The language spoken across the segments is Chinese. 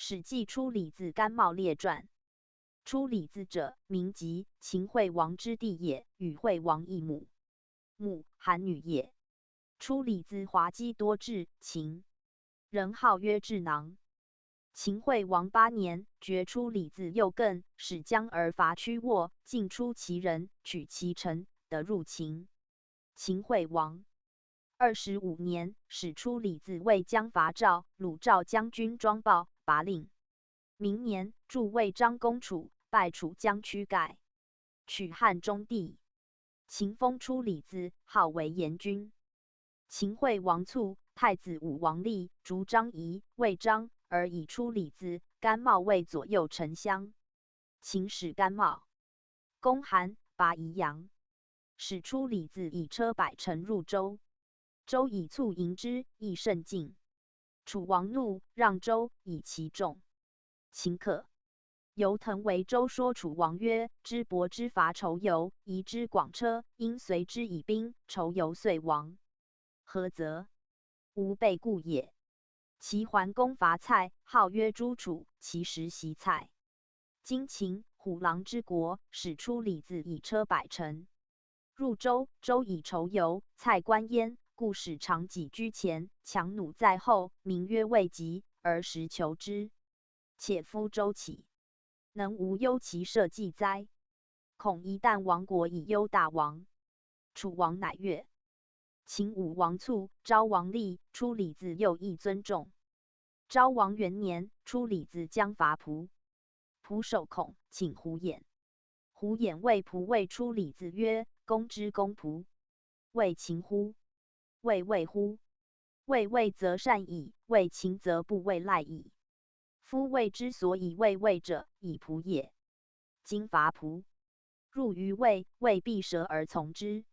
史记出李子甘茂列传。出李子者，名籍，秦惠王之弟也，与惠王异母。母韩女也。出李子滑稽多智，秦人号曰智囊。秦惠王8年，决出李子右艮，使江而伐曲沃，尽出其人，取其城，得入秦。秦惠王25年，使出李子为江伐赵，鲁赵将军庄豹，拔令。明年，助魏章公楚，败楚将屈盖，取汉中地。秦封出李子，号为延君。秦惠王卒，太子武王立，逐张仪、魏章，而以出李子、甘茂为左右丞相。秦使甘茂攻韩，拔宜阳，使出李子以车百乘入周。周以卒迎之，亦甚进。楚王怒，让周，以其众。秦可。由腾为周说楚王曰：“知伯之伐仇尤，夷之广车，因随之以兵，仇尤遂亡。何则？吾辈故也。”其桓公伐蔡，号曰诸楚，其实袭蔡。今秦虎狼之国，使出李子以车百乘入周，周以仇尤，蔡观焉，故使长戟居前，强弩在后，名曰未及，而时求之。且夫周起，能无忧其社稷哉？恐一旦亡国，以忧大王。楚王乃悦。秦武王卒，昭王立，出李子又亦尊重。昭王元年，出李子将伐蒲，蒲守孔，请胡衍。胡衍谓蒲谓出李子曰：“公之公蒲，谓秦乎？谓魏乎？谓魏则善矣，谓秦则不谓赖矣。夫魏之所以谓魏者，以蒲也。今伐蒲，入于魏，魏必舍而从之。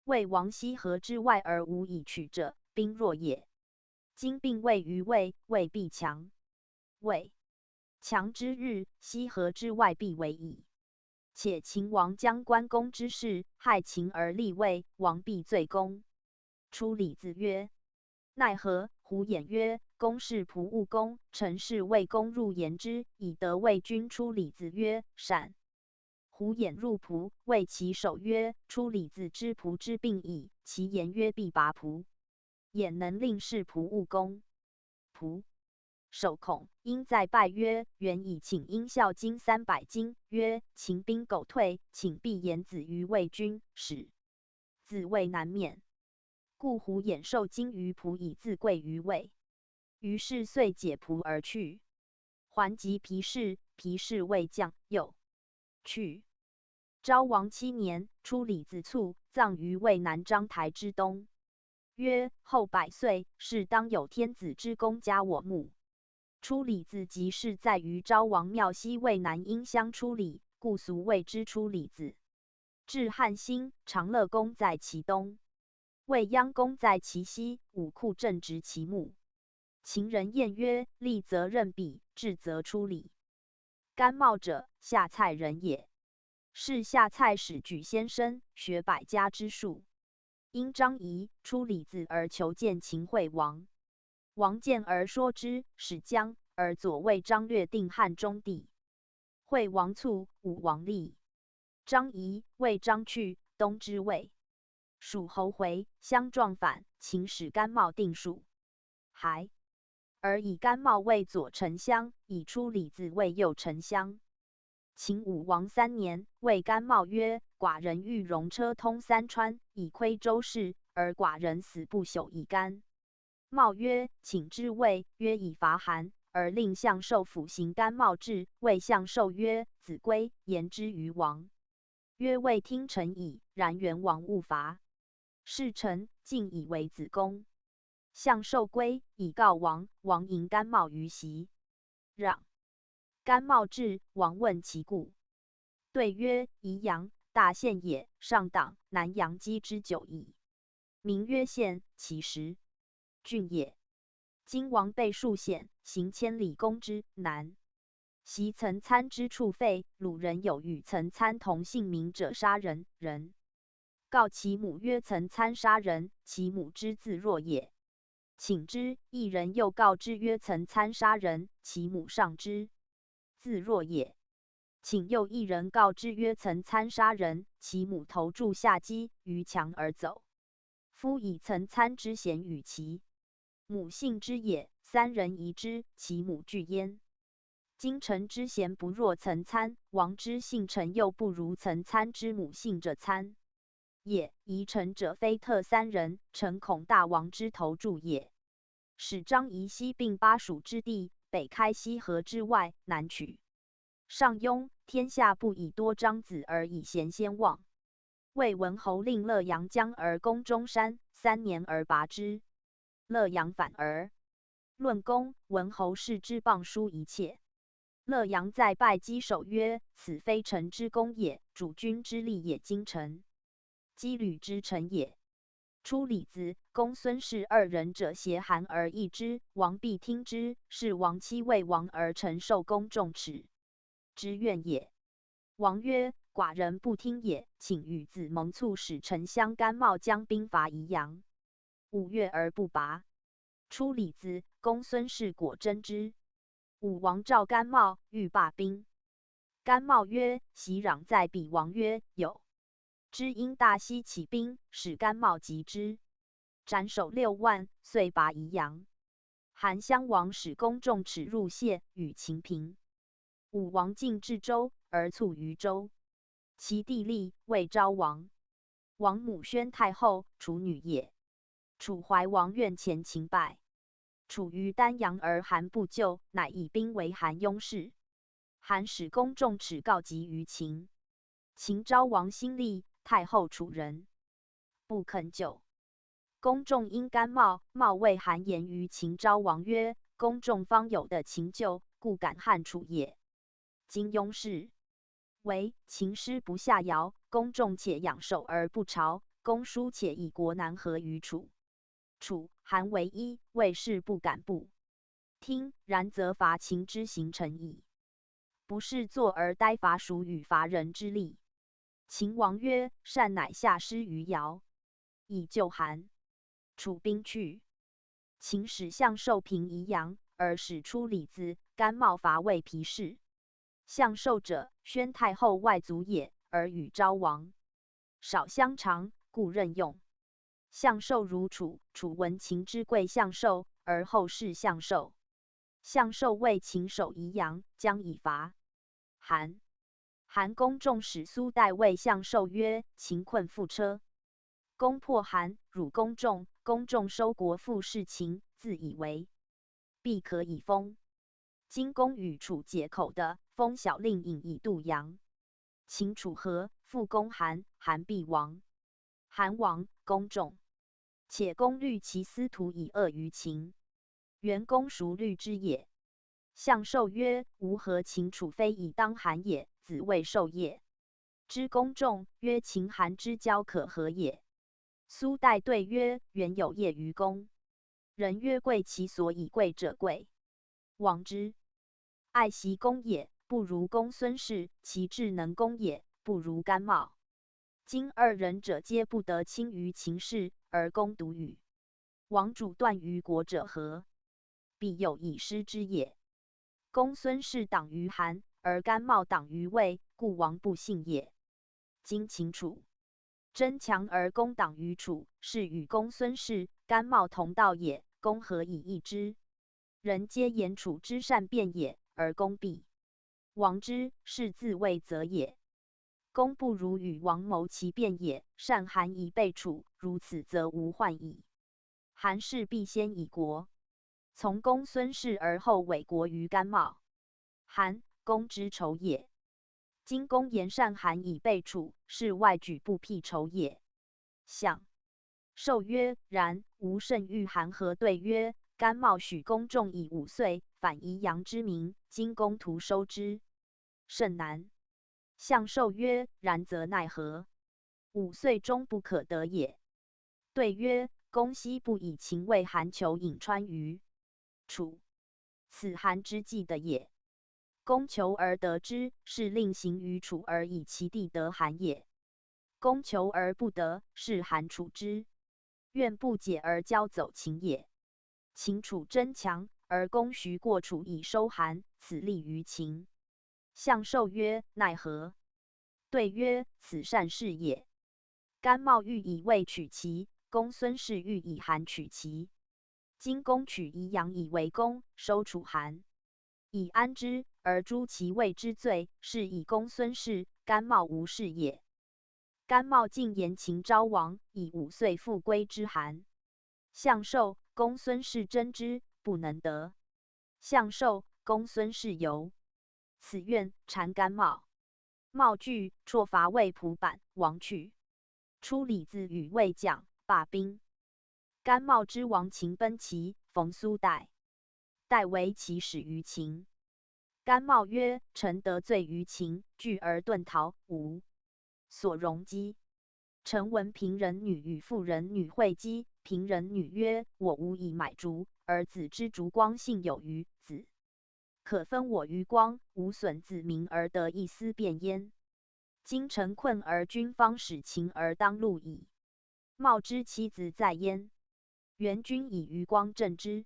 魏王西河之外而无以取者，兵弱也。今并魏于魏，魏必强。魏强之日，西河之外必为矣。且秦王将关公之事，害秦而立魏，王必罪公。”出李子曰：“奈何？”胡衍曰：“公是仆务公，臣是魏公入言之，以得魏君。”出李子曰：“善。”胡衍入仆，谓其首曰：“出李子之仆之病矣。”其言曰：“必拔仆。”衍能令是仆务公。仆守孔因在拜曰：“原以请殷孝金300斤。”曰：“秦兵苟退，请必言子于魏君，使子魏难免。”故胡衍受金于仆，以自贵于魏。于是遂解仆而去。还及皮氏，皮氏未降，又去。昭王7年，出李子卒，葬于渭南章台之东。曰：“后100岁，是当有天子之功加我墓。”出李子即是在于昭王庙西渭南阴乡出李，故俗谓之出李子。至汉兴，长乐宫在其东，未央宫在其西，武库正直其墓。秦人谚曰：“立则任笔，治则出礼。”甘茂者，下蔡人也。是下蔡始举先生，学百家之术。因张仪出李子而求见秦惠王。王见而说之，使将而左卫张略定汉中地。惠王卒，武王立。张仪、魏章去，东之魏。蜀侯回，相撞反，秦使甘茂定蜀。还。而以甘茂为左丞相，以出李子为右丞相。秦武王3年，谓甘茂曰：“寡人欲戎车通3川，以窥周室，而寡人死不朽以干。”茂曰：“请之谓。”曰：“以伐韩，而令相寿辅行。”甘茂至，谓相寿曰：“子归，言之于王。”曰：“未听臣矣。”然元王勿伐。是臣尽以为子公。相寿归，以告王，王迎甘茂于席，让。甘茂至，王问其故，对曰：“宜阳，大县也，上党南阳畿之久矣。名曰县，其实郡也。今王被数县，行千里攻之，难。昔曾参之处废，鲁人有与曾参同姓名者杀人，人告其母曰：曾参杀人，其母之自若也。请之，一人又告之曰：曾参杀人，其母上之，自若也。请又一人告之曰：曾参杀人，其母投柱下击，于墙而走。夫以曾参之嫌与其母信之也，三人疑之，其母惧焉。今臣之贤不若曾参，王之信臣又不如曾参之母信者参也。疑臣者非特三人，臣恐大王之投柱也。使张仪西并巴蜀之地，北开西河之外，南取上庸，天下不以多张子而以贤先望。魏文侯令乐阳将而攻中山，3年而拔之。乐阳反而论功，文侯视之谤书一切。乐阳在拜击首曰：此非臣之功也，主君之利也。今臣羁旅之臣也。初李子、公孙氏二人者挟韩而议之，王必听之。是王妻为王而臣受公众耻之怨也。王曰：寡人不听也，请与子蒙促使丞相甘茂将兵伐宜阳。5月而不拔。初李子、公孙氏果真之。武王召甘茂，欲罢兵。甘茂曰：袭壤在彼。王曰：有。知因大西起兵，使甘茂击之，斩首6万，遂拔宜阳。韩襄王使公仲耻入谢，与秦平。武王进至周，而卒于周。其弟立，谓昭王。王母宣太后，楚女也。楚怀王愿前秦败，楚于丹阳而韩不救，乃以兵为韩雍氏。韩使公仲耻告急于秦。秦昭王心力，太后楚人，不肯救。公仲因甘茂，茂谓韩言于秦昭王曰：公仲方有的秦救，故敢汉楚也。今雍氏为秦师不下尧，公仲且仰首而不朝，公叔且以国难合于楚。楚、韩为一，魏氏不敢不听，然则伐秦之行成矣。不是坐而待伐蜀与伐人之力。秦王曰：善，乃下师于尧，以救韩。楚兵去，秦使向寿平宜阳，而使出李子、甘茂伐魏皮氏。向寿者，宣太后外族也，而与昭王少相长，故任用。向寿如楚，楚闻秦之贵向寿，而后事向寿。向寿为秦守宜阳，将以伐韩。韩公仲使苏代谓向寿曰：秦困覆车，攻破韩，辱公仲。公仲收国复事秦，自以为必可以封。今公与楚结口的，封小令尹以度阳。秦楚和，复攻韩，韩必亡。韩亡，公仲且公虑其司徒以恶于秦，元公孰虑之也？向寿曰：吾何秦楚非以当韩也，子谓寿也。知公仲曰：秦韩之交可和也。苏代对曰：原有业于公。人曰：贵其所以贵者贵，往之。爱惜公也，不如公孙氏；其智能公也，不如甘茂。今二人者皆不得亲于秦氏，而公独与王主断于国者何？必有以失之也。公孙氏党于韩，而甘茂党于魏，故王不信也。今秦楚争强而公党于楚，是与公孙氏、甘茂同道也，公何以易之？人皆言楚之善辩也，而公必王之，是自谓则也。公不如与王谋其辩也，善韩以备楚，如此则无患矣。韩氏必先以国从公孙氏，而后委国于甘茂。韩、公之仇也。今公言善韩以备楚，是外举不辟仇也。向寿曰：然。吾甚欲韩何对曰：甘茂许公仲以5岁，反宜阳之民，今公徒收之，甚难。向寿曰：然则奈何？5岁终不可得也。对曰：公昔不以秦为韩求颍川于楚，此韩之计的也。公求而得之，是令行于楚而以其地得韩也。公求而不得，是韩楚之愿不解而交走秦也。秦楚争强，而公徐过楚以收韩，此利于秦。向寿曰：奈何？对曰：此善事也。甘茂欲以魏取齐，公孙氏欲以韩取齐。今公取宜阳以为公，收楚韩，以安之，而诛其魏之罪，是以公孙氏、甘茂无事也。甘茂进言秦昭王，以5岁复归之韩。向寿、公孙氏争之，不能得。向寿、公孙氏游，此愿谗甘茂。茂惧，辍伐魏蒲坂，亡去。出李子与魏将，罢兵。甘茂之亡秦奔齐，逢苏代，代为其使于秦。甘茂曰：臣得罪于秦，惧而遁逃，无所容积。臣闻平人女与妇人女会稽，平人女曰：我无以买竹，而子之竹光幸有余，子可分我余光，无损子民而得一丝便焉。今臣困而君方使秦而当戮矣。茂之妻子在焉，元君以余光正之。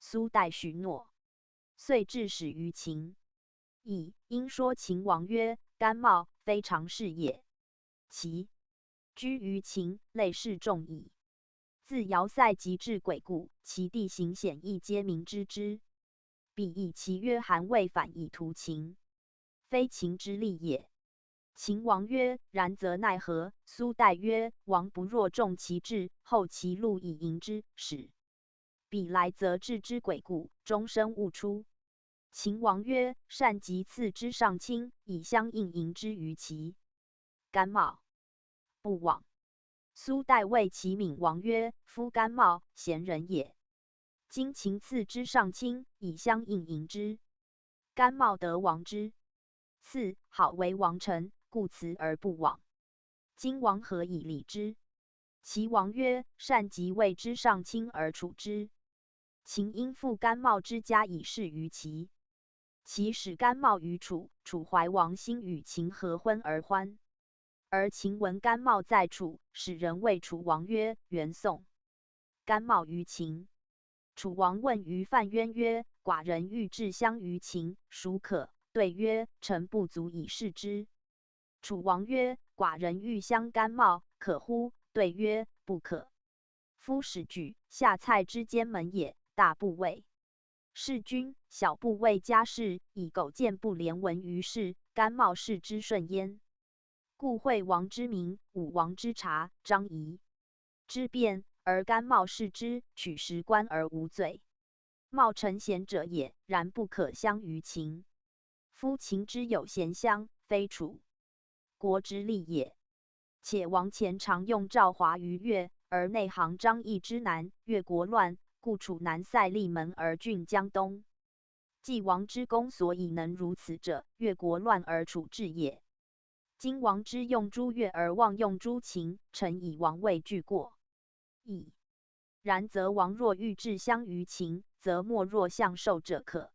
苏代许诺，遂致使于秦。以因说秦王曰：甘茂非常事也。其居于秦，累世众矣。自尧塞及至鬼谷，其地形险易，皆民知之。彼以其曰韩魏反以图秦，非秦之利也。秦王曰：然则奈何？苏代曰：王不若重其志，后其路以迎之，使彼来则置之鬼谷，终身勿出。秦王曰：善即赐之上卿，以相应迎之于齐。甘茂不往。苏代谓齐闵王曰：夫甘茂贤人也，今秦赐之上卿，以相应迎之，甘茂得王之。赐好为王臣，故辞而不往。今王何以礼之？齐王曰：善即谓之上卿而处之。秦因复甘茂之家以示于齐。齐使甘茂于楚，楚怀王兴与秦合婚而欢。而秦闻甘茂在楚，使人谓楚王曰：元宋。甘茂于秦。楚王问于范渊曰：寡人欲置相于秦，孰可？对曰：臣不足以事之。楚王曰：寡人欲相甘茂，可乎？对曰：不可。夫使举下蔡之间门也，大部位弑君，小部位家事，以苟见不连闻于世，甘茂视之顺焉。故惠王之名，武王之察，张仪之辩，而甘茂视之，取实官而无罪。茂臣贤者也，然不可相于秦。夫秦之有贤相，非楚国之利也。且王前常用赵华于越，而内行张翼之南，越国乱，故楚南塞利门而郡江东。既王之功所以能如此者，越国乱而楚治也。今王之用诸越而忘用诸秦，臣以王位惧过矣。然则王若欲置相于秦，则莫若向寿者可。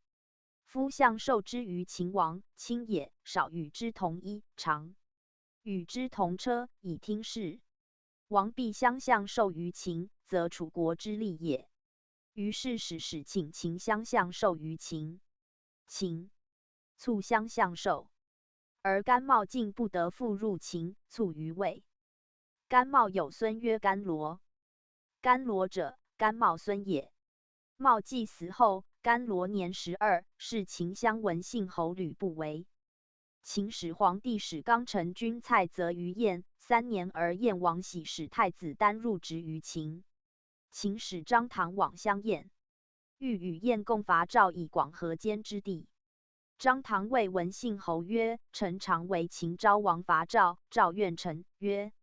夫向寿之于秦王，亲也，少与之同衣，常与之同车，以听事。王必相向寿于秦，则楚国之利也。于是使请秦相向寿于秦。秦卒相向寿。而甘茂竟不得复入秦，卒于魏。甘茂有孙曰甘罗。甘罗者，甘茂孙也。茂既死后，甘罗年12，是秦襄文信侯吕不韦。秦始皇帝使刚臣君蔡泽于燕，3年而燕王喜使太子丹入职于秦。秦使张唐往相燕，欲与燕共伐赵，以广河间之地。张唐谓文信侯曰：臣常为秦昭王伐赵，赵怨臣。曰：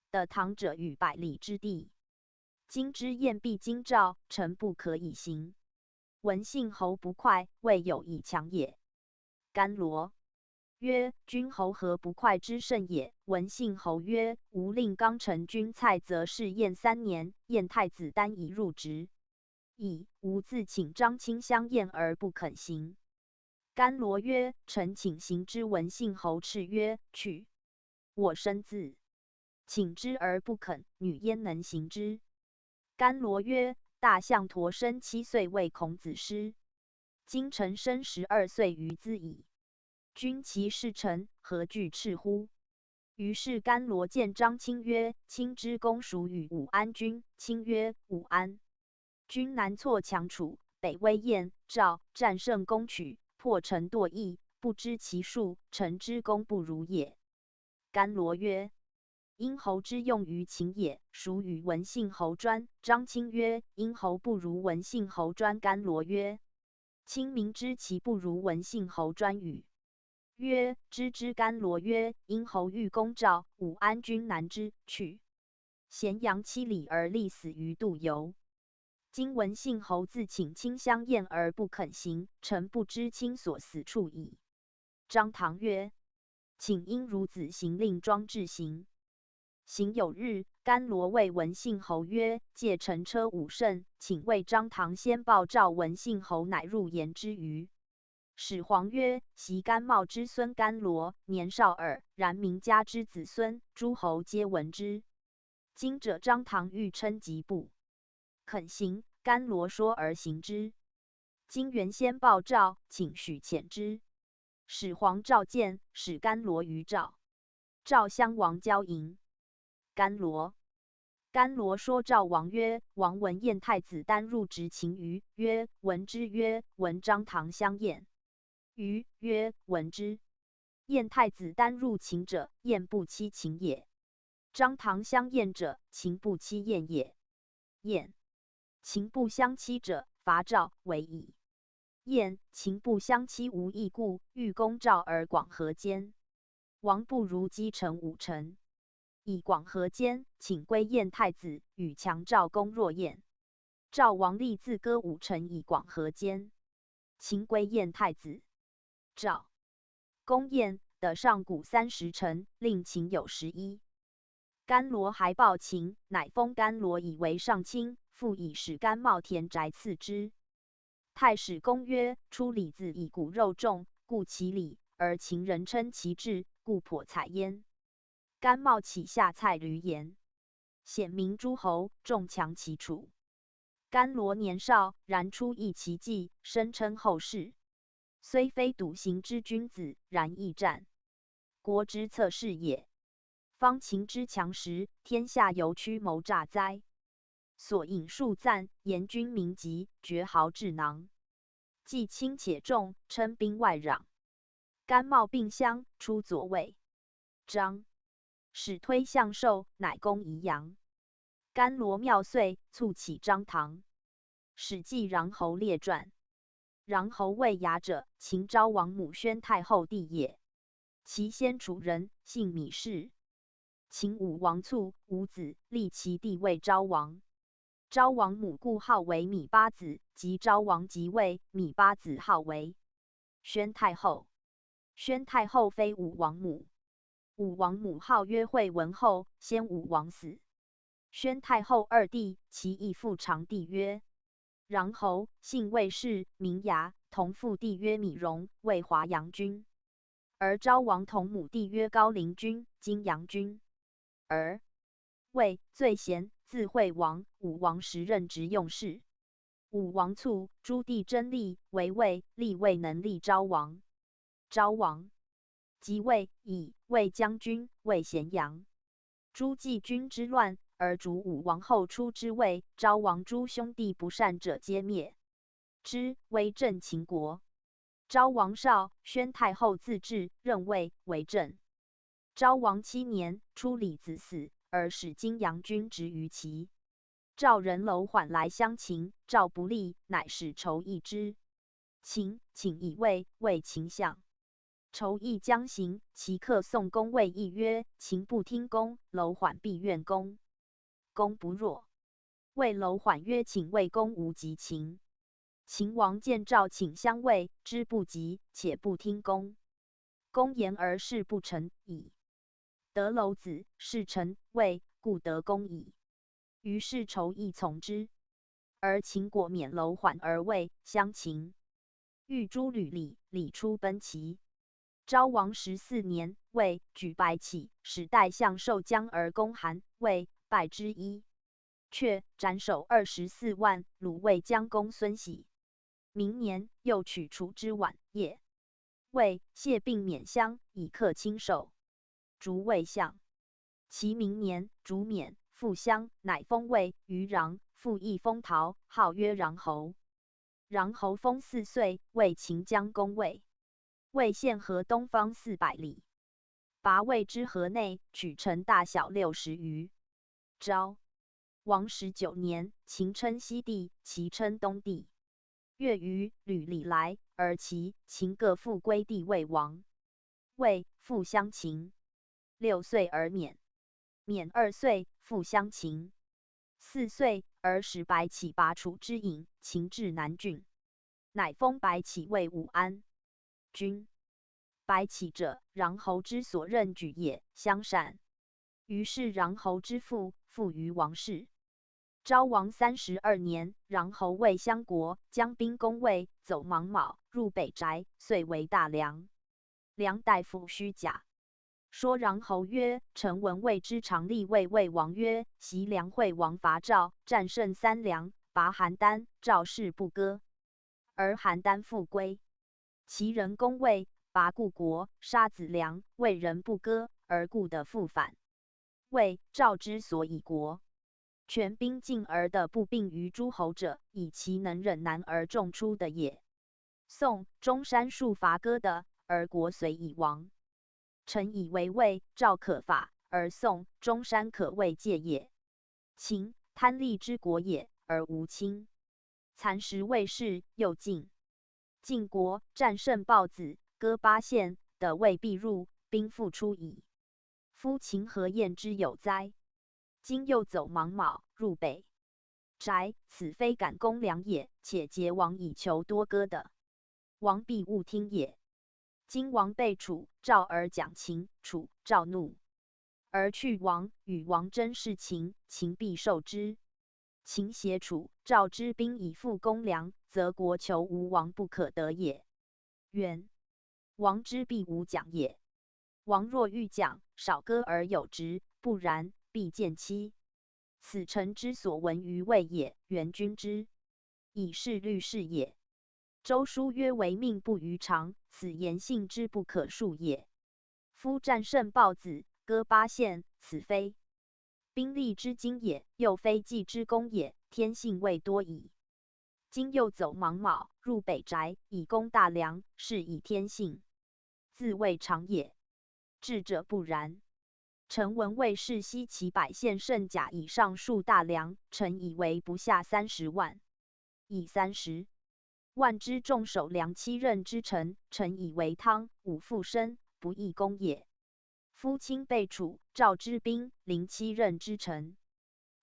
得唐者与百里之地，今之燕必经赵，臣不可以行。文信侯不快，谓有以强也。甘罗曰：君侯何不快之甚也？文信侯曰：吾令刚臣君蔡泽侍燕3年，燕太子丹已入职矣，吾自请张卿相燕而不肯行。甘罗曰：臣请行之。文信侯叱曰：去！我身自请之而不肯，女焉能行之？甘罗曰：大象陀生7岁为孔子师，今臣生12岁于兹矣。君其事臣，何惧斥乎？于是甘罗见张卿曰：“卿之公属与武安君。”卿曰：“武安君南挫强楚，北威燕赵，战胜攻取，破城堕邑，不知其数，臣之功不如也。”甘罗曰：“殷侯之用于秦也，孰与文信侯专？”张卿曰：“殷侯不如文信侯专。”甘罗曰：“卿明知其不如文信侯专与？”曰：“知。”甘罗曰：“殷侯欲攻赵，武安君难之，去咸阳7里而立死于杜游。今文信侯自请卿相验而不肯行，臣不知卿所死处矣。”张唐曰：“请因孺子行令庄至行。”行有日，甘罗谓文信侯曰：“借乘车5乘，请为张唐先报赵。”文信侯乃入言之余。始皇曰：“袭甘茂之孙甘罗，年少耳，然名家之子孙，诸侯皆闻之。今者张唐欲称疾不肯行，甘罗说而行之。今原先报赵，请许遣之。”始皇召见，使甘罗于赵。赵襄王交迎。甘罗说赵王曰：“王闻燕太子丹入执秦于？”曰：“闻之。”曰：“闻张唐相验于？”曰：“闻之。”燕太子丹入秦者，燕不欺秦也；张唐相验者，秦不欺燕也。燕、秦不相欺者，伐赵为矣。燕、秦不相欺无异故，欲攻赵而广河间。王不如击城5城，以广河间，请归燕太子，与强赵攻若燕。赵王立自割5城以广河间，秦归燕太子。赵攻燕，得上谷30城，令秦有11。甘罗还报秦，乃封甘罗以为上卿，复以使甘茂田宅赐之。太史公曰：“出李子以骨肉重，故其礼，而秦人称其智，故颇采焉。”甘茂起下蔡闾言，显明诸侯，重强其楚。甘罗年少，然出益其计，声称后世。虽非笃行之君子，然易战，国之侧室也。方秦之强时，天下犹屈谋诈哉？所引数赞，言君明疾，绝豪智囊，既轻且重，称兵外攘。甘茂并相，出左卫。张使推相寿，乃攻宜阳。甘罗妙遂，促起张唐。史记穰侯列传。穰侯谓牙者，秦昭王母宣太后弟也。其先楚人，姓芈氏。秦武王卒，无子，立其弟为昭王。昭王母故号为芈八子，及昭王即位，芈八子号为宣太后。宣太后非武王母。武王母号曰惠文后，先武王死。宣太后2弟，其义父长弟曰穰侯，姓魏氏，名牙，同父弟曰芈戎，为华阳君。而昭王同母弟曰高陵君，今阳君。而魏最贤，字惠王，武王时任直用事。武王卒，诸弟争立为魏，立未能立昭王。昭王即位，以魏将军，为咸阳。诸季君之乱，而主武王后出之魏。昭王诸兄弟不善者，皆灭之，威震秦国。昭王少，宣太后自治，任魏为政。昭王7年，出李子死，而使荆阳君执于齐。赵人楼缓来相秦，赵不利，乃使仇议之。秦请以魏为秦相。仇议将行，其客宋公谓议曰：“秦不听公，楼缓必愿公。公不若。”谓楼缓曰：“请魏公无及秦。”秦王见赵请相魏，知不及，且不听公。公言而事不成矣。得楼子，事成，魏，故得公矣。于是仇议从之。而秦果免楼缓而魏，相秦。欲诛吕礼，礼出奔齐。昭王14年，魏举白起，使代相受姜而攻韩，魏败之一。却斩首24万。鲁卫将公孙喜。明年，又取楚之宛、叶、魏，谢并免乡，以克亲守。逐魏相。其明年，逐免复乡，乃封魏于穰，复邑封陶，号曰穰侯。穰侯封4岁，为秦将攻魏。魏县河东方400里，拔魏之河内，取城大小60余。昭王19年，秦称西地，齐称东地。月余，吕礼来，而齐、秦各复归地魏王。魏复相秦。6岁而免。免2岁，复相秦。4岁而使白起拔楚之尹，秦至南郡，乃封白起为武安君。白起者，穰侯之所任举也，相善。于是穰侯之父，附于王室。昭王32年，穰侯为相国，将兵攻魏，走芒卯，入北宅，遂为大梁。梁大夫虚假。说穰侯曰：“臣闻魏之常立魏魏王曰：‘袭梁惠王伐赵，战胜3梁，拔邯郸，赵氏不割。而邯郸复归。其人攻魏，拔故国，杀子梁，魏人不割，而故的复反。魏、赵之所以国权兵进而的不并于诸侯者，以其能忍难而众出的也。宋中山数伐割的，而国遂已亡。臣以为魏、赵可法，而宋、中山可谓戒也。秦贪利之国也，而无亲。蚕食魏氏，又晋。晋国战胜豹子，割8县，的魏必入，兵复出矣。夫秦何厌之有哉？今又走芒卯，入北宅，此非敢攻梁也，且结王以求多割的，王必勿听也。今王被楚、赵而讲秦，楚、赵怒，而去王，与王争事秦，秦必受之。秦挟楚、赵之兵以复攻梁，则国求无王不可得也。元王之必无讲也。王若欲讲，少割而有直，不然，必见妻。此臣之所闻于魏也。元君之以是律事也。周书曰：“为命不于常，此言信之不可述也。夫战胜豹子，割8县，此非兵力之精也，又非计之功也，天性未多矣。今又走芒卯，入北宅，以攻大梁，是以天性，自未常也。智者不然。臣闻魏氏西其100县胜甲以上数大梁，臣以为不下30万，以30万之众守梁7任之臣，臣以为汤、武复生，不义攻也。夫卿被楚、赵之兵，临7任之臣，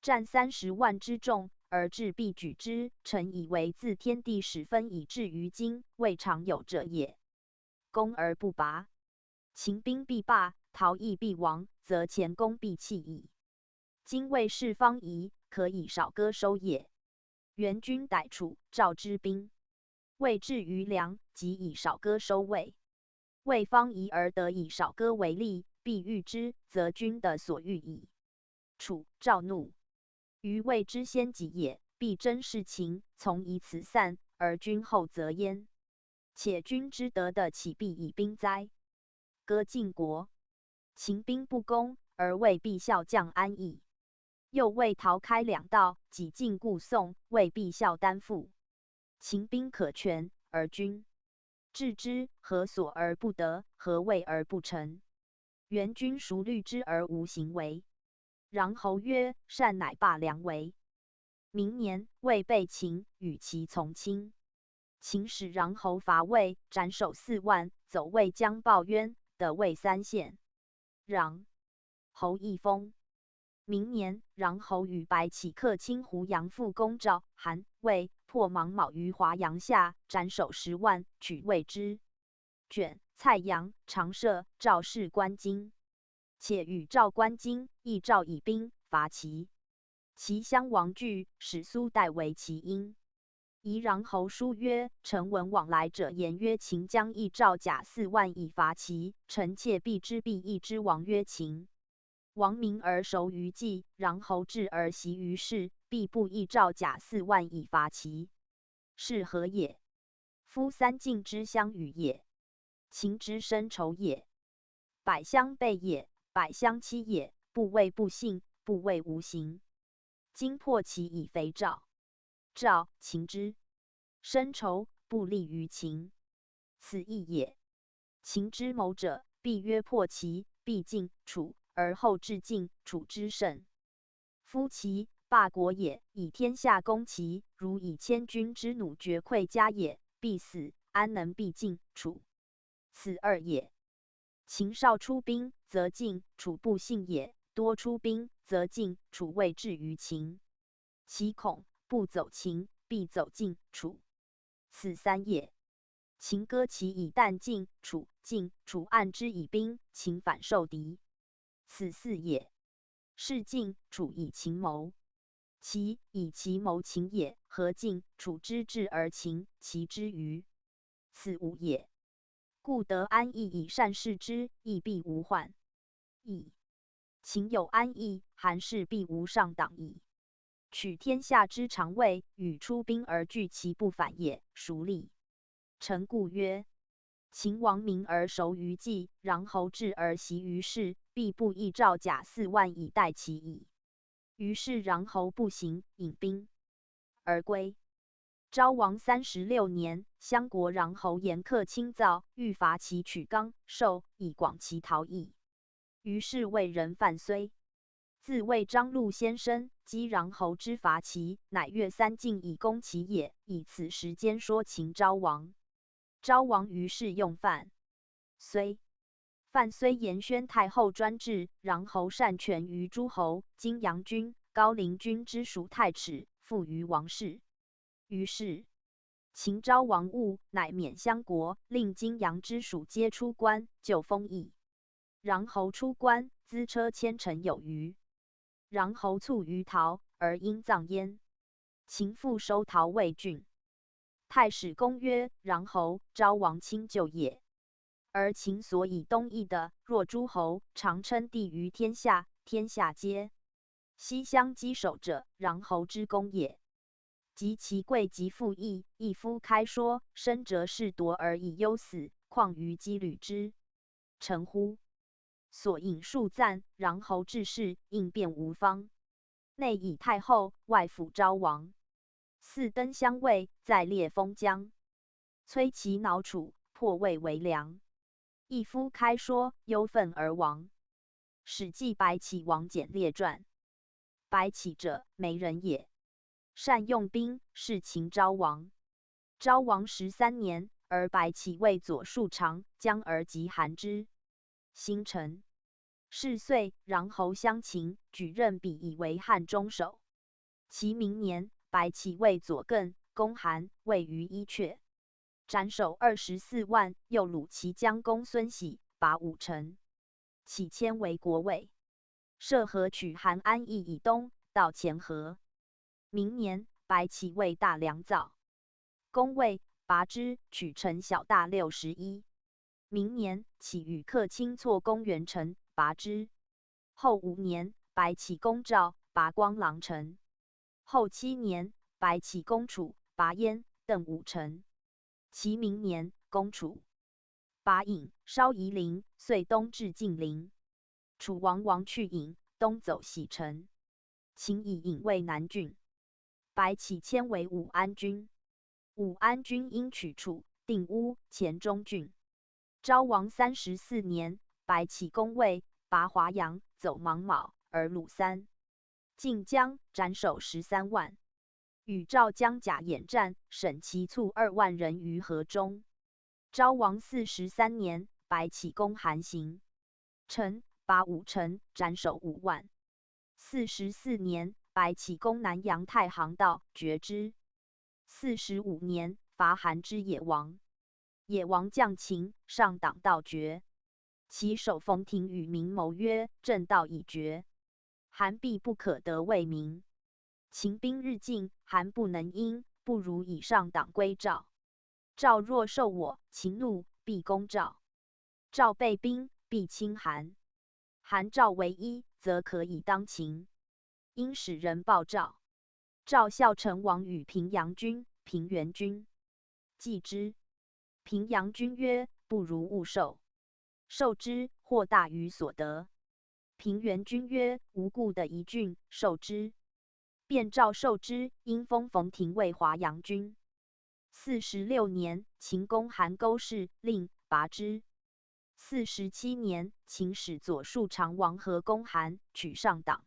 战30万之众，而志必举之，臣以为自天地始分以至于今，未尝有者也。攻而不拔，秦兵必罢，陶邑必亡，则前功必弃矣。今魏氏方夷，可以少割收也。元君逮楚、赵之兵，魏至于梁，即以少割收魏。魏方夷而得以少割为利，必欲之，则君的所欲矣。楚、赵怒，于魏之先己也，必争事秦，从以此散，而君后则焉。且君之得的岂必以兵哉？割晋国，秦兵不攻，而魏必效将安邑。又魏陶开2道，己晋故宋，魏必效担负。秦兵可全，而君治之，何所而不得？何谓而不成？元君孰虑之而无行为？穰侯曰：“善乃罢梁为。”明年，魏被秦，与其从亲。秦使穰侯伐魏，斩首4万，走魏将报渊，得魏3县。穰侯一封。明年，穰侯与白起克清湖阳，复攻赵、韩、魏，破芒卯于华阳下，斩首10万，取魏之卷、蔡阳、长社、赵氏关津。且与赵关津，亦赵以兵伐齐。齐襄王惧，使苏代为其因。夷穰侯书曰：“臣闻往来者言曰，秦将益赵甲4万以伐齐。臣妾必之，必益之。王曰秦。王明而熟于计，穰侯志而习于事，必不议赵甲4万以伐齐。是何也？夫三晋之相与也，秦之深仇也，百相背也，百相欺也，不为不信，不为无形。今破齐以肥赵，赵秦之深仇，不利于秦，此义也。秦之谋者，必约破齐，必晋楚，而后至晋楚之胜。夫齐霸国也，以天下攻齐，如以千军之弩决溃家也，必死，安能必晋楚？此二也。秦少出兵，则晋楚不信也；多出兵，则晋楚未至于秦。其恐不走秦，必走晋楚。此三也。秦割其以啖晋楚，晋楚按之以兵，秦反受敌。此四也。是晋楚以秦谋，齐以其谋秦也，何晋楚之智而秦齐之愚？此五也。故得安邑以善事之，亦必无患矣。秦有安邑，韩氏必无上党矣。取天下之常位，与出兵而拒其不反也，孰利？臣故曰：秦王明而熟于计，穰侯志而习于事，必不议赵甲4万以待齐矣。于是穰侯不行，引兵而归。昭王36年，襄国穰侯严克亲造，欲伐齐，取冈、寿，以广其逃逸。于是魏人范睢自谓张禄先生，击穰侯之伐齐，乃越三晋以攻齐也。以此时间说秦昭王。昭王于是用范睢。范睢延宣太后专制，穰侯擅权于诸侯，今阳君、高陵君之属太史，附于王室。于是秦昭王恶，乃免襄国，令今阳之属皆出关，就封邑。穰侯出关，资车千乘有余。穰侯卒于陶，而因葬焉。秦复收陶为郡。太史公曰：穰侯昭王亲旧也。而秦所以东夷的，若诸侯，常称帝于天下，天下皆西乡击守者，穰侯之功也。及其贵极富义，一夫开说，生则士夺而以忧死，况于羁旅之？臣乎？所引数赞，穰侯治世，应变无方。内以太后，外辅昭王。四登相位，在列封疆。摧其挠楚，破魏为梁。一夫开说，忧愤而亡。史记白起王简列传。白起者，眉人也。善用兵，是秦昭王。昭王13年，而白起为左庶长，将而及韩之。新城。是岁，穰侯相秦，举任比以为汉中守。其明年，白起为左艮，攻韩，位于伊阙，斩首24万，又虏其将公孙喜，拔5城。起迁为国尉，涉河取韩安邑以东，到前河。明年，白起为大良造，攻魏，拔之，取城小大61。明年，起与客卿错攻元城，拔之。后5年，白起攻赵，拔光狼城。后7年，白起攻楚，拔燕、邓5城。其明年，攻楚，拔郢、烧夷陵，遂东至晋陵。楚王王去郢，东走喜城。秦以郢为南郡。白起迁为武安君。武安君因取楚，定乌、黔中郡。昭王34年，白起攻魏，拔华阳，走芒牦，而虏3。晋江，斩首13万。与赵将甲衍战，审其卒2万人于河中。昭王43年，白起攻韩行城，拔5城，斩首5万。44年，白起攻南阳太行道，绝之。45年，伐韩之野王。野王将秦，上党道绝。其首冯亭与民谋曰：正道已绝，韩必不可得为民。秦兵日进，韩不能应，不如以上党归赵。赵若受我，秦怒，必攻赵。赵备兵，必侵韩。韩赵为一，则可以当秦。因使人报赵。赵孝成王与平阳君、平原君忌之。平阳君曰：不如勿受。受之，或大于所得。平原君曰：无故的一郡，受之。便召受之，因封冯廷为华阳君。46年，秦攻韩沟氏，令拔之。47年，秦使左庶长王和攻韩，取上党。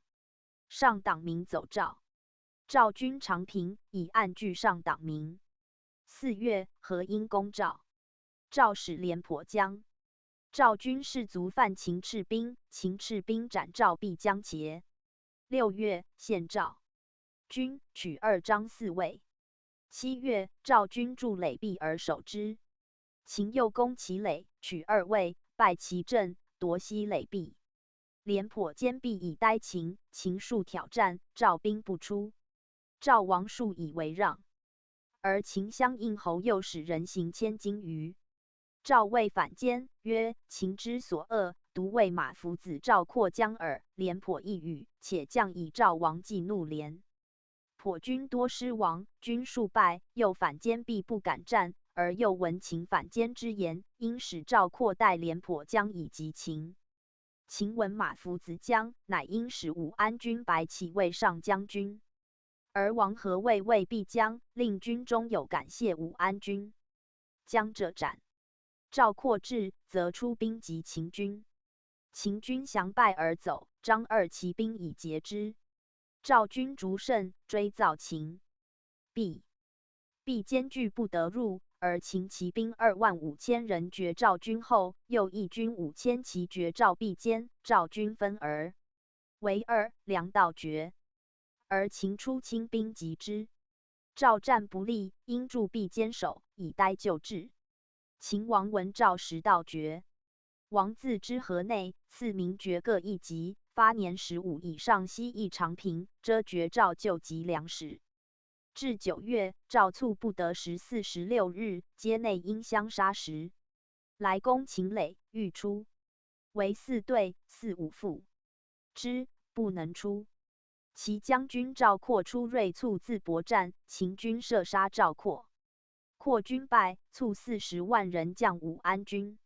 上党民走赵。赵军长平，以暗拒上党民。4月，何因攻赵。赵使廉颇将。赵军士卒犯秦赤兵，秦赤兵斩赵必将节。6月，献赵军，取2张4卫。7月，赵军筑垒壁而守之。秦又攻其垒，取2卫，败其阵，夺西垒壁。廉颇坚壁以待秦，秦数挑战，赵兵不出。赵王数以为让，而秦相应侯又使人行千金余。赵谓反间，曰：秦之所恶，独为马夫子赵括将耳。廉颇一语，且将以赵王忌怒廉。颇军多失亡，军数败，又反间必不敢战，而又闻秦反间之言，因使赵括带廉颇将以击秦。秦闻马夫子将，乃因使武安君白起为上将军。而王和谓必将，令军中有感谢武安君。将者斩。赵括至，则出兵击秦军。秦军降败而走，张二骑兵以截之。赵军逐胜，追造秦。必艰拒不得入，而秦骑兵25000人绝赵军后，又一军5000骑绝赵必坚，赵军分而为二，粮道绝。而秦出轻兵击之。赵战不利，因驻必坚守，以待救治。秦王闻赵时道绝，王自知河内，赐名爵各一级，发年15以上西邑长平，遮绝赵救急粮食。至9月，赵卒不得食46日，街内因相杀食。来攻秦垒，欲出，为4对4五负之，不能出。其将军赵括出锐卒自搏战，秦军射杀赵括，括军败，卒40万人将武安军。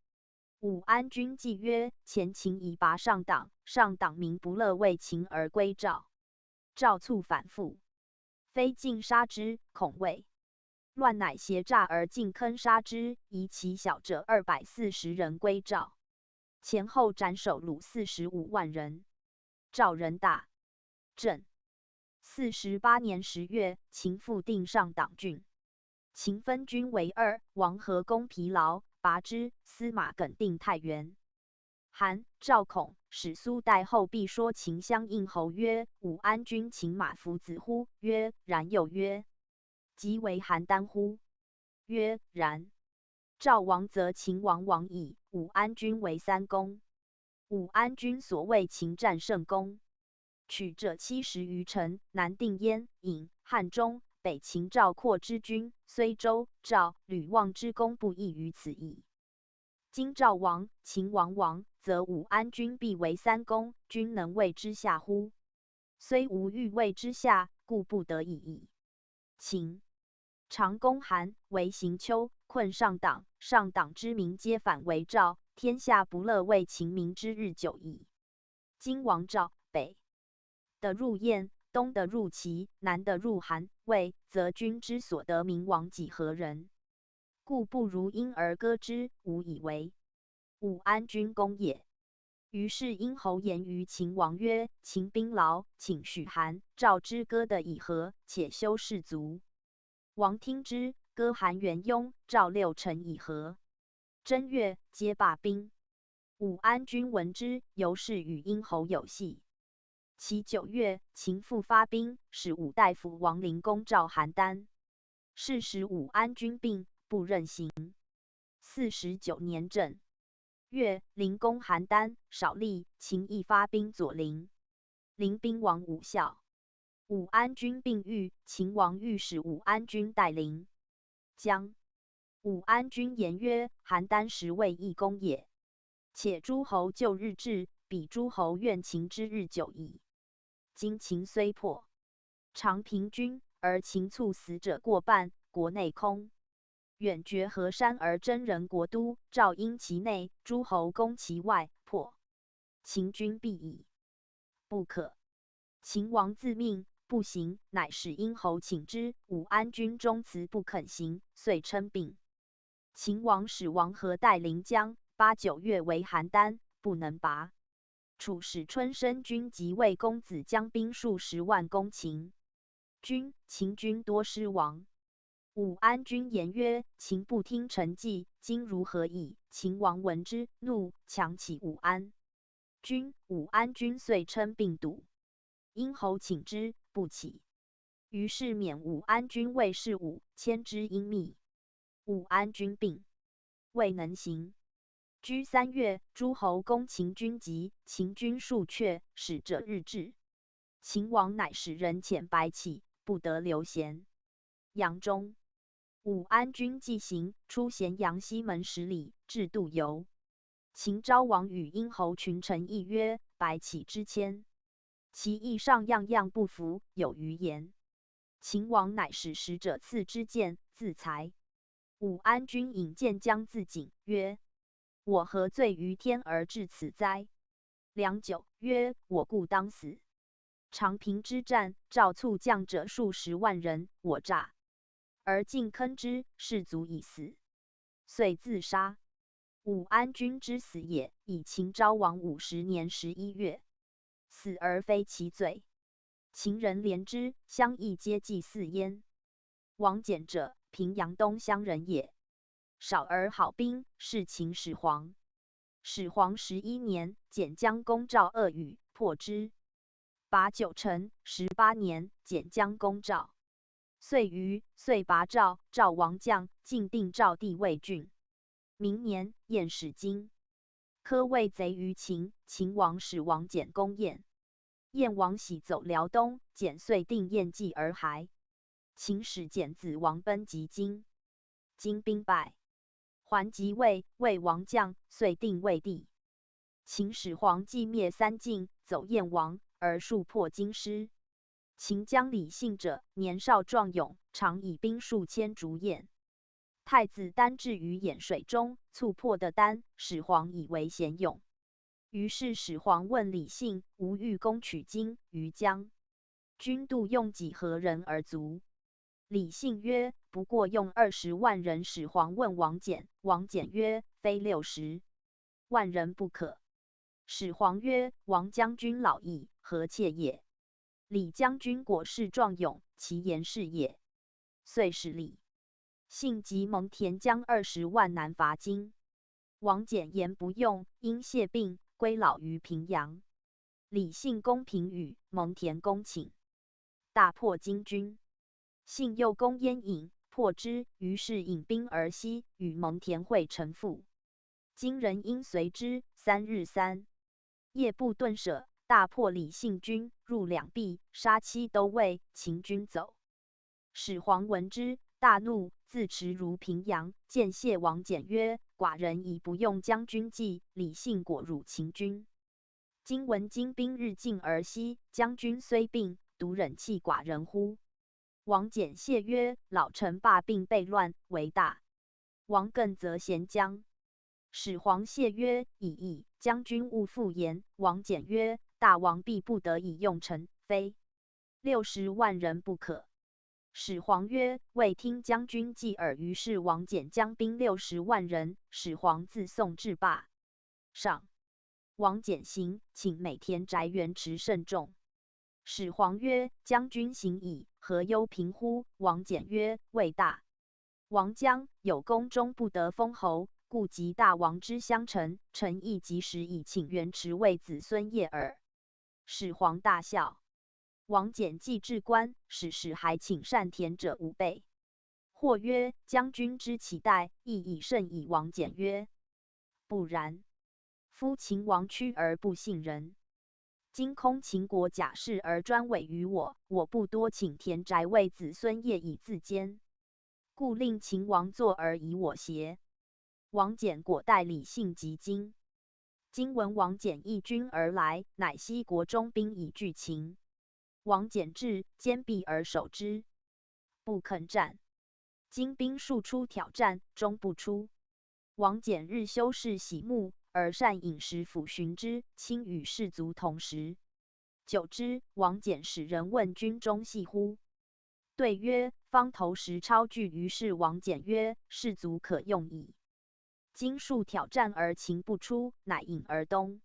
武安军计曰：前秦以拔上党，上党民不乐为秦而归赵。赵卒反复，非尽杀之，恐未乱，乃挟诈而进坑杀之，夷其小者240人归赵。前后斩首虏45万人。赵人大震。48年10月，秦复定上党郡。秦分军为2，王和攻疲劳，拔之。司马耿定太原。韩、赵孔、使苏代后必说秦相应侯曰：武安君秦马夫子乎？曰：然。又曰：即为邯郸乎？曰：然。赵王则秦王亡矣，武安君为3公。武安君所谓秦战胜功，取者70余城，南定燕、郢、汉中，北秦赵括之军，虽周、赵、吕望之功不异于此矣。今赵王、秦王亡，则武安君必为3公，君能为之下乎？虽无欲为之下，故不得已矣。秦常攻韩，为行丘，困上党，上党之民皆反为赵，天下不乐为秦民之日久矣。今王赵，北的入燕，东的入齐，南的入韩、魏，则君之所得民亡几何人？故不如因而割之，无以为武安君功也。于是殷侯言于秦王曰：秦兵劳，请许韩、赵之割的以何？且修士卒。王听之，割韩元雍、赵6城以何？正月，皆罢兵。武安君闻之，由是与殷侯有隙。其9月，秦复发兵，使武大夫王陵攻赵邯郸。是时武安君病，不任行。49年正月，陵攻邯郸，少利，秦亦发兵左陵。陵兵亡武孝。武安君病愈，秦王欲使武安君代陵。将武安君言曰：邯郸实为义公也。且诸侯旧日至，彼诸侯怨秦之日久矣。今秦虽破，常平均，而秦卒死者过半，国内空。远绝河山而征人国都，赵因其内，诸侯攻其外，破秦军必矣。不可。秦王自命，不行，乃使殷侯请之。武安君终辞不肯行，遂称病。秦王使王和带临江，8、9月为邯郸，不能拔。楚使春申君及魏公子将兵数10万攻秦军多失亡。武安君言曰：“秦不听臣计，今如何矣？”秦王闻之，怒，强起武安君。武安君遂称病笃。殷侯请之，不起。于是免武安君为事武，迁之阴密。武安君病，未能行。居3月，诸侯攻秦军急，秦军数阙，使者日至。秦王乃使人遣白起，不得留闲。阳中，武安君既行，出咸阳西门10里，至杜游。秦昭王与殷侯群臣议曰：“白起之迁，其意上样样不符，有余言。”秦王乃使使者赐之剑，自裁。武安君引剑将自警，曰：“我何罪于天而至此哉？”良久，曰：“我故当死。”长平之战，赵卒将者数10万人，我诈而进坑之，士卒已死，遂自杀。武安君之死也，以秦昭王50年11月，死而非其罪。秦人怜之，相议皆祭祀焉。王翦者，平阳东乡人也，少而好兵，是秦始皇。始皇11年，简将攻赵鄂宇，破之，拔9城。18年，简将攻赵，遂拔赵。赵王将，进定赵地魏郡。明年，燕使荆轲为贼于秦，秦王使王翦攻燕。燕王喜走辽东，翦遂定燕计而还。秦使翦子王奔及荆，荆兵败，还即魏，魏王将，遂定魏地。秦始皇既灭三晋，走燕王，而数破京师。秦将李信者，年少壮勇，常以兵数千逐燕。太子丹置于堰水中，猝破的丹，始皇以为贤勇。于是始皇问李信：“吾欲攻取荆于江，君度用几何人而足？”李信曰：“不过用20万人。”始皇问王翦，王翦曰：“非60万人不可。”始皇曰：“王将军老矣，何切也？”李将军果是壮勇，其言是也。遂使李信及蒙恬将20万南伐荆。王翦言不用，因谢病，归老于平阳。李信攻平舆，蒙恬攻寝，大破荆军。信又攻燕郢，破之，于是引兵而西，与蒙恬会臣附。荆人因随之，3日3夜不顿舍，大破李信军，入两壁，杀7都尉，秦军走。始皇闻之，大怒，自持如平阳，见谢王翦曰：“寡人已不用将军计，李信果辱秦军。今闻荆兵日进而西，将军虽病，独忍弃寡人乎？”王翦谢曰：“老臣罢病备乱，为大。王更则贤将。”始皇谢曰：“已，将军勿复言。”王翦曰：“大王必不得已用臣，非60万人不可。”始皇曰：“未听将军计耳。”于是王翦将兵60万人，始皇自送至霸上。王翦行，请每田宅园持甚重。始皇曰：“将军行矣，何忧平乎？”王翦曰：“未大王将有宫中不得封侯，故及大王之相臣，臣亦及时以请元池为子孙业耳。”始皇大笑。王翦既至官，使还请善田者5倍。或曰：“将军之期待，亦已甚矣。”王翦曰：“不然。夫秦王屈而不信人，今空秦国假事而专委于我，我不多请田宅为子孙业以自坚，故令秦王坐而以我邪？”王翦果待李信及荆。今闻王翦义军而来，乃西国中兵以拒秦。王翦至，坚壁而守之，不肯战。今兵数出挑战，终不出。王翦日修饰喜沐，而善饮食抚循之，亲与士卒同食。久之，王翦使人问军中细乎？对曰：方头时超聚于是。王翦曰：士卒可用矣。今数挑战而秦不出，乃引而东。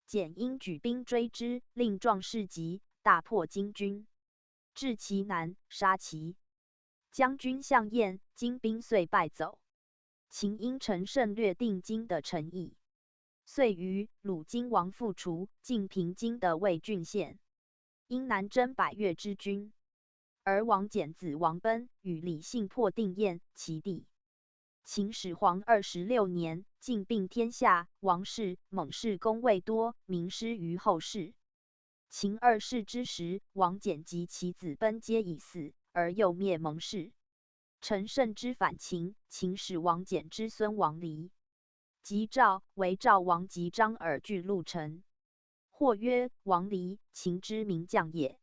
简因举兵追之，令壮士急，大破金军，至其南，杀其将军项燕。金兵遂败走。秦因乘胜略定金的城邑，遂于鲁金王复除，尽平金的魏郡县。因南征百越之军，而王翦子王奔与李信破定燕，其地。秦始皇26年，尽并天下，王室、蒙氏功未多，名失于后世。秦2世之时，王翦及其子奔皆已死，而又灭蒙氏。陈胜之反秦，秦始王翦之孙王离，及赵为赵王及张耳据陆城。或曰：王离，秦之名将也。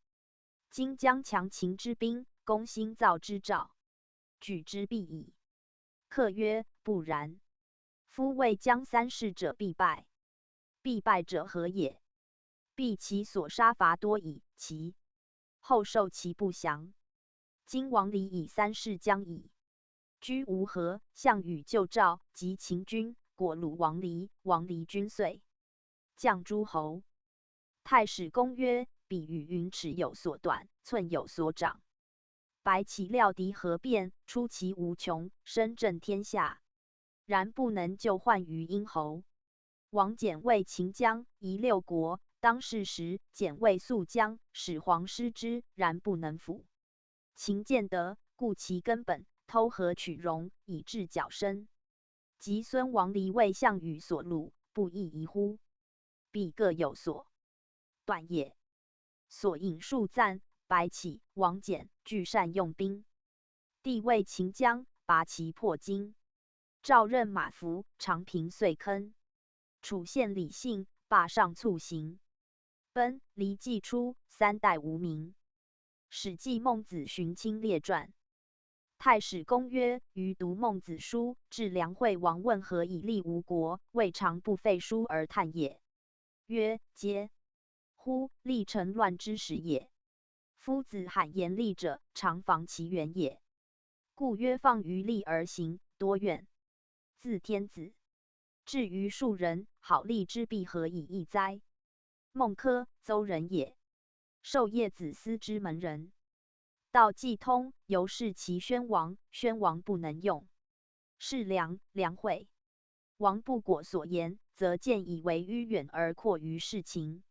今将强秦之兵，攻新造之赵，举之必矣。客曰：不然。夫未将三世者必败，必败者何也？必其所杀伐多矣，其后受其不降。今王离以三世将矣。居吴河，项羽救赵，及秦军，果虏王离，王离军遂降诸侯。太史公曰：彼与云尺有所短，寸有所长。白起料敌何变，出其无穷，声震天下，然不能救患于殷侯。王翦为秦将，夷六国。当世时，翦为宿将，始皇失之，然不能辅。秦见得，故其根本，偷合取容，以致矫身。及孙王离为项羽所虏，不亦宜乎？彼各有所短也。所引数赞。白起、王翦俱善用兵。帝为秦将，拔其破荆。赵任马服，长平遂坑。楚献李信，罢上促行。奔、离既出，三代无名。史记孟子荀卿列传。太史公曰：余读孟子书，至梁惠王问何以立吴国，未尝不废书而叹也。曰：嗟乎！立臣乱之始也。夫子罕言立者，常防其源也。故曰：放于利而行，多怨。自天子至于庶人，好立之必何以易哉？孟轲，邹人也，授业子思之门人。道既通，由是其宣王，宣王不能用。是梁惠王不果所言，则见以为迂远而阔于事情。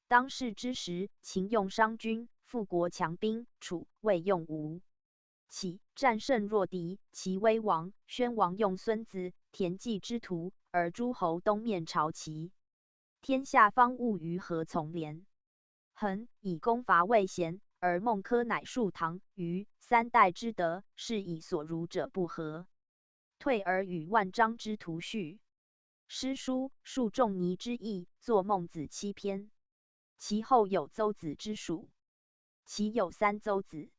当世之时，秦用商君，富国强兵，楚、魏用吴。起战胜弱敌，其威亡。宣王用孙子、田忌之徒，而诸侯东面朝齐。天下方务于何从连？恒以攻伐魏贤，而孟轲乃树唐、虞三代之德，是以所儒者不和。退而与万章之徒序。诗书述仲尼之义，作孟子7篇。其后有邹子之属，其有3邹子。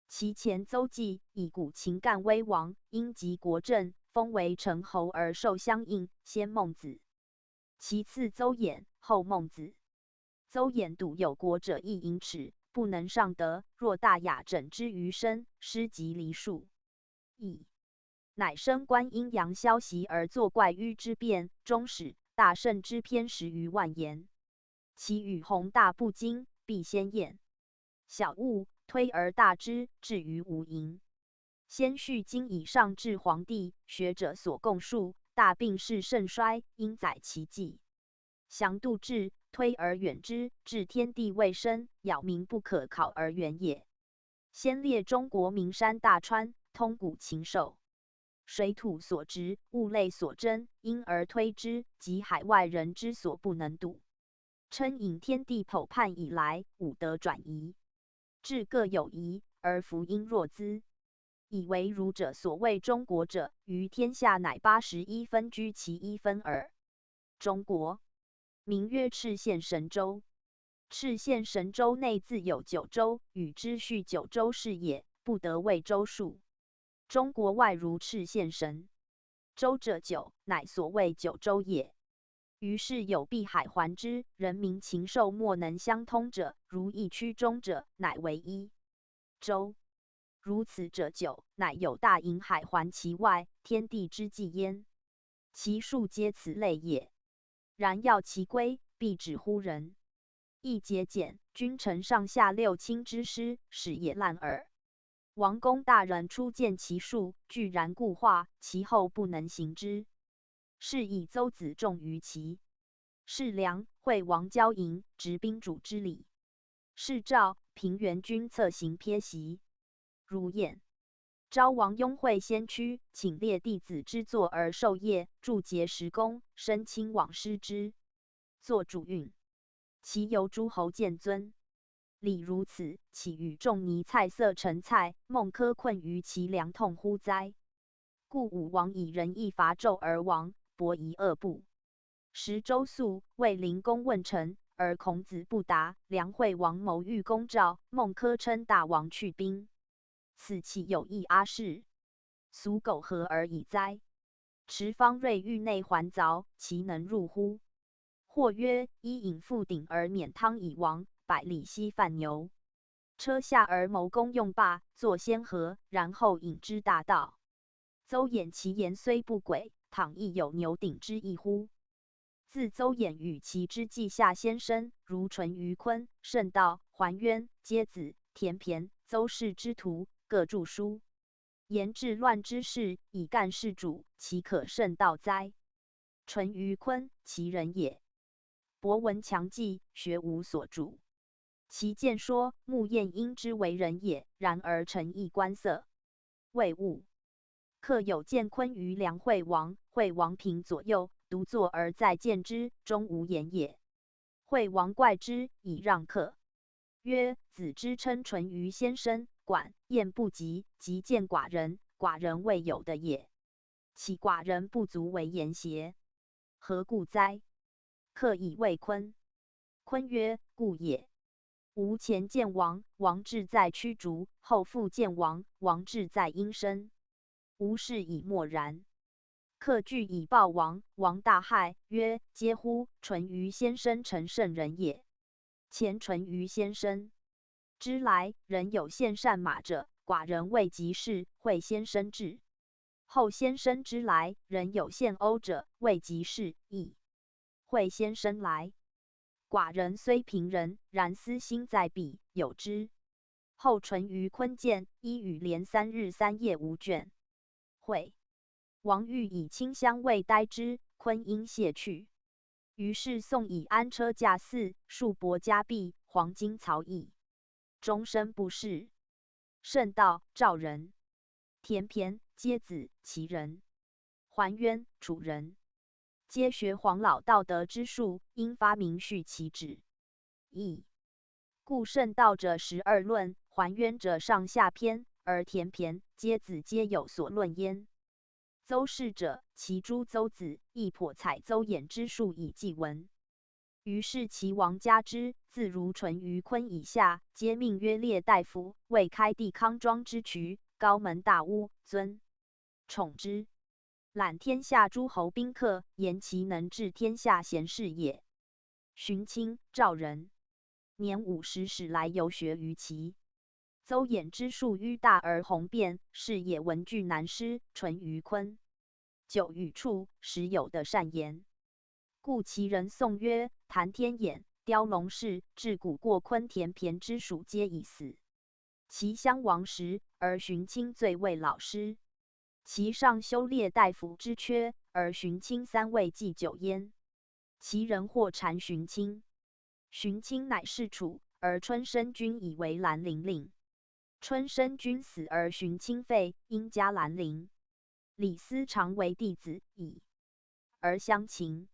其前邹忌以古秦干威王，因及国政，封为成侯而受相应，先孟子。其次邹衍，后孟子。邹衍笃有国者亦盈耻，不能上德，若大雅整之于身，失及梨树矣。乃升官阴阳消息而作怪迂之辩，终始大圣之篇10余万言。其语宏大不惊，必先验小物，推而大之，至于无垠。先叙经以上至黄帝，学者所共述，大病势盛衰，应载其迹。详度之，推而远之，至天地未生，杳冥不可考而远也。先列中国名山大川，通古禽兽，水土所植，物类所珍，因而推之，及海外人之所不能睹。称引天地剖判以来，五德转移，至各有宜，而福音若兹。以为儒者所谓中国者，于天下乃81分居其一分耳。中国，名曰赤县神州。赤县神州内自有九州，与之序九州是也，不得谓州数。中国外如赤县神州者九，乃所谓九州也。于是有碧海环之，人民禽兽莫能相通者，如一区中者，乃为一州。如此者九，乃有大银海环其外，天地之纪焉。其数皆此类也。然要其归，必止乎人。亦节俭，君臣上下六卿之师，始也烂耳。王公大人初见其数，居然固化，其后不能行之。是以邹子重于齐。是梁、惠王交营，执宾主之礼。是赵、平原君策行撇席。如燕。昭王雍会先驱，请列弟子之作而授业，注节时功，申亲往师之。作主运。其由诸侯见尊。礼如此，岂与仲尼菜色陈蔡、孟轲困于其粮痛乎哉？故武王以仁义伐纣而亡，伯夷恶不。时周肃、卫灵公问臣，而孔子不答。梁惠王谋欲攻赵，孟轲称大王去兵。此其有益阿是？俗苟合而已哉？持方锐狱内环凿，其能入乎？或曰：伊引覆鼎而免汤以亡，百里奚饭牛。车下而谋公用罢，作先河，然后引之大道。邹衍其言虽不轨，倘亦有牛鼎之意乎？自邹衍与其之稷下先生，如淳于髡、慎道、桓渊、皆子、田骈、邹氏之徒，各著书，言治乱之事，以干事主，其可胜道哉？淳于髡，其人也。博闻强记，学无所著。其见说，穆晏因之为人也，然而诚意观色。谓物。客有见髡于梁惠王，惠王平左右，独坐而在见之，终无言也。惠王怪之，以让客。曰：子之称淳于先生，管晏不及，即见寡人，寡人未有的也。其寡人不足为言邪？何故哉？客以谓髡。髡曰：故也。吾前见王，王志在驱逐；后复见王，王志在阴身。吾事以默然。客惧以报王，王大骇，曰：嗟乎！淳于先生诚圣人也。前淳于先生之来，人有献善马者，寡人未及事，惠先生至。后先生之来，人有献欧者，未及事，亦惠先生来。寡人虽平人，然私心在彼，有之。后淳于髡见，一语连3日3夜无倦。惠王欲以清香味待之，髡因谢去。于是宋以安车驾祀，数帛加币，黄金曹邑，终身不仕。慎道，赵人。田骈、皆子，齐人。桓渊，楚人。皆学黄老道德之术，因发明序其旨。义。故慎道者12论，桓渊者上下篇，而田骈、皆子皆有所论焉。邹氏者，其诸邹子，亦颇采邹衍之术以记文。于是齐王加之，自如淳于髡以下，皆命曰列大夫，为开地康庄之渠，高门大屋，尊宠之。揽天下诸侯宾客，言其能治天下贤士也。荀卿，赵人。年50始来游学于齐。邹衍之术迂大而宏辩，是也文句难施。淳于髡久与处，时有的善言。故其人颂曰：谈天衍、雕龙氏、至古过髡田骈之属皆已死。其襄王时，而荀卿最为老师。其上修列大夫之缺，而荀卿3位祭酒焉。其人或谗荀卿。荀卿乃是楚，而春申君以为兰陵令。春申君死而荀卿废，因加兰陵。李斯常为弟子，以而相秦。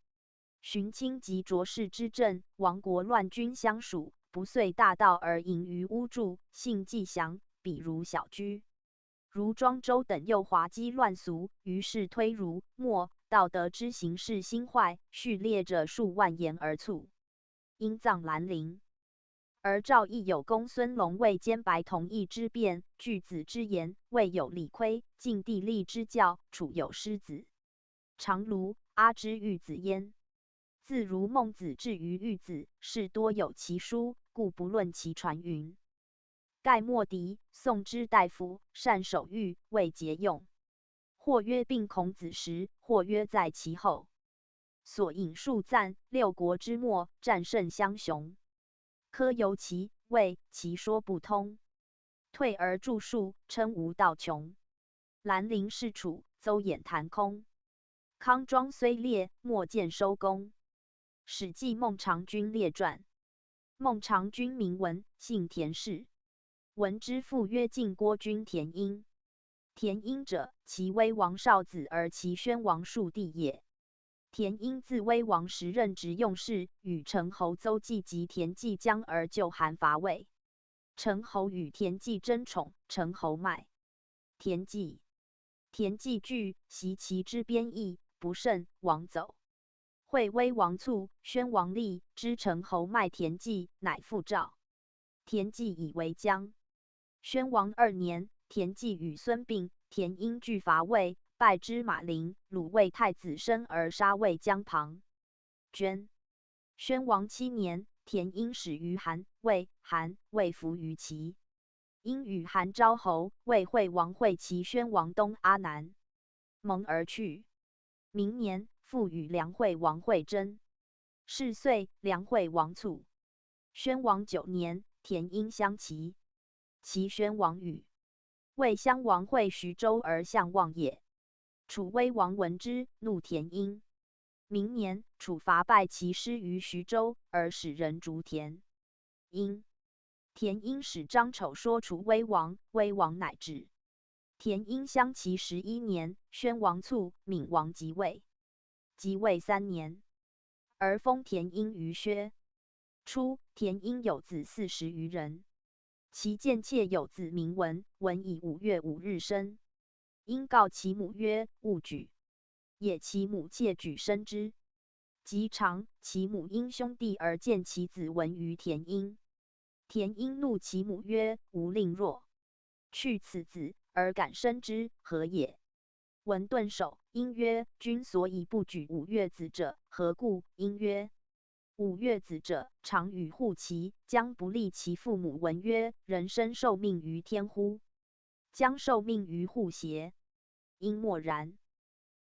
荀卿及卓氏之政，亡国乱君相属，不遂大道而隐于屋柱，性既详，比如小居。如庄周等又滑稽乱俗，于是推儒、墨、道德之行事心坏，序列者数万言而卒，因葬兰陵。而赵亦有公孙龙为兼白同义之辩，据子之言，魏有李悝，晋帝立之教，楚有师子长卢、阿之育子焉。自如孟子至于育子，是多有其书，故不论其传云。盖莫迪、宋之大夫，善守御，未节用。或曰并孔子时，或曰在其后。所引述赞六国之末，战胜相雄。柯由其谓其说不通，退而著述，称无道穷。兰陵是楚，邹衍谈空。康庄虽烈，莫见收功。史记孟尝君列传。孟尝君名闻，姓田氏。闻之父曰晋郭君田婴。田婴者，齐威王少子，而齐宣王庶弟也。田婴自威王时任职用事，与陈侯邹忌及田忌将而就韩伐魏。陈侯与田忌争宠，陈侯卖田忌。田忌惧，袭其之边邑，不慎，亡走。会威王卒，宣王立，知陈侯卖田忌，乃复赵。田忌以为将。宣王2年，田忌与孙膑、田婴俱伐魏，败之马陵，鲁魏太子申而杀魏江庞。捐。宣王7年，田婴始于韩，魏服于齐。因与韩昭侯、魏惠王会齐宣王东阿南，盟而去。明年，复与梁惠王会争。是岁，梁惠王卒。宣王9年，田婴相齐。齐宣王与魏襄王会徐州而相望也。楚威王闻之，怒田婴。明年，楚伐败齐师于徐州，而使人逐田婴。田婴使张丑说楚威王，威王乃至。田婴相齐11年，宣王卒，闵王即位。即位3年，而封田婴于薛。初，田婴有子40余人，其贱妾有子名文，文以5月5日生。因告其母曰：“勿举。”也其母妾举生之。及长，其母因兄弟而见其子文于田婴。田婴怒其母曰：“吾令若去此子，而敢生之，何也？”文顿首，因曰：“君所以不举5月子者，何故？”因曰：“5月子者，常与户齐，将不利其父母。”文曰：“人生受命于天乎？将受命于户邪？”因默然。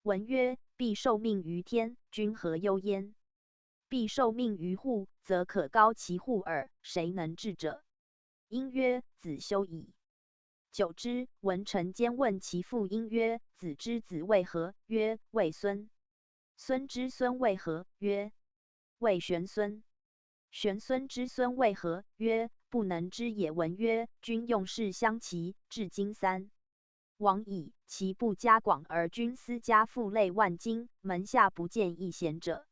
文曰：“必受命于天，君何忧焉？必受命于户，则可高其户耳，谁能治者？”因曰：“子休矣。”久之，文臣兼问其父，因曰：“子之子为何？”曰：“为孙。”孙之孙为何？曰：“为玄孙。”玄孙之孙为何？曰：“不能知也。”文曰：“君用事相齐，至今3王矣，其不加广，而君私家赋累万金，门下不见一贤者。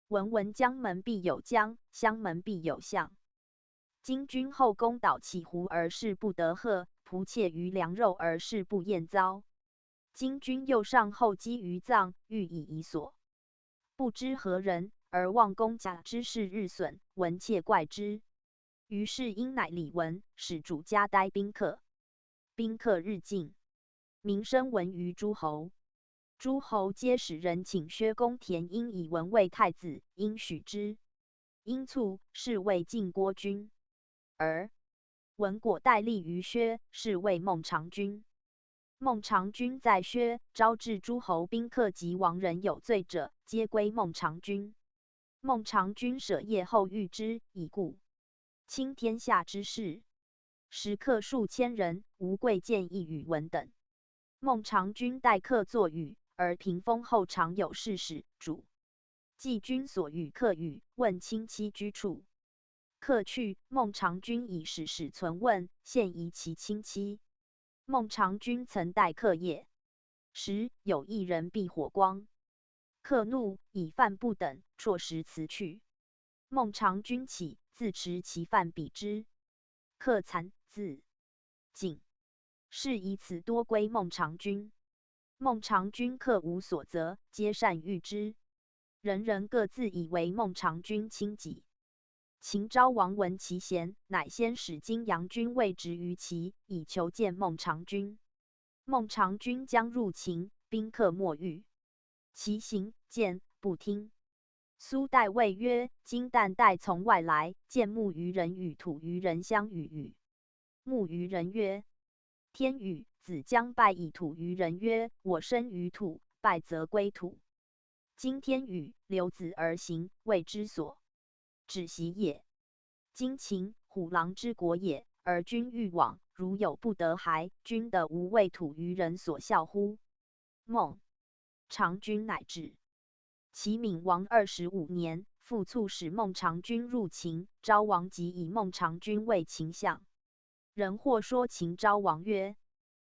文江门必有江，襄门必有相。今君后宫蹈起胡而事不得贺，仆妾于良肉而事不厌糟。今君又上后积于葬，欲以遗所，不知何人，而望公甲之事日损，文妾怪之。”于是因乃礼文，使主家待宾客。宾客日进，名声闻于诸侯。诸侯皆使人请薛公田婴以文为太子，因许之。因卒，是谓晋郭君。而文果代立于薛，是谓孟尝君。孟尝君在薛，招致诸侯宾客及王人有罪者，皆归孟尝君。孟尝君舍业后遇之，以故倾天下之事。时客数千人，无贵贱议与文等。孟尝君待客作语，而屏风后常有侍使主季君所与客语，问亲戚居处。客去，孟尝君以使使存问，现疑其亲戚。孟尝君曾待客也。时有一人避火光，客怒，以饭不等，辍食辞去。孟尝君起，自持其饭比之。客惭，自尽。是以此多归孟尝君。孟尝君客无所责，皆善遇之。人人各自以为孟尝君亲己。秦昭王闻其贤，乃先使金阳军卫执于齐，以求见孟尝君。孟尝君将入秦，宾客莫遇。其行见不听。苏代谓曰：今旦代从外来，见木鱼人与土鱼人相与语。木鱼人曰：天与，子将败以土鱼人曰：我生于土，败则归土。今天与，留子而行，谓之所止息也。今秦虎狼之国也，而君欲往，如有不得还，君得无为土鱼人所笑乎？孟尝君乃至。齐闵王25年，复促使孟尝君入秦，昭王即以孟尝君为秦相。人或说秦昭王曰：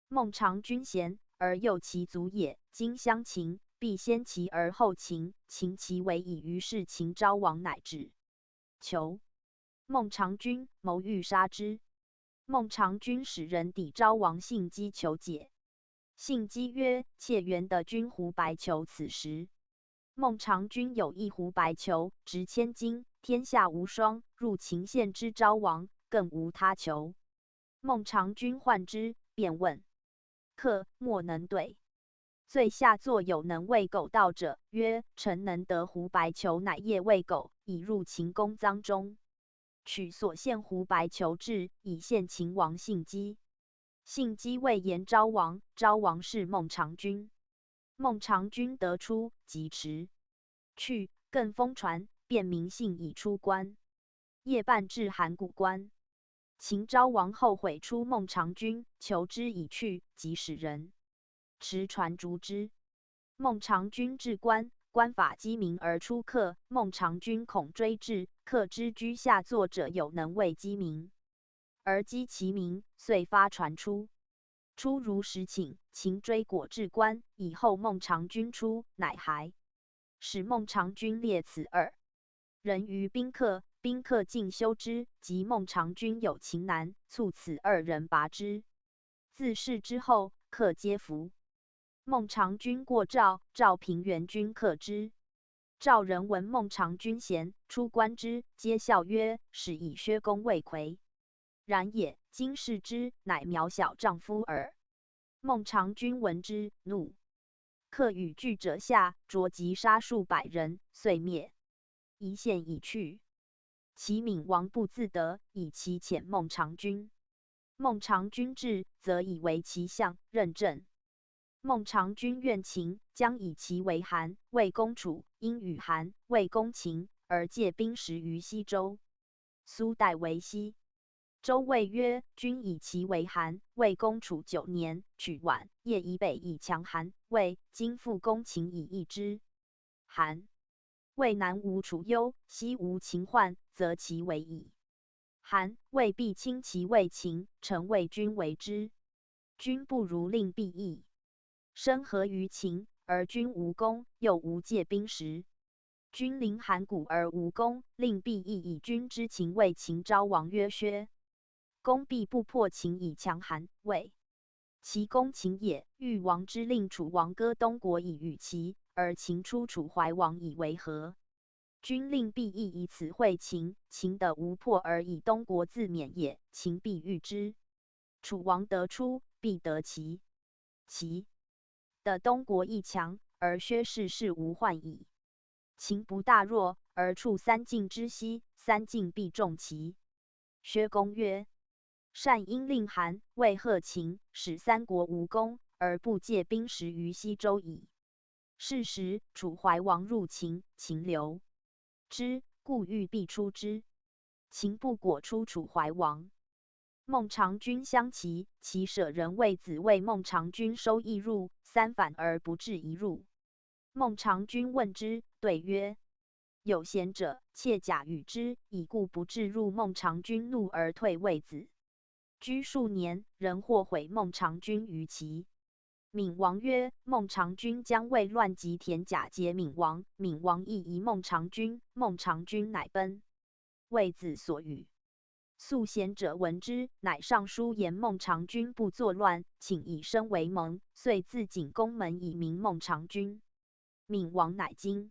孟尝君贤，而诱其族也。今相秦，必先齐而后秦，秦其为矣。于是秦昭王乃至，求孟尝君，谋欲杀之。孟尝君使人抵昭王信姬求解。信姬曰：妾原得君胡白裘此时。孟尝君有一胡白裘，值千金，天下无双。入秦献之昭王，更无他求。孟尝君患之，便问客，莫能对。最下作有能为狗盗者，曰：臣能得胡白裘，乃夜为狗，以入秦宫臧中。取所献胡白裘至，以献秦王信姬。信姬谓言昭王，昭王是孟尝君。孟尝君得出，即驰去，更封传，便明信以出关。夜半至函谷关。秦昭王后悔出孟尝君，求之以去，即使人持传逐之。孟尝君至关，关法机鸣而出客。孟尝君恐追至，客之居下作者有能为鸡鸣，而击其鸣，遂发传出。出如实请，秦追果至关，以后孟尝君出，乃还。使孟尝君列此二人于宾客，宾客尽休之。及孟尝君有情难，促此二人拔之。自是之后，客皆服。孟尝君过赵，赵平原君克之。赵人闻孟尝君贤，出观之，皆笑曰：是以薛公未魁。然也，今视之，乃渺小丈夫耳。孟尝君闻之，怒。客与惧者下，着及杀数百人，遂灭。一献已去。齐闵王不自得，以其遣孟尝君。孟尝君至，则以为其相，任政。孟尝君怨秦，将以其为韩，魏攻楚，因与韩、魏攻秦，而借兵食于西周。苏代为西。周谓曰：君以其为韩，魏攻楚9年，取宛、邺以北以强韩、魏，今复攻秦以易之。韩、魏南无楚忧，西无秦患，则其为矣。韩、魏必亲其为秦，臣为君为之。君不如令必易。生何于秦，而君无功，又无借兵食。君临函谷而无功，令必易以君之秦为秦昭王曰：薛公必不破秦以强韩、魏。其攻秦也，欲王之令楚王割东国以与齐，而秦出楚怀王以为和。君令必易以此会秦，秦得无破而以东国自免也，秦必遇之。楚王得出，必得齐。齐的东国亦强，而薛氏是无患矣。秦不大弱，而处三晋之西，三晋必重齐。薛公曰：善因令韩、魏贺秦，使三国无功，而不借兵食于西周矣。是时，楚怀王入秦，秦留之，故欲必出之。秦不果出楚怀王。孟尝君相齐，齐舍人为子为孟尝君收邑入，三反而不至一入。孟尝君问之，对曰：有贤者，妾假与之，以故不至入。孟尝君怒而退为子。居数年，人或毁孟尝君于齐。闵王曰：孟尝君将为乱及田甲劫闵王，闵王亦疑孟尝君，孟尝君乃奔。为子所与。素贤者闻之，乃上书言孟尝君不作乱，请以身为盟，遂自景宫门以明孟尝君。闵王乃惊。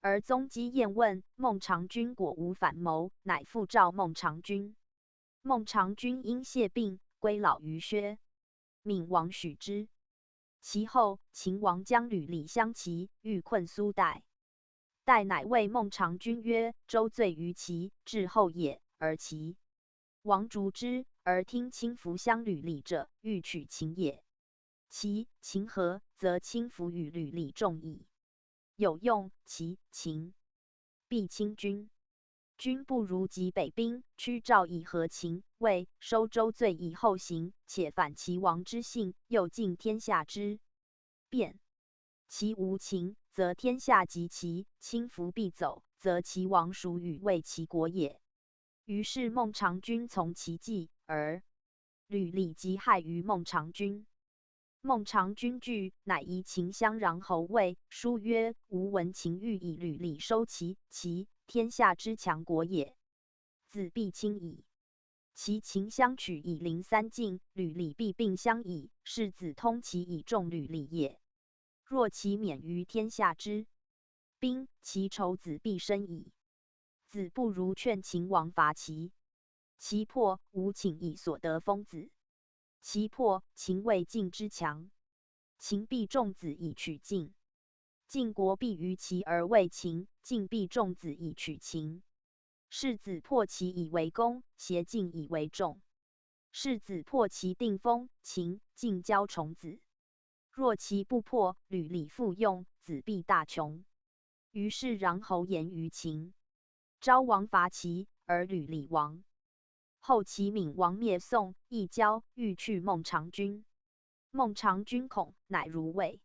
而宗基验问孟尝君果无反谋，乃复召孟尝君。孟尝君因谢病，归老于薛。闵王许之。其后，秦王将吕礼相齐，欲困苏代。代乃谓孟尝君曰：“周罪于齐，至后也。”而齐王逐之，而听轻服相吕礼者，欲取秦也。秦和，则轻服与吕礼众矣。有用，秦必轻君。君不如及北兵，屈赵以和秦，魏收周罪以后行，且反齐王之信，又尽天下之变。齐无秦，则天下及齐；轻服必走，则齐王属与魏齐国也。于是孟尝君从其计，而吕礼即害于孟尝君。孟尝君惧，乃移秦相穰侯位，书曰：“吾闻秦欲以吕礼收齐，天下之强国也，子必亲矣。其秦相取以临三晋，吕礼必并相矣，是子通其以重吕礼也。若其免于天下之兵，其仇子必生矣。子不如劝秦王伐齐。齐破，吾请以所得封子。齐破，秦为晋之强，秦必重子以取晋。晋国必于齐而为秦，晋必重子以取秦。是子破齐以为功，挟晋以为重。是子破齐定封，秦、晋交重子。若齐不破，吕礼复用，子必大穷。于是穰侯言于秦。昭王伐齐，而吕礼亡。后齐闵王灭宋，亦交，欲去孟尝君。孟尝君恐，乃如魏。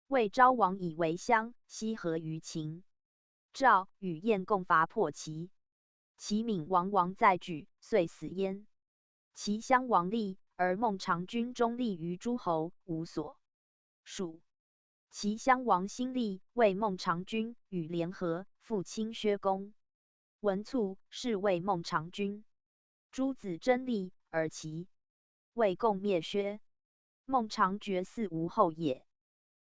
魏昭王以为相，西和于秦。赵、与燕共伐破齐。齐闵王再举，遂死焉。齐襄王立，而孟尝君中立于诸侯，无所属。齐襄王新立，为孟尝君，与联合，复侵薛公。文卒，是谓孟尝君。诸子争立，而齐、魏共灭薛。孟尝绝嗣无后也。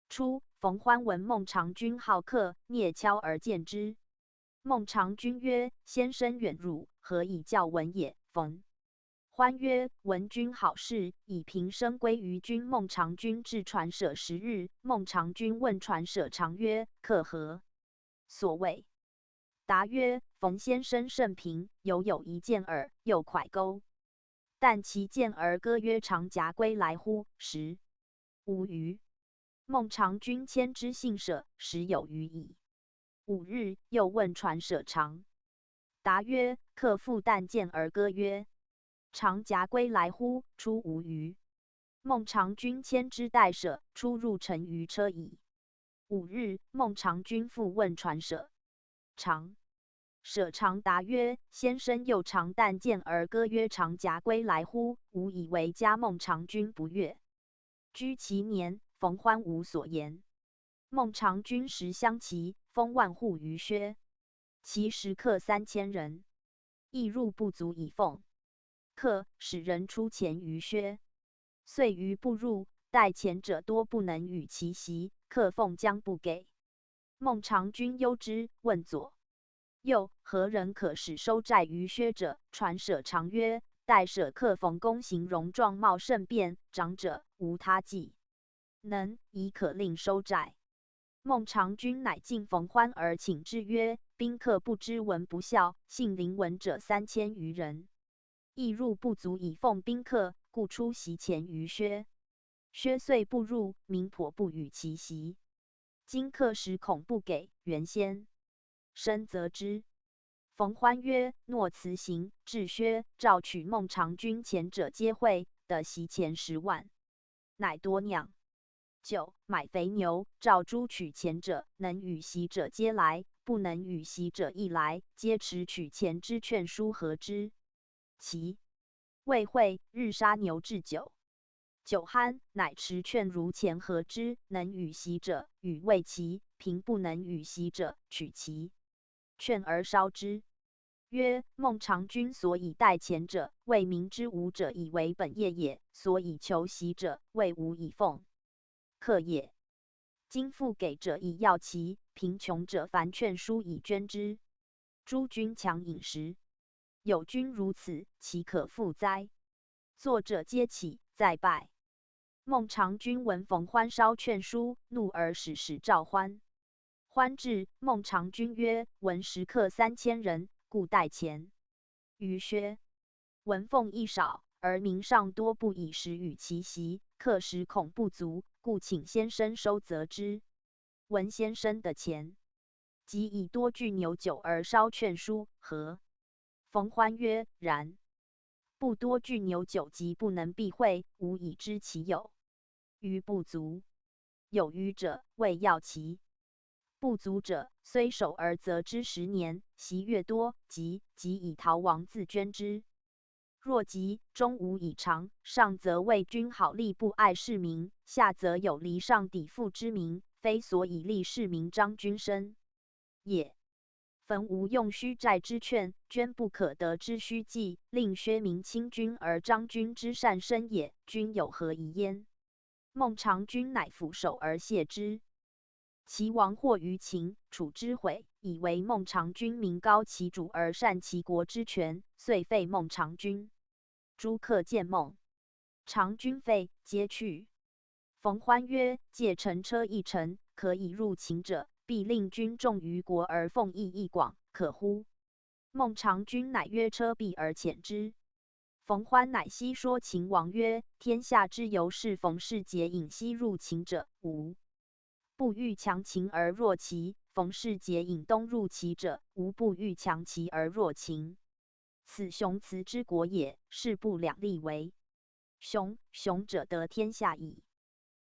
初，冯欢闻孟尝君好客，蹑跷而见之。孟尝君曰：“先生远辱，何以教闻也？”冯欢曰：“闻君好事，以平生归于君。”孟尝君至传舍10日。孟尝君问传舍长曰：“客何所谓？”答曰：“冯先生甚平，有一见耳，又蒯钩。但其见而歌曰：‘长夹归来乎？’时无余。孟尝君迁之信舍，时有余矣。5日，又问传舍长，答曰：‘客复但见而歌曰：长夹归来乎？出无余。’孟尝君迁之代舍，出入乘于车矣。5日，孟尝君复问传舍长。舍长答曰：“先生又长但见而歌曰：‘长夹归来乎？’吾以为加孟尝君不悦。居其年，冯欢无所言。孟尝君食相齐，封万户于薛。其食客3000人，亦入不足以奉客，使人出钱于薛。遂余不入，待前者多不能与其席，客奉将不给。孟尝君忧之，问左右何人可使收债于薛者？传舍长曰：“待舍客冯公行容状貌甚便，长者无他计，能以可令收债。”孟尝君乃进冯欢而请之曰：“宾客不知闻不孝，信临闻者3000余人，亦入不足以奉宾客，故出席前于薛。薛遂不入，民颇不与其席。今客时恐不给，原先深责之。”冯欢曰：“诺辞行。”至薛，召取孟尝君前者皆会，得席钱10万，乃多酿酒，买肥牛，召诸取钱者，能与席者皆来，不能与席者亦来，皆持取钱之劝书和之。其未会，日杀牛置酒，酒酣，乃持劝如钱和之，能与席者与未齐，平不能与席者取其劝而烧之。曰：孟尝君所以待前者，为民之武者以为本业也；所以求习者，为武以奉客也。今富给者以药其，贫穷者凡劝书以捐之。诸君强饮食，有君如此，其可复哉？作者皆起，再拜。孟尝君闻冯欢烧劝书，怒而使召欢。欢至，孟尝君曰：闻食客3000人，故待前。余曰：闻俸益少，而民上多不以食与其席，客食恐不足，故请先生收责之。闻先生的钱，即以多具牛酒而烧劝书，何？冯欢曰：然。不多具牛酒，即不能避讳，吾已知其有。余不足，有余者谓要齐。不足者，虽守而责之10年，习越多，即以逃亡自捐之。若及中无以偿，上则为君好利不爱市民，下则有离上抵附之名，非所以利市民张君身也。焚无用虚债之券，捐不可得之虚计，令薛民亲君而张君之善身也，君有何疑焉？孟尝君乃俯首而谢之。齐王惑于秦，楚之悔，以为孟尝君名高其主而善其国之权，遂废孟尝君。诸客见孟尝君废，皆去。冯欢曰：借乘车1乘，可以入秦者，必令君重于国而奉益益广，可乎？孟尝君乃约车必而遣之。冯欢乃悉说秦王曰：天下之由是冯氏结引西入秦者，无不欲强秦而弱齐；冯氏结引东入齐者，无不欲强齐而弱秦。此雄雌之国也，势不两立为。雄者得天下矣。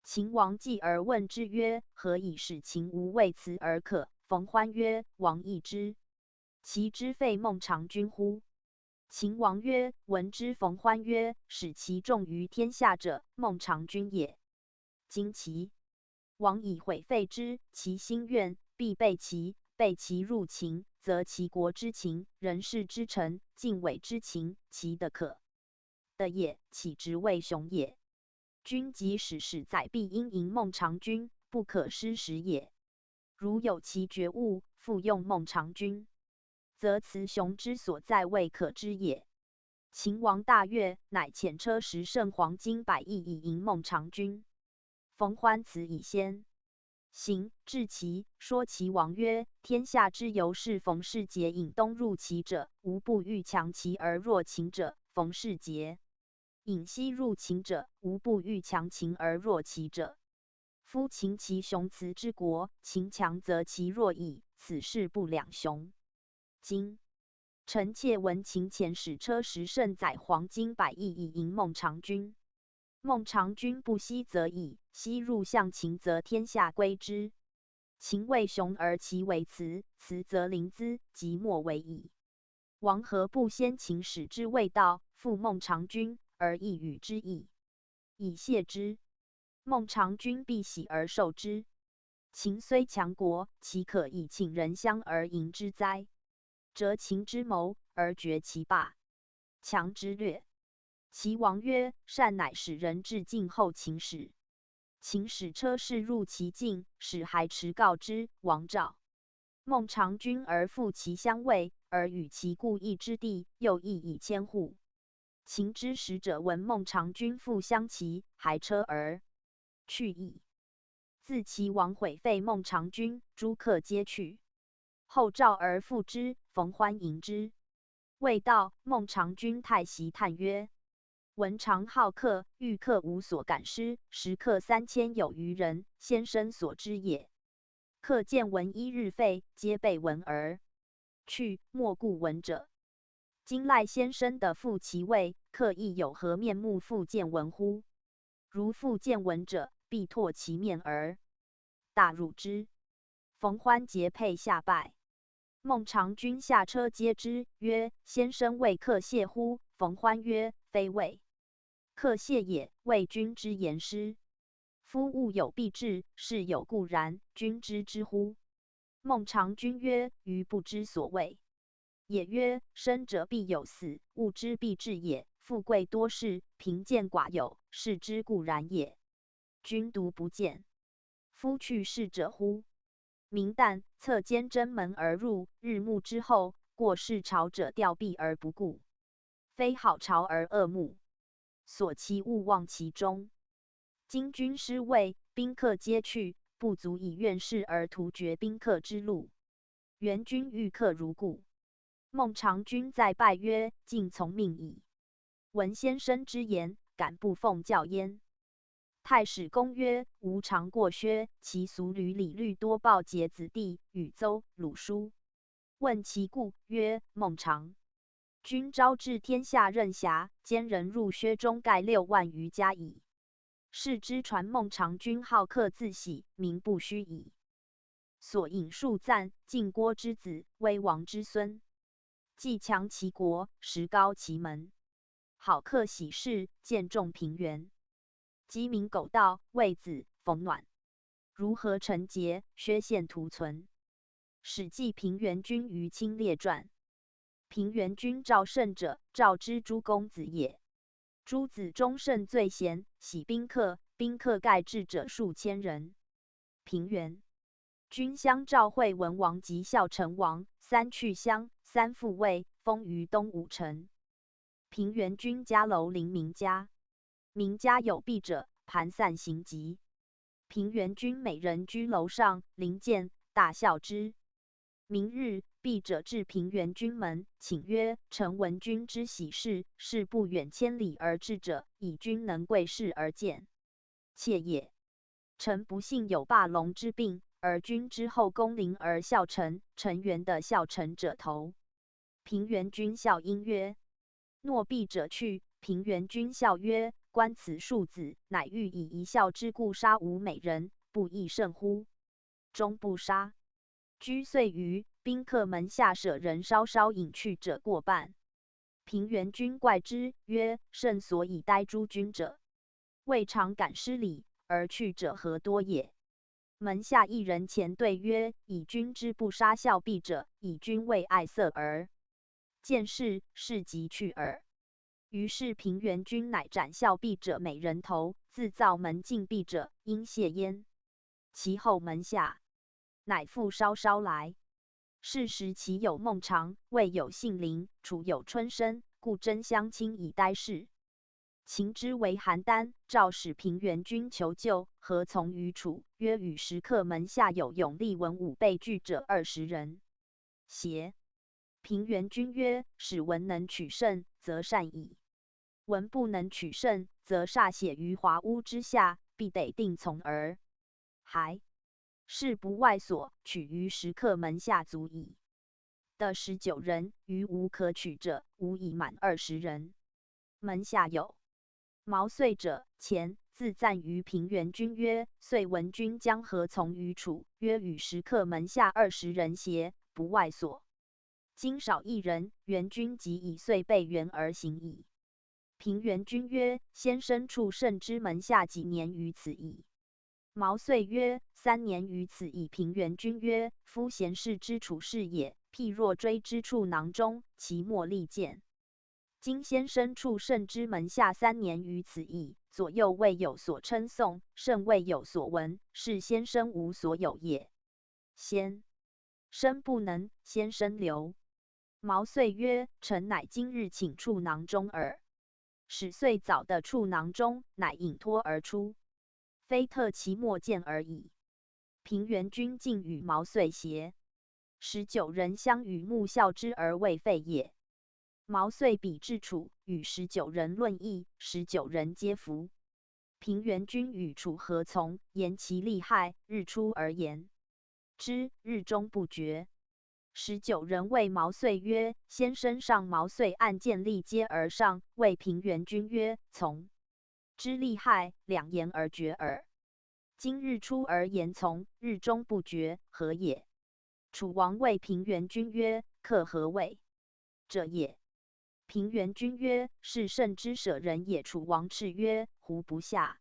秦王继而问之曰：何以使秦无为辞而可？冯欢曰：王亦之。其之废孟尝君乎？秦王曰：闻之。冯欢曰：使其重于天下者，孟尝君也。今齐王以毁废之，其心愿，必备齐。备齐入秦，则齐国之情、人事之臣、敬畏之情，齐的可的也，岂直为雄也？君即使载必应迎孟尝君，不可失时也。如有其觉悟，复用孟尝君，则雌雄之所在未可知也。秦王大悦，乃遣车10乘黄金100亿以迎孟尝君。冯欢辞以先行，至齐，说齐王曰：天下之由是冯氏结引东入齐者，无不欲强齐而弱秦者；冯氏结引西入秦者，无不欲强秦而弱齐者。夫秦其雄雌之国，秦强则其弱矣，此事不两雄。今臣妾闻秦遣使车10乘载黄金100亿以迎孟尝君。孟尝君不西则已，西入向秦则天下归之。秦为雄而齐为雌，雌则临淄，即莫为矣。王何不先秦使之未到，复孟尝君，而亦与之矣，以谢之？孟尝君必喜而受之。秦虽强国，岂可以请人相而迎之哉？折秦之谋，而绝其霸，强之略。齐王曰：善乃使人至晋后秦使。秦使车士入其境，使还持告之。王召孟尝君而复其相位，而与其故邑之地，又邑以千户。秦之使者闻孟尝君复相齐，还车而去矣。自齐王毁废孟尝君，诸客皆去。后召而复之，冯欢迎之。未到，孟尝君太息叹曰：文常好客，遇客无所感失，食客3000有余人，先生所知也。客见闻1日废，皆备闻而去，莫顾闻者。今赖先生的复其位，客亦有何面目复见闻乎？如复见闻者，必唾其面而大辱之。冯欢结佩下拜。孟尝君下车接之，曰：先生为客谢乎？冯欢曰：非为客谢也，为君之言师。夫物有必至，事有固然，君知之乎？孟尝君曰：余不知所谓。也曰：生者必有死，物之必至也。富贵多事，贫贱寡有，是之固然也。君独不见，夫去世者乎？明旦，侧间真门而入，日暮之后，过世朝者吊敝而不顾，非好朝而恶目，所其勿忘其中。今军师位，宾客皆去，不足以愿事而图绝宾客之路。元君遇客如故。孟尝君再拜曰：尽从命矣。闻先生之言，敢不奉教焉？太史公曰：吾尝过薛，其俗履礼律多报节子弟、禹邹、鲁书。问其故，曰：孟尝君招致天下任侠，奸人入薛中盖6万余家矣。世之传孟尝君好客自喜，名不虚矣。所引述赞，晋郭之子，威王之孙，既强其国，实高其门。好客喜事，见重平原。鸡鸣狗盗，为子逢暖。如何成节，薛县图存。史记平原君于清列传。平原君赵胜者，赵之诸公子也。诸子中胜最贤，喜宾客，宾客盖至者数千人。平原君相赵惠文王及孝成王，三去乡，三复位，封于东武城。平原君家楼临民家，民家有弊者，盘散行疾。平原君每人居楼上，临见，大笑之。明日，弊者至平原君门，请曰：臣闻君之喜事，是不远千里而至者，以君能贵事而见，妾也。臣不幸有霸龙之病，而君之后宫陵而笑臣，臣原的笑臣者头。平原君笑应曰：诺必者去。平原君笑曰：观此庶子，乃欲以一笑之故杀吾美人，不亦甚乎？终不杀。居岁余，宾客门下舍人稍稍饮去者过半。平原君怪之，曰：甚所以待诸君者，未尝敢失礼，而去者何多也？门下一人前对曰：以君之不杀笑婢者，以君为爱色耳。见事，是即去耳。于是平原君乃斩笑婢者美人头，自造门禁闭者，应谢焉。其后门下乃复稍稍来。是时其有孟尝，魏有信陵，楚有春申，故争相亲以待事。秦之为邯郸，赵使平原君求救，何从于楚？曰：与时刻门下有勇力文武备具者20人。邪？平原君曰：使文能取胜，则善矣。文不能取胜，则歃血于华屋之下，必得定从而还。事不外所，取于时刻门下足矣。的19人，余无可取者，无以满20人。门下有毛遂者，前自赞于平原君曰：遂闻君将何从于楚？曰：与时刻门下20人邪？不外所。今少1人，原君即以遂备援而行矣。平原君曰：先生处圣之门下几年于此矣？毛遂曰：3年于此矣。平原君曰：夫贤士之处事也，譬若锥之处囊中，其末利剑。今先生处圣之门下3年于此矣，左右未有所称颂，圣未有所闻，是先生无所有也。先生不能，先生留。毛遂曰：臣乃今日请处囊中耳。始遂早的处囊中，乃引脱而出，非特其末见而已。平原君竟与毛遂邪？19人相与目笑之而未废也。毛遂比至楚，与19人论议，19人皆服。平原君与楚何从？言其利害，日出而言之，日中不绝。19人谓毛遂曰：先生上。毛遂按剑力接而上，谓平原君曰：从之利害，两言而决耳。今日出而言从，日中不决，何也？楚王谓平原君曰：克何谓者也？平原君曰：是圣之舍人也。楚王叱曰：胡不下？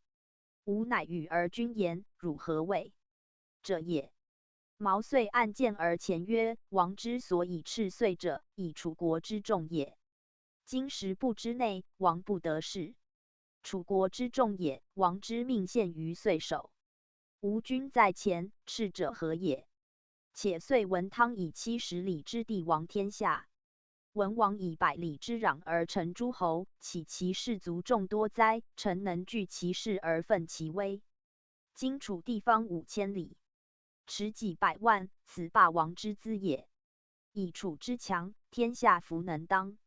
吾乃与而君言，汝何谓者也？毛遂按谏而前曰：王之所以赤岁者，以楚国之众也。今时不之内，王不得势。楚国之众也，王之命献于岁首。吾君在前，赤者何也？且遂文汤以70里之地王天下，文王以100里之壤而成诸侯，岂其士卒众多哉？臣能据其势而奋其威。今楚地方5000里，持几百万，此霸王之资也。以楚之强，天下弗能当。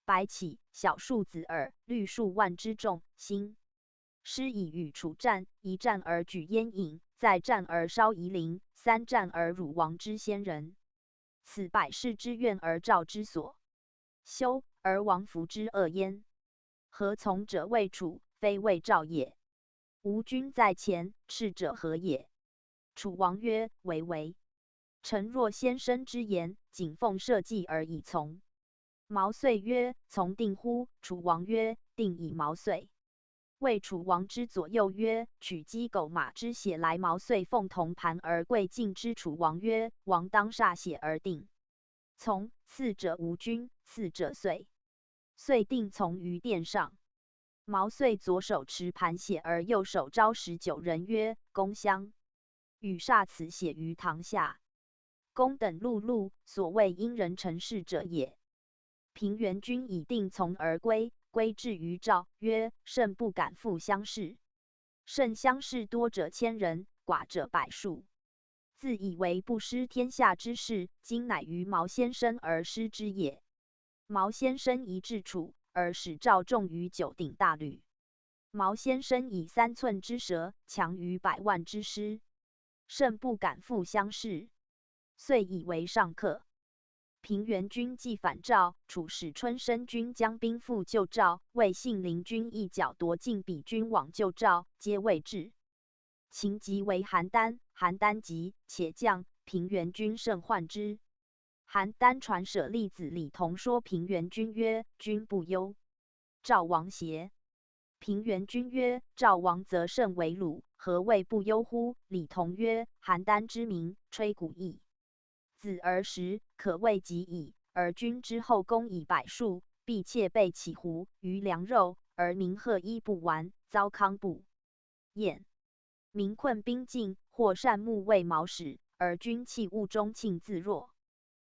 白起，小数子耳，虑数万之众，兴师以与楚战，1战而举燕尹，再战而烧夷陵，3战而辱王之先人。此百世之怨而赵之所修，而王服之恶焉。何从者谓楚，非谓赵也。吾君在前，赤者何也？楚王曰：为。臣若先生之言，谨奉社稷而以从。毛遂曰：从定乎？楚王曰：定以毛遂。谓楚王之左右曰：取鸡狗马之血来。毛遂奉铜盘而跪敬之。楚王曰：王当歃血而定。从，次者吴君，次者遂。遂定从于殿上。毛遂左手持盘血，而右手招19人曰：公相。与歃此血于堂下。公等碌碌，所谓因人成事者也。平原君以定从而归，归至于赵，曰：甚不敢复相视。甚相视多者1000人，寡者100数。自以为不失天下之事，今乃于毛先生而失之也。毛先生宜治楚，而使赵重于9鼎大吕。毛先生以3寸之舌，强于100万之师，甚不敢复相视，遂以为上客。平原君既反赵，楚使春申君将兵复救赵，魏信陵君一角夺晋鄙君往救赵，皆未至。秦即为邯郸，邯郸急，且将，平原君甚患之。邯郸传舍利子李同说平原君曰：君不忧赵王邪？平原君曰：赵王则甚为鲁，何谓不忧乎？李同曰：邯郸之民，吹鼓邑。子而食，可谓及矣。而君之后宫以100数，必妾备起胡余粮肉，而民贺衣不完，糟糠不厌。民困兵尽，或善牧为毛使，而君弃物中庆自若。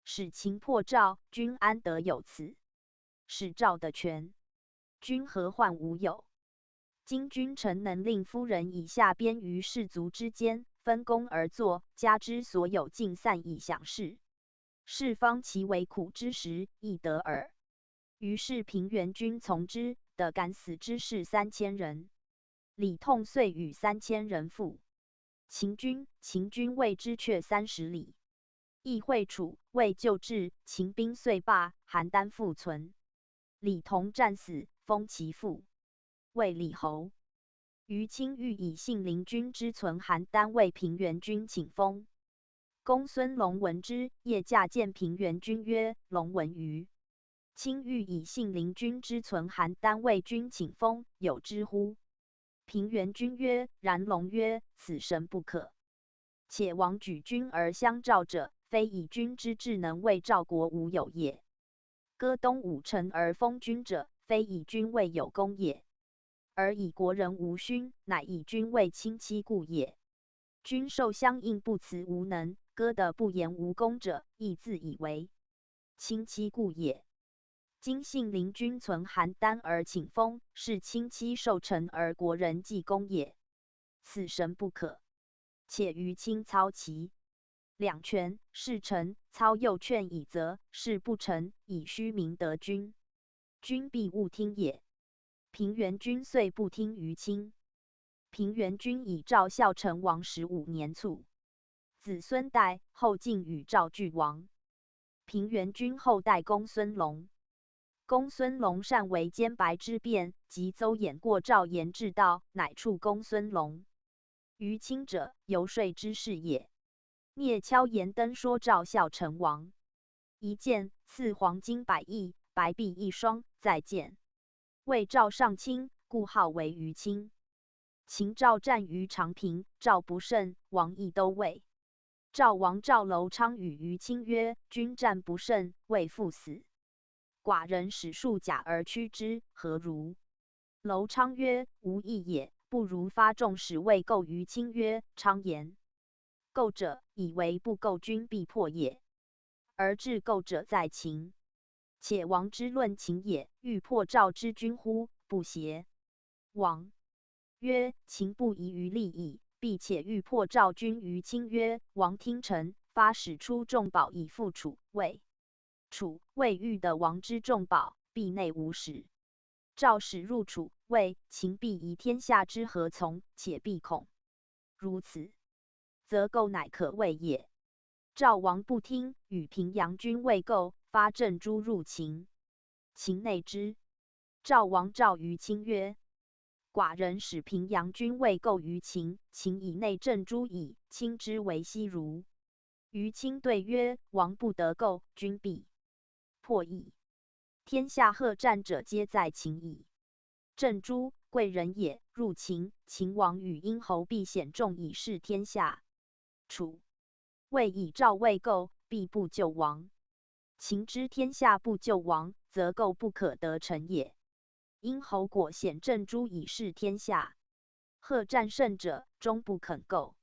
使秦破赵，君安得有此？使赵的权，君何患无有？今君臣能令夫人以下边于士卒之间，分工而作，家之所有尽散以享事。是方其为苦之时，亦得耳。于是平原君从之，得敢死之士3000人。李痛遂与3000人赴秦军为之却30里。亦会楚，魏救至，秦兵遂罢，邯郸复存。李同战死，封其父为李侯。于卿欲以信陵君之存邯郸为平原君请封。公孙龙闻之，夜驾见平原君曰：龙闻于卿欲以信陵君之存邯郸为君请封，有之乎？平原君曰：然。龙曰：此神不可。且王举君而相赵者，非以君之智能为赵国无有也。歌东5城而封君者，非以君为有功也，而以国人无勋，乃以君为亲戚故也。君受相应不辞无能，歌的不言无功者，亦自以为亲戚故也。今信陵君存邯郸而请封，是亲戚受臣而国人记功也。此神不可。且于卿操其两权，事成，操右劝以责；事不成，以虚名得君。君必勿听也。平原君遂不听于卿。平原君以赵孝成王15年卒，子孙代后晋与赵俱亡。平原君后代公孙龙。公孙龙善为兼白之辩，及邹衍过赵延至道，乃处公孙龙。于卿者，游说之事也。聂敲言登说赵孝成王，一见赐黄金100亿，白璧1双，再见。谓赵上卿，故号为于卿。秦赵战于长平，赵不胜，王亦都尉。赵王赵楼昌与于卿曰：“君战不胜，未赴死。寡人使数甲而驱之，何如？”楼昌曰：“无益也，不如发众使魏构。”于卿曰：“昌言。构者，以为不构君必破也，而治构者在秦。且王之论秦也，欲破赵之君乎？不邪？”王曰：“秦不遗于利矣，必且欲破赵君。”于卿曰：“王听臣，发使出众宝以复楚、魏。楚、魏欲得王之众宝，必内无使。赵使入楚、魏，秦必夷天下之何从？且必恐。如此，则构乃可畏也。”赵王不听，与平阳君魏构发镇诸入秦。秦内之。赵王召于卿曰：“寡人使平阳君魏构于秦，秦以内镇诸矣，卿之为奚如？”于卿对曰：“王不得构，君必破矣。天下贺战者，皆在秦矣。镇诸，贵人也。入秦，秦王与殷侯必显众以示天下。楚、魏以赵魏构，必不救王。秦之天下不救王，则构不可得成也。殷侯果显镇诸以示天下，贺战胜者，终不肯构。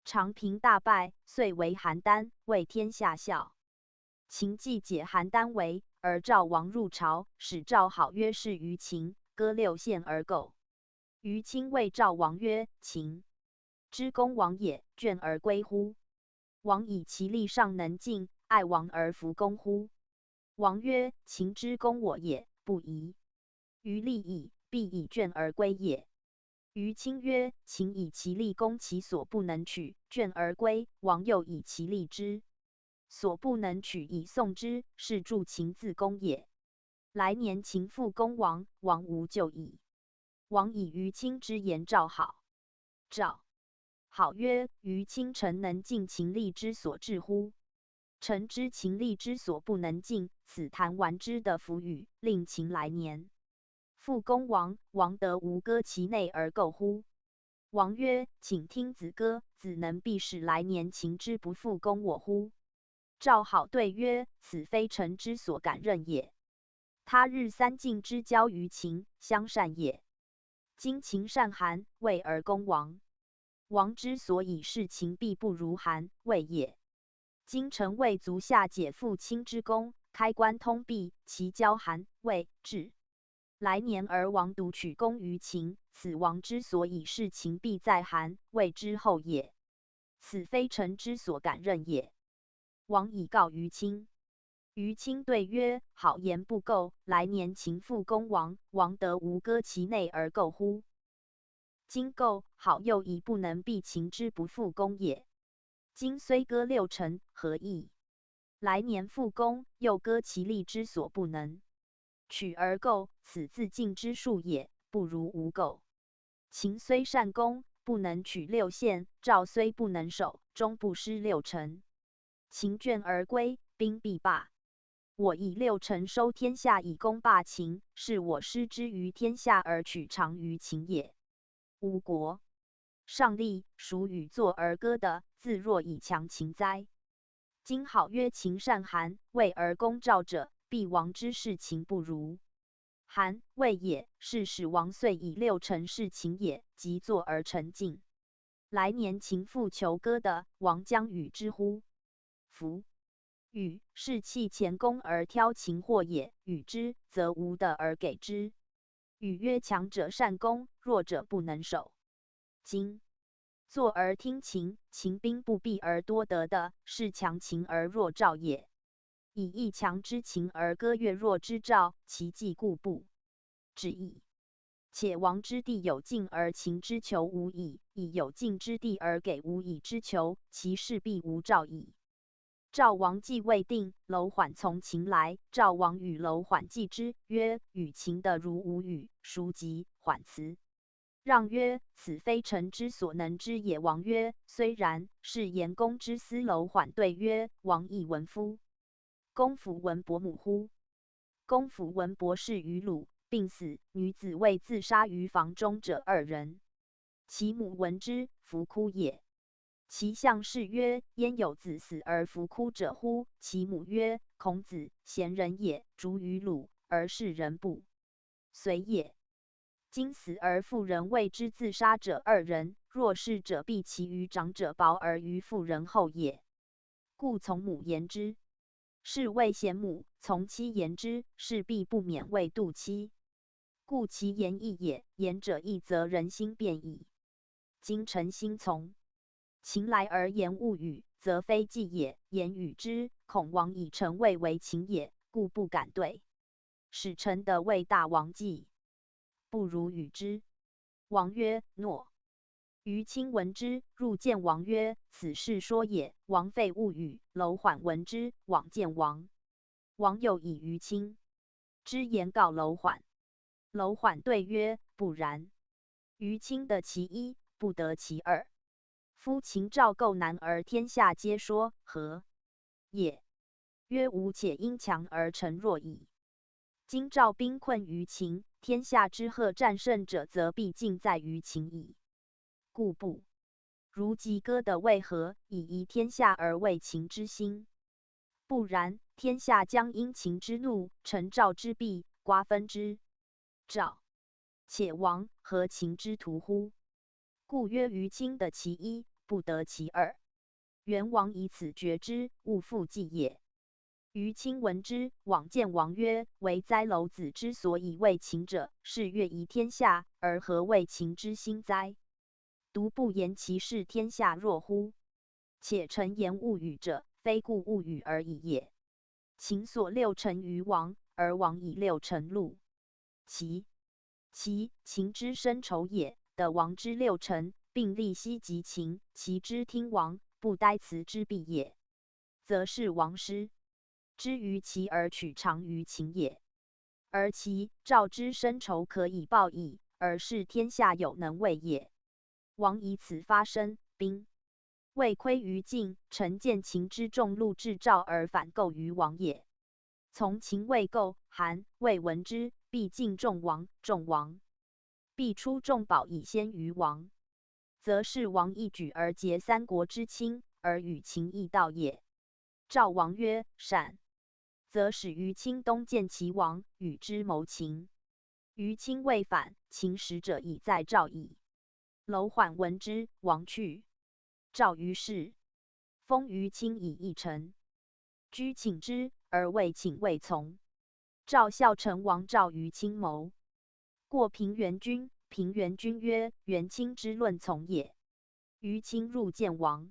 长平大败，遂为邯郸，为天下笑。秦既解邯郸围，而赵王入朝，使赵好约誓于秦，割6县而构。于卿谓赵王曰：“秦之公王也，倦而归乎？王以其力尚能进，爱王而弗公乎？”王曰：“秦之公我也，不疑。于利矣，必以倦而归也。”于卿曰：“秦以其力攻其所不能取，倦而归；王又以其力之所不能取以送之，是助秦自攻也。来年秦复攻王，王无救矣。”王以于卿之言赵好。赵好曰：“于卿臣能尽秦力之所至乎？臣知秦力之所不能尽，此谈完之的弗语，令秦来年复攻王，王得无割其内而构乎？”王曰：“请听子歌，子能必使来年秦之不复攻我乎？”赵好对曰：“此非臣之所敢任也。他日三晋之交于秦，相善也。今秦善韩、魏而攻王，王之所以事秦必不如韩、魏也。今臣魏足下解复卿之功，开关通闭，其交韩、魏至。来年而王独取功于秦，此王之所以事秦必在韩、魏之后也。此非臣之所敢任也。”王以告于卿。于卿对曰：“好言不构，来年秦复攻王，王得无割其内而构乎？今构，好又疑不能避秦之不复攻也。今虽割6城，何益？来年复攻，又割其力之所不能取而构，此自尽之术也，不如无构。秦虽善攻，不能取6县；赵虽不能守，终不失6城。秦倦而归，兵必罢。我以6城收天下，以攻霸秦，是我失之于天下而取长于秦也。吾国上立，孰与作而歌的，自若以强秦哉？今好曰秦善韩、魏而攻赵者，必王之事秦不如。韩、魏也，是使王遂以6城事秦也，即作而成晋。来年秦复求歌的，王将与之乎？夫与是弃前功而挑秦祸也，与之则无得而给之。与曰：强者善攻，弱者不能守。今坐而听秦，秦兵不避而多得的，是强秦而弱赵也。以一强之秦而割越弱之赵，其计固不止矣。且王之地有尽而秦之求无矣，以有尽之地而给无以之求，其势必无赵矣。赵王既未定，楼缓从秦来。赵王与楼缓计之，曰：“与秦的如无与，孰及？”缓辞。让曰：“此非臣之所能知也。”王曰：“虽然，是言公之私。”楼缓对曰：“王亦闻夫。公弗闻伯母乎？公弗闻伯氏于鲁，病死，女子为自杀于房中者2人。其母闻之，弗哭也。其相是曰：焉有子死而弗哭者乎？其母曰：孔子贤人也，逐于鲁，而世人不随也。今死而妇人为之自杀者2人，若是者必其于长者薄而于妇人厚也。故从母言之，是谓贤母；从妻言之，是必不免为妒妻。故其言义也。言者义，则人心变矣。今臣心从情来而言勿语，则非计也；言语之，恐王以臣位为情也，故不敢对。使臣得为大王计，不如与之。王曰：诺。于卿闻之，入见王曰：此事说也。王废勿语。楼缓闻之，往见王。王有以于卿之言告楼缓。楼缓对曰：不然。于卿得其一，不得其二。夫秦赵构难而天下皆说，何也？曰：吾且因强而成弱矣。今赵兵困于秦，天下之贺战胜者，则必尽在于秦矣。故不如及歌的为何？以夷天下而为秦之心。不然，天下将因秦之怒，成赵之弊，瓜分之赵，且王何秦之徒乎？故曰：于卿得其一，不得其二。元王以此决之，勿复计也。于卿闻之，往见王曰：唯哉，楼子之所以为秦者，是悦夷天下，而何为秦之心哉？独不言其事天下弱乎？且臣言勿语者，非故勿语而已也。秦所6臣于王，而王以6臣戮齐。秦之深仇也，得王之6臣，并立西及秦，齐之听王，不待辞之弊也，则是王失之于齐而取长于秦也。而齐、赵之深仇可以报矣，而是天下有能为也。王以此发生，兵未亏于晋，臣见秦之众戮至赵而反构于王也。从秦未构，韩、魏闻之，必尽众王，众王必出众宝以先于王，则是王一举而结3国之亲，而与秦异道也。赵王曰：善。则使于卿东见齐王，与之谋秦。于卿未反，秦使者已在赵矣。楼缓闻之，王去。赵于是封于卿以一臣，居请之，而未请未从。赵孝成王赵于卿谋，过平原君。平原君曰：元卿之论从也。于卿入见王。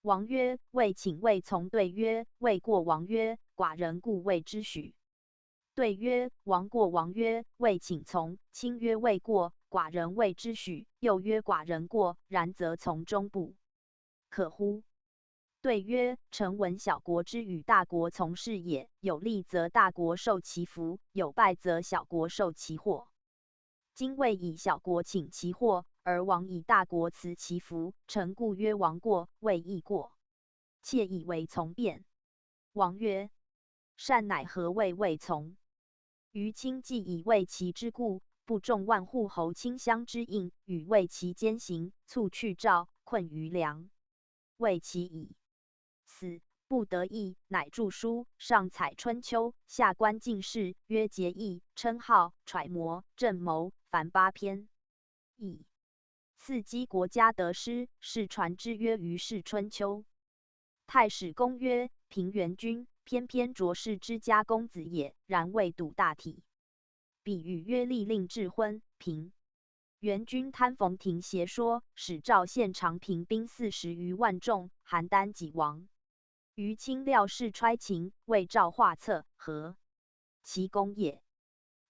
王曰：未请未从。对曰：未过。王曰：寡人故未之许。对曰：王过。王曰：未请从。卿曰：未过，寡人未之许。又曰：寡人过，然则从中不可乎？对曰：臣闻小国之与大国从事也，有利则大国受其福，有败则小国受其祸。今未以小国请其祸，而王以大国辞其福，臣故曰王过，未亦过。窃以为从辩。王曰：善，乃何谓未从？于卿既以为齐之故，不重万户侯卿相之应，与为齐兼行，促去赵，困于梁。为齐矣死，不得已，乃著书，上采春秋，下观进士，曰节义、称号、揣摩、正谋，凡8篇。以赐积国家得失，是传之曰于是春秋。太史公曰：平原君，偏偏卓氏之家公子也，然未睹大体。比喻曰：立令智昏。平原君贪冯庭邪说，使赵献长平兵40余万众，邯郸己亡。于卿料事揣情，为赵画策，何其功也！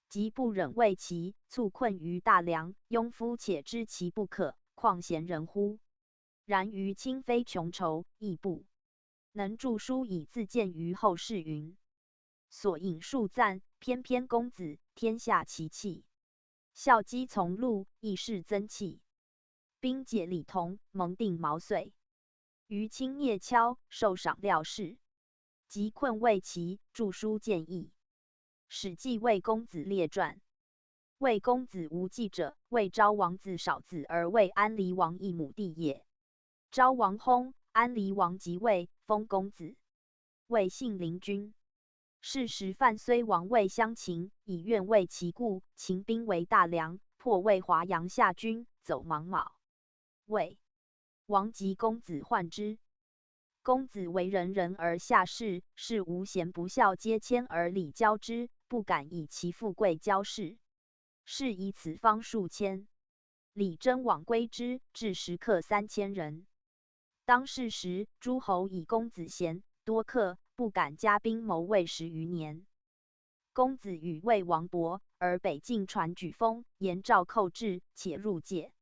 即不忍为齐，促困于大梁。庸夫且知其不可，况贤人乎？然于卿非穷愁，亦不能著书以自荐于后世云。所引数赞，翩翩公子，天下奇器。孝姬从禄，亦是增器。兵解礼同，蒙定毛遂。于卿聂敲，受赏料事。及困魏齐，著书谏议。史记魏公子列传。魏公子无忌者，魏昭王子少子而魏安离王一母弟也。昭王薨，安黎王即位，封公子，为信陵君。是时范睢王魏襄秦，以愿为其故，秦兵为大梁，破魏华阳下军，走芒卯。魏王及公子患之。公子为人而下士，是无贤不孝，皆迁而礼交之，不敢以其富贵交士。是以此方数千。李征往归之，至食客3000人。当世时，诸侯以公子贤，多客，不敢加兵谋魏10余年。公子与魏王伯，而北境传举封，言赵寇至，且入界。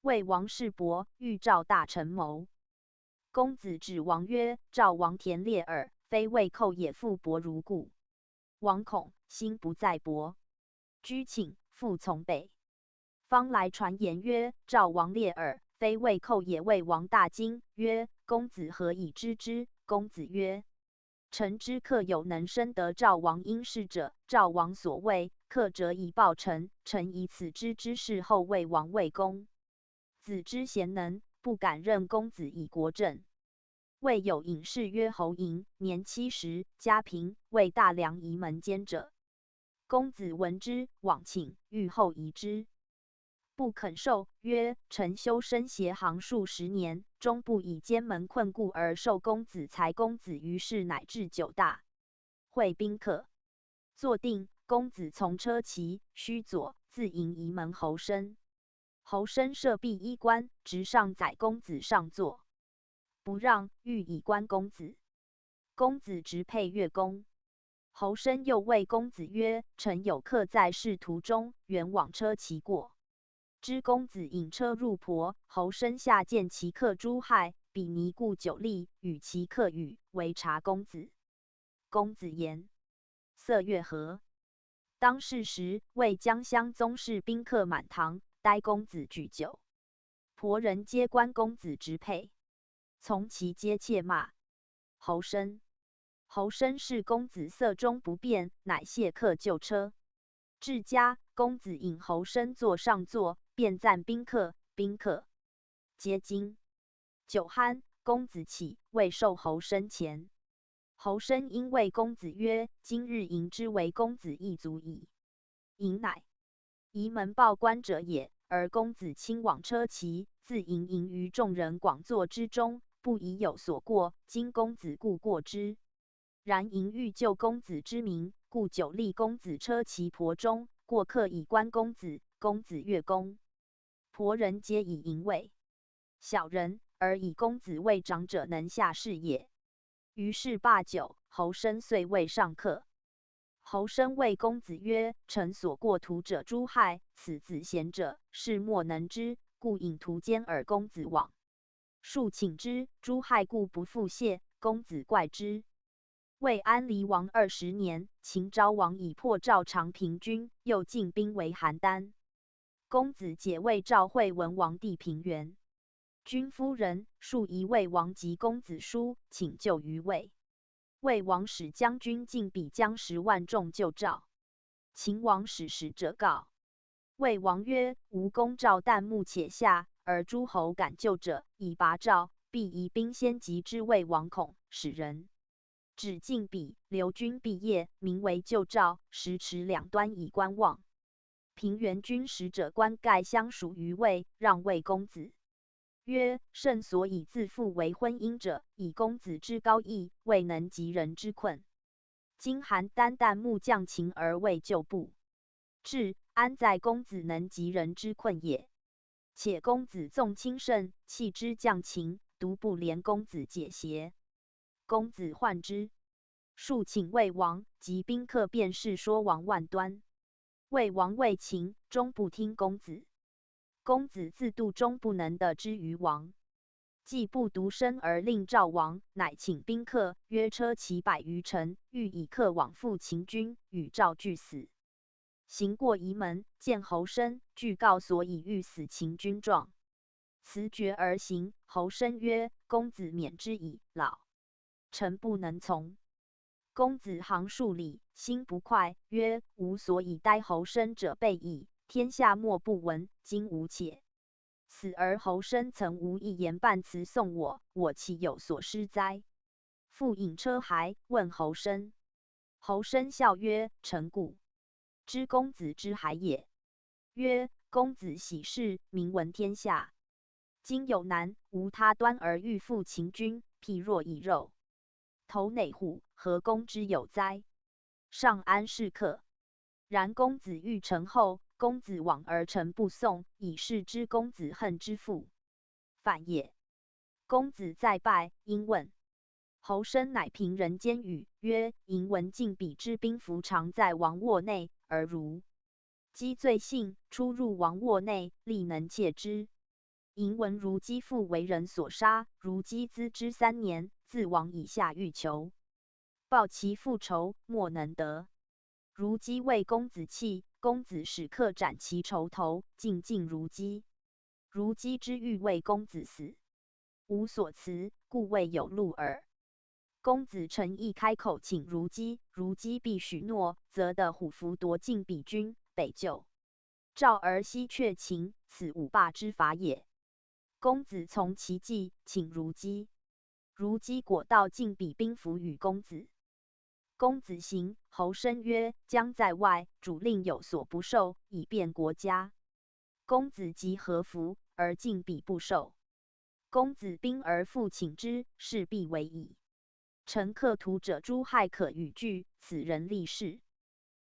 魏王视伯，欲赵大臣谋。公子指王曰：“赵王田猎耳，非魏寇也，复伯如故。”王恐，心不在伯，居请，复从北。方来传言曰：“赵王猎耳，非魏寇也。”魏王大惊，曰：“公子何以知之？”公子曰：“臣知客有能深得赵王因事者，赵王所谓客者以报臣，臣以此知之事后魏王魏公。子之贤能，不敢任公子以国政。”魏有隐士曰侯嬴，年70，家贫，为大梁仪门监者。公子闻之，往请，欲后夷之，不肯受，曰：“臣修身邪行数10年，终不以监门困故而受公子才。”公子于是乃至9大，会宾客，坐定。公子从车骑，须左，自迎仪门侯申。侯申设壁衣冠，直上载公子上座，不让，欲以观公子。公子直佩乐公。侯申又谓公子曰：“臣有客在仕途中，原往车骑过。知公子引车入陂，侯申下见其客诛害，比尼故久立，与其客语，为察公子。公子言，色乐和。当世时，魏江乡宗室宾客满堂，待公子举酒，陂人皆观公子直佩，从其皆窃骂侯申。侯申视公子色中不变，乃谢客就车。至家，公子引侯申坐上座，便赞宾客，宾客皆惊。酒酣，公子起，未受侯申钱。侯申因谓公子曰：“今日迎之为公子亦足矣。”迎乃仪门报官者也，而公子亲往车骑，自迎于众人广坐之中，不疑有所过。今公子故过之。然迎欲救公子之名，故久立公子车骑陂中，过客以观公子。公子乐公，陂人皆以迎为小人，而以公子为长者，能下士也。于是罢酒，侯申遂未上客。侯申谓公子曰：“臣所过徒者诛害，此子贤者，是莫能知，故引徒奸而公子往。庶请之，诛害故不复谢。公子怪之。”魏安黎王20年，秦昭王以破赵长平君，又进兵为邯郸。公子解魏赵惠文王弟平原君夫人，数疑魏王及公子书，请救于魏。魏王使将军进比将10万众救赵。秦王使使者告魏王曰：“吾攻赵，旦暮且下，而诸侯敢救者，以拔赵，必移兵先击之。”魏王恐，使人指进比，留军毕业，名为救赵，时持2端以观望。平原君使者关盖相属于魏，让魏公子。曰：“圣所以自负为婚姻者，以公子之高义，未能及人之困。今邯郸旦暮将秦而未救不至，安在公子能及人之困也？且公子纵亲胜，弃之将秦，独不怜公子解邪？”公子患之，数请魏王，及宾客便是说王万端。魏王谓秦，终不听公子。公子自度终不能得之于王，既不独身而令赵王，乃请宾客，约车骑100余乘，欲以客往复秦军，与赵俱死。行过仪门，见侯申，具告所以欲死秦军状，辞绝而行。侯申曰：“公子免之矣，老臣不能从。”公子行数里，心不快，曰：“吾所以待侯申者备矣，天下莫不闻。今吾且死而侯生曾无一言半辞送我，我岂有所失哉？复引车骸问侯生，侯生笑曰：臣故知公子之骸也。曰：公子喜事，名闻天下。今有难，无他端而欲复秦军，譬若以肉投内虎，何公之有哉？上安是客。然公子欲成后，公子往而臣不送，以示之公子恨之父，反也。公子再拜，因问。侯生乃凭人间语，曰：迎闻晋鄙之兵符常在王卧内，而如姬罪幸，出入王卧内，力能窃之。迎闻如姬父为人所杀，如姬资之3年，自王以下欲求报其复仇，莫能得。如姬为公子弃，公子使客斩其仇头，尽如姬。如姬之欲为公子死，无所辞，故未有路耳。公子诚意开口请如姬，如姬必许诺，则得虎符夺晋鄙军，北救赵而西却秦，此五霸之法也。公子从其计，请如姬。如姬果到晋鄙兵符与公子。公子行，侯生曰：将在外，主令有所不受，以便国家。公子即何服，而晋鄙不受。公子兵而复请之，事必为矣。臣客图者诛害可与拒，此人立事。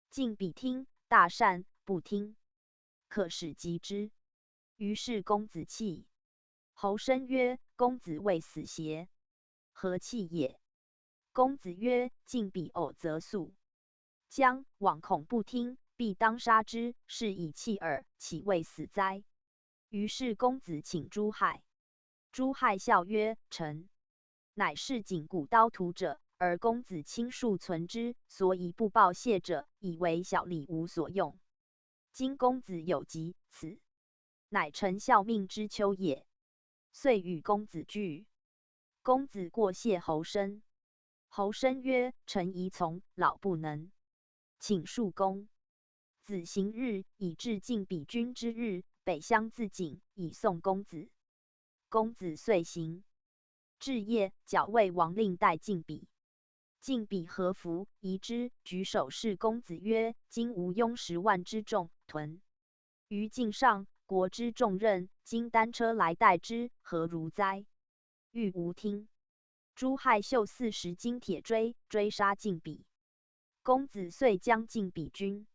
晋鄙听，大善；不听，可使击之。于是公子弃。侯生曰：公子未死邪？何弃也？公子曰：晋鄙偶则速，将往恐不听，必当杀之，是以弃耳，岂未死哉？于是公子请诛害。诛害笑曰：臣乃是仅古刀屠者，而公子亲恕存之，所以不报谢者，以为小礼无所用。今公子有疾，此乃臣效命之秋也。遂与公子聚。公子过谢侯生。侯生曰：臣宜从，老不能，请恕公。子行日，以至晋鄙军之日，北乡自警，以送公子。公子遂行。至夜，矫魏王令待晋鄙。晋鄙何服，疑之，举手示公子曰：今吴拥10万之众，屯于境上，国之重任，今单车来待之，何如哉？欲无听。诛害秀40斤铁锥，追杀晋鄙。公子遂将晋鄙军。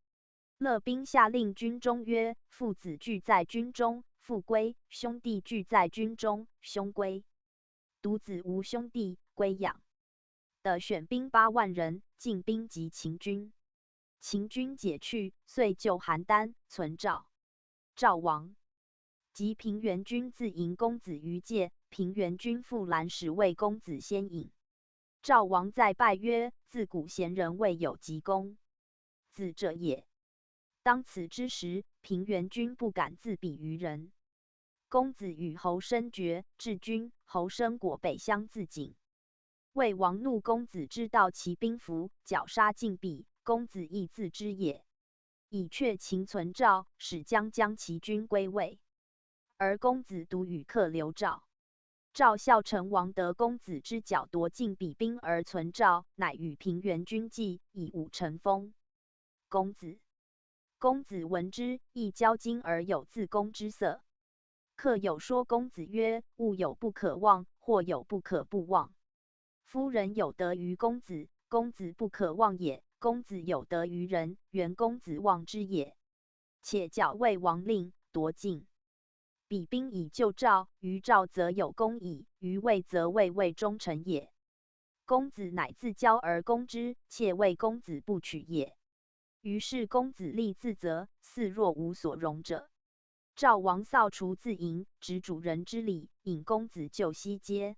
乐兵下令军中曰：父子俱在军中，父归；兄弟俱在军中，兄归。独子无兄弟，归养。的选兵8万人，进兵及秦军。秦军解去，遂救邯郸，存赵。赵亡。及平原君自迎公子于界，平原君复兰使为公子先引。赵王再拜曰：自古贤人未有及公子者也。当此之时，平原君不敢自比于人。公子与侯生决，至军，侯生果北乡自警。魏王怒公子之盗其兵符，绞杀晋鄙，公子亦自知也。以却秦存赵，使将其军归魏。而公子独与客留赵。赵孝成王得公子之剿夺晋鄙兵而存赵，乃与平原君计，以武成风。公子闻之，亦骄矜而有自宫之色。客有说公子曰：物有不可忘，或有不可不忘。夫人有得于公子，公子不可忘也；公子有得于人，原公子忘之也。且矫魏王令，夺晋鄙兵以救赵，于赵则有功矣，于魏则魏忠臣也。公子乃自骄而攻之，且谓公子不取也。于是公子立自责，似若无所容者。赵王扫除自迎，执主人之礼，引公子就西街。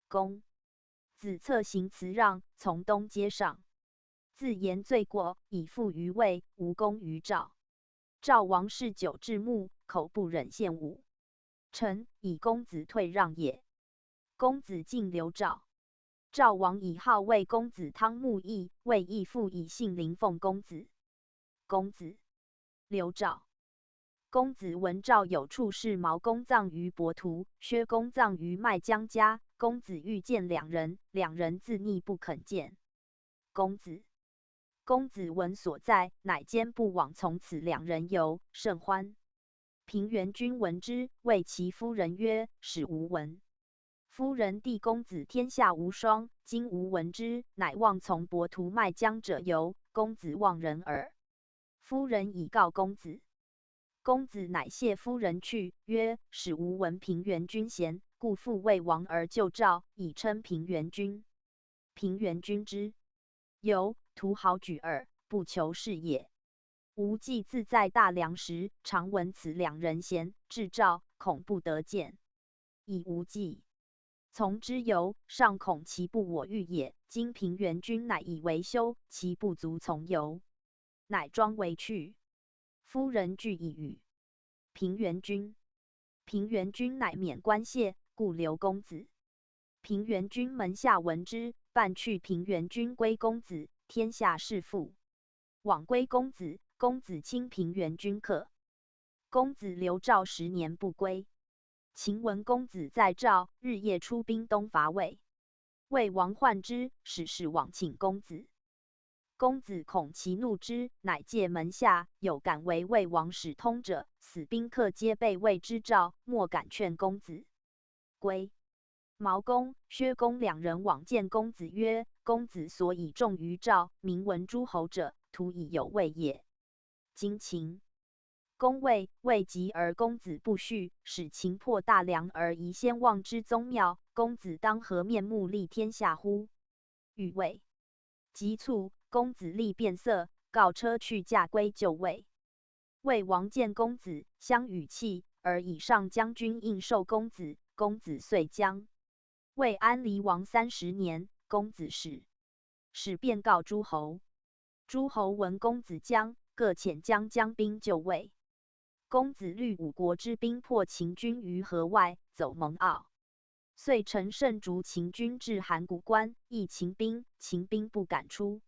公子策行辞让，从东街上，自言罪过，以负于魏，无功于赵。赵王嗜酒至暮，口不忍献武。臣以公子退让也。公子进留赵。赵王以号魏公子汤沐邑，魏义父以姓林奉公子。公子留赵。公子闻赵有处士毛公葬于伯图，薛公葬于麦姜家。公子欲见两人，两人自逆不肯见。公子闻所在，乃兼步往，从此两人游，甚欢。平原君闻之，谓其夫人曰：“使吾闻。夫人弟公子天下无双，今吾闻之，乃望从伯图麦姜者游，公子望人耳。”夫人以告公子。公子乃谢夫人去，曰：“使吾闻平原君贤，故复魏王而救赵，以称平原君。平原君之由，图好举耳，不求是也。吾既自在大梁时，常闻此两人贤，至赵，恐不得见，以无计。从之由，尚恐其不我欲也。今平原君乃以为休，其不足从由，乃装为去。夫人惧以与平原君。平原君乃免官谢，故留公子。平原君门下闻之，办去平原君归公子，天下事复。往归公子，公子亲平原君客。公子留赵10年不归。秦闻公子在赵，日夜出兵东伐魏。魏王患之，使使往请公子。公子恐其怒之，乃借门下有敢为魏王使通者，死宾客皆被魏之赵，莫敢劝公子归。毛公、薛公两人往见公子曰：“公子所以重于赵，名闻诸侯者，徒以有魏也。今秦公魏急而公子不恤，使秦破大梁而疑先王之宗庙，公子当何面目立天下乎？”欲魏急促，公子立变色，告车去驾归就魏。魏王见公子，相与泣，而以上将军应受公子，公子遂将。魏安离王30年，公子使便告诸侯。诸侯闻公子将，各遣将兵救魏。公子率5国之兵破秦军于河外，走蒙敖。遂乘胜逐秦军至函谷关，役秦兵，秦兵不敢出。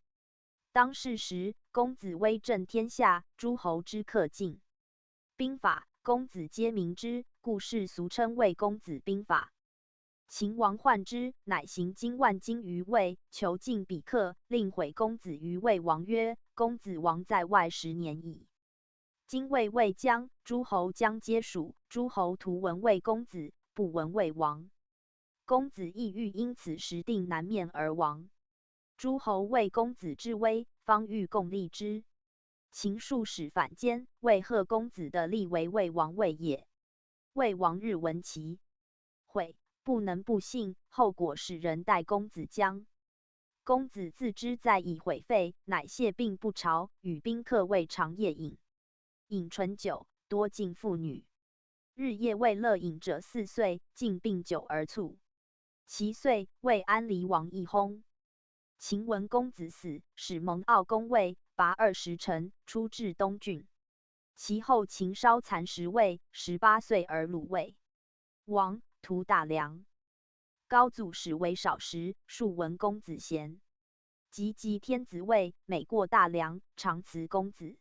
当世时，公子威震天下，诸侯之克尽。兵法，公子皆明之，故世俗称魏公子兵法。秦王患之，乃行经万金于魏，囚禁彼客，令毁公子于魏王曰：“公子王在外10年矣。今魏将，诸侯将皆属，诸侯徒闻魏公子，不闻魏王。公子亦欲因此时定南面而亡。诸侯为公子之威，方欲共立之。秦数使反间，魏贺公子的立为魏王位也。魏王日闻其悔，不能不信，后果使人待公子将。公子自知在以毁废，乃谢病不朝，与宾客未尝夜饮。饮醇酒，多近妇女。日夜为乐饮者4岁，尽病酒而卒。其岁，魏安离王一薨。秦闻公子死，使蒙骜攻魏，拔20城，出至东郡。其后秦稍残10魏，18岁而虏魏王，屠大梁。高祖始为少时，数闻公子贤。及天子位，每过大梁，常辞公子。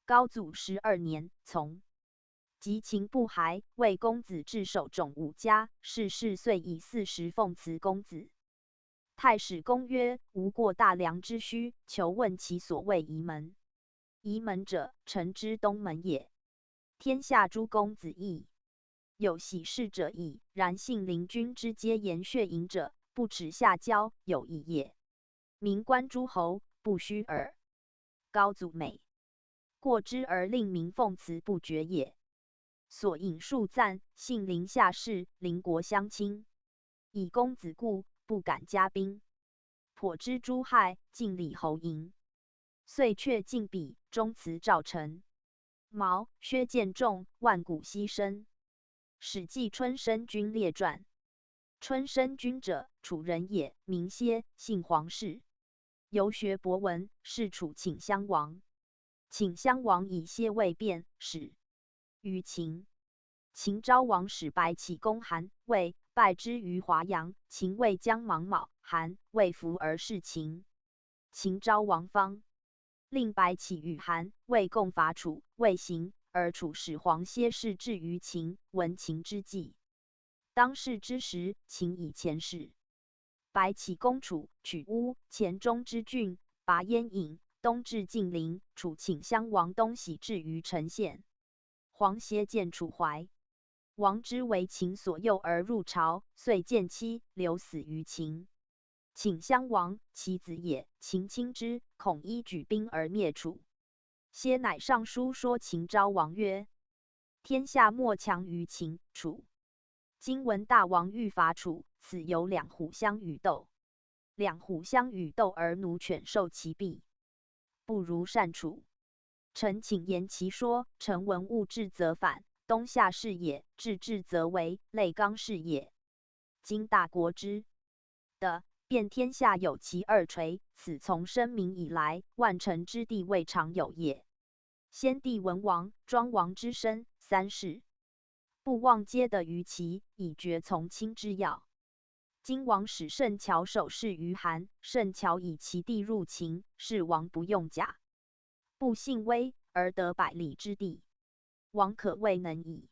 高祖12年，从。及秦不还，魏公子至守种5家，逝世遂以40奉辞公子。太史公曰：“吾过大梁之虚，求问其所谓夷门。夷门者，臣之东门也。天下诸公子亦有喜事者矣，然信邻君之皆言血淫者，不耻下交，有异也。民观诸侯，不虚耳。高祖美过之而令民奉辞不绝也。所引数赞，信邻下士，邻国相亲。以公子故，不敢加兵。颇之诸害，尽礼侯迎。遂却进彼，终辞赵臣。毛、薛见众，万古牺牲。史记春申君列传。春申君者，楚人也，名歇，姓黄氏。游学博闻，是楚顷襄王。顷襄王以歇为变，使于秦。秦昭王使白起攻韩、魏，败之于华阳。秦魏将芒卯、韩、魏服而事秦。秦昭王方令白起与韩、魏共伐楚，魏行，而楚始皇歇事至于秦，闻秦之计。当世之时，秦以前事。白起攻楚，取乌、黔中之郡，拔燕尹，东至晋陵，楚顷襄王东徙至于陈县。黄歇见楚怀，王之为秦所诱而入朝，遂见妻，留死于秦。顷襄王其子也，秦亲之，恐依举兵而灭楚。歇乃上书说秦昭王曰：天下莫强于秦、楚。今闻大王欲伐楚，此有两虎相与斗，两虎相与斗而奴犬受其弊，不如善楚。臣请言其说。臣闻物至则反，东夏是也；治至则为，累刚是也。今大国之的遍天下有其二垂，此从生民以来，万臣之地未尝有也。先帝文王、庄王之身，三世不忘皆得于齐，以绝从亲之要。今王使圣乔守侍于韩，圣乔以其地入秦，是王不用甲，不信威，而得百里之地，王可谓能矣。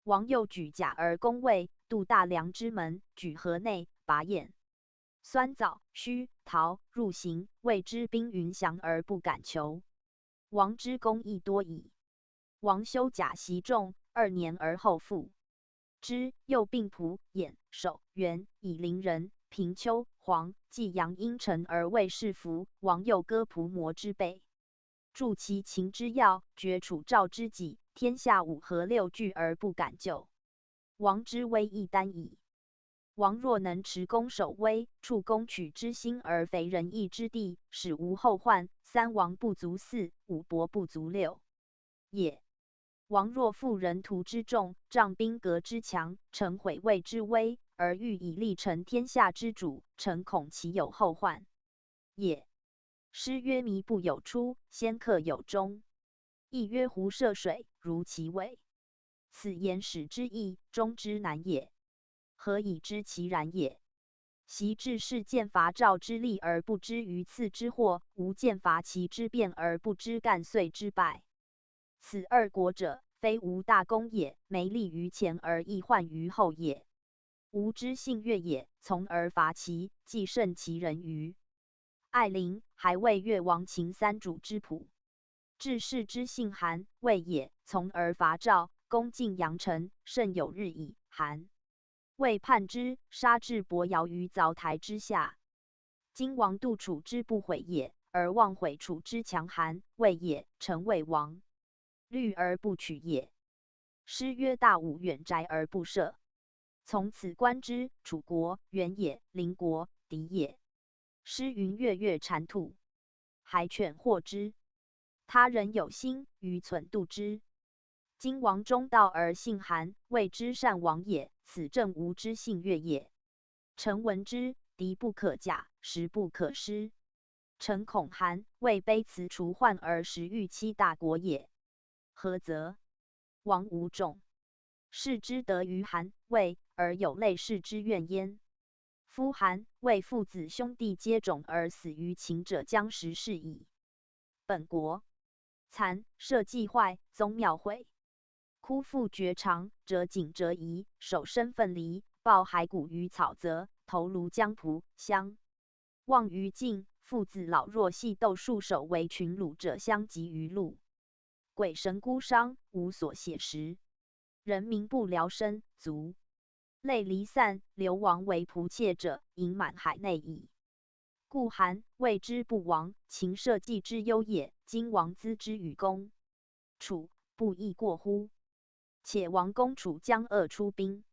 王又举甲而攻魏，渡大梁之门，举河内，拔燕、酸枣、须、陶入行，魏之兵云降而不敢求。王之功亦多矣。王修甲习众，2年而后复之。又并蒲、兖、首、元以陵人，平丘、黄、济阳阴城而为士服。王又割蒲摩之背，助其秦之要，绝楚赵之己，天下5河6郡而不敢救。王之威亦单矣。王若能持攻守威，处攻取之心而肥仁义之地，使无后患，3王不足4，5伯不足6也。王若负人徒之众，仗兵革之强，成毁魏之威，而欲以立成天下之主，臣恐其有后患也。诗曰：靡不有出，先克有终。亦曰：湖涉水，如其尾。此言始之易，终之难也。何以知其然也？习治世见伐赵之利而不知于次之祸，吾见伐齐之变而不知干遂之败。此2国者，非无大功也，没利于前而易患于后也。吾之信越也，从而伐齐，既胜其人于艾陵，还为越王秦3主之谱。治世之信韩，魏也，从而伐赵，攻晋阳城，甚有日矣。韩魏叛之，杀至伯瑶于凿台之下。今王度楚之不毁也，而妄毁楚之强韩、魏也，成魏王虑而不取也。诗曰：大武远宅而不涉。从此观之，楚国远也，邻国敌也。诗云：月月蝉兔，海犬获之。他人有心，于存度之。今王中道而信韩，谓之善王也，此正吾之信越也。臣闻之，敌不可假，时不可失。臣恐韩、魏卑辞除患而时欲欺大国也。何则？王无众，视之得于韩、魏，而有类视之怨焉。夫韩、魏父子兄弟皆种而死于秦者，将实是矣。本国残，社稷坏，宗庙毁，枯复绝长，折颈折夷，守身分离，抱骸骨于草泽，投庐江蒲乡，望于境，父子老弱细斗戍守为群虏者相集于路。鬼神孤伤，无所写实，人民不聊生，卒泪离散，流亡为仆妾者，盈满海内矣。故韩、魏之不亡，秦社稷之忧也。今王资之与公楚，不亦过乎？且王攻楚将恶出兵，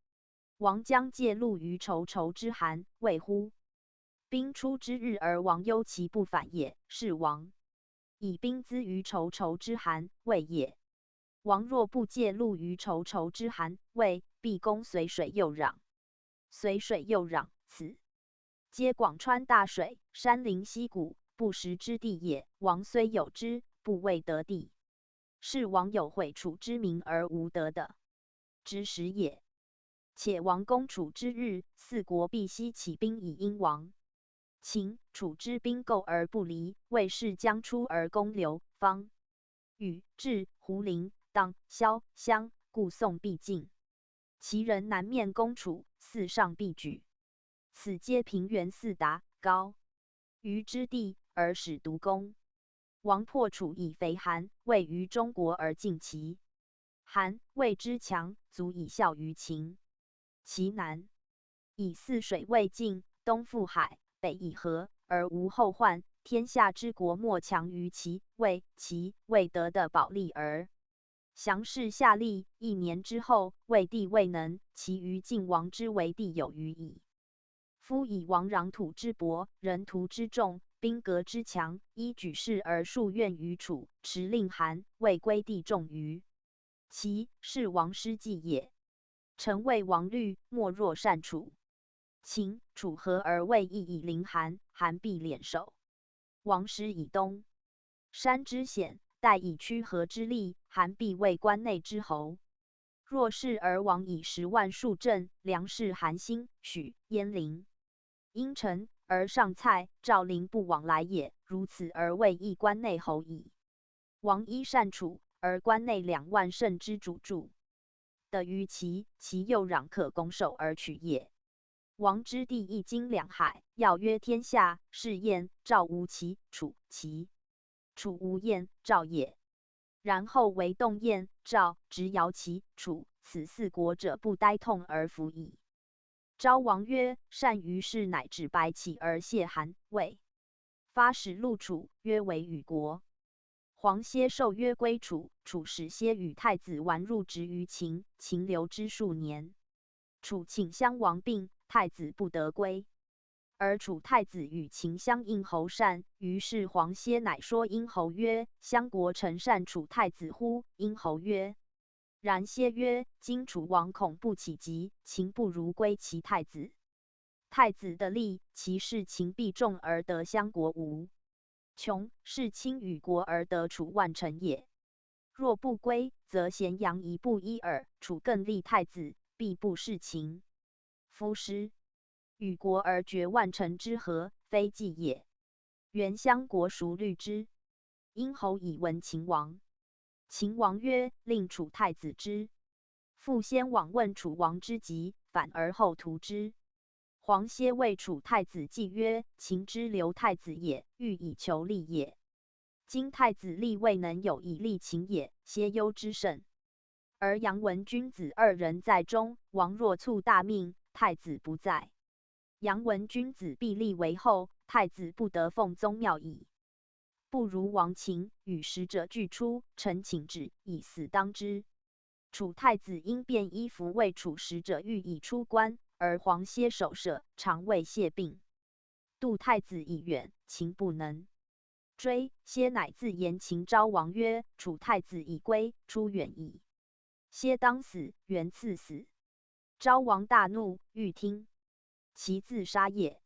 王将介入于仇之韩、魏乎？兵出之日而王忧其不反也，是王以兵资于仇之韩、魏也。王若不介入于仇之韩、魏，必攻随水右壤。随水右壤，此皆广川大水，山林溪谷，不食之地也。王虽有之，不为得地，是王有毁楚之民而无得的之时也。且王攻楚之日，4国必悉起兵以因王。秦、楚之兵构而不离，魏氏将出而攻刘、方、禹、至、胡陵，当、萧、襄，故宋必进。其人南面攻楚，四上必举。此皆平原四达、高于之地，而使独攻。王破楚以肥韩，位于中国而尽齐。韩谓之强，足以效于秦。其南以泗水未尽，东附海，北以河，而无后患。天下之国莫强于齐。魏得的保利而降氏下吏，1年之后，魏帝未能，其余晋王之为帝有余矣。夫以王壤土之薄，人徒之众，兵革之强，依举事而数怨于楚，持令韩、魏归地重于齐，是王失计也。臣谓王虑，莫若善楚。秦、楚合而魏亦以临韩，韩必敛守。王师以东山之险，待以驱河之力，韩必为关内之侯。若是而王以10万数镇，粮食韩兴、许、鄢陵、阴城，而上蔡、赵陵不往来也。如此而魏亦关内侯矣。王依善楚，而关内2万乘之主助，得于齐，其右壤可攻守而取也。王之地一经2海，要约天下，是燕、赵无齐、楚、齐。楚无燕、赵也。然后为动燕、赵，直姚齐、楚，此4国者不呆痛而服矣。昭王曰：善于是，乃至白起而谢韩、魏，发使陆楚，曰为与国。黄歇受约归楚，楚使歇与太子玩入职于秦，秦留之数年。楚请襄王病，太子不得归，而楚太子与秦相应侯善。于是黄歇乃说殷侯曰：襄国臣善楚太子乎？殷侯曰：然。歇曰：今楚王恐不起急，秦不如归其太子。太子的利，其事秦必重而得襄国无穷，是卿与国而得楚万乘也。若不归，则咸阳一步一耳，楚更立太子，必不事秦。夫师与国而绝万乘之和，非计也。原襄国孰虑之？殷侯以闻秦王。秦王曰：令楚太子之。复先往问楚王之急，反而后图之。黄歇谓楚太子计曰：秦之留太子也，欲以求利也。今太子立未能有以利秦也，歇忧之甚。而杨文君子2人在中，王若促大命，太子不在，杨文君子必立为后，太子不得奉宗庙矣。不如王秦，与使者俱出，臣请旨，以死当之。楚太子因变衣服为楚使者，欲以出关，而黄歇守舍，常谓谢病。杜太子已远，秦不能追，歇乃自言秦昭王曰：楚太子已归，出远矣。歇当死，原赐死。昭王大怒，欲听其自杀也。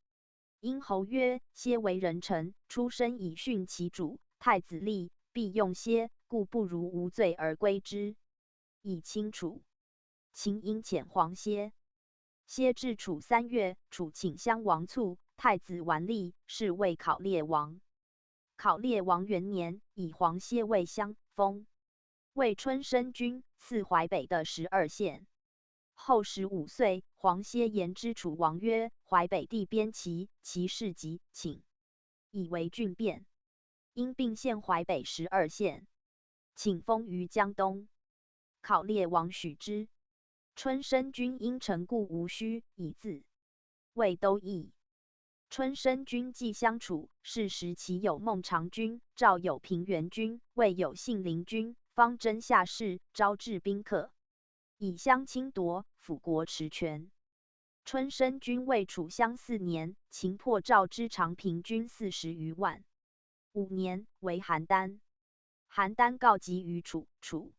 殷侯曰：歇为人臣，出身以训其主，太子立，必用歇，故不如无罪而归之，以清楚。秦因遣黄歇。歇至楚3月，楚请襄王卒，太子完立，是为考烈王。考烈王元年，以黄歇为襄，封魏春申君，赐淮北的12县。后15岁，黄歇言之楚王曰：淮北地边齐，其事急，请以为郡变。因并县淮北12县，请封于江东。考烈王许之。春申君因臣故无须，以自魏都邑。春申君既相处，是时其有孟尝君，赵有平原君，魏有信陵君，方征下士，招致宾客，以相侵夺，辅国持权。春申君为楚襄4年，秦破赵之长平军40余万。5年，为邯郸。邯郸告急于楚，楚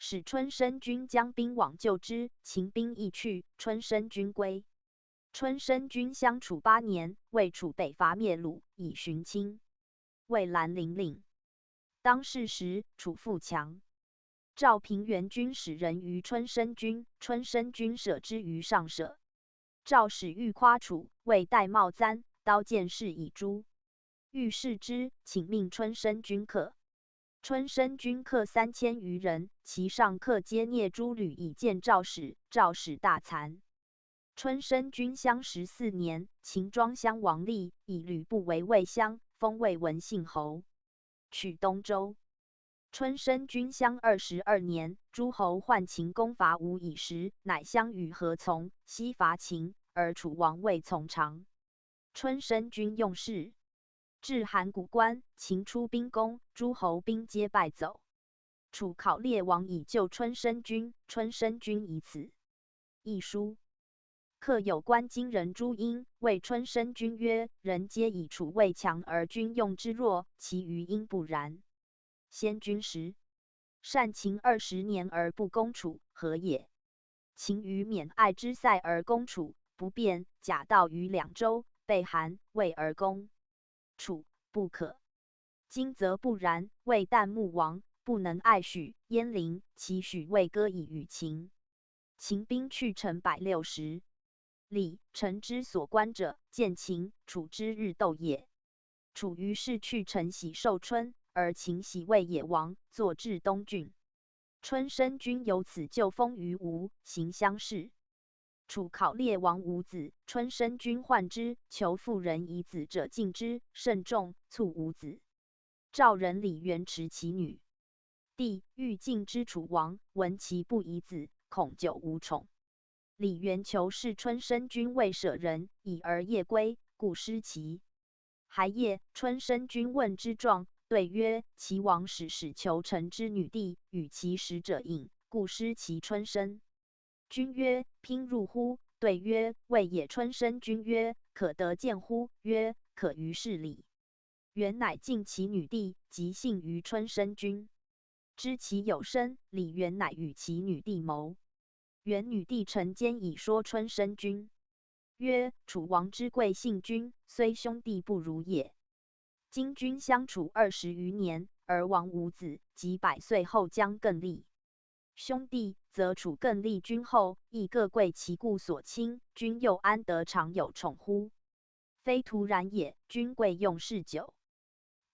使春申君将兵往救之，秦兵亦去，春申君归。春申君相处8年，为楚北伐灭鲁，以寻亲。为兰陵令。当世时，楚复强。赵平原君使人于春申君，春申君舍之于上舍。赵使欲夸楚，谓戴帽簪，刀剑饰以诛。欲视之，请命春申君克。春申军客3000余人，其上客皆聂诸旅以见赵使，赵使大惭。春申军襄14年，秦庄襄王立，以吕布为魏襄，封魏文信侯，取东周。春申军襄22年，诸侯患秦攻伐吴以时，乃相与合从，西伐秦，而楚王未从长。春申军用事，至函谷关，秦出兵攻，诸侯兵皆败走。楚考烈王以救春申军，春申军以此。一书客有关荆人朱婴，谓春申君曰：人皆以楚魏强而君用之弱，其余因不然。先君时，善秦20年而不攻楚，何也？秦于免爱之塞而攻楚，不便假道于两州，备韩、魏而攻楚，不可。今则不然，魏旦穆王不能爱许、鄢陵，其许魏割以与秦。秦兵去城160里，臣之所观者，见秦、楚之日斗也。楚于是去城喜寿春，而秦喜魏也亡，坐至东郡。春申君由此就封于吴，行乡试。楚考烈王无子，春申君患之，求妇人以子者禁之，甚众，卒无子。赵人李元持其女。帝欲禁之楚王，闻其不以子，恐久无宠。李元求是春申君未舍人，已而夜归，故失其。还夜，春申君问之状，对曰：齐王使求臣之女弟，与其使者饮，故失其春申。君曰：拼入乎？对曰：未也。春申君曰：可得见乎？曰：可于是礼。元乃敬其女弟，即幸于春申君。知其有身，李元乃与其女弟谋。元女弟陈坚以说春申君，曰：楚王之贵信君，虽兄弟不如也。今君相处20余年，而王无子，及100岁后将更立兄弟，则楚更立君后，亦各贵其故所亲，君又安得常有宠乎？非徒然也。君贵用事久，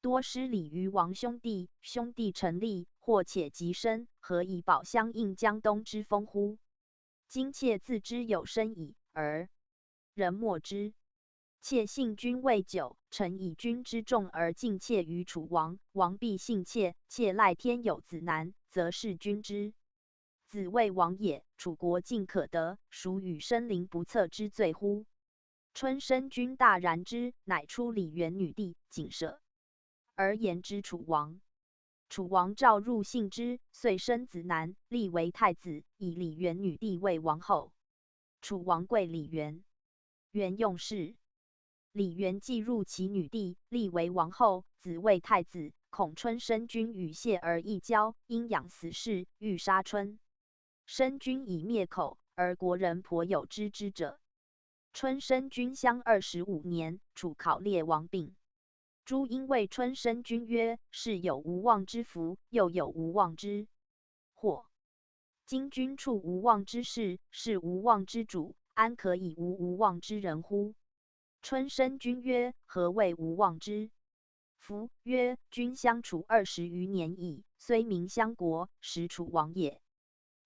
多失礼于王兄弟，兄弟成立，或且极深，何以保相应江东之风乎？今妾自知有身矣，而人莫知。妾信君未久，臣以君之重而敬妾于楚王，王必信妾。妾赖天有子男，则是君之子为王也。楚国尽可得，孰与生灵不测之罪乎？春申君大然之，乃出李元女弟，谨舍，而言之楚王。楚王召入信之，遂生子男，立为太子，以李元女弟为王后。楚王贵李元，元用事。李元既入其女弟，立为王后，子为太子。恐春申君与谢而异交，因养死士，欲杀春申君以灭口，而国人颇有知之者。春申君襄25年，楚考烈王病。朱因谓春申君曰：是有无妄之福，又有无妄之祸。今君处无妄之事，是无妄之主，安可以无妄之人乎？春申君曰：何谓无妄之福？曰：君相处20余年矣，虽名相国，实楚王也。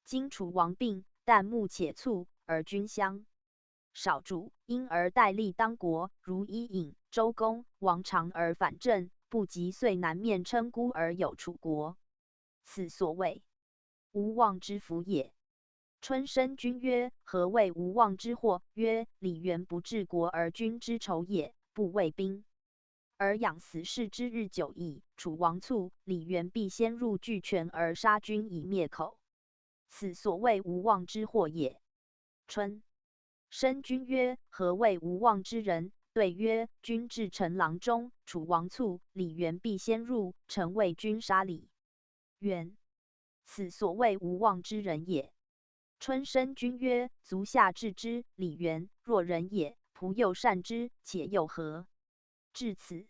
今楚王病，旦暮且卒，而君相少主，因而代立当国，如伊尹、周公、王常而反正，不及遂南面称孤而有楚国。此所谓无妄之福也。春申君曰：何谓无妄之祸？曰：李元不治国而君之仇也，不畏兵，而养死士之日久矣。楚王卒，李元必先入巨泉而杀君以灭口。此所谓无妄之祸也。春申君曰：何谓无妄之人？对曰：君至陈郎中，楚王卒，李元必先入，臣为君杀李元。此所谓无妄之人也。春申君曰：足下治之，李元若人也，仆又善之，且又何？至此，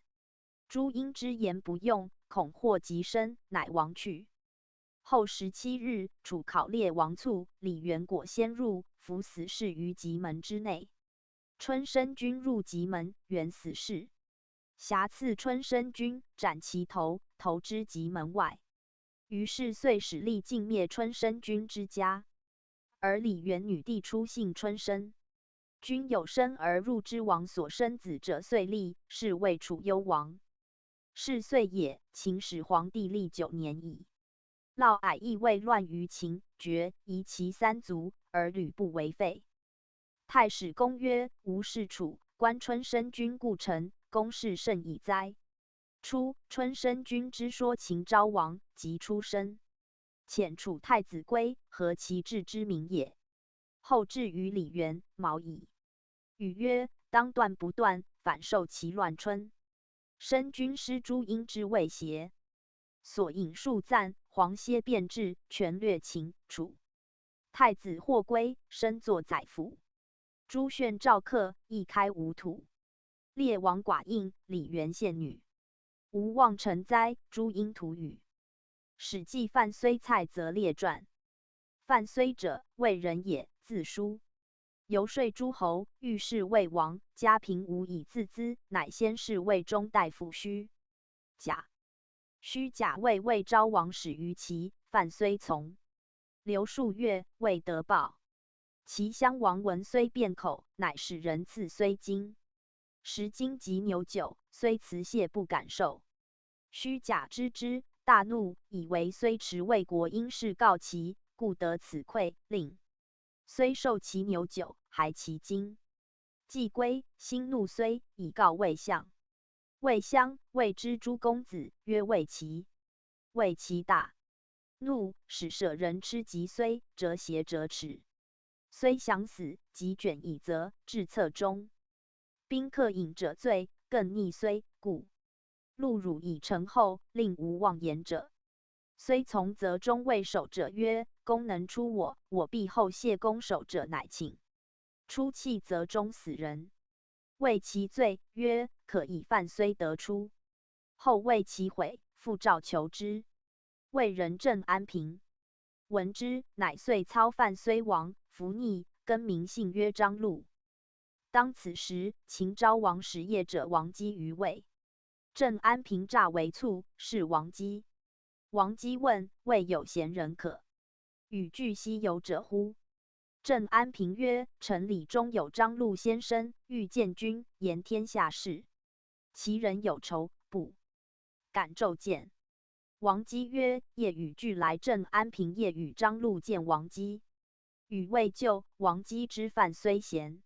朱因之言不用，恐祸及身，乃亡去。后17日，楚考烈王卒，李元果先入，伏死士于棘门之内。春申君入棘门，元死士，挟刺春申君，斩其头，投之棘门外。于是遂使力尽灭春申君之家。而李元女弟出姓春申，君有生而入之王所生子者，遂立，是谓楚幽王。是岁也，秦始皇帝历9年矣。嫪毐亦未乱于秦，决夷其3族，而吕不为废。太史公曰：吾视楚，观春申君故臣，公事甚矣哉！初，春申君之说秦昭王，即出身。遣楚太子归，何其志之名也。后至于李元、毛矣。语曰：当断不断，反受其乱春。申君失诸因之谓邪？所引数赞，黄歇变质，全略秦、楚。太子或归，身作宰辅。朱炫赵客，亦开吴土。列王寡应，李元献女。吾望臣哉！诸因图语。史记范睢蔡则列传。范睢者，魏人也，字叔。游说诸侯，欲是魏王，家贫无以自资，乃先是魏中大夫虚贾。虚贾为魏昭王使于齐，范睢从。留数月，未得报。齐襄王闻睢辩口，乃使人赐睢金。食金及牛酒，睢辞谢不敢受。虚贾知之，大怒，以为睢持魏国因事告齐，故得此馈，令睢受其牛酒，还其金。既归，心怒睢，以告魏相。魏襄谓之诸公子，曰魏齐。魏齐大怒，使舍人吃及睢，折胁折齿。睢想死，即卷以责，至侧中。宾客饮者醉，更逆睢，故陆辱以成后，令无妄言者。睢从则中谓守者曰：公能出我，我必后谢公。守者乃请。出弃则中死人。谓其罪，曰：可以犯睢得出。后谓其悔，复召求之。魏人郑安平闻之，乃遂操犯睢王，伏逆，更名姓曰张禄。当此时，秦昭王使业者王姬于魏。郑安平诈为卒，是王姬。王姬问：魏有贤人可与俱西游者乎？郑安平曰：城里中有张禄先生，欲见君，言天下事。其人有仇，不敢骤见。王姬曰：夜与俱来。郑安平夜与张禄见王姬。与未就，王姬知范睢贤。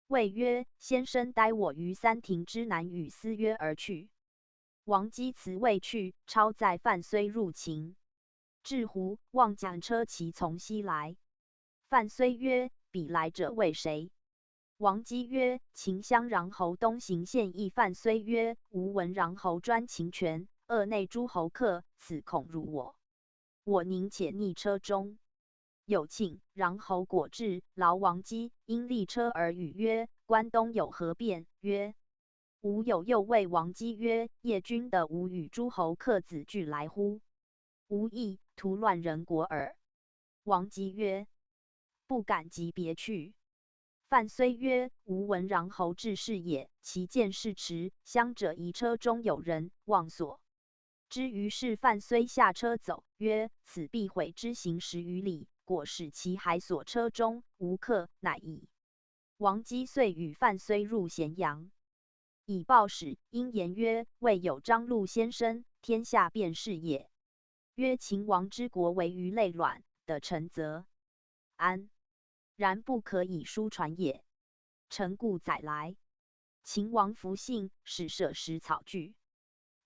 谓曰：先生待我于三庭之南，与私约而去。王姬辞未去，超载范睢入秦。至胡，望将车骑从西来。范睢曰：彼来者为谁？王姬曰：秦襄穰侯东行献议。范睢曰：吾闻穰侯专秦权，恶内诸侯客，此恐辱我。我宁且逆车中。有庆，穰侯果至，劳王姬，因立车而语曰：关东有何变？曰：吾有。又谓王姬曰：夜君的吾与诸侯客子俱来乎？无益，图乱人国耳。王姬曰：不敢即别去。范睢曰：吾闻穰侯至是也，其见事迟，乡者疑车中有人，望所之。于是范睢下车走，曰：此必毁之行10余里，果使其还所车中无客，乃已。王姬遂与范睢入咸阳。以报使，因言曰：未有张禄先生，天下便是也。曰：秦王之国为鱼类卵，的臣则安，然不可以书传也。臣故载来。秦王弗信，使舍食草具，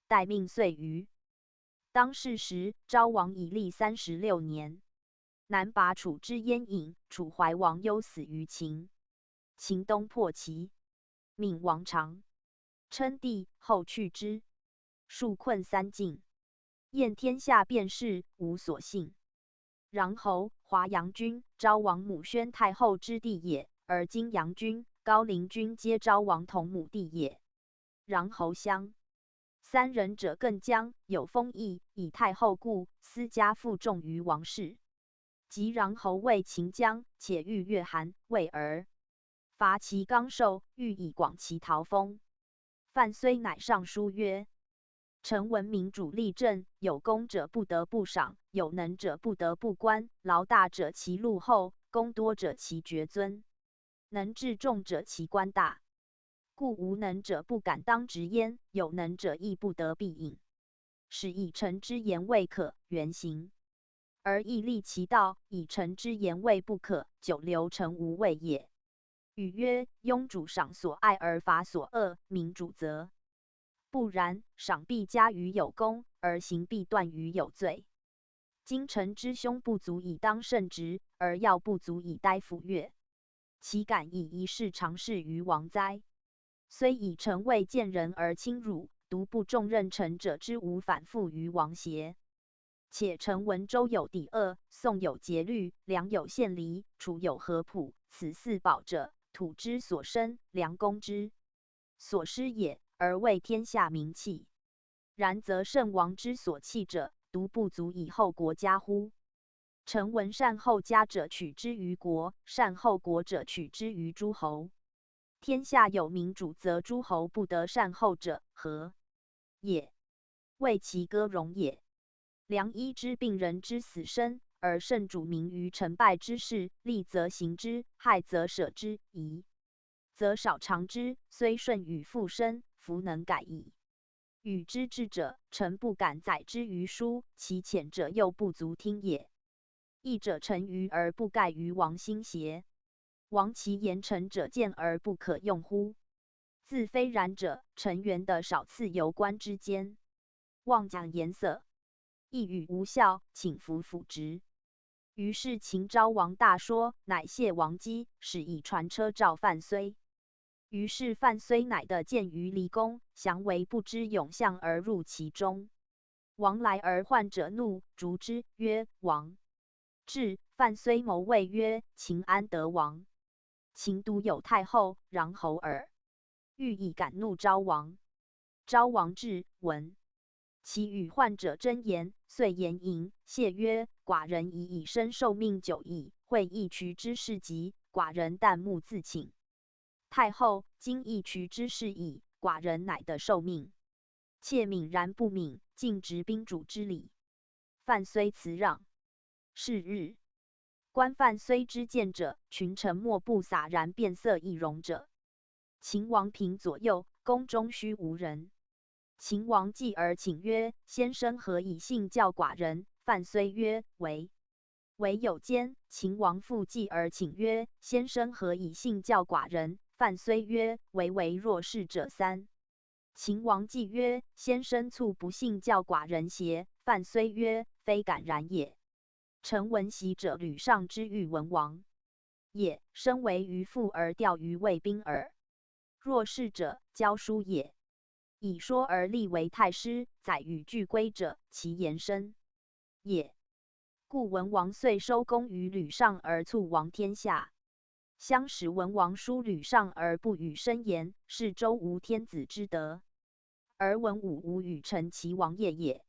待命遂于。当是时，昭王已历36年，南拔楚之燕尹，楚怀王忧死于秦。秦东破齐，命王长称帝，后去之。数困3境，燕天下便是，无所幸。穰侯、华阳君，昭王母宣太后之弟也，而今阳君、高陵君皆昭王同母弟也。穰侯相3人者更将，有封邑，以太后故，私家负重于王室。及穰侯为秦将，且欲越韩、魏而伐其刚受，欲以广其陶封。范睢乃上书曰：臣闻民主立政，有功者不得不赏，有能者不得不观。劳大者其禄厚，功多者其爵尊，能治众者其官大。故无能者不敢当直焉，有能者亦不得必应。使以臣之言未可，原行。而亦立其道，以臣之言未不可，久留臣无畏也。语曰：庸主赏所爱而罚所恶，民主则不然，赏必加于有功，而刑必断于有罪。今臣之凶不足以当圣职，而要不足以待抚乐，岂敢以一事常事于王哉？虽以臣位见人而轻辱，独不重任臣者之无反复于王邪？且臣闻周有鼎鄂，宋有节律，梁有献离，楚有合浦，此四宝者，土之所生，良公之所施也，而为天下民弃。然则圣王之所弃者，独不足以后国家乎？臣闻善后家者取之于国，善后国者取之于诸侯。天下有民主，则诸侯不得善后者，何也？为其歌荣也。良医之病人之死生，而圣主明于成败之事，利则行之，害则舍之，疑则少尝之，虽顺与复生，弗能改矣。与之至者，臣不敢载之于书，其浅者又不足听也。义者臣愚而不盖于王心邪？王其言臣者见而不可用乎？自非然者，臣元的少次由官之间，妄讲颜色，一语无效，请服辅职。于是秦昭王大说，乃谢王姬，使以传车召范睢。于是范睢乃得见于离宫，降为不知勇相而入其中。王来而患者怒，逐之，曰：王至。范睢谋谓曰：秦安得王？秦独有太后，穰侯耳。欲以敢怒昭王。昭王至，闻其与患者真言，遂言迎。谢曰：寡人已以身受命久矣，会义渠之事急，寡人旦暮自请。太后，今义渠之事矣，寡人乃得受命。妾敏然不敏，尽执宾主之礼。范睢辞让。是日，观范睢之见者，群臣莫不洒然变色易容者。秦王平左右，宫中须无人。秦王继而请曰：先生何以信教寡人？范睢曰：唯有奸。秦王复继而请曰：先生何以信教寡人？范睢曰：唯弱士者三。秦王继曰：先生卒不信教寡人邪？范睢曰：非敢然也。臣闻袭者吕尚之欲文王也，身为渔父而钓于卫兵耳。弱士者，教书也。以说而立为太师，载与俱归者，其言深也。故文王遂收功于吕尚而促王天下。相使文王书吕尚而不与申言，是周无天子之德。而文武无与臣其王业也。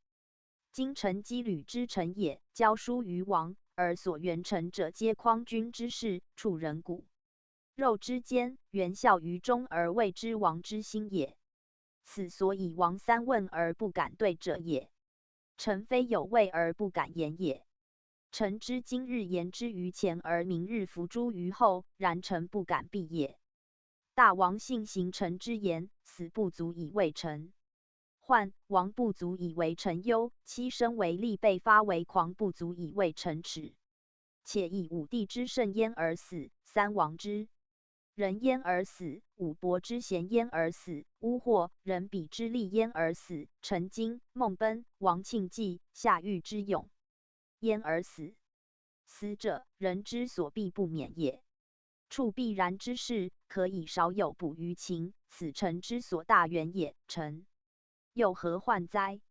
今臣击吕之臣也，教书于王，而所原臣者皆匡君之事，触人骨肉之间，原效于中而谓之王之心也。此所以王三问而不敢对者也。臣非有位而不敢言也。臣知今日言之于前，而明日伏诛于后，然臣不敢避也。大王信行臣之言，死不足以为臣患，王不足以为臣忧，妻身为利被发为狂，不足以为臣耻。且以武帝之圣焉而死，三王之仁焉而死，武伯之贤焉而死，乌获人比之利焉而死，陈经、孟贲、王庆忌、夏玉之勇焉而死。死者，人之所必不免也。处必然之事，可以少有补于情，此臣之所大远也。臣又何患哉？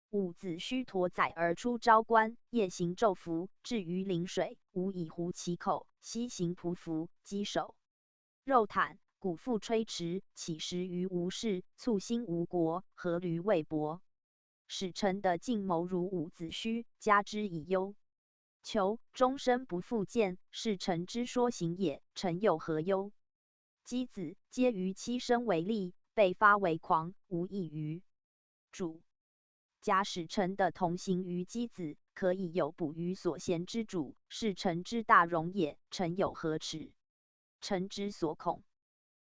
伍子胥驮载而出昭关，夜行昼伏，至于临水，吾以壶其口，西行匍匐，稽首肉袒，鼓腹吹驰，乞食于无事，促兴吴国，阖闾魏博。使臣的尽谋如伍子胥，加之以忧求，终身不复见，是臣之说行也。臣又何忧？箕子皆于妻身为利，被发为狂，无异于主。假使臣的同行于箕子，可以有补于所贤之主，是臣之大荣也。臣有何耻？臣之所恐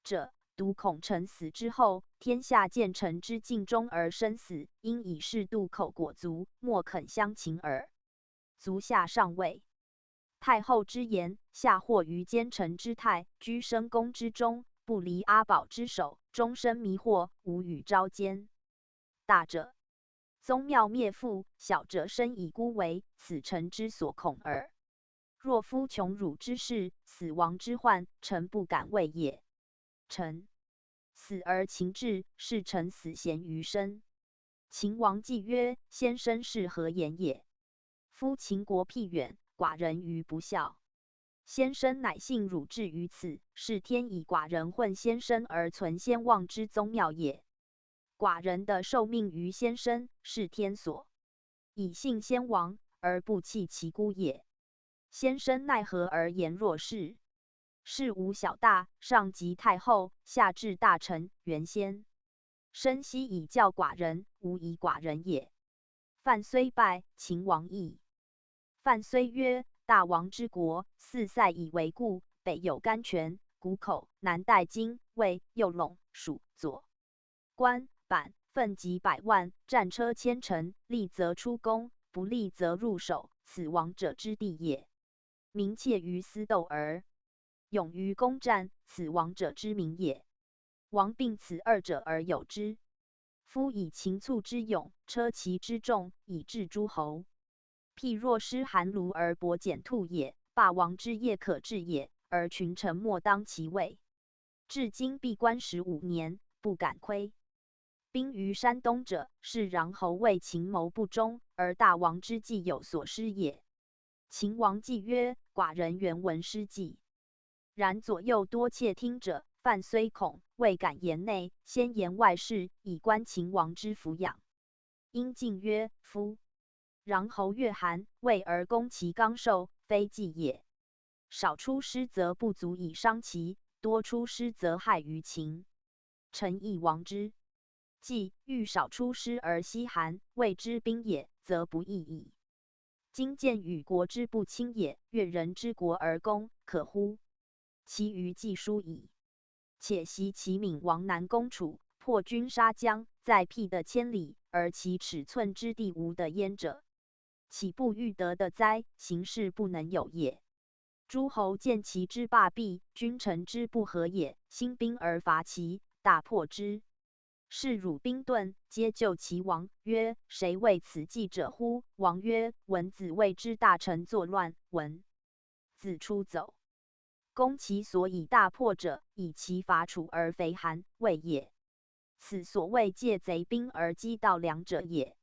者，独恐臣死之后，天下见臣之尽忠而身死，因以是度口果足，莫肯相擒耳。足下上位。太后之言，下惑于奸臣之态，居深宫之中，不离阿宝之手，终身迷惑，无与朝奸。大者宗庙灭父，小者身以孤为，此臣之所恐耳。若夫穷辱之事，死亡之患，臣不敢畏也。臣死而情志，是臣死贤于身。秦王既曰：“先生是何言也？夫秦国僻远，寡人于不孝。先生乃幸辱至于此，是天以寡人混先生而存先王之宗庙也。寡人的受命于先生，是天所以幸先王，而不弃其孤也。先生奈何而言若是？事无小大，上及太后，下至大臣，原先生悉以教寡人，无以寡人也。范虽败，秦王义。范虽曰：大王之国，四塞以为固，北有甘泉、谷口，南带荆、魏、右陇、蜀、左关、板、奋及100万，战车千乘，利则出宫，不利则入守，此王者之地也。民怯于私斗而勇于攻战，此王者之名也。王并此二者而有之。夫以秦卒之勇，车骑之众，以制诸侯。譬若失寒炉而薄简兔也，霸王之业可治也，而群臣莫当其位。至今闭关15年，不敢窥。兵于山东者，是穰侯为秦谋不忠，而大王之计有所失也。秦王既曰：寡人原闻失计。然左右多窃听者，范虽恐，未敢言内，先言外事，以观秦王之抚养。因进曰：夫穰侯越韩，为而攻其刚受，非计也。少出师则不足以伤其，多出师则害于秦。臣亦王之计，欲少出师而西韩，谓之兵也，则不义矣。今见与国之不亲也，越人之国而攻，可乎？其余既疏矣。且袭其闵王南攻楚，破军杀姜，在辟的千里，而其尺寸之地无得焉者，岂不欲得的哉？行事不能有也。诸侯见其之霸弊，君臣之不和也，兴兵而伐其，大破之。是辱兵遁，皆救其王，曰：谁为此计者乎？王曰：文子谓之大臣作乱，文子出走。攻其所以大破者，以其伐楚而肥韩，魏也。此所谓借贼兵而击盗粮者也。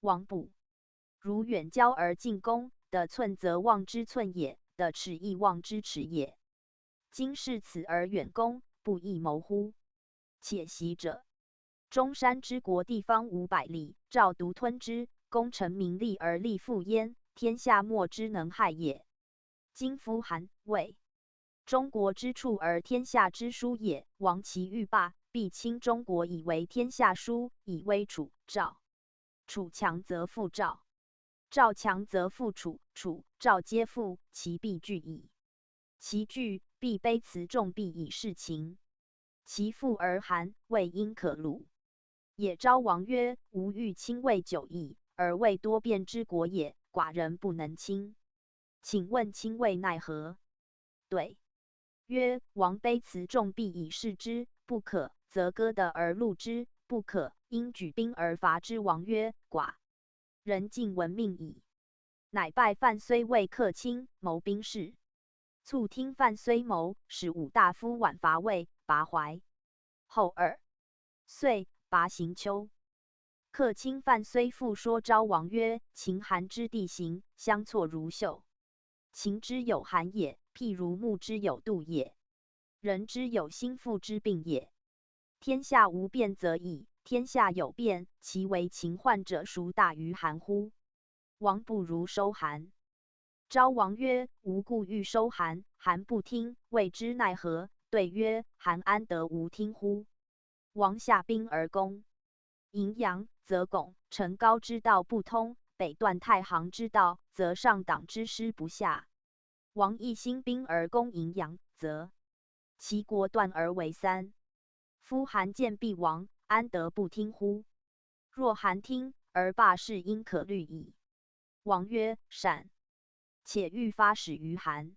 王不如远交而进攻，的寸则望之寸也，的尺亦望之尺也。今是此而远攻，不亦谋乎？且袭者，中山之国地方500里，赵独吞之，功成名利而利复焉，天下莫之能害也。今夫韩、魏中国之处而天下之殊也，王其欲霸，必倾中国以为天下殊，以威楚、赵。楚强则复赵，赵强则复楚，楚、赵皆复，其必惧矣。其惧，必卑辞重必以事秦。其复而韩、魏因可辱。也昭王曰：吾欲亲魏久矣，而魏多变之国也，寡人不能亲。请问亲魏奈何？对曰：王卑辞重必以事之，不可，则割得而戮之，不可，因举兵而伐之。王曰：寡人尽闻命矣。乃拜范睢为客卿，谋兵事。卒听范睢谋，使武大夫宛伐魏，拔淮。后2岁，拔行丘。客卿范睢复说昭王曰：秦韩之地形，相错如绣。秦之有寒也，譬如木之有度也。人之有心腹之病也。天下无变则已，天下有变，其为秦患者孰大于韩乎？王不如收韩。昭王曰：吾故欲收韩，韩不听，谓之奈何？对曰：韩安得无听乎？王下兵而攻，荥阳，则拱陈高之道不通，北断太行之道，则上党之师不下。王义兴兵而攻荥阳，则其国断而为三。夫韩见必亡，安得不听乎？若韩听，而罢事，应可虑矣。王曰：善。且欲发使于韩。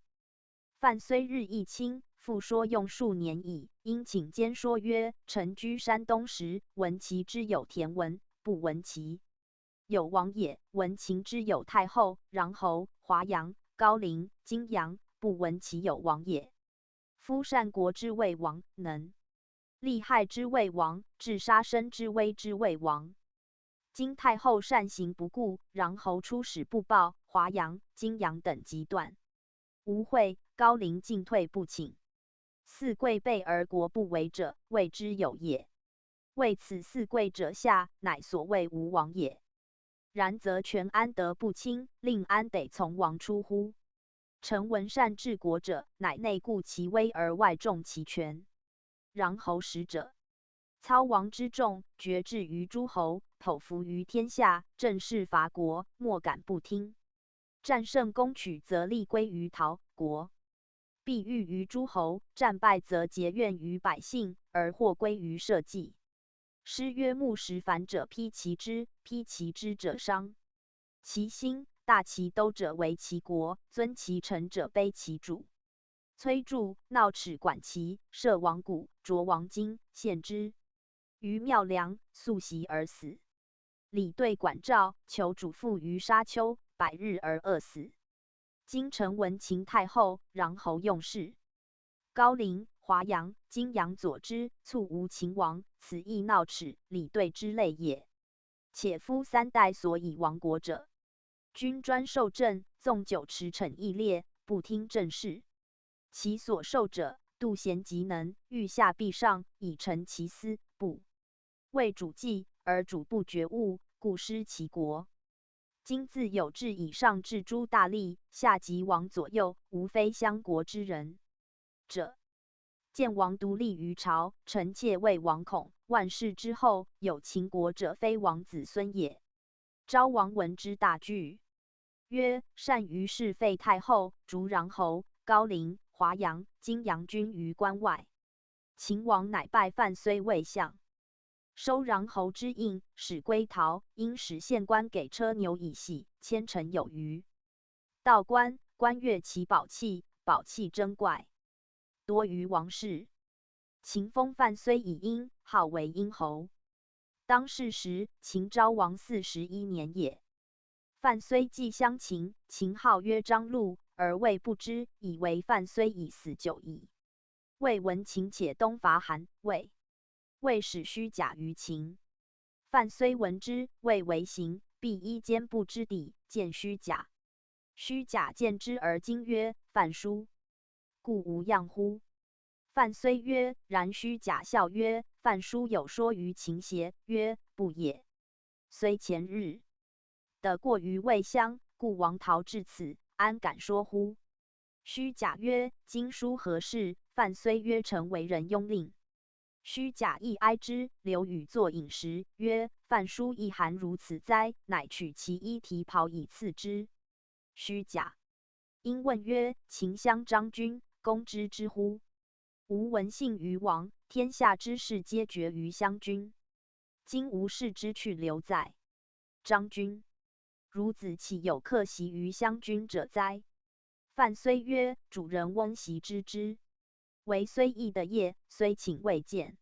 范虽日益轻，复说用数年矣。因请监说曰：臣居山东时，闻其之有田文，不闻其有王也；闻秦之有太后、穰侯、华阳、高陵、荆阳，不闻其有王也。夫善国之谓王，能利害之谓王，治杀身之危之谓王。今太后善行不顾，穰侯出使不报，华阳、荆阳等极断。吴会、高陵进退不请。四贵备而国不为者，谓之有也。为此四贵者下，乃所谓吴王也。然则权安得不亲？令安得从王出乎？臣闻善治国者，乃内固其威而外重其权。穰侯使者，操王之众，决志于诸侯，剖服于天下，正事伐国，莫敢不听。战胜攻取，则利归于陶国；必欲于诸侯，战败则结怨于百姓，而祸归于社稷。诗曰：木石反者披其枝，披其枝者伤其心。大其都者为其国，尊其臣者卑其主。崔杼闹齿管其，射王鼓，啄王筋，献之于庙梁，速袭而死。李对管赵，求主父于沙丘，百日而饿死。今臣闻秦太后、穰侯用事，高陵、华阳、荆阳佐之，促无秦王，此亦闹齿、李对之类也。且夫三代所以亡国者，君专受政，纵酒驰骋义烈，不听政事。其所受者，妒贤嫉能，欲下必上，以成其私，不为主计，而主不觉悟，故失其国。今自有志以上治诸大吏，下及王左右，无非相国之人者。见王独立于朝，臣妾为王恐，万世之后，有秦国者，非王子孙也。昭王闻之大惧，曰：善于是废太后，逐穰侯、高陵、华阳、荆阳君于关外。秦王乃拜范睢为相，收穰侯之印，使归陶，因使县官给车牛以系，千乘有余。道官，官阅其宝器，宝器珍怪，多于王室。秦封范睢以殷，号为殷侯。当世时，秦昭王41年也。范睢既相秦，秦号曰张禄，而魏不知，以为范睢已死久矣。魏闻秦且东伐韩、魏，魏使虚假于秦。范睢闻之，魏为行，必依坚不之地，见虚假。虚假见之而惊曰：范书，故无恙乎？范睢曰：然。虚假笑曰：范书有说于秦邪？曰：不也。虽前日得过于魏襄，故王逃至此，安敢说乎？虚假曰：今书何事？范睢曰：臣为人庸令。虚假亦哀之，留与作饮食，曰：范书亦寒如此哉？乃取其衣提袍以赐之。虚假因问曰：秦襄张君，公知之乎？吾闻信于王，天下之事皆决于襄君。今吾事之去留在张君，孺子岂有克袭于襄君者哉？范睢曰：主人翁袭之之。为虽义的业，虽请未见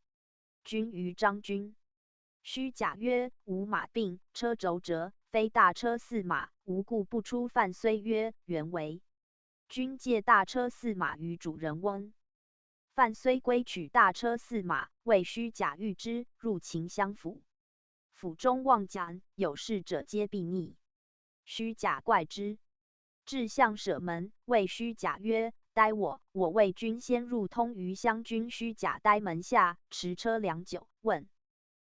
君于张君。虚假曰：吾马病，车轴折，非大车驷马，无故不出。范睢曰：原为君借大车驷马于主人翁。范睢归取大车驷马，谓虚假遇之，入秦襄府。府中望讲，有事者皆避逆。虚假怪之，至相舍门，谓虚假曰：待我为君先入通于襄君。虚假待门下，持车良久，问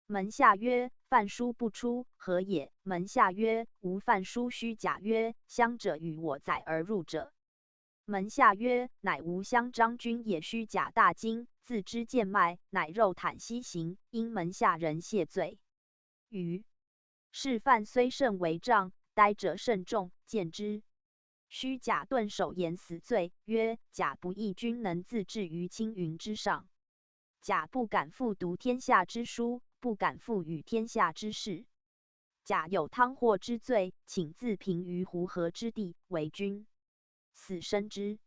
门下曰：范书不出，何也？门下曰：无范书。虚假曰：襄者与我载而入者。门下曰：乃无襄张君也。虚假大惊，自知贱卖，乃肉袒西行，因门下人谢罪。余是犯虽甚为杖，呆者甚众，见之。须贾顿首言死罪，曰：贾不义君能自治于青云之上。贾不敢复读天下之书，不敢复与天下之事。贾有汤祸之罪，请自平于湖河之地，为君。死生之。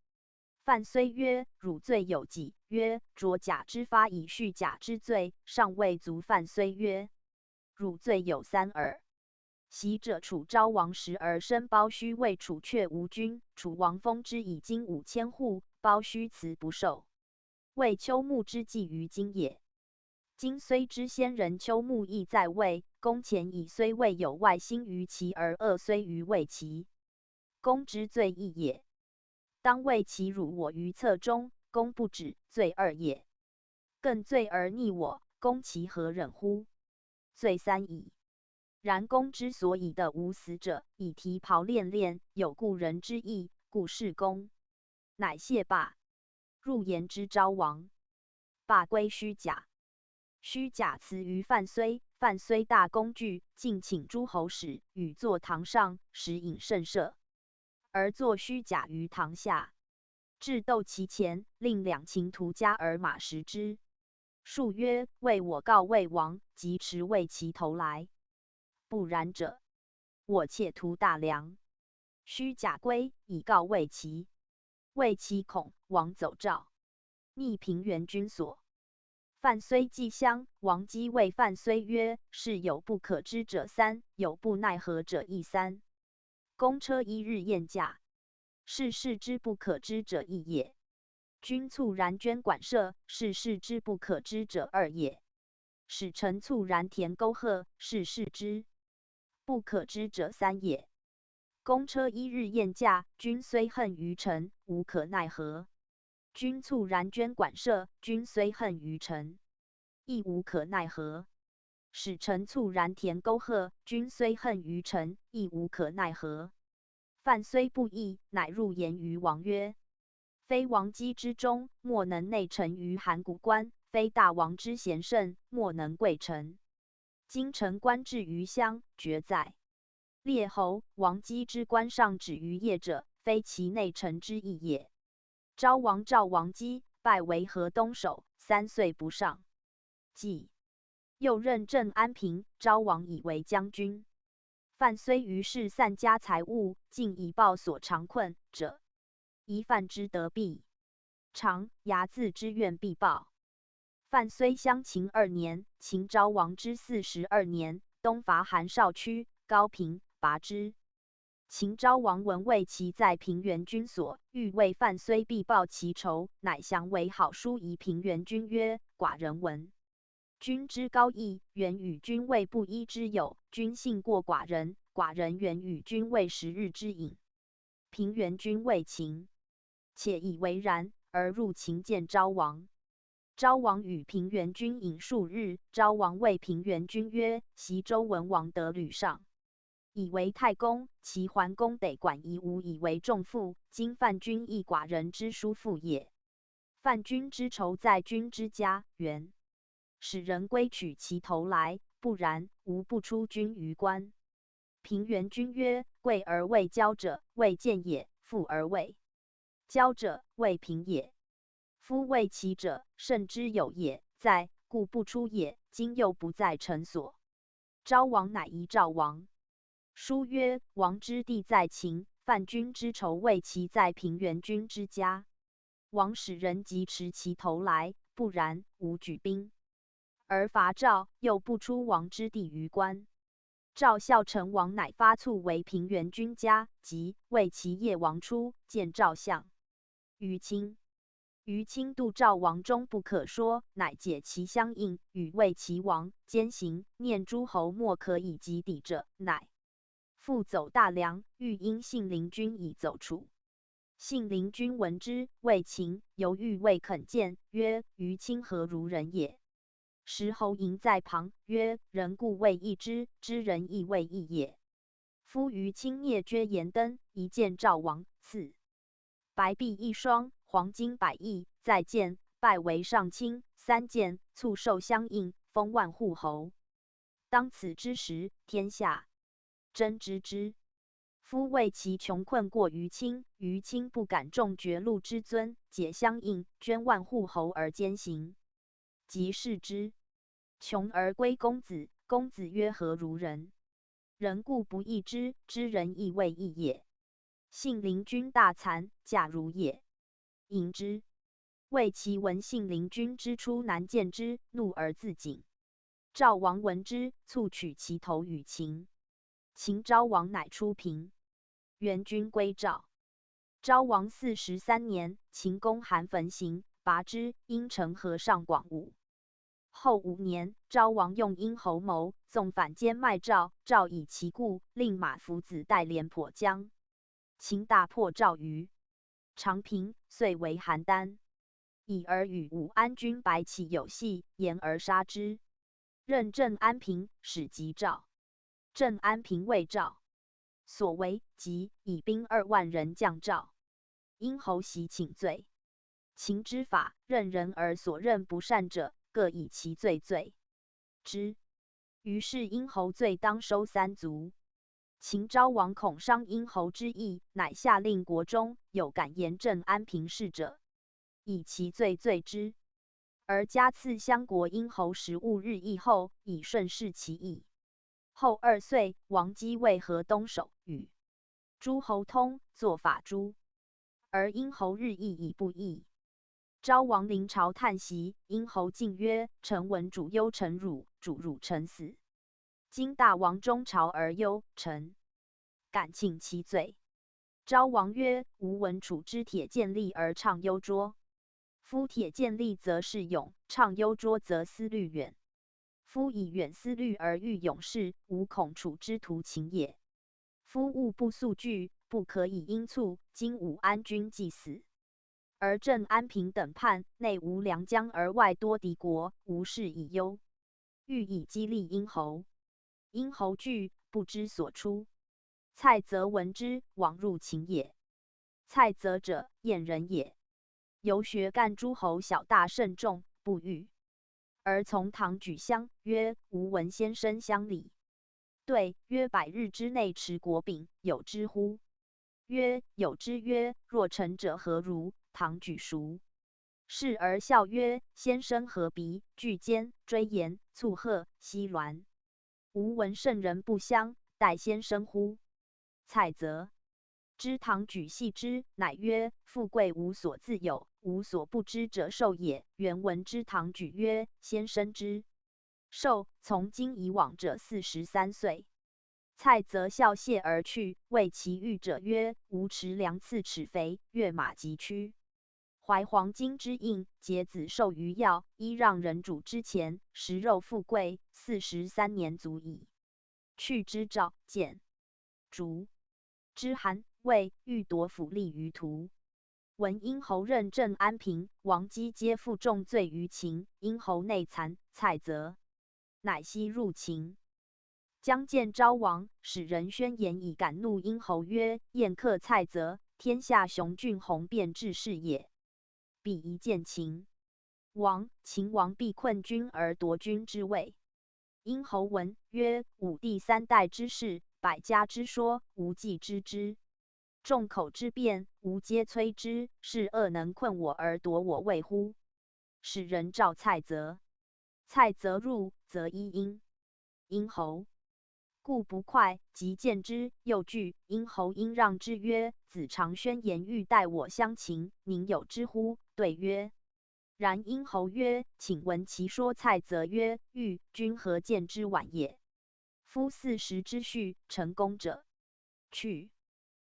范虽曰：汝罪有几？曰：着甲之发以续甲之罪，尚未足。范虽曰：汝罪有3耳。袭者楚昭王时而生包胥，谓楚却无君。楚王封之以金5000户，包胥辞不受。谓丘牧之计于今也。今虽知先人丘牧亦在位，公前以虽未有外心于其，而恶虽于未其，公之罪亦也。当为其辱我于侧中，公不止，罪2也。更罪而逆我，公其何忍乎？罪3矣。然公之所以的无死者，以提袍恋恋，有故人之意，故事公。乃谢罢，入言之昭王。罢归须贾。须贾辞于范睢，范睢大功惧，尽请诸侯使与坐堂上，食饮甚摄。而坐须贾于堂下，至斗其前，令2秦徒加而马食之。数曰：为我告魏王，即持魏其头来。不然者，我窃图大梁。须贾归，以告魏齐。魏齐恐王走诏，逆平原君所。范睢既襄，王姬谓范睢曰：是有不可知者3，有不奈何者亦3。公车1日宴驾，是事之不可知者1也。君猝然捐馆舍，是事之不可知者2也。使臣猝然填沟壑，是事之不可知者3也。公车1日宴驾，君虽恨于臣，无可奈何。君猝然捐馆舍，君虽恨于臣，亦无可奈何。使臣猝然填沟壑，君虽恨于臣，亦无可奈何。范睢不义，乃入言于王曰：非王姬之忠，莫能内臣于函谷关；非大王之贤圣，莫能贵臣。今臣官至于乡，决在列侯。王姬之官上止于业者，非其内臣之意也。昭王召王姬，拜为河东守，3岁不上。既又任镇安平，昭王以为将军。范睢于是散家财物，尽以报所常困者。宜范之得必偿，睚眦之怨必报。范睢襄秦2年，秦昭王之42年，东伐韩少区、高平，拔之。秦昭王闻魏齐在平原君所，欲为范睢必报其仇，乃降为好书仪平原君曰：寡人闻君之高义，原与君未不依之友，君信过寡人，寡人原与君未10日之饮。平原君谓秦，且以为然，而入秦见昭王。昭王与平原君饮数日，昭王谓平原君曰：袭周文王得吕上，以为太公，其桓公得管夷吾以为仲父。今范君亦寡人之叔父也。范君之仇在君之家，原使人归取其头来，不然，吾不出君于关。平原君曰：贵而未骄者，未见也；富而未骄者，未平也。夫未齐者，胜之有也，在，故不出也。今又不在臣所。昭王乃遗赵王。书曰：王之地在秦，范君之仇未齐在平原君之家。王使人即持其头来，不然，吾举兵而伐赵，又不出王之地于关。赵孝成王乃发卒为平原君家，即为其夜王出，见赵相。于卿度赵王终不可说，乃解其相应，与魏齐王兼行，念诸侯莫可以及抵者，乃复走大梁，欲因信陵君以走楚。信陵君闻之，谓秦，犹豫未肯见，曰：于卿何如人也？时侯嬴在旁，曰：人固未易之，知人亦未易也。夫于卿灭绝延登，一见赵王，赐白璧1双，黄金100亿，再见，拜为上卿。3见，卒寿相应，封万户侯。当此之时，天下争之之。夫为其穷困过于亲，于亲不敢重绝禄之尊，解相应，捐万户侯而兼行。即视之，穷而归公子，公子曰何如人？人故不义之，知人亦未义也。信陵君大惭，假如也。迎之，谓其闻信陵君之出难见之，怒而自警。赵王闻之，促取其头与秦。秦昭王乃出平。元君归赵。昭王43年，秦公韩焚行，拔之，因成和尚广武。后5年，昭王用殷侯谋，纵反兼卖赵，赵以其故，令马服子代廉颇将。秦大破赵于长平，遂为邯郸。以而与武安君白起有隙，言而杀之。任郑安平，使击赵。郑安平谓赵所为急，以兵2万人降赵。殷侯袭请罪。秦之法，任人而所任不善者，各以其罪罪之。于是殷侯罪当收3族。秦昭王恐伤殷侯之意，乃下令国中有敢言郑安平事者，以其罪罪之。而加赐相国殷侯食物日益后，以顺势其意。后2岁，王姬为河东守，与诸侯通，作法诛。而殷侯日益以不义。昭王临朝叹息，殷侯进曰：“臣闻主忧臣辱，主辱臣死。今大王中朝而忧，臣敢请其罪。”昭王曰：“吾闻楚之铁剑利而倡忧拙。夫铁剑利则是勇，倡忧拙则思虑远。夫以远思虑而欲勇士，吾恐楚之图情也。夫物不速惧，不可以因促。今武安君既死，而郑安平等叛，内无良将而外多敌国，吾事以忧。欲以激励殷侯。殷侯惧，不知所出。蔡泽闻之，往入秦也。蔡泽者，燕人也。由学干诸侯小大甚众，不遇。而从唐举相，曰：“吾闻先生乡里。”对，曰：“100日之内持国柄，有之乎？”曰：“有之。”曰：“若臣者何如？”唐举熟视而笑曰：“先生何鼻？拒肩追言，促贺西鸾。吾闻圣人不相待先生乎？”蔡泽知唐举系之，乃曰：“富贵无所自有，无所不知者寿也。”原文之唐举曰：“先生之寿，从今以往者43岁。”蔡泽笑谢而去，谓其遇者曰：“吾持粮刺齿肥，跃马疾趋，怀黄金之印，结子受于药，依让人主之前，食肉富贵，43年足矣。”去之赵，见竹之韩，魏欲夺府吏于途。闻殷侯任郑安平、王姬皆负重罪于秦，殷侯内惭，蔡泽乃西入秦。将见昭王，使人宣言以敢怒殷侯曰：“宴客蔡泽，天下雄俊宏辩志士也。彼一见秦王，秦王必困君而夺君之位。”殷侯闻曰：“武帝3代之事，百家之说，无忌知之。众口之辩，吾皆摧之。是恶能困我而夺我位乎？”使人召蔡泽。蔡泽入，则依殷。殷侯故不快，即见之，又惧。殷侯因让之曰：“子常宣言欲待我相秦，宁有之乎？”对曰：“然。”殷侯曰：“请闻其说。”蔡泽曰：“欲君何见之晚也？夫40之序，成功者去。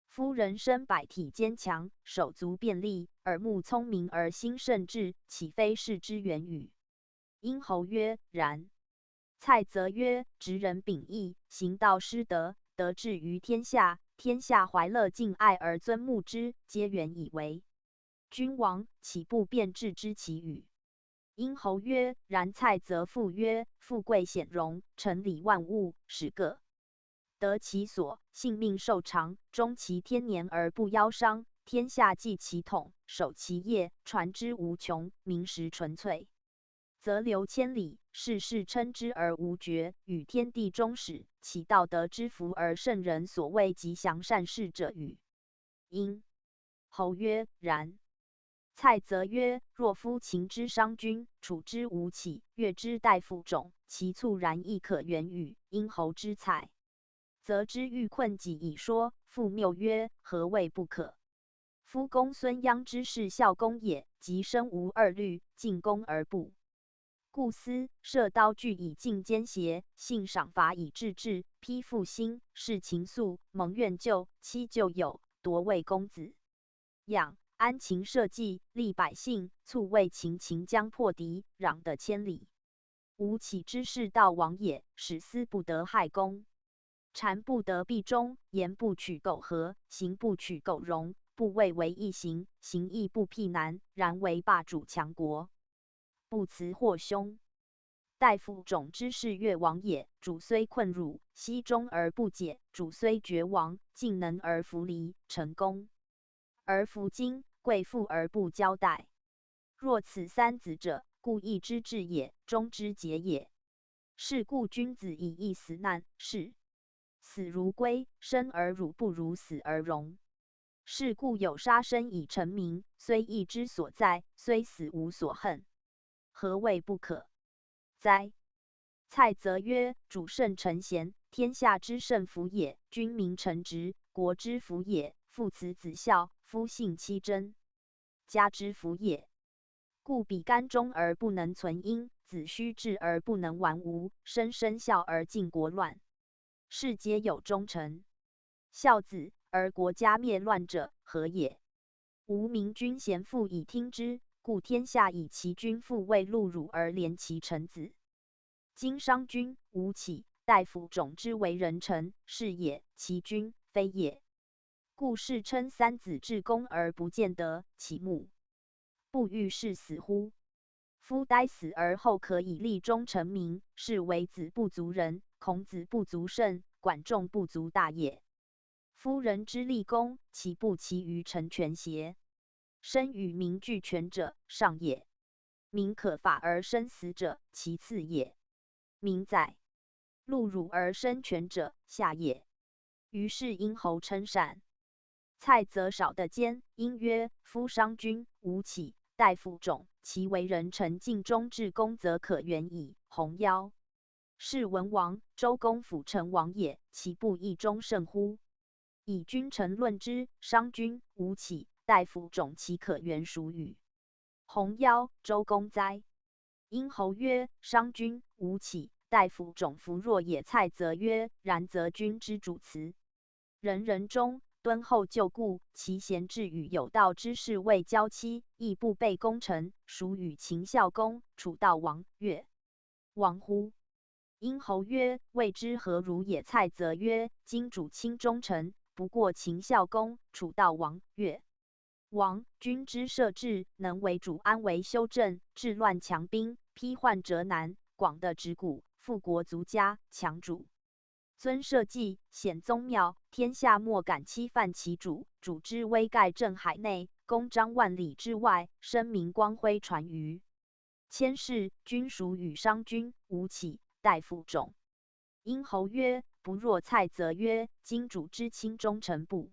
夫人生百体坚强，手足便利，耳目聪明而心甚智，岂非是之源与？”殷侯曰：“然。”蔡泽曰：“直人秉义，行道失德，得志于天下，天下怀乐敬爱而尊慕之，皆原以为君王，岂不辩智之其语？”殷侯曰：“然。”蔡泽复曰：“富贵显荣，成理万物，使各得其所，性命寿长，终其天年而不夭伤。天下继其统，守其业，传之无穷，名实纯粹。则流千里，世事称之而无绝，与天地终始，其道德之福而圣人所谓吉祥善事者与？殷侯曰：然。蔡则曰：若夫秦之商君，楚之吴起，越之大夫种，其猝然亦可原与殷侯之蔡，则之欲困己以说。复谬曰：何谓不可？夫公孙鞅之士孝公也，即身无二虑，进攻而不顾私，射刀具以尽奸邪，信赏罚以治治，披负心，视情愫，蒙怨疚，妻旧友，夺为公子养。安秦社稷，利百姓，促为秦将破敌，攘得千里。吴起之士道亡也，使私不得害公，谗不得弊忠，言不取苟合，行不取苟容，不畏为义行，行义不辟难，然为霸主强国，不辞祸凶。大夫种之士越亡也，主虽困辱，西终而不解；主虽绝亡，竟能而弗离，成功而弗矜，贵妇而不交代。若此三子者，故义之至也，忠之节也。是故君子以义死难，是死如归，生而辱不如死而荣。是故有杀生以成名，虽义之所在，虽死无所恨，何谓不可哉？蔡则曰：主圣臣贤，天下之圣福也；君民臣直，国之福也；父慈子孝，夫信妻贞，家之福也。故比干忠而不能存殷，子虚智而不能完吴，生孝而尽国乱。世皆有忠臣孝子，而国家灭乱者，何也？吾明君贤妇以听之，故天下以其君父为戮辱而怜其臣子。今商君、吴起、大夫种之为人臣，是也；其君非也。故世称三子至公而不见得，其目不欲是死乎？夫待死而后可以立忠成名，是为子不足人，孔子不足圣，管仲不足大也。夫人之立功，岂不其于成全邪？生与民俱全者，上也；民可法而生死者，其次也。民在戮辱而生全者，下也。于是殷侯称善。蔡则少得奸，因曰：夫商君、吴起、大夫种，其为人臣尽忠至公，则可原矣。弘邀是文王、周公辅成王也，其不义忠甚乎？以君臣论之，商君、吴起、大夫种，其可原属与弘邀、周公哉？殷侯曰：商君、吴起、大夫种弗若也。蔡则曰：然则君之主辞，人人忠，敦厚就故，其贤智与有道之士为交期，亦不备功臣，孰与秦孝公、楚悼王、越王乎？殷侯曰：谓之何如也？蔡则曰：今主亲忠臣，不过秦孝公、楚悼王、越王。君之社稷，能为主安为修正，治乱强兵，批患折难，广的直谷，富国足家，强主尊社稷，显宗庙，天下莫敢欺犯其主。主之威盖震海内，公张万里之外，声名光辉传于千世。君孰与商君、吴起、大夫种？殷侯曰：不若。蔡则曰：今主之亲忠臣不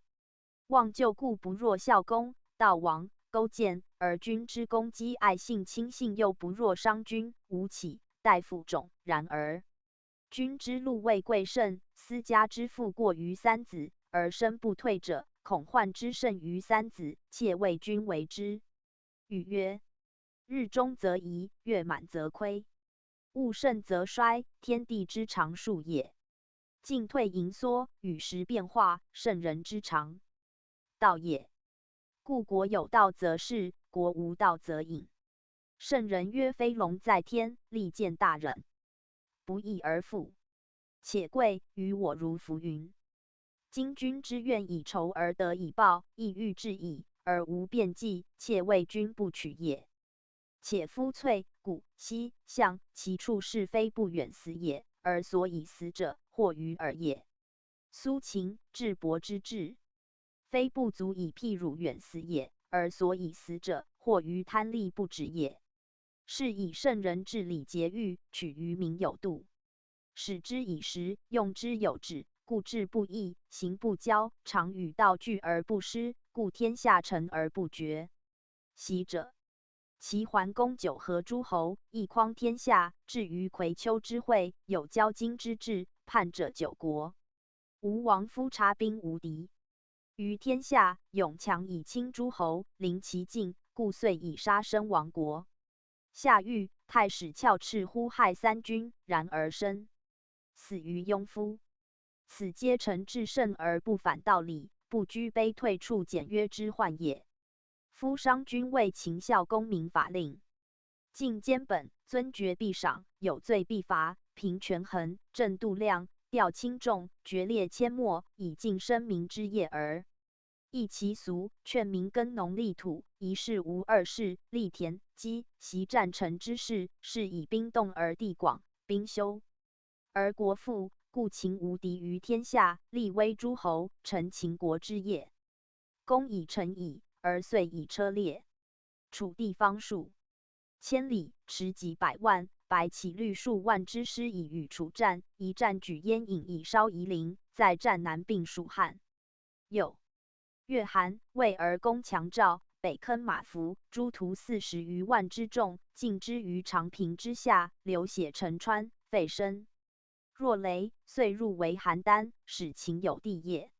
忘旧故，不若孝公、悼王、勾践；而君之公姬爱信亲信，又不若商君、吴起、大夫种。然而君之禄位贵甚，私家之富过于三子，而身不退者，恐患之甚于三子，切为君为之。语曰：日中则移，月满则亏，物盛则衰，天地之常数也。进退盈缩，与时变化，圣人之常道也。故国有道则仕，国无道则隐。圣人曰：飞龙在天，利剑大忍，不义而富，且贵于我如浮云。今君之愿以仇而得以报，亦欲至矣，而无辩计，且为君不取也。且夫翠、谷、西、象，其处是非不远死也，而所以死者，或于耳也。苏秦、智伯之志，非不足以譬汝远死也，而所以死者，或于贪利不止也。是以圣人治理节欲，取于民有度，使之以时，用之有质，故治不易，行不骄，常与道俱而不失，故天下成而不绝。昔者，齐桓公九合诸侯，一匡天下，至于葵丘之会，有交荆之志，叛者9国。吴王夫察兵无敌于天下，勇强以轻诸侯，临其境，故遂以杀身亡国。夏禹，太史翘赤呼害三军，然而生，死于庸夫。此皆成至圣而不反道理，不居卑退处简约之患也。夫商君为秦孝公明法令，敬监本，尊爵必赏，有罪必罚，平权衡，正度量，调轻重，决列阡陌，以尽生民之业而易其俗，劝民耕农力土，一事无二事，力田积习战成之事，是以兵动而地广，兵休而国富，故秦无敌于天下，立威诸侯，成秦国之业。公以成矣，而遂以车列。楚地方数千里，持戟100万，白起率数万之师以与楚战，一战举燕引，以烧夷陵，再战南并蜀汉。又越韩、魏而攻强赵，北坑马服，诸屠40余万之众，尽之于长平之下，流血成川，沸身若雷，遂入为邯郸，使秦有地业。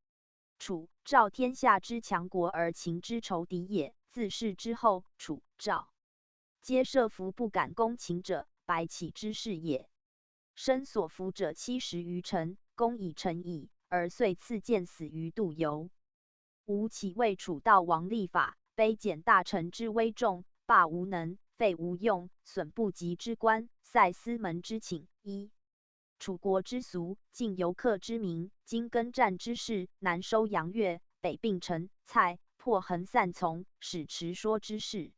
楚、赵天下之强国，而秦之仇敌也。自是之后，楚、赵皆设伏不敢攻秦者，白起之事也。身所伏者70余城，攻以成矣，而遂赐剑死于杜游。吴起为楚悼王立法，卑减大臣之威重，罢无能，废无用，损不及之官，塞司门之请。一、楚国之俗，晋游客之民，今耕战之事，南收阳越，北并陈、蔡，破横散从，使持说之事。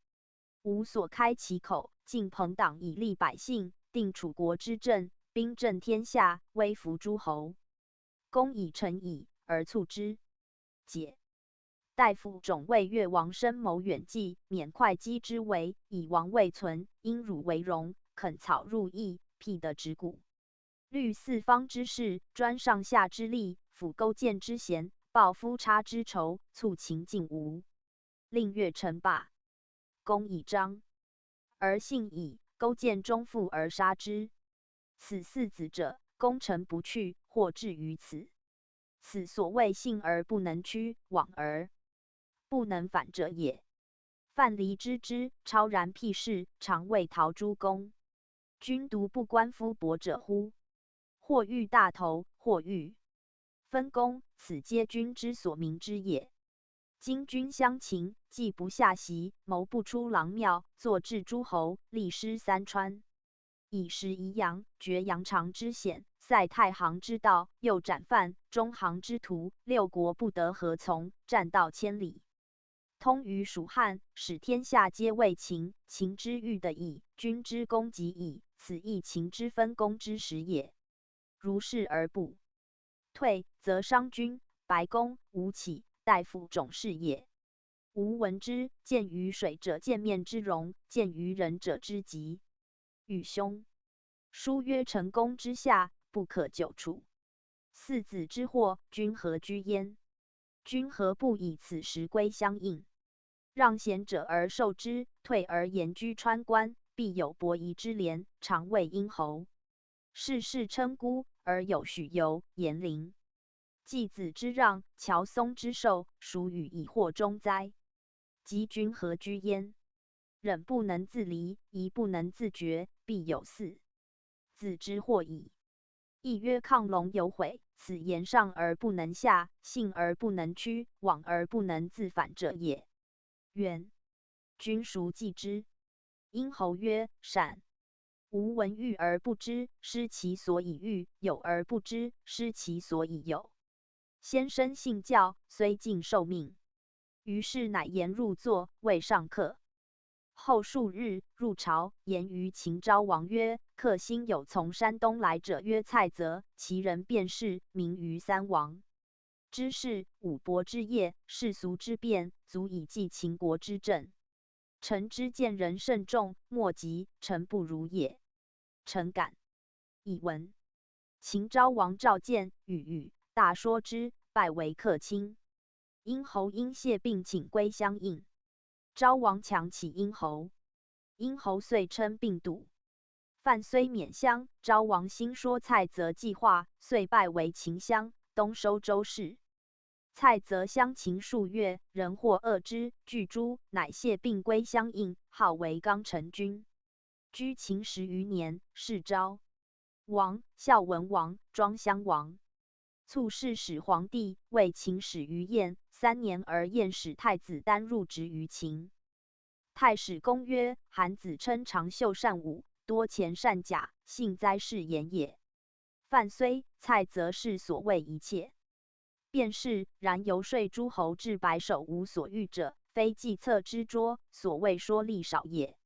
吴所开其口，尽朋党以利百姓，定楚国之政，兵震天下，威服诸侯。公以成矣，而促之。解。大夫种为越王深谋远计，免会稽之为，以王未存，因汝为荣，垦草入邑，辟得指谷，虑四方之事，专上下之力，抚勾践之嫌，报夫差之仇，促秦晋吴，令越称霸。公以章而信矣，勾践忠附而杀之。此4子者，攻城不去，或至于此。此所谓信而不能屈，往而不能反者也。范蠡之超然辟世，常谓陶朱公：君独不观夫薄者乎？或欲大头，或欲分公，此皆君之所明之也。今君相秦，既不下席，谋不出郎庙，坐治诸侯，立师3川，以食宜阳，绝阳长之险，塞太行之道，又斩犯中行之徒，6国不得合从，占道千里，通于蜀汉，使天下皆为秦。秦之欲得矣，君之攻及矣，此亦秦之分公之时也。如是而不退，则商君、白公、吴起、大夫种是也。吾闻之，见于水者见面之容，见于人者之急。禹兄书曰：成功之下，不可久处。4子之祸，君何居焉？君何不以此时归相应？让贤者而受之，退而言居川关，必有伯夷之廉，常谓殷侯。世事称孤，而有许由、颜陵。季子之让，乔松之受，孰与以祸中哉？及君何居焉？忍不能自离，疑不能自决，必有4子之祸矣。亦曰亢龙有悔，此言上而不能下，信而不能屈，往而不能自反者也。渊君孰记之？殷侯曰：善。吾闻欲而不知，失其所以欲；有而不知，失其所以有。先生信教，虽尽受命。于是乃言入座，谓上客。后数日，入朝，言于秦昭王曰：客心有从山东来者，曰蔡泽，其人便是，名于三王。知事、五伯之业，世俗之变，足以继秦国之政。臣之见人甚众，莫及，臣不如也。臣敢。译文：秦昭王召见，与大说之，拜为客卿。殷侯因谢并请归相应。昭王强起殷侯，殷侯遂称并笃。范虽免乡，昭王兴说蔡泽计划，遂拜为秦相，东收州市。蔡泽相秦数月，人获恶之，拒诛，乃谢并归相应，号为刚臣君。居秦10余年，是昭王、孝文王、庄襄王。卒谥始皇帝，为秦始于燕3年，而燕使太子丹入职于秦。太史公曰：韩子称长袖善舞，多钱善甲，幸哉是言也。范虽、蔡则是所谓一切。便是，然游说诸侯至白首无所欲者，非计策之拙，所谓说力少也。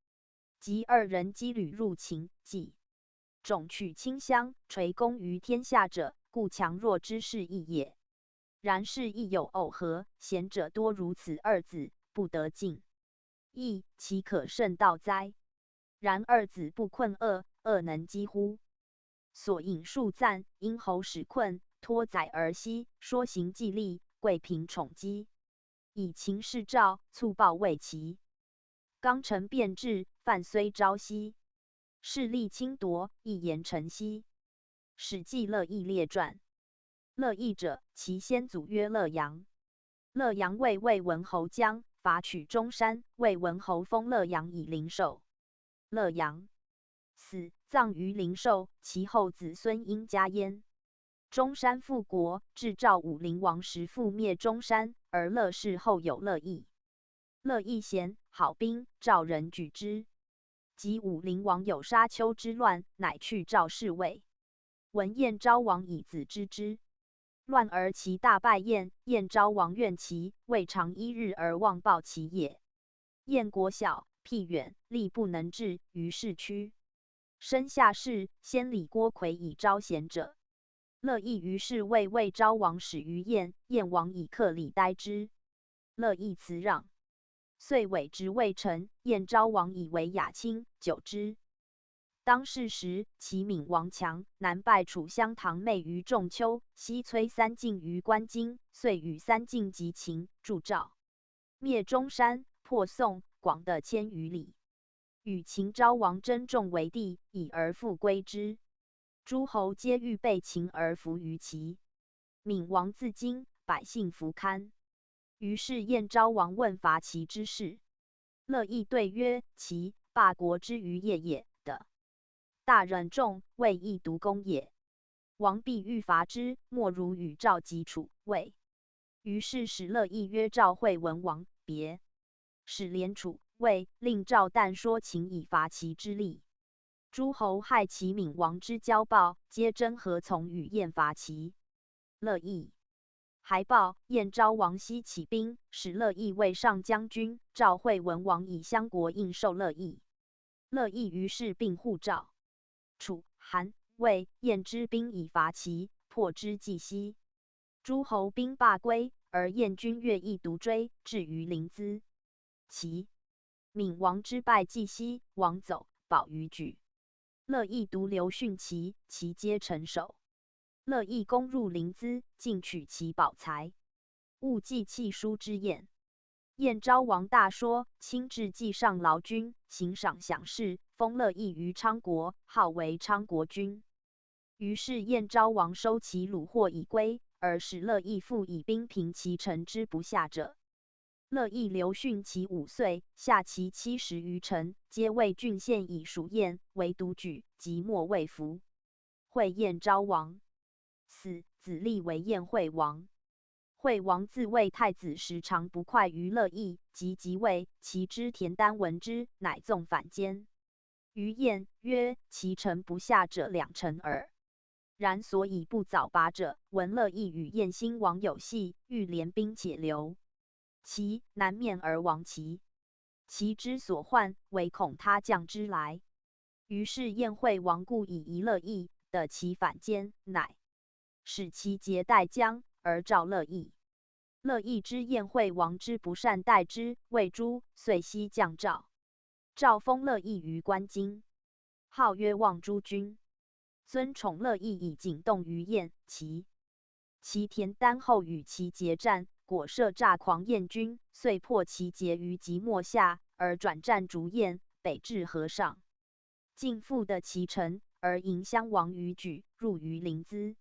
及2人羁旅入秦，计种取卿相，垂功于天下者，故强弱之势异也。然是亦有偶合，贤者多如此2子，不得进。亦其可胜道哉？然2子不困厄，厄能几乎？所引数赞，殷侯使困，托宰而息，说行计力，贵平宠姬。以秦示赵，卒报魏齐。刚臣变质，范虽朝夕。势力侵夺，一言成息。史记乐毅列传。乐毅者，其先祖曰乐阳。乐阳为魏文侯将，伐取中山，魏文侯封乐阳以灵寿。乐阳死，葬于灵寿，其后子孙因加焉。中山复国，至赵武灵王时复灭中山，而乐氏后有乐毅。乐毅贤，好兵，赵人举之。及武灵王有沙丘之乱，乃去赵侍卫。闻燕昭王以子之之。乱而其大败燕，燕昭王怨其，未尝1日而忘报其也。燕国小，僻远，力不能治，于是屈。生下士，先礼郭魁以招贤者。乐毅于是为魏昭王始于燕，燕王以克礼待之。乐毅辞让，遂委职魏臣。燕昭王以为雅卿，久之。当世时，齐闵王强，南败楚襄唐妹于仲丘，西摧三晋于关津，遂与三晋及秦，助赵，灭中山，破宋，广的1000余里。与秦昭王争仲为帝，以而复归之。诸侯皆欲被秦而服于齐。闵王自惊，百姓弗堪。于是燕昭王问伐齐之事。乐毅对曰：齐霸国之余业也，的大忍众，未易独功也。王必欲伐之，莫如与赵及楚、魏。于是使乐毅约赵惠文王，别。使连楚、魏，令赵但说秦以伐齐之力。诸侯害齐闵王之骄暴，皆争何从与燕伐齐。乐毅还报，燕昭王西起兵，使乐毅为上将军。赵惠文王以相国应受乐毅。乐毅于是并护赵、楚、韩、魏、燕之兵以伐齐，破之既息。诸侯兵罢归，而燕军越亦独追，至于临淄。齐闵王之败既息，王走，保于举。乐毅独留训齐，齐皆臣守。乐毅攻入临淄，尽取其宝财，勿计弃书之宴。燕昭王大说，亲至祭上劳军，行赏享事，封乐毅于昌国，号为昌国君。于是燕昭王收其虏获以归，而使乐毅复以兵平其臣之不下者。乐毅留训其5岁，下其70余臣，皆为郡县以属燕，为独举，即莫未服。惠燕昭王死，子立为燕惠王。惠王自魏太子时，常不快于乐毅，即位，其之田丹闻之，乃纵反间。于燕曰：其臣不下者2臣耳。然所以不早拔者，闻乐毅与燕兴王有隙，欲联兵且留。齐南面而亡齐。齐之所患，唯恐他将之来。于是燕惠王故以疑乐毅，得其反间，乃使其结代将，而召乐毅。乐毅知燕惠王之不善待之，谓诸，遂西降诏。诏封乐毅于关津，号曰望诸君。尊宠乐毅以景动于燕。其田丹后与其结战，果射诈狂燕军，遂破其节于即墨下，而转战逐燕，北至河上。进复得其城，而迎襄王于举，入于临淄。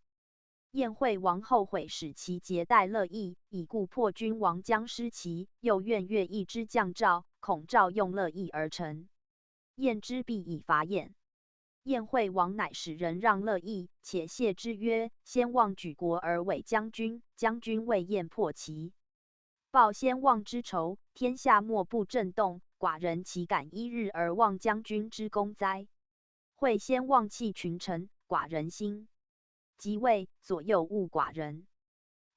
燕惠王后悔使其节待乐毅，以故破君王将失其，又愿乐毅之降诏，恐诏用乐毅而成。燕之必以伐燕。燕惠王乃使人让乐毅，且谢之曰：先望举国而委将军，将军为燕破齐。报先望之仇，天下莫不震动。寡人岂敢一日而忘将军之功哉？会先望弃群臣，寡人心。即位，左右误寡人。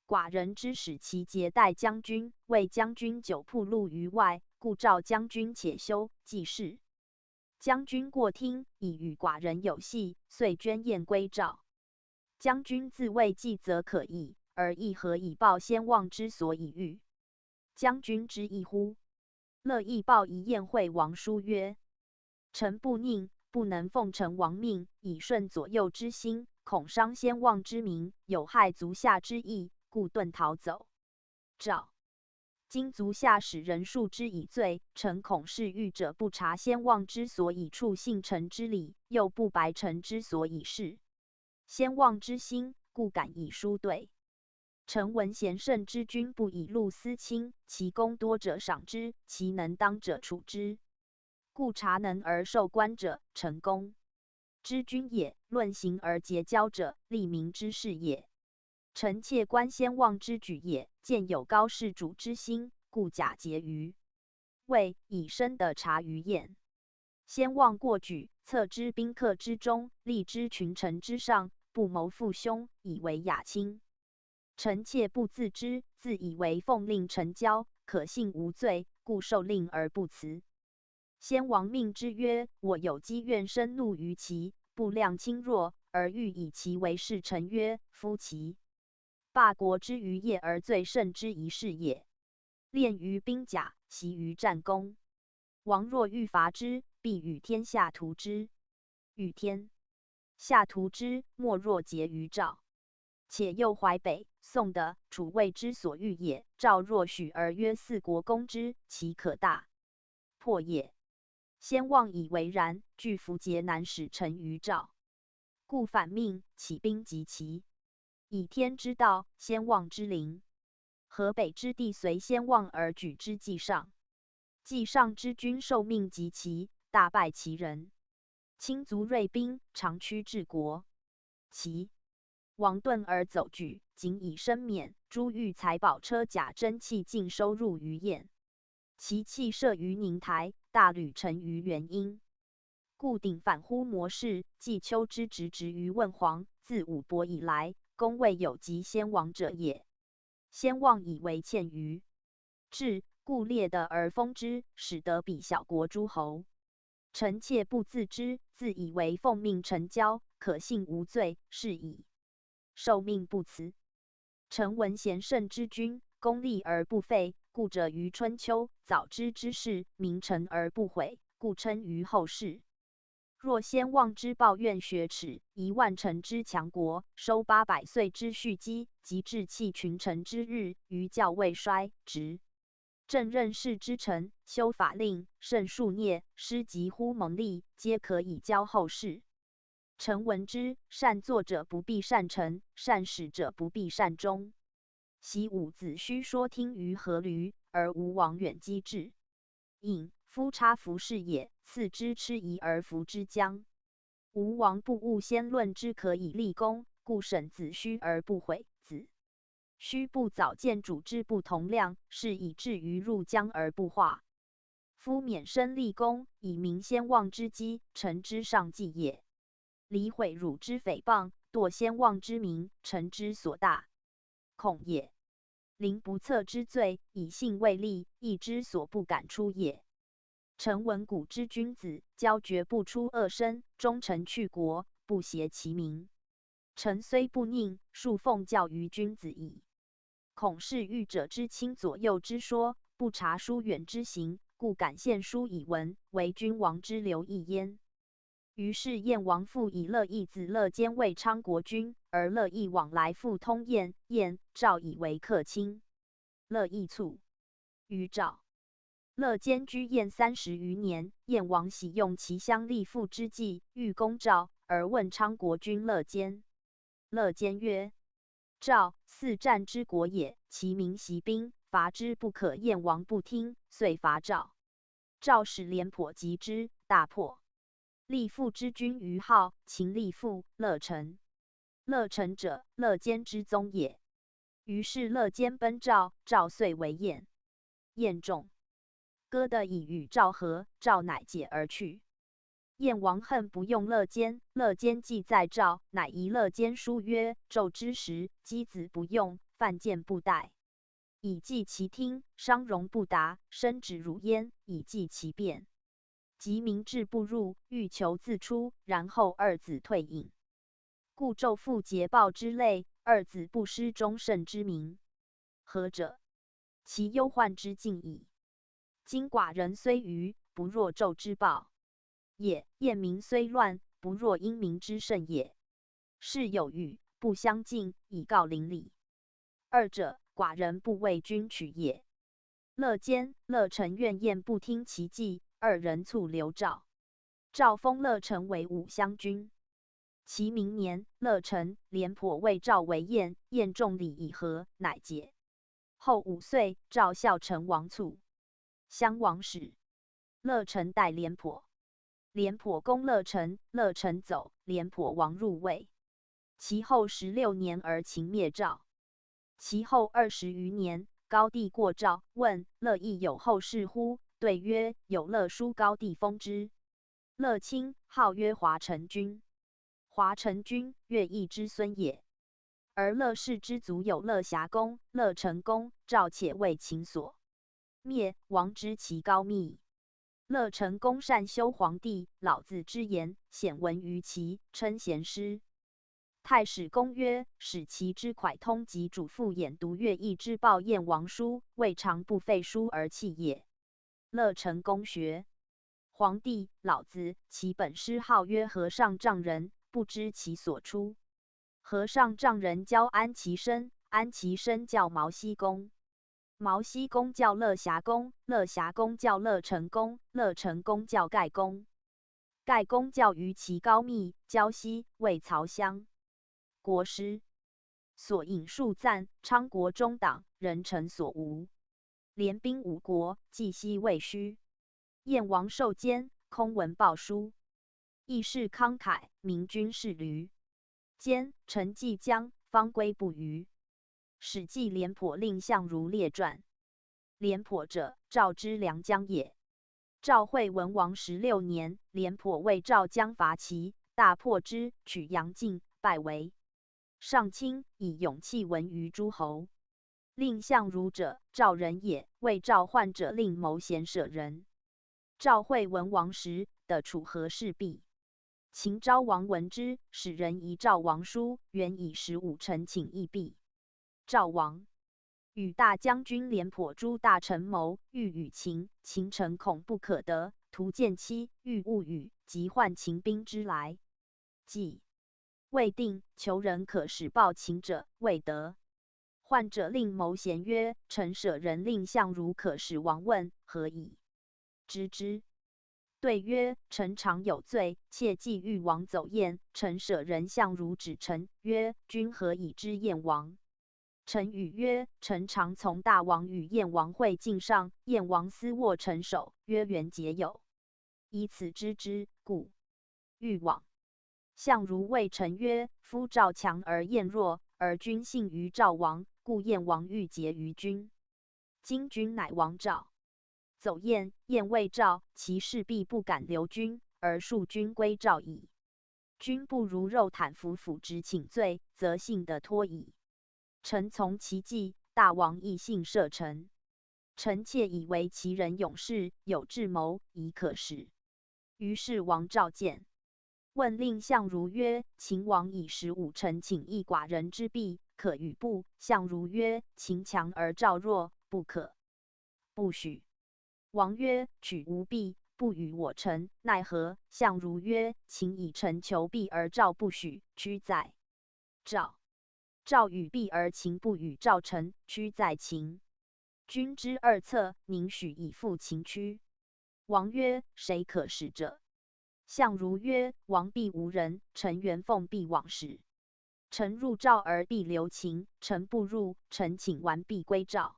寡人之使其节待将军，为将军久暴露于外，故召将军且休，即事。将军过听，以与寡人有隙，遂捐燕归赵。将军自谓计则可议，而亦何以报先望之所以欲？将军之意乎？乐毅报一燕惠王书曰：臣不佞，不能奉承王命，以顺左右之心，恐伤先望之名，有害足下之意，故遁逃走。诏今足下使人数之以罪，臣恐是欲者不察先望之所以处信臣之礼，又不白臣之所以事先望之心，故敢以书对。臣闻贤圣之君不以禄私亲，其功多者赏之，其能当者处之。故察能而受官者，臣公之君也；论行而结交者，利民之事也。臣妾观先望之举也，见有高事主之心，故假节于魏，以深得察于燕。先望过举，策之宾客之中，立之群臣之上，不谋父兄，以为雅卿。臣妾不自知，自以为奉令臣交，可信无罪，故受令而不辞。先王命之曰：我有积怨深怒于其，不量轻弱，而欲以其为事。臣曰：夫其霸国之于业而最甚之一事也。练于兵甲，习于战功。王若欲伐之，必与天下图之。与天下图之，莫若结于赵。且又淮北、宋的、楚魏之所欲也。赵若许而约四国攻之，其可大破也。先望以为然，惧弗节难使臣于赵，故反命，起兵击齐。以天之道，先望之灵。河北之地随先望而举之计上。计上之君受命击齐，大败齐人。轻卒锐兵，长驱治国。齐王遁而走举，仅以身免。诸玉财宝车甲珍器尽收入于燕。其器设于宁台，大吕沉于元阴。故鼎反乎模式，季秋之直于问黄，自武伯以来，公未有及先王者也。先望以为欠于治，故列得而封之，使得比小国诸侯。臣妾不自知，自以为奉命臣交，可信无罪，是矣。受命不辞。臣闻贤圣之君，功利而不废，故者于春秋早知之事，明臣而不悔，故称于后世。若先望之抱怨雪耻，遗万乘之强国，收800岁之蓄积，及至弃群臣之日，于教未衰，直正任事之臣，修法令，慎恕孽，施及乎蒙利，皆可以教后世。臣闻之，善作者不必善成，善始者不必善终。昔伍子胥说听于阖闾，而吴王远击之。引夫差服事也，次之吃夷而服之将。吴王不务先论之可以立功，故审子胥而不悔。子胥不早见主之不同量，是以至于入疆而不化。夫免身立功，以明先望之机，臣之上计也。李毁辱之诽谤，堕先望之名，臣之所大恐也。临不测之罪，以信未立，义之所不敢出也。臣闻古之君子，交绝不出恶身，忠臣去国，不挟其名。臣虽不佞，恕奉教于君子矣。恐是御者之亲左右之说，不察疏远之行，故敢献书以闻，为君王之留意焉。于是燕王复以乐毅子乐坚为昌国君，而乐毅往来复通燕、赵以为客卿。乐毅卒，于赵。乐坚居燕30余年，燕王喜用其乡立父之计，欲攻赵，而问昌国君乐坚。乐坚曰：赵，四战之国也，其民习兵，伐之不可。燕王不听，遂伐赵。赵使廉颇击之，大破。立父之君于号，秦立父，乐成。乐成者，乐坚之宗也。于是乐坚奔赵，赵遂为燕。燕众歌得以与赵和，赵乃解而去。燕王恨不用乐坚，乐坚既在赵，乃遗乐坚书曰：纣之时，箕子不用，犯谏不待，以记其听；商容不达，伸指如焉，以记其辩。及民志不入，欲求自出，然后二子退隐。故纣复桀暴之类，二子不失忠慎之名。何者？其忧患之尽矣。今寡人虽愚，不若纣之暴也；燕民虽乱，不若殷民之盛也。是有语，不相近，以告邻里。二者，寡人不为君取也。乐坚、乐成怨燕不听其计，二人卒留赵。赵封乐成为武乡君。其明年，乐成、廉颇为赵为燕，燕重礼以和，乃解。后5岁，赵孝成王卒。襄王使乐成代廉颇，廉颇攻乐成，乐成走，廉颇王入魏。其后16年而秦灭赵。其后20余年，高帝过赵，问乐毅有后世乎？对曰：有乐书高帝封之。乐亲，号曰华成君。华成君，乐毅之孙也。而乐氏之族有乐瑕公、乐成公，赵且为秦所灭，王知其高密。乐成公善修皇帝，老子之言，显闻于齐，称贤师。太史公曰：使其之蒯通及主父偃读乐毅之报燕王书，未尝不废书而弃也。乐成公学皇帝、老子，其本师号曰和尚丈人，不知其所出。和尚丈人教安其生，安其生教毛西公。毛西公教乐瑕公，乐瑕公教乐成公，乐成公教盖公，盖公教于其高密、胶西、魏曹襄。国师所引述赞，昌国中党，人臣所无。联兵5国，冀西未虚。燕王受监，空闻报书，义士慷慨，明君是驴。监陈继江，方归不虞。史记廉颇令相如列传。廉颇者，赵之良将也。赵惠文王16年，廉颇为赵将伐齐，大破之，取阳晋，拜为上卿，以勇弃文于诸侯。令相如者，赵人也，为赵患者令谋贤舍人。赵惠文王时，得楚河氏璧。秦昭王闻之，使人遗赵王书，原以15臣请议璧。赵王与大将军廉颇诸大臣谋，欲与秦，秦诚恐不可得，徒见妻，欲勿与，即唤秦兵之来。既未定，求人可使报秦者，未得。患者令谋贤曰：臣舍人令相如可使王问，何以知之？对曰：臣常有罪，切忌欲王走燕。臣舍人相如指臣曰：君何以知燕王？臣语曰：臣常从大王与燕王会晋上，燕王私握臣手，曰：元节有，以此知之，故欲往。相如谓臣曰：夫赵强而燕弱，而君信于赵王，故燕王欲结于君。今君乃王赵，走燕，燕为赵，其势必不敢留君，而庶君归赵矣。君不如肉袒服辅之请罪，则信得脱矣。臣从其计，大王亦信赦臣。臣妾以为其人勇士，有智谋，宜可使。于是王召见。问令相如曰：秦王以15臣请一寡人之弊，可与不？相如曰：秦强而赵弱，不可，不许。王曰：取无弊，不与我臣，奈何？相如曰：秦以臣求弊而赵不许，屈在赵；赵与弊而秦不与赵臣，屈在秦。君之二策，宁许以复秦屈？王曰：谁可使者？相如曰：王必无人，臣原奉必往使。臣入赵而必留秦，臣不入，臣请完必归赵。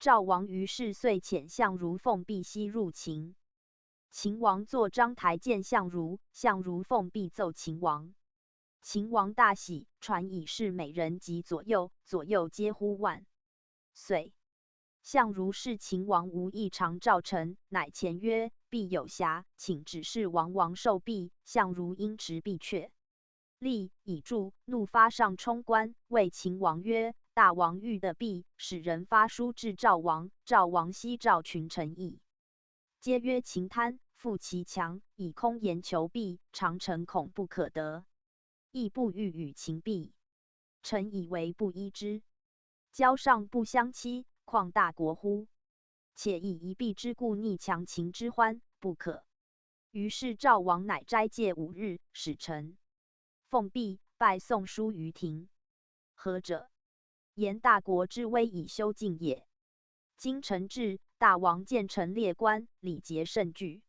赵王于是遂遣相如奉必西入秦。秦王坐章台见相如，相如奉必奏秦王。秦王大喜，传以示美人及左右，左右皆呼万岁。相如视秦王无异常赵臣，乃前曰：必有瑕，请指示王受弊。相如因持必阙，立以助，怒发上冲冠，谓秦王曰：大王欲的弊，使人发书至赵王，赵王悉召群臣议，皆曰秦贪，负其强，以空言求弊，常臣恐不可得，亦不欲与秦弊。臣以为不依之。交上不相欺，况大国乎？且以一弊之故逆强秦之欢，不可。于是赵王乃斋戒5日，使臣奉币拜宋书于庭。何者？言大国之威以修敬也。今臣至，大王见臣列官，礼节甚具。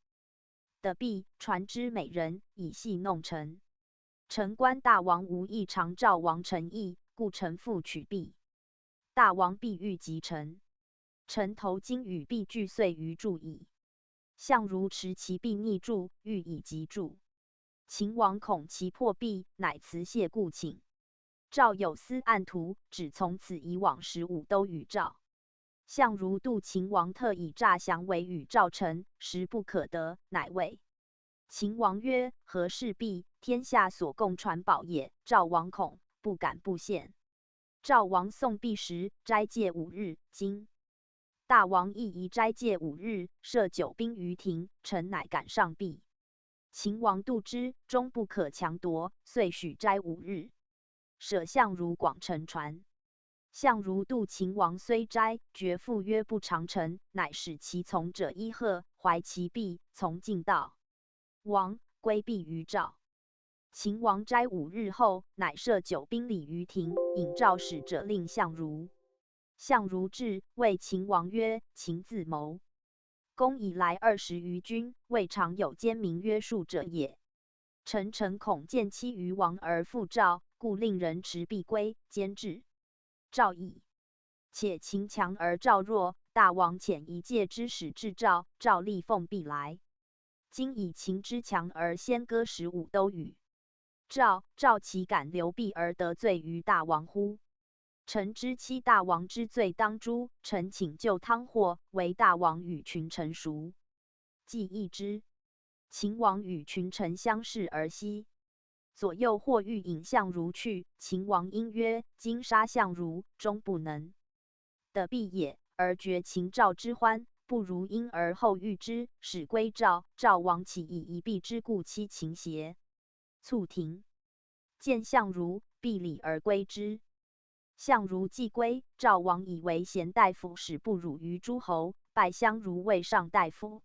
的币传之美人，以戏弄臣。臣观大王无异常赵王臣意，故臣复取币。大王必欲及臣，臣头今与币俱碎于柱矣。相如持其币逆柱，欲以击柱。秦王恐其破币，乃辞谢故请。赵有司案图，只从此以往15都与赵。相如度秦王特以诈降为与赵臣，实不可得，乃谓秦王曰：何事币？天下所共传宝也。赵王恐，不敢不献。赵王送币时，斋戒5日。今大王亦宜斋戒5日，设9宾于庭，臣乃敢上币。秦王度之，终不可强夺，遂许斋5日。舍相如广臣传。相如度秦王虽斋，绝父曰不常臣，乃使其从者伊贺，怀其币，从进道。王归币于赵。秦王斋5日后，乃设9宾礼于庭，引赵使者令相如。相如至，谓秦王曰：秦自谋公以来20余君，未尝有奸民约束者也。臣恐见欺于王而复赵，故令人持币归，监制赵矣。且秦强而赵弱，大王遣一介之使至赵，赵立奉币来。今以秦之强而先割15都与赵，岂敢留币而得罪于大王乎？臣知欺大王之罪当诛，臣请就汤祸，为大王与群臣赎。既议之，秦王与群臣相视而息。左右或欲引相如去，秦王因曰：今杀相如，终不能得币也，而绝秦赵之欢，不如因而后遇之，使归赵。赵王岂以一币之故欺秦邪？卒庭，见相如，必礼而归之。相如既归，赵王以为贤大夫，使不辱于诸侯，拜相如为上大夫。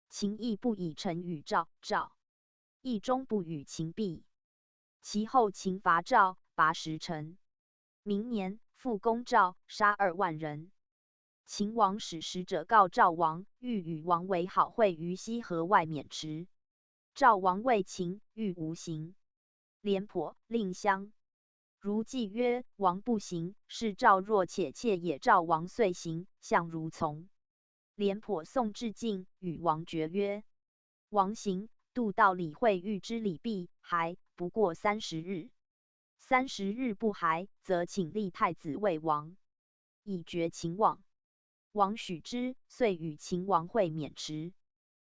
秦亦不以臣与赵，亦终不与秦币。其后秦伐赵，拔10臣。明年，复攻赵，杀2万人。秦王使使者告赵王，欲与王为好会于西河外渑池。赵王谓秦，欲无行。廉颇、令相如既曰：王不行，是赵弱且怯也。赵王遂行，相如从。廉颇送至晋，与王决曰：王行，度到礼会遇之礼毕，还不过30日。30日不还，则请立太子为王，以绝秦望。王许之，遂与秦王会渑池。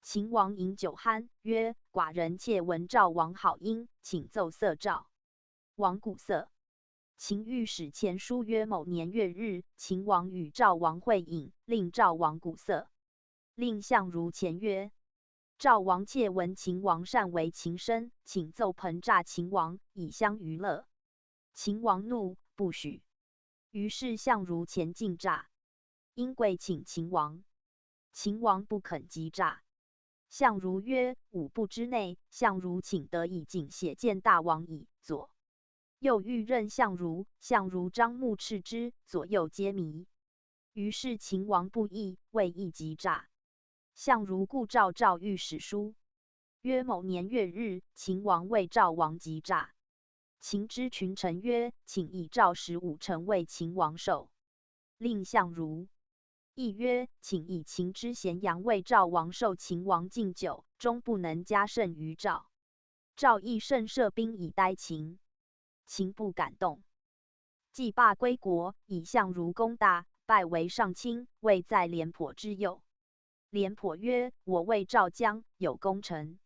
秦王饮酒酣，曰：寡人窃闻赵王好音，请奏色赵王鼓瑟。秦御史前书曰：某年月日，秦王与赵王会饮，令赵王鼓瑟。令相如前曰：赵王窃闻秦王善为秦生，请奏盆诈秦王，以相娱乐。秦王怒，不许。于是相如前进诈，因跪请秦王。秦王不肯击诈。相如曰：“5步之内，相如请得以进写见大王矣。”左右欲任相如，相如张目斥之，左右皆迷。于是秦王不义，未易击诈。相如故召赵御史书，曰：某年月日，秦王为赵王击诈。秦之群臣曰：请以赵15臣为秦王寿。令相如。亦曰：请以秦之咸阳为赵王寿。秦王敬酒，终不能加胜于赵。赵亦甚设兵以待秦。秦不敢动。既罢归国，以相如功大，拜为上卿，位在廉颇之右。廉颇曰：我为赵将，有功臣，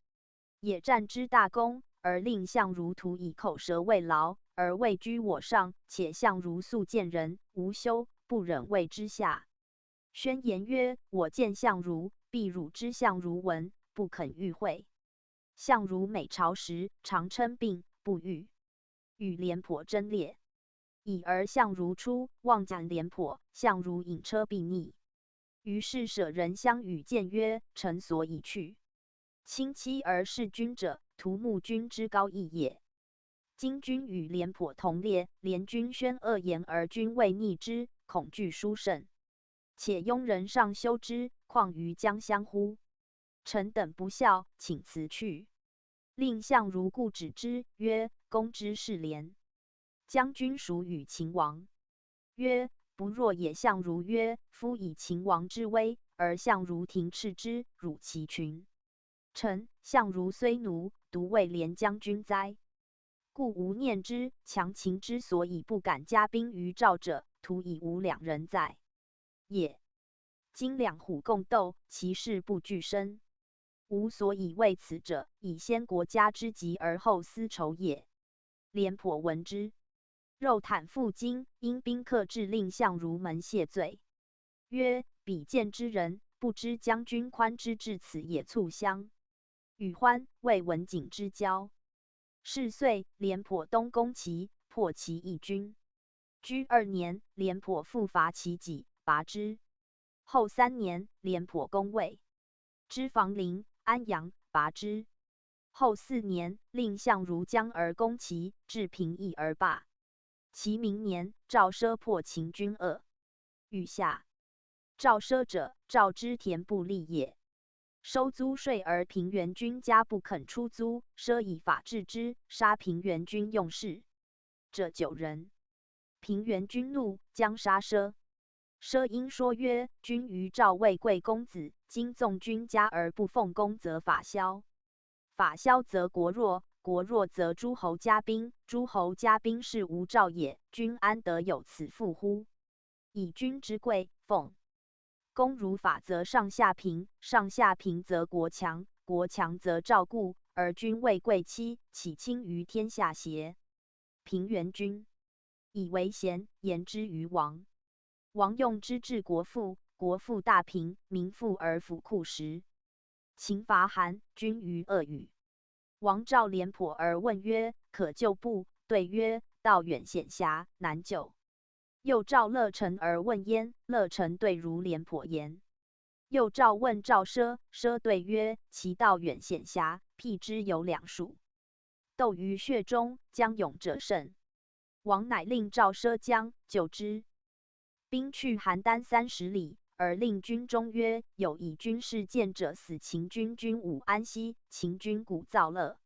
也战之大功，而令相如徒以口舌慰劳，而位居我上。且相如素见人，无羞，不忍位之下。宣言曰：我见相如，必辱之。相如闻，不肯与会。相如每朝时，常称病，不愈，与廉颇争烈。已而相如出，望斩廉颇，相如引车避逆。于是舍人相与谏曰：臣所以去，亲戚而事君者，图慕君之高义也。今君与廉颇同列，连君宣恶言而君未逆之，恐惧殊甚。且庸人尚修之，况于将相乎？臣等不孝，请辞去。令相如故止之，曰：公之是廉。将军属与秦王。曰：不若也。相如曰：夫以秦王之威，而相如庭斥之，辱其群臣。相如虽奴，独为廉将军哉？故吾念之。强秦之所以不敢加兵于赵者，徒以无两人在也。今两虎共斗，其势不俱生。吾所以为此者，以先国家之急而后私仇也。廉颇闻之，肉袒腹巾，因宾客至，令相如门谢罪，曰：比见之人，不知将军宽之至此也。促相与欢，为文景之交。是岁，廉颇东攻齐，破其义军。居2年，廉颇复伐其己，拔之。后3年，廉颇攻魏，知房陵、安阳，拔之。后4年，令相如将而攻齐，至平邑而罢。其明年，赵奢破秦军2余下。赵奢者，赵之田部吏也。收租税而平原君家不肯出租，奢以法治之，杀平原君用事者9人。平原君怒，将杀奢。奢因说曰：君于赵为贵公子，今纵君家而不奉公，则法消。法消则国弱，国弱则诸侯加兵，诸侯加兵是无赵也。君安得有此父乎？以君之贵，奉公如法，则上下平，上下平则国强，国强则赵固，而君为贵戚，岂轻于天下邪？平原君以为贤，言之于王。王用之治国富，国富大平，民富而府库实。秦伐韩，君于恶语。王召廉颇而问曰：可救不？对曰：道远险狭，难救。又召乐臣而问焉，乐臣对如廉颇言。又召问赵奢，奢对曰：其道远险狭，辟之有2数，斗于穴中，将勇者胜。王乃令赵奢将救之。兵去邯郸30里，而令军中曰：有以军事见者死。秦军军武安西，秦军鼓噪乐。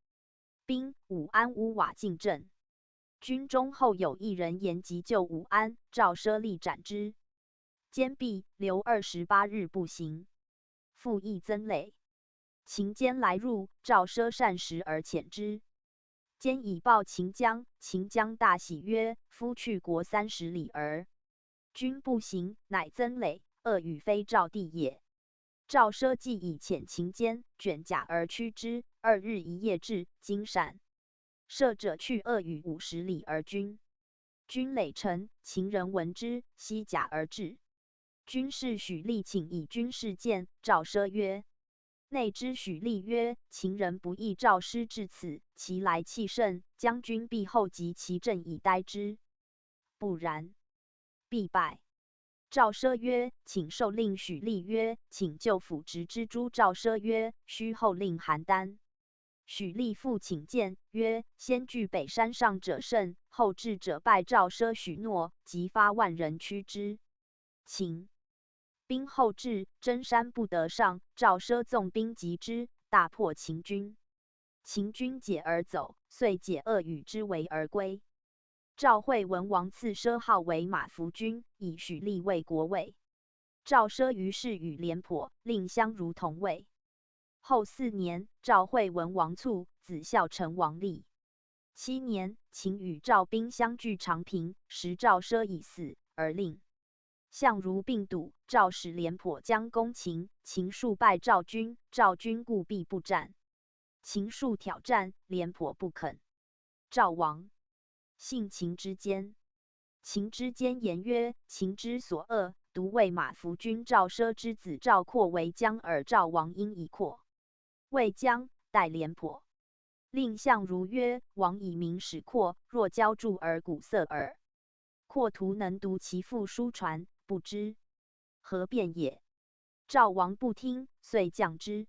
兵武安屋瓦进阵。军中后有一人言急救武安，赵奢力斩之。坚壁，留28日不行。复议增累。秦坚来入，赵奢善食而遣之。坚以报秦将，秦将大喜曰：夫去国30里而君不行，乃增累，恶语非赵地也。赵奢既以遣秦坚，卷甲而驱之。2日1夜至金闪。射者去恶语50里而军。军累城，秦人闻之，悉甲而至。军士许力请以军事见，赵奢曰：内之许厉曰：“秦人不义赵师至此，其来气盛，将军必后及其阵以待之。不然，必败。”赵奢曰：“请受令。”许厉曰：“请就府执之诛。”赵奢曰：“须后令邯郸。”许厉复请见，曰：“先据北山上者胜，后至者败。”赵奢许诺，即发万人驱之。秦兵后至，真山不得上。赵奢纵兵击之，大破秦军。秦军解而走，遂解恶与之围而归。赵惠文王赐奢号为马服君，以许厉为国尉。赵奢于是与廉颇、令相如同尉。后4年，赵惠文王卒，子孝成王立。7年，秦与赵兵相据长平，时赵奢已死，而令相如病笃。赵使廉颇将攻秦，秦数败赵军，赵军故避不战。秦数挑战，廉颇不肯。赵亡。信秦之间，秦之间言曰：“秦之所恶，独为马服君赵奢之子赵括为将，而赵王因以括为将，待廉颇。”令相如曰：“王以明使括，若交助而鼓瑟耳。括徒能读其父书传，不知何变也。”赵王不听，遂降之。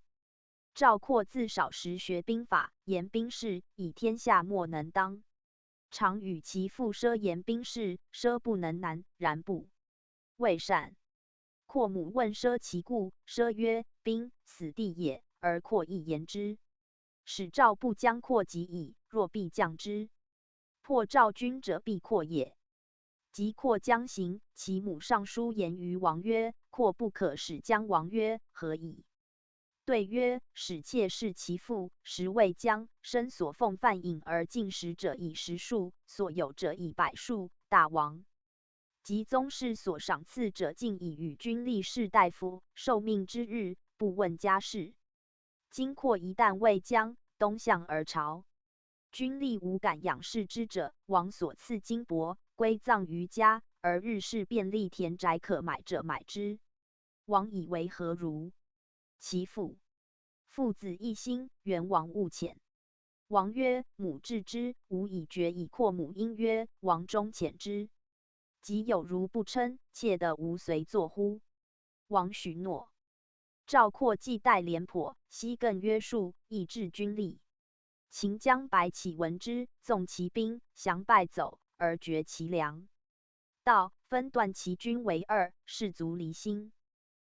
赵括自少时学兵法，言兵事，以天下莫能当。常与其父奢言兵事，奢不能难，然不未善。括母问奢其故，奢曰：“兵，死地也。”而括亦言之。使赵不将括及矣，若必将之，破赵军者必括也。及括将行，其母上书言于王曰：“括不可使将。”王曰：“何以？”对曰：“使妾是其父，实未将，身所奉饭饮而进食者以10数，所有者以100数。大王及宗室所赏赐者，尽以与君立士大夫，受命之日，不问家事。今括一旦未将，东向而朝，君立无敢仰视之者，王所赐金帛，归葬于家，而日事便利田宅可买者买之。王以为何如？”其父子一心，愿王勿遣。王曰：“母治之，吾以决矣。”括母因曰：“王终遣之。即有如不称，妾得无随坐乎？”王许诺。赵括既待廉颇，西更约束，以治军力。秦将白起闻之，纵其兵，降败走，而绝其粮道，分断其军为2，士卒离心。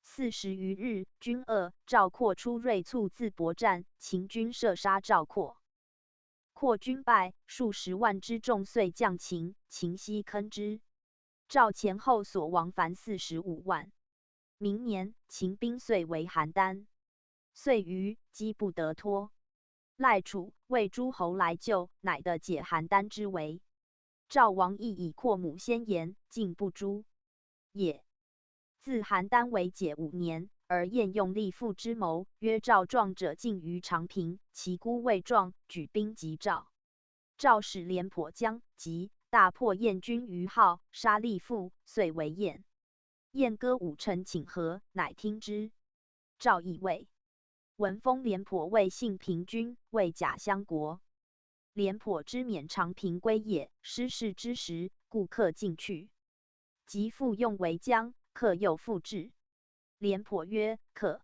40余日，军扼，赵括出锐卒自搏战，秦军射杀赵括。括军败，数10万之众遂降秦，秦西坑之。赵前后所亡凡45万。明年，秦兵遂围邯郸，遂于击不得脱。赖楚、魏诸侯来救，乃得解邯郸之围。赵王亦以括母先言，进不诛也。自邯郸为解5年，而晏用立父之谋，曰：“赵壮者尽于长平，其孤未壮，举兵击赵。”赵使廉颇将及，大破晏军于镐，杀立父，遂为晏。晏歌5臣请和，乃听之。赵亦谓闻封廉颇为信平君，为假相国。廉颇之免长平归也，失事之时，故克进去。及复用为将，克又复至。廉颇曰：“克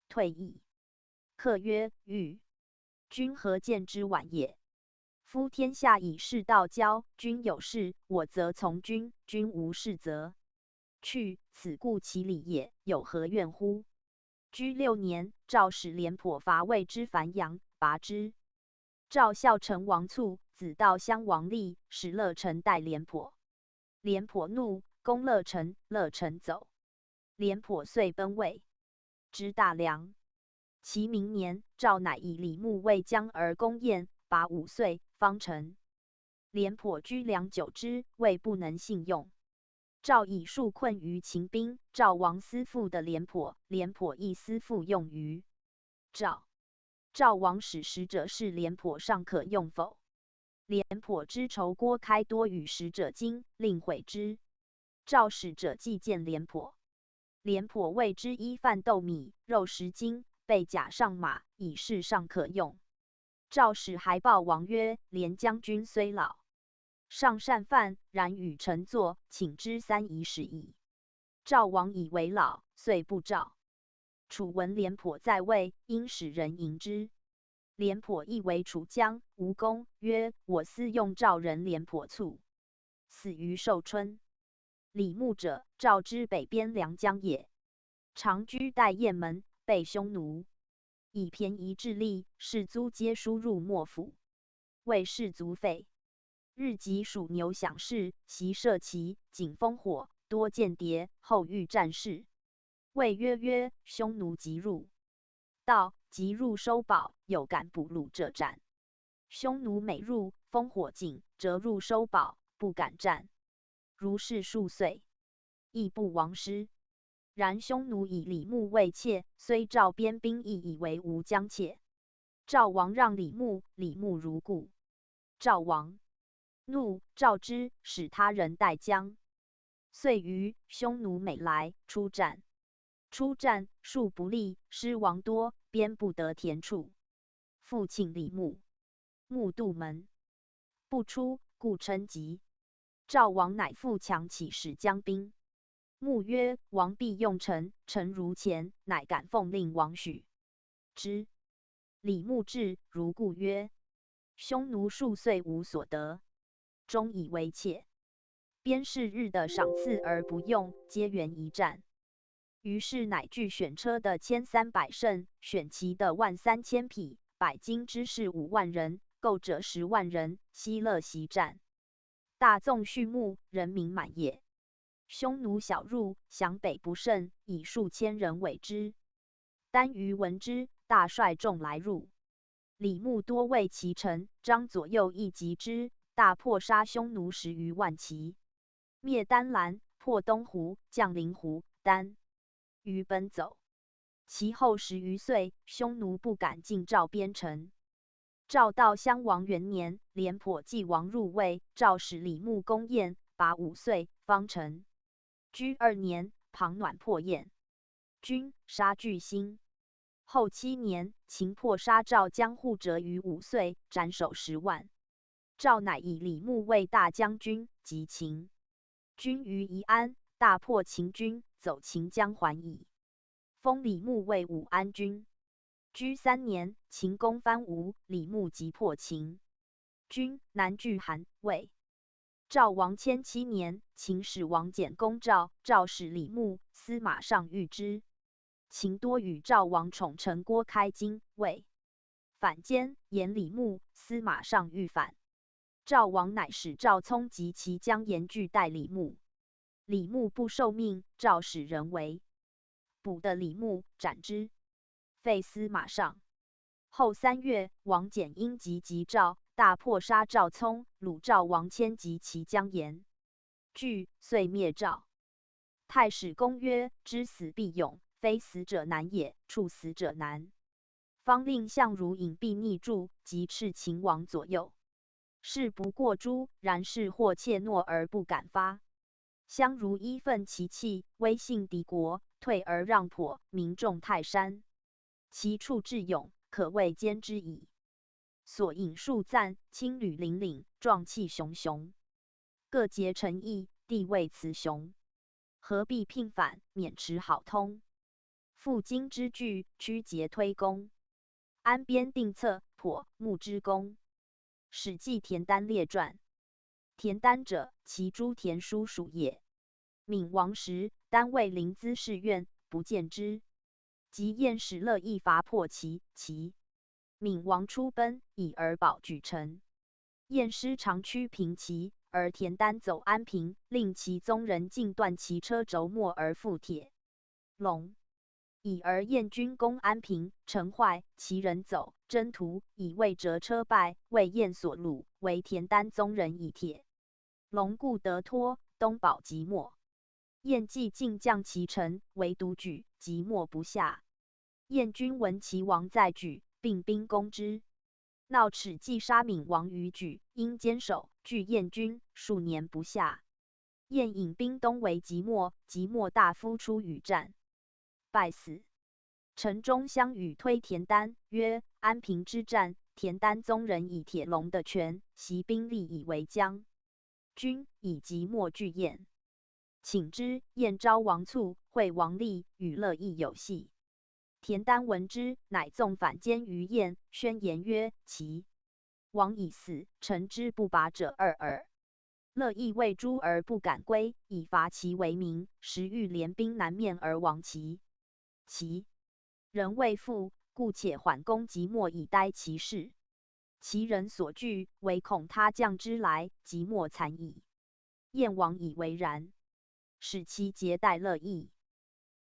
退矣。”克曰：“欲君何见之晚也？夫天下以士道交，君有事，我则从君；君无事则去，此故其理也，有何怨乎？”居6年，赵使廉颇伐魏之樊阳，拔之。赵孝成王卒，子悼襄王立，使乐成代廉颇。廉颇怒，攻乐成，乐成走。廉颇遂奔魏，之大梁。其明年，赵乃以李牧为将而攻燕，拔5岁，方成。廉颇居良久之，魏不能信用。赵以数困于秦兵，赵王思复的廉颇，廉颇亦思复用于赵。赵王使使者是廉颇尚可用否？廉颇之仇郭开多与使者惊，令毁之。赵使者祭见廉颇，廉颇谓之衣饭豆米肉10斤，备甲上马，以示上可用。赵使还报王曰：连将军虽老，尚善饭，然与臣坐，请之3宜始矣。赵王以为老，遂不召。楚闻廉颇在位，因使人迎之。廉颇亦为楚将，无功，曰：我私用赵人廉颇卒，死于寿春。李牧者，赵之北边良将也，常居代雁门，备匈奴，以便宜致利，士卒皆输入莫府，为士卒费。日及属牛享事，习射旗，景烽火，多间谍，后遇战事。谓曰：匈奴急入。道急入收堡，有敢不入者战。匈奴每入，烽火尽，折入收堡，不敢战。如是数岁，亦不亡师。然匈奴以李牧为妾，虽赵边兵亦以为无将妾。赵王让李牧，李牧如故。赵王怒，召之，使他人代将。遂于匈奴每来，出战。出战，数不利，失亡多，边不得田处。复请李牧，牧杜门，不出，故称疾。赵王乃复强起使将兵。牧曰：王必用臣，臣如前，乃敢奉令王许之。李牧至，如故曰：匈奴数岁无所得，终以为妾。边士日的赏赐而不用，皆源一战。于是乃据选车的1300乘，选骑的13000匹，百精之士5万人，构者10万人，西乐习战。大纵畜牧，人民满也。匈奴小入，降北不胜，以数千人围之。单于闻之，大率众来入。李牧多为其臣，张左右亦击之，大破杀匈奴10余万骑，灭丹兰，破东湖，降临湖、丹于奔走。其后10余岁，匈奴不敢进赵边城。赵悼襄王元年，廉颇继王入魏，赵使李牧攻燕，拔5岁，方成。居2年，庞暖破燕，军杀巨星。后7年，秦破杀赵将护者于5岁，斩首10万。赵乃以李牧为大将军，及秦军于宜安，大破秦军，走秦江还矣。封李牧为武安君。居3年，秦攻番吴，李牧即破秦军，南据韩、魏。赵王迁7年，秦始王简攻赵，赵使李牧、司马尚遇之。秦多与赵王宠臣郭开荆、魏反间，言李牧、司马尚遇反。赵王乃使赵聪及其将严拒待李牧。李牧不受命，赵使人为，捕的李牧，斩之，废司马尚。后3月，王翦因击赵，大破杀赵聪，虏赵王迁及其将严惧，遂灭赵。太史公曰：知死必勇，非死者难也，处死者难。方令相如隐蔽匿住，即斥秦王左右。事不过诛，然是或怯懦而不敢发。相如依愤其气，威信敌国，退而让跛，民众泰山。其处智勇，可谓兼之矣。所引数赞，青旅凛凛，壮气熊熊，各结诚意，地位雌雄。何必聘反，免持好通。负荆之巨，屈节推攻。安边定策，颇牧之功。史记田单列传。田单者，其诸田叔属也。闵王时，单为临淄侍院，不见之。及燕使乐亦伐破齐，闵王出奔，以而保举城。燕师长驱平齐，而田单走安平，令其宗人尽断其车轴没而覆铁笼。以而燕军攻安平，城坏，其人走，征途，以为折车败，为燕所虏，为田单宗人以铁笼故得脱，东保即没。燕既尽将其城，唯独举，即没不下。燕军闻其王在举，并兵攻之，闹齿既杀闵王于举，因坚守，拒燕军，数年不下。燕引兵东围即墨，即墨大夫出与战，败死。陈忠相与推田丹曰：安平之战，田丹宗人以铁笼的权，袭兵力以为将军，以即墨拒燕。请之，燕昭王卒，会王立与乐毅有隙。田丹闻之，乃纵反间于燕，宣言曰：其王已死，臣之不拔者二耳。乐毅为诛而不敢归，以伐齐为名，时欲联兵南面而亡齐人未复，故且缓攻即墨以待其事。其人所惧，唯恐他将之来，即墨残矣。燕王以为然，使其节待乐毅。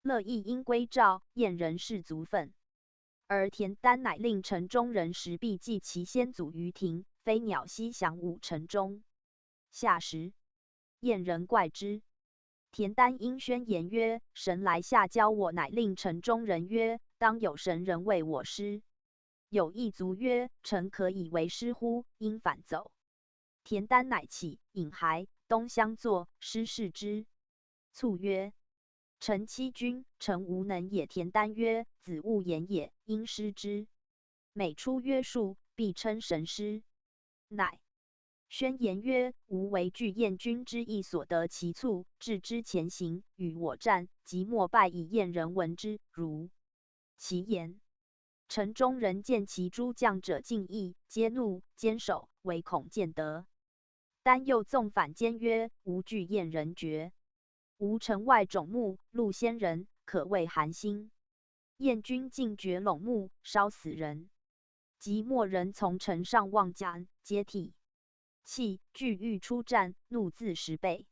乐毅因归赵，燕人士足愤。而田丹乃令陈忠人时必祭其先祖于庭，飞鸟西降武陈忠。夏时，燕人怪之。田丹因宣言曰：神来下教我，乃令陈忠人曰：当有神人为我师。有一卒曰：臣可以为师乎？因反走。田丹乃起，引骸东相坐，师视之，卒曰：臣欺君，臣无能也。田丹曰：子勿言也，因师之。每出约束，必称神师。乃宣言曰：吾为惧燕军之意所得其卒，置之前行，与我战，即莫败以燕人闻之，如其言。陈忠人见其诸将者尽义，皆怒，坚守，唯恐见得。丹又纵反间曰：吾惧燕人绝。吾城外种木，陆仙人，可谓寒心。燕军尽掘陇木，烧死人。即墨人从城上望将，皆涕泣，惧欲出战，怒自10倍。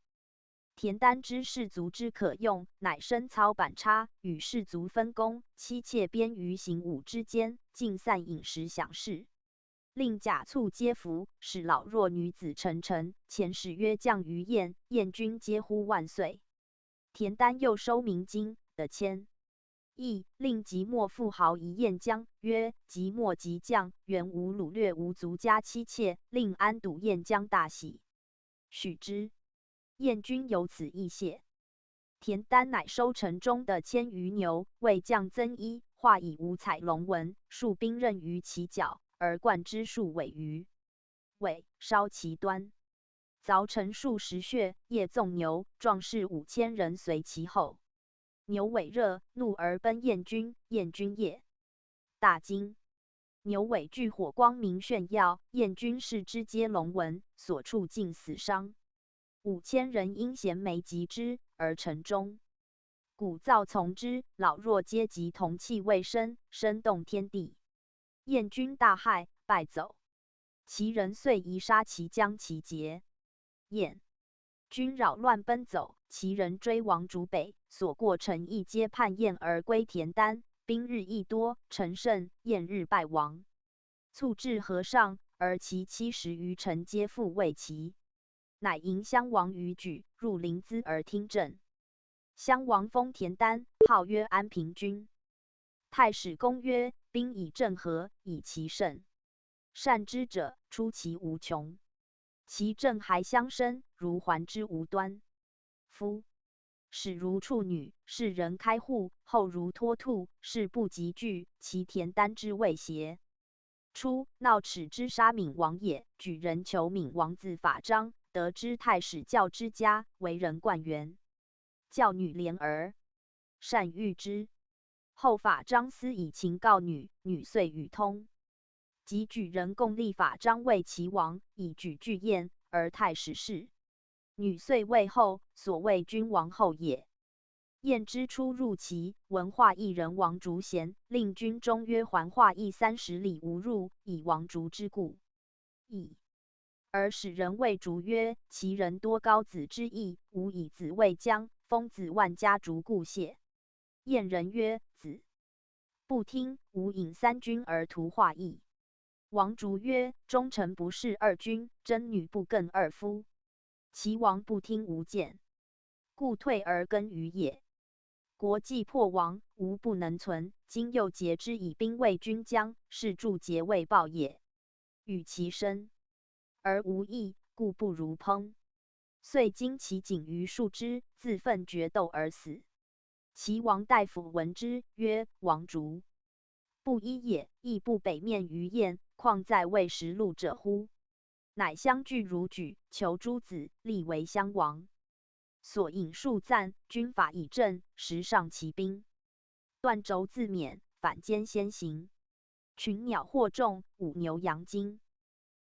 田丹知士卒之可用，乃深操板插，与士卒分工，妻妾编于行伍之间，尽散饮食享事。令甲卒皆服，使老弱女子沉沉。前使曰：将于燕，燕军皆呼万岁。田丹又收明金的签议，令即墨富豪一燕将，曰：即墨即将，原无掳掠无族家妻妾，令安堵燕将大喜，许之。燕军由此亦谢。田丹乃收城中的1000余牛，为将增衣，画以五彩龙纹，束兵刃于其脚，而冠之数尾于尾，烧其端，凿成数10穴，夜纵牛，壮士5000人随其后。牛尾热，怒而奔燕军，燕军夜大惊。牛尾炬火光明炫耀，燕军士之皆龙纹，所处尽死伤。5000人因衔枚及之，而城中鼓噪从之，老弱皆及同气未生，声动天地。燕军大骇，败走。其人遂移杀其将其节。燕军扰乱奔走，其人追王逐北，所过城邑皆叛燕而归田丹。兵日益多，城胜，燕日败亡。卒至河上，而其70余城皆复未齐。乃迎襄王于举，入临淄而听政。襄王封田丹，号曰安平君。太史公曰：兵以正和，以其胜。善之者，出其无穷。其政还相生，如环之无端。夫始如处女，是人开户；后如脱兔，是不及惧。其田丹之谓邪？初，闹齿之杀闵王也，举人求闵王子法章，得知太史教之家，为人冠元。教女怜儿，善遇之。后法章私以情告女，女遂与通。即举人共立法章为齐王，以举拒燕，而太史事。女遂为后，所谓君王后也。燕之初入齐，文化邑人王竹贤，令军中约环化邑30里无入，以王竹之故。而使人谓竹曰：其人多高子之意，吾以子为将，封子万家竹故谢。燕人曰：子不听，吾引3军而屠化邑。王竹曰：忠臣不事2君，贞女不更2夫。齐王不听吾谏，故退而更于也。国既破亡，吾不能存，今又节之以兵为君将，是助节未报也。与其生而无益，故不如烹。遂经其颈于树枝，自奋决斗而死。齐王大夫闻之，曰：王卒不依也，亦不北面于燕，况在魏食禄者乎？乃相拒如举，求诸子，立为襄王。所引数赞，军法以正，时上骑兵。断轴自免，反间先行。群鸟获众，五牛羊精，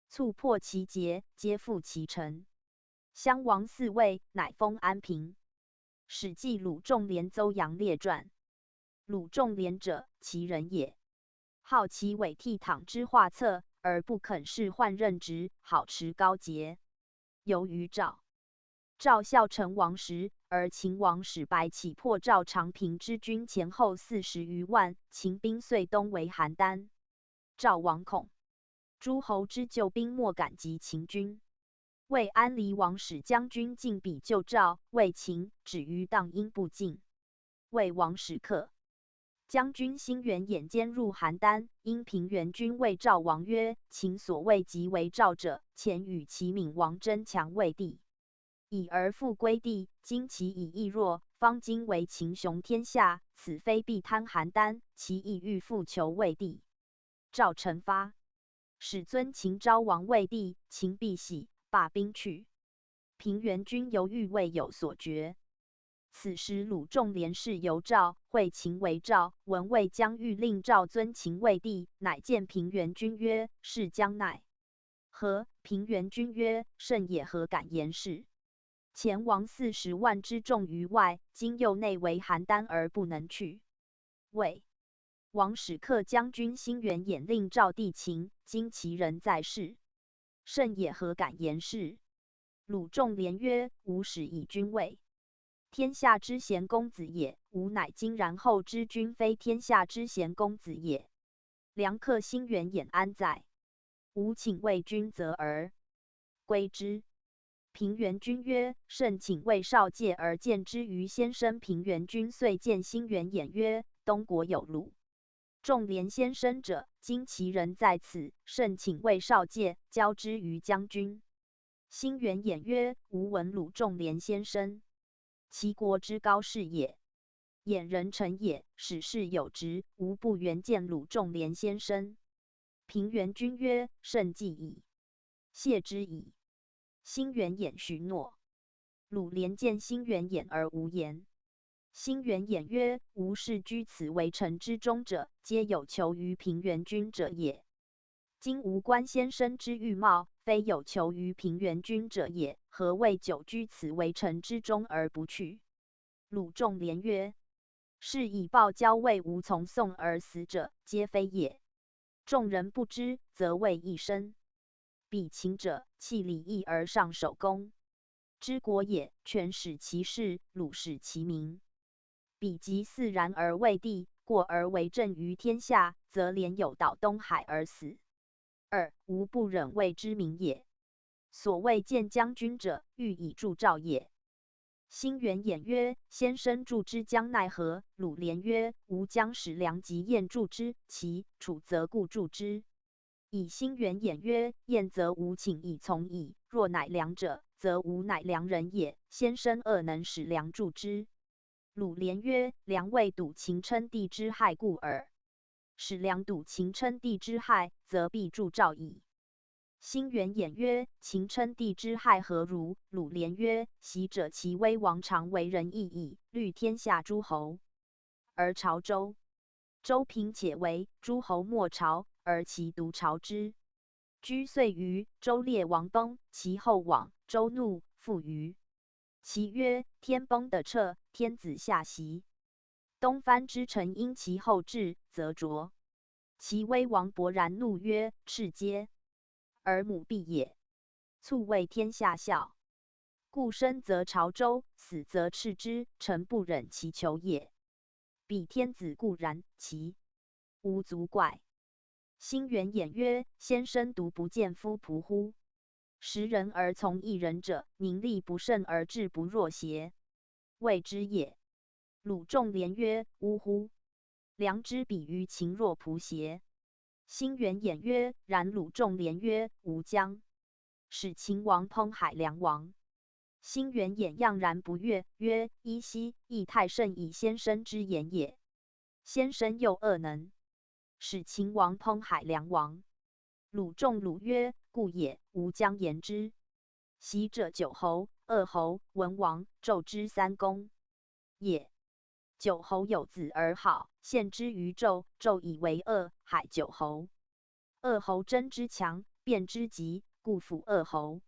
猝破其节，皆复其城。襄王嗣位，乃封安平。史记鲁仲连邹阳列传。鲁仲连者，其人也。好其伪倜傥之画策，而不肯仕宦任职，好持高节。由于赵孝成王时，而秦王使白起破赵长平之军前后40余万，秦兵遂东围邯郸。赵王恐诸侯之救兵莫敢及秦军，魏安黎王使将军进比救赵，魏秦止于荡阴不进。魏王使克将军辛元眼尖入邯郸，因平原君谓赵王曰：秦所谓即为赵者，前与齐闵王争强魏地，以而复归地。今其以易弱，方今为秦雄天下，此非必贪邯郸，其意欲复求魏地。赵臣发，使尊秦昭王魏帝，秦必喜，罢兵去。平原君犹豫未有所决。此时鲁仲连氏由赵，会秦为赵，闻魏将欲令赵尊秦魏帝，乃见平原君曰：是将奈何？平原君曰：甚也，何敢言是？前王40万之众于外，今又内围邯郸而不能去。魏王使克将军辛元演令赵地秦，今其人在世，甚也，何敢言是？鲁仲连曰：吾使以君位，天下之贤公子也，吾乃今然后之君，非天下之贤公子也。良客辛元演安在？吾请为君责而归之。平原君曰：甚请为少介而见之于先生。平原君遂见辛元演曰：东国有鲁仲连先生者，今其人在此，甚请为少介，交之于将军。辛元演曰：吾闻鲁仲连先生，其国之高士也。演人臣也，使事有职，吾不愿见鲁仲连先生。平原君曰：甚计矣，谢之矣。辛元演许诺。鲁连见辛元演而无言。辛元演曰：吾视居此为臣之中者，皆有求于平原君者也。今吾观先生之玉貌，非有求于平原君者也，何谓久居此为臣之中而不去？鲁仲连曰：是以报交为无从送而死者，皆非也。众人不知，则谓一生。比秦者，弃礼义而上守公，知国也。权使其事，鲁使其民。彼即嗣然而为帝，过而为政于天下，则连有倒东海而死。二，吾不忍为之民也。所谓见将军者，欲以助赵也。辛元演曰：先生助之将奈何？鲁连曰：吾将使梁及燕助之，齐、楚则故助之。以辛元演曰：燕则吾请以从矣，若乃梁者，则吾乃梁人也。先生恶能使梁助之。鲁连曰：梁未睹秦称帝之害故耳。使梁睹秦称帝之害，则必助赵矣。辛元演曰：秦称帝之害何如？鲁连曰：昔者其威王常为人义矣，虑天下诸侯，而朝周。周平且为，诸侯莫朝，而其独朝之。居岁余，周烈王崩，其后往，周怒，复于。其曰：天崩的彻，天子下席。东藩之臣因其后至，则卓。其威王勃然怒曰：赤皆而母必也，卒为天下笑。故生则朝周，死则斥之，臣不忍其求也。彼天子固然，其无足怪。辛元演曰：先生独不见夫仆乎？识人而从一人者，宁力不胜而志不弱邪？谓之也。鲁仲连曰：呜呼！良知比于秦若仆邪？辛元演曰：然。鲁仲连曰：吾将使秦王烹海梁王。辛元衍怏然不悦，曰：依稀，亦太甚以先生之言也。先生又恶能，使秦王烹海梁王。鲁仲鲁曰：故也，吾将言之。袭者九侯、二侯、文王、纣之三公也。九侯有子而好，献之于纣，纣以为恶，害九侯。二侯争之强，辩之急，故辅二侯。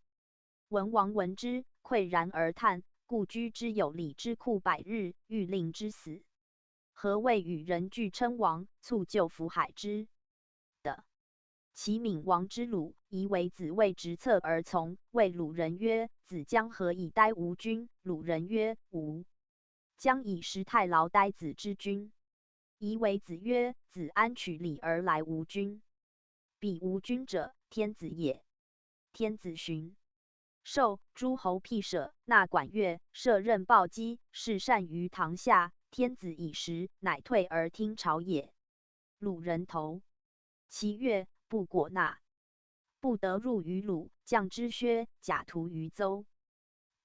文王闻之，喟然而叹，故居之有礼之库百日，欲令之死。何谓与人俱称王，促就服海之的。齐闵王之鲁，疑为子谓直策而从，谓鲁人曰：子将何以待吾君？鲁人曰：吾将以食太牢待子之君。疑为子曰：子安取礼而来吾君？彼吾君者，天子也。天子循受诸侯辟舍，纳管乐，设任暴击，事善于堂下。天子以时，乃退而听朝也。鲁人投其乐，不果纳，不得入于鲁，将之薛，假屠于邹。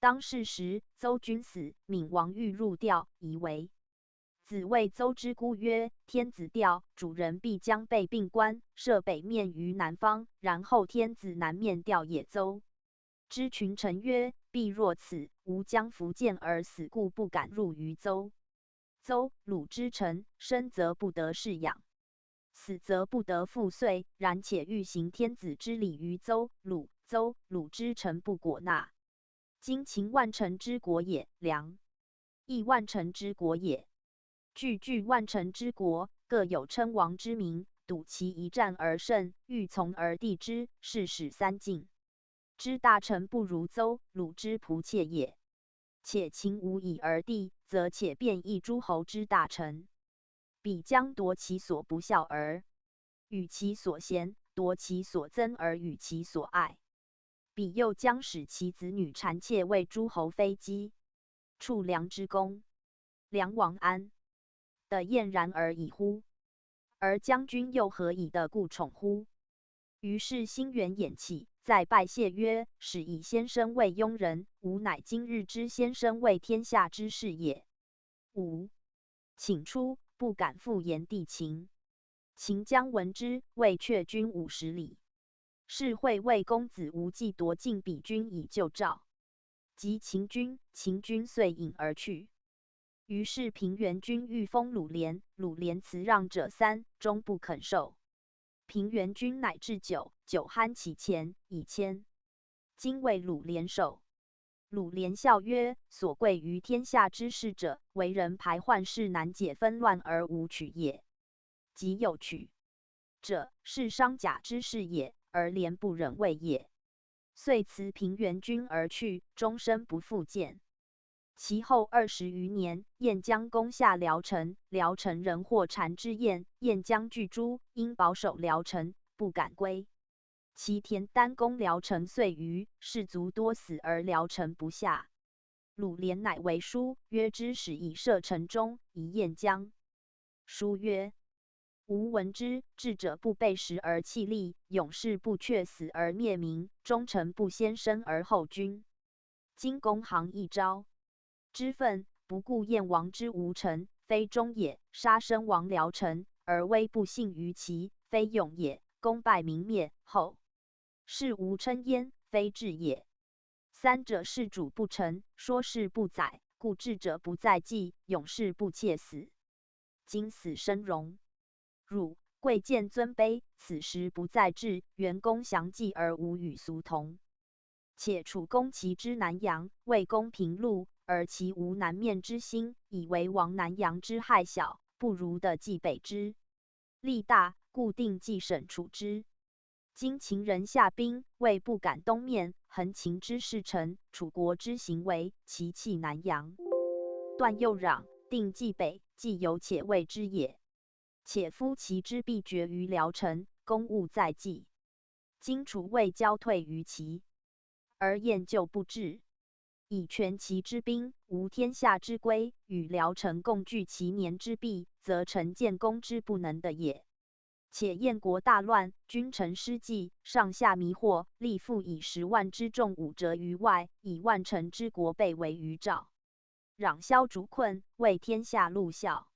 当世时，邹君死，闵王欲入吊，疑为子谓邹之姑曰：天子吊，主人必将被并关，设北面于南方，然后天子南面吊也。邹之群臣曰：必若此，吾将伏剑而死，故不敢入于邹。邹，鲁之臣，生则不得侍养，死则不得复岁，然且欲行天子之礼于邹、鲁。邹、鲁之臣不果纳。今秦万乘之国也，梁亦万乘之国也。句万乘之国，各有称王之名，赌其一战而胜，欲从而地之，是使三晋之大臣不如邹、鲁之仆妾也。且秦无以而地，则且变异诸侯之大臣，彼将夺其所不孝而与其所贤，夺其所憎而与其所爱。彼又将使其子女谗妾为诸侯妃姬，处梁之功。梁王安的晏然而已乎？而将军又何以得故宠乎？于是辛元衍起，再拜谢曰：始以先生为庸人，吾乃今日之先生为天下之事也。吾请出，不敢复言地秦。秦将闻之，谓却君50里。是会谓公子无忌夺尽彼军以救赵。及秦军遂引而去。于是平原君欲封鲁连，鲁连辞让者3，终不肯受。平原君乃置酒酣其前，以谦。今为鲁连守。鲁连笑曰：所贵于天下之事者，为人排患事，难解纷乱而无取也。即有取者，是伤甲之事也，而连不忍为也。遂辞平原君而去，终身不复见。其后20余年，燕将攻下聊城，聊城人获谗之燕，燕将拒诸，因保守聊城，不敢归。其田单攻聊城岁余，士卒多死而聊城不下。鲁连乃为书，曰之使以射城中，以燕将。书曰：吾闻之，智者不备时而弃利，勇士不却死而灭民，忠臣不先生而后君。今公行一朝之愤，不顾燕王之无臣，非忠也；杀身亡聊城，而威不幸于其，非勇也；功败民灭，后世无称焉，非智也。三者事主不臣，说事不载，故智者不在计，勇士不切死。今死生荣辱，贵贱尊卑，此时不在智，元公详计而无与俗同。且楚攻齐之南阳，魏攻平陆，而其无南面之心，以为王南阳之害小，不如的冀北之力大，故定计审处之。今秦人下兵，魏不敢东面，横秦之势臣，楚国之行为，其弃南阳，断右壤，定冀北，既有且未之也。且夫齐之必决于聊城，公务在冀。今楚魏交退于齐，而燕就不至，以全齐之兵，无天下之归，与聊城共聚其年之弊，则臣建功之不能的也。且燕国大乱，君臣失计，上下迷惑，立复以10万之众5折于外，以万乘之国备为于赵。攘萧逐困，为天下戮效。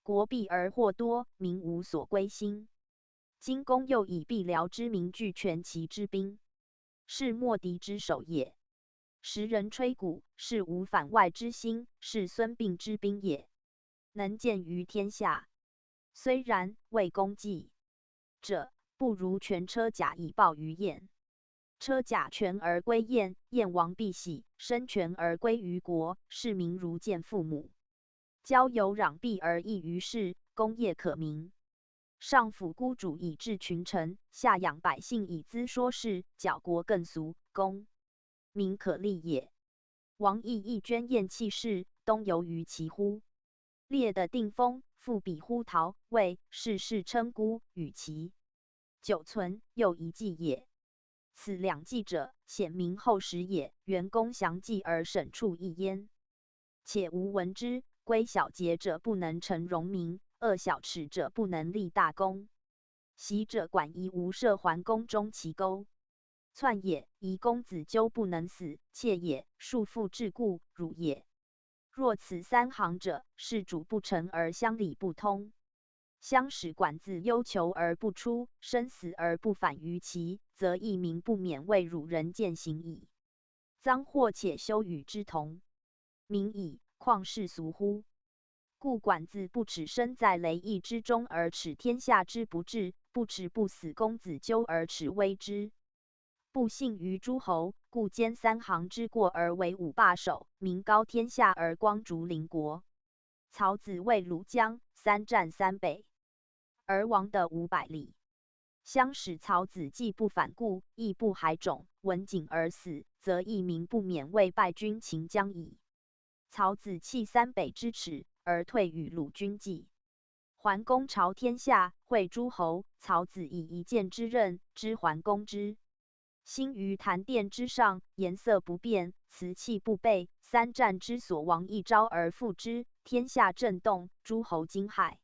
国弊而祸多，民无所归心。今公又以必辽之民俱全其之兵，是莫敌之首也。时人吹鼓，是无反外之心，是孙膑之兵也。能见于天下。虽然，为公计者，不如全车甲以报于燕。车甲全而归燕，燕王必喜；身全而归于国，市民如见父母。交有攘臂而益于世，功业可名。上抚孤主以治群臣，下养百姓以资说事，矫国更俗，功名可立也。王邑亦捐燕弃市，东游于其乎？列的定封，复比乎陶、魏，世世称孤，与其久存，又一计也。此两计者，显明后实也。元公详计而审处一焉，且无闻之。归小节者不能成荣名，恶小耻者不能立大功。习者管夷无赦还宫中其钩，篡也；夷公子纠不能死，妾也；庶妇桎梏，辱也。若此3行者，事主不成而乡里不通。相使管子忧求而不出，生死而不反于其，则一民不免为辱人践行矣。赃祸且羞与之同，民矣，况世俗乎？故管子不耻身在雷役之中而耻天下之不治，不耻不死公子纠而耻威之。不信于诸侯，故兼3行之过而为5霸首，名高天下而光烛邻国。曹子为鲁将，3战3北，而亡得500里。相使曹子既不反顾，亦不海种，闻景而死，则一民不免为败军秦将矣。曹子弃3北之耻，而退与鲁军计，还攻朝天下，会诸侯。曹子以一箭之刃之还攻之，兴于坛殿之上，颜色不变，辞气不备。3战之所亡，一朝而复之，天下震动，诸侯惊骇。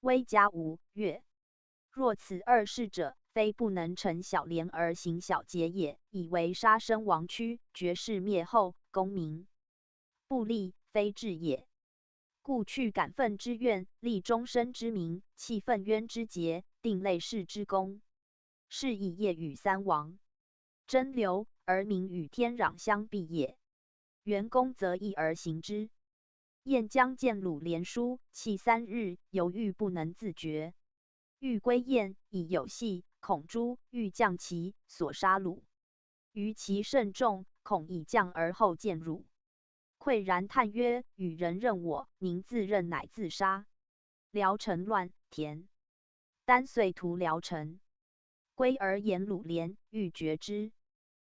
威加5月。若此2事者，非不能成小廉而行小节也，以为杀身亡躯，绝世灭后，功名不立，非治也。故去感愤之怨，立终身之名，弃愤冤之节，定类世之功。是以业与3王争流，而民与天壤相避也。元公则义而行之。燕将见鲁连书，弃3日，犹豫不能自决。欲归燕，以有隙，恐诸欲降其所杀鲁。于其甚众，恐以降而后见辱。喟然叹曰：“与人任我，宁自任乃自杀。”辽城乱，田丹遂屠辽城。归而言鲁连，欲绝之。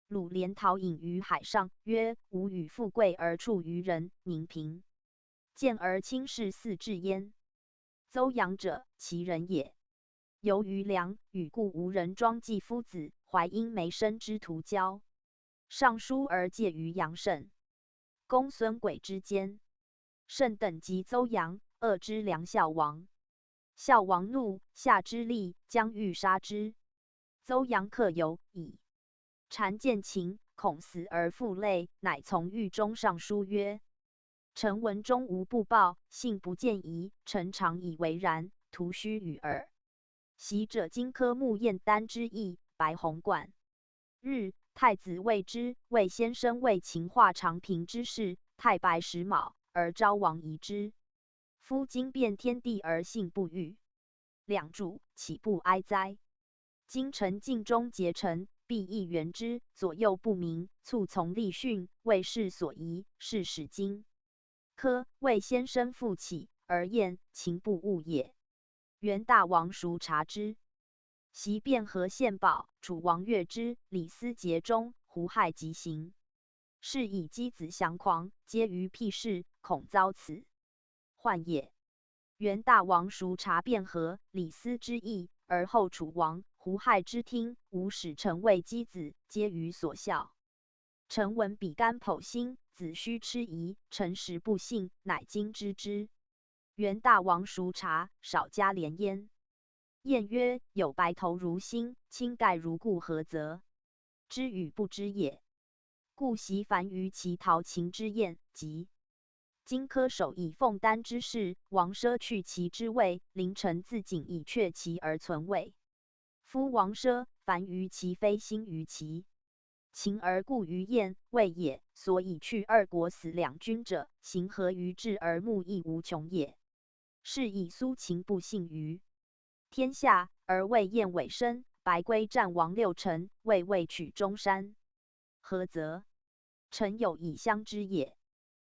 鲁连逃隐于海上，曰：“吾与富贵而处于人，宁平。见而轻视四至焉。邹阳者，其人也。由于梁与故无人庄季夫子，怀因梅生之徒交。上书而介于阳盛、公孙轨之间。盛等及邹阳，恶之梁孝王。孝王怒，下之力，将欲杀之。邹阳克由，以谗见秦，恐死而复累，乃从狱中上书曰：“臣闻中无不报，信不见疑。臣常以为然，徒须与耳。”习者荆轲慕燕丹之意，白虹观。日，太子谓之，魏先生为秦化长平之事，太白石卯，而昭王疑之。夫今变天地而信不遇，两主岂不哀哉？今臣尽忠竭诚，必亦援之，左右不明，促从立训，为世所宜，是使荆轲魏先生复起，而燕秦不误也。元大王孰察之？习卞和献宝，楚王悦之，李斯节中，胡亥即行。是以箕子降狂，皆于辟事，恐遭此患也。元大王孰察卞和、李斯之意，而后楚王、胡亥之听，吾使臣谓箕子，皆于所效。臣闻比干剖心，子虚痴疑，臣实不信，乃今知之。元大王孰察？少加怜焉。晏曰：有白头如星，青盖如故，何则？知与不知也。故习凡于其陶秦之宴，及荆轲守以奉丹之事，王奢去其之位，凌臣自警以却其而存位。夫王奢凡于其非心于其。秦而故于燕，谓也。所以去二国死两军者，行何于志而目亦无穷也。是以苏秦不幸于天下，而为燕委身。白圭战亡6城，未取中山，何则？臣有以相之也。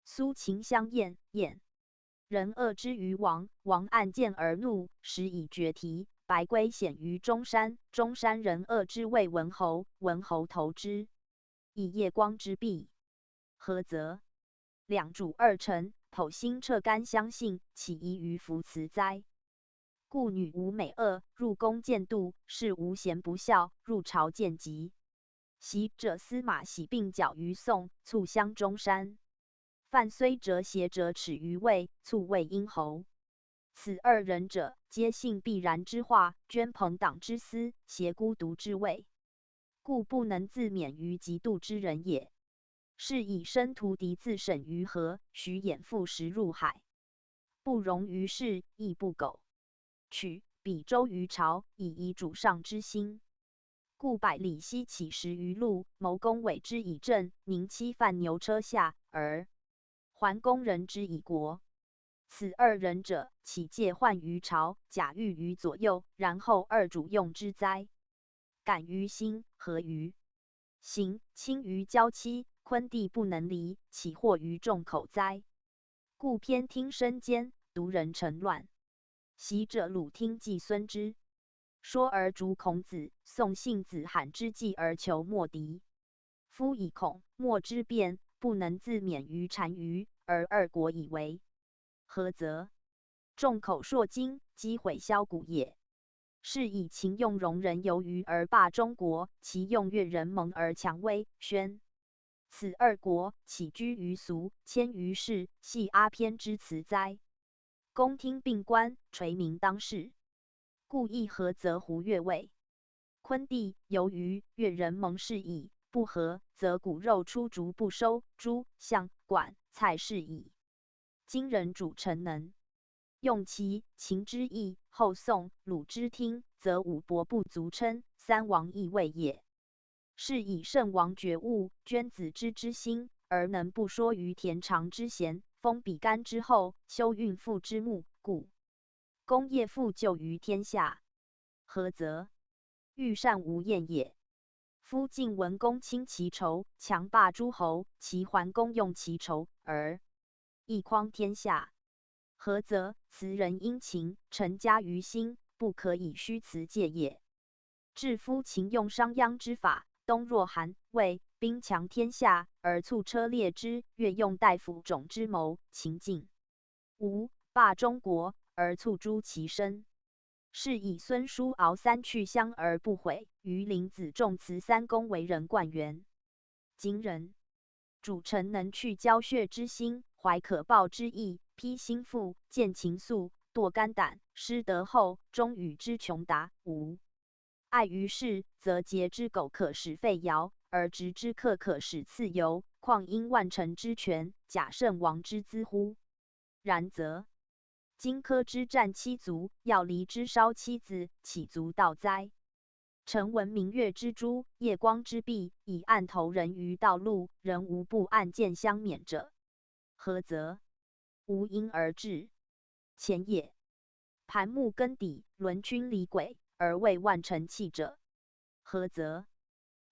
苏秦相厌，燕人恶之于王，王暗见而怒，时以决堤。白圭显于中山，中山人恶之谓文侯，文侯投之，以夜光之弊，何则？两主二臣，剖心彻肝相信，岂宜于夫辞哉？故女无美恶，入宫见妒；士无贤不孝，入朝见疾。袭者司马喜并角于宋，卒相中山。范睢折胁者耻于魏，卒魏阴侯。此二人者，皆信必然之化，捐朋党之私，挟孤独之位，故不能自免于嫉妒之人也。是以申屠狄自审于河，许偃赋时入海，不容于世，亦不苟。取比周于朝，以遗主上之心。故百里奚起时于路，谋攻委之以政，宁欺犯牛车下，而桓公人之以国。此二人者，岂借患于朝，假喻于左右，然后二主用之哉？感于心，合于行，亲于交期，昆弟不能离，岂惑于众口哉？故偏听身奸，独人臣乱。习者鲁听季孙之说而逐孔子，宋信子罕之计而求莫敌。夫以孔墨之辩，不能自免于单于，而二国以为，何则？众口铄金，积毁削骨也。是以秦用戎人游于而霸中国，其用越人盟而强威宣。此二国起居于俗，迁于世，系阿偏之辞哉？公听并观，垂名当世。故议合则胡越位。昆弟由于越人盟事矣，不合则骨肉出逐不收，诸相管蔡是矣。今人主臣能用其秦之义，后宋鲁之听，则五伯不足称，三王亦未也。是以圣王觉悟，捐子之心，而能不说于田常之贤，封比干之后，修运父之墓，故功业复就于天下。何则？欲善无厌也。夫晋文公轻其仇，强霸诸侯；齐桓公用其仇，而一匡天下。何则？辞人殷勤，臣加于心，不可以虚辞戒也。至夫秦用商鞅之法，东若韩、魏，兵强天下，而促车列之；越用大夫种之谋，秦晋、吴霸中国，而促诛其身。是以孙叔敖三去乡而不悔，于林子仲辞三公为人冠元。今人主臣能去交血之心，怀可报之意，披心腹，见情愫，堕肝胆，失德厚，终与之穷达，无爱于世，则桀之苟可使废尧，而直之客可使次游，况因万乘之权，假圣王之资乎？然则荆轲之战七族，要离之烧妻子，岂足道哉？臣闻明月之珠，夜光之璧，以暗投人于道路，人无不暗箭相免者，何则？无因而至，前也。盘木根底，轮君离轨，而为万乘器者，何则？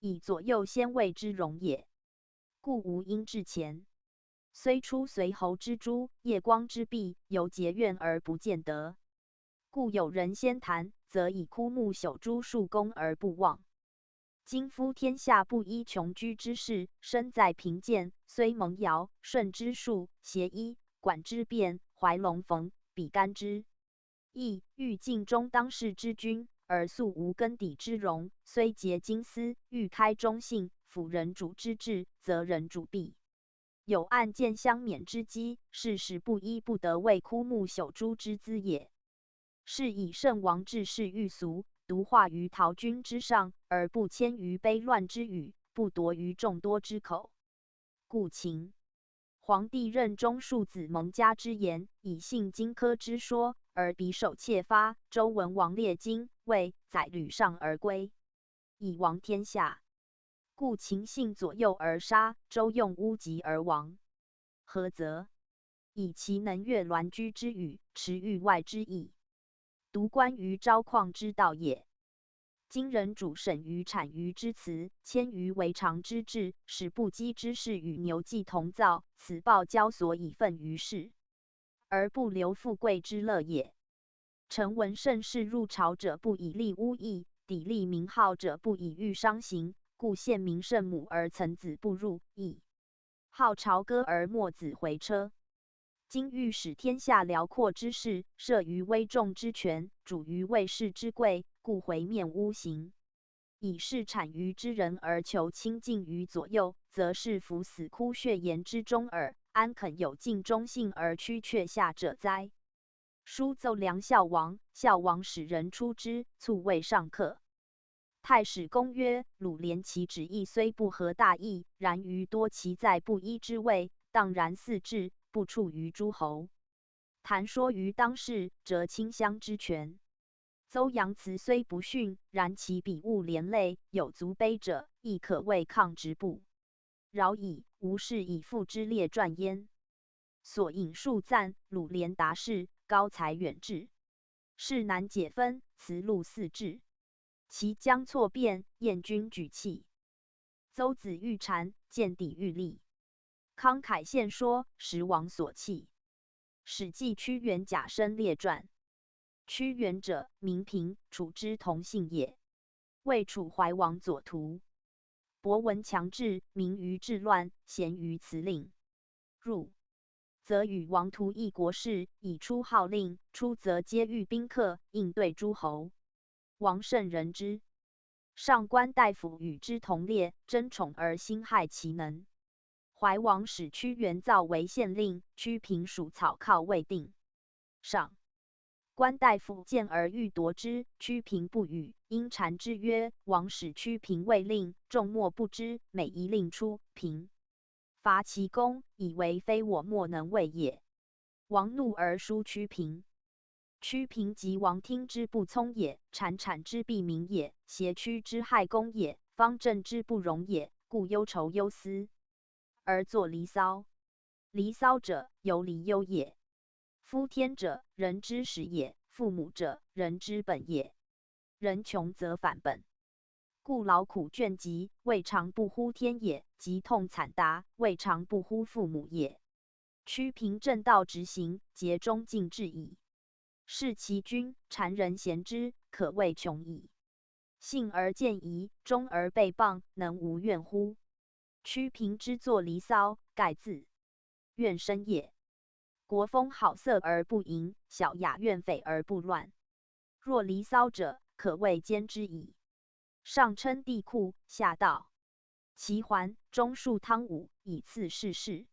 以左右先位之容也。故无因至前。虽出随侯之诛，夜光之璧，犹结怨而不见得。故有人先谈，则以枯木朽株数功而不忘。今夫天下不依穷居之事，身在贫贱，虽蒙尧舜之术，协一管之变，怀龙逢比干之义，欲尽中当世之君，而素无根底之容，虽结金丝，欲开忠信，辅人主之志，则人主必有暗箭相免之机，是时不依不得为枯木朽株之资也。是以圣王治世欲俗，独化于陶君之上，而不迁于卑乱之语，不夺于众多之口。故秦皇帝任中庶子蒙嘉之言，以信荆轲之说，而匕首窃发。周文王列荆、魏，载吕上而归，以亡天下。故秦信左右而杀，周用乌疾而亡。何则？以其能悦鸾居之语，持域外之意，独观于昭旷之道也。今人主审于产于之辞，迁于为常之志，使不羁之事与牛祭同造，此报交所以愤于世，而不留富贵之乐也。臣闻盛世入朝者，不以立巫邑；砥砺名号者，不以御伤刑。故献明圣母而曾子不入邑，号朝歌而莫子回车。今欲使天下辽阔之势，摄于威重之权，主于卫士之贵，故回面巫行，以示产于之人而求亲近于左右，则是服死枯血言之中耳。安肯有尽忠信而屈却下者哉？书奏梁孝王，孝王使人出之，卒未上客。太史公曰：鲁连其旨意虽不合大义，然于多其在不依之位，当然嗣制，不处于诸侯。谈说于当世，则卿相之权。邹阳辞虽不逊，然其笔物连累，有足碑者，亦可谓抗直部。饶矣，无事以复之列传焉。所引述赞鲁连达士，高才远志，事难解分，辞录四志。其将错变，燕军举气。邹子欲禅，见底欲立。慷慨献说，时王所弃。史记屈原甲申列传。屈原者，名平，楚之同姓也。魏楚怀王左徒。博闻强志，明于治乱，贤于辞令。入，则与王图议国事，以出号令；出则皆御宾客，应对诸侯。王甚人之，上官大夫与之同列，争宠而心害其能。怀王使屈原造为县令，屈平属草靠未定。上官大夫见而欲夺之，屈平不与，因谗之曰：王使屈平为令，众莫不知，每一令出，平伐其功，以为非我莫能为也。王怒而书屈平。屈平及王听之不聪也，谗之必明也，挟屈之害公也，方正之不容也，故忧愁忧思，而作离骚。离骚者，由离忧也。夫天者，人之始也；父母者，人之本也。人穷则反本，故劳苦倦疾，未尝不乎天也；疾痛惨达，未尝不乎父母也。屈平正道直行，竭忠尽至矣。是其君，谗人贤之，可谓穷矣。信而见疑，忠而备谤，能无怨乎？屈平之作离骚，盖自怨生也。国风好色而不淫，小雅怨匪而不乱。若离骚者，可谓奸之矣。上称帝喾，下道齐桓，中庶汤武，以次世事。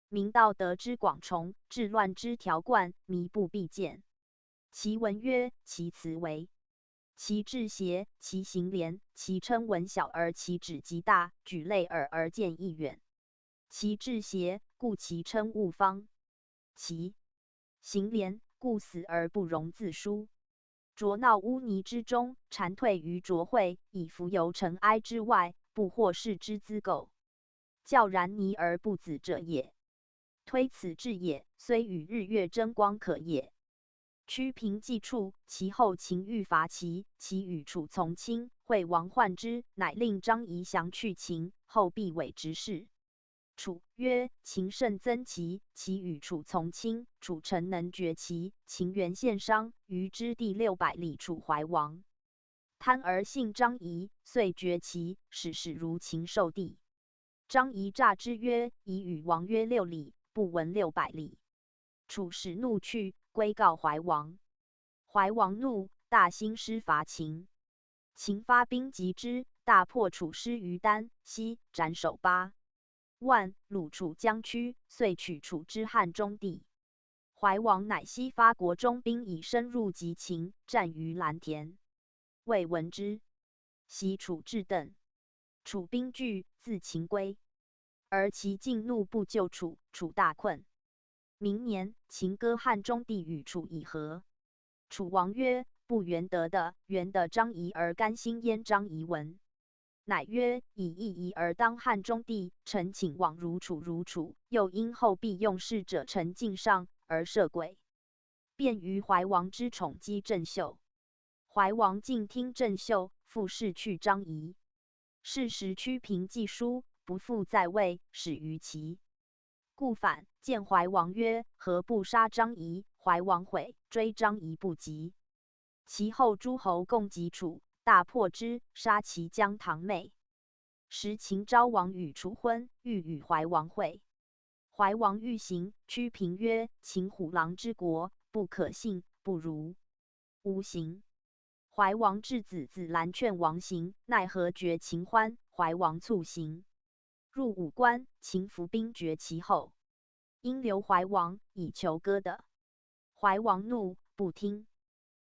明道德之广崇，治乱之条贯，靡不必见。其文约，其辞为，其志邪，其行廉，其称文小而其旨极大，举类耳而见义远。其志邪，故其称物方；其行廉，故死而不容自书。浊闹污泥之中，蝉退于浊秽，以浮游尘埃之外，不获世之资垢，教然泥而不紫者也。推此志也，虽与日月争光可也。屈平既处，其后秦欲伐齐，其与楚从亲，惠王患之，乃令张仪降去秦，后必委执事。楚曰：秦甚憎齐，齐与楚从亲，楚臣能决齐，秦原献商，于之地600里。楚怀王贪而信张仪，遂决齐，使如秦受地。张仪诈之曰：仪与王约6里，不闻600里。楚使怒去，归告怀王。怀王怒，大兴师伐秦。秦发兵击之，大破楚师于丹西，斩首8万，虏楚将屈，遂取楚之汉中地。怀王乃西发国中兵以深入击秦，战于蓝田。魏闻之，袭楚至邓。楚兵惧，自秦归。而其进怒不救楚，楚大困。明年，秦割汉中地与楚以和。楚王曰：“不元德的，元的张仪而甘心焉张仪闻。”乃曰：“以义夷而当汉中地，臣请往如楚如楚。又因后必用事者，臣敬上而赦轨。便于怀王之宠击郑袖。怀王敬听郑袖，复事去张仪。是时屈平既书，不复在位，始于齐。故反，见怀王曰：‘何不杀张仪？’怀王悔，追张仪不及。其后诸侯共击楚。”大破之，杀其将堂妹。时秦昭王与楚婚，欲与怀王会。怀王欲行，屈平曰：“秦虎狼之国，不可信，不如无行。”怀王至子子兰劝王行，奈何绝秦欢。怀王促行，入武关，秦伏兵绝其后，因留怀王以求歌的。怀王怒，不听。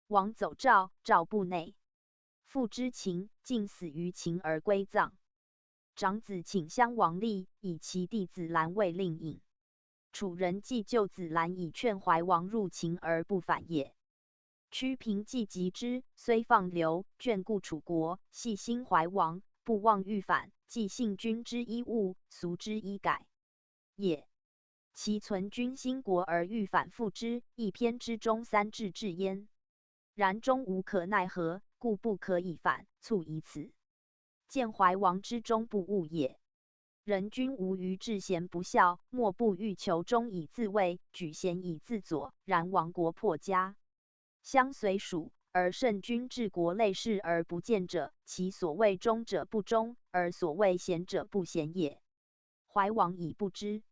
王走赵，赵部内。父之秦，竟死于秦而归葬。长子请襄王立，以其弟子兰为令尹。楚人既救子兰以劝怀王入秦而不反也。屈平既及之，虽放流，眷顾楚国，系心怀王，不忘欲反，既信君之一物，俗之一改也。其存君心国而欲反复之，一篇之中三至至焉。然终无可奈何，故不可以反，促以此。见怀王之忠不误也。人君无于治贤不孝，莫不欲求忠以自卫，举贤以自佐。然亡国破家，相随属，而圣君治国类事而不见者，其所谓忠者不忠，而所谓贤者不贤也。怀王已不知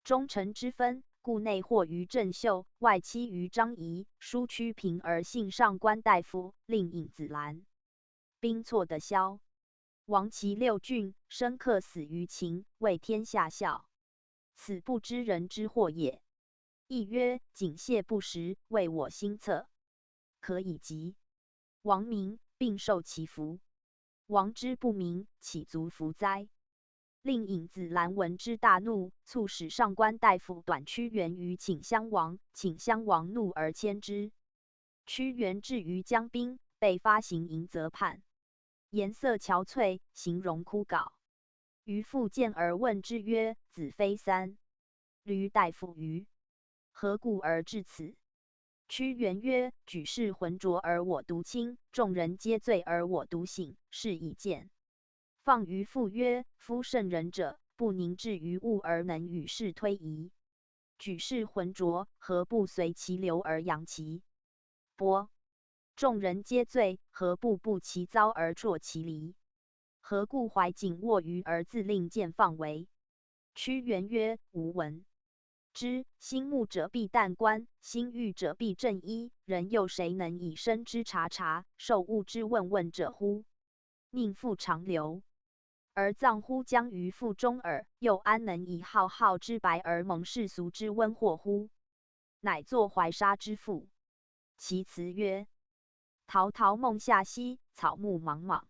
忠臣之分，故内惑于郑袖，外欺于张仪，疏屈平而信上官大夫，令尹子兰。兵挫的萧王其6郡，深刻死于秦，为天下笑。此不知人之祸也。亦曰：谨谢不食，为我心恻，可以及。王明，并受其福。王之不明，岂足服哉？令尹子兰闻之大怒，促使上官大夫短屈原于请襄王。请襄王怒而迁之。屈原至于江滨，被发行迎责叛，颜色憔悴，形容枯槁。于复见而问之曰：“子非三闾大夫于？何故而至此？”屈原曰：“举世浑浊而我独清，众人皆醉而我独醒，是以见。”放于父曰：“夫圣人者，不凝滞于物而能与世推移。举世浑浊，何不随其流而扬其波？众人皆醉，何不步其糟而啜其离？何故怀瑾握于而自令见放为？”屈原曰：“吾闻之。心慕者必旦冠，心欲者必正衣。人又谁能以身之察察，受物之问问者乎？命复长流，而葬乎江于腹中耳，又安能以浩浩之白而蒙世俗之温惑乎？”乃作怀沙之赋。其词曰：“陶陶梦下兮，草木莽莽。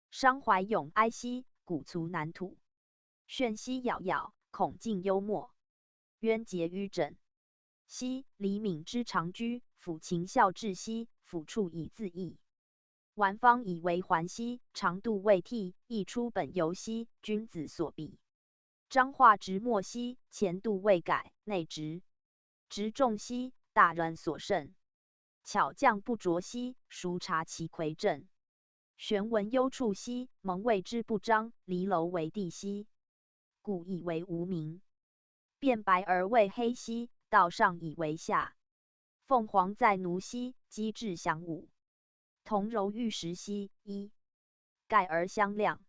伤怀咏哀兮，鼓足难吐。眩兮杳杳，恐尽幽默。渊结于枕兮，李敏之长居。抚琴孝志兮，抚触以自缢。玩方以为环兮，长度未替。亦出本游兮，君子所比。彰化直墨兮，前度未改。内直直重兮，大人所胜。巧匠不拙兮，孰察其魁正？玄文幽处兮，蒙谓之不彰。离楼为地兮，故以为无名。变白而为黑兮，道上以为下。凤凰在奴兮，机智祥武。铜柔玉石兮，一盖而相亮。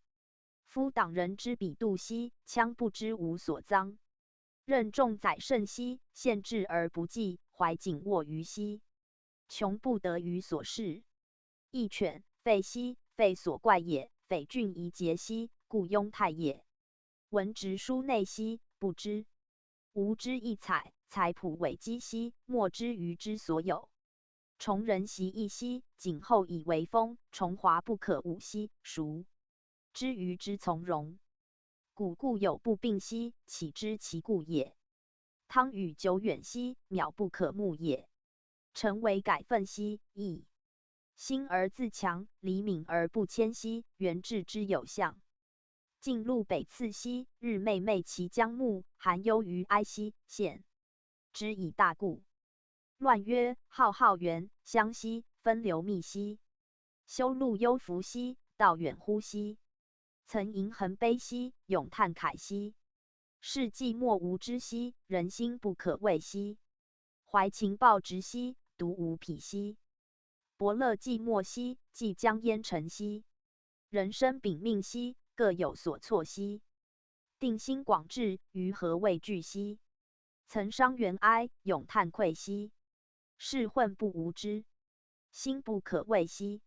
夫党人之比度兮，羌不知无所赃。任重宰慎兮，限制而不济。怀瑾握于兮，穷不得于所事。义犬废兮，废所怪也。匪俊宜节兮，故庸泰也。文直书内兮，不知无之一采，才朴伪讥兮，莫之于之所有。崇仁习义兮，谨后以为风。崇华不可侮兮，孰之于之从容？古固有不并兮，岂知其故也？汤与久远兮，渺不可目也。臣为改愤兮，义兴而自强，黎敏而不谦兮，元治之有象。晋路北次兮，日昧昧其将暮，寒忧于哀兮，献之以大故。乱曰：浩浩元，相兮，分流密兮。修路幽浮兮，道远乎兮。曾迎衡悲兮，咏叹慨兮。世纪莫无知兮，人心不可畏兮。怀情抱直兮，独无匹兮。伯乐寂寞兮，即将烟尘兮。人生秉命兮，各有所措兮。定心广志，于何畏惧兮？曾伤元哀，咏叹愧兮。是混不无知，心不可畏兮。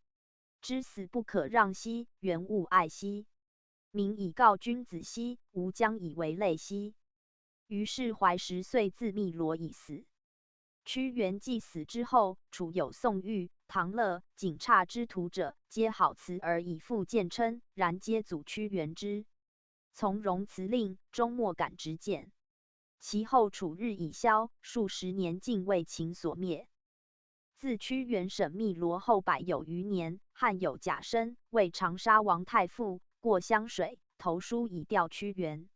知死不可让兮，原勿爱兮。民以告君子兮，吾将以为累兮。于是怀10岁自汨罗以死。屈原既死之后，楚有宋玉、唐乐、景差之徒者，皆好辞而以复见称，然皆阻屈原之。从容辞令，终莫敢直谏。其后楚日已消，数十年尽为秦所灭。自屈原审汨罗后100有余年，汉有贾生为长沙王太傅，过湘水，投书以吊屈原。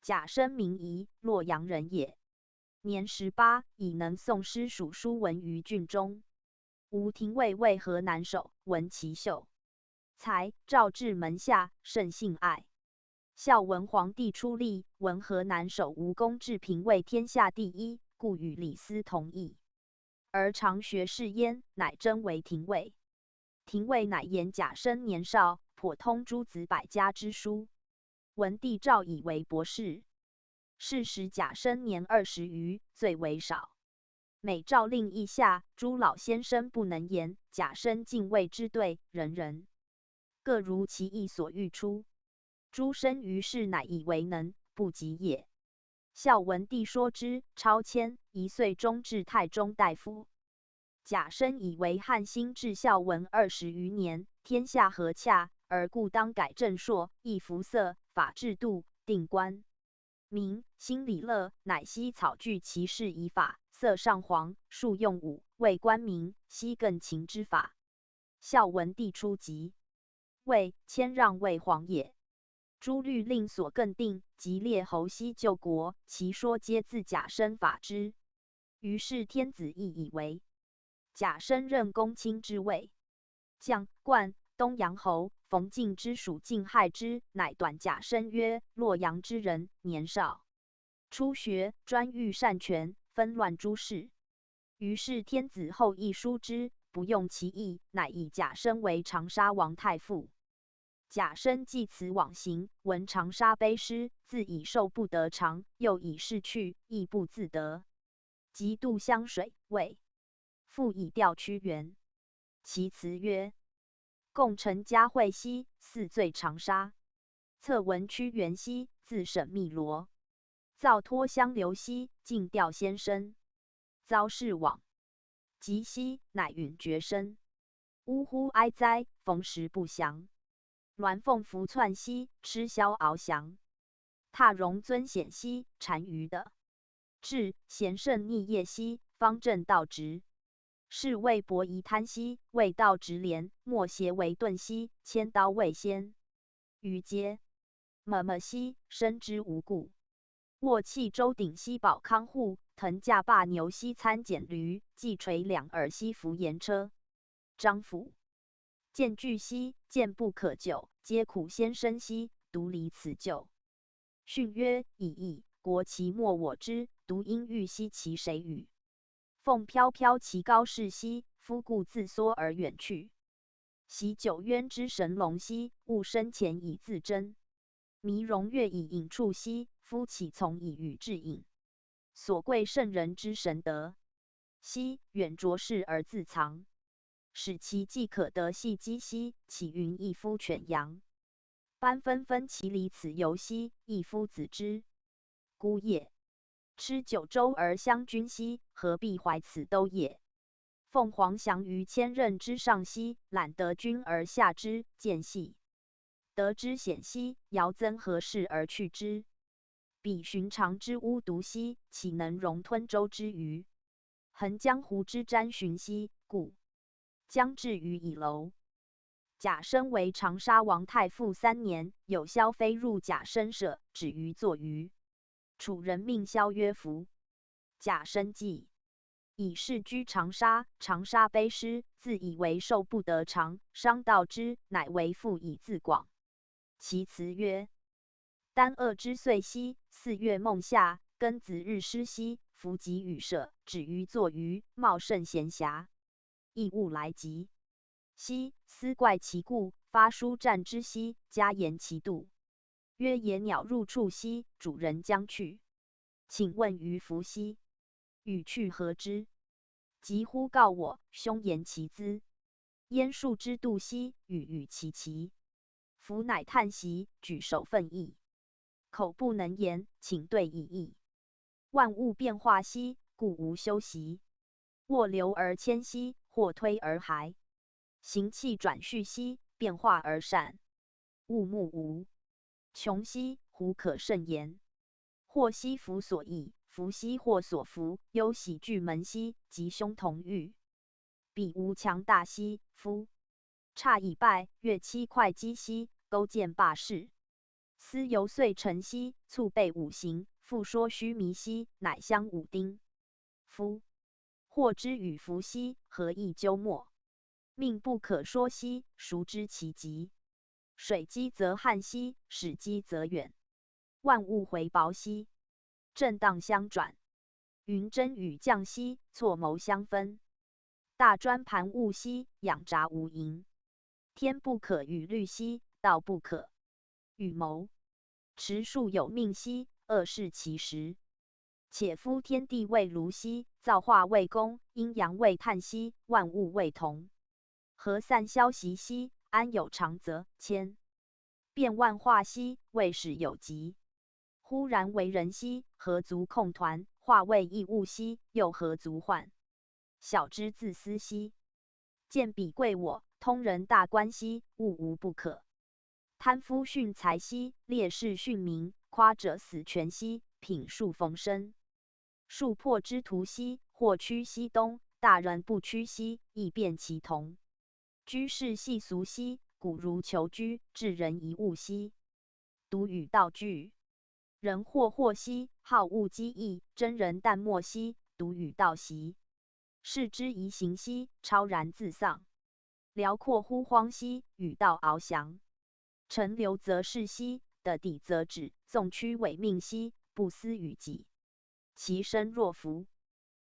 贾生名仪，洛阳人也。年18，已能诵诗属书文于郡中。吴廷尉为河南守，闻其秀才，召至门下，甚信爱。孝文皇帝出力，闻河南守吴公治平为天下第一，故与李斯同意。而常学士焉，乃征为廷尉。廷尉乃言贾生年少，颇通诸子百家之书。文帝诏以为博士。是时贾生年20余，最为少。每诏令意下，诸老先生不能言，贾生敬畏之对，人人各如其意所欲出。诸生于是乃以为能，不及也。孝文帝说之，超迁，1岁中至太中大夫。贾生以为汉兴至孝文20余年，天下和洽，而故当改正朔，易服色，法制度，定官名，兴礼乐，乃悉草具其事以法，色上皇，数用武，为官民，悉更秦之法。孝文帝初即位，谦让为皇也。诸律令所更定，及列侯悉救国，其说皆自贾生法之。于是天子亦以为。贾生任公卿之位，将冠东阳侯冯敬之属晋害之，乃短贾生曰：洛阳之人，年少，初学，专欲擅权，纷乱诸事。于是天子后亦疏之，不用其意，乃以贾生为长沙王太傅。贾生既辞往行，闻长沙悲失，自以受不得长，又以逝去，亦不自得。即渡湘水，谓复以吊屈原。其辞曰：共乘嘉惠兮，四醉长沙。策闻屈原兮，自审汨罗。造托相留兮，尽吊先生。遭事往及兮，乃允绝身。呜呼哀哉，逢时不祥。鸾凤服窜兮，吃枭翱翔。踏荣尊显兮，单于的。至贤圣逆业兮，方正道直。是谓伯夷贪兮，未道直廉；莫邪为钝兮，千刀未先。余皆么兮，生之无故。卧弃周鼎兮，保康户；腾驾罢牛兮，参蹇驴；既垂两耳兮，服言车。张府见惧兮，见不可救，皆苦先生兮，独离此咎。训曰：已矣，国其莫我之，独因欲兮其谁与？凤飘飘其高士兮，夫故自缩而远去。习九渊之神龙兮，勿生前以自珍。弥戎月以隐处兮，夫岂从以与至隐？所贵圣人之神德兮，远卓世而自藏。使其既可得系机兮，岂云一夫犬羊？班纷纷其离此游兮，一夫子之孤也。吃九州而相君兮，何必怀此兜也？凤凰翔于千仞之上兮，揽得君而下之，见细。得之险兮，遥增何事而去之？彼寻常之巫毒兮，岂能容吞舟之鱼？横江湖之瞻寻兮，故将至于以楼。贾生为长沙王太傅3年，有萧妃入贾生舍，止于坐鱼。楚人命萧曰服。贾生既以仕居长沙，长沙卑师，自以为寿不得长，伤道之，乃为父以自广。其辞曰：丹恶之岁兮，4月孟夏，庚子日失兮，伏及羽舍，止于坐鱼，茂盛闲暇。异物来集。兮，思怪其故，发书战之兮，加言其度。曰：野鸟入处兮，主人将去，请问于夫兮？与去何之？急呼告我，凶言其资。焉树之度兮，与其其。夫乃叹息，举手奋意，口不能言，请对以义。万物变化兮，故无休息。或流而迁兮，或推而还。行气转序兮，变化而善。物木无穷兮，胡可胜言？或兮弗所益，弗兮或所服。忧喜俱门兮，吉凶同欲。彼无强大兮，夫差以败。乐期会稽兮，勾践罢事。思游遂成兮，促备五行。复说须弥兮，乃相五丁。夫或之与弗兮，何以究末？命不可说兮，孰知其极？水积则旱兮，始积则远。万物回薄兮，震荡相转。云蒸雨降兮，错谋相分。大专盘物兮，养杂无垠。天不可与虑兮，道不可与谋。持数有命兮，恶事其时。且夫天地未如兮，造化未公，阴阳未探兮，万物未同。何散消息兮，安有常则？千变万化兮，未始有极。忽然为人兮，何足控团？化为异物兮，又何足患？小之自私兮，见彼贵我，通人大观兮，物无不可。贪夫殉财兮，烈士殉民，夸者死权兮，品数逢生。树破之徒兮，或趋西东，大人不趋兮，亦变其同。居士细俗兮，古如求居，至人一物兮。独与道俱。人惑兮，好恶机异，真人淡漠兮，独与道习。视之宜行兮，超然自丧。辽阔乎荒兮，与道翱翔。陈留则是兮，得底则止，纵曲违命兮，不思于己。其生若浮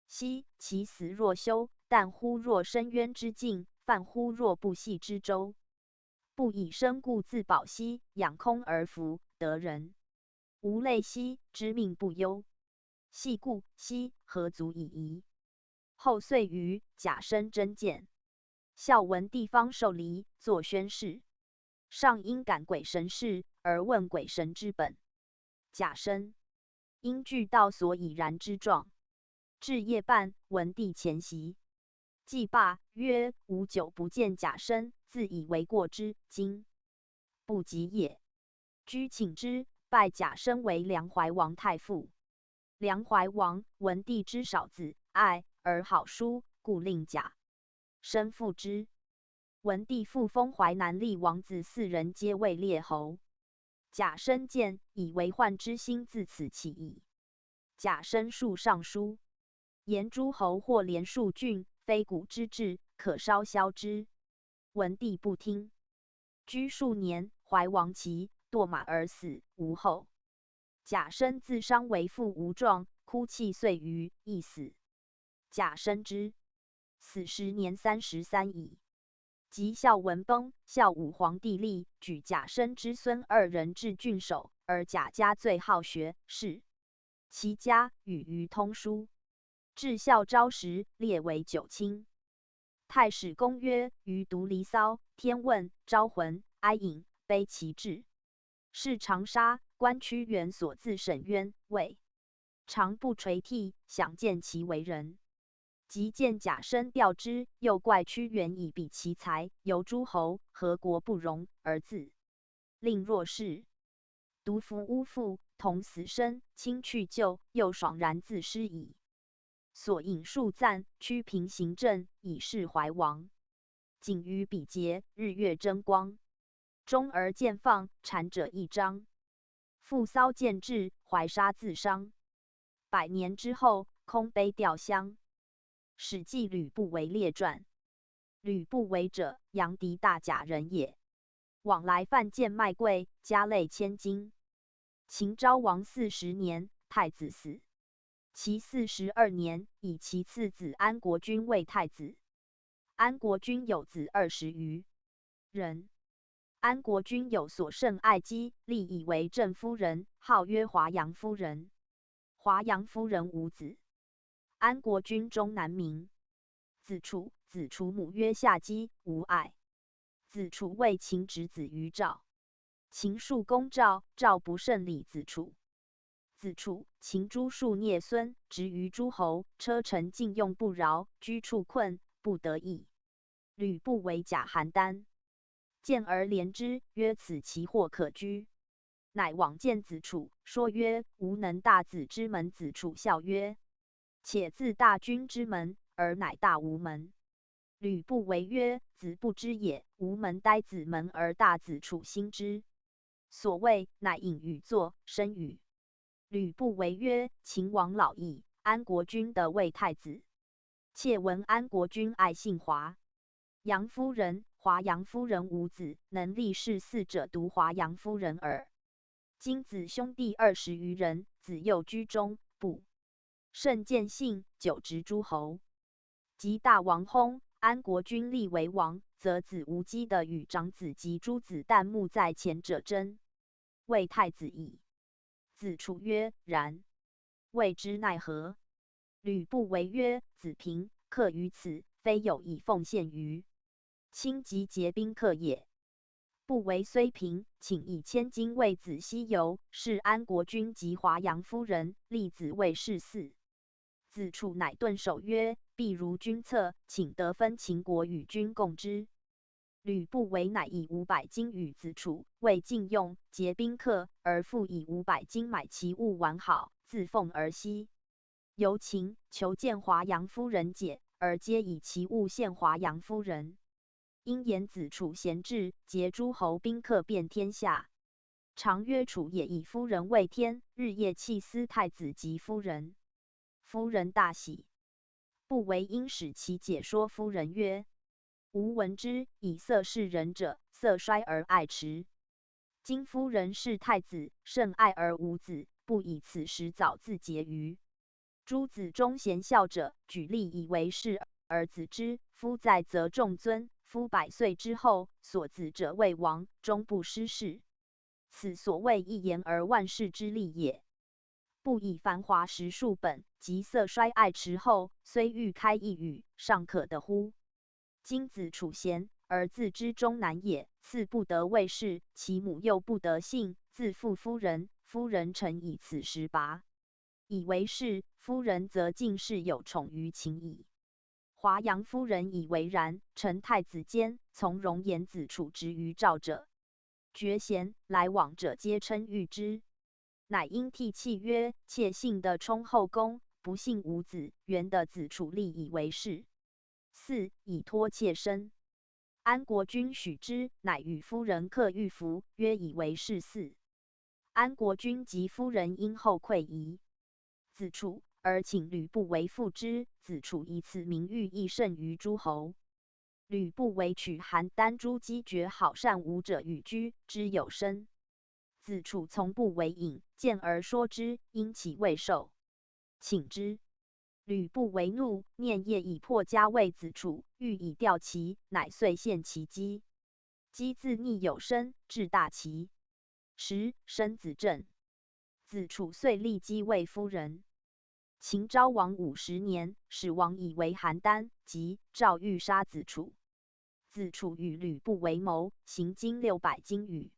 兮，其死若休。淡乎若深渊之境，泛乎若不系之舟。不以生故自保兮，养空而服，得人无类兮，知命不忧。系故兮，何足以疑？后遂于贾生真见。孝文帝方受离，作宣誓。上因感鬼神事，而问鬼神之本。贾生因惧道所以然之状。至夜半，文帝前席。既罢，曰：吾久不见贾生，自以为过之，今不及也。居请之，拜贾生为梁怀王太傅。梁怀王文帝之少子，爱而好书，故令贾生附之。文帝复封淮南厉王子4人，皆为列侯。贾生见，以为患之心自此起矣。贾生述上书，言诸侯或连数郡，非古之治，可稍消之。文帝不听。居数年，怀王齐堕马而死，无后。贾生自伤为父无状，哭泣岁余，亦死。贾生之死时年33矣。及孝文崩，孝武皇帝立，举贾生之孙2人至郡守，而贾家最好学，是其家与于通书。至孝昭时，列为9卿。太史公曰：余读离骚、天问、招魂、哀隐，悲其志。是长沙关屈原所自沈渊，谓常不垂涕，想见其为人。即见甲申调之，又怪屈原以比其才，由诸侯何国不容，而自令若是。独服巫妇，同死生，亲去旧，又爽然自失矣。所引数赞，屈平行政，以示怀王。景于比劫，日月争光，终而见放，谗者一张。复骚见至，怀杀自伤。100年之后，空碑吊乡。史记吕不韦列传。吕不韦者，阳翟大甲人也。往来贩贱卖贵，家累千金。秦昭王40年，太子死。其42年，以其次子安国君为太子。安国君有子20余人。安国君有所甚爱姬，立以为正夫人，号曰华阳夫人。华阳夫人无子。安国君终难明。子楚母曰夏姬，无爱。子楚为秦侄子于赵。秦庶公赵，赵不胜礼子楚。子楚，秦诸庶孽孙，执于诸侯，车乘禁用不饶，居处困，不得已。吕不韦假邯郸，见而怜之，曰：“此其祸可居。”乃往见子楚，说曰：“吾能大子之门。”子楚笑曰：“且自大君之门，而乃大吾门。”吕不韦曰：“子不知也，吾门呆子门而大子楚心之。所谓乃隐语作，生语。”吕不韦曰：“秦王老矣，安国君得为太子。妾闻安国君爱姓华阳夫人，华阳夫人无子，能立世嗣者独华阳夫人耳。今子兄弟20余人，子幼居中，不甚见信，久执诸侯。及大王薨，安国君立为王，则子无姬的与长子及诸子旦暮在前者争，为太子矣。”子楚曰：“然。谓之奈何？”吕不韦曰：“子平克于此，非有以奉献于亲及结宾客也。”不韦虽平，请以1000金为子西游，是安国君及华阳夫人，立子为世嗣。子楚乃顿首曰：“必如君策，请得分秦国与君共之。”吕不韦乃以500金与子楚，为禁用，结宾客，而复以500金买其物完好，自奉而西。由秦求见华阳夫人解，而皆以其物献华阳夫人。因言子楚贤智，结诸侯宾客遍天下。常曰楚也以夫人为天，日夜弃思太子及夫人。夫人大喜。不韦因使其解说夫人曰：“吾闻之，以色侍人者，色衰而爱弛。今夫人是太子，甚爱而无子，不以此时早自结于诸子中贤孝者，举例以为是而子之。夫在则重尊，夫100岁之后，所子者为王，终不失事。此所谓一言而万世之利也。不以繁华实数本，及色衰爱弛后，虽欲开一语，尚可得乎？今子楚贤，而自知终难也，赐不得位士，其母又不得姓，自负夫人，夫人诚以此时拔以为是，夫人则尽是有宠于秦矣。华阳夫人以为然，臣太子间，从容言子楚执于赵者，绝贤，来往者皆称誉之。乃因涕泣曰：“妾幸得充后宫，不幸无子。”原的子楚立以为是。4. 以托妾身。安国君许之，乃与夫人刻玉符，曰以为是嗣。安国君及夫人因后愧疑子楚，而请吕不韦复之。子楚以此名誉亦甚于诸侯。吕不韦取邯郸诸姬绝好善舞者与居，之有身。子楚从不韦饮，见而说之，因其未受，请之。吕不韦怒，念夜以破家为子楚，欲以吊其，乃遂献其姬。姬自逆有身，至大齐。生子正。子楚遂立姬为夫人。秦昭王50年，始王以为邯郸，即赵欲杀子楚。子楚与吕不韦谋，行金600金羽。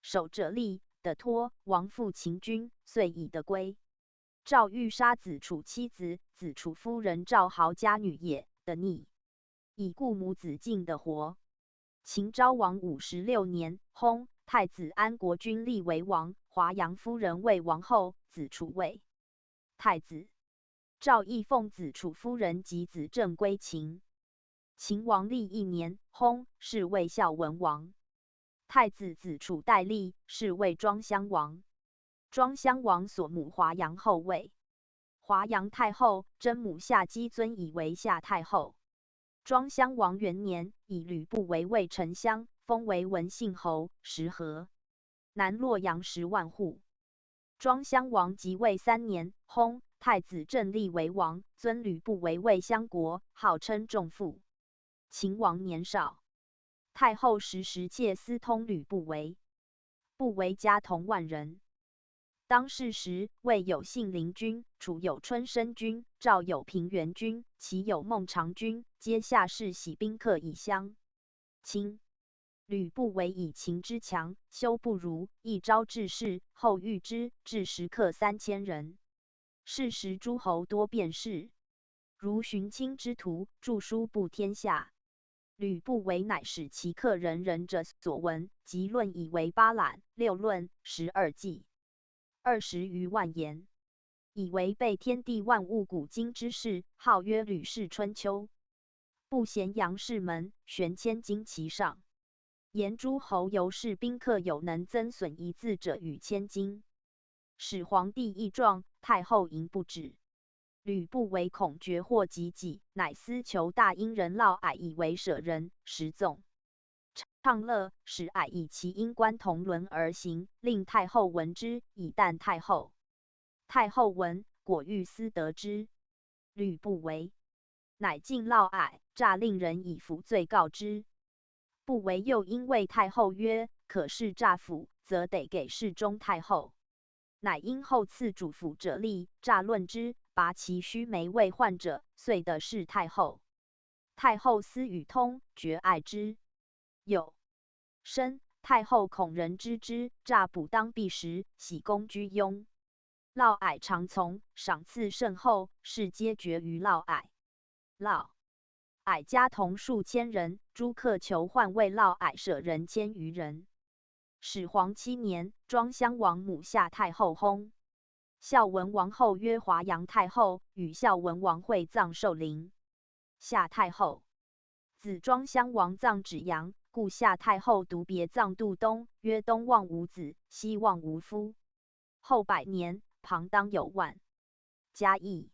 守者立，得脱，王复秦军，遂以得归。赵欲杀子楚妻子，子楚夫人赵豪家女也的逆，以故母子尽的活。秦昭王56年，薨，太子安国君立为王，华阳夫人为王后，子楚为太子。赵义奉子楚夫人及子正归秦。秦王历1年，薨，是为孝文王。太子子楚代立，是为庄襄王。庄襄王所母华阳后位。华阳太后真母夏姬尊以为夏太后。庄襄王元年，以吕不韦为丞相，封为文信侯，时和。南洛阳10万户。庄襄王即位3年，薨，太子正立为王，尊吕不韦为相国，号称仲父。秦王年少，太后时妾私通吕不韦，不韦家同万人。当世时，魏有信陵君，楚有春申君，赵有平原君，齐有孟尝君，皆下士喜宾客以相亲。吕不韦以秦之强，修不如，一招致仕，后遇之，至食客3000人。是时诸侯多变士，如荀卿之徒，著书布天下。吕不韦乃使其客人人者所闻，即论以为8览、6论、12记，20余万言，以为备天地万物古今之事，号曰《吕氏春秋》。不咸阳士门，悬千金其上。言诸侯由是宾客有能增损一字者与千金。始皇帝议状，太后迎不止。吕不韦恐绝祸及己，乃私求大殷人嫪毐以为舍人，时纵畅乐，使毐以其阴官同伦而行，令太后闻之，以惮太后。太后闻，果欲私得之。吕不韦乃进嫪毐，诈令人以服罪告之。不韦又因谓太后曰：可是诈俘，则得给侍中太后。乃因后赐主府者立，诈论之，拔其须眉为患者，遂得是太后。太后思与通，绝爱之。有申，太后恐人知之，诈捕当避时，喜公居庸。嫪毐常从，赏赐甚厚，事皆决于嫪毐。嫪毐家同数千人，诸客求换为嫪毐舍人1000余人。始皇7年，庄襄王母夏太后薨。孝文王后曰华阳太后，与孝文王会葬寿陵。夏太后子庄襄王葬芷阳，故夏太后独别葬杜东，曰东望无子，西望无夫。后100年，旁当有万。嘉义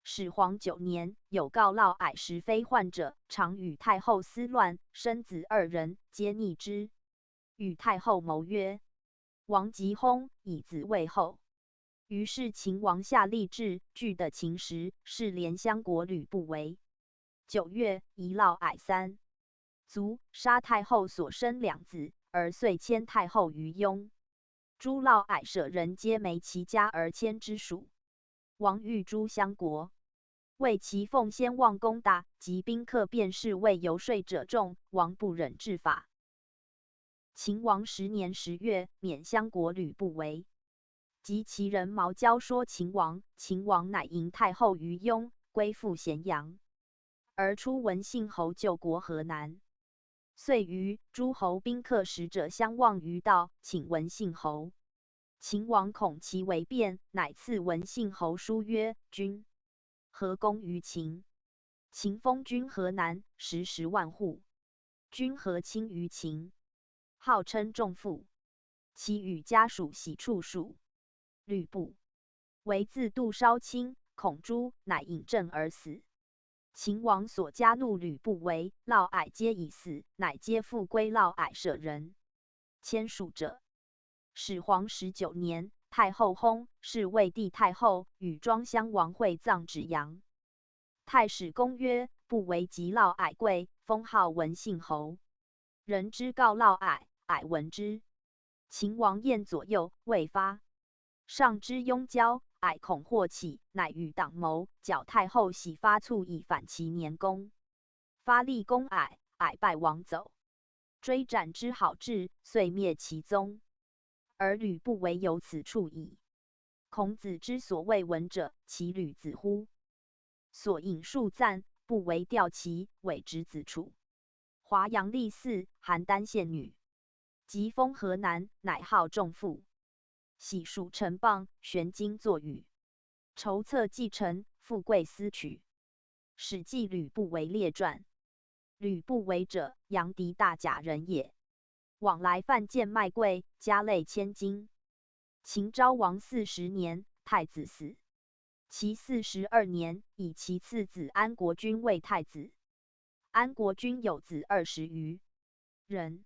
始皇9年，有告嫪毐实非患者，常与太后私乱，生子2人，皆逆之。与太后谋曰：王即薨，以子为后。于是秦王下立志，据的秦时，是连相国吕不韦。9月，夷嫪毐3卒，杀太后所生2子，而遂迁太后于雍。诸嫪毐舍人皆没其家而迁之属。王欲诛相国，为其奉先望功大，及宾客便是为游说者众，王不忍治法。秦王10年10月，免相国吕不韦。及其人毛交说秦王，秦王乃迎太后于雍，归附咸阳，而出文信侯救国河南。遂于诸侯宾客使者相望于道，请文信侯。秦王恐其为变，乃赐文信侯书曰：君何功于秦？秦封君河南，食10万户。君何亲于秦？号称仲父。其与家属喜处属。吕不韦自度烧亲，恐诛，乃引鸩而死。秦王所加怒吕不韦、嫪毐皆已死，乃皆复归嫪毐舍人。迁属者。始皇19年，太后薨，是魏帝太后，与庄襄王会葬芷阳。太史公曰：不韦及嫪毐贵，封号文信侯。人之告嫪毐，毐闻之。秦王宴左右，未发。上之雍郊，毐恐祸起，乃与党谋，矫太后喜发卒以反其年功。发立攻毐，毐败亡走，追斩之好志，遂灭其宗。而吕不韦由此处矣。孔子之所谓文者，其履子乎？所引述赞，不为吊旗，委之子楚。华阳历4，邯郸县女，即封河南，乃号仲父。喜属陈蚌，玄经作语，筹策继承，富贵思取。史记吕不韦列传。吕不韦者，阳翟大甲人也，往来贩贱卖贵，家累千金。秦昭王40年，太子死。其42年，以其次子安国君为太子。安国君有子20余人。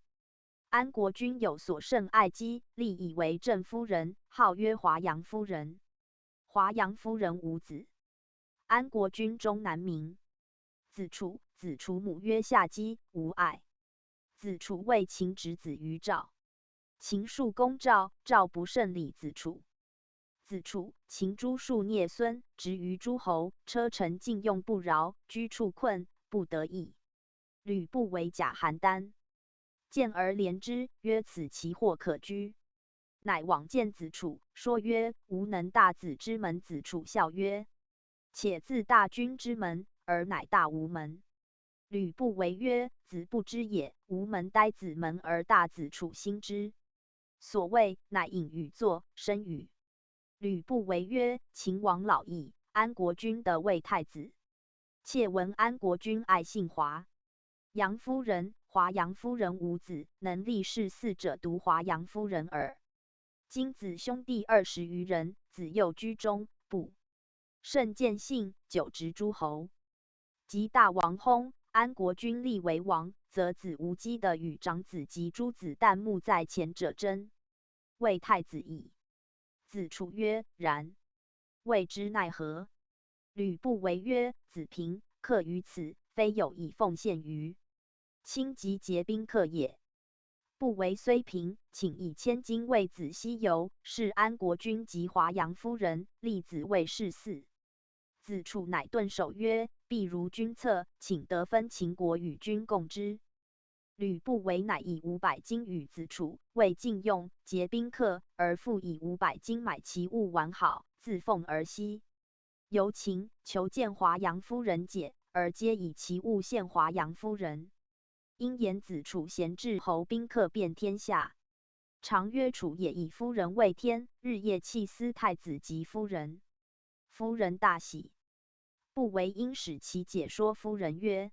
安国君有所甚爱姬，立以为正夫人，号曰华阳夫人。华阳夫人无子。安国君终男名。子楚，子楚母曰夏姬，无爱。子楚为秦侄子于赵。秦庶公赵，赵不胜礼子楚。子楚，秦诸庶孽孙，执于诸侯，车乘禁用不饶，居处困，不得已。吕不韦假邯郸，见而怜之，曰：“此其祸可居。”乃往见子楚，说曰：“吾能大子之门。”子楚笑曰：“且自大君之门，而乃大吾门。”吕不韦曰：“子不知也，吾门呆子门而大子楚心之。所谓乃隐语作，生语。”吕不韦曰：“秦王老矣，安国君得为太子。妾闻安国君爱信华阳夫人，华阳夫人无子，能立世嗣者独华阳夫人耳。今子兄弟20余人，子幼居中，不甚见信，久执诸侯。及大王薨，安国君立为王，则子无姬的与长子及诸子旦暮在前者争，为太子矣。”子楚曰：“然。”谓之奈何？吕不韦曰：“子平克于此，非有以奉献于卿即结宾客也。”不韦虽平，请以1000金为子西游，是安国君及华阳夫人，立子为世嗣。子楚乃顿首曰：“必如君策，请得分秦国与君共之。”吕不韦乃以500金与子楚，为禁用，结宾客，而复以500金买其物完好，自奉而西。由秦求见华阳夫人解，而皆以其物献华阳夫人。因言子楚贤治侯宾客遍天下，常曰楚也以夫人为天，日夜弃思太子及夫人。夫人大喜。不韦因使其解说夫人曰：“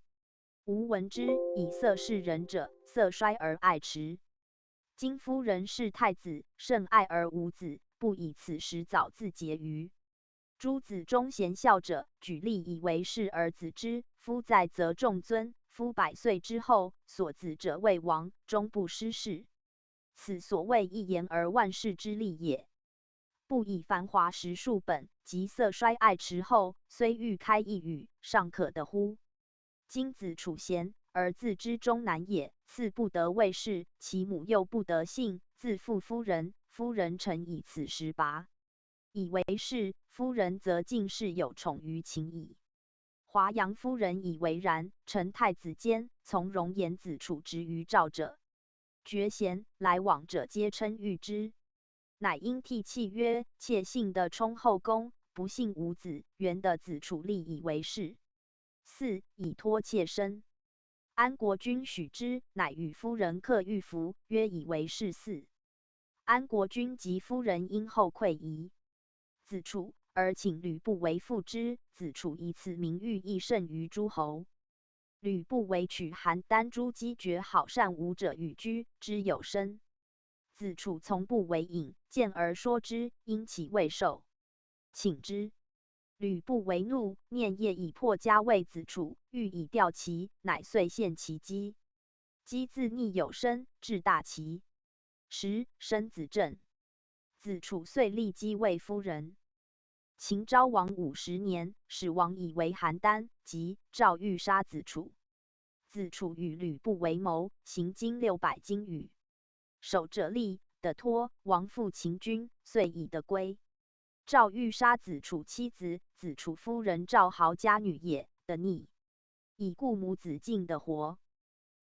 吾闻之，以色事人者，色衰而爱弛。今夫人是太子，甚爱而无子，不以此时早自结于诸子中贤孝者，举例以为是而子之。夫在则重尊，夫100岁之后，所子者为王，终不失事。此所谓一言而万世之利也。不以繁华实数本，及色衰爱弛后，虽欲开一语，尚可得乎？今子楚贤，而自知终难也。次不得位士，其母又不得姓，自负夫人，夫人诚以此时拔。以为是，夫人则尽是有宠于秦矣。华阳夫人以为然，陈太子间，从容言子楚执于赵者，绝贤，来往者皆称誉之。乃因涕泣曰：“妾幸得充后宫，不幸无子。”原的子楚立以为是。4. 以托妾身。安国君许之，乃与夫人刻玉符，曰以为是嗣。安国君及夫人因后愧疑子楚，而请吕不韦复之。子楚以此名誉亦甚于诸侯。吕不韦取邯郸诸姬绝好善舞者与居，之有身。子楚从不为隐，见而说之，因其未受，请之。吕不韦怒，念夜以破家为子楚，欲以吊其，乃遂献其姬。姬自逆有身，至大齐。生子正。子楚遂立姬为夫人。秦昭王50年，始王以为邯郸，即赵欲杀子楚。子楚与吕不韦谋，行金600金羽。守者立，得脱，王复秦军，遂以得归。赵欲杀子楚妻子，子楚夫人赵豪家女也，得逆，以故母子尽得活。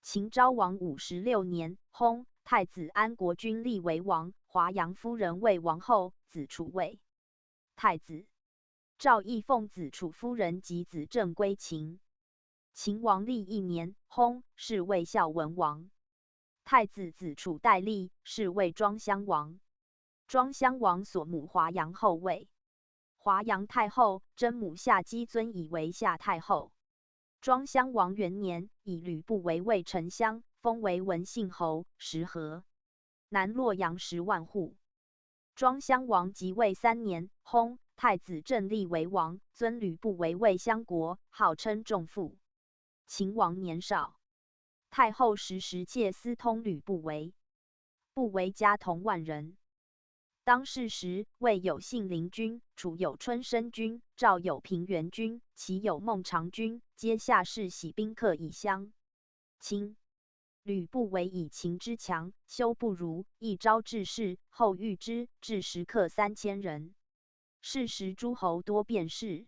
秦昭王56年，薨，太子安国君立为王，华阳夫人为王后，子楚位。太子赵义奉子楚夫人及子正归秦。秦王历1年，薨，是为孝文王。太子子楚代立，是为庄襄王。庄襄王所母华阳后位。华阳太后真母夏姬尊以为夏太后。庄襄王元年，以吕不韦为丞相，封为文信侯，时和。南洛阳10万户。庄襄王即位3年，薨，太子正立为王，尊吕不韦为相国，号称仲父。秦王年少，太后时妾私通吕不韦，不韦家同万人。当世时，魏有信陵君，楚有春申君，赵有平原君，齐有孟尝君，皆下士喜宾客以相亲。吕不韦以秦之强，修不如，一招致仕，后遇之，致食客3000人。是时诸侯多变事，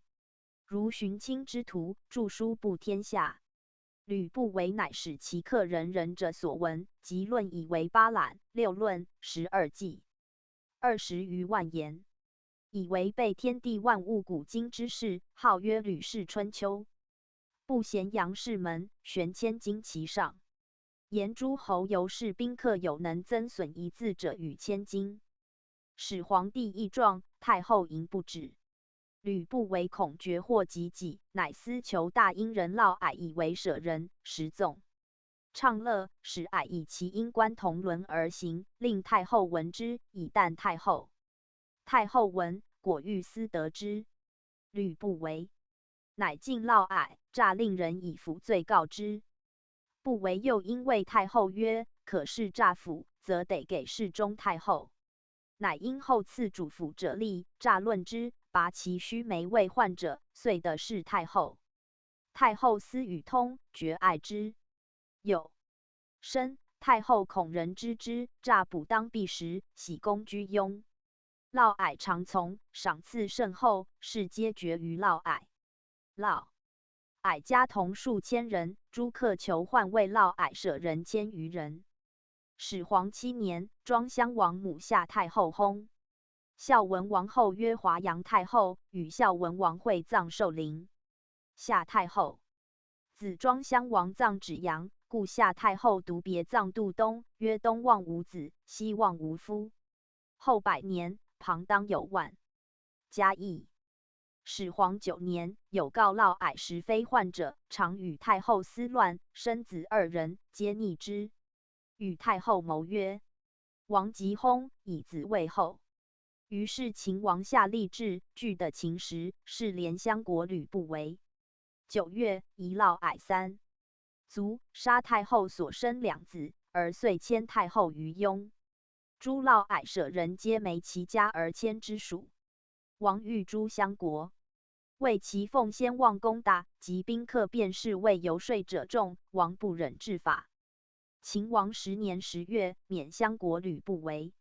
如荀卿之徒，著书布天下。吕不韦乃使其客人人者所闻，即论以为8览、6论、12记，20余万言，以为备天地万物古今之事，号曰《吕氏春秋》。不咸阳士门，悬千金其上。言诸侯由是宾客有能增损一字者与千金。始皇帝议状，太后迎不止。吕不韦恐绝祸及己，乃私求大殷人嫪毐以为舍人，实纵畅乐，使毐以其阴官同伦而行，令太后闻之，以惮太后。太后闻，果欲私得之。吕不韦乃进嫪毐，诈令人以服罪告之。不韦又因谓太后曰：可是诈俘，则得给侍中太后。乃因后赐主府者立，诈论之，拔其须眉未患者，遂得是太后。太后思与通，绝爱之。有申，太后恐人知之，诈捕当避时，喜公居庸。嫪毐常从，赏赐甚厚，事皆决于嫪毐。嫪毐家同数千人，诸客求换为嫪毐舍人1000余人。始皇7年，庄襄王母夏太后薨。孝文王后曰华阳太后，与孝文王会葬寿陵。夏太后子庄襄王葬芷阳，故夏太后独别葬杜东，曰东望无子，西望无夫。后100年，旁当有万。嘉义始皇9年，有告嫪毐实非患者，常与太后私乱，生子2人，皆逆之。与太后谋曰：王即薨，以子为后。于是秦王下立志，据的秦时，是连相国吕不韦。9月，夷嫪毐3卒，杀太后所生2子，而遂迁太后于雍。诸嫪毐舍人皆没其家而迁之属。王欲诛相国，为其奉先望功大，及宾客便是为游说者众，王不忍治法。秦王10年10月，免相国吕不韦。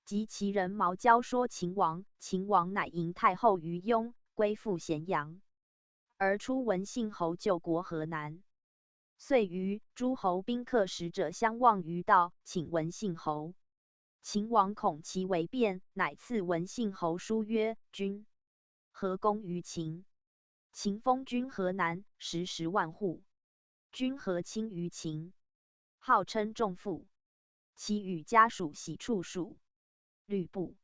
及其人毛交说秦王，秦王乃迎太后于雍，归附咸阳，而出文信侯救国河南。遂于诸侯宾客使者相望于道，请文信侯。秦王恐其为变，乃赐文信侯书曰：君何功于秦？秦封君河南，食10万户。君何亲于秦？号称仲父。其与家属喜处属。吕不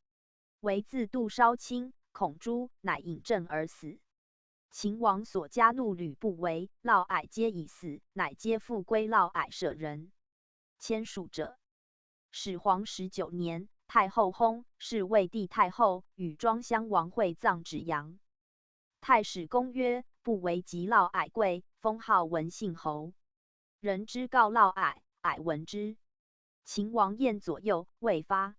韦自度烧亲，恐诛，乃引鸩而死。秦王所加怒吕不韦、嫪毐皆已死，乃皆复归嫪毐舍人。迁属者。始皇19年，太后薨，是魏帝太后，与庄襄王会葬芷阳。太史公曰：不韦及嫪毐贵，封号文信侯。人之告嫪毐，毐闻之。秦王宴左右，未发。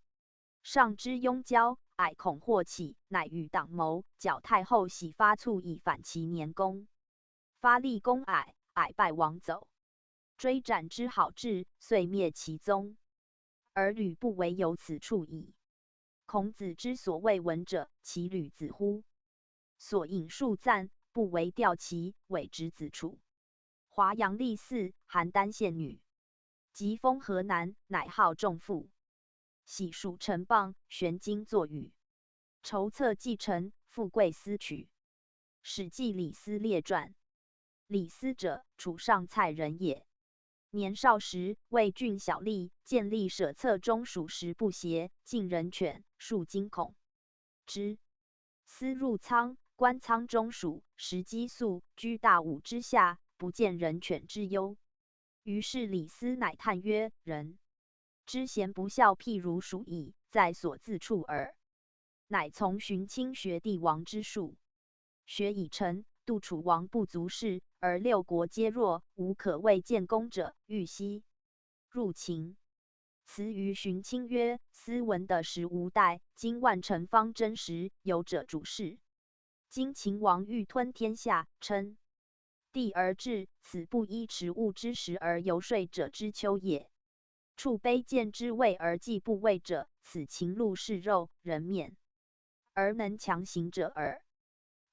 上之雍交，毐恐祸起，乃与党谋，矫太后喜发卒以反其年功。发立攻毐，毐败亡走，追斩之好志，遂灭其宗。而吕不韦有此处矣。孔子之所谓文者，其吕子乎？所引述赞，不韦吊其伪侄子楚。华阳历4，邯郸县女。即封河南，乃号仲父。喜属陈蚌，玄经作语。筹策继承，富贵思取。史记李斯列传。李斯者，楚上蔡人也。年少时，为郡小吏，建立舍策中属实不协，尽人犬，数惊恐之。思入仓，观仓中属，食鸡粟，居大屋之下，不见人犬之忧。于是李斯乃叹曰：“人之贤不肖，譬如鼠蚁，在所自处耳。”乃从荀卿学帝王之术，学以成。度楚王不足事，而六国皆弱，无可谓建功者，欲西入秦。辞于荀卿曰：“斯文的时无代，今万城方真实，有者主事。今秦王欲吞天下，称帝而治，此不依持物之时而游说者之秋也。处卑贱之位而既不畏者，此秦禄是肉人面，而能强行者耳。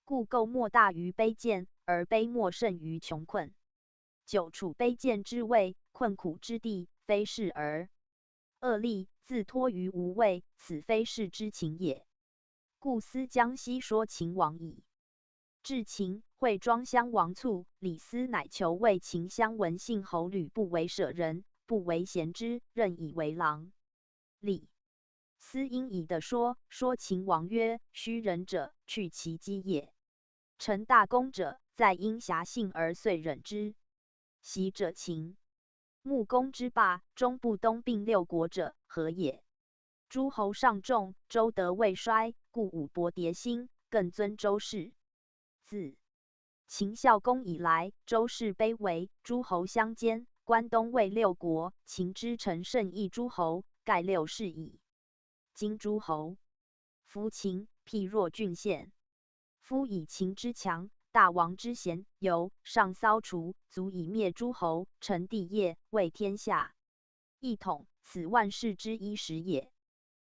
故垢莫大于卑贱，而卑莫甚于穷困。久处卑贱之位，困苦之地，非是而恶利，自托于无位，此非是之情也。故思江西说秦王矣。”至秦，会庄襄王卒，李斯乃求为秦襄文信侯吕不韦舍人，不韦贤之，任以为郎。李斯因以的说秦王曰：“虚人者，去其机也。成大功者，在因侠信而遂忍之。习者秦穆公之霸，中部东并六国者，何也？诸侯上众，周德未衰，故武伯迭兴，更尊周氏。自秦孝公以来，周氏卑微，诸侯相间。关东魏六国，秦之臣甚异诸侯，盖六世矣。今诸侯服秦，譬若郡县。夫以秦之强，大王之贤，由上骚除，足以灭诸侯，成帝业，为天下一统，此万世之一时也。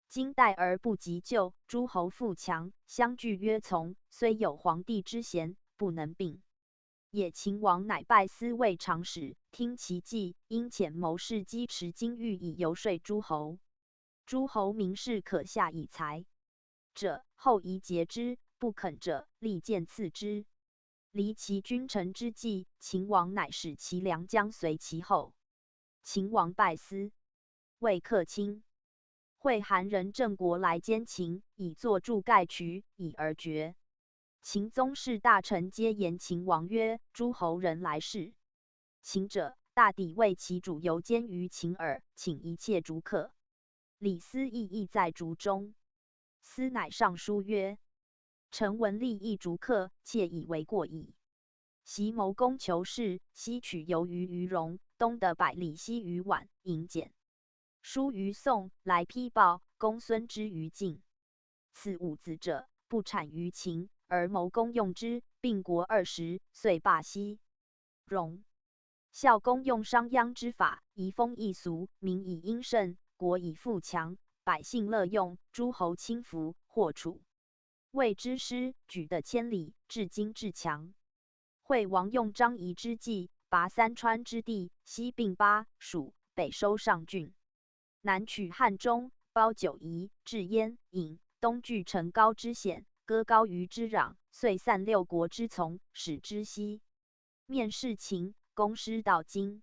今待而不及救，诸侯富强，相聚曰从，虽有皇帝之贤，不能并也。秦王乃拜司卫长史，听其计，因遣谋士击持金玉以游说诸侯。诸侯明示可下以财者，后宜节之；不肯者，利剑刺之。离其君臣之计，秦王乃使其良将随其后。秦王拜司卫克卿，会韩人郑国来兼秦，以作筑盖渠，以而决。秦宗室大臣皆言秦王曰：“诸侯人来事，秦者，大抵为其主游监于秦耳，请一切逐客。”李斯亦在逐中。斯乃上书曰：“臣闻利益逐客，窃以为过矣。袭谋攻求事，西取由于戎，东得百里西于宛，引简书于宋，来批报公孙之于晋。此五子者，不产于秦，而谋公用之，并国20，遂罢西戎。孝公用商鞅之法，移风易俗，民以殷盛，国以富强，百姓乐用，诸侯轻服，或处魏之师，举得千里，至今至强。惠王用张仪之计，拔三川之地，西并巴蜀，北收上郡，南取汉中，包九夷，至燕郢，东据陈高之险，割高于之壤，遂散六国之从，使之西面事秦，攻师到今。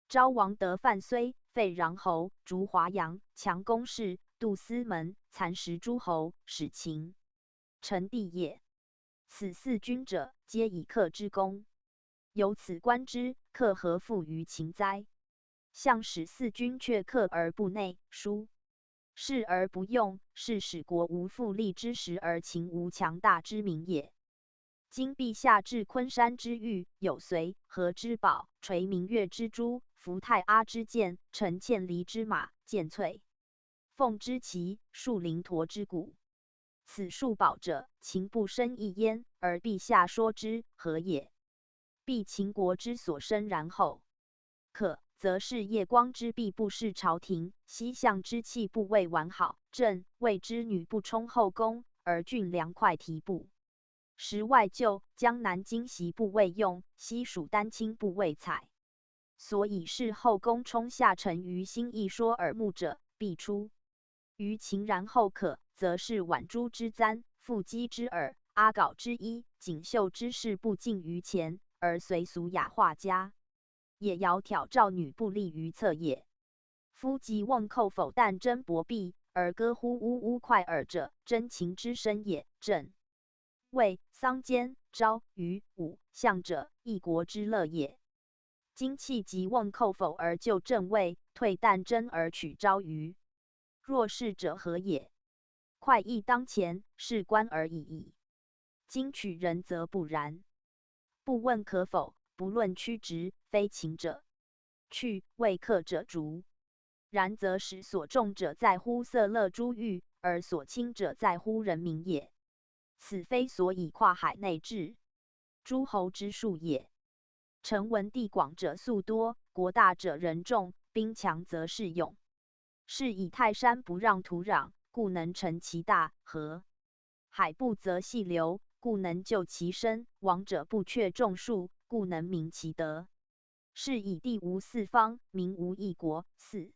昭王得范睢，废穰侯，逐华阳，强攻势，杜司门，蚕食诸侯，使秦成帝业。此四君者，皆以克之功。由此观之，克何负于秦哉？相使四君却克而不内，疏视而不用，是使国无富利之时，而秦无强大之名也。今陛下至昆山之玉，有随和之宝，垂明月之珠，服太阿之剑，乘千里之马，剑翠凤之旗，树灵驼之骨。此数宝者，秦不生一焉，而陛下说之，何也？必秦国之所生，然后可则是夜光之弊不是朝廷，西向之气不未完好，正谓之女不充后宫，而郡粮快提布。时外就，江南荆袭不未用，西蜀丹青不未采。所以是后宫充下臣于心一说耳目者，必出于秦，然后可则是宛珠之簪，傅姬之耳，阿缟之衣，锦绣之饰不尽于前，而随俗雅画家，也窈窕赵女不利于侧也。夫即瓮寇否但真薄璧，而歌乎呜呜快耳者，真情之深也。正魏、桑间、昭、虞、武、象者，一国之乐也。今弃即瓮寇否而就正魏，退但真而取昭虞，若是者何也？快意当前，是官而已矣。今取人则不然，不问可否，不论曲直，非情者去，为客者逐。然则使所重者在乎色乐珠玉，而所轻者在乎人民也。此非所以跨海内治诸侯之术也。臣闻地广者粟多，国大者人众，兵强则士勇。是以泰山不让土壤，故能成其大河；海不择细流，故能就其深；王者不却众数，故能明其德。是以地无四方，民无一国。四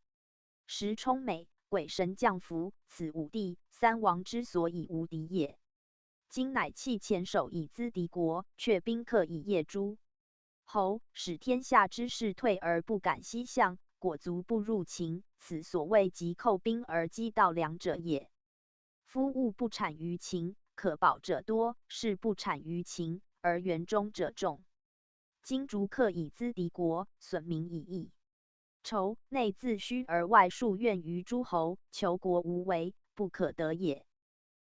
时充美，鬼神降福，此五帝三王之所以无敌也。今乃弃黔首以资敌国，却宾客以业诸侯，使天下之士退而不敢西向，果足不入秦。此所谓急寇兵而击盗粮者也。夫物不产于秦，可保者多；士不产于秦，而园中者众。今逐客以资敌国，损民以役仇，内自虚而外树怨于诸侯，求国无为，不可得也。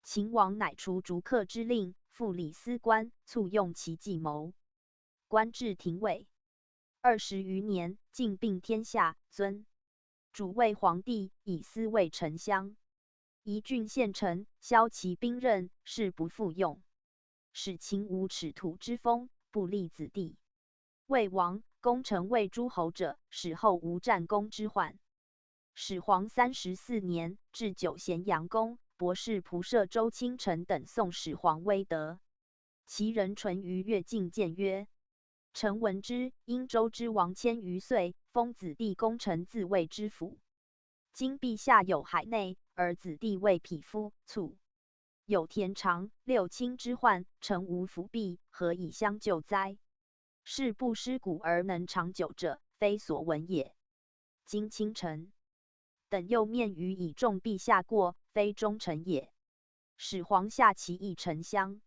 秦王乃除逐客之令，复礼司官，促用其计谋。官至廷尉20余年，尽并天下，尊主为皇帝，以司为丞相。宜郡县丞，削其兵刃，是不复用，使秦无耻土之风，不立子弟。魏王攻城为诸侯者，使后无战功之患。始皇34年，置九咸阳宫，博士仆射周清晨等颂始皇威德。其人淳于越进谏曰：臣闻之，因周之王千余岁，封子弟功臣自谓之辅。今陛下有海内，而子弟为匹夫，卒有田常、六卿之患，臣无辅弼，何以相救哉？是不失古而能长久者，非所闻也。今卿臣等又面于以重陛下过，非忠臣也。始皇下其议丞相，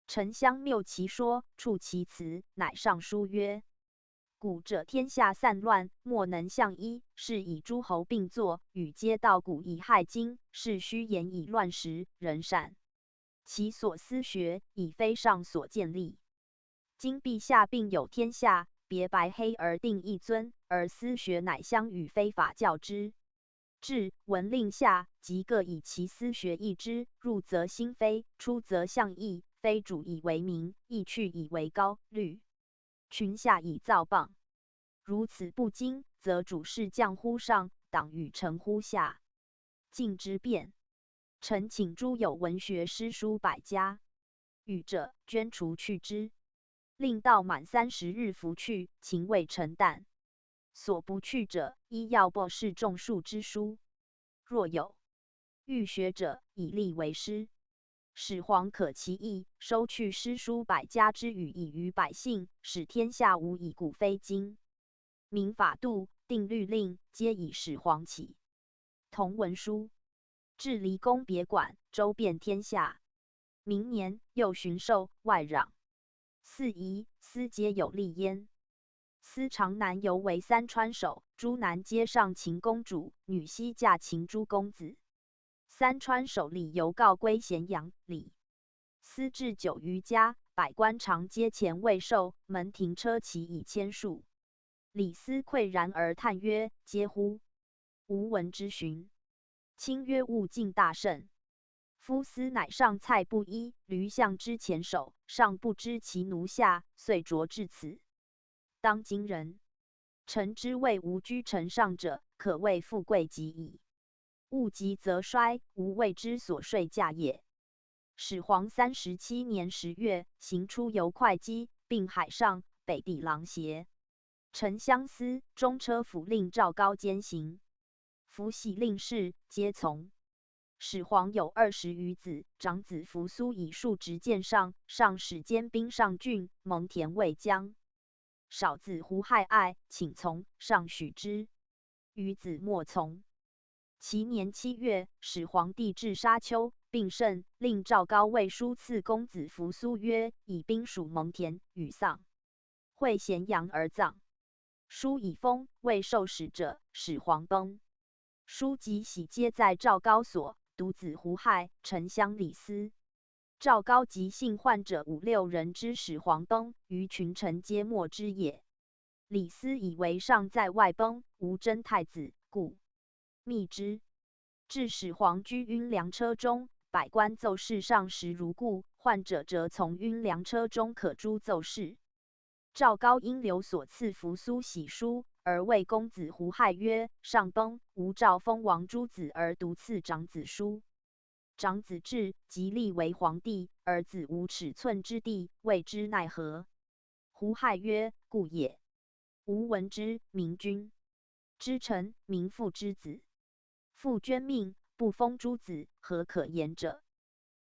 丞相谬其说，触其辞，乃上书曰：古者天下散乱，莫能相依，是以诸侯并作，与皆道古以害今，是虚言以乱时，人善其所思学，以非上所见立。今陛下并有天下，别白黑而定一尊，而思学乃相与非法教之。至文令下，即各以其思学议之，入则心非，出则象异，非主以为民，意去以为高律，群下以造谤。如此不精，则主事降乎上，党与臣乎下，进之变。臣请诸有文学诗书百家，与者捐除去之，令到满30日服去，秦未成旦。所不去者，依要博士众数之书。若有欲学者，以立为师。始皇可其意，收去诗书百家之语，以于百姓，使天下无以古非今。明法度，定律令，皆以始皇起。同文书，治离宫别馆，周遍天下。明年，又巡狩外壤，四夷司皆有立焉。司长男犹为三川守，诸男皆上秦公主，女西嫁秦诸公子。三川守李由告归咸阳，李司至9余家，百官常皆前未受，门庭车骑以千数。李斯喟然而叹曰：嗟乎！吾闻之循。卿曰：物尽大盛。夫司乃上蔡不一，驴象之前手，尚不知其奴下，遂着至此。当今人，臣之谓无居臣上者，可谓富贵极矣。物极则衰，无谓之所税价也。始皇37年10月，行出游会稽，并海上，北抵琅邪。丞相司、中车府令赵高监行，夫系令事，皆从。始皇有20余子，长子扶苏以数执剑上，上使兼兵上郡，蒙恬卫将。少子胡亥爱，请从，上许之。余子莫从。其年7月，始皇帝至沙丘，病甚，令赵高为书赐公子扶苏曰：“以兵属蒙恬，与丧。”会咸阳而葬。书已封，未受使者，始皇崩。书及玺皆在赵高所，独子胡亥、丞相李斯。赵高及幸患者5、6人之始皇崩，于群臣皆莫之也。李斯以为上在外崩，无真太子，故密之。至始皇居晕粮车中，百官奏事上时如故，患者则从晕粮车中可诛奏事。赵高因留所赐扶苏玺书，而谓公子胡亥曰：“上崩，吾诏封王诸子，而独赐长子书。长子至，即立为皇帝，儿子无尺寸之地，谓之奈何？”胡亥曰：“故也。吾闻之，明君之臣，明父之子，父捐命，不封诸子，何可言者？”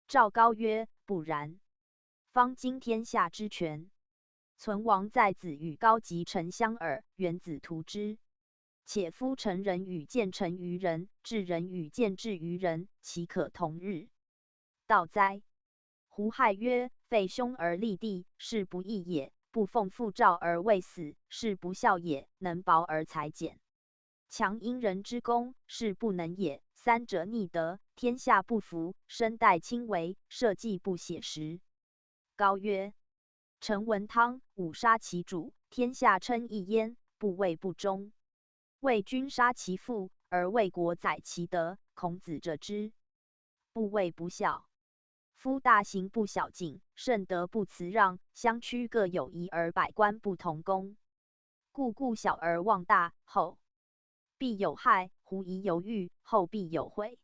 赵高曰：“不然。方今天下之权，存亡在子与高及丞相耳，原子图之。且夫成人与见成于人，至人与见至于人，岂可同日？道哉！”胡亥曰：“废兄而立弟，是不义也；不奉父诏而未死，是不孝也；能薄而裁减，强因人之功，是不能也。三者逆德，天下不服，身代轻微，社稷不写实。”高曰：“臣闻汤武杀其主，天下称义焉，不谓不忠。魏君杀其父，而魏国载其德，孔子者之，不谓不孝。夫大行不小敬，圣德不辞让，相趋各有宜而百官不同功。故故小而忘大，后必有害；狐疑犹豫，后必有悔。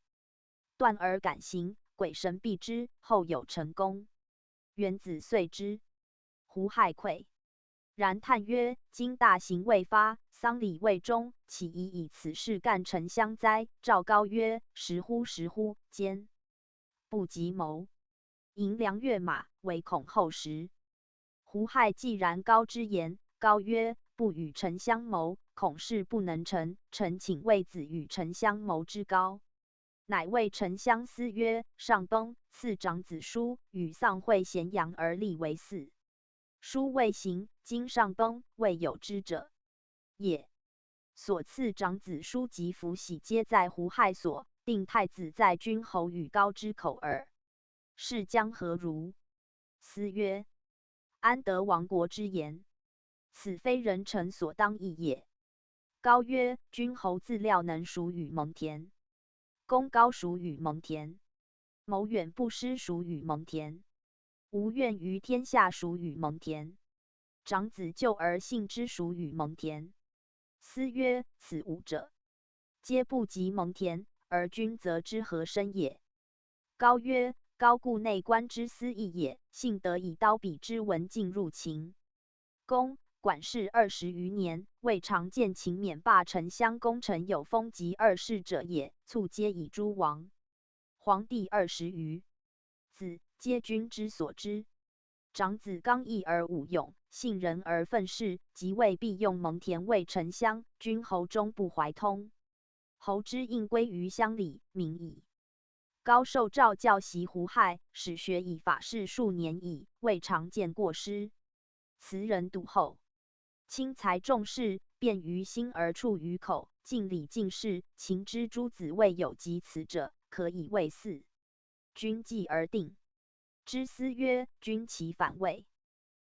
断而敢行，鬼神避之，后有成功。元子遂之。”胡亥愧，然叹曰：“今大行未发，丧礼未终，岂宜以此事干丞相哉？”赵高曰：“时乎，时乎！坚不及谋，迎良跃马，唯恐后时。”胡亥既然高之言，高曰：“不与丞相谋，恐事不能成。臣请为子与丞相谋之高。”乃谓丞相思曰：“上崩，赐长子书，与丧会咸阳而立为嗣。书未行，今上崩，未有之者也。所赐长子书及符玺皆在胡亥所，定太子在君侯与高之口耳。是将何如？”思曰：“安得亡国之言？此非人臣所当议也。”高曰：“君侯自料能属与蒙恬，功高属与蒙恬，谋远不失属与蒙恬。无怨于天下属与蒙恬，长子救而信之属与蒙恬。”思曰：“此五者，皆不及蒙恬，而君则之何生也？”高曰：“高故内官之私议也，幸得以刀笔之文进入秦。公管事20余年，未尝见秦免罢丞相功臣有封及二世者也，卒皆以诸王。皇帝20余子，皆君之所知。长子刚毅而武勇，信仁而愤世，即位必用蒙恬为丞相，君侯终不怀通。侯之应归于乡里，民矣。高受诏教习胡亥，使学以法事数年矣，未尝见过失。慈人笃厚，轻财重士，便于心而处于口，尽礼尽事。秦之诸子未有及此者，可以为嗣。君继而定。”之思曰：“君其反位，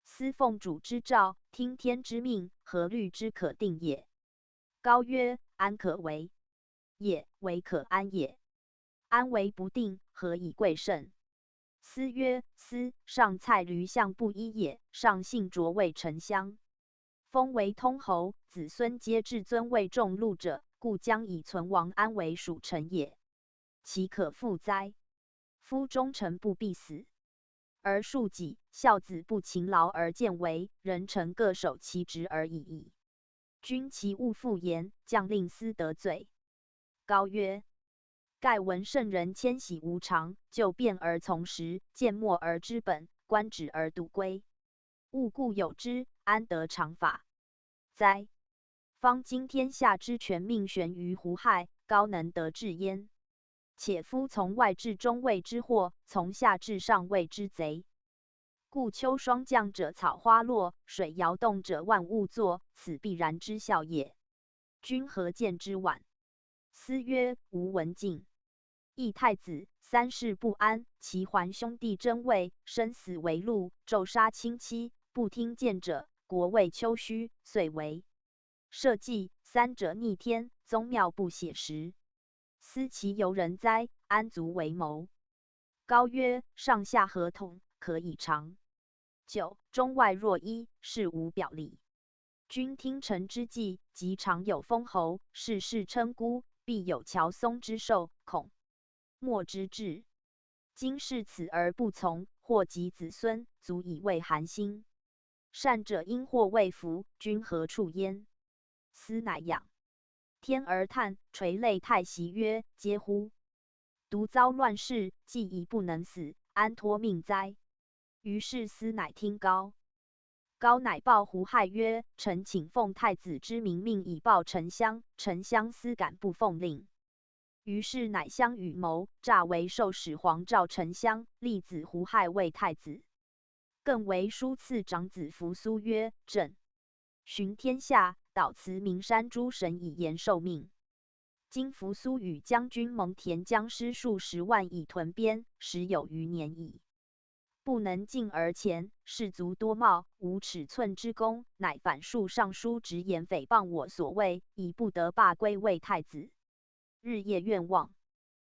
思奉主之诏，听天之命，何虑之可定也？”高曰：“安可为也？为可安也。安为不定，何以贵甚？”思曰：“思上蔡闾相不一也，上信卓为丞相，封为通侯，子孙皆至尊位重禄者，故将以存亡安为属臣也。其可复哉？夫忠臣不必死，而庶己；孝子不勤劳而见为，人臣各守其职而已矣。君其勿复言，将令思得罪。”高曰：“盖闻圣人迁徙无常，就变而从时，见末而知本，观止而笃归。物固有之，安得常法哉？方今天下之权命悬于胡亥，高能得治焉。且夫从外至中谓之祸，从下至上谓之贼。故秋霜降者草花落，水摇动者万物作，此必然之效也。君何见之晚？思曰：吾闻尽。义太子三世不安，其还兄弟争位，生死为戮，纣杀亲戚，不听谏者，国为丘墟，遂为社稷。三者逆天，宗庙不写实。思其由人哉？安足为谋？高曰：上下合同，可以常。9. 中外若一，事无表里。君听臣之计，即常有封侯，世事称孤，必有乔松之寿，恐莫之至。今视此而不从，祸及子孙，足以为寒心。善者因祸未服，君何处焉？思乃仰天而叹，垂泪太息曰：嗟乎！独遭乱世，既已不能死，安托命哉？于是思乃听高。高乃报胡亥曰：臣请奉太子之明命以报丞相，丞相思感不奉令。于是乃相与谋，诈为受使皇召丞相，立子胡亥为太子。更为书赐长子扶苏曰：朕巡天下，导慈名山诸神以延寿命。今扶苏与将军蒙恬将师数十万以屯边，10有余年矣。不能进而前，士卒多冒，无尺寸之功，乃反述尚书直言诽谤我所谓，以不得罢归为太子。日夜愿望。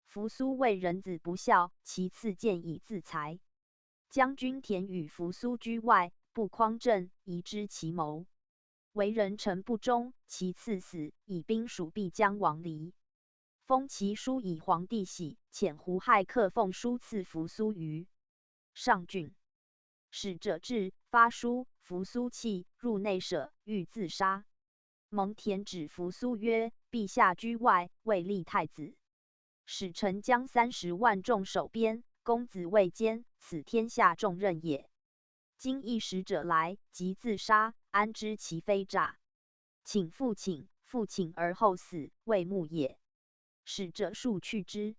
扶苏为人子不孝，其次见以自裁。将军田与扶苏居外，不匡正，疑知其谋。为人臣不忠，其次死，以兵蜀必将亡离。封其书以皇帝喜，遣胡亥客奉书赐扶苏于上郡。使者至，发书，扶苏泣，入内舍，欲自杀。蒙恬止扶苏曰：陛下居外，未立太子，使臣将30万众守边，公子未坚，此天下重任也。今一使者来，即自杀，安知其非诈？请复请，复请而后死，未穆也。使者数去之。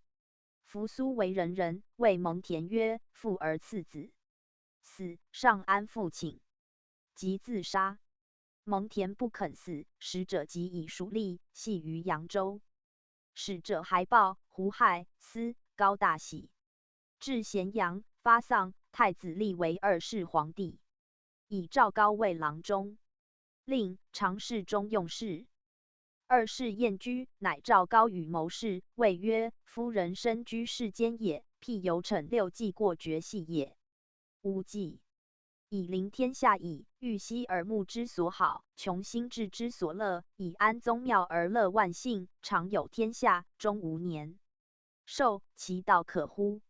扶苏为人仁，谓蒙恬曰：父而次子死，尚安复请？即自杀。蒙恬不肯死，使者即以属吏系于扬州。使者还报胡亥、思、高大喜，至咸阳，发丧，太子立为2世皇帝，以赵高为郎中，令常侍中用事。2世晏居，乃赵高与谋士，谓曰：夫人身居世间也，辟有惩6计过绝戏也。吾计以临天下矣，欲息耳目之所好，穷心智之所乐，以安宗庙而乐万姓，常有天下，终无年寿，其道可乎？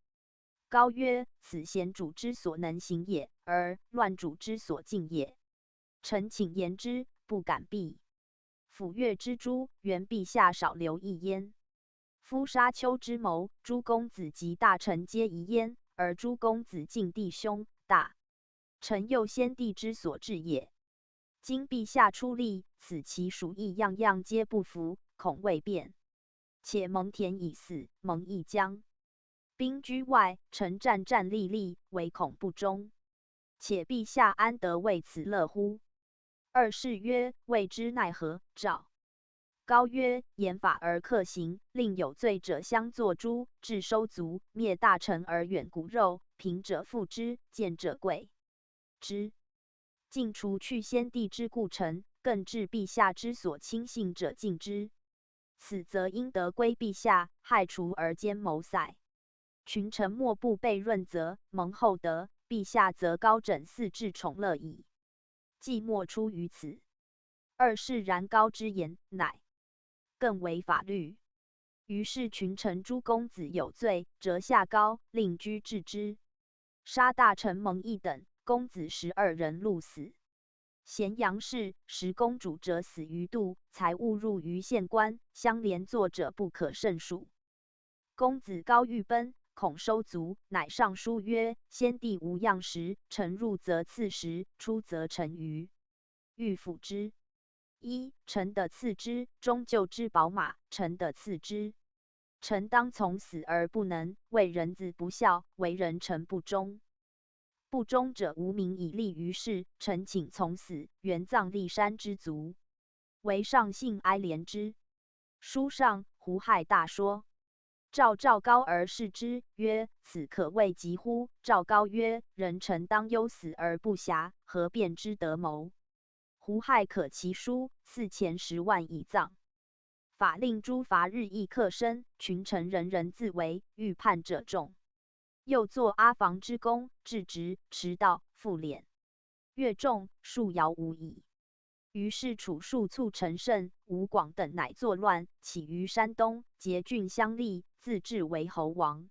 高曰：此贤主之所能行也，而乱主之所禁也。臣请言之，不敢避。抚越之诛，原陛下少留意焉。夫沙丘之谋，诸公子及大臣皆疑焉，而诸公子敬弟兄，大臣又先帝之所至也。今陛下出力，此其属意样样皆不服，恐未变。且蒙恬已死，蒙亦将兵居外，臣战战兢兢，唯恐不忠。且陛下安得为此乐乎？2世曰：未知奈何？诏。高曰：严法而克刑，令有罪者相作诛，治收族，灭大臣而远骨肉，贫者富之，贱者贵之。尽除去先帝之故臣，更治陛下之所亲信者尽之。此则应得归陛下，害除而兼谋塞。群臣莫不被润泽，蒙厚德，陛下则高枕嗣至宠乐矣。既莫出于此。2世然高之言，乃更为法律。于是群臣诸公子有罪，折下高，令居治之。杀大臣蒙毅等公子12人戮死。咸阳市10公主者死于度，财物入于县官，相连坐者不可胜数。公子高欲奔，恐收足，乃上书曰：先帝无恙时，臣入则赐食，出则臣鱼。欲辅之。一，臣的赐之，终救之宝马；臣的赐之，臣当从死而不能，为人子不孝，为人臣不忠。不忠者无名以立于世，臣请从死，原葬骊山之族。为上幸哀怜之。书上胡亥大说。赵高而视之，曰：此可谓疾乎？赵高曰：人臣当忧死而不暇，何辩之得谋？胡亥可其书，赐钱10万以葬。法令诸罚日益克深，群臣人人自为，欲叛者众。又作阿房之功，治职，迟到，复敛。越众数遥无矣。于是楚数促陈胜、吴广等乃作乱，起于山东，结郡相立，自治为侯王。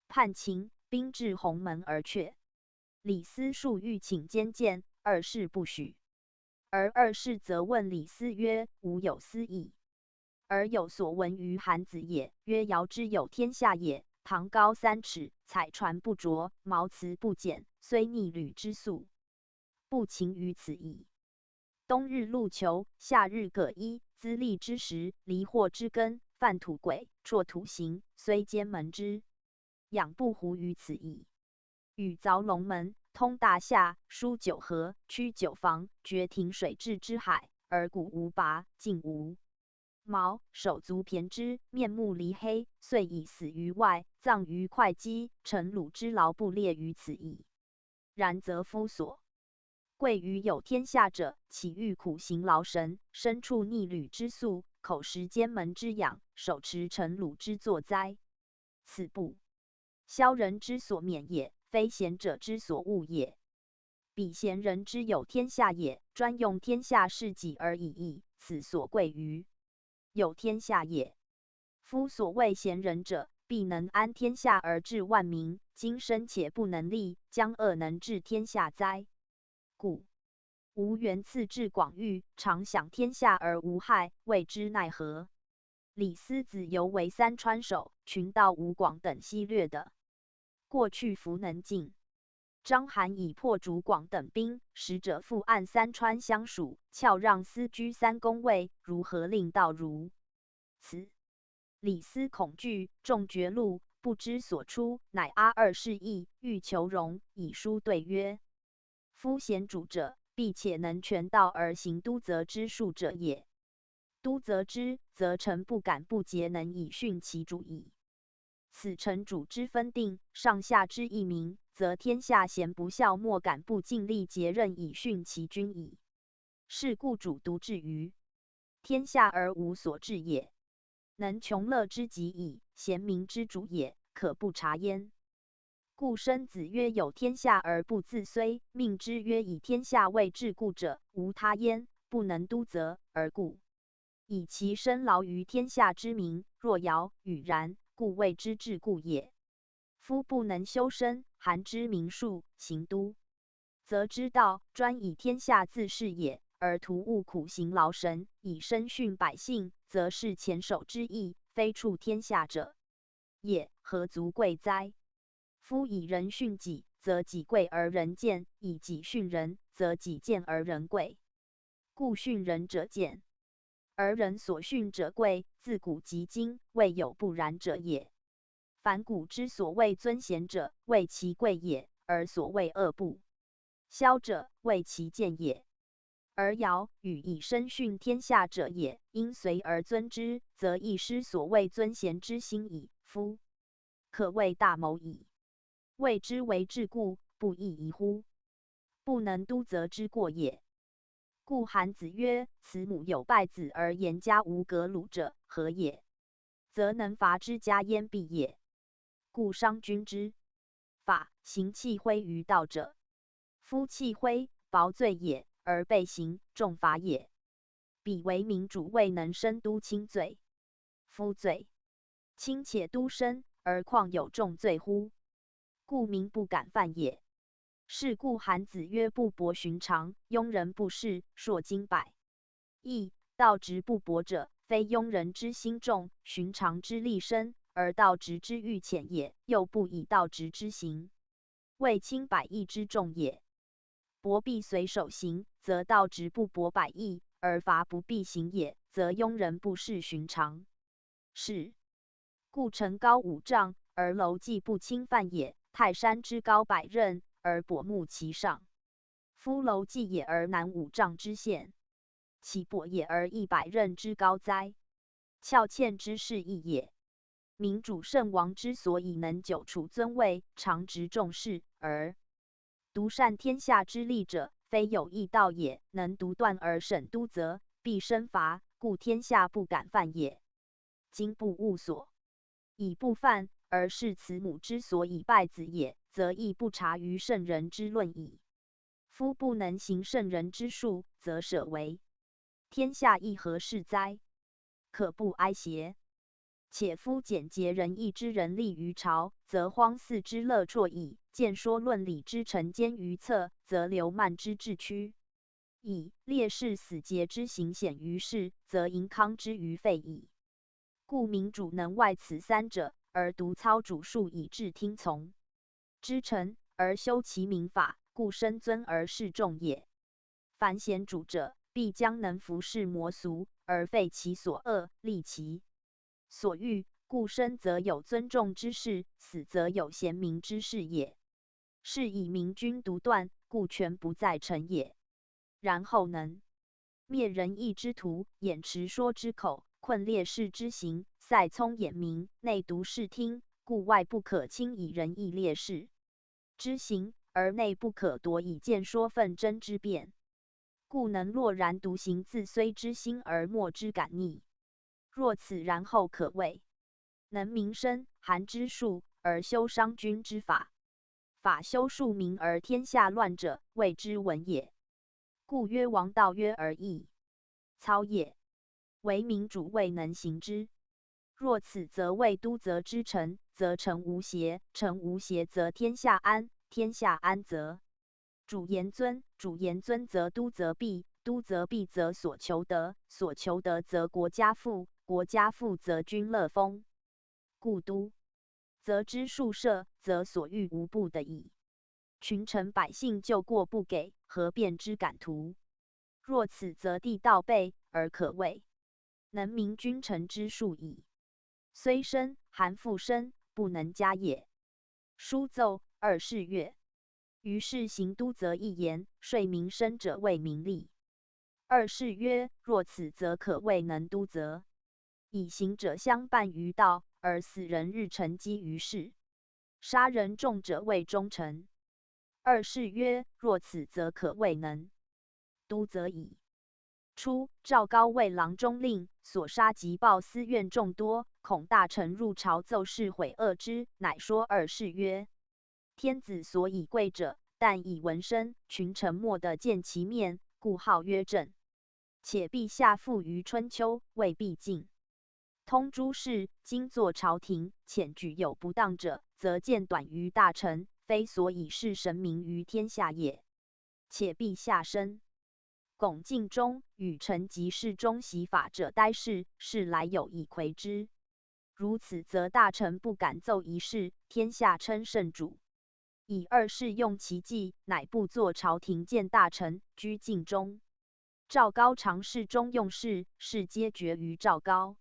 叛秦，兵至鸿门而却。李斯数欲请监谏，二世不许。而二世则问李斯曰：吾有私议，而有所闻于韩子也。曰：尧之有天下也，堂高3尺，彩船不着，毛瓷不减，虽逆旅之粟，不勤于此矣。冬日陆裘，夏日葛衣，资利之时，离祸之根，犯土鬼，辍土刑，虽兼门之，养不糊于此矣。禹凿龙门，通大夏，疏九河，曲九房，绝庭水至之海，而古无拔，尽无毛，手足骈之，面目黧黑，遂以死于外，葬于会稽。臣鲁之劳不列于此矣。然则夫所贵于有天下者，岂欲苦行劳神，身处逆旅之粟，口食奸门之养，手持臣鲁之作哉？此不萧人之所免也，非贤者之所恶也。彼贤人之有天下也，专用天下事己而已矣，此所贵于有天下也。夫所谓贤人者，必能安天下而治万民。今生且不能立，将恶能治天下哉？故吾元赐治广域，常享天下而无害，谓之奈何？李斯子游为三川守，群盗吴广等西掠的，过去弗能进。章邯以破主广等兵，使者复按三川相属，翘让斯居3公位，如何令道如此？李斯恐惧，众绝路，不知所出，乃阿二世意，欲求荣，以书对曰：夫贤主者，必且能全道而行都则之术者也。都则之，则臣不敢不竭能以训其主矣。此臣主之分定，上下之义明，则天下贤不孝，莫敢不尽力竭任以训其君矣。是故主独治于天下而无所治也，能穷乐之极矣，贤明之主也，可不察焉。故生子曰：有天下而不自虽，命之曰：以天下为治故者，无他焉，不能都则，而故以其身劳于天下之民。若尧、禹然，故谓之治故也。夫不能修身，含之民数，行都则之道，专以天下自是也。而徒务苦行劳神，以身训百姓，则是前手之意，非处天下者也，何足贵哉？夫以人训己，则己贵而人贱；以己训人，则己贱而人贵。故训人者贱，而人所训者贵，自古及今，未有不然者也。凡古之所谓尊贤者，谓其贵也；而所谓恶不肖者，谓其贱也。而尧、禹以身训天下者也，因随而尊之，则亦失所谓尊贤之心矣。夫可谓大谋矣。谓之为治故，不亦宜乎？不能都则之过也。故韩子曰：慈母有败子而言家无革鲁者，何也？则能伐之家焉必也。故商君之法，行弃徽于道者。夫弃徽，薄罪也，而被刑，重罚也。彼为民主，未能深都轻罪。夫罪轻且都深，而况有重罪乎？故民不敢犯也。是故韩子曰：不博寻常，庸人不仕，硕经百义，道直不博者，非庸人之心重，寻常之力深，而道直之欲浅也，又不以道直之行，谓轻百亿之众也。薄必随手行，则道直不薄百亿；而伐不必行也，则庸人不视寻常。是故城高5丈，而楼既不侵犯也；泰山之高100仞，而柏木其上。夫楼既也而南5丈之限，其柏也而100仞之高哉？翘欠之事亦也。民主圣王之所以能久处尊位，常执众事，而独善天下之利者，非有义道也，能独断而审督责，必深罚，故天下不敢犯也。今不务所以不犯，而是慈母之所以败子也，则亦不察于圣人之论矣。夫不能行圣人之术，则舍为天下亦何事哉？可不哀邪？且夫简洁仁义之人立于朝，则荒肆之乐绰矣；见说论理之臣奸于侧，则流慢之志屈矣；烈士死节之行显于世，则盈康之于废矣。故民主能外此三者，而独操主术以致听从之臣，而修其民法，故生尊而示众也。凡贤主者，必将能服侍魔俗，而废其所恶，立其所欲，故生则有尊重之事，死则有贤明之事也。是以明君独断，故权不在臣也。然后能灭仁义之徒，掩持说之口，困烈士之行，塞聪眼明，内独视听，故外不可轻以仁义烈士之行，而内不可夺以见说纷争之辩。故能落然独行自虽之心，而莫之感逆。若此，然后可谓能明申韩之术，而修商君之法。法修庶民而天下乱者，谓之文也。故曰王道曰而易操也，唯民主未能行之。若此，则谓都则之臣，则臣无邪；臣无邪，则天下安；天下安，则主严尊；主严尊，则都则弊；都则弊，则所求得；所求得，则国家富；国家富，则君乐丰。故都则之数社，则所欲无不得矣。群臣百姓就过不给，何变之敢图？若此，则地道备，而可谓能明君臣之术矣。虽生，韩复生，不能加也。书奏2是月。于是行都则一言，说民生者谓民利。2是曰：若此，则可谓能都则。以行者相伴于道，而死人日沉积于世，杀人众者谓忠臣。2是曰：若此，则可谓能都则矣。初，赵高为郎中令，所杀及报私怨众多，恐大臣入朝奏事毁恶之，乃说2是曰：天子所以贵者，但以闻声，群臣莫得见其面，故号曰正。且陛下富于春秋，未必尽通诸事，今作朝廷，遣举有不当者，则见短于大臣，非所以示神明于天下也。且陛下身拱尽忠，与臣及事中习法者呆事，是来有以魁之。如此，则大臣不敢奏一事，天下称圣主。以2是用其计，乃不作朝廷，见大臣，居尽忠。赵高常侍中用事，事皆决于赵高。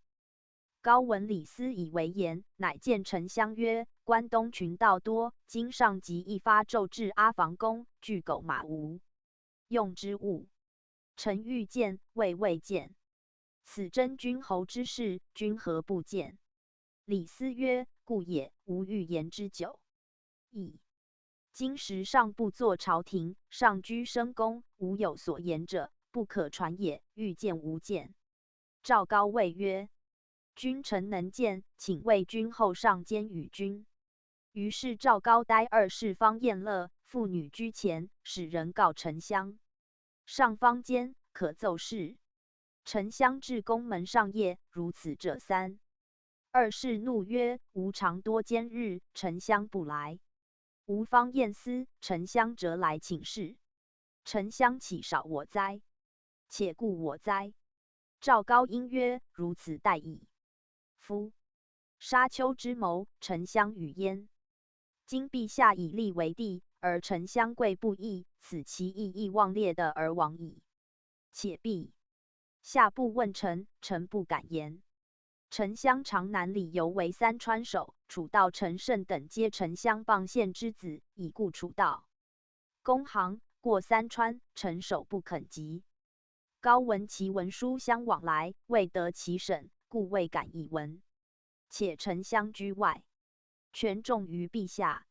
高闻李斯以为言，乃见丞相曰：关东群盗多，今上即一发骤至阿房宫，具狗马无用之物。臣欲见，未见。此真君侯之事，君何不见？李斯曰：故也，吾欲言之久矣。今时上不作朝廷，上居深宫，无有所言者，不可传也。欲见无见。赵高谓曰：君臣能见，请为君后上监与君。于是赵高待2是方宴乐，妇女居前，使人告丞相。上方间，可奏事。丞相至宫门上谒，如此者3。2是怒曰：吾常多监日，丞相不来。吾方宴司，丞相折来请示。丞相岂少我哉？且顾我哉？赵高因曰：如此待矣。夫沙丘之谋，丞相与焉。今陛下以立为帝，而丞相贵不义，此其意义妄列的而亡矣。且陛下不问臣，臣不敢言。丞相长南里犹为三川守，楚道、陈胜等皆丞相傍县之子，已故楚道。公行过三川，臣守不肯及。高闻其文书相往来，未得其审，故未敢以闻。且丞相居外，权重于陛下，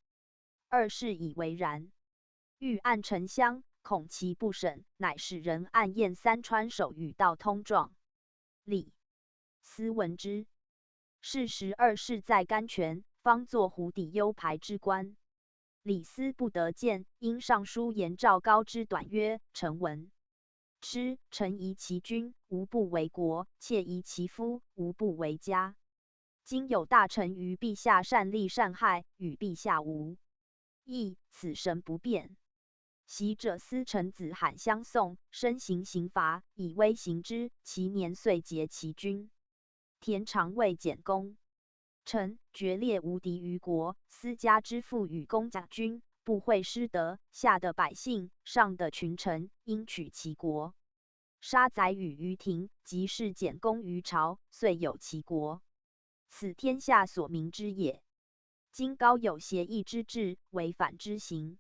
二事以为然。欲按丞相，恐其不审，乃使人暗验三川守与道通状。李斯闻之，是时二世在甘泉，方作胡底幽排之官。李斯不得见，因上书言赵高之短曰：臣闻。臣疑其君，无不为国；妾疑其夫，无不为家。今有大臣于陛下善利善害，与陛下无异，此神不变。昔者司臣子罕相送，身行刑罚，以威行之，其年岁结其君。田常谓简公：臣决裂无敌于国，私家之父与公甲君，不会失德，下的百姓，上的群臣，应取其国。杀宰予于庭，即是简公于朝，遂有其国。此天下所明之也。今高有协议之志，违反之行。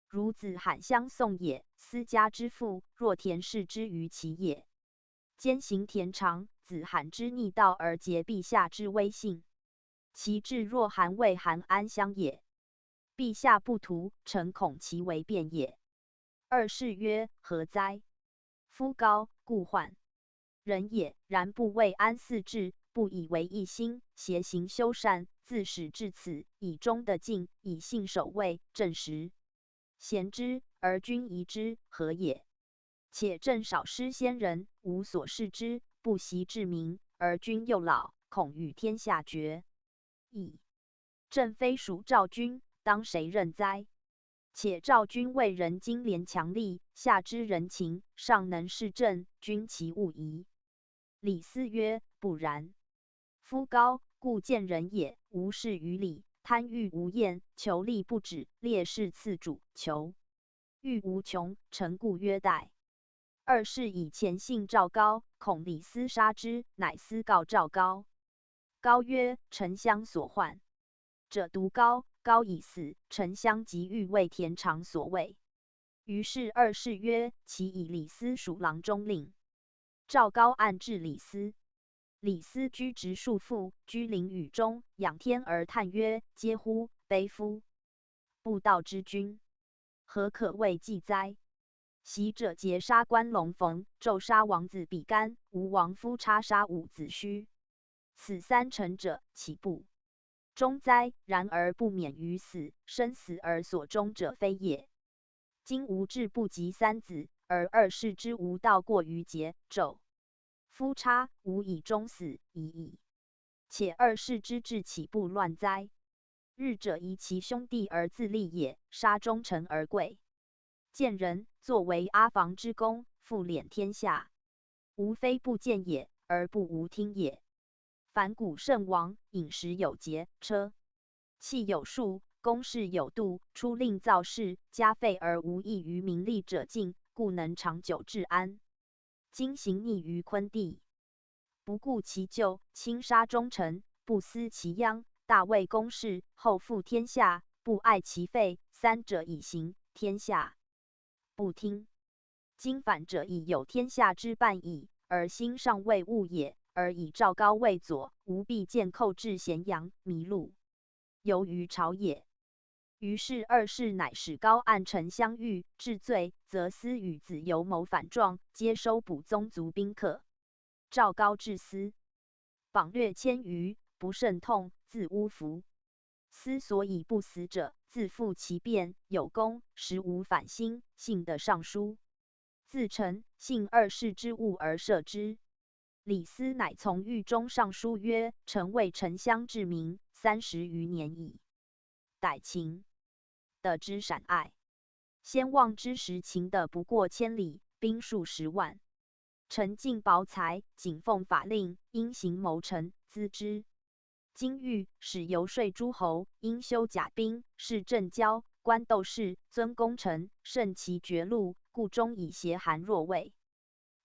如子罕相送也，私家之父，若田氏之于其也。兼行田常、子罕之逆道，而结陛下之威信。其志若韩魏韩安乡也。陛下不图，臣恐其为变也。二世曰：何哉？夫高，故患人也，然不为安四治，不以为一心，邪行修善，自始至此，以忠的敬，以信守卫，正实贤之，而君疑之，何也？且朕少失先人，无所事之，不习治民，而君又老，恐与天下绝矣。朕非属赵君，当谁任哉？且赵君为人精廉强力，下知人情，上能事政，君其勿疑。李斯曰：不然。夫高，故见人也，无事于礼，贪欲无厌，求利不止，烈士次主，求欲无穷，臣故曰殆。二世以前信赵高，恐李斯杀之，乃私告赵高。高曰：丞相所患者独高，高已死，丞相即欲为田常所为。于是二世曰：其以李斯属郎中令。赵高暗治李斯。李斯居直树父，居陵宇中，仰天而叹曰：嗟乎！悲夫！不道之君，何可谓继哉？昔者劫杀关龙逢，纣杀王子比干，吴王夫差杀伍子胥，此三臣者，岂不忠哉？然而不免于死，生死而所终者非也。今吾志不及三子，而二世之无道过于桀、纣、夫差，吾以终死已矣。且二世之志岂不乱哉？日者疑其兄弟而自立也，杀忠臣而贵贱人，作为阿房之功，复敛天下。吾非不见也，而不无听也。凡古圣王，饮食有节，车器有数，公事有度，出令造事，加费而无益于民利者尽，故能长久治安。今行逆于昆弟，不顾其咎，轻杀忠臣，不思其殃，大为公事，后复天下，不爱其费，三者以行，天下不听。今反者已有天下之半矣，而心尚未悟也。而以赵高为佐，吾必见寇至咸阳，麋鹿游于朝野。于是二世乃使高按丞相狱，治罪，则司与子由谋反状，皆收捕宗族宾客。赵高治司，榜略千余，不甚痛，自诬服。司所以不死者，自负其变，有功，实无反心，幸得尚书。自臣信二世之物而赦之。李斯乃从狱中上书曰：臣为丞相治民30余年矣，逮秦的之闪爱，先望之时秦的不过千里，兵数10万。臣尽薄才，谨奉法令，因行谋臣，资之。今欲使游说诸侯，应修甲兵，视政交，官斗士，尊功臣，慎其绝路，故中以挟韩若魏。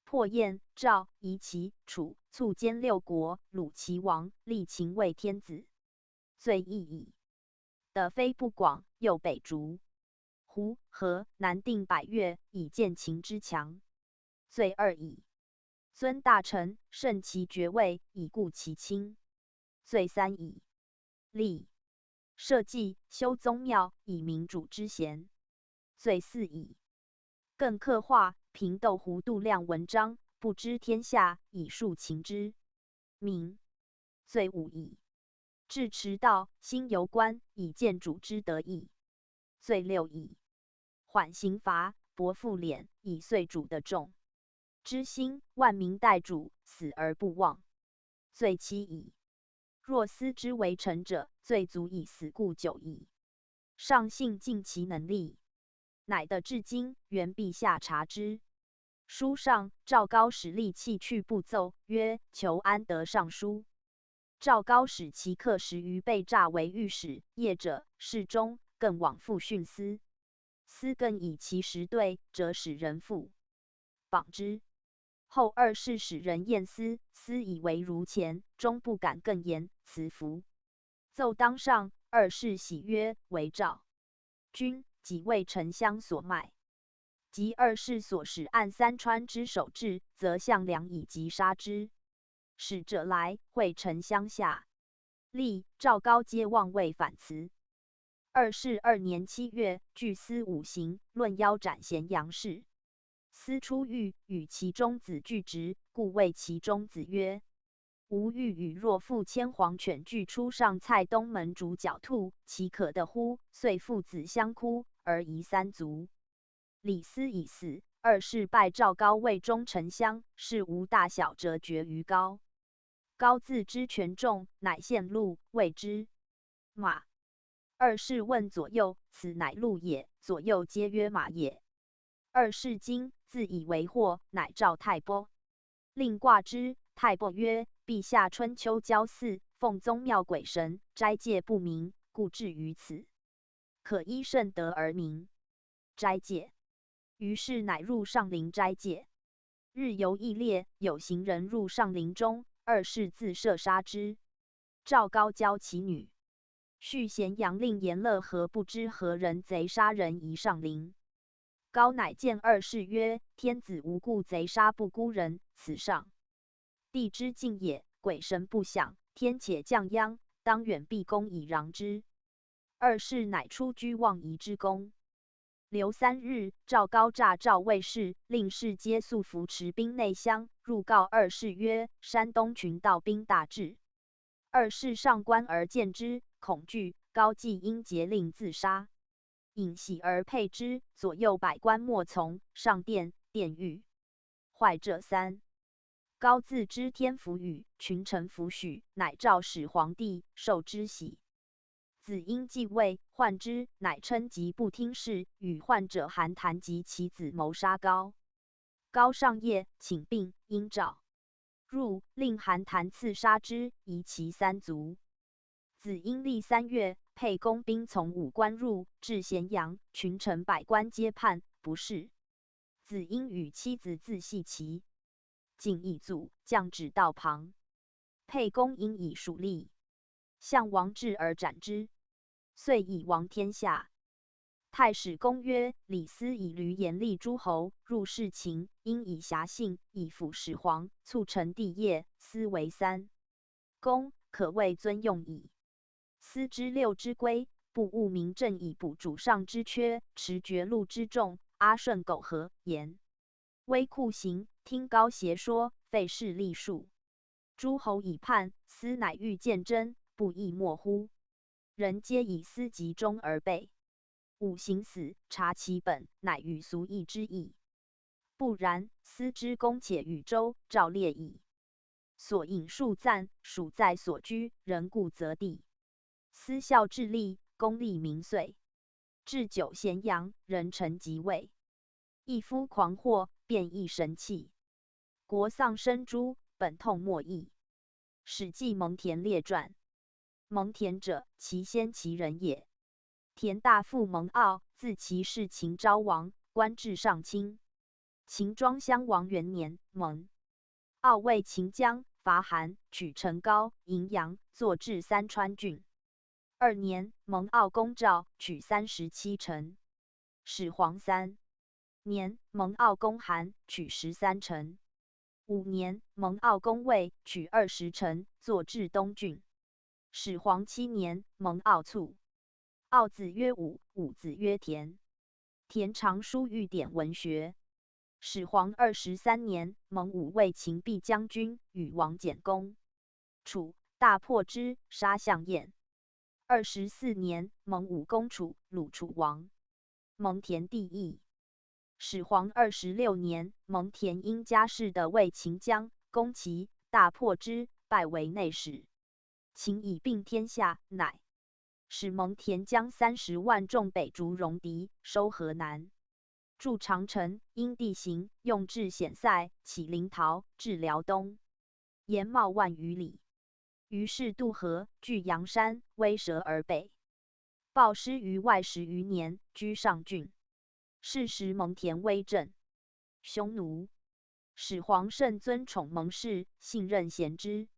破燕、赵、夷、齐、楚，促兼六国，虏齐王，立秦为天子，罪亦矣。得非不广，又北逐胡、河、南定百越，以见秦之强，罪二矣。尊大臣，慎其爵位，以固其亲，罪三矣。立社稷，修宗庙，以明主之贤，罪四矣。更刻画平斗胡度量文章，不知天下，以述秦之名，罪五矣。至迟道，兴游官，以见主之得意，罪六矣。缓刑罚，薄赋敛，以遂主的重之心，万民待主，死而不忘，罪七矣。若思之为臣者，罪足以死故久矣。上信尽其能力，乃得至今，原陛下察之。书上赵高使吏弃去步奏，曰：“求安得上书。”赵高使其客10余被诈为御史，业者侍中，更往复训司。司更以其实对，则使人复榜之。后二世使人验司，司以为如前，终不敢更言，辞服。奏当上，二世喜曰：“为赵君己为丞相所卖。”及二世所使按三川之守至，则项梁以击杀之。使者来会丞相下，立赵高皆望位反辞。二世2年7月，据司5刑，论腰斩咸阳氏。司出狱，与其中子俱直，故谓其中子曰：“吾欲与若复牵黄犬俱出上蔡东门逐狡兔，其可得乎？”遂父子相哭，而夷三族。李斯已死，二世拜赵高为中丞相，事无大小折决于高。高自知权重，乃献鹿，谓之马。二世问左右，此乃鹿也。左右皆曰马也。二世惊，自以为祸，乃召太伯，令卦之。太伯曰：“陛下春秋交祀，奉宗庙鬼神，斋戒不明，故至于此。可依圣德而明斋戒。”于是乃入上林斋戒。日游异烈，有行人入上林中，二世自射杀之。赵高教其女。续咸阳令阎乐和不知何人贼杀人夷上林。高乃见二世曰：“天子无故贼杀不孤人，此上帝之敬也。鬼神不享，天且降殃，当远避公以攘之。”二世乃出居望夷之宫。留3日，赵高诈赵魏氏，令士皆速服持兵内乡，入告二世曰：“山东群盗兵大至。”二世上观而见之，恐惧，高既因节令自杀。引喜而佩之，左右百官莫从，上殿，殿狱。坏者3。高自知天弗与，群臣弗许，乃诏使皇帝，受之喜。子婴继位，患之，乃称疾不听事，与患者韩谈及其子谋杀高。高上夜，请病，因召入，令韩谈刺杀之，夷其3族。子婴历3月，沛公兵从武关入，至咸阳，群臣百官皆叛，不事。子婴与妻子自系其颈以阻，降止道旁。沛公因以属吏，向王至而斩之，遂以王天下。太史公曰：“李斯以驴严厉诸侯，入事秦，因以侠信，以辅始皇，促成帝业，斯为3公，可谓尊用矣。斯之6之规，不务民政以补主上之缺，持绝路之众，阿顺苟合，言威酷刑，听高邪说，废事立数。诸侯以叛，斯乃欲见真，不亦莫乎？人皆以斯集中而备。5行死，察其本，乃与俗义之意。不然，斯之公且与周、赵列矣。所引数赞，属在所居，人固则地。斯孝治吏，公立民遂。至9咸阳，人臣即位。一夫狂惑，变异神器。国丧生诛，本痛莫议。史记蒙恬列传。蒙恬者，其先其人也。田大父蒙骜，自其是秦昭王，官至上卿。秦庄襄王元年，蒙骜为秦将，伐韩，取陈高、荥阳，坐至三川郡。2年，蒙骜攻赵，取37城。始皇3年，蒙骜攻韩，取13城。5年，蒙骜攻魏，取20城，坐至东郡。始皇7年，蒙骜卒。骜子曰武，武子曰田。田常书御典文学。始皇23年，蒙武为秦毕将军，与王翦攻。楚，大破之，杀项燕。24年，蒙武攻楚，虏楚王。蒙恬帝义。始皇26年，蒙恬因家世的为秦将，攻齐，大破之，拜为内史。秦以并天下，乃使蒙恬将30万众北逐戎狄，收河南。筑长城，因地形用至险塞，起临洮，至辽东，延茂万余里。于是渡河，据阳山，威慑而北。暴师于外10余年，居上郡。是时蒙恬威震，匈奴。始皇甚尊宠蒙氏，信任贤之，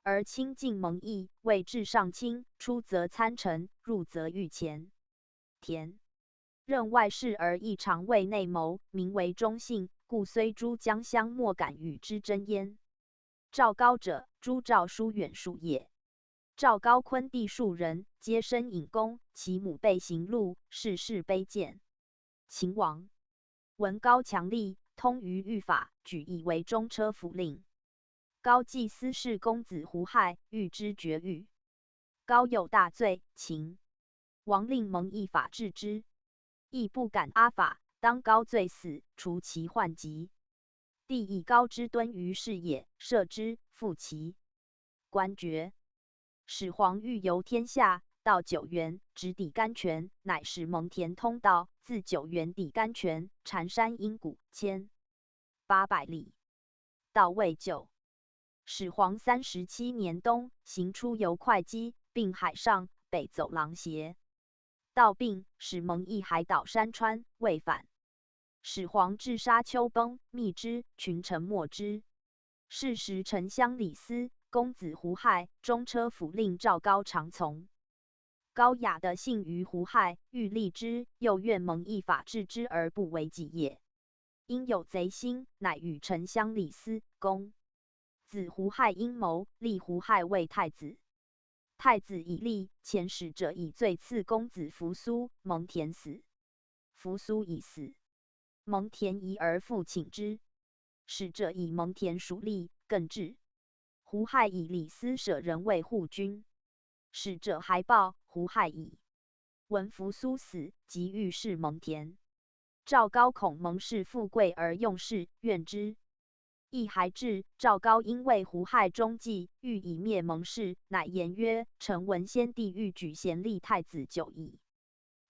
而亲近蒙毅，位至上卿，出则参陈，入则御前。田任外事而亦常为内谋，名为忠信，故虽诸将相莫敢与之争焉。赵高者，诸赵疏远属也。赵高昆弟数人，皆身隐功，其母被刑戮，世事卑贱。秦王闻高强力，通于御法，举以为中车府令。高既私事公子胡亥，欲之绝狱。高有大罪，秦王令蒙议法治之，亦不敢阿法，当高罪死，除其患疾。帝以高之敦于事也，赦之，复其官爵。始皇欲游天下，到九原，直抵甘泉，乃使蒙恬通道，自九原抵甘泉，缠山阴谷1800里，道未就。始皇37年冬，行出游会稽，并海上，北走琅邪。道病，使蒙毅海岛山川，未返。始皇至沙丘崩，密之，群臣没之。是时丞相李斯、公子胡亥、中车府令赵高常从。高雅的信于胡亥，欲立之，又愿蒙毅法治之而不为己也。因有贼心，乃与丞相李斯、公子胡亥阴谋，立胡亥为太子。太子已立，前使者以罪赐公子扶苏，蒙恬死。扶苏已死，蒙恬疑而复请之。使者以蒙恬属吏，更至。胡亥以李斯舍人为护军。使者还报，胡亥已闻扶苏死，即欲弑蒙恬。赵高恐蒙氏富贵而用事，怨之。亦还至，赵高因为胡亥中计，欲以灭蒙氏，乃言曰：“臣闻先帝欲举贤立太子久矣，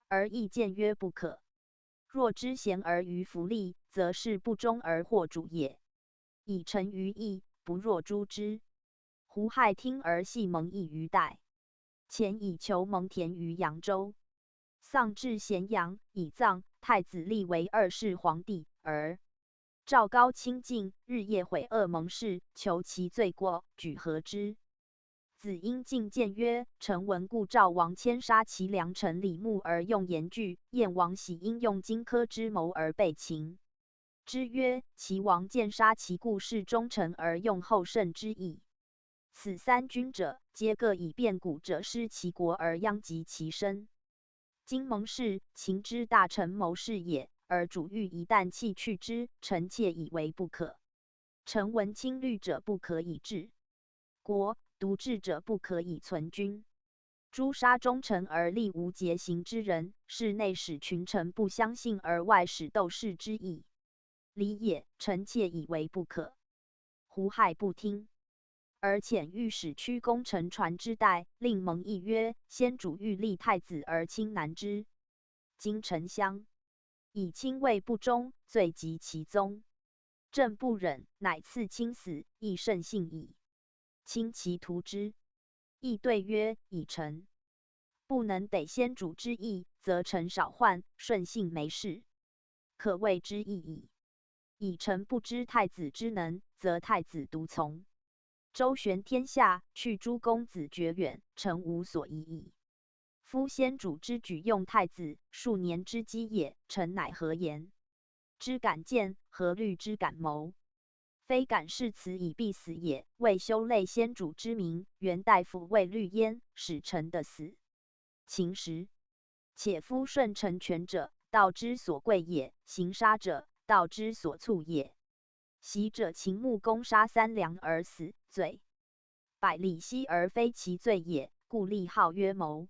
而亦见曰不可。若知贤而于弗立，则是不忠而惑主也。以臣于义，不若诛之。”胡亥听而系蒙毅于带，前以求蒙恬于扬州。丧至咸阳，以葬。太子立为2世皇帝，而赵高亲近，日夜毁恶蒙氏，求其罪过，举何之。子婴进谏曰：“臣闻故赵王迁杀其良臣李牧而用严具，燕王喜因用荆轲之谋而被擒。之曰：齐王见杀其故事忠臣而用后胜之意。此3君者，皆各以变古者失其国而殃及其身。今蒙氏，秦之大臣谋士也，而主欲一旦弃去之，臣妾以为不可。臣闻亲律者不可以治国，独治者不可以存君。诛杀忠臣而立无节行之人，是内使群臣不相信，而外使斗士之意。理也，臣妾以为不可。”胡亥不听，而遣御史屈公乘船之代，令蒙毅曰：“先主欲立太子而亲难之。今丞相以亲位不忠，罪及其宗。朕不忍，乃赐亲死，亦甚幸矣。亲其图之。”亦对曰：以臣不能得先主之意，则臣少患，顺性没事，可谓之义矣。以臣不知太子之能，则太子独从，周旋天下，去诸公子绝远，臣无所疑矣。夫先主之举用太子，数年之积也，臣乃何言之敢谏，何虑之敢谋？非敢誓辞以必死也，为修累先主之名，元大夫为虑焉，使臣的死。秦时，且夫顺臣权者，道之所贵也；行杀者，道之所促也。袭者秦穆公杀3良而死，罪百里奚而非其罪也，故立号曰谋。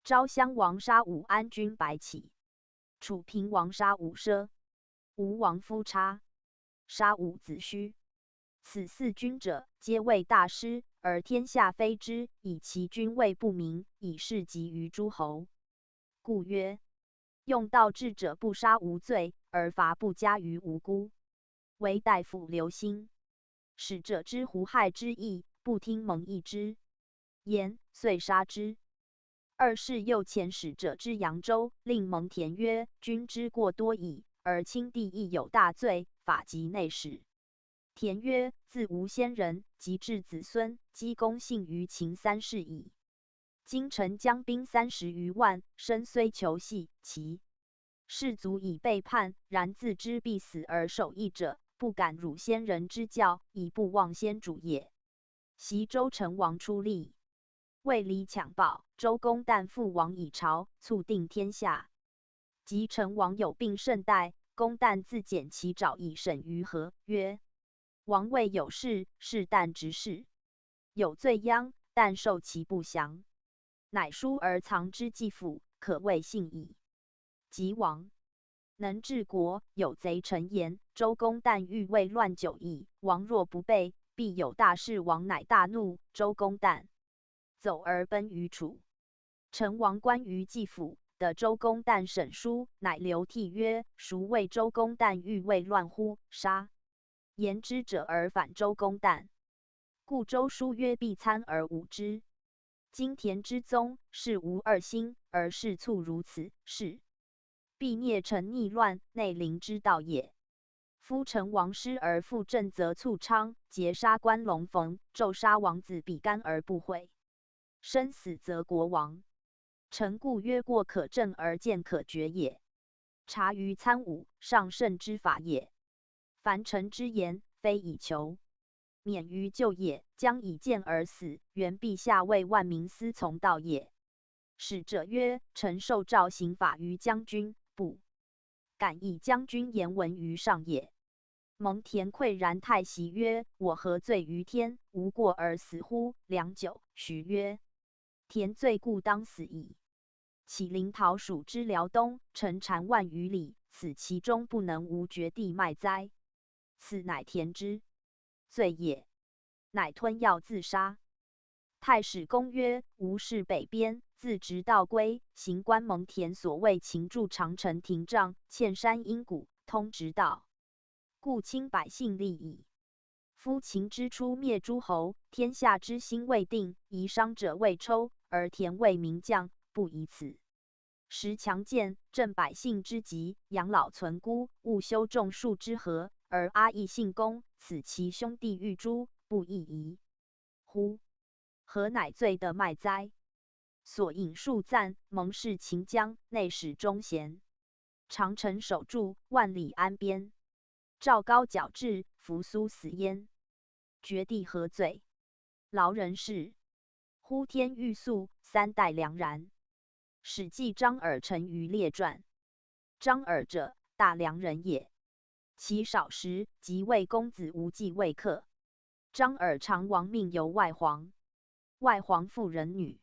昭襄王杀武安君白起，楚平王杀武奢，吴王夫差杀伍子胥。此4君者，皆为大师，而天下非之，以其君位不明，以示及于诸侯。故曰：用道治者不杀无罪，而罚不加于无辜。唯大夫刘歆，使者知胡害之意，不听蒙毅之言，遂杀之。二是右遣使者之扬州，令蒙恬曰：君之过多矣，而卿弟亦有大罪，法及内史。恬曰：自无先人，及至子孙，积功信于秦3世矣。今臣将兵30余万，身虽求系，其士卒以背叛，然自知必死而守义者，不敢辱先人之教，以不忘先主也。袭周成王出力，为离抢暴，周公旦复王以朝，促定天下。及成王有病甚殆，公旦自检其爪以审于和，曰：王位有事，是旦执事；有罪殃，旦受其不详。乃书而藏之继父，可谓信矣。及王能治国，有贼陈言，周公旦欲为乱久矣，王若不备，必有大事。王乃大怒，周公旦走而奔于楚。成王观于继父，得周公旦审书，乃流涕曰：孰谓周公旦欲为乱乎？杀言之者而反周公旦。故周书曰：必参而侮之。今田之宗，是无二心，而事促如此，是必孽臣逆乱，内陵之道也。夫成王师而复正，则促昌；劫杀关龙逢，纣杀王子比干而不悔，生死则国亡。臣故曰：过可正而谏可决也。察于参侮，上圣之法也。凡臣之言，非以求免于救也，将以谏而死，原陛下为万民思从道也。使者曰：臣受诏行法于将军，不敢以将军言闻于上也。蒙恬喟然太息曰：我何罪于天？无过而死乎？良久，许曰：恬罪故当死矣。岂临陶属之辽东，臣缠万余里，此其中不能无绝地脉哉？此乃恬之罪也。乃吞药自杀。太史公曰：吾视北边，自直道归，行观蒙恬所谓秦筑长城亭障，嵌山阴谷，通直道，故亲百姓利矣。夫秦之初灭诸侯，天下之兴未定，夷商者未抽，而恬为名将，不以此时强健，正百姓之急，养老存孤，务修种树之和，而阿邑信公，此其兄弟欲诛，不亦宜乎？何乃罪的脉哉？所引数赞，蒙氏秦姜，内史忠贤，长城守住，万里安边。赵高矫治，扶苏死焉。绝地何罪？劳人事。呼天欲粟，3代良然。史记张耳成于列传。张耳者，大良人也。其少时，即为公子无忌未克。张耳常亡命由外皇。外皇妇人女，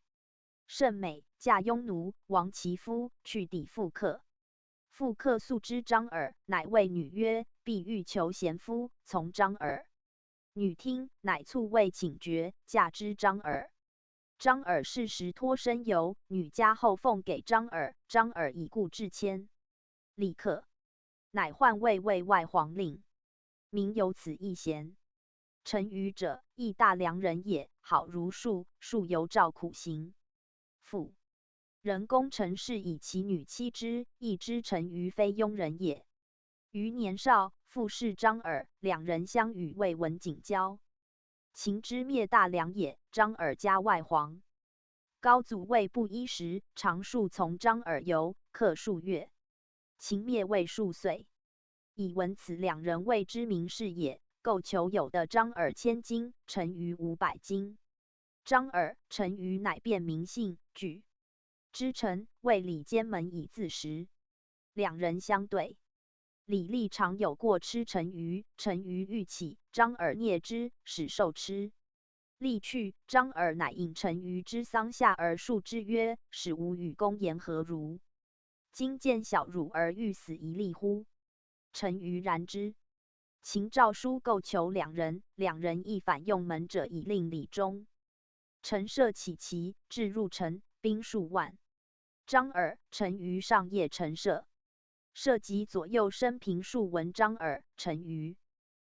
甚美，嫁庸奴，亡其夫，去抵复克。复克素知张耳，乃谓女曰：必欲求贤夫，从张耳。女听，乃促为请绝，嫁之张耳。张耳适时脱身游，女家后奉给张耳，张耳以故至谦，立刻乃换位为外皇令，名有此一贤。臣愚者，亦大良人也，好如树，树犹照苦行。父人公陈氏以其女妻之，亦知臣愚非庸人也。余年少，父氏张耳，两人相与，未闻景交。秦之灭大梁也，张耳家外黄。高祖魏不衣时，常数从张耳游，客数月。秦灭魏数岁，以闻此两人谓之名士也。购求有的张耳1000金，陈余500金。张耳、陈余乃辨名姓，举之臣，为礼监门以自食。两人相对。李立常有过吃陈余，陈余欲起，张耳啮之，使受吃。立去，张耳乃引陈余之丧下而述之曰：“使吾与公言何如？今见小辱而欲死一立乎？”陈余然之。秦诏书购求两人，两人亦反用门者以令李忠。陈涉起骑，至入城，兵数万。张耳、陈余上夜陈涉。涉及左右生平数闻张耳、陈余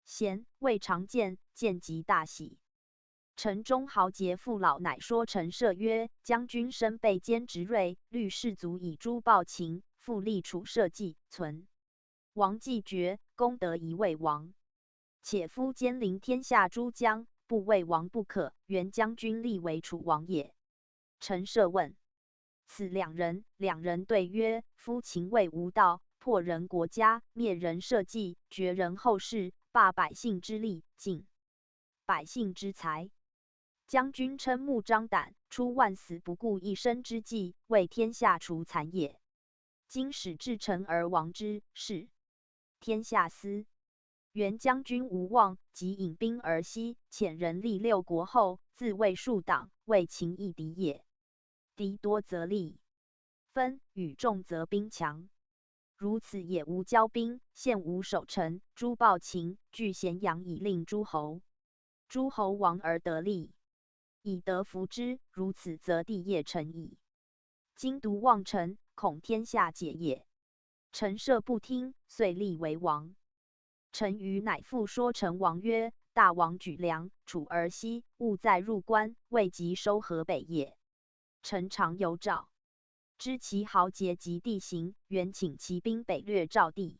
贤，未常见，见即大喜。陈中豪杰父老，乃说陈涉曰：“将军身被坚直锐，虑士卒以诛暴秦，复立楚社稷，存王既绝，功德宜魏王。且夫兼临天下诸将，不魏王不可。原将军立为楚王也。”陈涉问此两人，两人对曰：“夫秦魏无道，破人国家，灭人社稷，绝人后世，罢百姓之利，尽百姓之财。将军瞠目张胆，出万死不顾一生之计，为天下除残也。今使至臣而亡之，是天下思。原将军无望，即引兵而西，遣人立6国后，自卫数党，为秦亦敌也。敌多则利分，与众则兵强。如此也无交兵，现无守城，诛暴秦，据咸阳以令诸侯。诸侯亡而得利，以德服之，如此则地业成矣。今独忘臣，恐天下解也。”陈涉不听，遂立为王。陈余乃复说陈王曰：“大王举粮，楚而西，务在入关，未及收河北也。”陈常有诏，知其豪杰及地形，原请骑兵北掠赵地。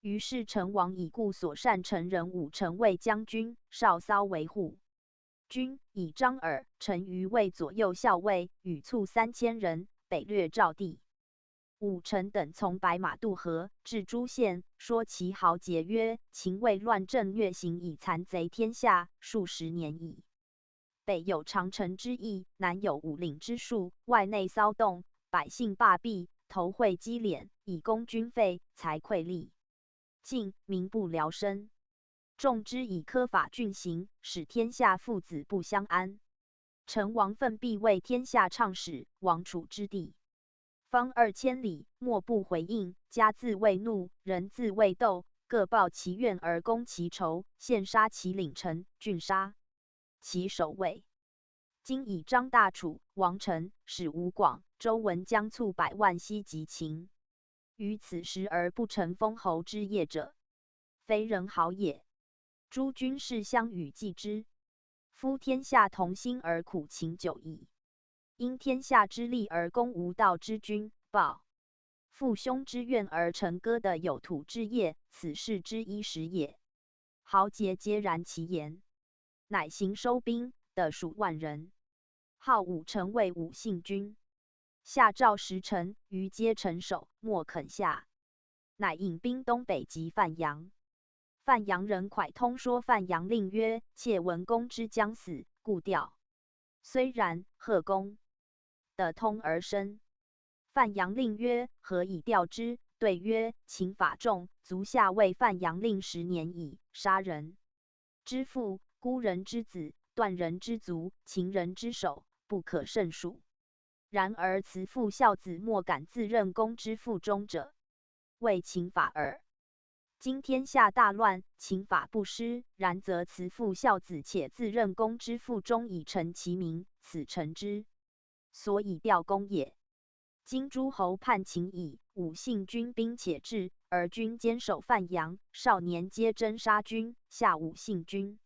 于是陈王以故所善陈人武城卫将军少骚为护军，以张耳、陈余为左右校尉，与卒3000人，北掠赵地。武臣等从白马渡河，至诸县，说其豪杰曰：“秦魏乱政虐刑，以残贼天下，数10年矣。北有长城之役，南有武岭之戍，外内骚动，百姓罢弊，头会积敛，以供军费，财溃利尽，民不聊生。众之以苛法峻刑，使天下父子不相安。陈王奋必为天下倡使，王楚之地方2000里，莫不回应。家自畏怒，人自畏斗，各报其怨而攻其仇，现杀其领臣，郡杀其守卫。今以张大楚、王臣，使吴广、周文将卒100万西击秦。于此时而不成封侯之业者，非人好也。诸军士相与计之。夫天下同心而苦秦久矣。因天下之利而攻无道之君，报父兄之怨而成割的有土之业，此事之伊始也。豪杰皆然其言，乃行收兵，得数万人，号武城卫武信军。下诏10臣，余皆臣守，莫肯下。乃引兵东北击范阳。范阳人蒯通说范阳令曰：“妾闻公之将死，故调。”虽然，贺公得通而生。范阳令曰：“何以调之？”对曰：“秦法重，足下为范阳令10年矣。杀人之父，孤人之子，断人之足，秦人之手，不可胜数。然而慈父孝子，莫敢自任公之腹中者，谓秦法耳。今天下大乱，秦法不施，然则慈父孝子且自任公之腹中，以成其名，此臣之所以调公也。今诸侯叛秦矣，武信军兵且至，而君坚守范阳，少年皆征杀君，下武信军。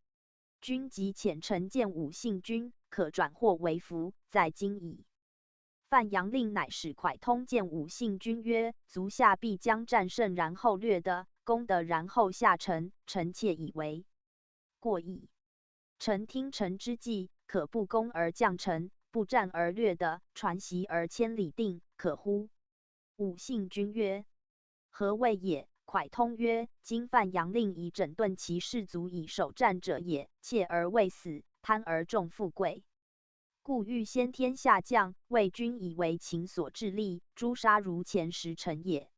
君即遣臣见武信君，可转祸为福，在今矣。范阳令乃使蒯通见武信君曰：足下必将战胜，然后掠的，攻的，然后下陈，臣妾以为过矣。臣听臣之计，可不攻而降陈，不战而掠的，传檄而千里定，可乎？武信君曰：何谓也？蒯通曰：今范阳令以整顿其士卒以守战者也，怯而未死，贪而重富贵，故欲先天下降，为君以为秦所致力，诛杀如前时臣也。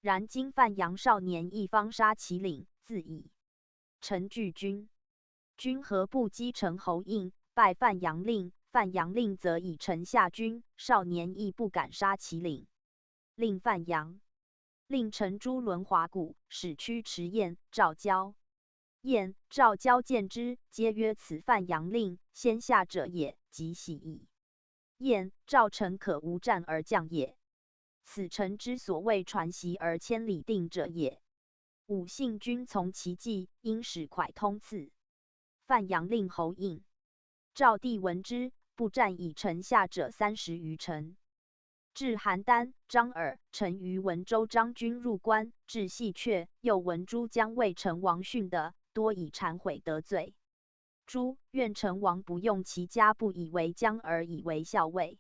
然今范阳少年亦方杀其领，自矣。臣惧君，君何不击陈侯应，拜范阳令？范阳令则以臣下君，少年亦不敢杀其领。令范阳令陈朱轮华谷，使驱驰燕、赵交。燕、赵交见之，皆曰：此范阳令，先下者也，即喜矣。燕、赵臣可无战而降也。此臣之所谓传檄而千里定者也。武信君从其计，因使蒯通赐范阳令侯应。赵帝闻之，不战以臣下者30余臣。至邯郸，张耳、陈于文州张军入关，至细阙，又闻诸将为陈王训的，多以谗毁得罪。诸愿陈王不用其家，不以为将而以为校尉。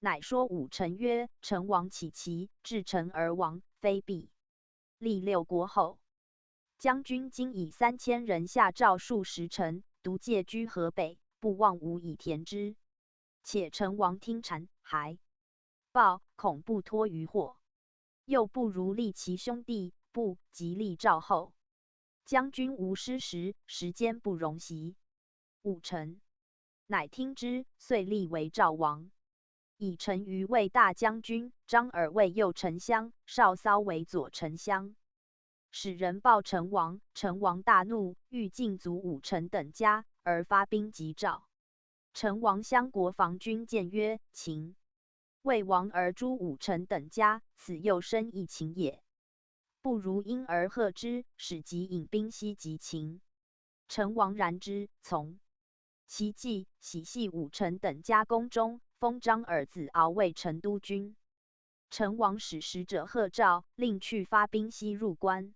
乃说武臣曰：陈王起其至陈而亡，非必。立6国后，将军今以3000人下诏数十臣，独借居河北，不望无以填之。且陈王听谗，还报，恐不脱于祸，又不如立其兄弟，不即立赵后。将军无失时，时间不容袭。武臣乃听之，遂立为赵王。以陈余为大将军，张耳为右丞相，少骚为左丞相。使人报陈王，陈王大怒，欲尽族武臣等家，而发兵击赵。陈王相国防军谏曰：秦为王而诛武臣等家，此又生异情也。不如因而贺之，使即引兵西击秦。陈王然之，从。其计，喜系武臣等家宫中，封张耳子敖为成都君。陈王使使者贺赵，令去发兵西入关。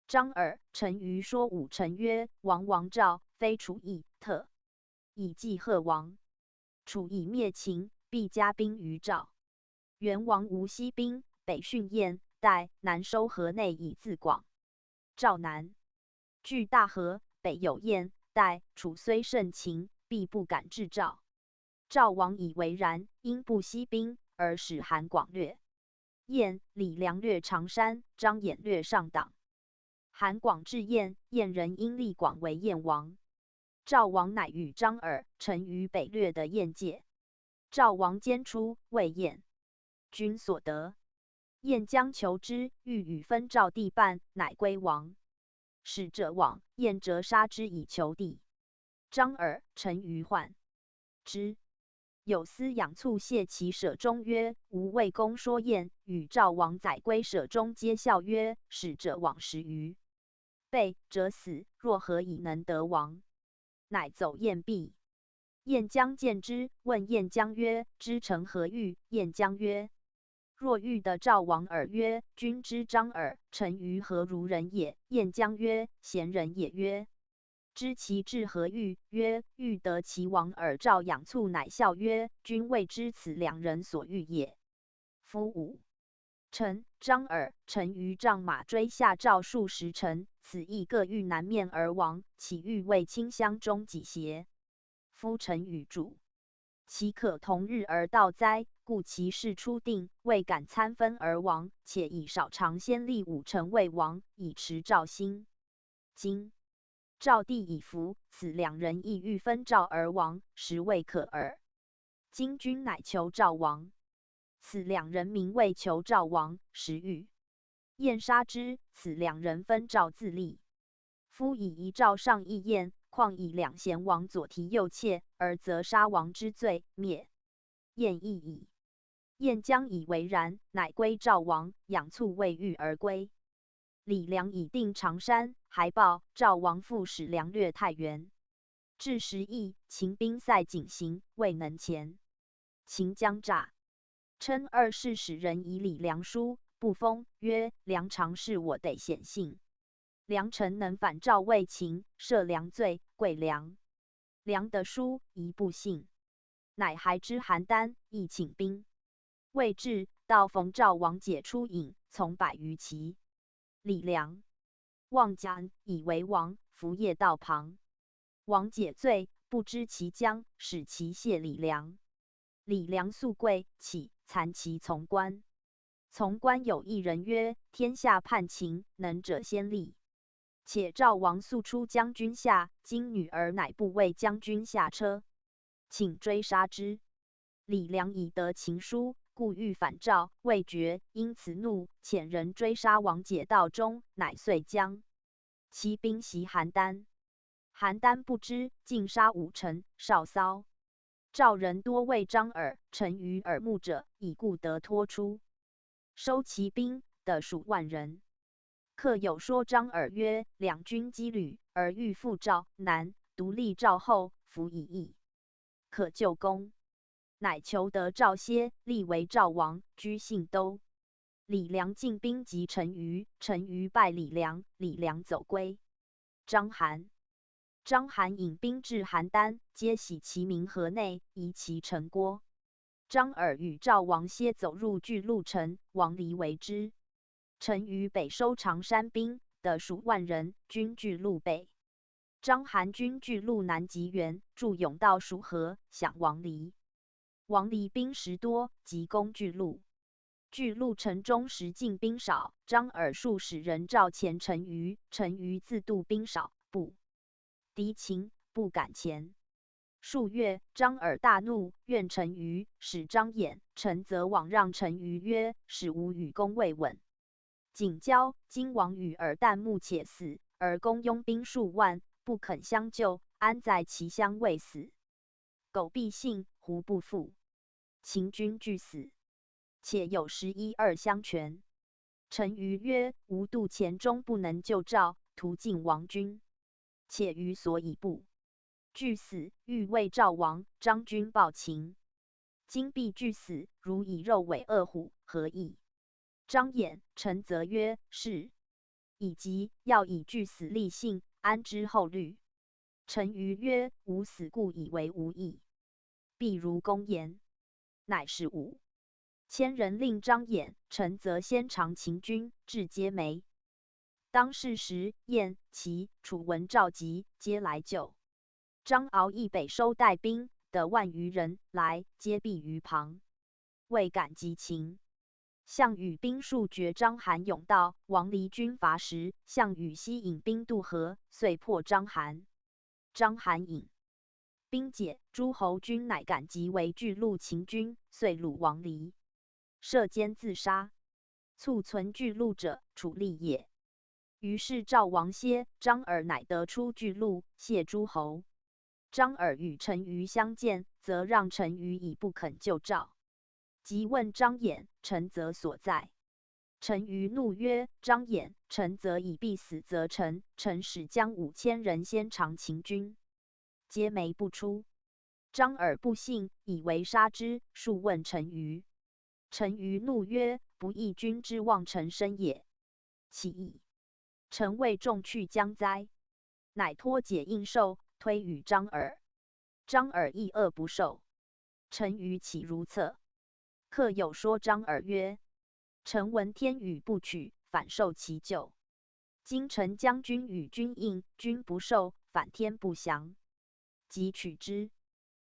张耳、陈余说武臣曰：王赵，非楚邑，特以祭贺王。楚以灭秦，必加兵于赵。元王无西兵，北训燕、代，南收河内以自广。赵南据大河，北有燕、代，楚虽胜秦，必不敢制赵。赵王以为然，因不西兵，而使韩广略燕，李良略常山，张衍略上党。韩广至燕，燕人因立广为燕王。赵王乃与张耳、陈于北略的燕界。赵王坚出，谓燕君所得。燕将求之，欲与分赵地半，乃归王。使者往，燕折杀之以求地。张耳、陈于患之。有司养卒谢其舍中曰：吾魏公说燕，与赵王载归舍中，皆笑曰：使者往10余备，者死，若何以能得王？乃走燕壁。燕将见之，问燕将曰：知臣何欲？燕将曰：若欲得赵王耳。曰：君知张耳、陈于何如人也？燕将曰：贤人也。曰：知其志何欲？曰：欲得其王耳。赵养卒乃笑曰：君未知此两人所欲也。夫武臣、张耳、陈于仗马追下赵数十臣，此亦各欲南面而亡，岂欲为卿相中己邪？夫臣与主，岂可同日而道哉？故其事初定，未敢参分而亡，且以少长先立武臣为王，以持赵心。今赵地已服，此两人亦欲分赵而亡，实未可耳。今君乃求赵王，此两人名为求赵王，实欲燕杀之。此两人分赵自立。夫以一赵上议燕，况以两贤王左提右挈，而责杀王之罪，灭燕亦矣。燕将以为然，乃归赵王，养卒未遇而归。李良已定常山，还报赵王复使良略太原。至时议，秦兵塞井行，未能前。秦将诈，称二世使人以礼梁书，不封，曰：梁常是我得显信。梁臣能反赵魏秦，赦梁罪，贵梁。梁得书，疑不信，乃还之邯郸，亦请兵。未至，到逢赵王解出引，从100余骑。李良望将，以为王，伏谒道旁。王解罪，不知其将，使其谢李良。李良素贵，起残其从官。从官有一人曰：天下叛秦，能者先立。且赵王速出将军下，今女儿乃不为将军下车，请追杀之。李良已得秦书，故欲反赵，未决，因此怒，遣人追杀王解道中，乃遂将其兵袭邯郸。邯郸不知，尽杀5臣，少骚。赵人多谓张耳、陈于耳目者，已故得脱出，收其兵，得数万人。客有说张耳曰：两军羁旅，而欲复赵，难。独立赵后，服以义，可救功。乃求得赵歇，立为赵王，居信都。李良进兵击陈馀，陈馀败李良，李良走归。章邯引兵至邯郸，皆徙其民河内，夷其城郭。张耳与赵王歇走入巨鹿城，王离为之。陈馀北收常山兵，得数万人，军据鹿北。章邯军据鹿南及原，驻甬道蜀河，降王离。王离兵食多，急攻巨鹿。巨鹿城中时进兵少，张耳数使人召前陈馀，陈馀自度兵少，不敌秦，不敢前。数月，张耳大怒，怨陈馀，使张衍、陈泽往让陈馀曰：使吾与公未稳，谨交。今王与尔旦暮且死，而公拥兵数万，不肯相救，安在其乡未死？苟必信，胡不复？秦军俱死，且有11、2相权。陈馀曰：吾度前中不能救赵，屠尽王军，且余所以不俱死，欲为赵王。张军报秦，今必俱死，如以肉尾饿虎，何意？张衍、陈泽曰：是。以及要以俱死立信，安之后虑。陈馀曰：吾死故以为无益，必如公言。乃是5000人令张衍、陈泽先尝秦军，至皆没。当是时，燕、齐、楚闻召集，皆来救。张敖亦北收带兵，得万余人来，皆避于旁，未敢击秦。项羽兵数绝章邯甬道，王离军乏时，项羽西引兵渡河，遂破章邯。章邯引兵解，诸侯军乃赶集为巨鹿秦军，遂虏王离，射奸自杀。卒存巨鹿者，楚立也。于是赵王歇、张耳乃得出巨鹿，谢诸侯。张耳与陈馀相见，则让陈馀以不肯救赵。即问张衍、陈泽所在。陈馀怒曰：张衍、陈泽以必死则陈使将5000人先尝秦军，皆没不出。张耳不信，以为杀之，数问陈馀。陈馀怒曰：不义君之望臣生也。其意，臣为众去将哉？乃托解应受，推与张耳。张耳亦恶不受。陈馀岂如策？客有说张耳曰：臣闻天与不取，反受其咎。今臣将军与君应，君不受，反天不降，即取之。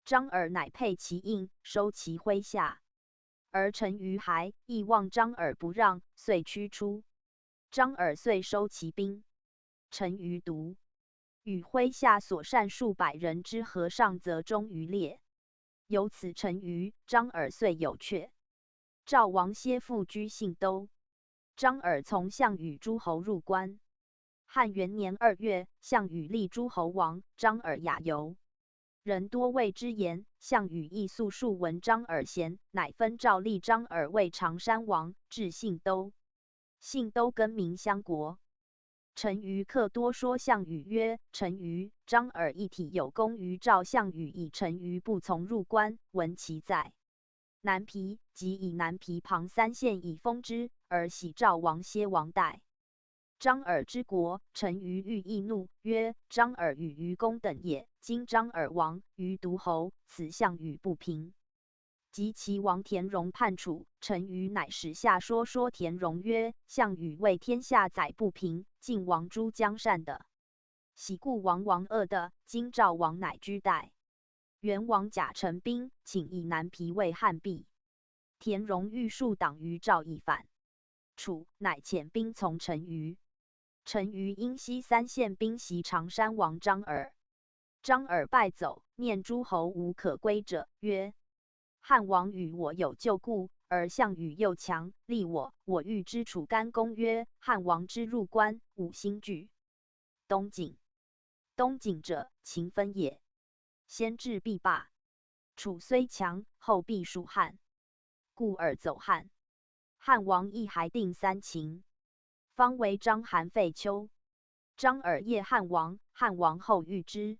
张耳乃佩其印，收其麾下。而陈馀还，亦望张耳不让，遂驱出。张耳遂收其兵。陈馀独与麾下所善数百人之和尚则终于列。由此陈馀、张耳遂有阙。赵王歇复居信都。张耳从项羽诸侯入关。汉元年2月，项羽立诸侯王，张耳亚游。人多谓之言，项羽亦素数闻张耳贤，乃分诏立张耳为常山王，至信都。信都更名襄国。陈馀客多说项羽曰：陈馀、张耳一体有功于赵项羽，以陈馀不从入关，闻其在南皮，即以南皮旁3县以封之，而喜赵王歇王代。张耳之国，陈馀欲易怒，曰：张耳与于公等也。今张耳亡，于独侯，此项羽不平。及其王田荣叛楚，陈馀乃使下说田荣曰：项羽为天下载不平，晋王诛姜善的，喜故王恶的，今赵王乃居代。元王假陈兵，请以南皮为汉壁。田荣欲数党于赵以反，楚乃遣兵从陈馀。陈馀因西3县兵袭常山王张耳，张耳败走，念诸侯无可归者，曰：汉王与我有旧故，而项羽又强，立我欲之楚干公曰：汉王之入关，吾心惧。东晋者，秦分也。先至必霸，楚虽强，后必属汉，故而走汉。汉王亦还定3秦，方为章邯废丘。张耳谒汉王，汉王后遇之。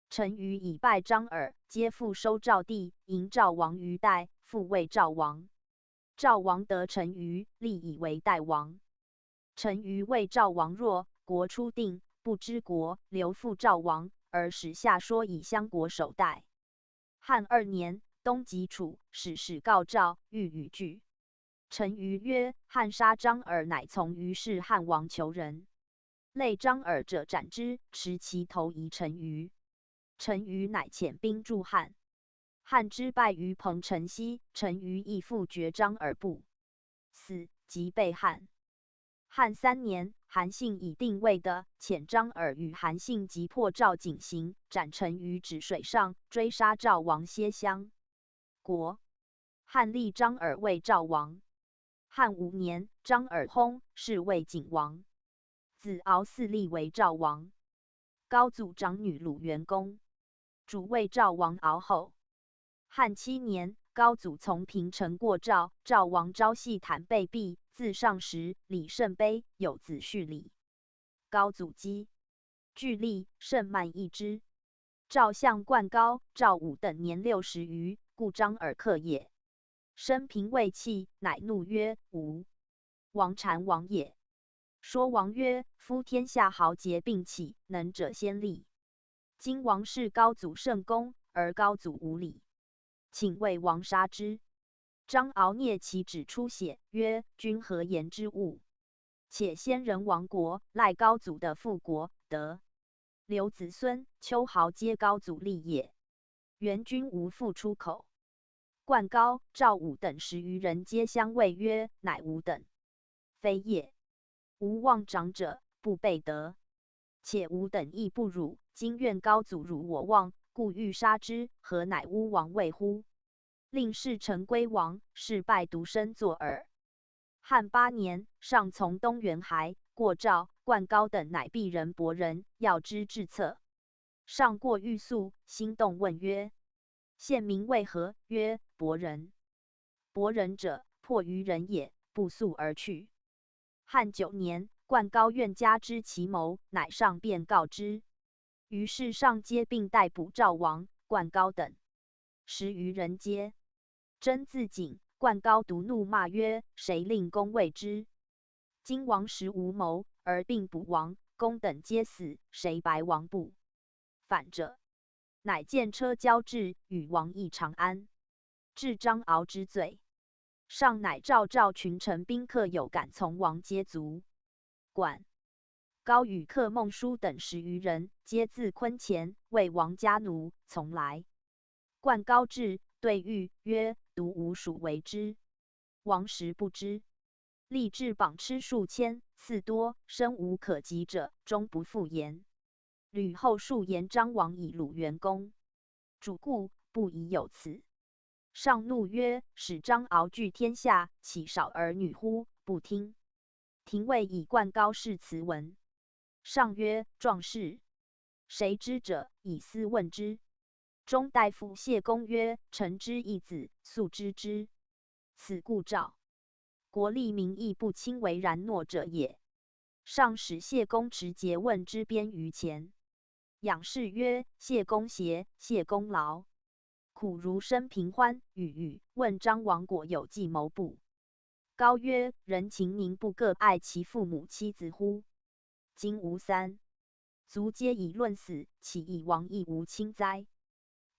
陈馀以败张耳，皆复收赵地，迎赵王于代，复为赵王。赵王得陈馀，立以为代王。陈馀为赵王弱，国初定，不知国，留复赵王，而使下说以相国守代。汉2年，东击楚，使告赵，欲与拒。陈馀曰：汉杀张耳，乃从于是汉王求人，累张耳者斩之，持其头遗陈馀。陈馀乃遣兵助汉，汉之败于彭城西，陈馀亦复绝张耳部，死，即被汉。汉3年，韩信以定魏的，遣张耳与韩信击破赵景行，斩陈馀止水上，追杀赵王歇襄国。汉立张耳为赵王。汉5年，张耳薨，是为景王。子敖嗣立为赵王。高祖长女鲁元公，主为赵王敖后。汉7年，高祖从平城过赵，赵王昭系坦被毙，自上时，礼甚卑，有子胥礼。高祖姬据立，甚慢议之。赵相冠高、赵武等年60余，故张耳克也。生平未弃，乃怒曰：吾王禅王也。说王曰：夫天下豪杰并起，能者先立。今王是高祖圣公，而高祖无礼，请为王杀之。张敖啮其指出血，曰：君何言之物？且先人亡国，赖高祖的复国，德留子孙，秋毫皆高祖立也。元君无复出口。冠高、赵武等10余人皆相谓曰：乃吾等，非也。吾望长者，不备德，且吾等亦不辱。今愿高祖辱我望，故欲杀之，何乃巫王位乎？令侍臣归王，是败独身作耳。汉8年，上从东原还，过赵，冠高等乃鄙人伯人，要之至侧。上过欲速，心动问曰：县民为何？曰：伯人。伯人者，迫于人也，不速而去。汉9年，冠高愿加之其谋，乃上便告之。于是上皆并逮捕赵王、冠高等10余人皆真自警。冠高独怒骂曰：谁令公为之？今王实无谋，而并捕王、公等皆死，谁白王不反者？乃见车交至，与王议长安，治张敖之罪。上乃召赵群臣宾客有敢从王皆卒。冠高与客孟叔等10余人，皆自昆前，为王家奴，从来。冠高至，对谕曰：独吾属为之。王实不知。立志榜吃数千，赐多，生无可及者，终不复言。吕后数言张王以鲁元公，主故，不宜有此。上怒曰：使张敖据天下，岂少儿女乎？不听。廷尉以冠高示辞文。上曰：壮士，谁知者？以斯问之。中大夫谢公曰：臣之一子，素知之。此故赵国立民义不亲为然诺者也。上使谢公持节问之边于前。仰视曰：谢公邪？谢公劳。苦如生平欢。语问张王果有计谋不？高曰：人情宁不各爱其父母妻子乎？今无三族皆以论死，岂以王亦无亲哉？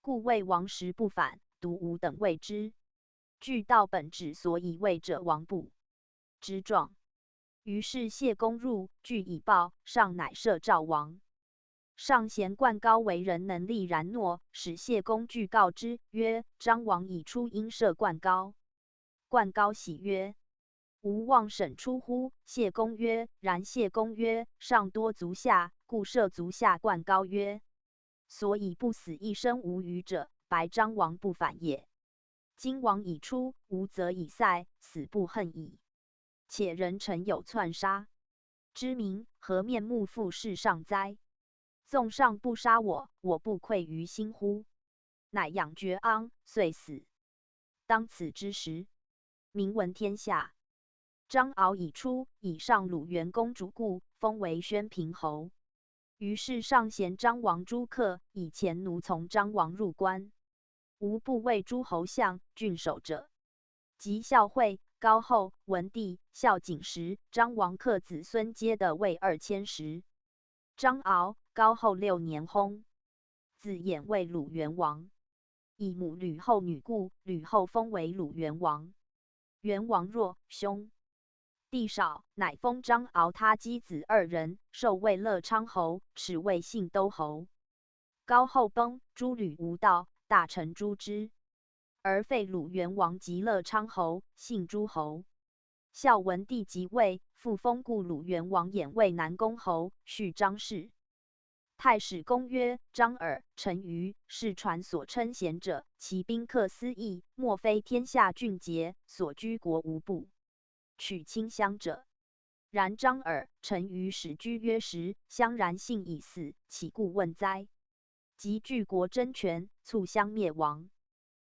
故魏王时不反，独吾等谓之。据道本旨，所以魏者王不之状。于是谢公入，具以报，上乃赦赵王。上贤冠高为人能力然诺，使谢公具告之，曰：张王已出，应赦冠高。冠高喜曰：吾望审出乎？谢公曰：然。谢公曰：上多足下，故赦足下。冠高曰：所以不死一生无虞者，白张王不反也。今王已出，吾则以塞，死不恨矣。且人臣有篡杀之名，何面目复世上哉？纵上不杀我，我不愧于心乎？乃仰绝昂，遂死。当此之时，名闻天下。张敖已出，以上鲁元公主故，封为宣平侯。于是上贤张王诸客，以前奴从张王入关。无不谓诸侯相、郡守者。及孝惠、高后、文帝、孝景时，张王客子孙皆得位2000。张敖、高后6年薨，子衍为鲁元王，以母吕后女故，吕后封为鲁元王。元王弱，兄弟少，乃封张敖他箕子2人，授为乐昌侯，始为信都侯。高后崩，诸吕无道，大臣诛之，而废鲁元王及乐昌侯，信诸侯。孝文帝即位，复封故鲁元王衍为南宫侯，续张氏。太史公曰：张耳、陈馀世传所称贤者，其宾客私议，莫非天下俊杰，所居国无不取亲乡者。然张耳、陈馀始居约时，乡然信已死，岂故问哉？及据国争权，促乡灭亡。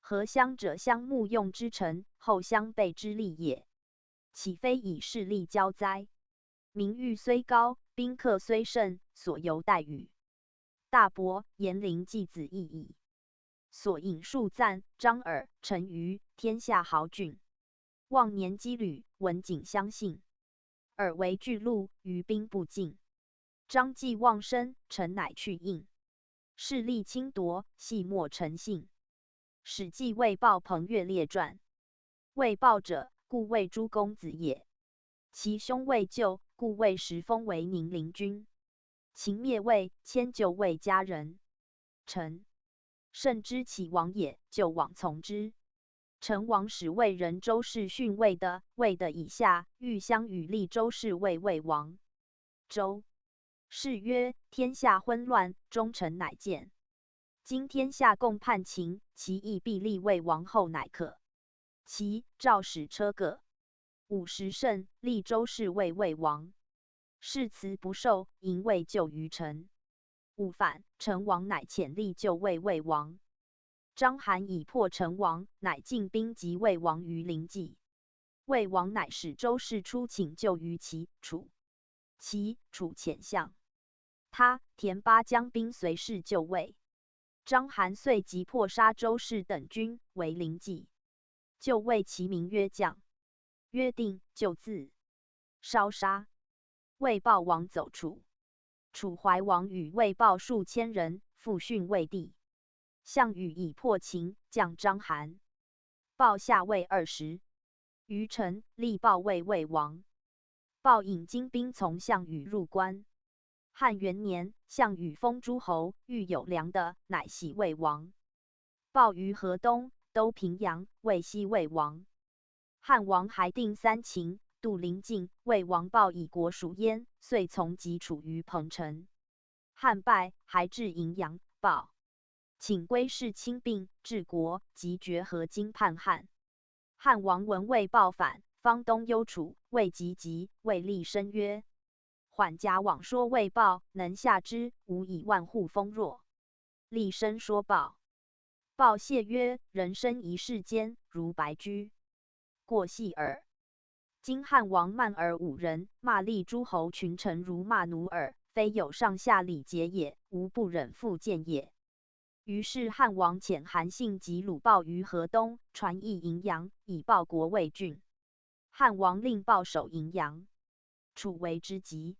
何乡者乡牧用之臣，后乡备之利也，岂非以势利交哉？名誉虽高，宾客虽甚，所由待遇大伯、颜陵继子亦矣。所引述赞张耳、陈馀，天下豪俊，忘年羁旅，文景相信。耳为巨鹿，于兵不进。张既忘身，陈乃去应。势力侵夺，系莫诚信。史记魏豹彭越列传。魏豹者，故魏诸公子也。其兄魏咎，故魏时封为宁陵君。秦灭魏，迁就魏家人。陈胜之其王也，就往从之。陈王使魏人周氏训魏的，魏的以下，欲相与立周氏为魏王。周氏曰：天下昏乱，忠臣乃见。今天下共叛秦，其意必立魏王后乃可。其赵使车胥50胜，立周氏为魏王。誓辞不受，迎魏就于陈。勿反，陈王乃遣立就魏魏王。章邯以破陈王，乃进兵击魏王于临济。魏王乃使周氏出请救于齐、楚。齐、楚遣相他、田巴将兵随侍救魏。章邯遂即破杀周氏等军，为临济。就魏其名曰将。约定，就自烧杀。魏豹王走楚。楚怀王与魏豹数千人，复训魏地。项羽以破秦，将章邯。豹下魏20。于陈，立豹为魏王。豹引精兵从项羽入关。汉元年，项羽封诸侯，欲有粮的，乃袭魏王。豹于河东，都平阳，魏西魏王。汉王还定三秦，渡临晋，魏王豹以国属燕，遂从即处于彭城。汉败，还至荥阳，豹请归氏亲病，治国，即绝河津叛汉。汉王闻魏豹反，方东忧楚，魏急，魏厉声曰：缓甲往说魏豹，能下之，吾以万户封若。厉声说豹。豹谢曰：人生一世间，如白驹，过隙耳。今汉王慢而五人，骂立诸侯群臣如骂奴耳，非有上下礼节也，无不忍复见也。于是汉王遣韩信及鲁豹于河东，传诣荥阳，以报国魏郡。汉王令豹守荥阳，楚为之急。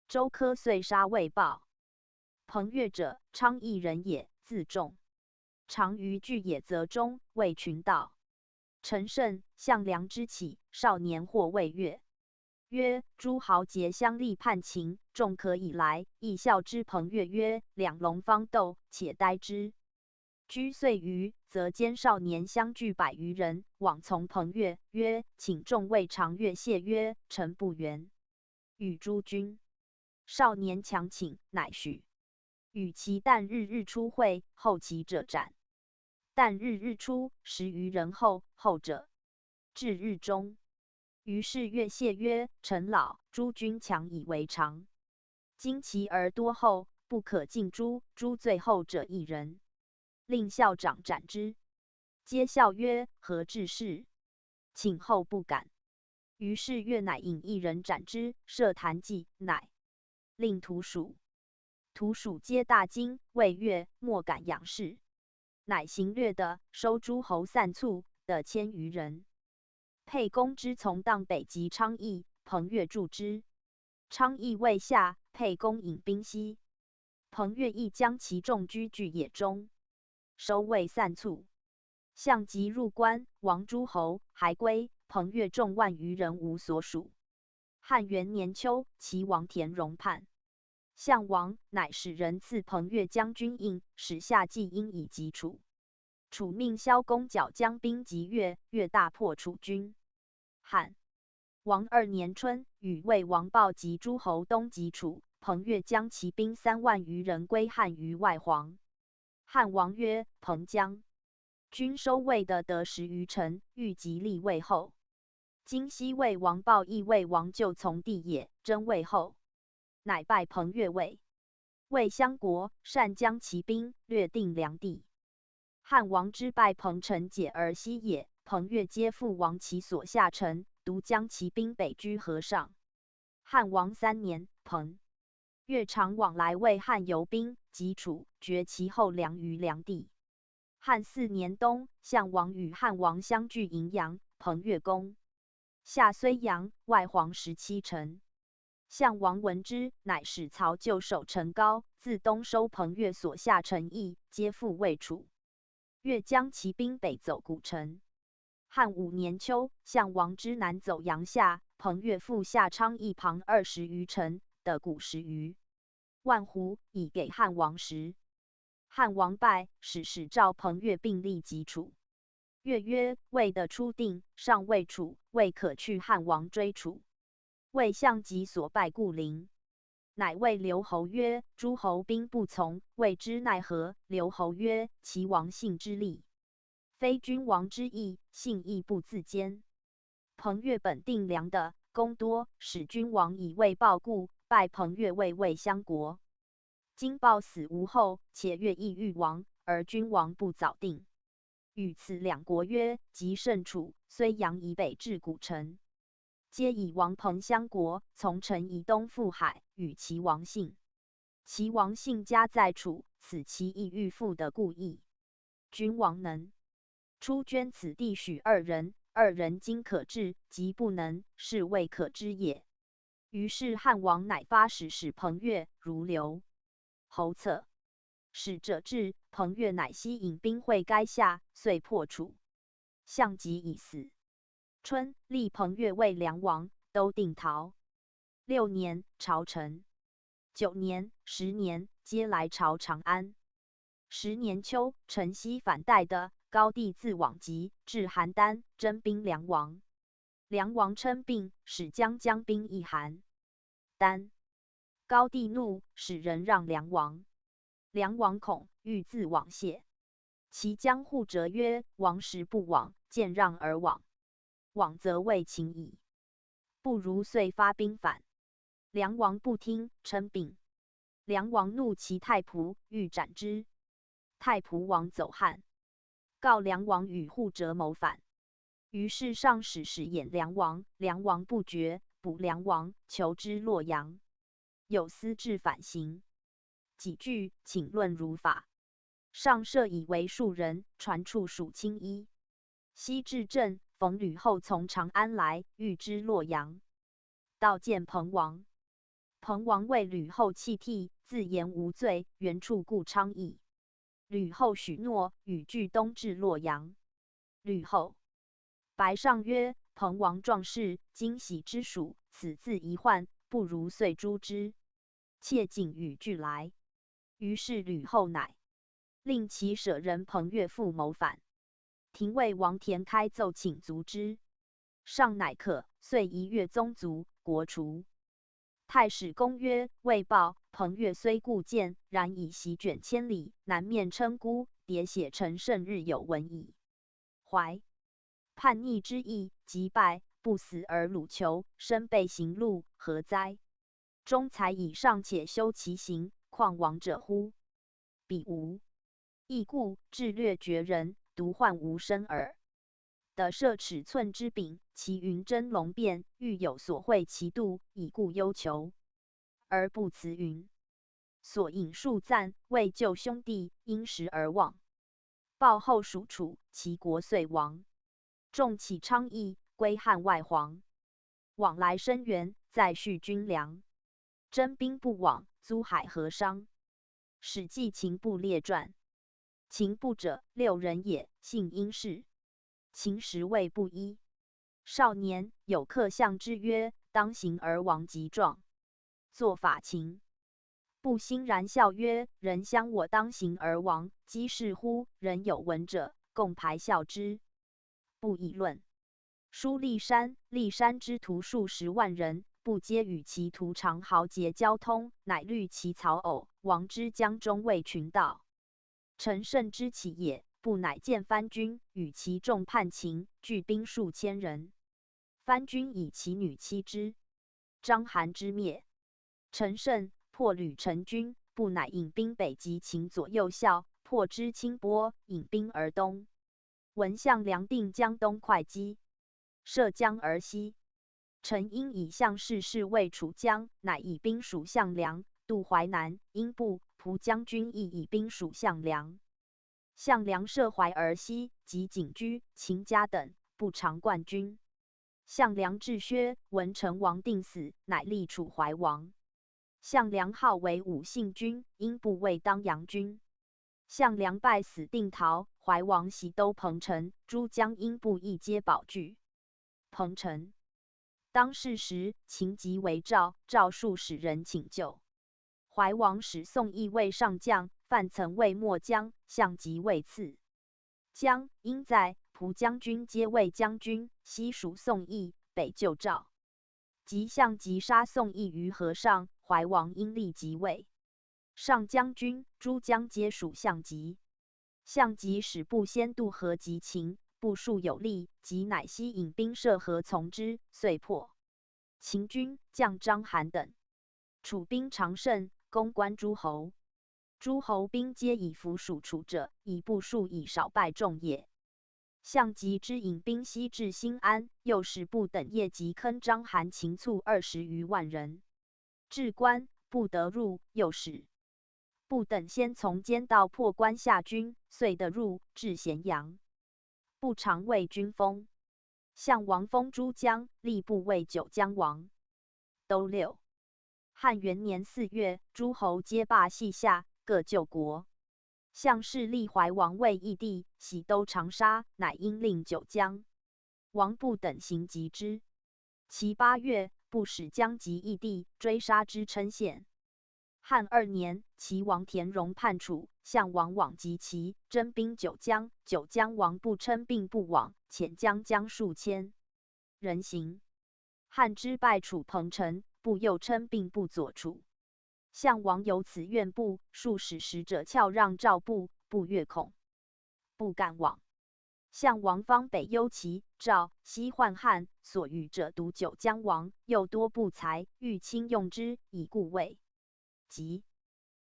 周科遂杀魏豹。彭越者，昌邑人也，字仲，常于巨野泽中，为群盗。陈胜、项梁之起，少年或魏越。曰：诸豪杰相立叛秦，众可以来，亦笑之。彭越曰：两龙方斗，且待之。居岁余，则兼少年相聚100余人，往从彭越，曰：请众谓常越谢曰：臣不援。与诸君。少年强请，乃许。与其旦日出会，后其者斩。旦日出10余人后者至日中。于是越谢曰：臣老，诸君强以为常。今其而多后，不可尽诛。诛最后者1人，令校长斩之。皆笑曰：何至是？请后不敢。于是越乃引1人斩之，设坛祭，乃令徒属。徒属皆大惊，谓越莫敢仰视。乃行掠的，收诸侯散卒的1000余人。沛公之从荡北及昌邑，彭越助之。昌邑未下，沛公引兵西。彭越亦将其众居巨野中，收魏散卒。项籍入关，亡诸侯，还归。彭越众万余人无所属。汉元年秋，齐王田荣叛。项王乃使人赐彭越将军印，使下季因以击楚。楚命萧公角将兵击越，越大破楚军。汉王2年春，与魏王豹及诸侯东击楚，彭越将骑兵3万余人归汉于外黄。汉王曰：彭将军收魏的得10余城，欲即立魏后。今西魏王豹亦魏王就从地也，争魏后。乃拜彭越为魏相国，善将骑兵，略定梁地。汉王之拜彭城解而西也，彭越皆复亡其所下城，独将骑兵北居河上。汉王3年，彭越常往来为汉游兵，及楚，绝其后梁于梁地。汉4年冬，项王与汉王相聚荥阳，彭越攻下睢阳，外黄17城。项王闻之，乃使曹就守城高，自东收彭越所下城邑，皆复魏楚。越将骑兵北走古城。汉5年秋，项王之南走阳夏，彭越复下昌邑旁20余城，得谷10余万斛，以给汉王食。汉王败，使召彭越并立击楚。越曰：魏的初定，尚未楚，未可去汉王追楚。魏相及所败故临，乃谓刘侯曰：诸侯兵不从，魏之奈何？刘侯曰：其王信之利，非君王之意，信亦不自坚。彭越本定梁的，功多，使君王以魏报故，拜彭越为魏相国。今豹死无后，且越亦欲亡，而君王不早定。与此2国曰：及胜楚，虽阳以北至古城。皆以王彭相国，从城以东赴海，与齐王信。齐王信家在楚，此其意欲复的故意。君王能出捐此地许2人，2人今可治，即不能，是未可知也。于是汉王乃发使彭越，如刘侯策。使者至，彭越乃西引兵会垓下，遂破楚。项籍已死。春，立彭越为梁王，都定陶。6年，朝臣。9年、10年，皆来朝长安。10年秋，陈豨反代的，高帝自往疾，至邯郸，征兵梁王。梁王称病，使将兵诣邯郸。高帝怒，使人让梁王。梁王恐，欲自往谢。其将护折曰：王时不往，见让而往。往则未请矣，不如遂发兵反。梁王不听，称病。梁王怒其太仆，欲斩之。太仆王走汉，告梁王与护折谋反。于是上使使演梁王，梁王不决，捕梁王，囚之洛阳。有司至反行，几句请论如法。上设以为庶人，传处属青衣。西至镇，逢吕后从长安来，欲之洛阳。到见彭王，彭王谓吕后弃替，自言无罪，原处故昌邑。吕后许诺，与俱东至洛阳。吕后白上曰：彭王壮士，今喜之属，此自遗患，不如遂诛之。妾谨与俱来。于是吕后乃令其舍人彭越父谋反。廷尉王田开奏请卒之，上乃可，遂一越宗族，国除。太史公曰：未报，彭越虽故贱，然以席卷千里，南面称孤，喋血陈胜日有闻矣。怀叛逆之意，即败，不死而虏囚，身被刑戮，何哉？忠才以上且修其刑，况亡者乎？彼无义故，智略绝人，独患无身耳。得设尺寸之柄，其云真龙变，欲有所会其度，以故忧求，而不辞云。所引数赞，为救兄弟，因时而忘。报后属楚，其国遂亡。众起昌邑，归汉外黄。往来声援，再续军粮。征兵不往，租海河商。史记秦部列传。秦部者，6人也，姓殷氏。秦时位不一。少年，有客相之曰：当行而亡极壮。作法秦。不欣然笑曰：人相我当行而亡，稽是乎？人有闻者，共排笑之。不议论。书骊山，骊山之徒数10万人，不皆与其徒长豪杰交通，乃虑其草偶，王之江中卫群盗。陈胜之起也，不乃见藩军，与其众叛秦，聚兵数千人。藩军以其女妻之。章邯之灭。陈胜破吕成军，不乃引兵北击秦左右校，破之清波，引兵而东。闻项梁定江东会稽，涉江而西。陈因以项氏事为楚江，乃以兵属项梁，渡淮南。英布、蒲将军亦以兵属项梁。项梁涉淮而西，及景居、秦家等，不常冠军。项梁至薛，闻成王定死，乃立楚怀王。项梁号为武信君，英布为当阳君。项梁败死，定陶，怀王袭都彭城，诸将英布亦皆保据。彭城。当世时，秦即为赵，赵数使人请救。怀王使宋义为上将，范曾为末将，项即为次将。因在，蒲将军皆为将军，西属宋义，北救赵。及项即杀宋义于河上，怀王因立即位。上将军、诸将皆属项籍。项籍使部先渡河击秦，部数有力，即乃西引兵涉河从之，遂破。秦军将章邯等。楚兵常胜，攻关诸侯。诸侯兵皆以服属楚者，以部数以少败众也。项籍之引兵西至新安，又使部等夜击坑章邯秦卒20余万人。至关，不得入，又使部等先从间道破关下军，遂得入，至咸阳。不常为军封。项王封诸将，吏部为9将王。都6。汉元年4月，诸侯皆罢系下，各救国。项氏立怀王为义帝，徙都长沙，乃因令9将王部等行击之。其8月，不使将及义帝，追杀之称县。汉2年，齐王田荣叛楚，项王往击齐，征兵9将，9将王不称并不往，遣将数千人行。汉之败楚彭城，不又称并不左楚。项王由此怨部，数使使者翘让赵部，不越恐，不敢往。项王方北忧齐、赵，西患汉，所与者独9将王，又多不才，欲轻用之，以故未及。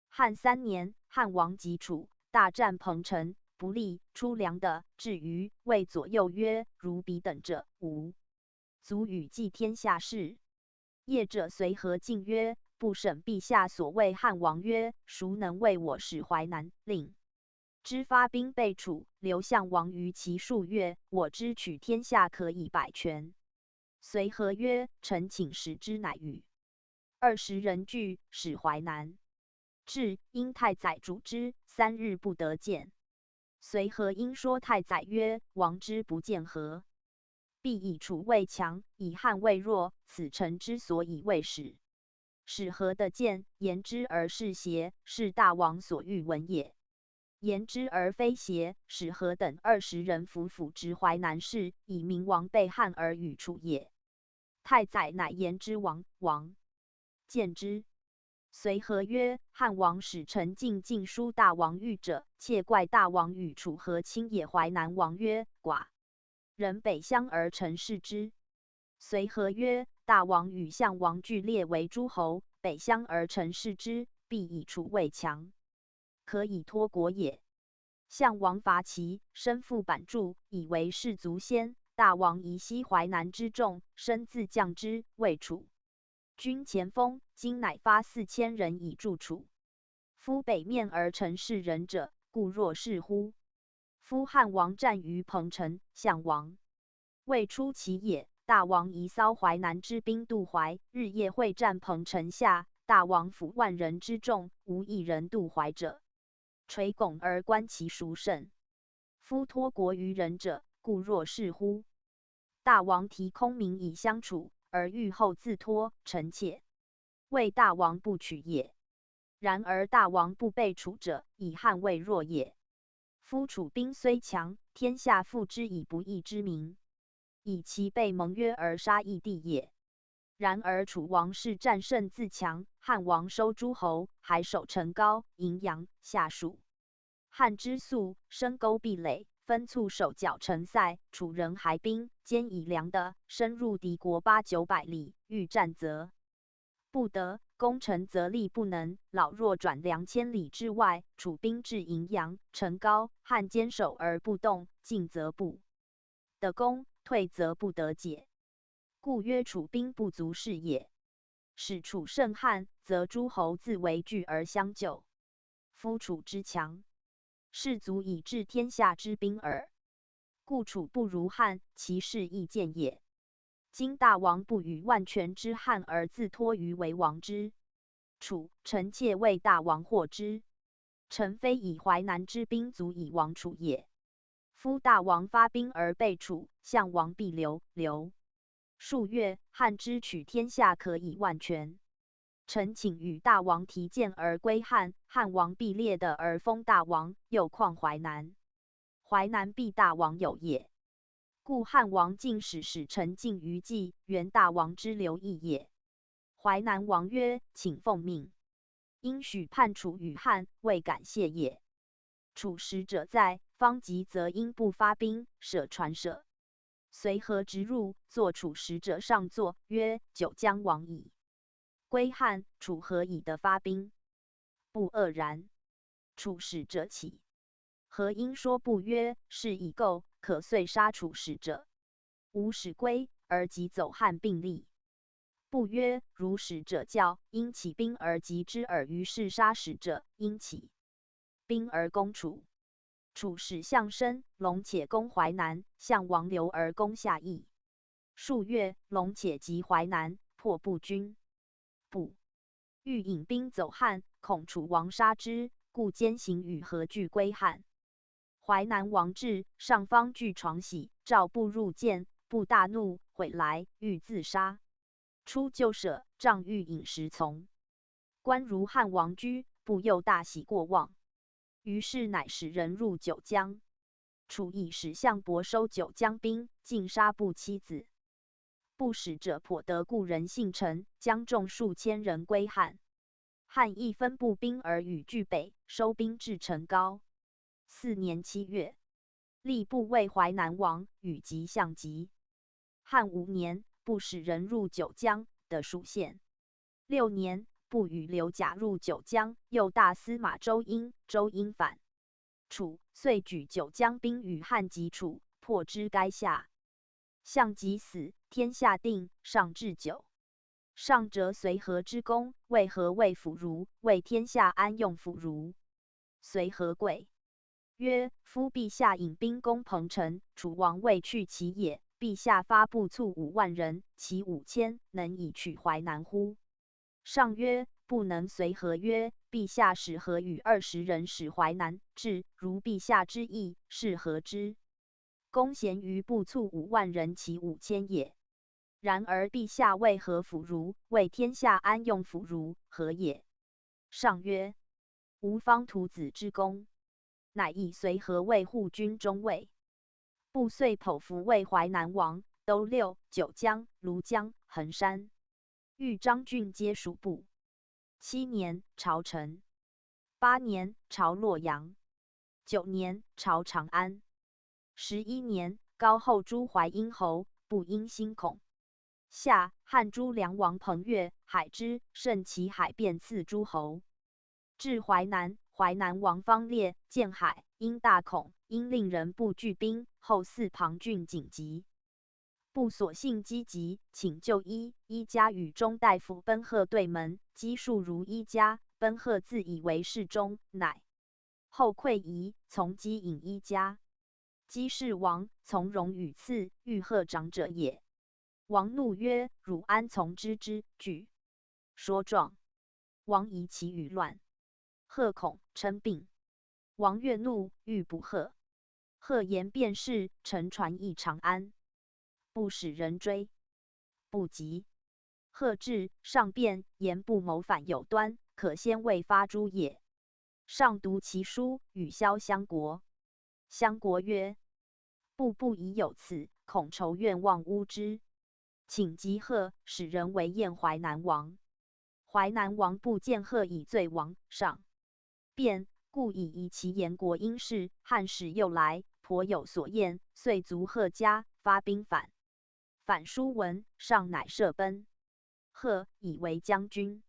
汉3年，汉王击楚，大战彭城，不利，出粮的，至于谓左右曰：如彼等者，无足与济天下事。业者随和进曰：不审陛下所谓汉王曰：孰能为我使淮南？令之发兵备楚，刘项王于其数月，我之取天下可以百全。随和曰：臣请使之，乃与20人俱，使淮南。至，因太宰主之，3日不得见。随和因说太宰曰：王之不见何？必以楚为强，以汉为弱，此臣之所以为使。使何得见，言之而是邪，是大王所欲闻也。言之而非邪，使何等20人服辅之淮南事，以明王背汉而与楚也。太宰乃言之王，王见之。随和曰：汉王使臣进晋书大王谕者，切怪大王与楚和亲也。淮南王曰：寡人北乡而臣视之。随和曰：大王与项王俱列为诸侯，北乡而臣视之，必以楚为强，可以托国也。项王伐齐，身负版柱，以为士卒先。大王疑西淮南之众，身自将之，谓楚军前锋，今乃发4000人以助楚。夫北面而臣视人者，故若是乎？夫汉王战于彭城，项王未出其也。大王宜骚淮南之兵渡淮，日夜会战彭城下。大王抚万人之众，无一人渡淮者，垂拱而观其殊胜。夫托国于人者，故若是乎？大王提空明以相处，而欲后自托，臣妾为大王不取也。然而大王不备楚者，以汉为弱也。夫楚兵虽强，天下附之以不义之名，以其被盟约而杀义帝也。然而楚王是战胜自强，汉王收诸侯，还守城高、荥阳、下属。汉之粟，深沟壁垒，分促守剿城塞。楚人还兵，兼以粮的，深入敌国800-900里，欲战则不得，攻城则力不能，老弱转2000里之外。楚兵至荥阳、城高，汉坚守而不动，进则不得攻，退则不得解，故曰楚兵不足视也。使楚胜汉，则诸侯自为惧而相救。夫楚之强，是足以治天下之兵耳。故楚不如汉，其势亦见也。今大王不与万全之汉而自托于为王之楚，臣妾为大王获之。臣非以淮南之兵足以亡楚也。夫大王发兵而备楚，项王必留数月，汉之取天下可以万全。臣请与大王提剑而归汉，汉王必列的而封大王，又况淮南？淮南必大王有也。故汉王进使臣进于冀，原大王之留意也。淮南王曰：请奉命。因许叛楚与汉，未感谢也。楚使者在，方急则因不发兵，舍传舍。随和直入，坐楚使者上座，曰：久将亡矣。归汉，楚何以得发兵？不愕然。楚使者起。何因说不曰：是已够，可遂杀楚使者。吾使归，而即走汉并立。不曰：如使者教，因起兵而击之耳。于是杀使者，因起兵而攻楚。楚使项申、龙且攻淮南，项王留而攻下邑。数月，龙且击淮南，破步军。不欲引兵走汉，恐楚王杀之，故兼行与何俱归汉。淮南王至，上方具床玺，召步入见，步大怒，悔来，欲自杀。出就舍，杖欲饮食从。观如汉王居，步又大喜过望。于是乃使人入九江。楚以使项伯收九江兵，尽杀步妻子。不使者颇得故人姓陈，将众数千人归汉。汉亦分步兵而与俱北，收兵至城高。4年7月，吏部为淮南王，与及项籍。汉5年，不使人入九江，得属县。6年，不与刘贾入九江，又大司马周英反。楚遂举九江兵与汉及楚，破之垓下。项即死，天下定。上至9。上折随和之功，为何谓辅儒？为天下安用辅儒。随和贵曰：夫陛下引兵攻彭城，楚王未去其也。陛下发步卒5万人，其5000，能以取淮南乎？上曰：不能。随和曰：陛下使何与20人使淮南？至，如陛下之意，是何之？公贤于步卒5万人，其5000也。然而陛下为何辅儒？为天下安用辅儒，何也？上曰：吾方徒子之功。乃以随和为护军中尉。步遂剖符为淮南王，都六、九江、庐江、衡山、豫章郡皆属部。7年，朝陈。8年，朝洛阳。9年，朝长安。11年，高后诸淮阴侯，不因心恐。夏，汉诸梁王彭越、海之、胜其海遍赐诸侯。至淮南，淮南王方烈见海，因大恐，因令人部聚兵，后四庞郡紧急。部所幸积极，请就医。医家与中大夫奔贺对门，击数如医家。奔贺自以为是中，乃后溃疑，从击引医家。姬氏王，从容与赐，欲贺长者也。王怒曰：汝安从之之？惧。说状。王疑其语乱。贺恐，称病。王越怒，欲不贺。贺言便是，乘船诣长安。不使人追，不及。贺至，上辩，言不谋反有端，可先未发诛也。上读其书，与萧襄国。襄国曰：不疑有此，恐仇怨望诬之。请击贺，使人为燕淮南王。淮南王不见贺以罪王，上辩，故以疑其言国因事。汉使又来，颇有所验，遂卒贺家，发兵反。反书文，上乃射奔。贺以为将军。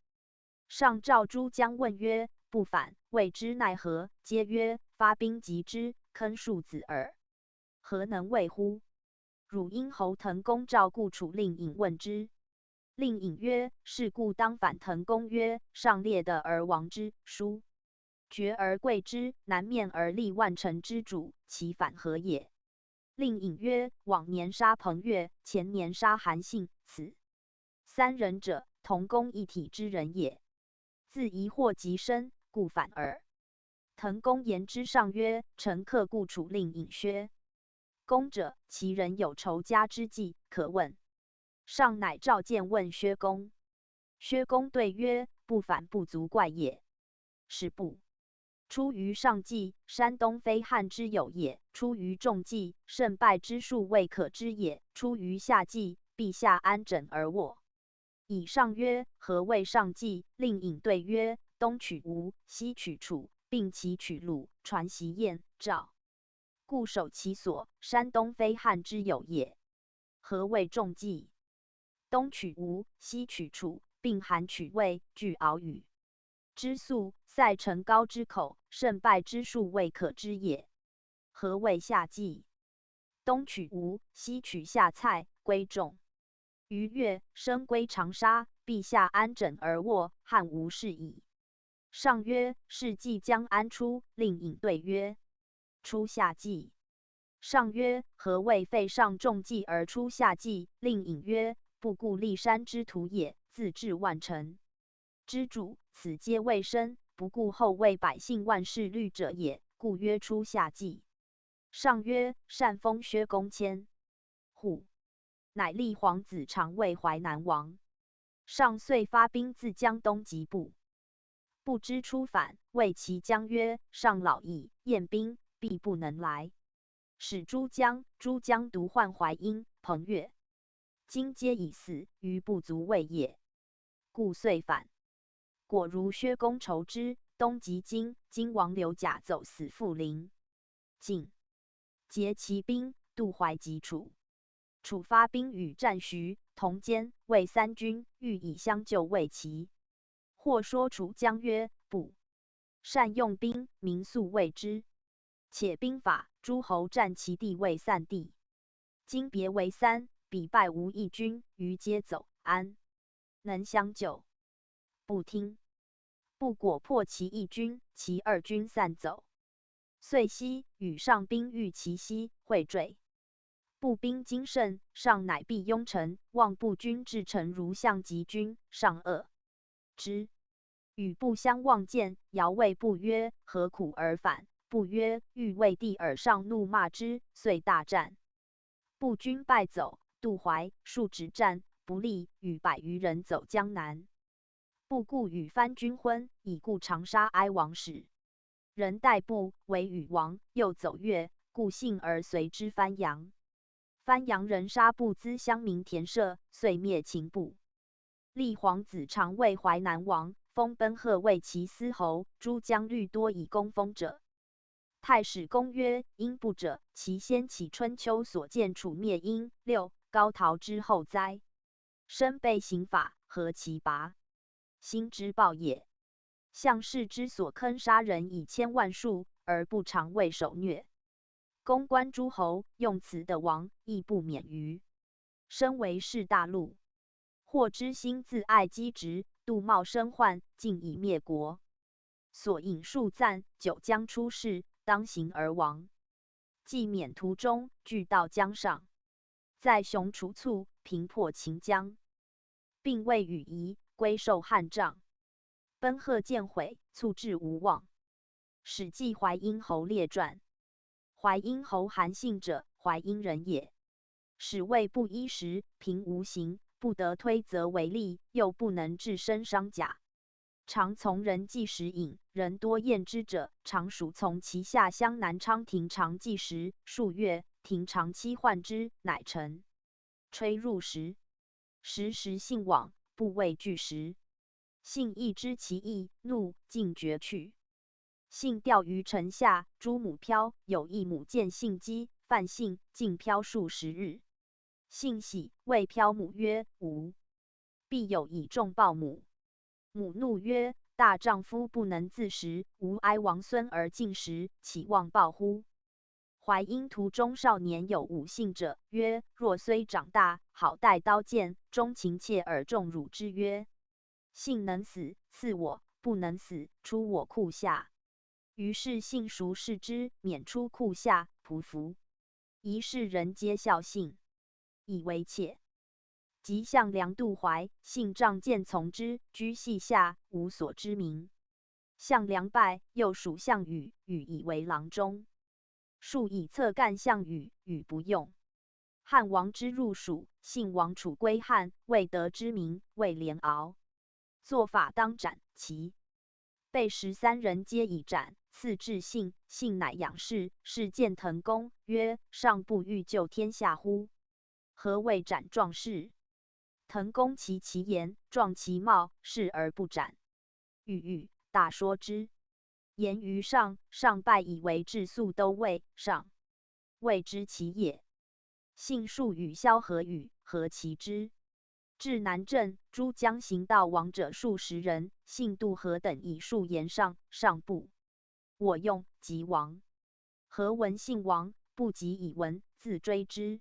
上召诸将问曰：不反，谓之奈何？皆曰：发兵击之，坑庶子耳。何能为乎？汝因侯滕公召故楚令尹问之。令尹曰：是故当反。滕公曰：上列的而王之书，决而贵之，南面而立万乘之主，其反何也？令尹曰：往年杀彭越，前年杀韩信，此3人者，同公一体之人也。自疑惑极深，故反耳。滕公言之上曰：臣克故楚令尹薛公者，其人有仇家之计，可问。上乃召见问薛公。薛公对曰：不反不足怪也。是不出于上计，山东非汉之有也；出于中计，胜败之术未可知也；出于下计，陛下安枕而卧。以上曰：何谓上计？令尹对曰：东取吴，西取楚，并其取鲁，传习燕、赵，故守其所。山东非汉之有也。何谓中计？东取吴，西取楚，并韩取魏，据敖与之粟，塞成高之口，胜败之术未可知也。何谓下计？东取吴，西取下蔡，归仲、于越，生归长沙，陛下安枕而卧，汉无事矣。上曰：是计将安出？令尹对曰：出下计。上曰：何谓废上中计而出下计？令尹曰：不顾骊山之徒也，自治万乘之主，此皆未生，不顾后为百姓万事虑者也，故曰出下计。上曰：善封薛公谦户，乃立皇子长为淮南王。上遂发兵自江东击部，不知出反，谓其将曰：上老矣，宴兵必不能来。使诸将独患淮阴、彭越，今皆已死，余不足畏也，故遂反。果如薛公筹之，东及今王刘贾走死富临，晋结其兵，渡淮及楚。楚发兵与战徐、同监、魏3军，欲以相救魏齐。或说楚将曰：不善用兵，民素畏之。且兵法诸侯占其地位散地，今别为三，彼败无一军，余皆走安，能相救。不听，不果破其一军，其二军散走。遂西与上兵遇其西，会坠。步兵精胜，上乃必拥城，望步军至城如相及军，上恶之。与步相望见，遥谓步曰：“何苦而返？”步曰：“欲为帝耳。”上怒骂之，遂大战。步军败走，渡淮，数止战不利，与100余人走江南。步故与番军婚，以故长沙哀王使人代步为禹王，又走越，故幸而随之番阳。番阳人杀步资乡民田舍，遂灭秦部。立皇子长为淮南王，封奔贺为其司侯。诸将虑多以攻封者。太史公曰：因不者，其先起春秋所见楚灭殷六高陶之后哉？身被刑法，何其拔？心之暴也。项氏之所坑杀人以千万数，而不常为受虐。公关诸侯，用此的王，亦不免于。身为士大陆，或知心自爱积直，度冒生患，尽以灭国。所引数赞，久将出事，当行而亡。既免途中，俱到江上，在雄除卒，平破秦江，并未与夷，归受汉帐。奔贺见悔，卒至无望。史记淮阴侯列传。淮阴侯韩信者，淮阴人也。始为不衣食，贫无行，不得推责为利，又不能治身伤甲。常从人计时饮，人多厌之者，常属从其下乡南昌亭常计时数月，亭长期患之，乃臣吹入时。时信往，不畏惧时。信亦知其意，怒，尽绝去。信钓于城下，诸母漂，有一母见信饥，犯信，尽漂数10日。信喜，谓漂母曰：“吾必有以重报母。”母怒曰：“大丈夫不能自食，吾哀王孙而进食，岂望报乎？”淮阴途中少年有侮信者，曰：“若虽长大，好带刀剑，终情切而重辱之曰：‘信能死，赐我；不能死，出我库下。’于是信孰视之，免出库下，匍匐。一世人皆笑信，以为妾。即向梁渡淮，信仗剑从之，居隙下，无所知名。项梁败，又属项羽，羽以为郎中。数以侧干项羽，羽不用。汉王之入蜀，信王楚归汉，未得之名，谓连敖。做法当斩，其被13人皆以斩。赐至信，信乃仰视，是见滕公，曰：“上不欲救天下乎？何谓斩壮士？”滕公其言，壮其貌，视而不斩。欲大说之。言于上，上拜以为治粟都尉，上谓之其也。信数与萧何语，何其之？至南郑，诸将行道亡者数10人，信渡河等以数言上，上不我用，即亡。何闻信亡，不及以闻，自追之。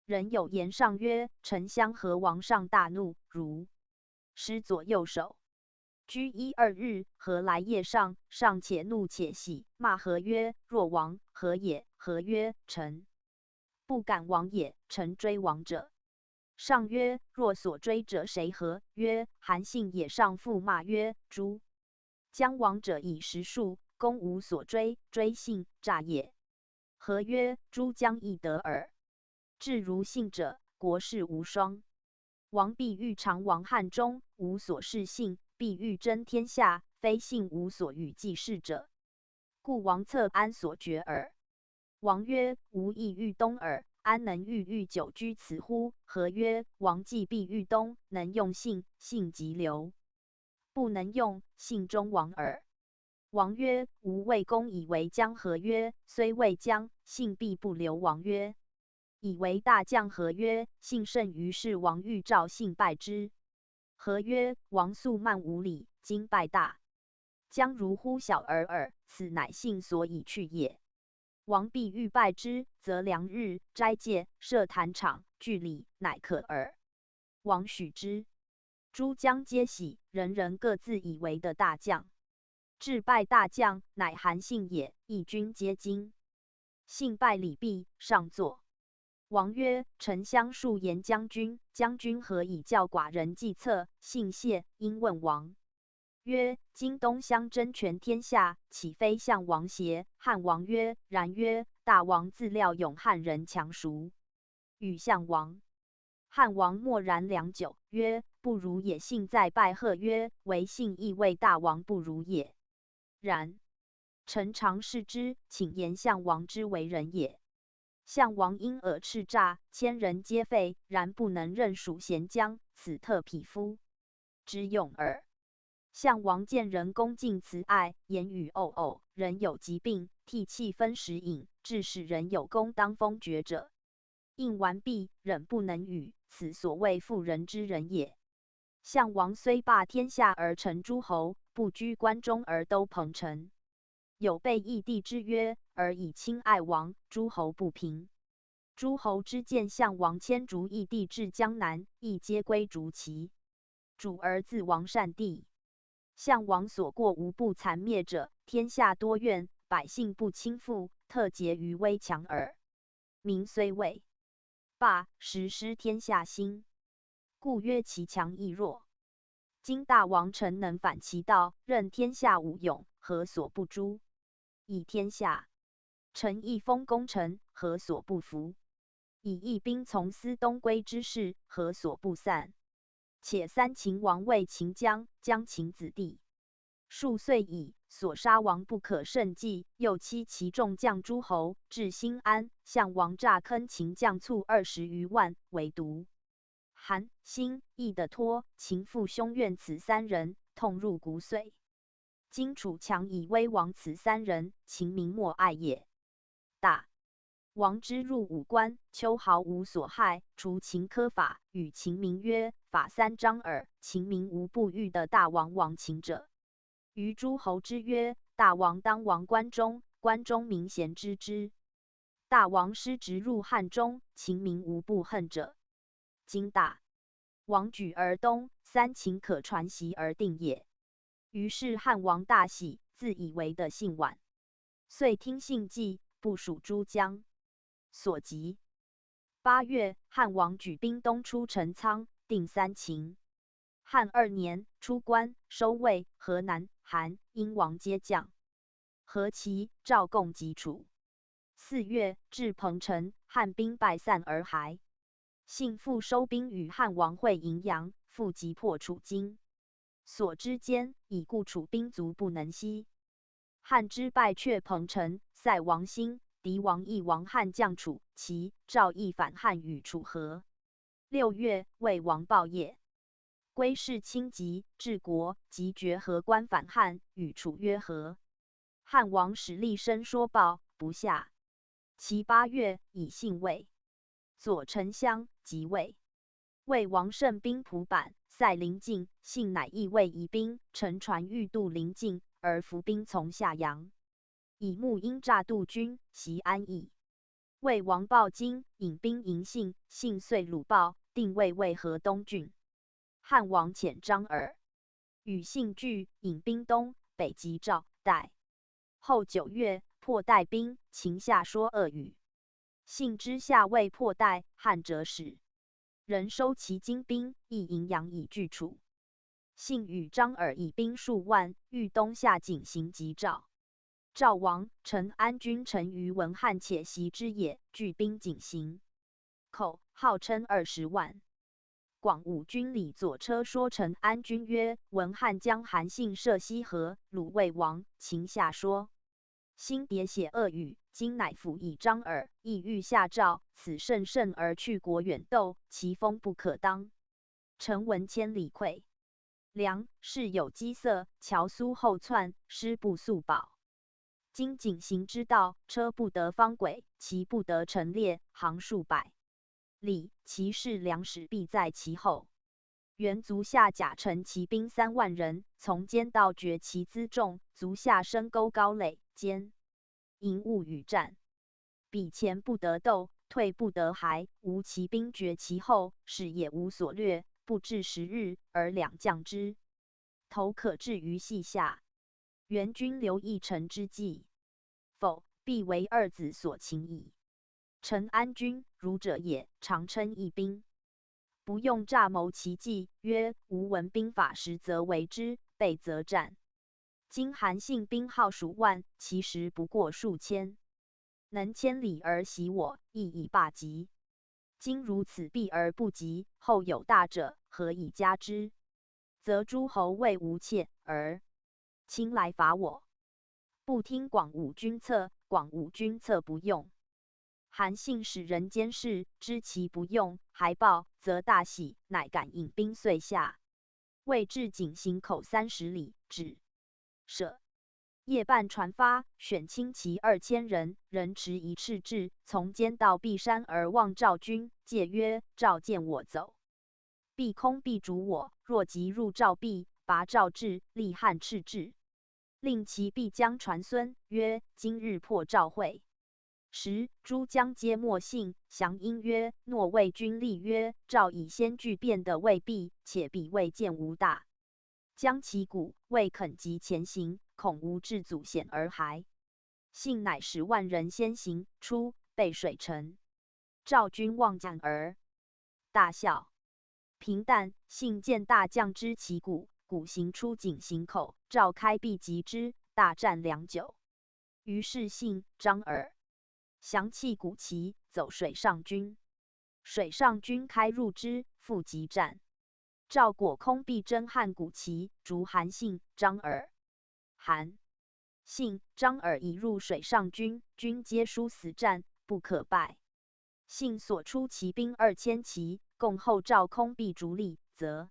人有言上曰：“丞相何王上大怒，如失左右手。居1、2日，何来夜上？上且怒且喜，骂何曰：‘若王，何也？’何曰：‘臣不敢亡也。’臣追王者。上曰：‘若所追者谁何？’曰：‘韩信也。’上复骂曰：‘诸将亡者以10数，公无所追，追信，诈也。’何曰：‘诸将亦得耳。至如信者，国士无双。王必欲长王汉中，无所事信，必欲争天下，非信无所与济事者。故王策安所决耳。’王曰：‘吾亦欲东耳，安能欲久居此乎？’何曰：‘王既必欲东，能用信，信即留；不能用，信终亡耳。’王曰：‘吾魏公以为将。’何曰：‘虽未将，信必不留。’王曰：‘以为大将。’何曰：‘信胜于是。’王欲召信拜之。何曰：‘王素慢无礼，今拜大将如乎小儿耳，此乃信所以去也。’王必欲拜之，则良日斋戒，设坛场，具礼，乃可耳。王许之。诸将皆喜，人人各自以为的大将。至拜大将，乃韩信也，一军皆惊。信拜礼毕，上座。王曰：“丞相数言将军，将军何以教寡人计策？”信谢，因问王曰：“今东乡争权天下，岂非项王邪？”汉王曰：“然曰：大王自料勇汉人强孰？与项王。”汉王默然良久，曰：“不如也。”信再拜贺曰：“唯信亦谓大王不如也。然臣常视之，请言项王之为人也。”项王因耳叱咤，千人皆废，然不能任属贤将，此特匹夫之用耳。项王见人恭敬慈爱，言语讳讳，人有疾病，涕泣分食饮，致使人有功当封爵者，应完毕，忍不能语，此所谓妇人之仁也。项王虽霸天下而成诸侯，不居关中而都彭城。有被义帝之曰：“而以亲爱王，诸侯不平。”诸侯之见项王迁逐义帝至江南，亦皆归逐其主而自王善地。项王所过无不残灭者，天下多怨，百姓不亲附，特结于危强耳。民虽畏霸，实失天下心，故曰其强亦弱。今大王臣能反其道，任天下武勇，何所不诛？以天下臣亦封功臣，何所不服？以义兵从司东归之事，何所不散？且三秦王为秦将，将秦子弟数岁矣，所杀王不可胜计，又欺其众将诸侯，至新安，项王诈坑秦将卒20余万，唯独韩、辛、义的托秦父兄怨此三人，痛入骨髓。今楚强以威亡此三人，秦民莫爱也。大王之入武关，秋毫无所害，除秦苛法，与秦民曰：“法三章耳。”秦民无不欲的大王亡秦者。于诸侯之曰：“大王当亡关中，关中民贤知之。”大王失职入汉中，秦民无不恨者。今大王举而东，三秦可传习而定也。于是汉王大喜，自以为的信晚，遂听信计，部署诸将所及。8月，汉王举兵东出陈仓，定三秦。汉2年，出关，收魏、河南、韩、殷王皆降。何齐、赵共击楚。4月，至彭城，汉兵败散而还。信复收兵与汉王会荥阳，复击破楚京。所之间，以故楚兵卒不能息。汉之败却彭城，塞王兴、狄王义王汉将楚、齐、赵亦反汉与楚和。6月，魏王报业，归氏轻疾，治国，即决和关反汉，与楚约和。汉王使厉声说报，不下。其8月，以信魏左丞相，即位。魏王胜兵蒲坂，塞临晋，信乃议魏夷兵，乘船欲渡临晋，而伏兵从下阳。以木因诈渡军，袭安邑。魏王报京，引兵迎信，信遂鲁报，定魏为河东郡。汉王遣张耳与信拒，引兵东北击赵、代。后9月，破代兵，秦下说恶语。信之下未破代，汉者使人收其精兵，亦迎阳以拒楚。信与张耳以兵数万，欲东下井行击赵。赵王陈安君臣于文汉且袭之也，聚兵井行。口号称20万。广武军里左车说陈安君曰：“文汉将韩信涉西河，鲁魏王。”秦下说辛别写恶语，今乃辅以张耳，意欲下赵。此甚甚而去国远斗，其风不可当。臣闻千里溃粮，事有饥色，乔苏后窜，师不速保。今井行之道，车不得方轨，骑不得陈列，行数百里，其士粮食必在其后。元足下甲乘骑兵3万人，从间道绝其辎重，足下深沟高垒，兼营物与战。彼前不得斗，退不得还，吾骑兵绝其后，是也无所掠，不至10日，而两将之头可置于隙下。元军留一臣之计，否，必为二子所擒矣。陈安君儒者也，常称义兵，不用诈谋其计，曰：吾闻兵法实则为之，备则战。今韩信兵号数万，其实不过数千，能千里而袭我，亦已罢及。今如此避而不及，后有大者，何以加之？则诸侯谓无怯，而亲来伐我，不听广武军策，广武军策不用。韩信使人监视，知其不用，还报，则大喜，乃敢引兵遂下。未至井陉口30里，止。舍。夜半传发，选轻骑2000人，人持一赤雉，从间到壁山而望赵军，戒曰：赵见我走，必空必逐我。若急入赵壁，拔赵雉，立汉赤雉，令其必将传孙，曰：今日破赵会。诸将皆默信。降因曰：诺魏军立曰：赵以先据变的未必，且彼未见无大，将其鼓，未肯急前行，恐无至阻险而还。信乃10万人先行，出，备水城。赵军望将而大笑。平旦，信见大将之旗鼓，鼓行出井陉口，赵开壁击之，大战良久。于是信、张耳降弃鼓旗，走水上军。水上军开入之，复急战。赵果空壁征汉鼓旗，逐韩信、张耳。韩信、张耳已入水上军，军皆殊死战，不可败。信所出骑兵2000骑，共后赵空壁逐立，则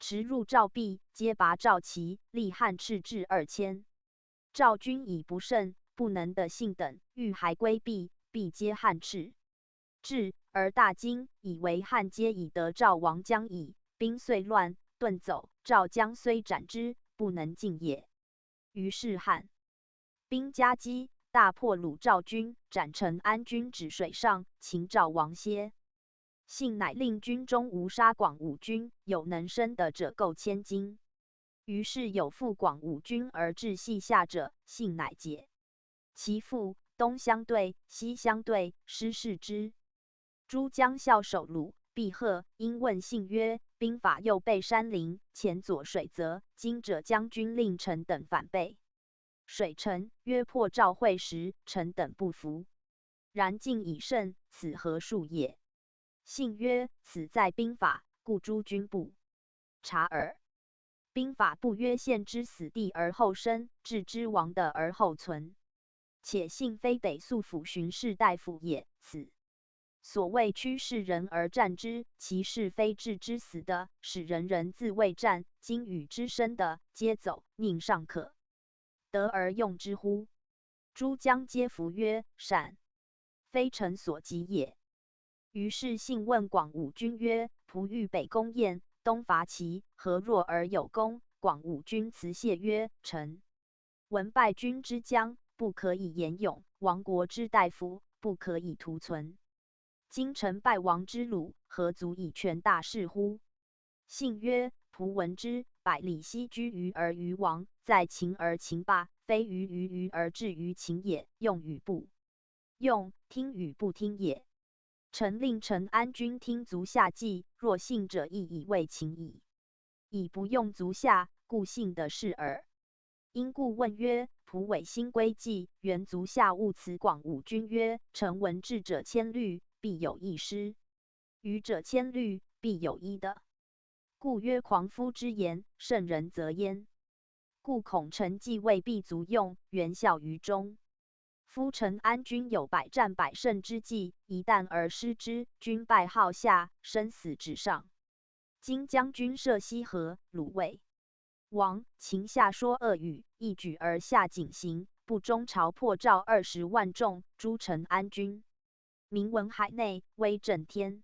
驰入赵壁，皆拔赵旗，立汉赤雉2000。赵军已不胜，不能得信等，欲还归避，必皆汉赤雉，而大惊，以为汉皆已得赵王将矣。兵遂乱，遁走。赵将虽斩之，不能进也。于是汉兵夹击，大破鲁赵军，斩陈安军止水上，擒赵王歇。信乃令军中无杀广武军，有能生的者购千金。于是有负广武军而至隙下者，信乃解其父，东相对，西相对，师视之。诸将校守鲁，必贺，因问信曰：兵法右背山林，前左水泽，今者将军令臣等反背水城，约破赵会时，臣等不服。然进以胜，此何数也？信曰：此在兵法，故诸军不察耳。兵法不曰陷之死地而后生，置之亡的而后存。且信非得速辅巡视大夫也，此所谓驱士人而战之，其是非置之死的，使人人自卫战。今与之生的，皆走，宁尚可得而用之乎？诸将皆服曰：善，非臣所及也。于是信问广武军曰：仆欲北攻燕，东伐齐，何若而有功？广武军辞谢曰：臣闻败军之将，不可以言勇；亡国之大夫，不可以图存。今臣败亡之鲁，何足以全大事乎？信曰：仆闻之，百里奚居于而于王，在秦而秦霸，非于而至于秦也。用与不用，听与不听也。臣令陈安军听足下计，若信者亦以为秦矣。以不用足下，故信的是耳。因故问曰：仆违心归计，原足下勿辞广武军曰：臣闻智者千虑，必有一失；愚者千虑，必有一得。故曰狂夫之言，圣人则焉。故恐臣计未必足用，原效于中。夫陈安军有百战百胜之计，一旦而失之，军败号下，生死至上。今将军涉西河，鲁魏王秦下说恶语，一举而下井陉，不中朝破赵20万众，诛陈安军。名闻海内，威震天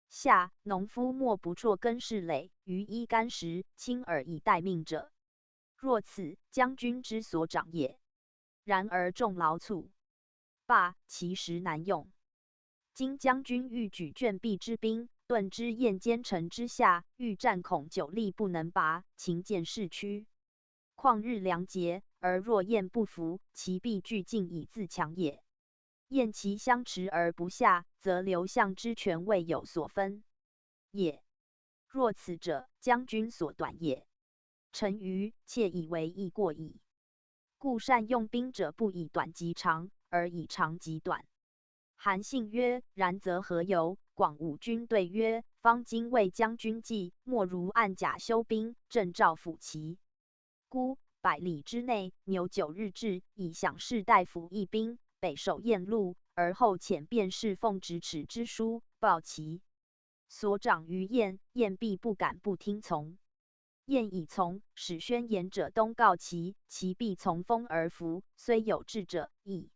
下。农夫莫不辍耕事累，于衣干食，轻而以待命者，若此将军之所长也。然而众劳卒罢，其实难用。今将军欲举卷壁之兵，遁之燕坚城之下，欲战恐久力不能拔，秦见势屈。况日良节，而若燕不服，其必俱进以自强也。燕其相持而不下，则刘项之权位有所分也。若此者，将军所短也。臣愚，窃以为义过矣。故善用兵者，不以短击长，而以长击短。韩信曰：然则何由？广武军对曰：方今为将军计，莫如按甲修兵，正照辅齐。孤100里之内，牛9日至，以享士大夫一兵，北守雁路，而后遣便是奉咫尺之书，报齐。所长于雁，雁必不敢不听从。雁以从，使宣言者东告齐，齐必从风而服，虽有志者，亦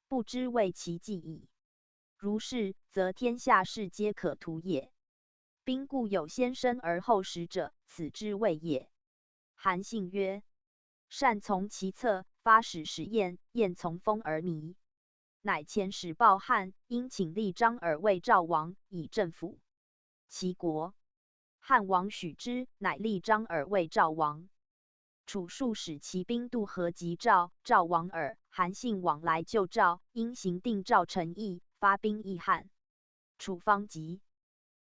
不知为其计矣。如是，则天下事皆可图也。兵固有先生而后食者，此之谓也。韩信曰：善从其策，发使雁，雁从风而靡。乃遣使报汉，因请立张耳为赵王，以镇抚齐国。汉王许之，乃立张耳为赵王。楚数使骑兵渡河击赵，赵王耳。韩信往来救赵，因行定赵成邑，发兵议汉。楚方急，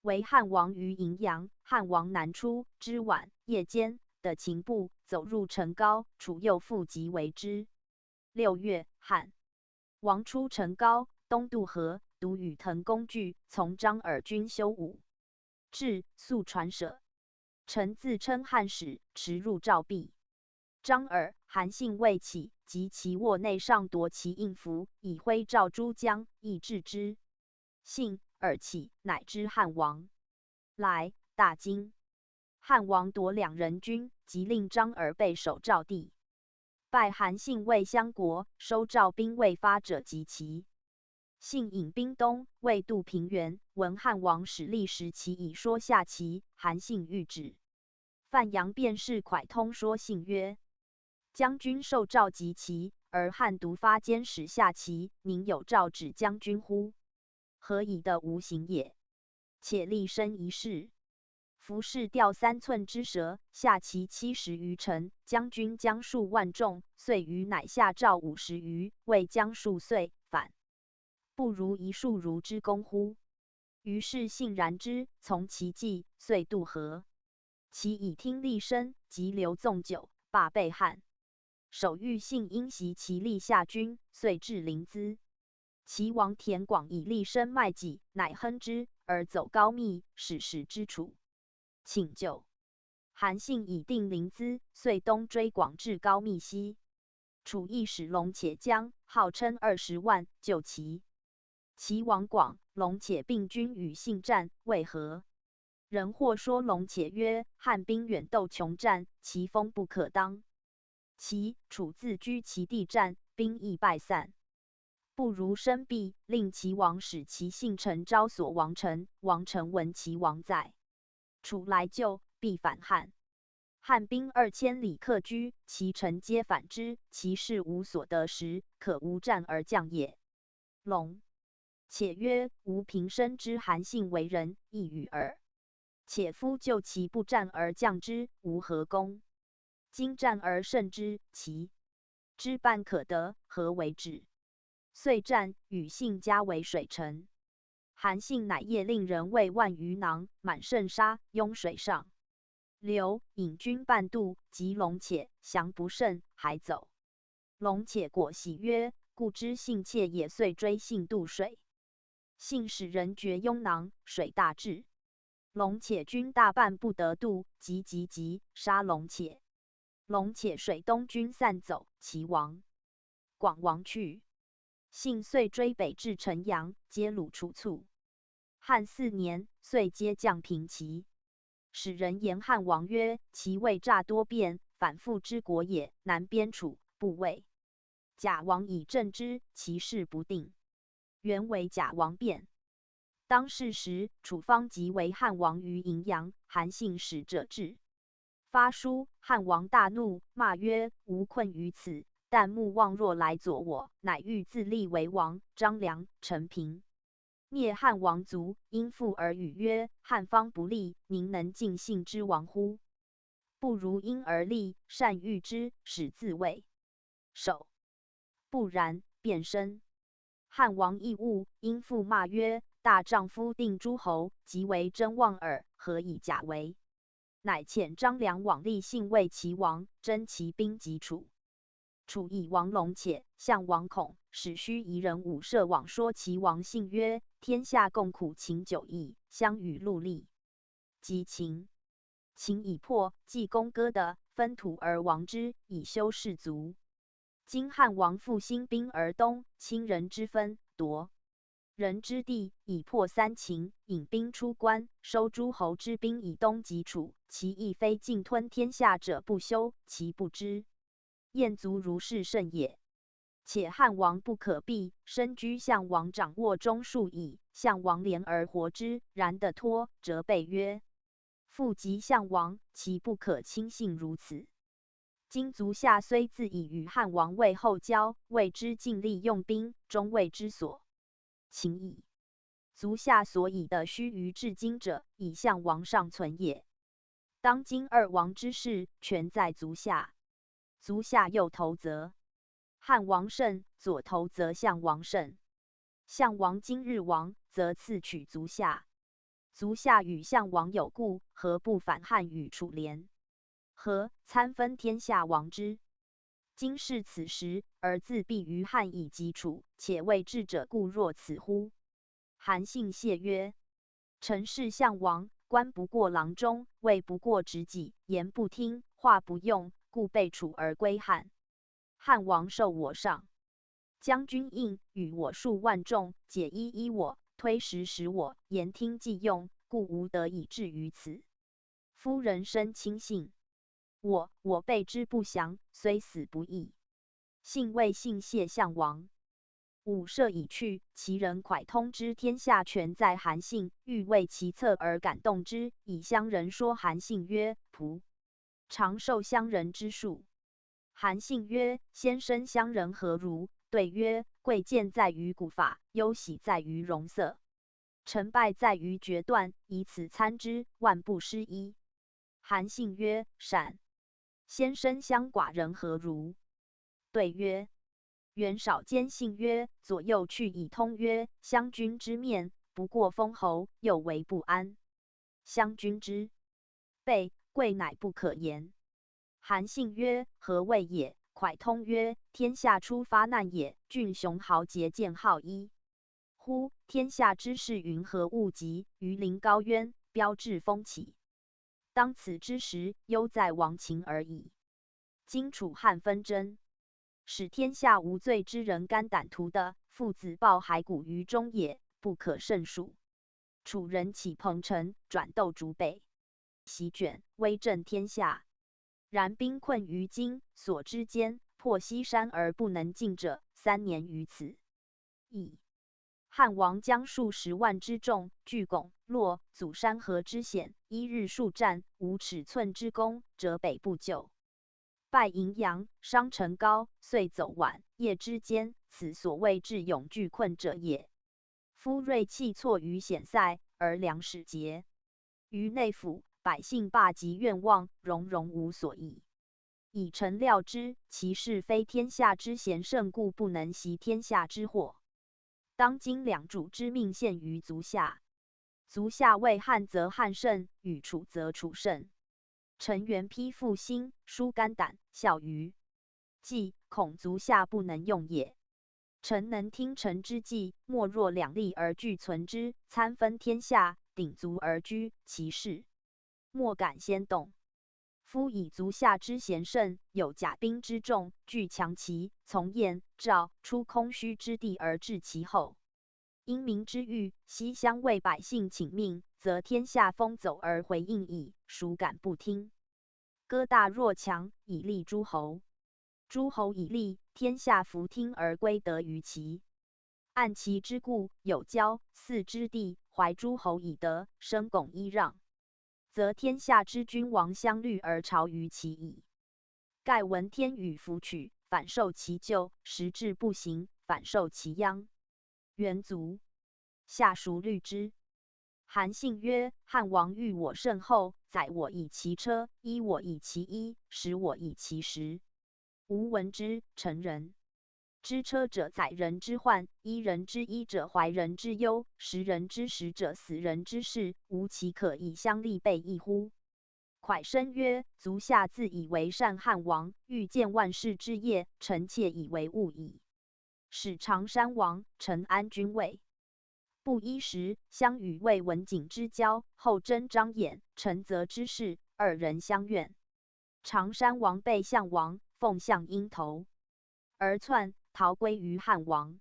为汉王于荥阳。汉王南出，之晚，夜间的秦部走入城高，楚又复急为之。6月，汉王出城高，东渡河，独与滕公惧，从张耳军修武。至，速传舍。臣自称汉使，驰入赵壁。张耳、韩信未起，及其卧内上夺其印符，以挥赵诸将，亦制之。信、耳起，乃知汉王。来，大惊。汉王夺2人军，即令张耳备守赵地。拜韩信为相国，收赵兵未发者及其。信引兵东，未渡平原，闻汉王使立时齐以说下齐，韩信谕旨。范阳便是蒯通说信曰：将军受赵及齐，而汉独发监使下齐，宁有诏指将军乎？何以得无形也？且立身一事。夫是钓3寸之舌，下齐70余城，将军将数万众，遂于乃下赵50余，为将数岁，反不如一数如之功乎？于是信然之，从其计，遂渡河。其以听立身，即留纵酒，罢备汉。守御信因袭其立下军，遂至临淄。齐王田广以立身卖己，乃亨之，而走高密，使之楚。请救。韩信以定临淄，遂东追广至高密西。楚亦使龙且将，号称20万，救齐。齐王广、龙且并军与信战，为何？人或说龙且曰：汉兵远斗穷战，其锋不可当。齐、楚自居其地战，兵亦败散。不如生避，令齐王使其信臣招所王臣。王臣闻齐王在，楚来救，必反汉。汉兵2000里客居，其臣皆反之，其士无所得食，可无战而降也。龙且曰：吾平生知韩信为人，亦与耳。且夫救其不战而降之，无何功。今战而胜之，其之半可得，何为止？遂战，与信加为水城。韩信乃夜令人喂万余囊，满盛沙，拥水上流，引军半渡，及龙且降不胜，还走。龙且果喜曰：故知信妾也，遂追信渡水。信使人掘拥囊，水大至。龙且军大半不得渡，急，杀龙且。龙且水东军散走，齐亡。广王去。信遂追北至城阳，皆虏除卒。汉4年，遂皆降平齐。使人言汉王曰：其魏诈多变，反复之国也，难边楚，不畏。贾王以正之，其事不定。原为贾王变。当世时，楚方即为汉王于荥阳，韩信使者至，发书，汉王大怒，骂曰：吾困于此，但目望若来左我，乃欲自立为王。张良、陈平聂汉王族，因父而语曰：汉方不立，宁能尽信之王乎？不如因而立，善御之，使自卫。守不然，便身。汉王亦恶，因父骂曰：大丈夫定诸侯，即为真望耳，何以假为？乃遣张良往立信为齐王，征其兵击楚。楚以王龙且，项王恐，使须夷人武射往说齐王信曰：天下共苦秦久矣，相与戮力。及秦以破，济公歌的，分土而亡之，以修士卒。今汉王复兴兵而东，侵人之分，夺人之地，以破三秦，引兵出关，收诸侯之兵以东击楚。其亦非尽吞天下者不休，其不知。燕族如是甚也。且汉王不可避，身居项王掌握中数矣。项王怜而活之，然得脱，责备曰：父及项王，其不可轻信如此。今足下虽自以与汉王为后交，为之尽力用兵，终为之所擒矣。足下所以的须臾至今者，以项王尚存也。当今二王之事，全在足下。足下右头则汉王胜，左头则项王胜。项王今日亡，则赐取足下。足下与项王有故，何不反汉与楚联合，参分天下王之？今是此时，而自避于汉以击楚，且为智者故若此乎？韩信谢曰：臣是项王，官不过郎中，位不过执己，言不听，话不用，故被楚而归汉。汉王受我上，将军印，与我数万众，解衣我，推食我，言听计用，故无得以至于此。夫人生亲信，我备之不祥，虽死不义。信谓信谢项王。武射已去，其人蒯通之天下全在韩信，欲为其策而感动之，以乡人说韩信曰：仆常受乡人之术。韩信曰：先生乡人何如？对曰：贵贱在于古法，忧喜在于容色，成败在于决断，以此参之，万不失一。韩信曰：善。先生乡寡人何如？对曰：袁绍坚信曰：左右去以通曰：襄君之面，不过封侯，又为不安。襄君之备，贵乃不可言。韩信曰：何谓也？蒯通曰：天下初发难也，俊雄豪杰见好一。乎天下之事云何物极？于临高渊，标志风起。当此之时，忧在亡秦而已。今楚汉纷争，使天下无罪之人肝胆涂的，父子抱骸骨于中也，不可胜数。楚人起彭城，转斗逐北，席卷，威震天下。然兵困于今，所之间，破西山而不能进者，3年于此矣。汉王将数10万之众，据巩、洛、阻山河之险，1日数战，无尺寸之功，折北不救。败荥阳，伤陈高，遂走宛。夜之间，此所谓智勇拒困者也。夫锐气挫于险塞，而粮食竭于内府，百姓罢及愿望，荣荣无所益。以臣料之，其事非天下之贤圣，故不能息天下之祸。当今两主之命陷于足下，足下为汉则汉胜，与楚则楚胜。臣原披腹心，疏肝胆，效于计，恐足下不能用也。臣能听臣之计，莫若两立而俱存之，参分天下，鼎足而居，其事莫敢先动。夫以足下之贤胜，有甲兵之众，据强齐，从燕、赵，出空虚之地而治其后。因民之欲，西乡为百姓请命，则天下风走而回应矣，孰敢不听？歌大若强，以立诸侯。诸侯以立，天下弗听而归得于齐。按其之故，有交、泗之地，怀诸侯以德，生拱揖让，则天下之君王相虑而朝于齐矣。盖闻天与弗取，反受其咎；时至不行，反受其殃。元卒，下属虑之。韩信曰：汉王欲我甚厚，载我以其车，衣我以其衣，食我以其食。吾闻之，成人。知车者载人之患，衣人之衣者怀人之忧，食人之食者死人之事，吾岂可以相利备异乎？蒯生曰：足下自以为善汉王，欲见万世之业，臣妾以为误矣。使常山王陈安君位。不一时，相与魏文景之交，后征张衍、陈泽之事，二人相怨。常山王被项王，奉项鹰头，而窜，逃归于汉王。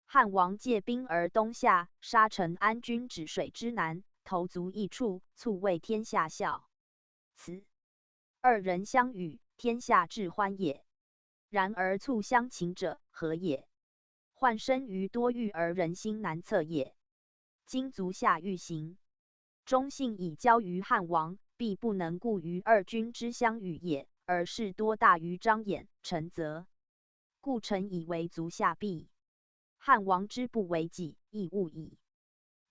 汉王借兵而东下，杀陈安君止水之南，投足一处，卒为天下笑。此二人相与，天下至欢也。然而卒相情者何也？患生于多欲而人心难测也。今足下欲行，忠信以交于汉王，必不能顾于二君之相与也，而事多大于张衍、陈泽。故臣以为足下必汉王之不为己，亦误矣。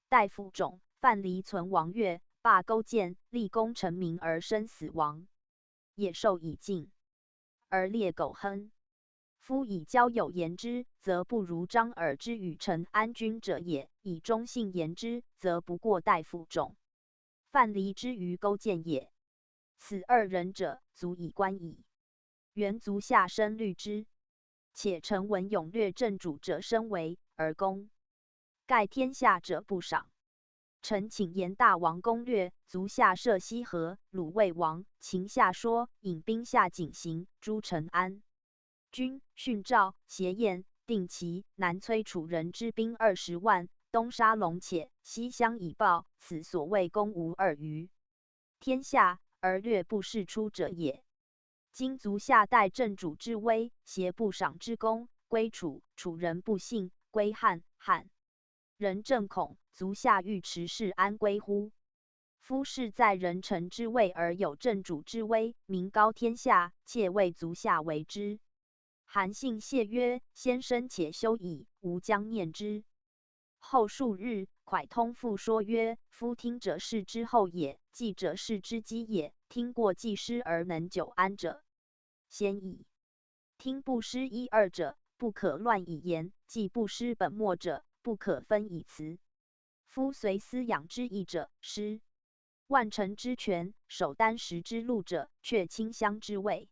大夫种范蠡存王越，罢勾践，立功成名而生死亡。野兽以尽，而猎狗亨。夫以交友言之，则不如张耳之与陈安君者也；以忠信言之，则不过大夫种、范蠡之于勾践也。此二人者，足以观矣。元足下生虑之。且臣闻勇略正主者生为而攻，盖天下者不赏。臣请言大王攻略，足下涉西河，鲁魏王，秦下说，引兵下井陉，诛陈安君，训赵、协燕、定齐、南摧楚人之兵20万，东杀龙且，西乡以报。此所谓攻无二于天下，而略不世出者也。今足下代正主之威，挟不赏之功，归楚，楚人不信；归汉，汉人正恐。足下欲持世安归乎？夫士在人臣之位而有正主之威，名高天下，切为足下为之。韩信谢曰：先生且休矣，吾将念之。后数日，蒯通复说曰：夫听者视之后也，记者视之基也。听过记失而能久安者，先矣。听不失一二者，不可乱以言；记不失本末者，不可分以辞。夫随思养之义者，失万乘之权；守箪食之禄者，却清香之味。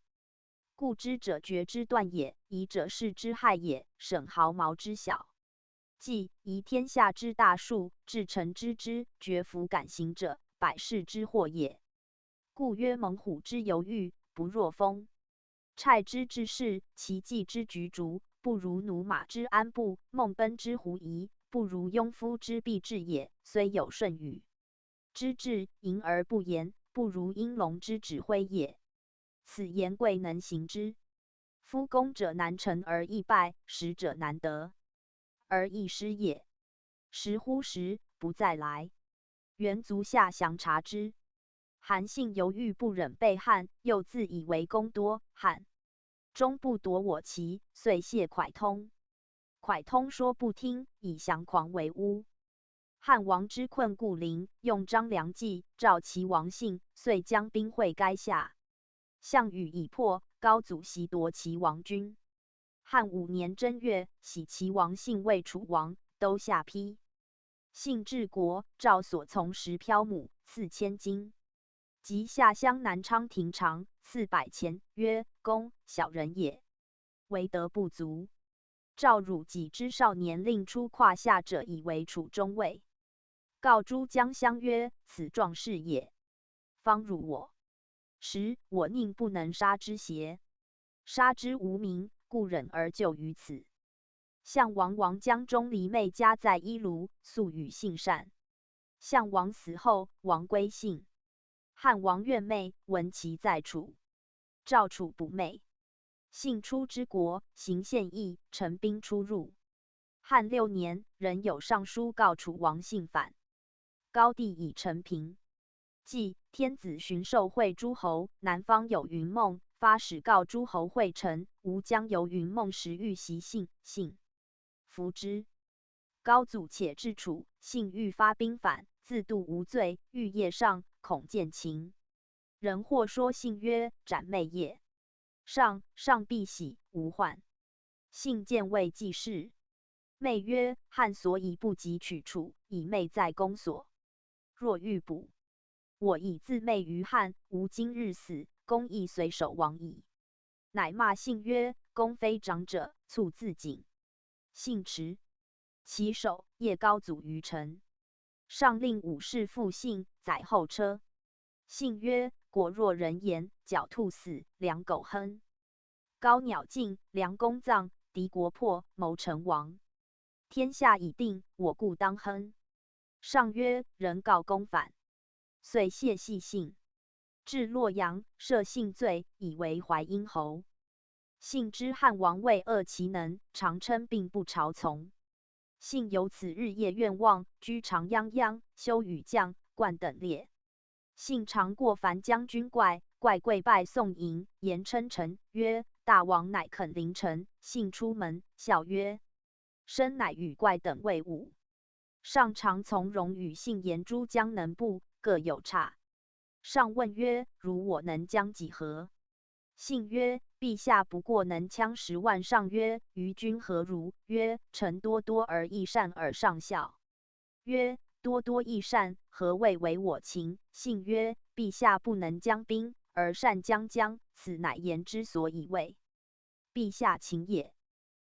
故知者觉之断也，疑者视之害也，省毫毛之小。即疑天下之大数，至诚知之，决服敢行者，百世之祸也。故曰猛虎之犹豫，不若风；虿之至士，其计之局逐，不如驽马之安步；梦奔之狐疑，不如庸夫之避志也。虽有舜禹之志，盈而不言，不如应龙之指挥也。此言贵能行之。夫攻者难成而易败，食者难得而易失也。时乎时，不再来。元足下详察之。韩信犹豫不忍背汉，又自以为功多，汉终不夺我旗，遂谢蒯通。蒯通说不听，以降狂为巫。汉王之困固陵，用张良计，召齐王信，遂将兵会垓下。项羽已破，高祖袭夺齐王军。汉5年正月，徙齐王信为楚王，都下邳。信治国，诏所从10飘母，赐千金。及下乡南昌亭长400钱，曰：公小人也，为德不足。赵汝己之少年令出胯下者，以为楚中尉。告诸江乡曰：此壮士也，方辱我。时我宁不能杀之邪？杀之无名，故忍而就于此。项王王将钟离妹家在伊卢，素与信善。项王死后，王归信。汉王怨妹，闻其在楚，召楚捕妹。信出之国，行献议，陈兵出入。汉6年，仍有上书告楚王信反。高帝以陈平。即天子巡狩会诸侯，南方有云梦，发使告诸侯会臣，吾将游云梦时欲袭信，信服之。高祖且至楚，信欲发兵反，自度无罪，欲夜上，恐见秦人，或说信曰：“斩妹也。”上必喜，无患。信见未济事。妹曰：“汉所以不及取楚，以妹在宫所。若欲捕，我以自妹于汉，吾今日死，公亦随手亡矣。”乃骂信曰：“公非长者，卒自警。”信迟。其首夜高祖于城，上令武士复信，载后车。信曰：“果若人言，狡兔死，良狗亨。高鸟尽，良弓葬，敌国破，谋臣亡。天下已定，我故当亨。”上曰：“人告公反。”遂谢系信，至洛阳，赦信罪，以为淮阴侯。信知汉王位恶其能，常称病不朝从。信由此日夜愿望，居长泱泱，修与将冠等列。信常过樊将军怪跪拜送迎，言称臣曰：“大王乃肯临臣。”信出门，笑曰：“生乃与怪等为伍。”上常从容与信言诸将能不，各有差。上问曰：“如我能将几何？”信曰：“陛下不过能羌10万。”上曰：“于君何如？”曰：“臣多多而益善耳。”上笑曰：“多多益善，何谓为我情？”信曰：“陛下不能将兵，而善将将，此乃言之所以为陛下情也。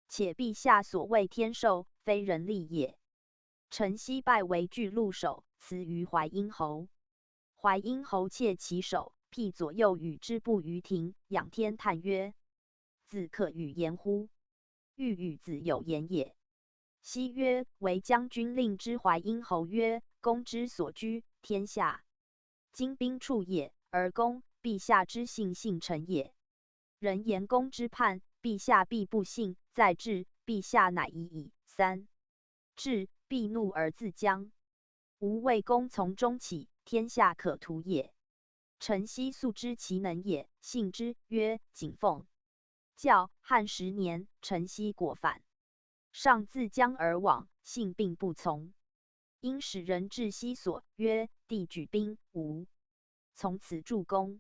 且陛下所谓天授，非人力也。臣昔拜为巨鹿守，辞于淮阴侯。淮阴侯窃其首，辟左右与之步于庭，仰天叹曰：‘子可与言乎？欲与子有言也。’昔曰：‘为将军令之。’淮阴侯曰：‘公之所居，天下精兵处也，而公，陛下之信臣也。人言公之叛，陛下必不信。再至，陛下乃已矣。3至，必怒而自僵。吾为公从中起，天下可图也。臣昔素知其能也。’信之，曰：‘谨奉教。’汉10年，臣昔果反。上自将而往，信并不从。因使人至西所，曰：‘帝举兵，吾从此助攻。’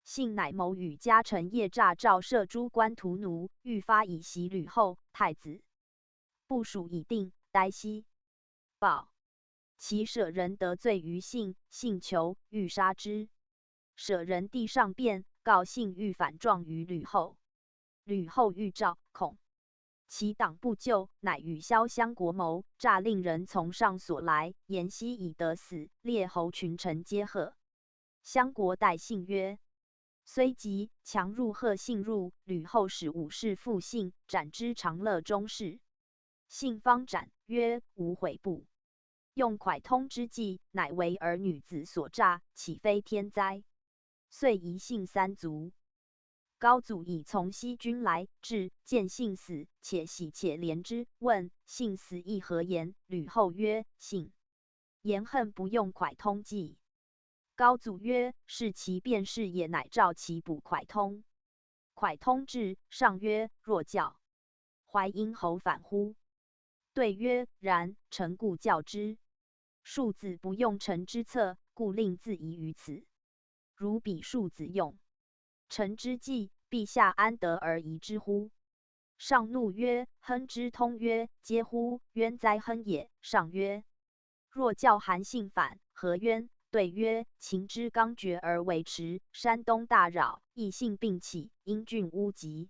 信乃谋与家臣夜诈诏赦诸官屠奴，欲发以袭吕后。太子部署已定，待息报。其舍人得罪于信，信求欲杀之。舍人递上便，告信欲反状于吕后。吕后欲诏，恐其党不救，乃与萧襄国谋，诈令人从上所来，言希已得死，列侯群臣皆贺。襄国待信曰：“虽急，强入贺信入。”吕后使武士复信，斩之长乐中室。信方斩，曰：“吾悔不用蒯通之计，乃为儿女子所诈，岂非天灾？”遂夷信3族。高祖以从西军来，至，见信死，且喜且怜之。问信死意何言？吕后曰：“信言恨不用蒯通计。”高祖曰：“是其便是也。”乃召其捕蒯通。蒯通至，上曰：“若教淮阴侯反乎？”对曰：“然，臣故教之。庶子不用臣之策，故令自疑于此。如彼庶子用臣之计，陛下安得而疑之乎？”上怒曰：“亨之。”通曰：“嗟乎！冤哉亨也！”上曰：“若教韩信反，何冤？”对曰：“秦之刚决而为迟，山东大扰，异姓并起，英俊乌集。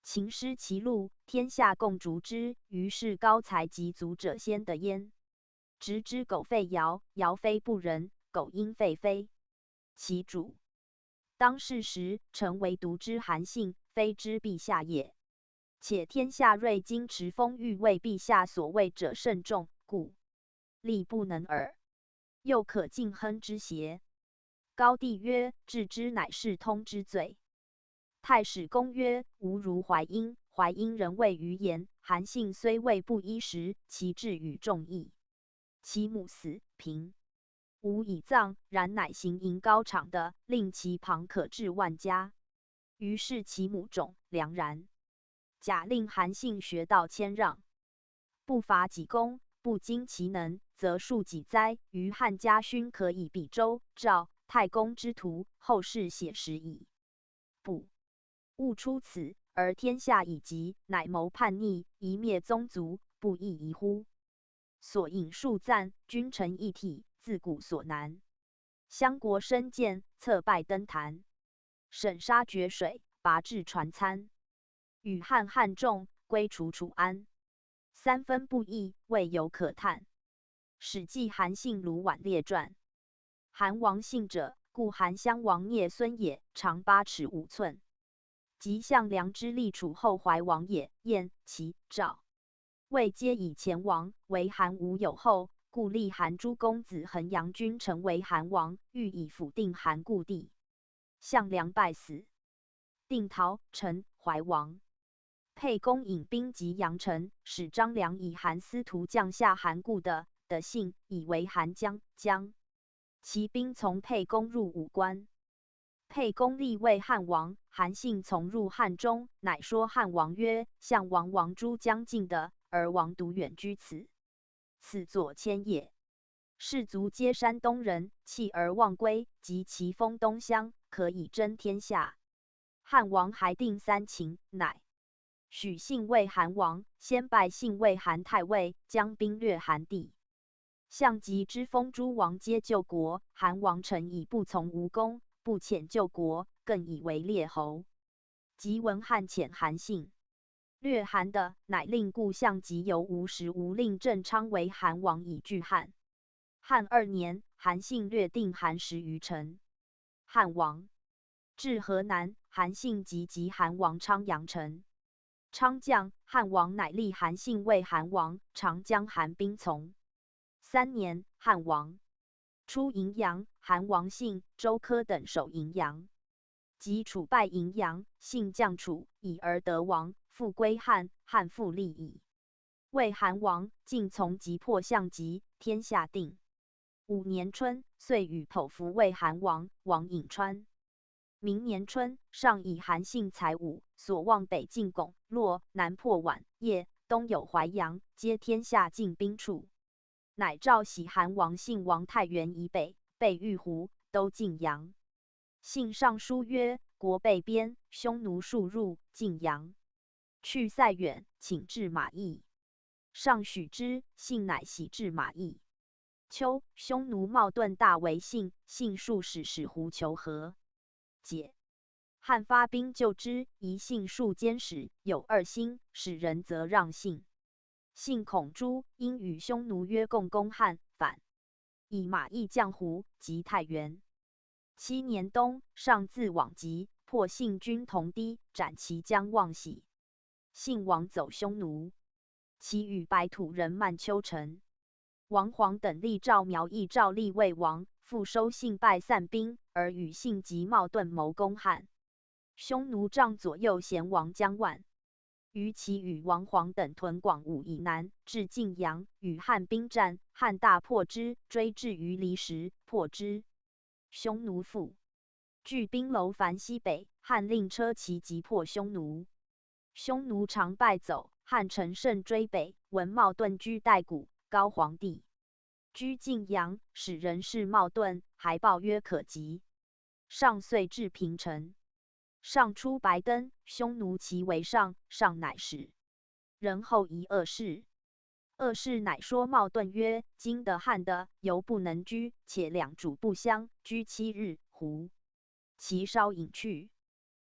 秦失其路，天下共逐之。于是高才及足者先得焉。直之狗吠尧，尧非不仁，狗因吠非其主。当世时，臣唯独知韩信，非知陛下也。且天下锐金持封欲为陛下所谓者甚众，故力不能耳。又可尽亨之邪？”高帝曰：“治之乃是通之罪。”太史公曰：“吾如淮阴，淮阴人谓于言，韩信虽未不衣食，其志与众异。其母死，平吾以葬，然乃行淫高敞的，令其旁可至万家。于是其母种良然。假令韩信学道谦让，不伐己功，不精其能，则庶几哉？于汉家勋可以比周、赵、太公之徒，后世写实矣。不勿出此，而天下已极，乃谋叛逆，一灭宗族，不亦宜乎？所引数赞，君臣一体，自古所难。襄国深见，策败登坛，沈杀决水，拔至船餐。与汉众，归楚楚安。三分不义，未有可叹。史记韩信卢绾列传。韩王信者，故韩襄王聂孙也，长8尺5寸。即项梁之立楚后怀王也。燕、齐、赵、魏皆以前王，为韩无有后，故立韩诸公子衡阳君成为韩王，欲以辅定韩故地。项梁败死，定陶、陈、怀王。沛公引兵及阳城，使张良以韩司徒将下韩固的信，以为韩将。其兵从沛公入武关。沛公立为汉王，韩信从入汉中，乃说汉王曰：“项王王诸将尽的，而王独远居此，此左迁也。”士卒皆山东人，弃而忘归，及其封东乡，可以争天下。汉王还定3秦，乃许信为韩王，先拜信为韩太尉，将兵略韩地。项籍之封诸王皆救国，韩王臣以不从无功，不遣救国，更以为列侯。及闻汉遣韩信略韩的，乃令故项籍由吴时吴令郑昌为韩王，以拒汉。汉2年，韩信略定韩10余城。汉王至河南，韩信及韩王昌阳城。昌将，汉王乃立韩信为韩王，常将韩兵从。3年，汉王出荥阳，韩王信、周柯等守荥阳。及楚败荥阳，信降楚，以而得王，复归汉，汉复立矣。为韩王，晋从即破项籍，天下定。5年春，遂与剖符为韩王，王颍川。明年春，上以韩信才武，所望北进巩、洛，南破宛、邺，东有淮阳，皆天下进兵处。乃诏徙韩王信王太原以北，备玉湖，都晋阳。信上书曰：“国被边，匈奴数入晋阳，去塞远，请至马邑。”上许之，信乃徙至马邑。秋，匈奴冒顿大为信，信数使胡求和。解。汉发兵救之，疑信数监使，有2心，使人则让信。信恐诛，因与匈奴约共攻汉，反。以马邑降胡，及太原。7年冬，上自往疾，破信军同堤，斩其将望喜。信王走匈奴，其与白土人曼丘城。王晃等立赵苗裔赵立魏王，复收信败散兵，而与信及冒顿谋攻汉。匈奴帐左右贤王姜万。于其与王晃等屯广武以南，至晋阳，与汉兵战，汉大破之，追至于离时，破之。匈奴复据兵楼烦西北，汉令车骑急破匈奴。匈奴常败走，汉乘胜追北，闻冒顿居代谷，高皇帝居晋阳，使人视冒顿，还报曰可及。上遂至平城。上出白登，匈奴骑为上，上乃使人后疑恶事。恶事乃说冒顿曰：“今的汉的，犹不能居，且两主不相，居7日，胡其稍隐去。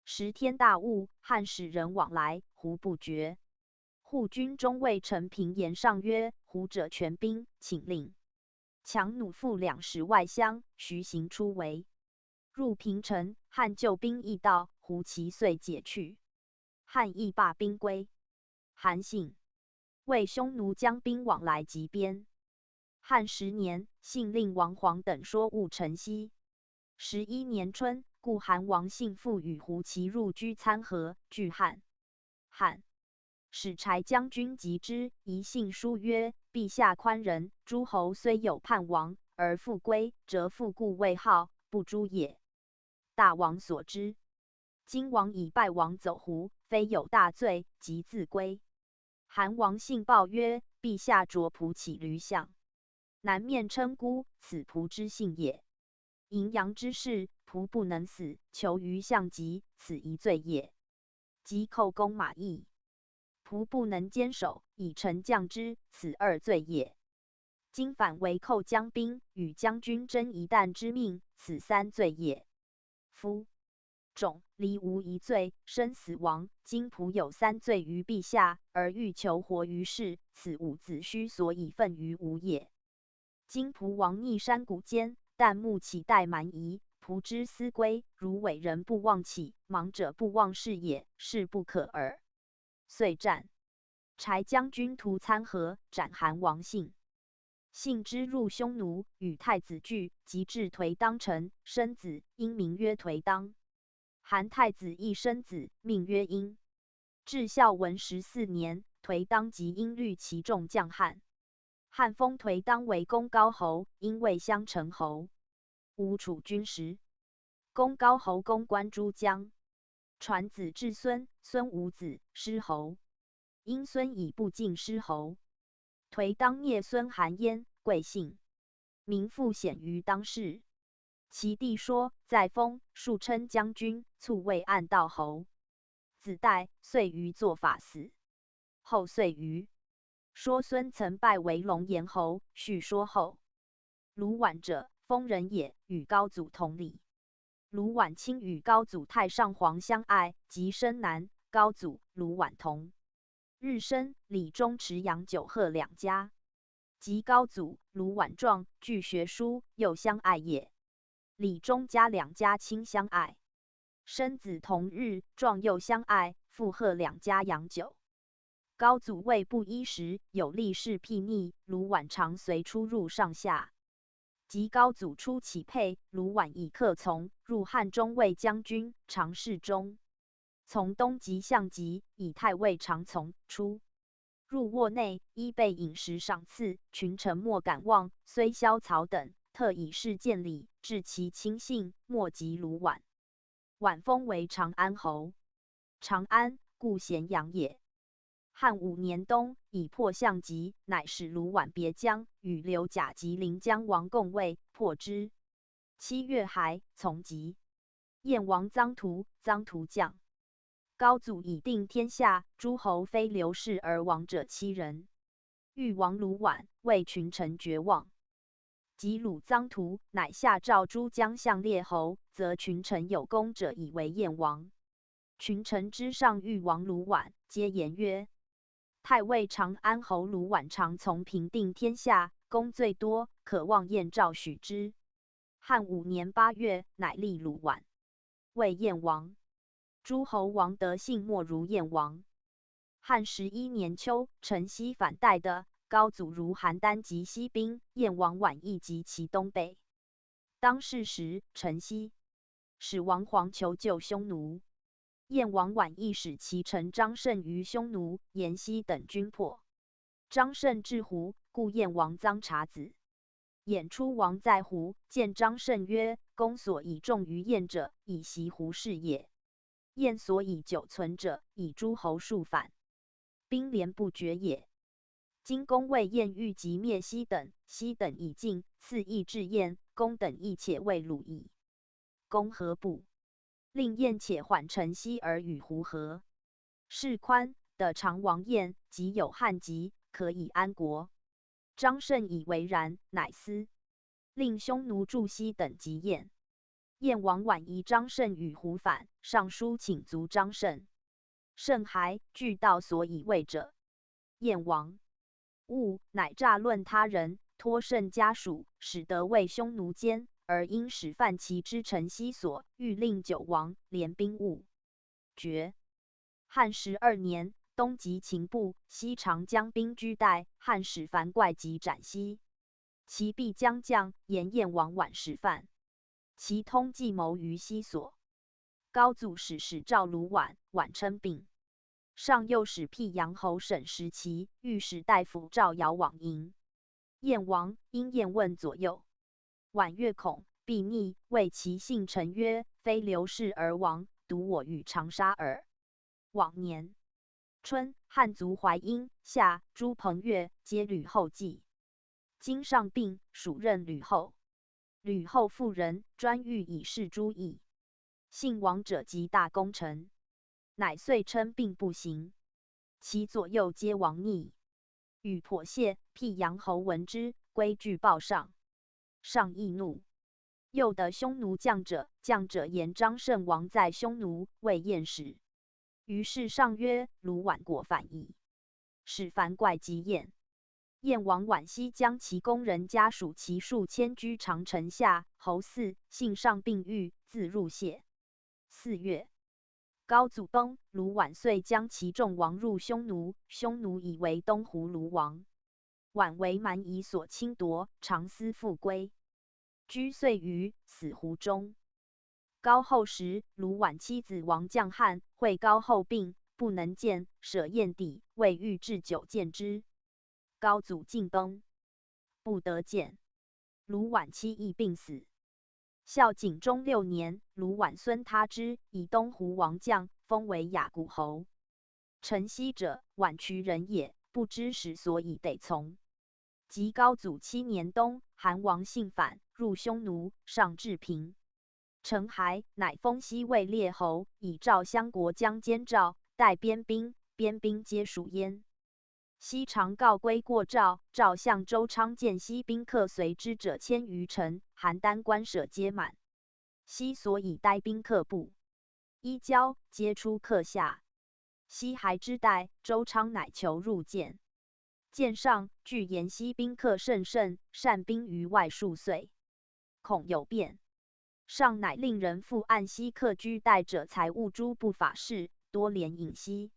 10天大雾，汉使人往来，胡不绝。护军中尉陈平言上曰：胡者全兵，请令强弩副2使外乡，徐行出围。入平城，汉救兵亦到，胡骑遂解去。汉亦罢兵归。韩信为匈奴将兵往来及边。汉10年，信令王晃等说务城西。11年春，故韩王信复与胡骑入居参合，拒汉。汉使柴将军击之，疑信书曰：“陛下宽仁，诸侯虽有叛王，而复归，则复故未号，不诛也。大王所知。”今王以败王走胡，非有大罪，即自归。韩王信报曰：陛下着仆起驴相，南面称孤，此仆之幸也。淫阳之事，仆不能死，求于相疾，此一罪也。即寇攻马邑，仆不能坚守，以臣降之，此二罪也。今反为寇将兵，与将军争一旦之命，此三罪也。夫种离无一罪，生死亡。今仆有三罪于陛下，而欲求活于世，此五子虚所以愤于吾也。今仆亡逆山谷间，旦暮起待蛮夷，仆之思归，如伟人不忘启，盲者不忘事也，是不可耳。遂战。柴将军屠参合，斩韩王信。信之入匈奴，与太子聚，即至颓当城，生子，因名曰颓当。韩太子亦生子，命曰婴。至孝文14年，颓当即因虑其众将汉。汉封颓当为公高侯，因为襄城侯。吴楚军时，公高侯公关诸将，传子至孙，孙无子，失侯。因孙以不敬失侯。颓当聂孙韩焉，贵姓，名复显于当世。其弟说，在封，数称将军，卒为暗道侯。子代遂于作法死。后遂于说孙曾拜为龙颜侯，续说后。卢绾者，封人也，与高祖同理。卢绾亲与高祖太上皇相爱，即生男。高祖、卢绾同日生，李忠持杨九鹤两家。及高祖、卢绾壮，具学书，又相爱也。李忠家两家亲相爱，生子同日，壮又相爱，附贺两家养久。高祖为不衣食，有力士睥睨，卢绾常随出入上下。及高祖初起配，卢绾以客从，入汉中卫将军，常侍中。从东极向极，以太尉常从出入卧内，依备饮食赏赐，群臣莫敢忘。虽萧曹等，特以示见礼，致其亲信，莫及卢绾。绾封为长安侯。长安，故咸阳也。汉5年冬，以破项籍，乃使卢绾别疆，与刘贾及临江王共卫，破之。7月还，从籍。燕王臧荼，臧荼将。高祖以定天下，诸侯非刘氏而亡者7人。欲亡卢绾，为群臣绝望。及鲁臧荼，乃下诏诸将相列侯，则群臣有功者以为燕王。群臣之上欲亡卢绾，皆言曰：太尉长安侯卢绾常从平定天下，功最多，可望燕诏许之。汉5年8月，乃立卢绾为燕王。诸侯王德性莫如燕王。汉11年秋，陈豨反代的，高祖如邯郸及西兵，燕王绾亦及其东北。当世时，陈豨使王黄求救匈奴，燕王绾亦使其臣张胜于匈奴、延熙等军破。张胜至胡，故燕王臧察子。衍出王在胡，见张胜曰：公所以重于燕者，以袭胡氏也。燕所以久存者，以诸侯数反，兵连不绝也。今公谓燕欲及灭西等，西等已尽，赐邑至燕，公等亦且未鲁矣。公何不令燕且缓陈豨而与胡和？事宽，得长王燕，即有汉籍，可以安国。张胜以为然，乃思令匈奴助西等及燕。燕王绾疑张胜与胡反，上书请卒张胜。胜还，据道所以为者。燕王恶，乃诈论他人，托胜家属，使得为匈奴奸，而因使犯其之陈豨所，欲令九王，联兵勿绝。汉12年，东击秦部，西常将兵居代，汉使樊哙及斩豨。其必将将，言燕王绾使犯。其通计谋于西所。高祖使召卢绾，绾称病。上又使辟阳侯沈时齐、御史大夫赵尧往迎。燕王因燕问左右，绾越恐，必逆，谓其幸臣曰：非刘氏而亡，独我与长沙耳。往年春，汉族淮阴、夏朱彭越皆吕后继。今上病，属任吕后。吕后妇人，专欲以示诸义。幸亡者及大功臣，乃遂称病不行。其左右皆亡逆。与颇谢、辟阳侯闻之，归具报上。上易怒，又得匈奴将者言张胜王在匈奴，谓燕使。于是上曰：卢绾过犯矣。使樊怪击燕。燕王惋惜，将其宫人家属其数千居长城下。侯嗣幸上病愈，自入谢。4月，高祖崩，卢绾遂将其众亡入匈奴，匈奴以为东胡卢王。绾为蛮夷所侵夺，常思复归，居岁余，死胡中。高后时，卢绾妻子王将汉会高后病，不能见，舍燕邸，为欲置酒见之。高祖进崩，不得见。卢绾妻亦病死。孝景中6年，卢绾孙他之以东胡王将，封为雅谷侯。陈豨者，宛渠人也，不知始所以得从。及高祖7年冬，韩王信反，入匈奴，上至平。成骸，乃封豨为列侯，以赵襄国将监赵，带边兵，边兵皆属焉。豨常告归过赵，赵相周昌见豨宾客随之者1000余乘，邯郸官舍皆满。豨所以待宾客不依交，皆出客下。豨还之待，周昌乃求入见。见上具言豨宾客甚甚，善兵于外数岁，恐有变。上乃令人复按豨客居待者财物诸不法事，多怜引豨。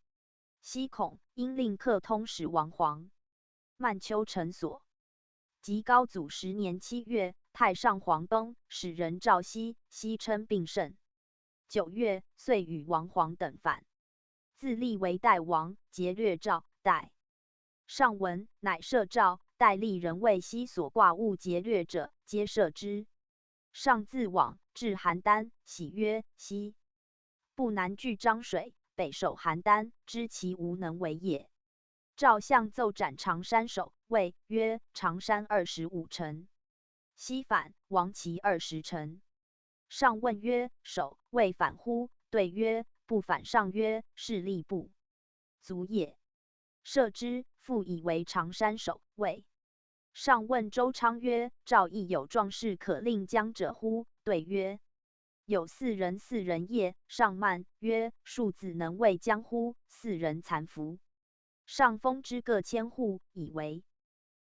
豨恐，因令客通使王黄、曼丘陈所。及高祖10年7月，太上皇崩，使人召豨，豨称病甚。9月，遂与王黄等反，自立为代王，劫掠赵代。上闻，乃赦赵代立人为豨所挂物劫掠者，皆赦之。上自往，至邯郸，喜曰：豨不南据漳水，北守邯郸，知其无能为也。赵相奏斩常山守，谓曰：常山25城。豨反，亡其20城。上问曰：守未反乎？对曰：不反。上曰：是力不足也。赦之，复以为常山守。谓上问周昌曰：赵亦有壮士可令将者乎？对曰：有4人也。上漫曰：庶子能为将乎？4人残服。上封之各1000户，以为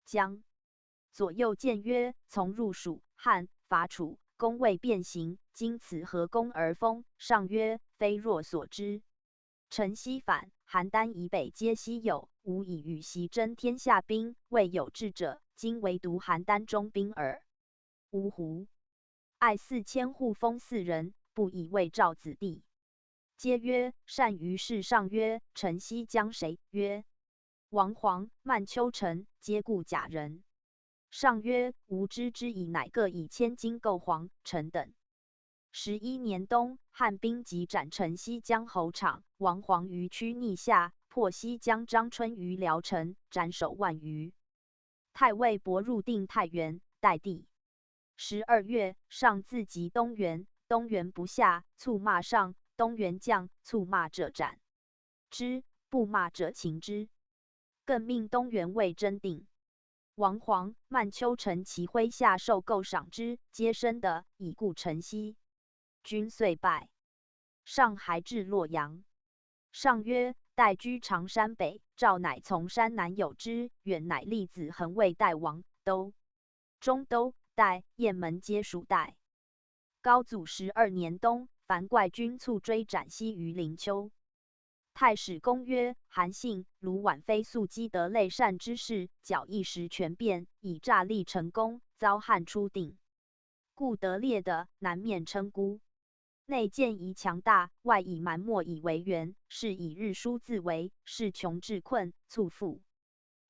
将。左右谏曰：从入蜀汉，伐楚，功未变形，今此何功而封？上曰：非若所知。陈豨反，邯郸以北皆豨有，吾以与袭争天下兵，未有智者，今唯独邯郸中兵耳。呜呼！爱4000户，封4人，不以为赵子弟。皆曰：善于事。上曰：陈豨将谁？曰：王黄、曼丘陈，皆故假人。上曰：吾知之矣，乃各以1000金购黄、陈等。11年冬，汉兵急斩陈豨江侯昶、王黄于曲逆下，破豨江张春于聊城，斩首万余。太尉伯入定太原，代地。12月，上自及东原，东原不下，蹴骂上。东原将，蹴骂者斩之，不骂者擒之。更命东原尉真定。王黄、曼丘陈其麾下受购赏之，皆生的，以故陈豨。军遂败。上还至洛阳。上曰：待居常山北，赵乃从山南有之，远乃立子恒为代王，都、中都、代、雁门皆属代。高祖12年冬，樊哙军卒追斩豨于灵丘。太史公曰：韩信、卢绾非素积德累善之士，矫一时权变，以诈立成功，遭汉初定，故得列的，南面称孤。内见夷强大，外以蛮貊以为援，是以日疏自为，是穷至困，猝复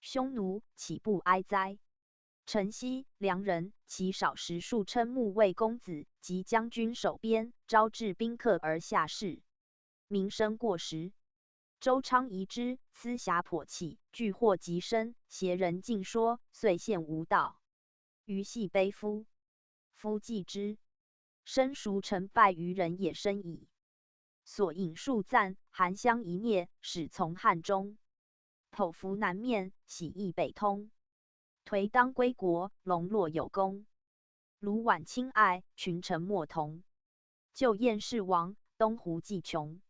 匈奴，岂不哀哉？陈豨，梁人，其少时数称穆魏公子，及将军守边，招致宾客而下士。名声过时。周昌疑之，私侠颇气，惧祸极深，邪人尽说，遂陷无道。余系悲夫，夫继之，身孰成败于人也深矣。所引数赞，韩相一孽，始从汉中。剖服南面，喜义北通。颓当归国，龙落有功。卢绾亲爱，群臣莫同。旧燕氏王，东胡既穷。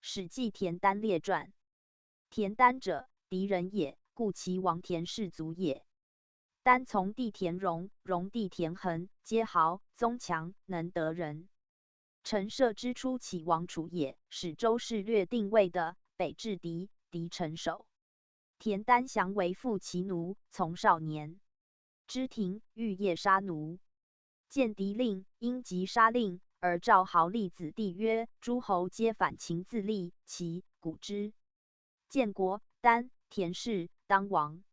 史记田单列传。田单者，狄人也，故其王田氏族也。单从弟田荣，荣弟田恒，皆豪，宗强，能得人。陈涉之初起王楚也，使周氏略定位的，北至狄，狄陈守。田单降为父其奴，从少年。知庭欲夜杀奴，见狄令，因急杀令。而赵豪立子弟曰：“诸侯皆反秦自立，其古之。建国，丹、田氏当亡。”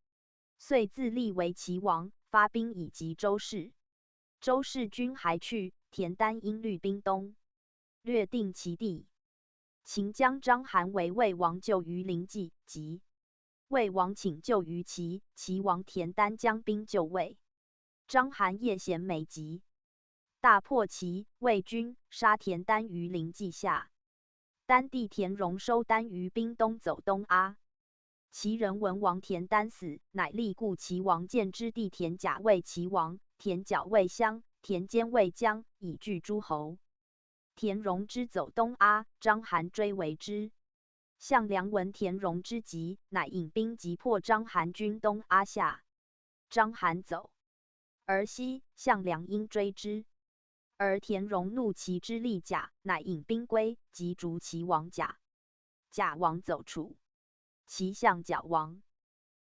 遂自立为齐王，发兵以击周氏。周氏军还去，田单因率兵东，略定其地。秦将章邯为魏王救于临济，即魏王请救于齐，齐王田单将兵救魏。章邯夜衔美疾。大破齐，魏军杀田单于临济下。单弟田荣收单于兵东走东阿。齐人闻王田单死，乃立故齐王建之弟田甲为齐王，田角为襄，田坚为姜，以拒诸侯。田荣之走东阿，章邯追为之。项梁闻田荣之急，乃引兵击破章邯军东阿下。章邯走，而西，项梁因追之。而田荣怒其之力甲，乃引兵归，击逐齐王甲。甲王走楚，齐向角王。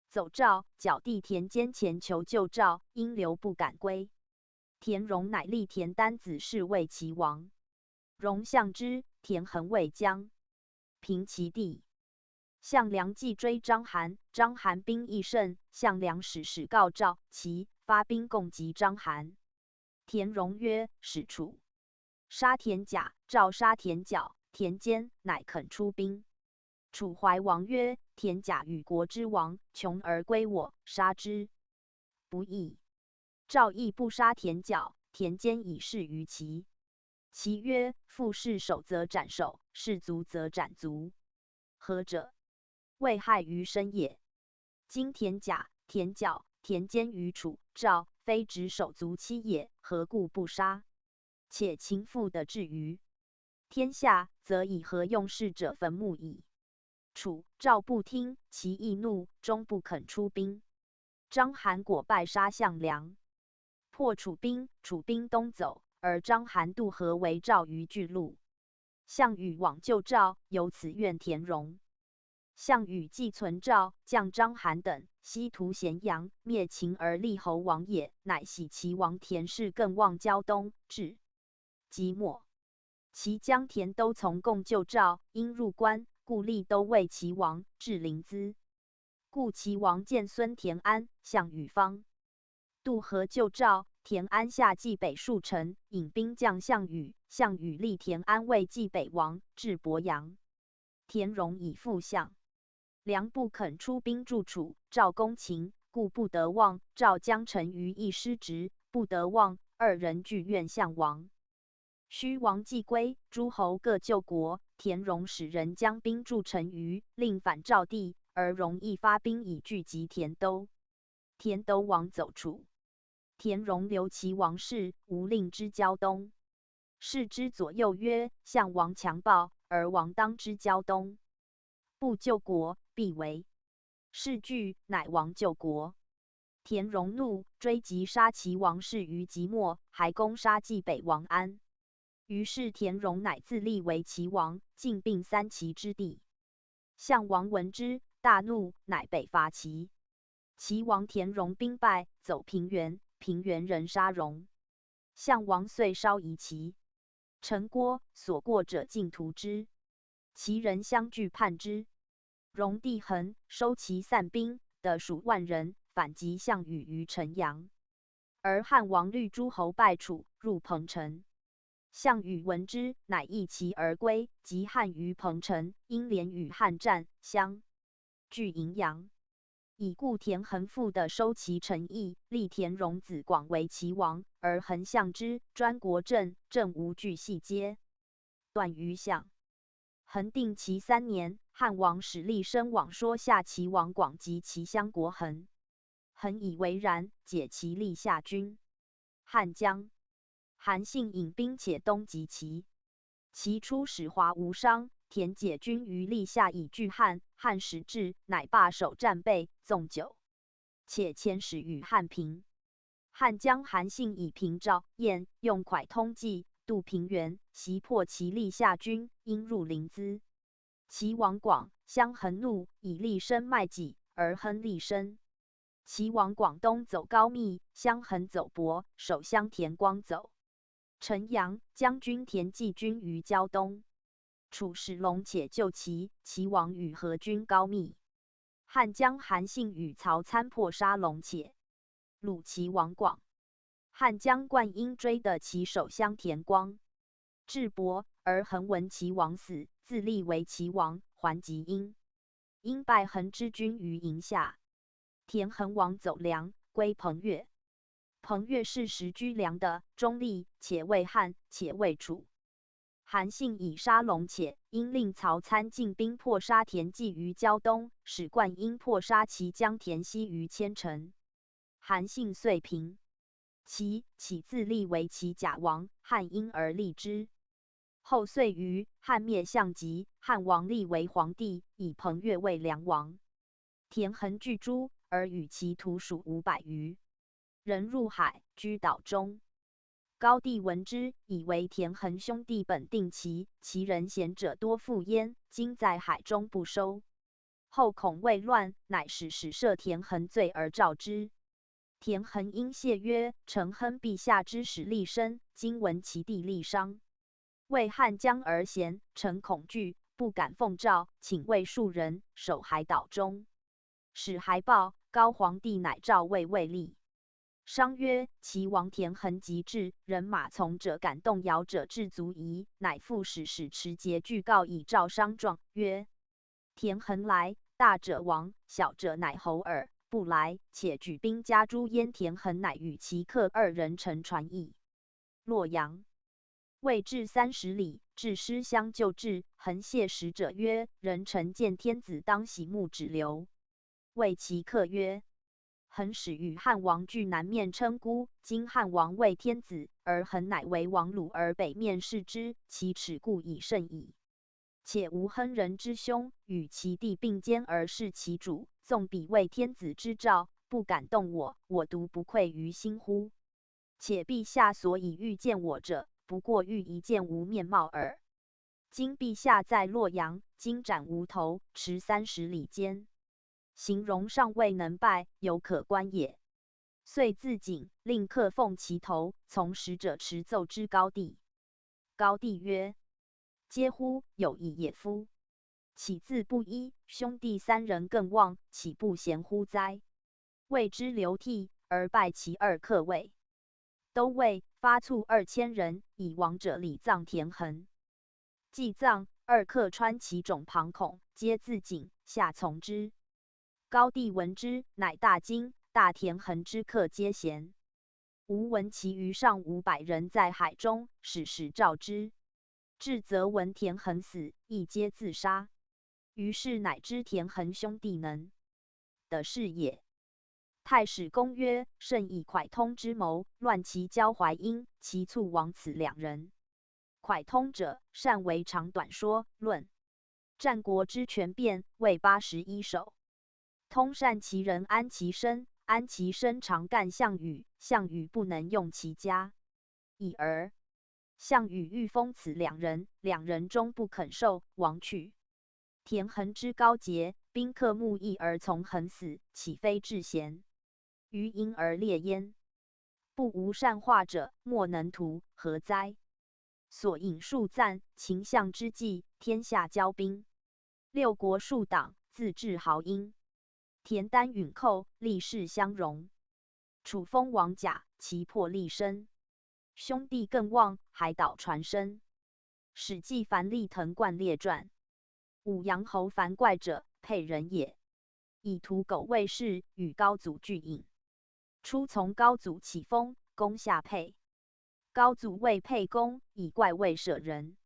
走赵，角弟田坚前求救赵，因留不敢归。田荣乃立田单子侍为齐王。荣相之，田恒为姜，平其地。项梁既追章邯，章邯兵亦甚，项梁使告赵、齐，发兵攻击章邯。田荣曰：“使楚杀田甲，赵杀田角，田坚乃肯出兵。”楚怀王曰：“田甲与国之王，穷而归我，杀之不义。”赵亦不杀田角，田坚以示于齐。齐曰：“父士守则斩首，士卒则斩卒。何者？未害于身也。今田甲、田角、田坚于楚、赵，非执手足妻也，何故不杀？且秦父的至于天下，则以何用事者坟墓矣。”楚、赵不听，齐易怒，终不肯出兵。章邯果败，杀项梁，破楚兵，楚兵东走，而章邯渡河为赵于巨鹿。项羽往救赵，由此怨田荣。项羽既存赵，降章邯等，西屠咸阳，灭秦而立侯王也，乃喜齐王田氏更望胶东，至即墨。齐将田都从共救赵，因入关，故立都为齐王，至临淄。故齐王见孙田安、项羽方渡河救赵，田安下冀北数城，引兵将项羽，项羽立田安为冀北王，至鄱阳。田荣以复项梁不肯出兵助楚，赵攻秦，故不得望。赵将陈于一失职，不得望，二人俱怨项王。虚王既归，诸侯各救国。田荣使人将兵助陈馀，令反赵地，而荣亦发兵以拒击田都。田都王走楚，田荣留其王室，无令之胶东。士之左右曰：“项王强暴，而王当之胶东。不救国，必为。”士惧，乃王救国。田荣怒，追击杀其王室于即墨，还攻杀冀北王安。于是田荣乃自立为齐王，尽并三齐之地。项王闻之，大怒，乃北伐齐。齐王田荣兵败，走平原，平原人杀荣。项王遂烧夷齐。陈郭所过者尽屠之。齐人相拒叛之。荣弟恒收其散兵，得数万人，反击项羽于陈阳。而汉王虑诸侯败楚，入彭城。项羽闻之，乃一骑而归，及汉于彭城，因连与汉战，相据荥阳。已故田横父的收其诚意，立田荣子广为齐王，而横相之，专国政，政无据细皆断于相。恒定齐3年，汉王使立生往说下齐王广及其相国恒，恒以为然，解其立下军。汉将韩信引兵且东击齐，齐出使华无伤，田解军于立下以拒汉，汉使至，乃罢守战备，纵酒，且遣使与汉平。汉将韩信以平赵燕，用蒯通计，渡平原，袭破其立下军，因入临淄。齐王广相恒怒，以立身卖己，而亨立身。齐王广东走高密，相恒走亳，守乡田光走陈阳，将军田忌军于胶东。楚使龙且救齐，齐王与合军高密。汉将韩信与曹参破杀龙且，虏齐王广。汉将灌婴追得其守乡田光，至亳，而恒闻齐王死，自立为齐王，还击婴。婴败恒之军于营下。田恒王走梁，归彭越。彭越是时居梁的，中立，且为汉，且为楚。韩信以杀龙且，因令曹参进兵破杀田忌于胶东，使灌婴破杀其将田西于千城。韩信遂平。齐起自立为齐假王，汉因而立之。后遂于汉灭项籍，汉王立为皇帝，以彭越为梁王。田横聚诸，而与其徒属500余人，入海，居岛中。高帝闻之，以为田横兄弟本定齐，其人贤者多附焉，今在海中不收。后恐未乱，乃使摄田横罪而召之。田横因谢曰：“承亨陛下之使立身，今闻其弟立伤，为汉将而贤，臣恐惧，不敢奉诏，请谓数人守海岛中。”使还报，高皇帝乃诏魏未立。商曰：“齐王田横急至，人马从者敢动摇者至足矣。”乃复使持节具告以召商状，曰：“田横来，大者王，小者乃侯耳。不来，且举兵加诛焉。”田横乃与其客2人乘船诣洛阳。未至30里，至师相救至，横谢使者曰：“人臣见天子，当洗目止流。”谓其客曰：“恒使与汉王俱南面称孤，今汉王为天子，而恒乃为王虏，而北面视之，其耻故已甚矣。且吾亨人之兄，与其弟并肩而视其主，纵彼为天子之诏，不敢动我，我独不愧于心乎？且陛下所以欲见我者，不过欲一见吾面貌耳。今陛下在洛阳，今斩吾头，持30里间。形容尚未能拜，犹可观也。”遂自警，令客奉其头，从使者持奏之高帝。高帝曰：“嗟乎！有以也夫！岂自不依？兄弟3人更望，岂不贤乎哉？”谓之流涕，而拜其2客位。都尉发卒2000人，以亡者礼葬田横。祭葬，2客穿其冢庞孔，皆自警，下从之。高帝闻之，乃大惊，大田横之客皆贤。吾闻其余上500人在海中，使召之。至则闻田横死，亦皆自杀。于是乃知田横兄弟能的是也。太史公曰：“甚以蒯通之谋，乱其交淮阴，其卒亡此2人。”蒯通者，善为长短说论，战国之权变，为81首。通善其人安其身，安其身常干项羽，项羽不能用其家，已而项羽欲封此2人，2人终不肯受，亡去。田横之高洁，宾客慕义而从横死，岂非至贤？于因而列焉。不无善化者，莫能图，何哉？所引数赞，秦相之计，天下交兵，6国数党，自治豪英。田丹允寇，立世相容。楚封王甲，其破立身。兄弟更旺，海岛传声。史记樊历腾冠列传。武阳侯樊怪者，沛人也。以屠狗卫士，与高祖俱饮。初从高祖起封，攻下沛。高祖谓沛公，以怪未舍人。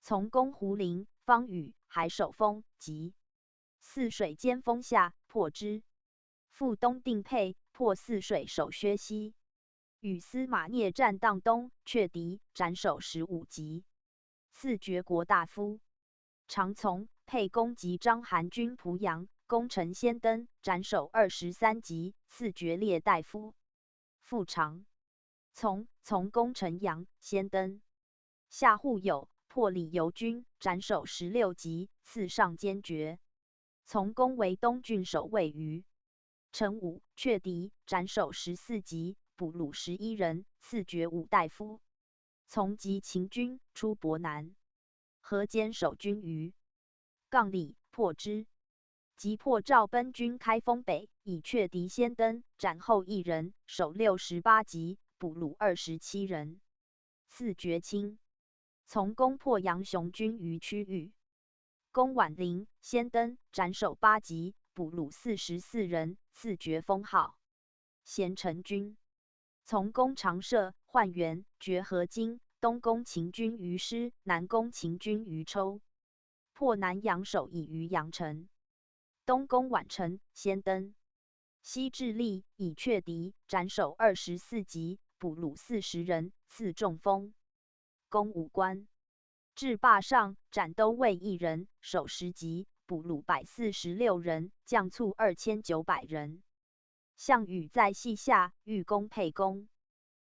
从攻胡陵、方宇，还守封，及泗水间封下，破之。复东定沛，破泗水守薛西。与司马聂战荡东，却敌，斩首15级。赐爵国大夫。常从沛公及章邯军濮阳，攻城先登，斩首23级，赐爵列大夫。复常从攻城阳、先登。下户有破李由军，斩首16级，赐上监爵。从攻为东郡守卫于陈武，却敌，斩首14级，捕虏11人，赐爵武大夫。从及秦军出博南，河间守军于杠里，破之。即破赵奔军开封北，以却敌先登，斩后1人，首68级，捕虏27人，赐爵卿。从攻破杨雄军于区域，攻宛陵，先登，斩首8级，捕虏44人，赐爵封号。咸城君。从攻长社、换元，绝河津，东攻秦军于师，南攻秦军于抽。破南阳守以于阳城。东攻宛城，先登。西至利，以却敌，斩首24级，捕虏40人，赐中封。攻武关。至坝上，斩都尉1人，首10级，捕虏146人，将卒2900人。项羽在隙下，欲攻沛公。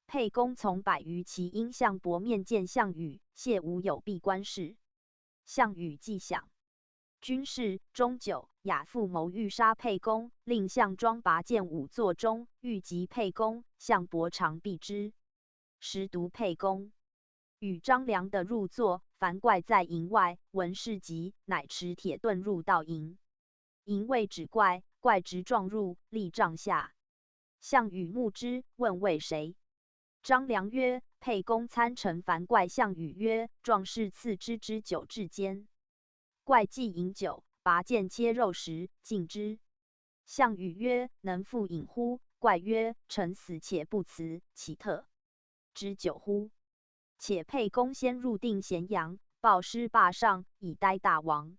沛公从百余骑因项伯面见项羽，谢无有闭关事。项羽既降。军士钟九、亚父谋欲杀沛公，令项庄拔剑舞座中，欲击沛公，项伯常避之。时独沛公。与张良的入座，樊哙在营外，闻事急，乃持铁盾入道营。营未止哙，哙直撞入，立帐下。项羽目之，问为谁？张良曰：沛公参陈樊哙。项羽曰：壮士赐之之酒至坚。哙既饮酒，拔剑切肉食，尽之。项羽曰：能复饮乎？哙曰：臣死且不辞，其特之酒乎？且沛公先入定咸阳，报师坝上，以待大王。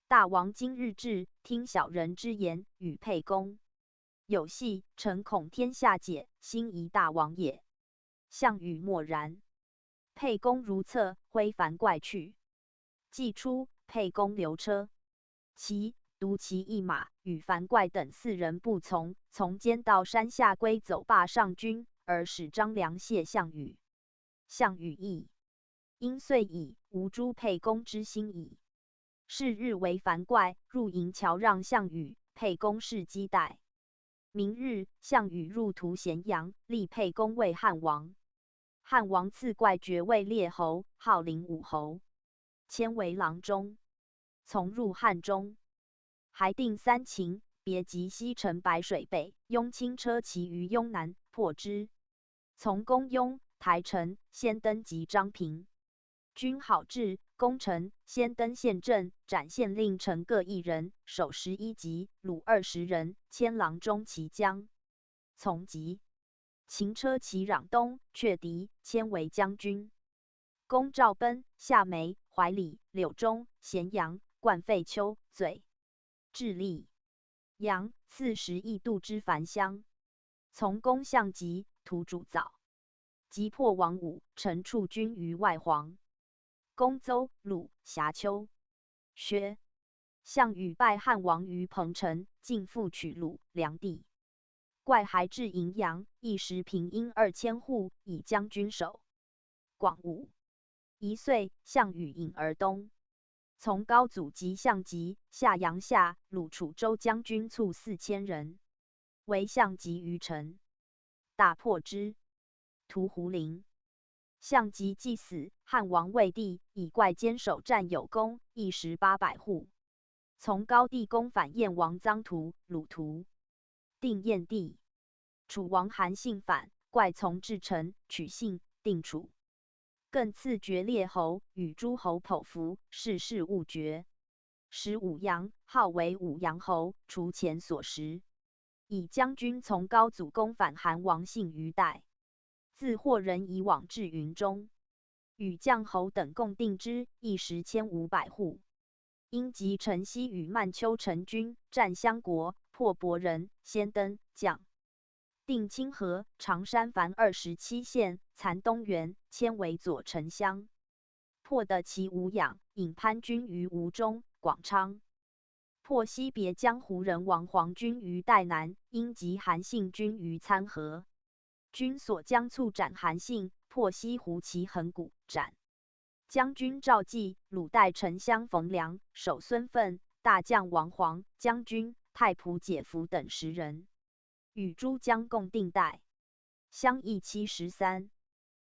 大王今日至，听小人之言，与沛公有隙，臣恐天下解，心疑大王也。项羽默然。沛公如厕，挥樊哙去。既出，沛公留车，独骑一马，与樊哙等4人不从，从间到山下归走坝上军，而使张良谢项羽。项羽意，因遂以无诛沛公之心矣。是日为樊哙入营桥让项羽，沛公侍击待。明日，项羽入屠咸阳，立沛公为汉王。汉王赐哙爵位列侯，号灵武侯，迁为郎中。从入汉中，还定3秦，别及西城白水北，雍轻车骑于雍南，破之。从攻雍、台城，先登及张平。军好至，攻城，先登陷阵，斩县令臣各1人，首11级，虏20人，迁郎中骑将。从即秦车骑壤东，却敌，迁为将军。攻赵奔、夏梅、怀里、柳中、咸阳、灌废丘、嘴。至利阳，40邑度之樊乡。从攻项籍，屠主早。击破王武，陈处军于外黄。攻邹、鲁、峡丘、薛。项羽败汉王于彭城，进复取鲁、梁地。哙还至荥阳，一时平阴2000户，以将军守。广武1岁，项羽引而东。从高祖及项籍，下阳夏，鲁楚州将军卒4000人，为项籍于城，大破之。屠胡陵。项籍既死，汉王魏帝以哙坚守战有功，一时800户。从高帝攻反燕王臧荼、鲁屠，定燕地。楚王韩信反，哙从至城，取信，定处。更赐爵列侯与诸侯剖符，世事勿绝。使武阳号为武阳侯，除前所食。以将军从高祖攻反韩王信于代，自获人以往至云中，与将侯等共定之，一时1500户。因及陈豨与曼丘陈军战襄国，破亳人、先登将。定清河、常山凡27县，残东原，迁为左丞相。破得其无养，引潘军于吴中、广昌。破西别江湖人王黄军于代南，因及韩信军于参河。军所将促斩韩信，破西湖其横谷，斩。将军赵济、鲁代丞相冯良、守孙奋、大将王黄、将军太仆解服等10人，与诸将共定代，相议73。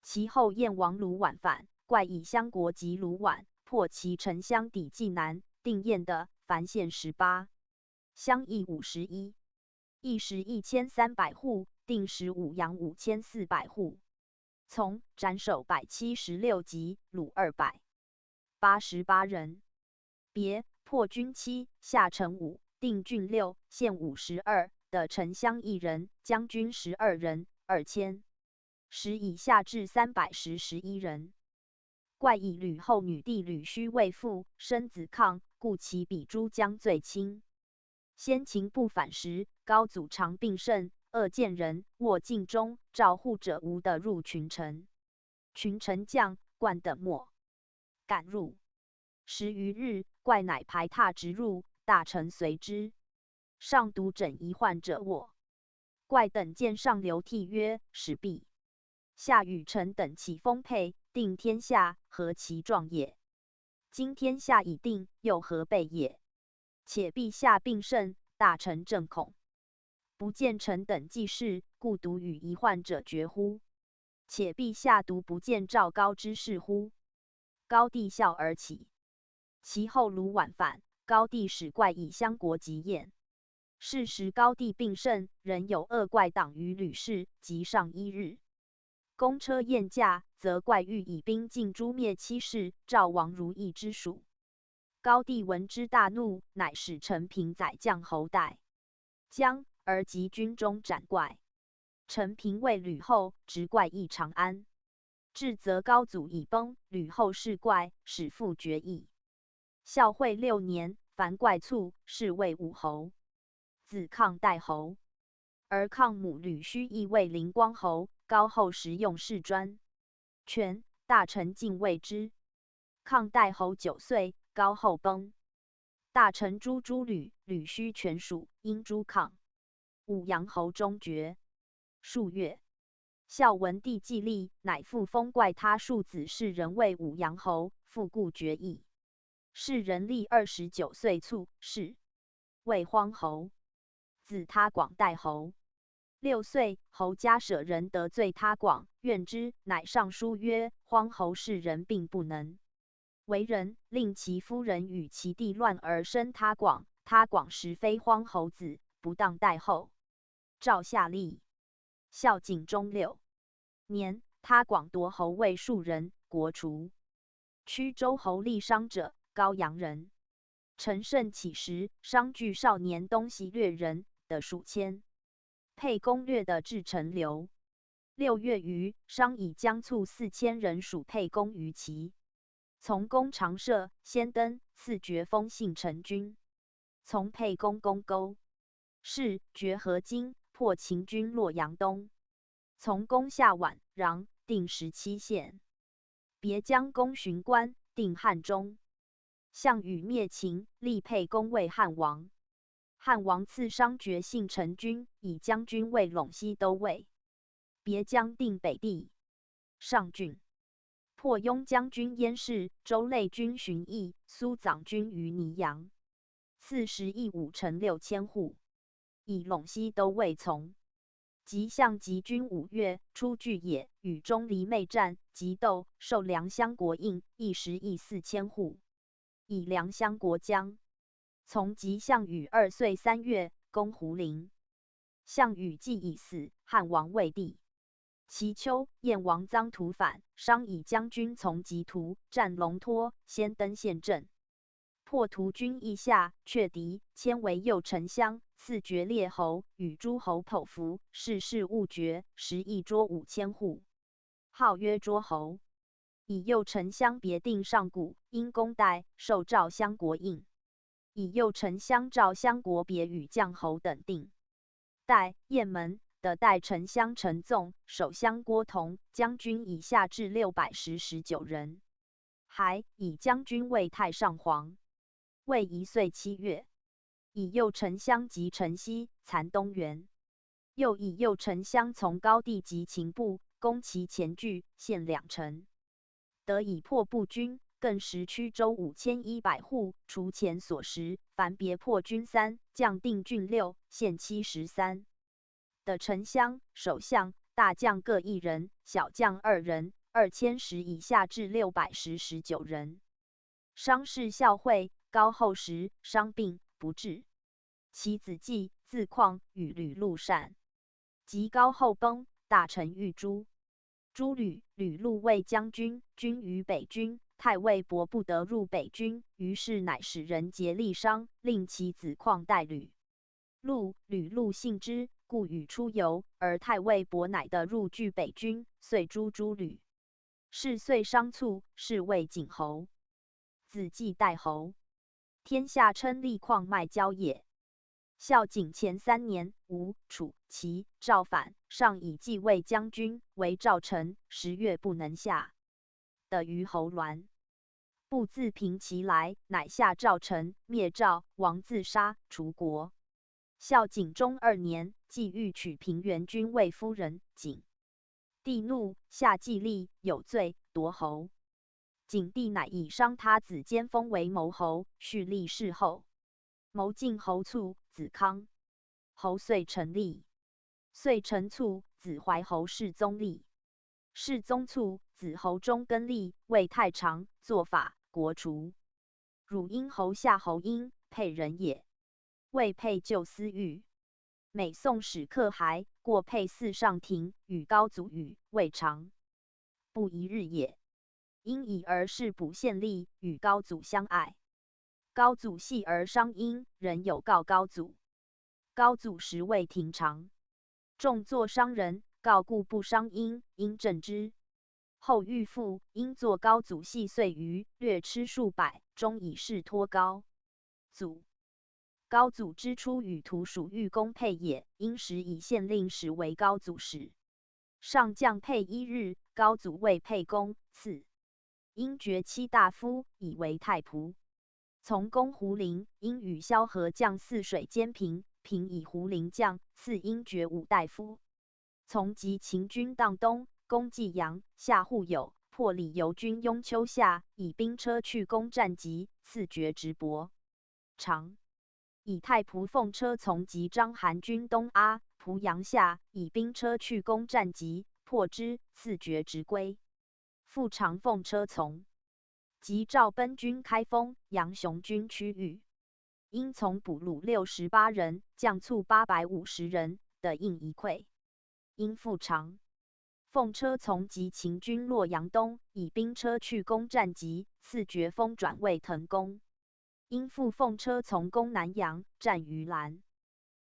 其后燕王卢绾反，怪以襄国及卢绾，破其丞相抵济南，定燕的樊县18，相议51。一时1300户，定时武阳5400户。从斩首176级，虏288人。别破军7，下城5，定郡6，县52的丞相1人，将军12人，2000。时以下至311人。怪以吕后女弟吕须未妇，生子抗，故其比诸将最轻。先秦不反时，高祖常病甚，恶见人，握境中，召护者无得入群臣。群臣将冠等没，敢入。10余日，怪乃排闼直入，大臣随之。上独诊疑患者卧。怪等见上流涕曰：“使毕。”下与臣等起丰沛，定天下，何其壮也！今天下已定，又何备也？且陛下病甚，大臣正恐。不见臣等济事，故独与疑患者决乎？且陛下独不见赵高之事乎？高帝笑而起。其后卢绾反，高帝使怪以襄国及燕。是时高帝病甚，仍有恶怪党于吕氏，及上1日。公车宴驾，则怪欲以兵尽诛灭戚氏、赵王如意之属。高帝闻之大怒，乃使陈平宰将侯代将，而及军中斩怪。陈平谓吕后，执怪诣长安。至则高祖已崩，吕后弑怪，使父绝邑。孝惠6年，凡怪卒，是为武侯。子抗代侯，而抗母吕须亦为灵光侯。高后时用世专权，大臣敬畏之。抗代侯9岁，高后崩。大臣诛吕，吕须全属，因诛抗。武阳侯终爵。数月，孝文帝既立，乃复封怪他庶子氏人为武阳侯，复故爵邑。是人历29岁卒，谥为荒侯。子他广代侯。6岁，侯家舍人得罪他广，怨之，乃上书曰：“荒侯是人并不能为人，令其夫人与其弟乱而生他广。他广实非荒侯子，不当代后。”诏下立。孝景中6年，他广夺侯位数人，国除。曲州侯立商者，高阳人。陈胜起时，商据少年东西掠人，得数千。沛公掠的至陈留。6月余，商以将卒4000人属沛公于齐。从公常赦，先登，赐爵封信陈君。从沛公攻沟，是爵河津，破秦军洛阳东。从攻下宛、穰，定17县。别将攻巡关，定汉中。项羽灭秦，立沛公为汉王。汉王赐商爵信陈君，以将军为陇西都尉。别将定北地。上郡。破雍将军燕氏，州累军荀邑，苏长军于泥阳。赐食邑5城6000户，以陇西都尉从。及项集军5月，出巨野，与钟离昧战，及斗，受梁襄国印，一时邑4000户，以梁襄国将。从及项羽2岁3月，攻胡陵。项羽既已死，汉王未帝。其秋，燕王臧荼反，商以将军从吉图，战龙托，先登县镇，破荼军邑下，却敌，迁为右丞相，赐爵列侯，与诸侯剖服，世事务爵，食一桌5000户，号曰桌侯。以右丞相别定上古，因公代，受赵襄国印。以右丞相赵襄国别与将侯等定。代雁门的代丞相陈纵，首相郭同，将军以下至619人。还以将军为太上皇。未1岁7月，以右丞相及陈豨，残东原。又以右丞相从高帝及秦部，攻其前据，陷2城，得以破步军。更食曲州5100户，除前所食，凡别破军3，将定郡6，县73。的丞相、首相、大将各1人，小将2人，2000石以下至619人。商氏孝惠，高后时，伤病不治。其子季，字况，与吕禄善。及高后崩，大臣欲诛。诸吕禄为将军，军于北军。太尉伯不得入北军，于是乃使人竭力商，令其子况代吕禄信之，故与出游，而太尉伯乃得入据北军，遂诛诸吕。是岁商卒，是谓景侯。子季代侯。天下称利矿卖交也。孝景前3年，吴、楚、齐、赵反，上以继位将军，为赵臣，10月不能下。的于侯栾。不自平其来，乃下赵城，灭赵，王自杀，除国。孝景中2年，既欲娶平原君为夫人，景帝怒，下季历，有罪，夺侯。景帝乃以商他子兼封为谋侯，续立世后。谋晋侯卒，子康。侯遂成立。遂成卒，子怀侯世宗立。世宗卒，子侯中更立，为太常，作法。国除。汝阴侯夏侯婴，沛人也。为沛旧私欲。每宋使客还，过沛寺上庭，与高祖语，未尝不一日也。因以儿事补县吏，与高祖相爱。高祖系儿伤婴，人有告高祖。高祖时未廷常，众作伤人，告故不伤婴，因正之。后欲复，因作高祖系岁余，略吃数百，终以事托高祖。高祖之初与徒属欲公沛也，因时以县令使为高祖使。上将沛1日，高祖为沛公，赐因爵妻大夫，以为太仆。从攻胡陵，因与萧何将泗水兼平，平以胡陵将，赐因爵武大夫。从及秦军荡东，攻济阳，下户有，破李由军雍丘下，以兵车去攻战疾，赐爵直伯长。以太仆奉车从及章邯军东阿、濮阳下，以兵车去攻战疾，破之，赐爵直归。复常奉车从。及赵奔军开封，杨雄军区域，因从捕虏68人，将卒850人，的应一溃。因复常。奉车从及秦军洛阳东，以兵车去攻战疾，赐爵封转为腾公。因复奉车从攻南阳，战于蓝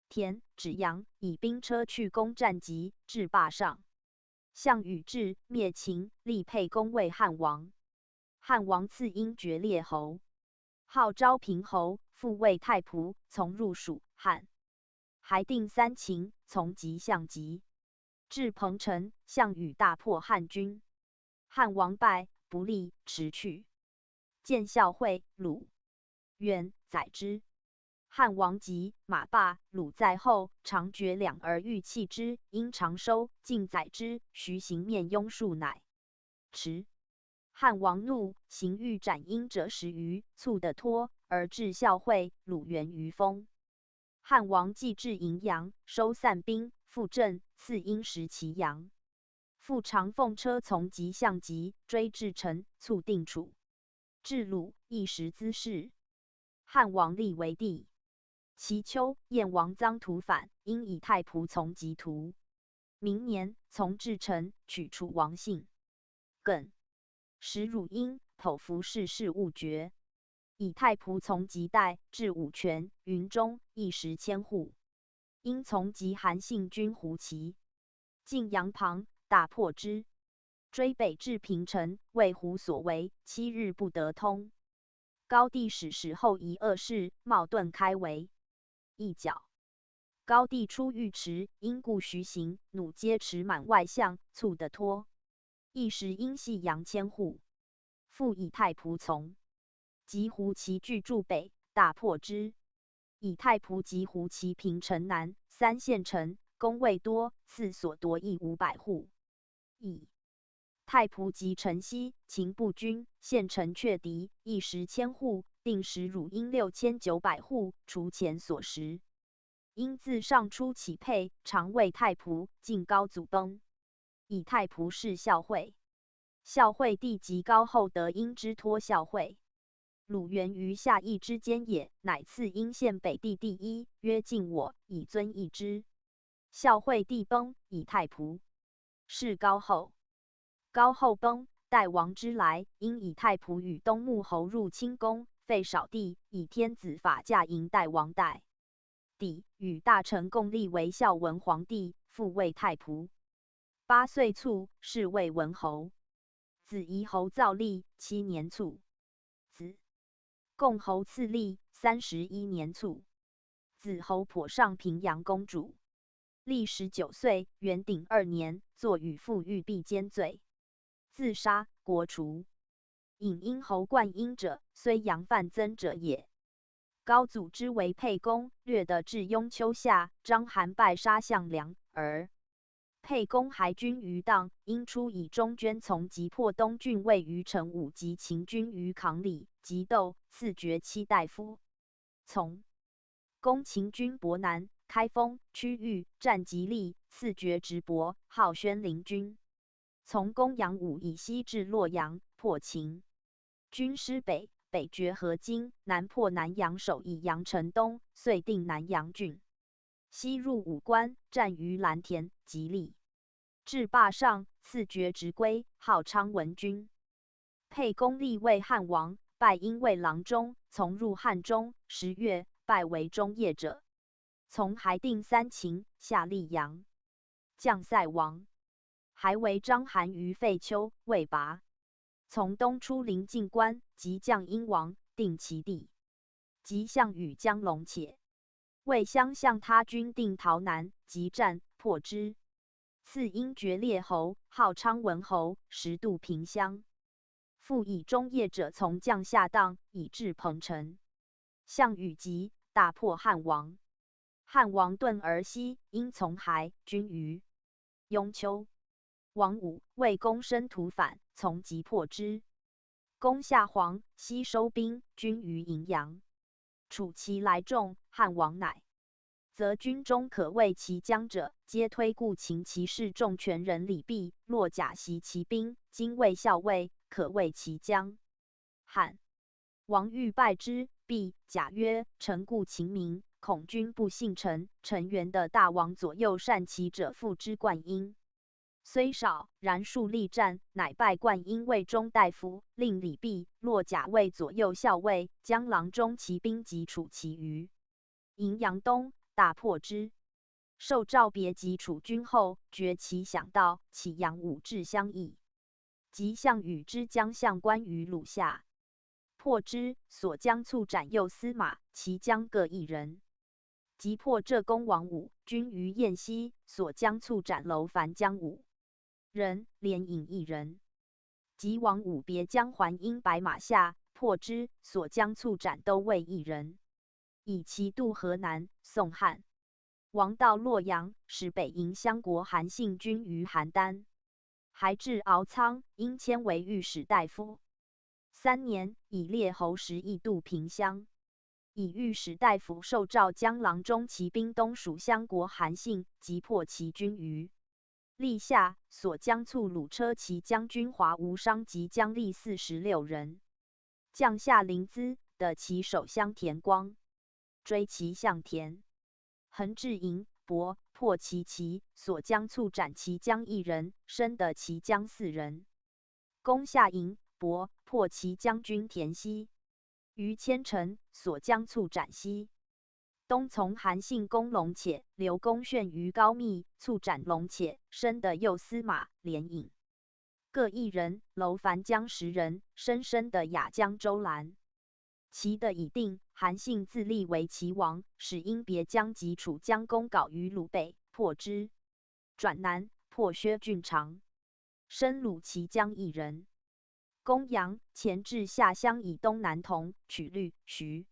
田、芷阳，以兵车去攻战疾，至灞上。项羽至，灭秦，立沛公为汉王。汉王赐因爵列侯，号昭平侯，复为太仆，从入蜀汉。还定3秦，从及项籍。至彭城，项羽大破汉军，汉王败，不利，驰去。见孝惠、鲁远，宰之。汉王急，马罢，鲁在后，常决2而欲弃之，因常收，尽宰之。徐行面拥数乃驰。汉王怒，行欲斩婴者10余，卒得脱，而至孝惠、鲁元于封。汉王既至荥阳，收散兵，复镇，赐因食其阳。复常奉车从及项籍，追至陈，卒定楚。至鲁，一时滋事。汉王立为帝。其秋，燕王臧荼反，因以太仆从及屠。明年，从至臣取楚王姓。艮，时汝阴剖服氏事务爵，以太仆从及代至武权、云中，一时千户。因从及韩信军胡骑，晋阳旁，大破之。追北至平城，为胡所围，7日不得通。高帝使后夷恶士，冒盾开围，一角。高帝出御池，因故徐行，弩皆持满外相，促得脱。一时因系阳千户，复以太仆从。及胡骑拒驻北，大破之。以太仆及胡骑平城南3县城，攻未多，赐所夺邑500户。以太仆及城西，秦步军，县城却敌，一时千户，定时汝阴6900户，除前所食。因自上初起配，常为太仆，晋高祖崩。以太仆事孝惠。孝惠帝及高后得因之托孝惠。鲁源于下邑之间也，乃赐阴县北地第一，曰敬我，以尊义之。孝惠帝崩，以太仆是高后。高后崩，代王之来，因以太仆与东穆侯入清宫，废少帝，以天子法驾迎代王代。帝与大臣共立为孝文皇帝，复为太仆。8岁卒，是为文侯。子夷侯造立，7年卒。子共侯赐立，31年卒。子侯颇上平阳公主。历19岁，元鼎2年，作与父欲避奸罪，自杀，国除。引殷侯冠殷者，虽阳犯曾者也。高祖之为沛公，略得至雍丘下，章邯败杀项梁，而沛公还军于荡，因出以中捐从击破东郡尉于成武及秦军于扛里，及斗，赐爵7大夫。从攻秦军博南、开封、区域，战极利，赐爵直伯，号宣陵君。从攻阳武以西至洛阳，破秦军师北，北绝河津，南破南阳，守以阳城东，遂定南阳郡。西入武关，战于蓝田，极利。至霸上，赐爵直归，号昌文君。沛公立为汉王，拜因为郎中，从入汉中，10月，拜为中业者。从还定3秦，下溧阳，将塞王。还为章邯于废丘，未拔。从东出临晋关，即将殷王，定其地。即项羽将龙且。魏相向他军定陶南，即战，破之。赐因爵列侯，号昌文侯，时度平乡。复以中业者从将下荡，以至彭城。项羽急，大破汉王。汉王遁而西，因从还，军于雍丘。王武、魏公申屠反，从即破之。攻下黄，西收兵，军于荥阳。楚其来众，汉王乃则军中可谓其将者，皆推故秦骑士众权人李毕、骆甲袭其兵，今谓校尉，可谓其将。汉王欲败之，毕、甲曰：臣故秦民，恐君不信臣。陈元的大王左右善骑者，复之冠英。虽少，然数力战，乃拜冠英为中大夫，令李毕、骆甲为左右校尉，将郎中骑兵及楚其余荥阳东，大破之。受诏别及楚军后，决其饷道，起阳武至相邑。及项羽之将相关于鲁下，破之，所将卒斩右司马，其将各1人。即破浙公王武，军于偃西，所将卒斩楼烦将5人，连引1人。及王武别将还因白马下，破之，所将卒斩都尉1人。以其渡河南，宋汉王到洛阳，使北营襄国韩信军于邯郸。还至敖仓，因迁为御史大夫。3年，以列侯10邑渡平乡。以御史大夫受诏将郎中骑兵东属襄国韩信，击破其军于历下，所将卒鲁车骑将军华无伤及将吏46人。将下临淄，得其首相田光，追其向田。横至营、亳、破其旗，所将促斩其将1人，生得其将4人。攻下营，伯破其将军田西于千城，所将促斩西。东从韩信攻龙且，刘公炫于高密，促斩龙且，生得右司马连尹各1人，楼烦将10人，生得亚江周兰。齐的已定，韩信自立为齐王，使因别将及楚将攻皋于鲁北，破之。转南，破薛郡长，生虏齐将1人。攻阳，前至下乡以东南同，取律、徐、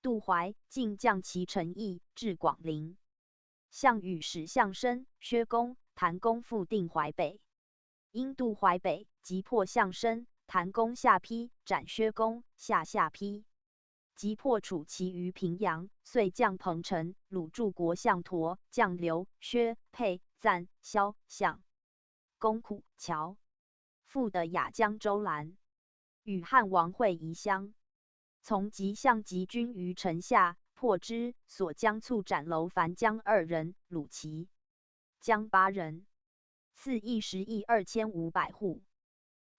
杜淮，进将其陈邑，至广陵。项羽使项生、薛公、谭公复定淮北。因渡淮北，即破项生、谭公下邳，斩薛公，下邳，即破楚骑于平阳，遂将彭城、鲁助国项佗，将刘、薛、沛、赞、萧、项公苦乔，复得亚江周兰，与汉王会宜乡。从即向集军于城下，破之，所将促斩楼烦将2人，虏齐将8人。赐一10邑2500户。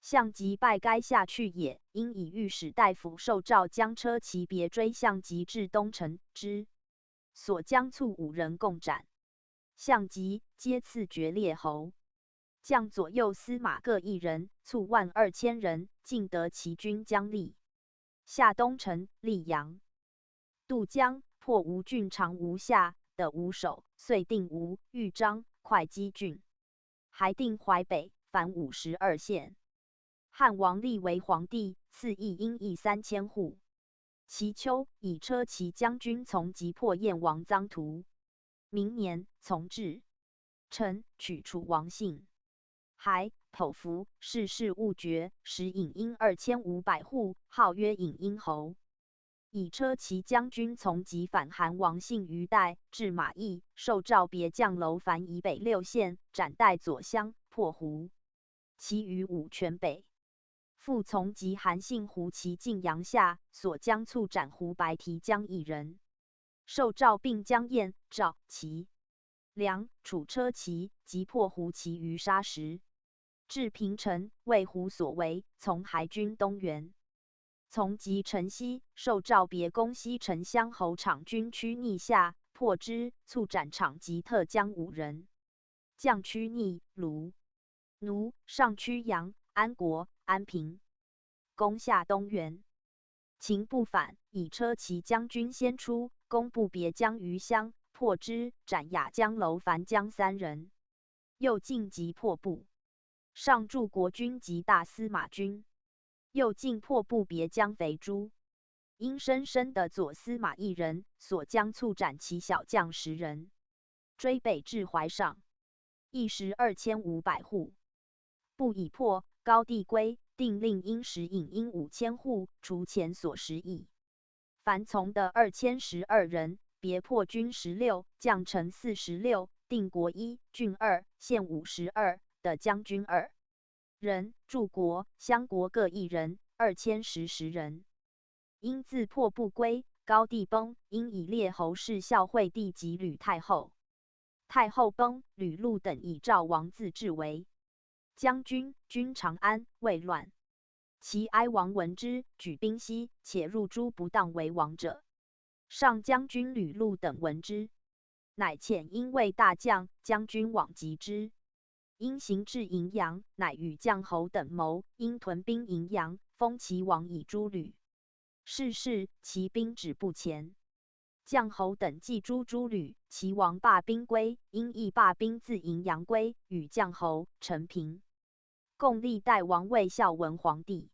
项籍败该下去也，因以御史大夫受诏将车骑别追项籍至东城之，所将促5人共斩。项籍皆赐爵列侯，将左右司马各1人，促12000人，尽得其军将立。下东城，溧阳、渡江，破吴郡长吴下，得吴守，遂定吴、豫章、会稽郡，还定淮北，凡52县。汉王立为皇帝，赐邑阴邑3000户。其秋，以车骑将军从击破燕王臧荼。明年，从至陈，取楚王信。还，剖符，世事勿绝，使尹阴2500户，号曰尹阴侯。以车骑将军从击反韩王信于代，至马邑，受诏别将楼烦以北6县，斩代左乡，破胡。其余5全北。复从击韩信胡骑晋阳下，所将促斩胡白提将1人，受诏并将燕、赵、齐、梁、楚车骑，击破胡骑于沙石。至平城，为胡所为，从还军东原。从击城西，受诏别攻西城乡侯场军屈逆下，破之，促斩场及特将5人。将屈逆、卢、奴、上曲阳、安国、安平，攻下东原。秦不反，以车骑将军先出，攻不别将余乡，破之，斩亚江楼烦将3人。又进击破部，上助国军及大司马军。又进破不别将肥朱，因生的左司马1人，所将促斩其小将10人。追北至淮上，邑时2500户。不已破，高帝归，定令因时尹阴5000户，除前所10邑。凡从的2012人，别破军16，将臣46，定国1，郡2，县52，的将军2人，助国、襄国各1人，2010人。因自破不归，高帝崩，因以列侯弑孝惠帝及吕太后。太后崩，吕禄等以赵王自治为将军，军长安，未乱。其哀王闻之，举兵西，且入诸不当为王者。上将军吕禄等闻之，乃遣因为大将将军往击之。因行至荥阳，乃与将侯等谋，因屯兵荥阳，封齐王以诛吕。是，齐兵止不前。将侯等既诛吕，齐王罢兵归，因亦罢兵自荥阳归，与将侯、陈平共历代王位孝文皇帝。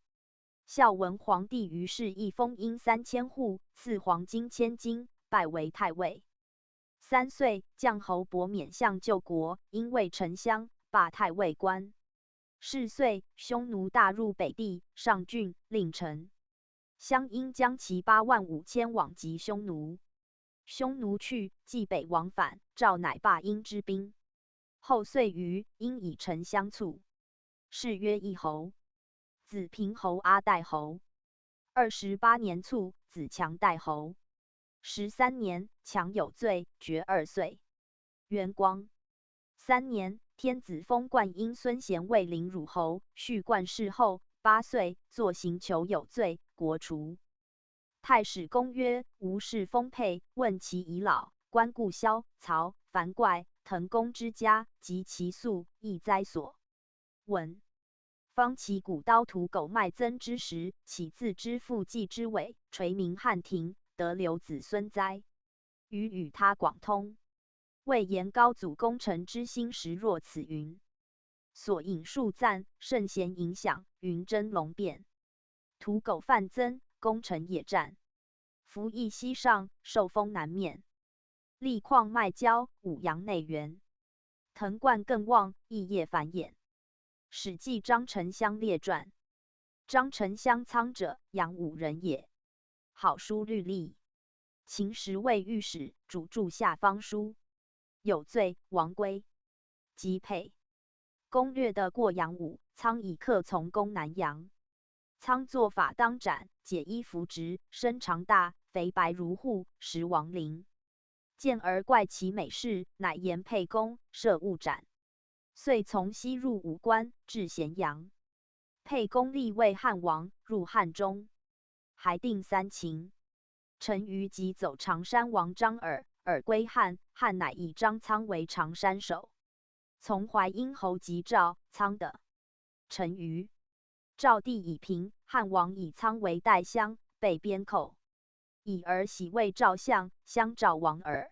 孝文皇帝于是亦封因3000户，赐黄金1000斤，拜为太尉。3岁，将侯伯免相救国，因为丞相，罢太尉官。4岁，匈奴大入北地，上郡，令臣相因将其85000往击匈奴。匈奴去，冀北往返，赵乃罢因之兵。后遂于因以丞相卒，谥曰义侯。子平侯阿代侯。28年卒，子强代侯。13年，强有罪，爵2岁。元光3年，天子封冠英孙贤为灵汝侯，续冠谥后，8岁，作刑求有罪，国除。太史公曰：吴氏封沛，问其遗老，观故萧、曹、樊哙、滕公之家，及其粟，亦哉所。文方其古刀屠狗卖曾之时，岂自知父继之尾，垂名汉庭，得留子孙哉？余与他广通。魏延高祖功臣之心实若此云。所引述赞，圣贤影响，云真龙变。屠狗犯曾，功臣野战。服役西上，受封南面。力旷麦郊，五阳内原。滕冠更旺，异业繁衍。史记张丞相列传。张丞相仓者，杨武人也。好书律历。秦时为御史，主著下方书。有罪，王归。即沛。攻略的过杨武，仓以客从攻南阳。仓做法当斩，解衣服直，身长大，肥白如笏，食王陵。见而怪其美事，乃言沛公，设勿斩。遂从西入武关，至咸阳。沛公立为汉王，入汉中。还定3秦。陈馀即走常山王张耳，耳归汉，汉乃以张苍为常山守。从淮阴侯及赵、苍的。陈馀。赵地已平，汉王以苍为代相，被边寇。以儿喜为赵相，相赵王耳。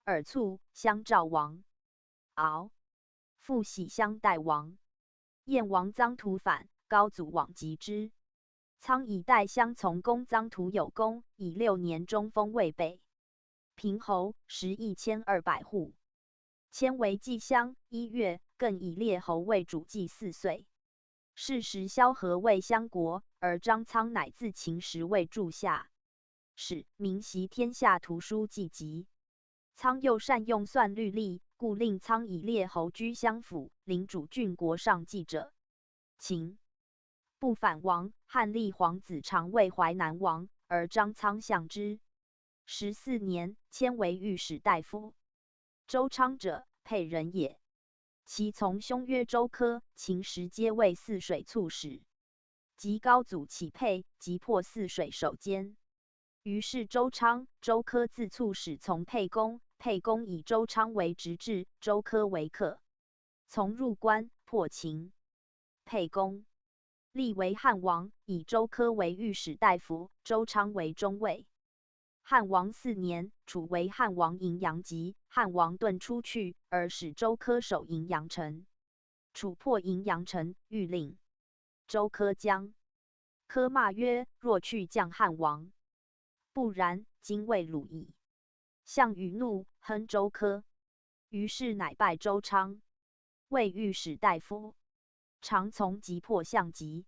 耳卒，相赵王。敖。复喜相代王。燕王臧荼反，高祖往击之。苍以代相从攻臧荼有功，以6年中封魏北平侯，食1200户。迁为季乡。1月，更以列侯为主祭4岁。是时萧何为相国，而张苍乃自秦时为柱下。使明习天下图书记集。苍又善用算律历，故令苍以列侯居相府，领主郡国上记者。秦不反王，汉立皇子常为淮南王，而张苍相之。14年，迁为御史大夫。周昌者，沛人也。其从兄曰周科，秦时皆为泗水促使。及高祖起沛，即破泗水守坚。于是周昌、周科自促使从沛公，沛公以周昌为直至，周科为客。从入关，破秦。沛公立为汉王，以周科为御史大夫，周昌为中尉。汉王4年，楚为汉王荥阳籍，汉王遁出去，而使周科守荥阳城。楚破荥阳城，欲令周科将。科骂曰：若去降汉王，不然，今为鲁矣。项羽怒，恨周科，于是乃拜周昌为御史大夫。常从击破项籍。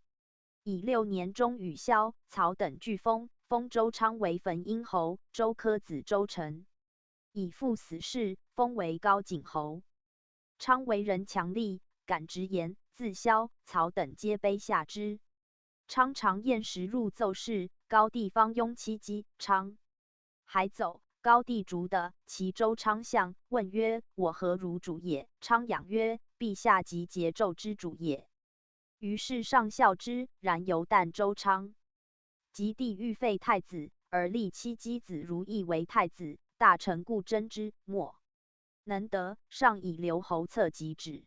以6年中与萧、曹等俱封，封周昌为汾阴侯，周科子周成。以父死事，封为高景侯。昌为人强力，敢直言，自萧、曹等皆卑下之。昌常宴食入奏事，高帝方拥戚姬，昌还走。高帝逐的，其周昌相，问曰：我何如主也？昌仰曰：陛下即桀纣之主也。于是上效之，然犹惮周昌。及帝欲废太子，而立戚姬子如意为太子，大臣故争之，莫能得，上以留侯策即止。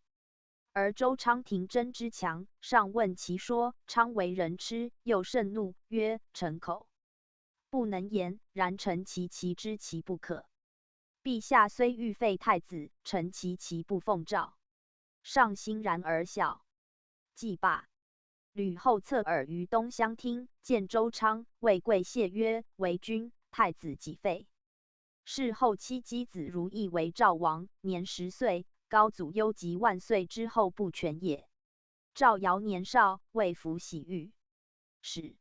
而周昌廷争之强，上问其说，昌为人痴，又甚怒，曰：臣口不能言，然臣其知其不可。陛下虽欲废太子，臣其不奉诏。上欣然而笑。既罢，吕后侧耳于东厢厅，见周昌，谓贵谢曰：为君，太子即废。事后戚姬子如意为赵王，年10岁，高祖忧及万岁之后不全也。赵尧年少，未服洗浴。使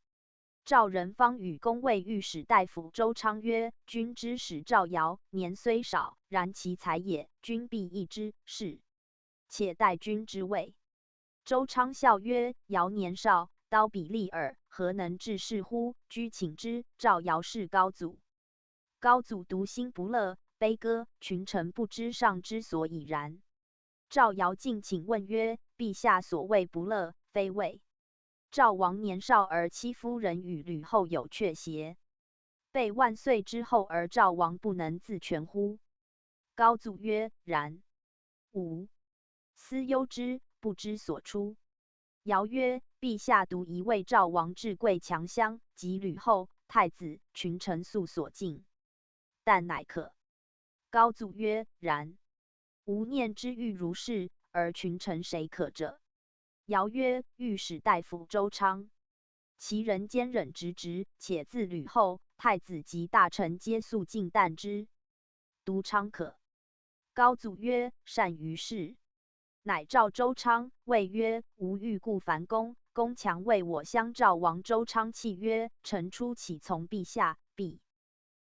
赵人方与公谓御史大夫周昌曰：君之使赵尧，年虽少，然其才也，君必异之。是，且待君之位。周昌笑曰：尧年少，刀笔利耳，何能治事乎？居请之。赵尧是高祖。高祖独心不乐，悲歌，群臣不知上之所以然。赵尧进请问曰：陛下所谓不乐，非谓赵王年少而欺夫人与吕后有阙邪？备万岁之后而赵王不能自全乎？高祖曰：然。5. 思忧之，不知所出。尧曰：陛下独疑为赵王至贵强乡，及吕后、太子、群臣素所敬，但乃可。高祖曰：然。吾念之欲如是，而群臣谁可者？尧曰：御史大夫周昌。其人坚忍直直，且自吕后、太子及大臣皆素敬惮之，独昌可。高祖曰：善于是。乃召周昌，谓曰：吾欲故樊公，公强为我相赵王。周昌泣曰：臣初岂从陛下？陛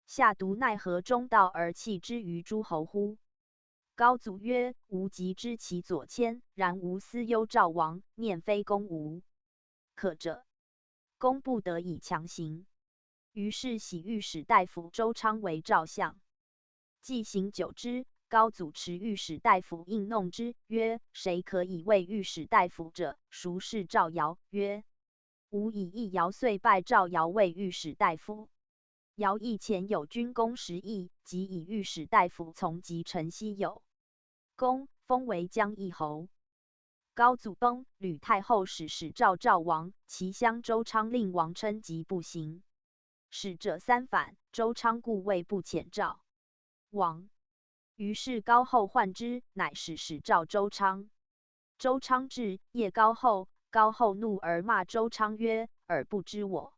下独奈何中道而弃之于诸侯乎？高祖曰：吾即知其左迁，然吾思忧赵王，念非公无可者，公不得已强行。于是喜御史大夫周昌为赵相。既行久之，高祖持御史大夫应弄之，曰：谁可以为御史大夫者？孰是赵尧？曰：吾以一尧，遂拜赵尧为御史大夫。尧以前有军功10邑，即以御史大夫从及陈豨有功，封为江邑侯。高祖崩，吕太后使赵王，其乡周昌令王称疾不行。使者3反，周昌故谓不遣赵王。于是高后患之，乃使赵周昌。周昌至，谒高后，高后怒而骂周昌曰：尔不知我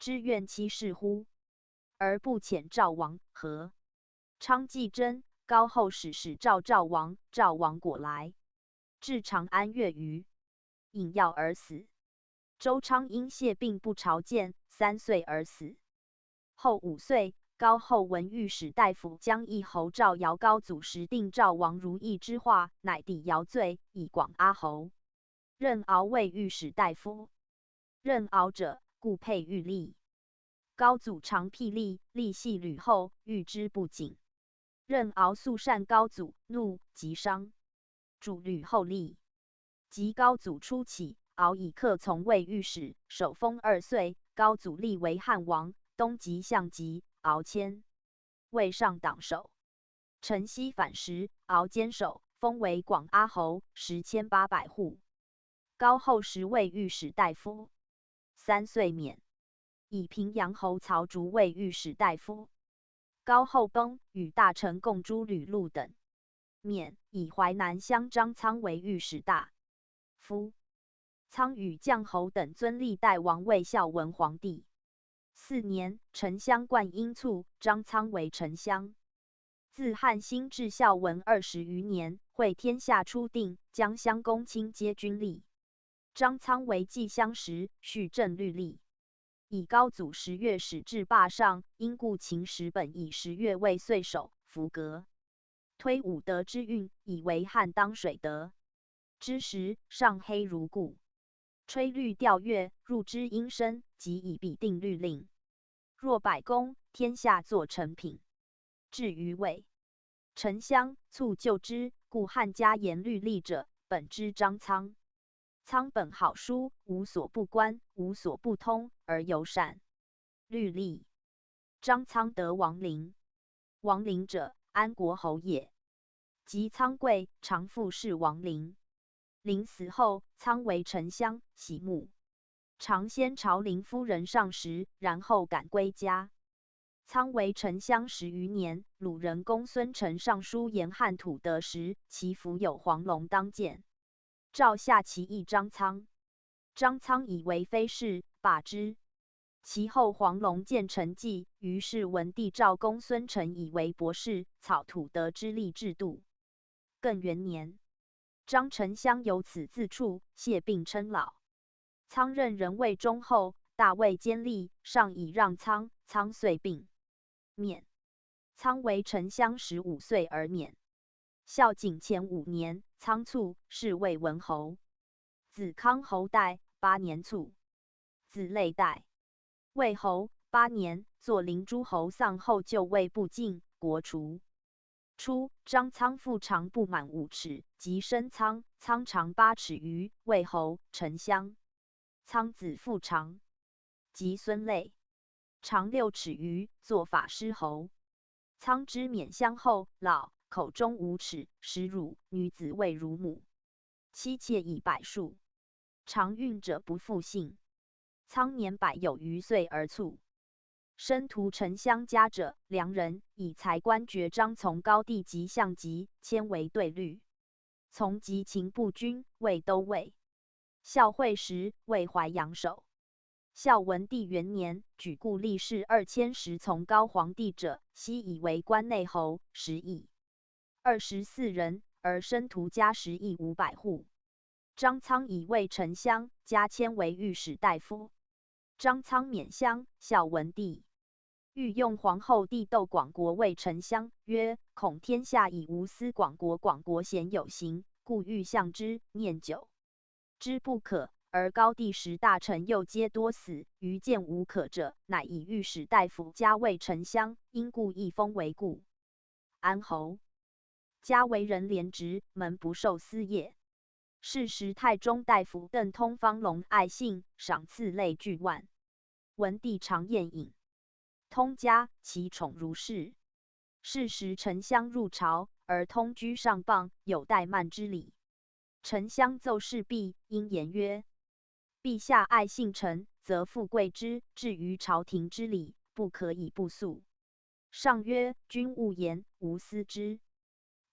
之怨其事乎？而不遣赵王，何？昌既真，高后使赵王，赵王果来，至长安月余，饮药而死。周昌因谢病不朝见，3岁而死。后5岁，高后闻御史大夫江邑侯赵尧高祖时定赵王如意之化，乃抵尧罪，以广阿侯。任敖为御史大夫。任敖者，故配御吏。高祖常辟吏，吏系吕后，遇之不谨。任敖素善高祖，怒即伤，主吕后吏。及高祖初起，敖以客从为御史，首封2岁。高祖立为汉王，东极向极，敖迁为上党守。陈豨反时，敖坚守，封为广阿侯，食1800户。高后时为御史大夫，3岁免。以平阳侯曹竹为御史大夫。高后崩，与大臣共诛吕禄等，免。以淮南乡张苍为御史大夫。苍与绛侯等尊历代王为孝文皇帝。4年，丞相冠殷卒，张苍为丞相。自汉兴至孝文20余年，会天下初定，将相公卿皆均立。张苍为祭相时，续正律例。以高祖10月始至罢上，因故秦时本以10月为岁首，符格。推武德之运，以为汉当水德之时，上黑如故。吹律调乐，入之阴深，即以彼定律令。若百公，天下作臣品。至于魏丞相，卒就之，故汉家言律例者，本之张苍。苍本好书，无所不观，无所不通，而尤善律例。张苍得王陵。王陵者，安国侯也。及苍贵，常父事王陵。陵死后，苍为丞相，徙墓。常先朝陵夫人上食，然后赶归家。苍为丞相10余年，鲁人公孙成上书言汉土得时，其府有黄龙当见。诏下其议张苍。张苍以为非事，罢之。其后黄龙见成绩，于是文帝诏公孙成以为博士，草土德之立制度。更元年，张丞相由此自处，谢病称老。苍任人位忠厚，大位坚立，上以让苍，苍遂病免。苍为丞相15岁而免。孝景前5年，苍卒，是魏文侯。子康侯代8年卒。子累代魏侯8年，作灵诸侯丧后就位不敬，国除。初，张苍腹长不满5尺，即身苍，苍长8尺余，魏侯丞相。苍子腹长，即孙类，长6尺余，作法师侯。苍之免乡后，老，口中无齿，食乳，女子谓乳母。妻妾以百数，常孕者不复姓。苍年100有余岁而卒。申屠丞相家者，良人，以才官爵张从高帝及项籍，迁为对律。从及秦步军，为都尉。孝惠时，为淮阳守。孝文帝元年，举故吏士2010从高皇帝者，悉以为关内侯，10邑24人，而申屠家10邑500户。张苍以为丞相，加迁为御史大夫。张苍免乡，孝文帝欲用皇后帝窦广国为丞相，曰：恐天下以无私广国，广国鲜有行，故欲相之。念久之不可，而高帝10大臣又皆多死，余见无可者，乃以御史大夫加为丞相，因故一封为故安侯。加为人廉直，门不受私业。是时太中大夫邓通方龙爱信，赏赐类巨万。文帝常宴饮。通家，其宠如是。是时丞相入朝，而通居上傍，有怠慢之礼。丞相奏事毕，因言曰：陛下爱信臣，则富贵之；至于朝廷之礼，不可以不肃。上曰：君勿言，吾思之。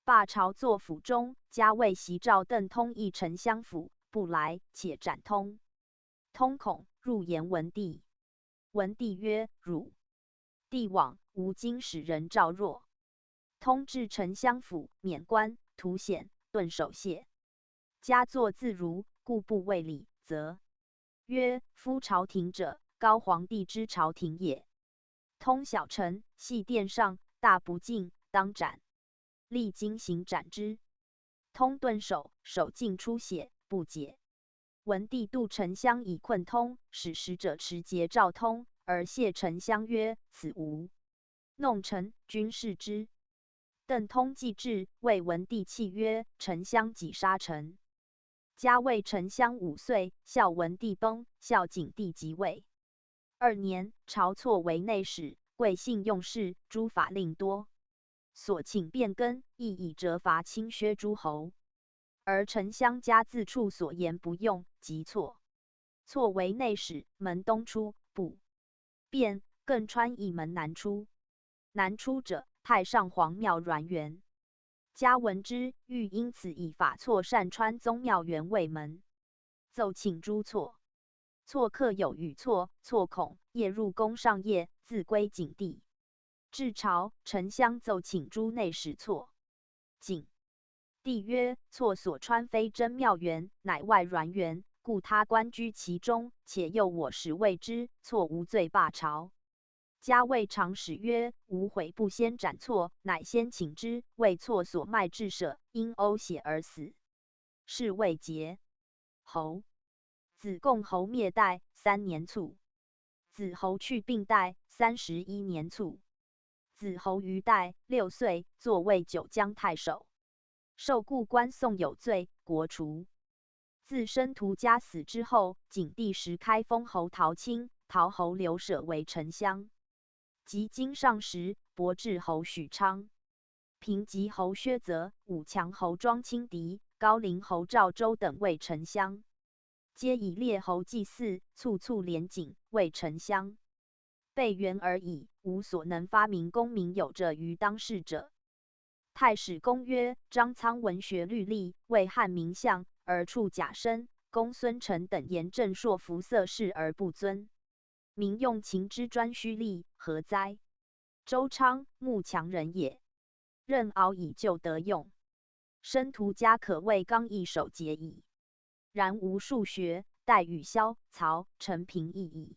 罢朝坐府中，加谓袭召邓通议丞相府，不来，且斩通。通恐，入言文帝。文帝曰：汝。帝往，吾今使人召若。通至丞相府，免官，图显，顿首谢。嘉坐自如，故不畏礼，则曰：夫朝廷者，高皇帝之朝廷也。通小臣，系殿上，大不敬，当斩。历经行斩之。通顿首，手尽出血，不解。文帝度丞相以困通，使使者持节召通，而谢丞相曰：此无弄臣，君视之。邓通既至，谓文帝泣曰：丞相己杀臣。嘉为丞相5岁，孝文帝崩，孝景帝即位。2年，晁错为内史，贵信用事，诸法令多。所请变更，亦以折罚轻削诸侯。而丞相家自处所言不用，即错。错为内史，门东出，不变，更川以门南出。南出者，太上皇庙銮园。嘉闻之，欲因此以法错擅川宗庙园为门，奏请诛错。错客有与错，错恐夜入宫上夜，自归景帝。至朝，丞相奏请诛内史错。景帝曰：错所川非真庙园，乃外銮园，故他官居其中，且诱我时谓之，错无罪罢朝。嘉谓长史曰：吾悔不先斩错，乃先请之，为错所卖至舍，因呕血而死。是谓节侯。子贡侯灭代3年卒。子侯去病代31年卒。子侯于代6岁，坐为九江太守。受故官宋有罪，国除。自申屠家死之后，景帝时开封侯陶钦、陶侯刘舍为丞相。及今上时，博志侯许昌、平吉侯薛泽、武强侯庄清敌、高陵侯赵州等为丞相，皆以列侯祭祀，簇簇连锦，为丞相。备元而已，无所能发明功名有着于当世者。太史公曰：张苍文学律历，为汉名相，而处假身。公孙成等言正朔服色事而不尊，民用情之专虚立，何哉？周昌，慕强人也，任敖以就得用。申屠家可谓刚毅守节矣。然无数学，待与萧、曹、陈平异矣。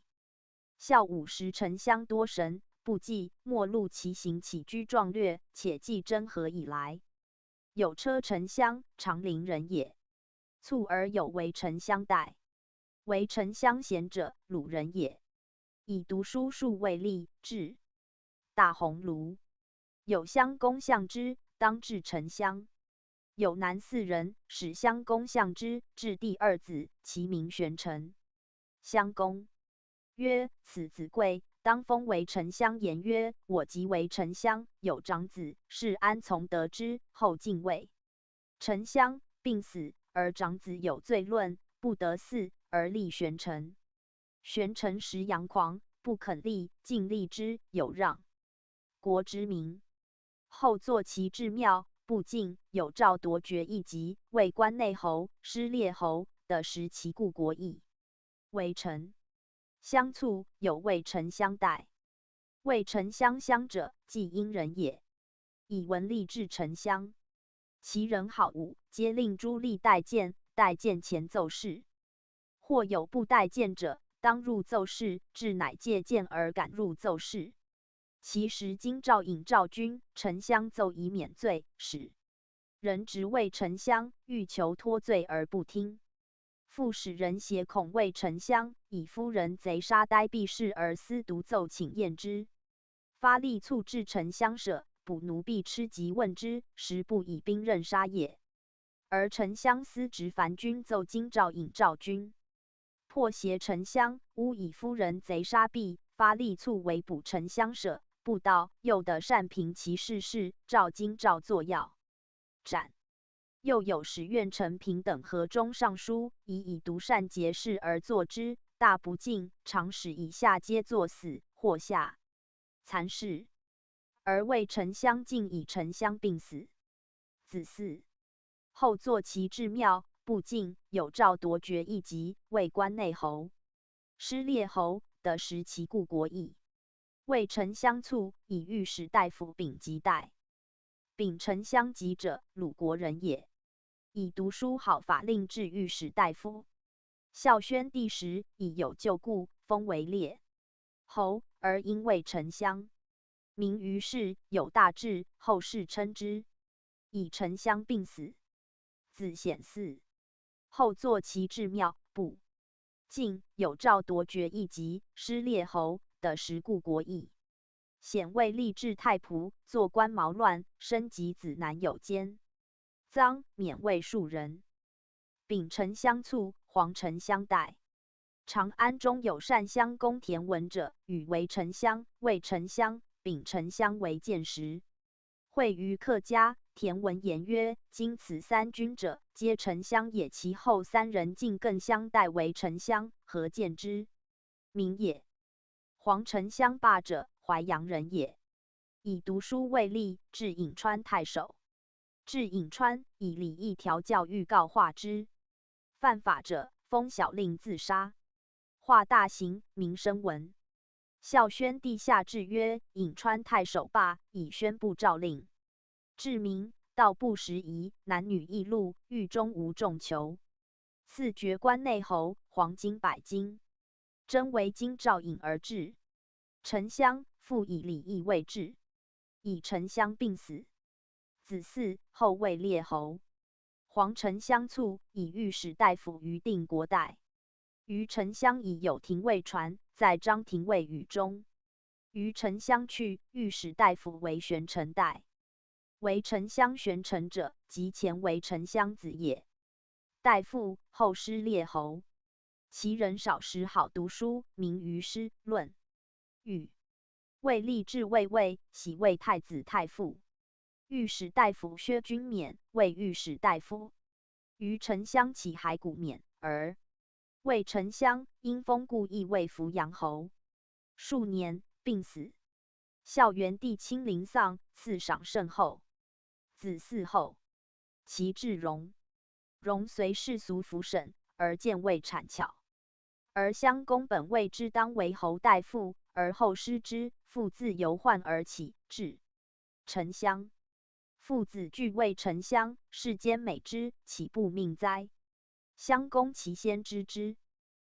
孝50丞相多神，不记，莫录其行起居壮略，且记真何以来。有车丞相，长陵人也。卒而有为丞相代。为丞相贤者，鲁人也。以读书数为例，至大鸿胪。有襄公相之，当至丞相。有男4人，使襄公相之，至第2子，其名玄成。襄公曰：此子贵，当封为丞相。言曰：我即为丞相，有长子，是安从得之？后进位。丞相病死，而长子有罪论，不得嗣，而立玄成。玄成时阳狂，不肯立，尽立之，有让国之名。后作其至庙，不敬，有诏夺爵一级，为关内侯、失列侯的时其故国邑。为丞相卒，有为丞相代。为丞相相者，即殷人也。以文立至丞相，其人好武，皆令诸吏代见，代见前奏事。或有不代见者，当入奏事，至乃借见而敢入奏事。其时京兆尹赵君，丞相奏以免罪，使人执为丞相，欲求脱罪而不听。复使人挟恐为丞相，以夫人贼杀呆避事而私独奏请验之。发力促至丞相舍，捕奴婢吃及问之，实不以兵刃杀也。而丞相司职樊君奏京兆尹赵君，破挟丞相，诬以夫人贼杀婢，发力促为捕丞相舍，不道，又得善平其事，召京兆作要斩。又有使苑承平等河中上书，以独善节事而作之，大不敬，常使以下皆作死，或下残事。而为丞相竟以丞相病死。子嗣后作其至庙，不敬，有诏夺爵一级，为关内侯、失列侯的时其故国邑。为丞相卒，以御史大夫丙及代。丙丞相及者，鲁国人也。以读书好法令至御史大夫。孝宣帝时，以有旧故，封为列侯，而因为丞相。名于世，有大志，后世称之。以丞相病死。子显嗣后作其至庙，不敬，有诏夺爵一级，失列侯的时故国邑。显为立志太仆，做官毛乱，生及子男有奸，赃免位庶人。丙丞相卒，黄丞相代。长安中有善襄公田文者，与为丞相，为丞相，丙丞相为谏时。会于客家，田文言曰：今此3君者，皆丞相也。其后3人竟更相代为丞相，何见之？名也。黄丞相罢者，淮阳人也。以读书为吏，至颍川太守。至颍川，以礼义调教欲告化之。犯法者，封小令自杀。化大刑，民声闻。孝宣帝下诏曰：颍川太守罢，以宣布诏令。至民，道不拾遗，男女异禄，狱中无众囚。赐爵关内侯，黄金100斤。征为京兆尹而治。丞相复以礼义为治。以丞相病死。子嗣后为列侯。黄丞相卒，以御史大夫于定国代。于丞相以有廷尉传，在张廷尉宇中。于丞相去，御史大夫为玄成代。为丞相玄成者，即前为丞相子也。代父后失列侯。其人少时好读书，名于诗论语。为立志卫尉，喜为太子太傅。御史大夫薛君冕为御史大夫。于丞相起骸骨冕，而为丞相，因封故意为扶阳侯。数年，病死。孝元帝亲临丧，赐赏甚厚。子嗣后，其至荣。荣随世俗服审，而见位产巧。而襄公本谓之当为侯大夫，而后失之，父自由患而起，至丞相。父子俱为丞相，世间美之，岂不命哉？襄公其先知之。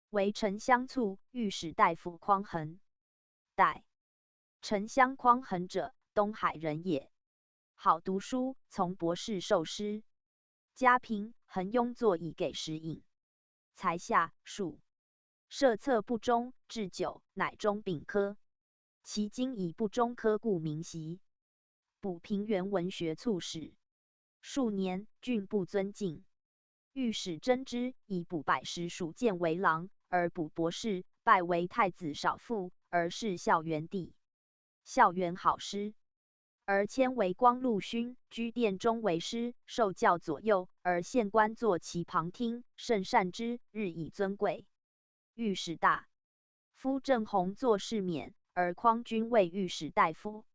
为丞相卒，御史大夫匡衡代。丞相匡衡者，东海人也。好读书，从博士受师。家贫，恒庸作以给食饮。才下数设策不中，至久，乃中丙科。其今以不中科故名袭。补平原文学促使。数年，郡不尊敬。御史真之以补百十属建为郎，而补博士，拜为太子少傅，而是孝元帝。孝元好师，而迁为光禄勋，居殿中为师，受教左右，而县官坐其旁听，甚善之，日以尊贵。御史大夫郑弘作事免，而匡君为御史大夫。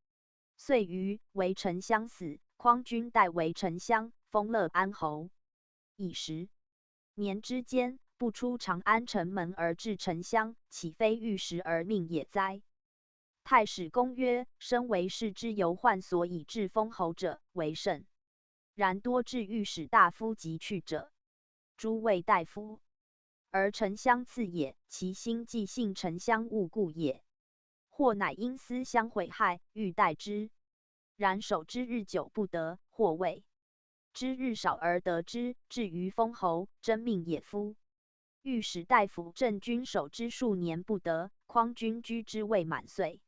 遂于为丞相死，匡君代为丞相，封乐安侯。以10年之间，不出长安城门而至丞相，岂非御史而命也哉？太史公曰：身为士之由患所以致封侯者，为甚。然多至御史大夫及去者，诸谓大夫，而丞相次也，其心既信丞相误故也。或乃因思相毁害，欲代之。然守之日久不得，或谓之日少而得之，至于封侯，真命也夫。御史大夫郑君守之数年不得，匡君居之未满岁，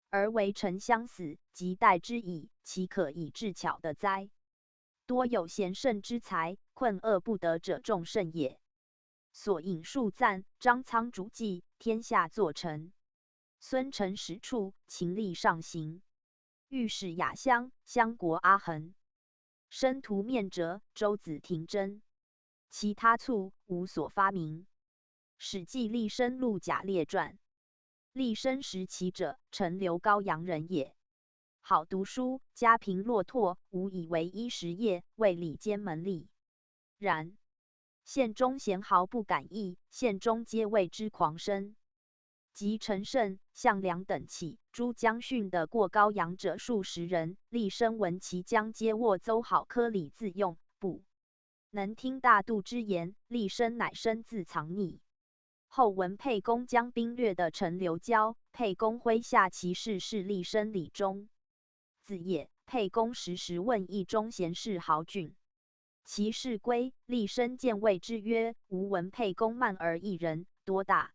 而为丞相死，即代之矣，岂可以智巧的哉？多有贤圣之才，困厄不得者众甚也。所引述赞，张苍主记，天下作臣。孙承实处，秦吏上行。御史雅乡，襄国阿衡。生徒面折，周子廷真。其他卒无所发明。史记立身录贾列传。立身时期者，陈留高阳人也。好读书，家贫落拓，无以为衣食业，为里监门吏。然县中贤豪不敢议，县中皆谓之狂生。及陈胜、项梁等起，诸将训得过高阳者数十人，立身闻其将皆握邹好科礼自用，不能听大度之言，立身乃身自藏匿。后闻沛公将兵掠的陈留交，沛公麾下骑士是立身礼中。子也，沛公时问议中贤士豪俊。其士归，立身见谓之曰：吾闻沛公慢而异人，多大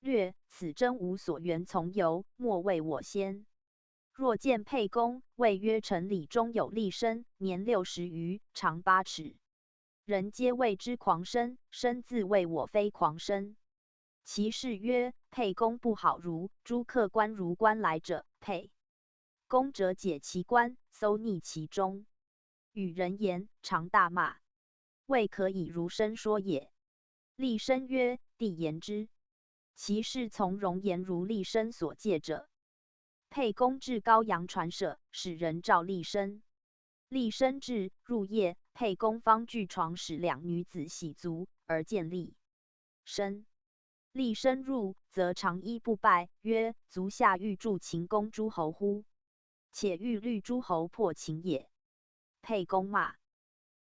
略，此真无所缘从由，莫谓我先。若见沛公，谓曰：臣礼中有立身，年60余，长8尺。人皆谓之狂生，生自谓我非狂生。其士曰：沛公不好如，诸客官如官来者，沛公者解其官，搜匿其中，与人言，常大骂，未可以如身说也。立身曰：帝言之。其士从容言如立身所戒者。沛公至高阳传舍，使人召立身。立身至，入夜，沛公方具床，使两女子洗足，而见立身。立身入，则长衣不拜，曰：足下欲助秦公诸侯乎？且欲虑诸侯破秦也。沛公骂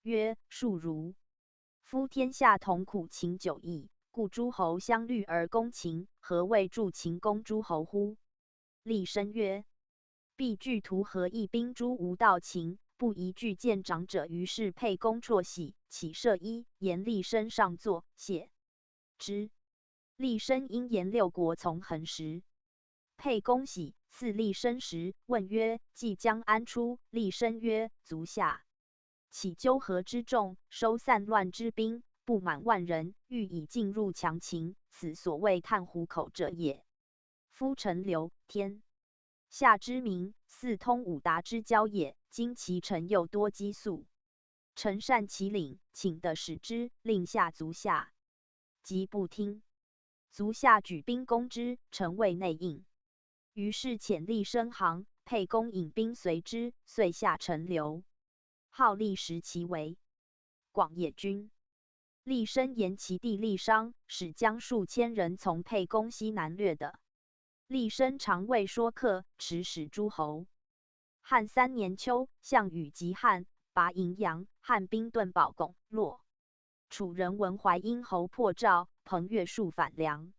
曰：庶如！夫天下同苦秦久矣，故诸侯相虑而攻秦，何谓助秦公诸侯乎？立身曰：必具图合议兵诸吴到秦，不宜具见长者。于是沛公辍喜，起射衣，言立身上座，谢之。立身因言6国从横时。沛公喜，赐立身时，问曰：即将安出？立身曰：足下起纠合之众，收散乱之兵，不满万人，欲以进入强秦，此所谓探虎口者也。夫陈留，天下之民，四通五达之交也。今其臣又多激素，臣善其领，请得使之，令下足下。即不听，足下举兵攻之，臣谓内应。于是遣立身行，沛公引兵随之，遂下陈留。号立时其为广野君。立身言其弟立商，使将数千人从沛公西南掠的。立身常谓说客，持使诸侯。汉3年秋，项羽击汉，拔荥阳，汉兵遁保巩洛。楚人闻淮阴侯破赵，彭越数反梁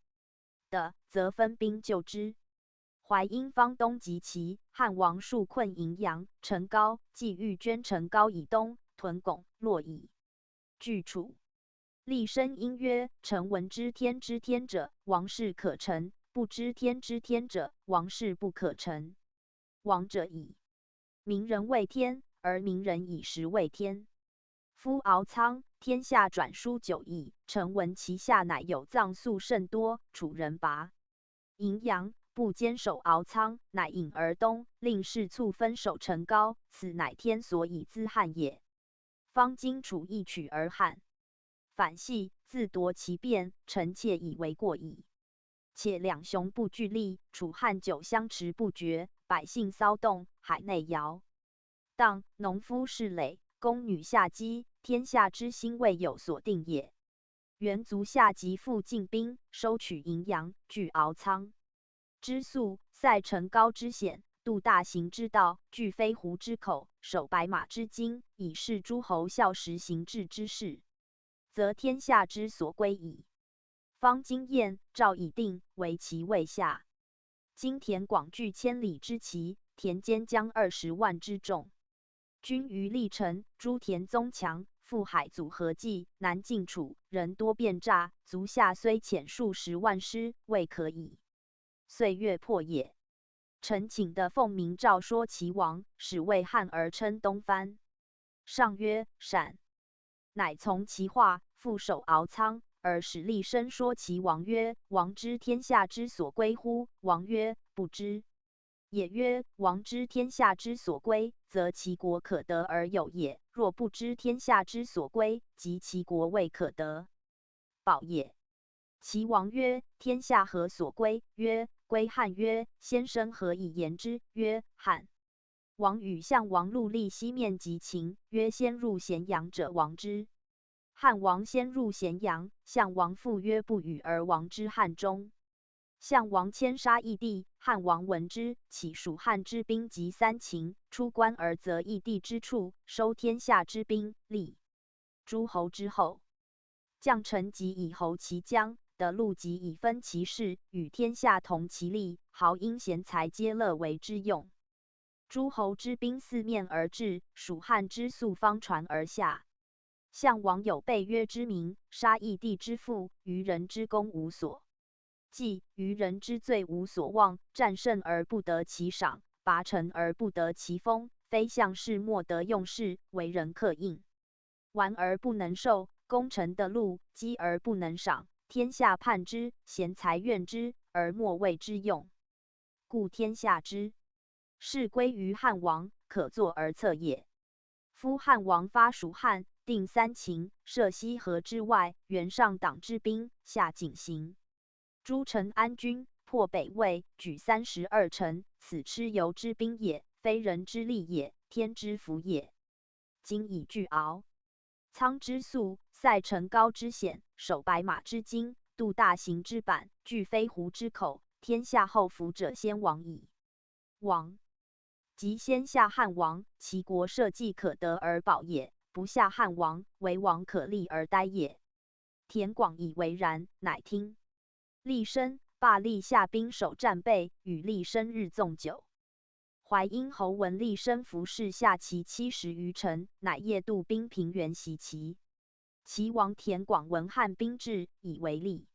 的，则分兵救之。淮阴方东及齐，汉王数困荥阳、陈高，既欲捐陈高以东，屯巩洛以拒楚。立身因曰：臣闻知天之天者，王事可成；不知天之天者，王事不可成。王者矣。民人为天，而民人以食为天。夫敖仓，天下转书久矣，臣闻其下乃有藏粟甚多。楚人拔荥阳，不坚守敖仓，乃引而东，令士卒分守成皋，此乃天所以资汉也。方今楚亦取而汉，反系自夺其变，臣妾以为过矣。且两雄不俱力，楚汉久相持不绝，百姓骚动，海内摇荡，农夫市垒，宫女下机，天下之兴未有所定也。元足下即复进兵，收取荥阳，据敖仓之粟，塞成皋之险，渡大行之道，据飞狐之口，守白马之津，以示诸侯效时行治之事，则天下之所归矣。方今燕、赵已定，为其未下。今田广据千里之旗，田间将20万之众。军于历城，诸田宗强，赴海阻合计，南进楚，人多变诈，足下虽遣数十万师，未可以岁月破也。臣请的奉明诏说齐王，使为汉而称东藩。上曰：善。乃从其话，复守敖仓。而使厉声说齐王曰：王知天下之所归乎？王曰：不知。也曰：王知天下之所归，则其国可得而有也；若不知天下之所归，即其国未可得，保也。齐王曰：天下何所归？曰：归汉。曰：先生何以言之？曰：汉。王与项王陆立西面及秦，曰：先入咸阳者王之。汉王先入咸阳，项王复曰不与而王之汉中。项王迁杀义帝，汉王闻之，起蜀汉之兵及三秦，出关而择义帝之处，收天下之兵，立诸侯之后。将臣即以侯其疆，得禄即以分其事，与天下同其利，豪英贤才皆乐为之用。诸侯之兵四面而至，蜀汉之粟方传而下。项王有背约之名，杀义帝之父，于人之功无所记，于人之罪无所忘，战胜而不得其赏，拔城而不得其封，非项氏莫得用事，为人克应。玩而不能受，攻城得禄，饥而不能赏，天下叛之，贤才怨之，而莫为之用。故天下之事归于汉王，可作而策也。夫汉王发蜀汉，定三秦，设西河之外，原上党之兵，下井陉。诸城安军，破北魏，举32城，此蚩尤之兵也，非人之力也，天之福也。今以据敖仓之粟，塞成皋之险，守白马之津，渡大行之板，据飞狐之口，天下后服者先亡矣。王即先下汉王，其国社稷可得而保也；不下汉王，为王可立而待也。田广以为然，乃听厉声，罢立下兵守战备，与厉声日纵酒。淮阴侯闻厉声服侍下齐70余城，乃夜渡兵平原袭齐。齐王田广闻汉兵至，以为厉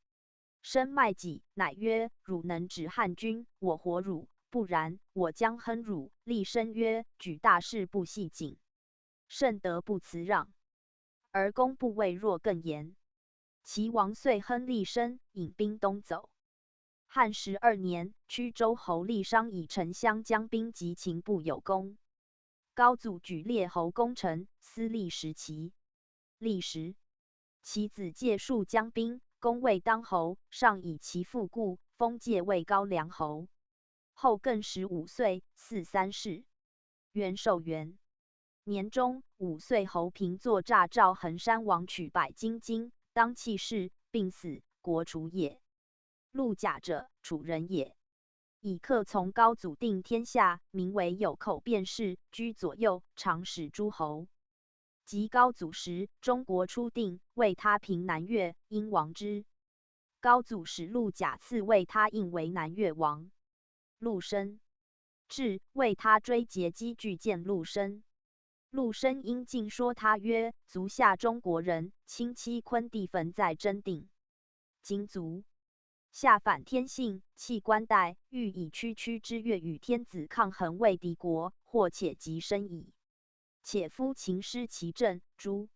声卖己，乃曰：汝能止汉军，我活汝；不然，我将亨汝。厉声曰：举大事不系颈，甚得不辞让，而攻不畏弱更严。齐王遂亨厉声，引兵东走。汉12年，曲州侯厉商以城乡将兵及秦部有功。高祖举列侯攻城，司隶食齐。历时，其子介数将兵，攻魏当侯，上以其父故，封介魏高梁侯。后更15岁，嗣3世。元寿元年中，5岁侯平作诈赵衡山王取百金金，当弃市，病死，国除也。陆贾者，楚人也。以客从高祖定天下，名为有口辩士，居左右，常使诸侯。及高祖时，中国初定，为他平南越，因王之。高祖使陆贾赐为他印为南越王。陆生至，为他追节积聚见陆生。陆生因进说他曰：足下中国人，亲戚昆地坟在真定。今卒下反天性，弃官带，欲以区区之月与天子抗衡，为敌国，或且极深矣。且夫秦师其政，诸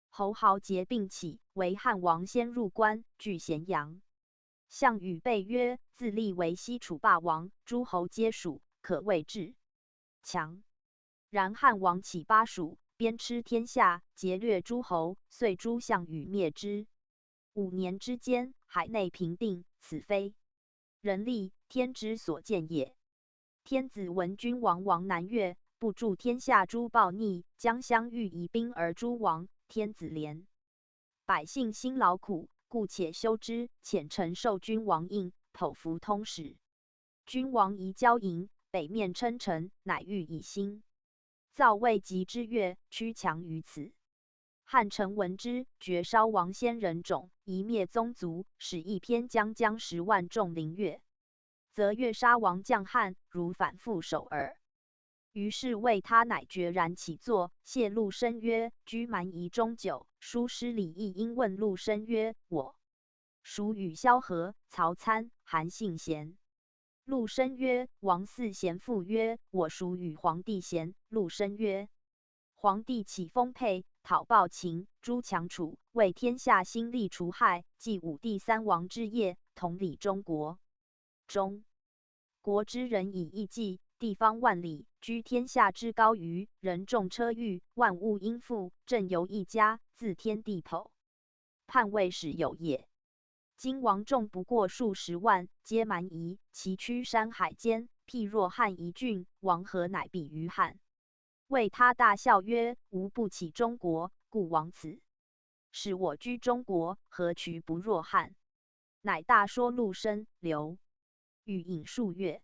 侯豪杰并起，为汉王先入关，据咸阳。项羽备曰：自立为西楚霸王，诸侯皆属，可谓至强。然汉王起巴蜀，鞭笞天下，劫掠诸侯，遂诛项羽，灭之。5年之间，海内平定，此非人力，天之所见也。天子闻君王亡南越，不助天下诸暴逆，将相欲以兵而诛亡。天子怜百姓辛劳苦，故且修之。遣臣受君王印，剖服通史。君王宜交迎，北面称臣，乃欲以兴造未及之乐，屈强于此。汉臣闻之，绝烧王先人冢，夷灭宗族，使一篇将10万众凌越，则越杀王将汉，如反复首耳。于是为他乃决然起坐，谢陆生曰：居蛮夷中久，书师礼义，因问陆生曰：我属与萧何、曹参、韩信贤。陆生曰：王嗣贤父曰：我属与黄帝贤。陆生曰：黄帝起丰沛，讨暴秦，诛强楚，为天下兴利除害，继武帝3王之业，统理中国。中国之人以义济，地方万里，居天下之高隅，人众车御，万物应付，政由一家，自天地剖判未始有也。今王众不过数10万，皆蛮夷，其驱山海间，譬若汉夷郡，王何乃比于汉？为他大笑曰：吾不起中国，故亡此。使我居中国，何衢不若汉？乃大说陆生、刘禹引数月，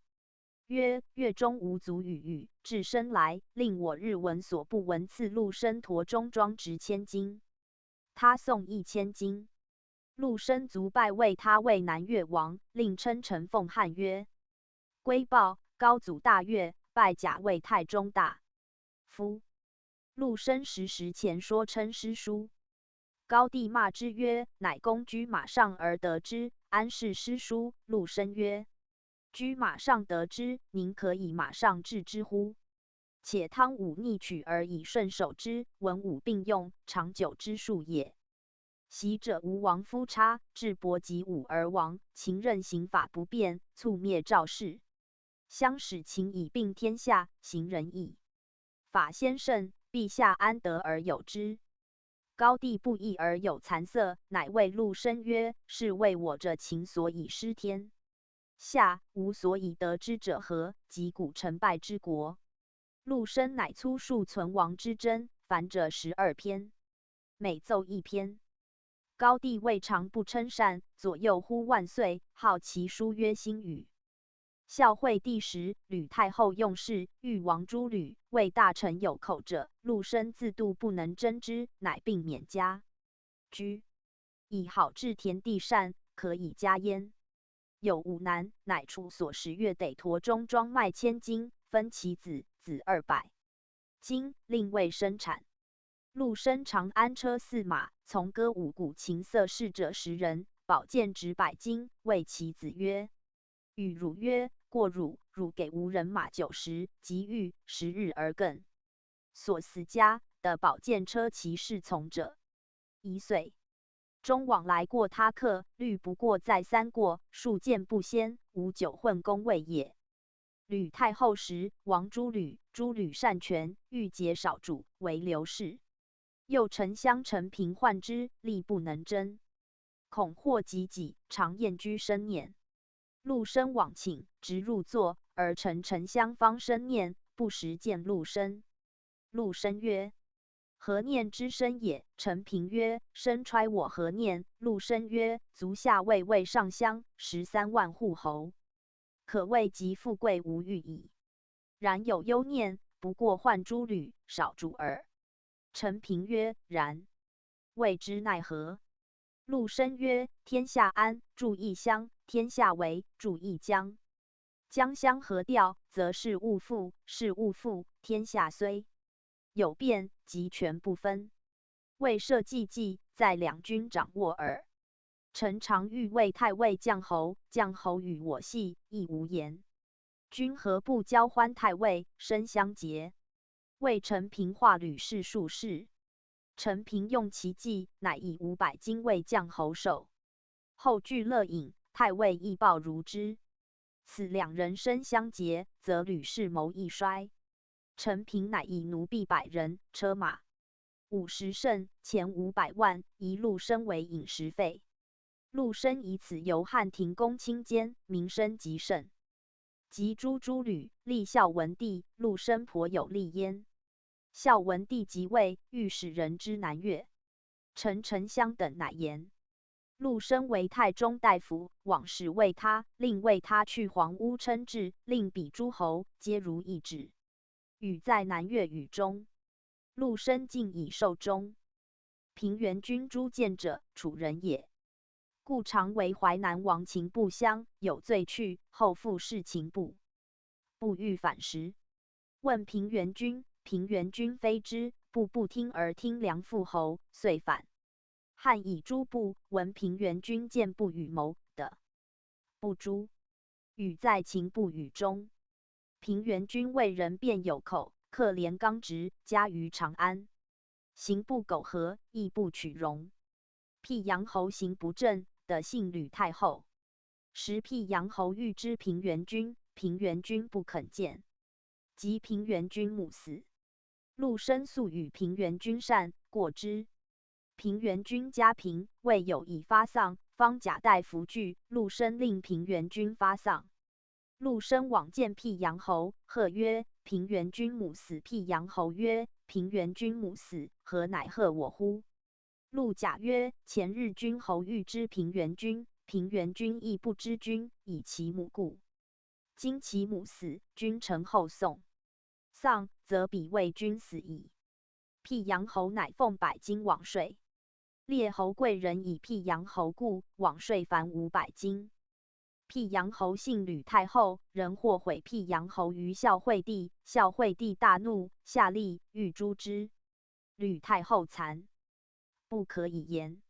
曰：月中无足与禹，至生来，令我日闻所不闻。赐陆生驼中装值1000斤，他送1000斤。陆生卒拜，为他为南越王，令称臣奉汉曰：归报高祖大悦，拜甲为太中大夫。陆生时前说称诗书，高帝骂之曰：乃公居马上而得之，安是诗书？陆生曰：居马上得之，宁可以马上治之乎？且汤武逆取而以顺守之，文武并用，长久之术也。昔者吴王夫差，智伯及武而亡，秦任刑法不变，猝灭赵氏，相使秦以并天下，行仁义，法先圣，陛下安得而有之？高帝不义而有残色，乃谓陆生曰：是为我者秦所以失天下，吾所以得之者何？及古成败之国。陆生乃粗述存亡之争，凡者12篇，每奏1篇。高帝未尝不称善，左右呼万岁，号其书曰新语。孝惠帝时，吕太后用事，欲亡诸吕，为大臣有口者，陆生自度不能争之，乃并免家居，以好治田地善，可以加焉。有5男，乃处所10月得驼中装麦1000斤，分其子200斤，令为生产。陆生常安车4马，从歌舞鼓琴瑟侍者10人，宝剑值100斤，谓其子曰：与汝曰，过汝给无人马90，即欲10日而更。所死家的宝剑车骑士从者1岁。中往来过他客，虑不过再3过，数剑不先，无酒混宫位也。吕太后时，王诸吕善权，欲节少主，为刘氏。又丞相陈平患之，力不能争，恐祸及己，常厌居生念。陆生往请，直入座，而丞相方生念，不时见陆生。陆生曰：何念之生也？陈平曰：生揣我何念？陆生曰：足下位上乡，13万户侯，可谓极富贵无欲矣。然有忧念，不过患诸吕，少主耳。陈平曰：然。谓之奈何？陆生曰：天下安，住一乡；天下危，住一疆。疆相合调，则事物复；事物复，天下虽有变，即全不分。未设济济，在两军掌握耳。臣常欲为太尉将侯，将侯与我戏，亦无言。君何不交欢太尉，身相结？为陈平化吕氏术士。陈平用其计，乃以500金为将侯守。后俱乐饮，太尉亦报如之。此2人身相结，则吕氏谋亦衰。陈平乃以奴婢100人，车马50乘，钱500万，一陆生为饮食费。陆生以此由汉庭公卿间，名声极盛。及诸吕，立孝文帝，陆生颇有利焉。孝文帝即位，欲使人之南越。陈相等乃言。陆生为太中大夫，往使为他，令为他去黄屋称制，令彼诸侯皆如一旨。禹在南越宇中，陆生竟以受终。平原君诸见者，楚人也。故常为淮南王秦部相，有罪去，后复事秦部。不欲反时，问平原君，平原君非之，不听而听梁父侯，遂反。汉以诸部闻平原君见不与谋的，不诛。禹在秦部宇中。平原君为人辩有口，克廉刚直，家于长安。行不苟合，亦不取容。辟阳侯行不正，的信吕太后。时辟阳侯欲知平原君，平原君不肯见。及平原君母死，陆生素与平原君善，过之。平原君家贫，未有以发丧，方假带服具，陆生令平原君发丧。陆生往见辟阳侯，贺曰：“平原君母死。”辟阳侯曰：“平原君母死，何乃贺我乎？”陆贾曰：“前日君侯欲知平原君，平原君亦不知君，以其母故。今其母死，君臣后送。丧，则彼为君死矣。”辟阳侯乃奉100金往税。列侯贵人以辟阳侯故，往税凡500金。辟阳侯信吕太后，人或毁辟阳侯于孝惠帝，孝惠帝大怒，下令欲诛之。吕太后惭，不可以言。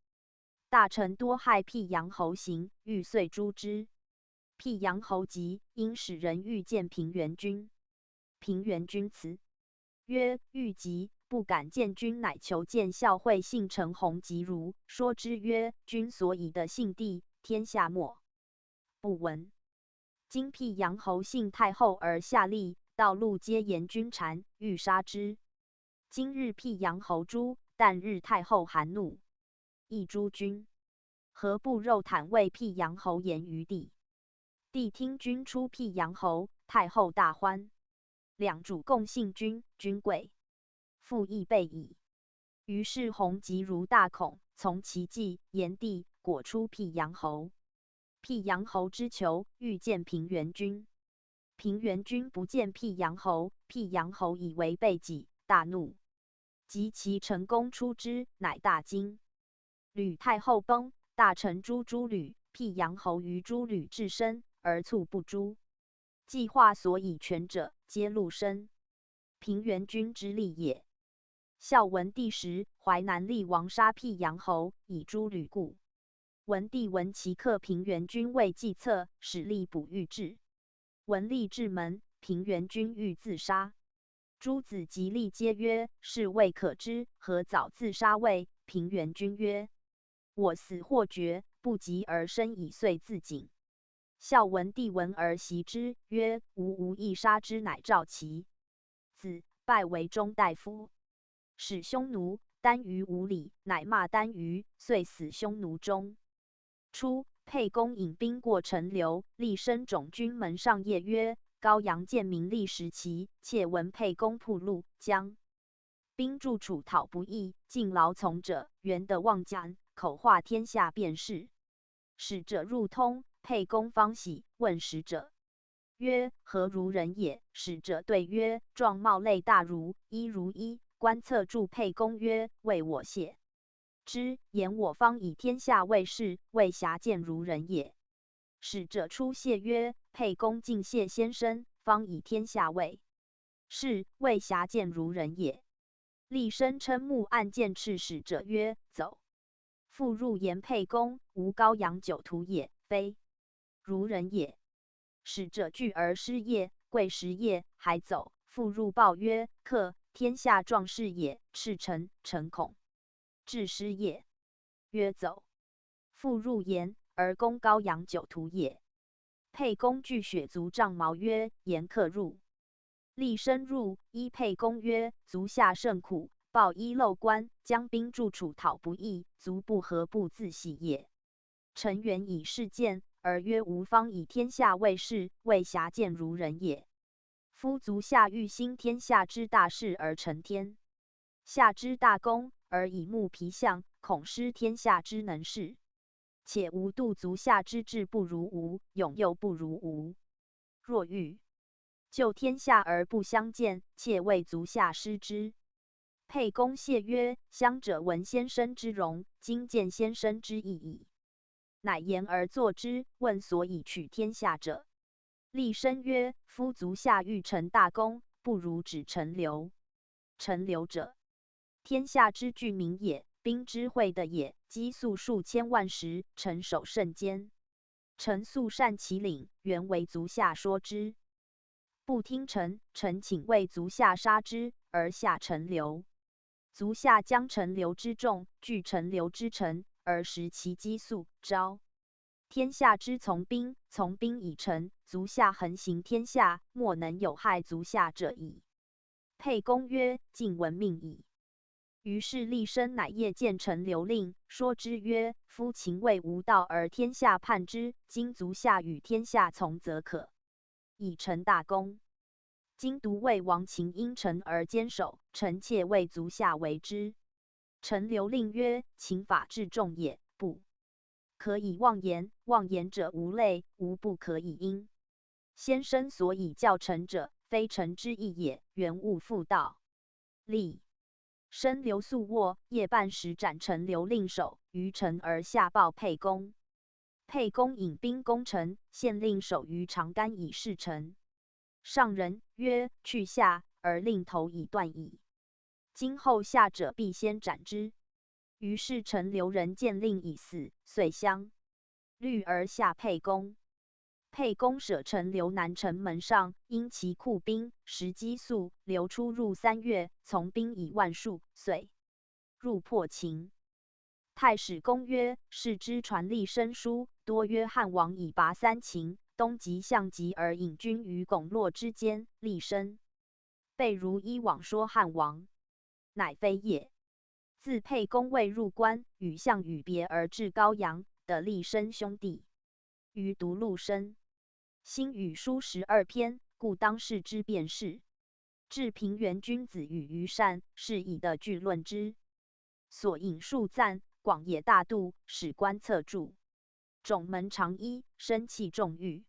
大臣多害辟阳侯行，欲遂诛之。辟阳侯急，因使人欲见平原君。平原君辞，曰：“欲急，不敢见君，乃求见孝惠信陈弘及如。说之曰：君所以的信帝，天下莫不闻。今辟阳侯信太后而下吏，道路皆言君谗，欲杀之。今日辟阳侯诛，旦日太后含怒，亦诛君。何不肉袒为辟阳侯言于帝？帝听君出辟阳侯，太后大欢。两主共信君，君贵。复亦备矣。”于是弘及如大恐，从其计，言帝，果出辟阳侯。辟阳侯之求，欲见平原君。平原君不见辟阳侯，辟阳侯以为背己，大怒。及其成功出之，乃大惊。吕太后崩，大臣诛吕，辟阳侯于诛吕至身，而卒不诛。计划所以全者，皆陆生。平原君之利也。孝文帝时，淮南厉王杀辟阳侯，以诛吕故。文帝闻其克平原君为计策，使吏捕欲至。文吏至门，平原君欲自杀。诸子及吏皆曰：“是未可知，何早自杀谓？”平原君曰：“我死或绝，不及而生以遂自尽。”孝文帝闻而袭之，曰：“无亦杀之，乃赵齐。”子拜为中大夫。使匈奴，单于无礼，乃骂单于，遂死匈奴中。初，沛公引兵过陈留，厉声种军门上谒曰：“高阳见民立时齐，窃闻沛公铺路，将兵助楚讨不义，尽劳从者，原得望将，口化天下便是。”使者入通，沛公方喜，问使者曰：“何如人也？”使者对曰：“状貌类大儒，一如一。”观策助沛公曰：“为我谢之，言我方以天下为事，未暇见如人也。”使者出谢曰：“沛公敬谢先生，方以天下为事，未暇见如人也。”厉声称目，暗箭斥使者曰：“走！”复入延沛宫，无高阳酒徒也，非如人也。使者惧而失业，贵食夜，还走。复入报曰：克天下壮士也，赤臣，臣恐。至失业，曰走。复入言，而攻高阳酒徒也。沛公惧血卒杖矛曰：言克入。厉声入，依沛公曰：足下甚苦，报衣漏官，将兵助楚讨不义，足不何不自喜也。臣原以事见，而曰吾方以天下为事，为侠见如人也。夫足下欲兴天下之大事而成天下之大功，而以目皮相，恐失天下之能事。且吾度足下之志不如吾，勇又不如吾。若欲救天下而不相见，且为足下失之。沛公谢曰：乡者闻先生之容，今见先生之意矣。乃言而作之，问所以取天下者。厉声曰：夫足下欲成大功，不如止陈留。陈留者，天下之巨民也，兵之会的也，积粟数千万石，臣守甚坚。臣素善其领，原为足下说之。不听臣，臣请为足下杀之，而下陈留。足下将陈留之众，聚陈留之臣，而食其积粟，招天下之从兵，从兵以臣，足下横行天下，莫能有害足下者矣。沛公曰：尽闻命矣。于是厉声乃夜见陈留令，说之曰：夫秦魏无道而天下叛之，今足下与天下从则可，以成大功。今独魏王秦因臣而坚守，臣妾为足下为之。陈留令曰：秦法至重也，不可以妄言，妄言者无类，无不可以因。先生所以教臣者，非臣之意也，原勿复道。厉申留宿卧，夜半时斩陈留令首，于城而下报沛公。沛公引兵攻城，县令守于长干以示臣。上人曰：去下，而令头已断矣。今后下者必先斩之。于是陈留人见令已死，遂相虑而下沛公。沛公舍陈留南城门上，因其库兵，食积粟，流出入3月，从兵以万数，遂入破秦。太史公曰：是之传厉声书，多曰汉王以拔三秦，东极向极而引军于巩洛之间。厉声被如依往说汉王，乃非也。自沛公未入关，与项羽别而至高阳，得厉声兄弟。余读陆生新语书12篇，故当视之便是。至平原君子与虞善，是以的具论之。所引述赞，广野大度，史官侧注。种门长衣，生气重欲。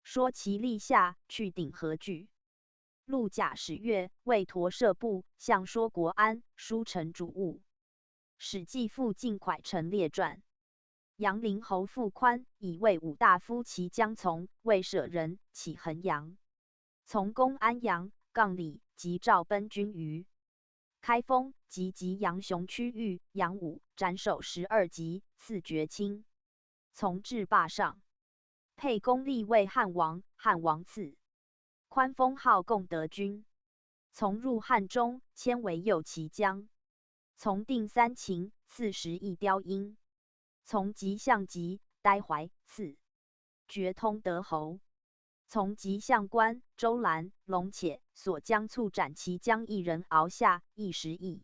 说其立下，去顶何惧？陆贾史月，为驼射部，向说国安，书臣主务。史记附晋蒯陈列传。阳陵侯傅宽以为武大夫其将从，未舍人，起衡阳。从攻安阳、杠里，及赵奔军于开封，及杨雄区域，杨武斩首12级，赐爵卿。从至霸上。沛公立为汉王，汉王赐宽封号共德君。从入汉中，迁为右骑将。从定3秦，赐11雕鹰。从即相籍，呆怀，赐爵通德侯。从即相官周兰、龙且所将促斩其将一人敖下，亦10邑。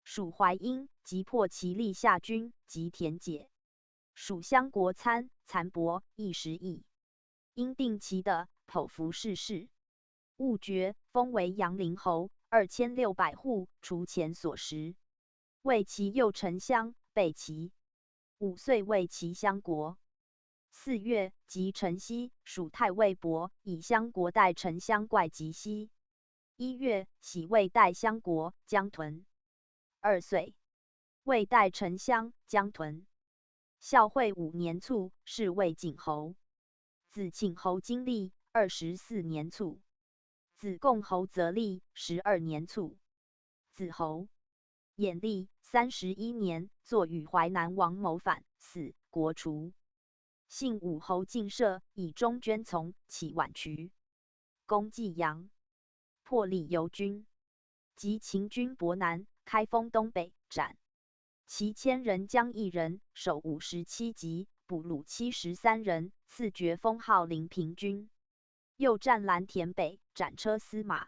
属淮阴，即破其立下军，及田解。属襄国参、残伯，亦10邑。因定其的剖服逝世，戊爵，封为阳陵侯，2600户，除前所食。为其右丞相，备其5岁为其相国。4月，即陈豨，属太尉伯，以相国代丞相怪及豨。1月，徙魏代相国，江屯。2岁，魏代丞相，江屯。孝惠5年卒，是魏景侯。子庆侯经历24年卒。子贡侯则立12年卒。子侯衍历31年，作与淮南王谋反，死，国除。幸武侯进射，以中捐从，起宛渠，攻济阳，破李由军，及秦军博南，开封东北，斩其千人将1人，首57级，捕虏73人，赐爵封号临平君。又占蓝田北，斩车司马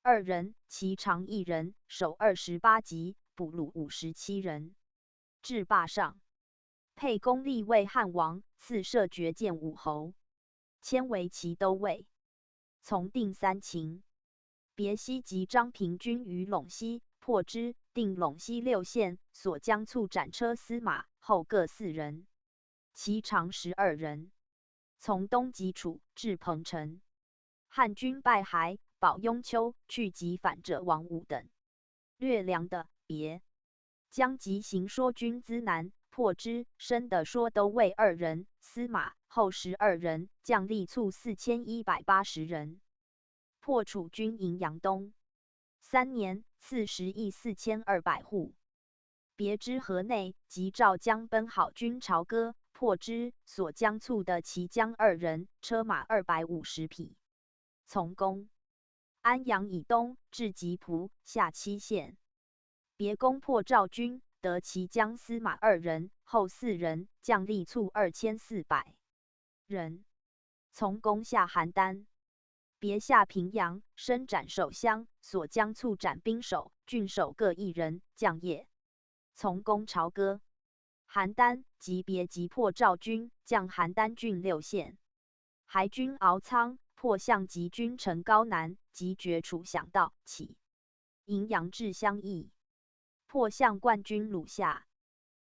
2人，其长1人，首28级，捕虏57人。至霸上，沛公立为汉王，赐射爵建武侯，迁为齐都尉，从定3秦。别西及张平君于陇西，破之，定陇西6县，所将卒斩车司马，后各4人，其长12人。从东及楚，至彭城。汉军败还，保雍丘，去及反者王武等。略梁的别将急行说军资南，破之，生的说都尉2人，司马后12人，将吏卒4180人。破楚军营阳东。3年，赐10邑4200户。别之河内，及赵将奔好军朝歌，破之，所将卒的骑将2人，车马250匹。从攻安阳以东，至吉蒲，下7县。别攻破赵军，得骑将司马2人，后4人，将吏卒2400人。从攻下邯郸。别下平阳，伸斩守乡，所将卒斩兵守、郡守各1人，将也。从攻朝歌。邯郸，及别击破赵军，将邯郸郡6县。还军敖仓，破项及军城高南，及绝楚响道，起荥阳至襄邑，破项冠军鲁下，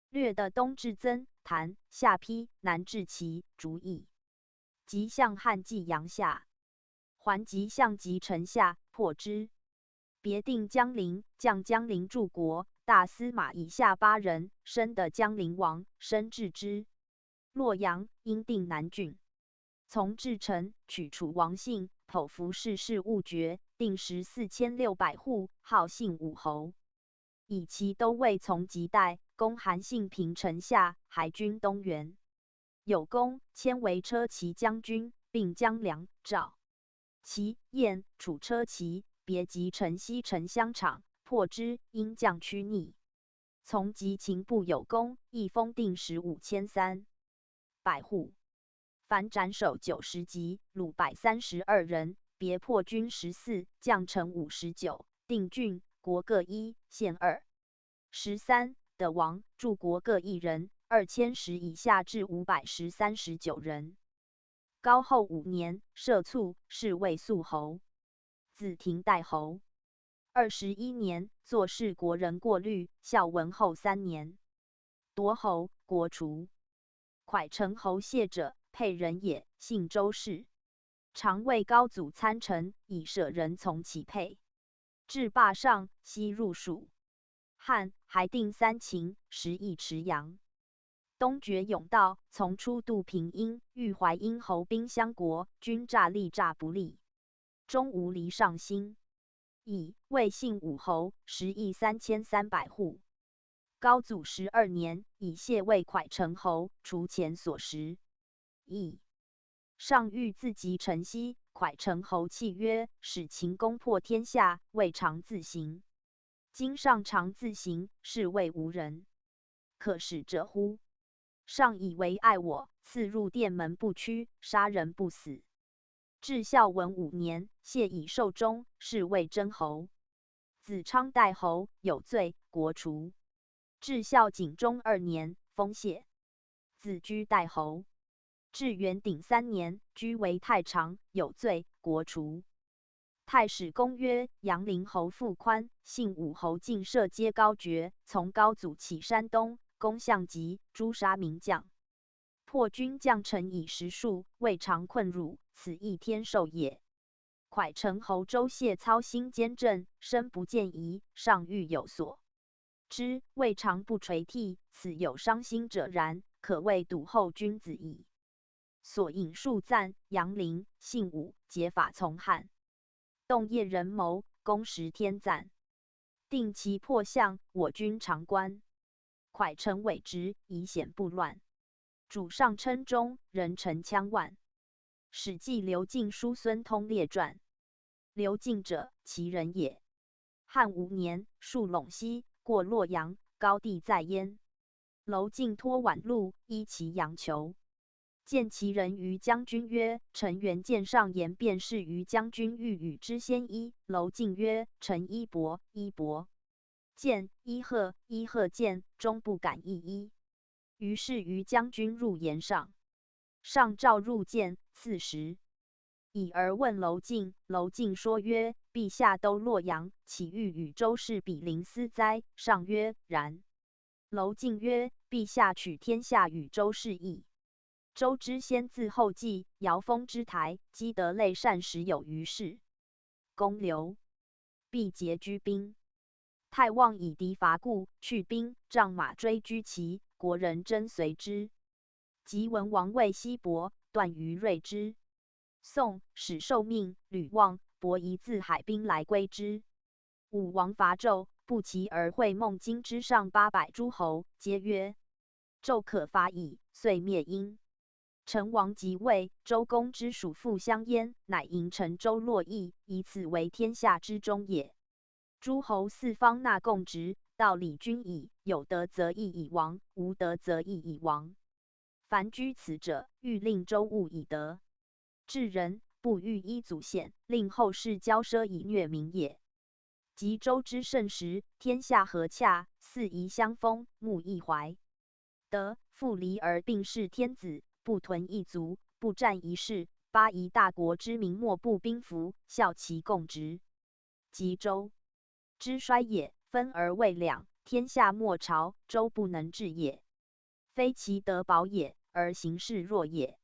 略的东至曾、谭、下邳，南至齐、竹邑，及向汉济阳下，还及项及城下，破之。别定江陵，将江陵柱国大司马以下8人，生的江陵王，生治之。洛阳，因定南郡。从至城，取楚王信，剖服氏氏务爵，定时4600户，号信武侯。以其都尉从及代，攻韩信平城下，还军东原。有功，迁为车骑将军，并将梁、赵、齐、燕、楚车骑。别及城西城乡场，破之，因将驱逆。从及秦部有功，亦封定时5300户。凡斩首90级，虏132人。别破军14，将城59，定郡、国各1，县2。13的王，诸国各1人，2010以下至539人。高后5年，赦卒，是为肃侯。子廷代侯。21年，作事国人过虑，孝文后3年，夺侯，国除。蒯成侯谢者，沛人也，姓周氏，常为高祖参臣，以舍人从其沛。至霸上，西入蜀。汉还定3秦，10邑池阳。东绝甬道，从出渡平阴，遇淮阴侯兵相国，军诈力诈不利。终无离上心，以魏姓武侯10邑3300户。高祖12年，以谢魏蒯成侯，除前所食邑。上欲自击城西，蒯成侯泣曰：“使秦攻破天下，未尝自行。今上常自行，是谓无人可使者乎？上以为爱我，赐入殿门不屈，杀人不死。”至孝文5年，谢以寿终，是谓真侯。子昌代侯，有罪，国除。至孝景中2年，封谢。子居代侯。至元鼎3年，居为太常，有罪，国除。太史公曰：阳陵侯傅宽，姓武侯进射皆高爵，从高祖起山东，攻项籍，诛杀名将。破军将臣以10数，未尝困辱，此亦天授也。蒯成侯周谢操心兼政，身不见疑，上欲有所知，未尝不垂涕，此有伤心者然，可谓笃厚君子矣。所引述赞杨陵，姓武，结法从汉，动业人谋，公时天赞。定其破相，我军常观。蒯成委直，以显不乱。主上称中，人臣羌万。史记刘敬叔孙通列传。刘敬者，其人也。汉无年，戍陇西，过洛阳，高帝在焉。娄敬托宛路，依其阳裘。见其人于将军曰：“臣原见上言，便是于将军欲与之先衣。”娄敬曰：“臣衣帛，衣帛。见衣贺，衣贺见，终不敢一衣。”于是于将军入言上，上召入见，赐食。以而问娄敬，娄敬说曰：“陛下都洛阳，岂欲与周氏比邻斯哉？”上曰：“然。”娄敬曰：“陛下取天下与周氏异。周之先自后继，尧封之台，积德累善时有余事。公刘必结居兵。太望以敌伐故，去兵，仗马追居齐，国人争随之。及文王位西伯，段于锐之。宋始受命，吕望、伯夷自海滨来归之。武王伐纣，不期而会孟津之上800诸侯，皆曰：“纣可伐矣。”遂灭殷。成王即位，周公之属父相焉，乃迎陈周洛邑，以此为天下之中也。诸侯四方纳贡职，道理均矣，有德则义以王，无德则义以亡。凡居此者，欲令周务以德。治人不欲依祖宪，令后世骄奢以虐民也。及周之盛时，天下和洽，四夷相封，穆一怀。德复离而并视天子，不屯一族，不占一市。8夷大国之民莫不宾服，效其共职。及周之衰也，分而未两，天下莫朝，周不能治也。非其德薄也，而行事弱也。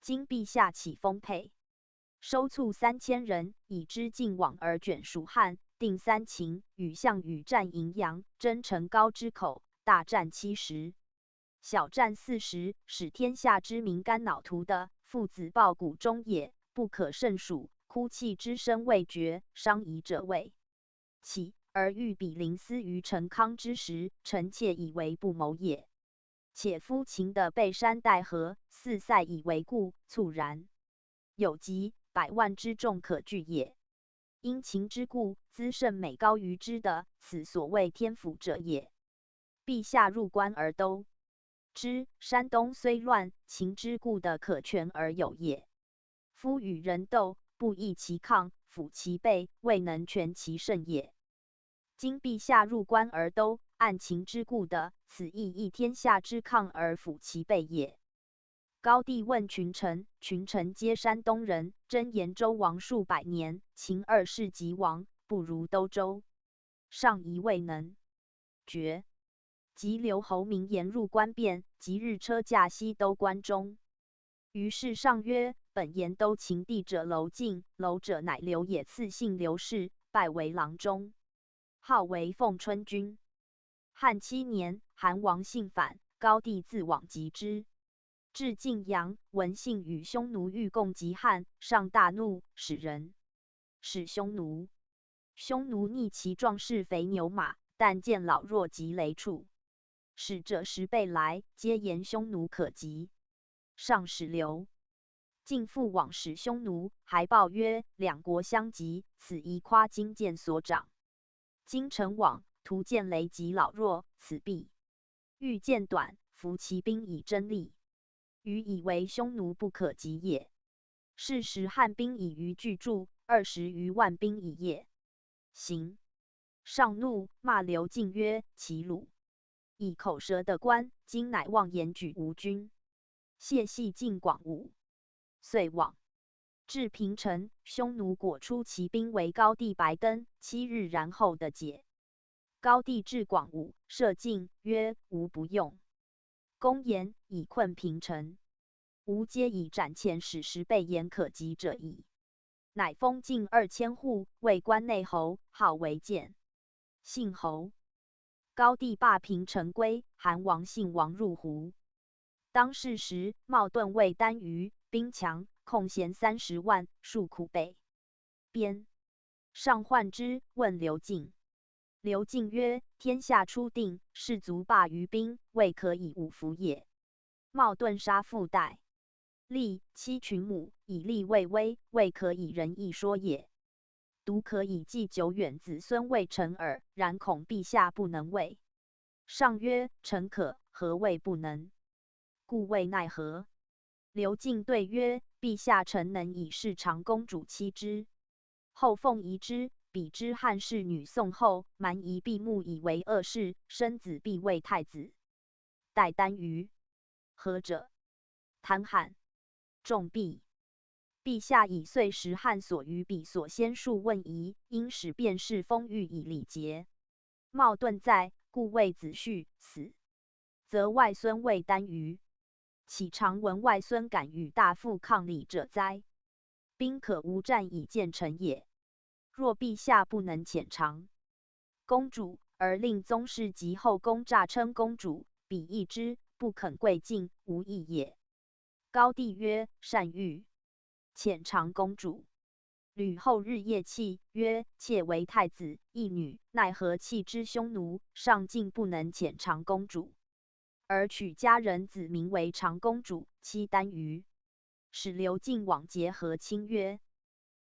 今陛下起丰沛，收卒3000人，以之晋往而卷蜀汉，定三秦，与项羽战荥阳，争城高之口，大战70，小战40，使天下之民肝脑涂的，父子抱骨中也，不可胜数，哭泣之声未绝，伤夷者未起，而欲比邻斯于陈康之时，臣妾以为不谋也。且夫秦的背山带河，4塞以为固，猝然有疾，100万之众可拒也。因秦之故，资胜美高于之的，此所谓天府者也。陛下入关而都之，山东虽乱，秦之故的可全而有也。夫与人斗，不义其抗，抚其背，未能全其胜也。今陛下入关而都，按秦之故的，此亦义天下之抗而抚其背也。高帝问群臣，群臣皆山东人，真言周王数百年，秦2世即亡，不如都周。上疑未能决。即留侯明言入关变，即日车驾西都关中。于是上曰：“本言都秦地者娄敬，娄者乃刘也，赐姓刘氏，拜为郎中，号为奉春君。汉7年，韩王信反，高帝自往击之。至晋阳，闻信与匈奴欲共击汉，上大怒，使人使匈奴。匈奴逆其壮士肥牛马，但见老弱及羸畜，使者10倍来，皆言匈奴可击。上使刘敬复往使匈奴，还报曰：两国相击，此宜夸今见所长。今臣往，徒见羸及老弱，此必欲见短，服其兵以争利。余以为匈奴不可击也。是时汉兵以余拒驻，20余万兵以夜行。上怒，骂刘敬曰：其鲁以口舌的官，今乃妄言举吴军。谢系进广武，遂往。至平城，匈奴果出骑兵为高帝白登，7日然后的解。高帝至广武，射进曰：吾不用。公言以困平城，吾皆以斩前使10倍言可击者矣。乃封禁2000户，为关内侯，号为建信侯。高帝罢平城归，韩王信王入胡。当世时，茂顿为单于，兵强，控弦30万，数苦北边。上患之，问刘敬。刘敬曰：天下初定，士卒罢于兵，未可以五服也。冒顿杀父代，立妻群母，以立未威，未可以仁义说也。独可以继久远子孙未成耳，然恐陛下不能为。上曰：臣可，何谓不能？故谓奈何？刘敬对曰：陛下臣能以示长公主妻之。后凤仪之，比之汉室女宋后，蛮夷闭目以为恶事，生子必为太子。待单于何者？贪汉重弊。陛下以岁时汉所于彼所先数问疑，因使便是封御以礼节。冒顿在，故谓子婿死，则外孙谓单于。岂常闻外孙敢与大父抗礼者哉？兵可无战以见臣也。若陛下不能遣长公主，而令宗室及后宫诈称公主，彼义之，不肯贵敬，无益也。高帝曰：善谕。遣长公主。吕后日夜泣，曰：妾为太子一女，奈何弃之匈奴？上竟不能遣长公主，而取家人子名为长公主，妻单于。使刘敬往结和亲曰：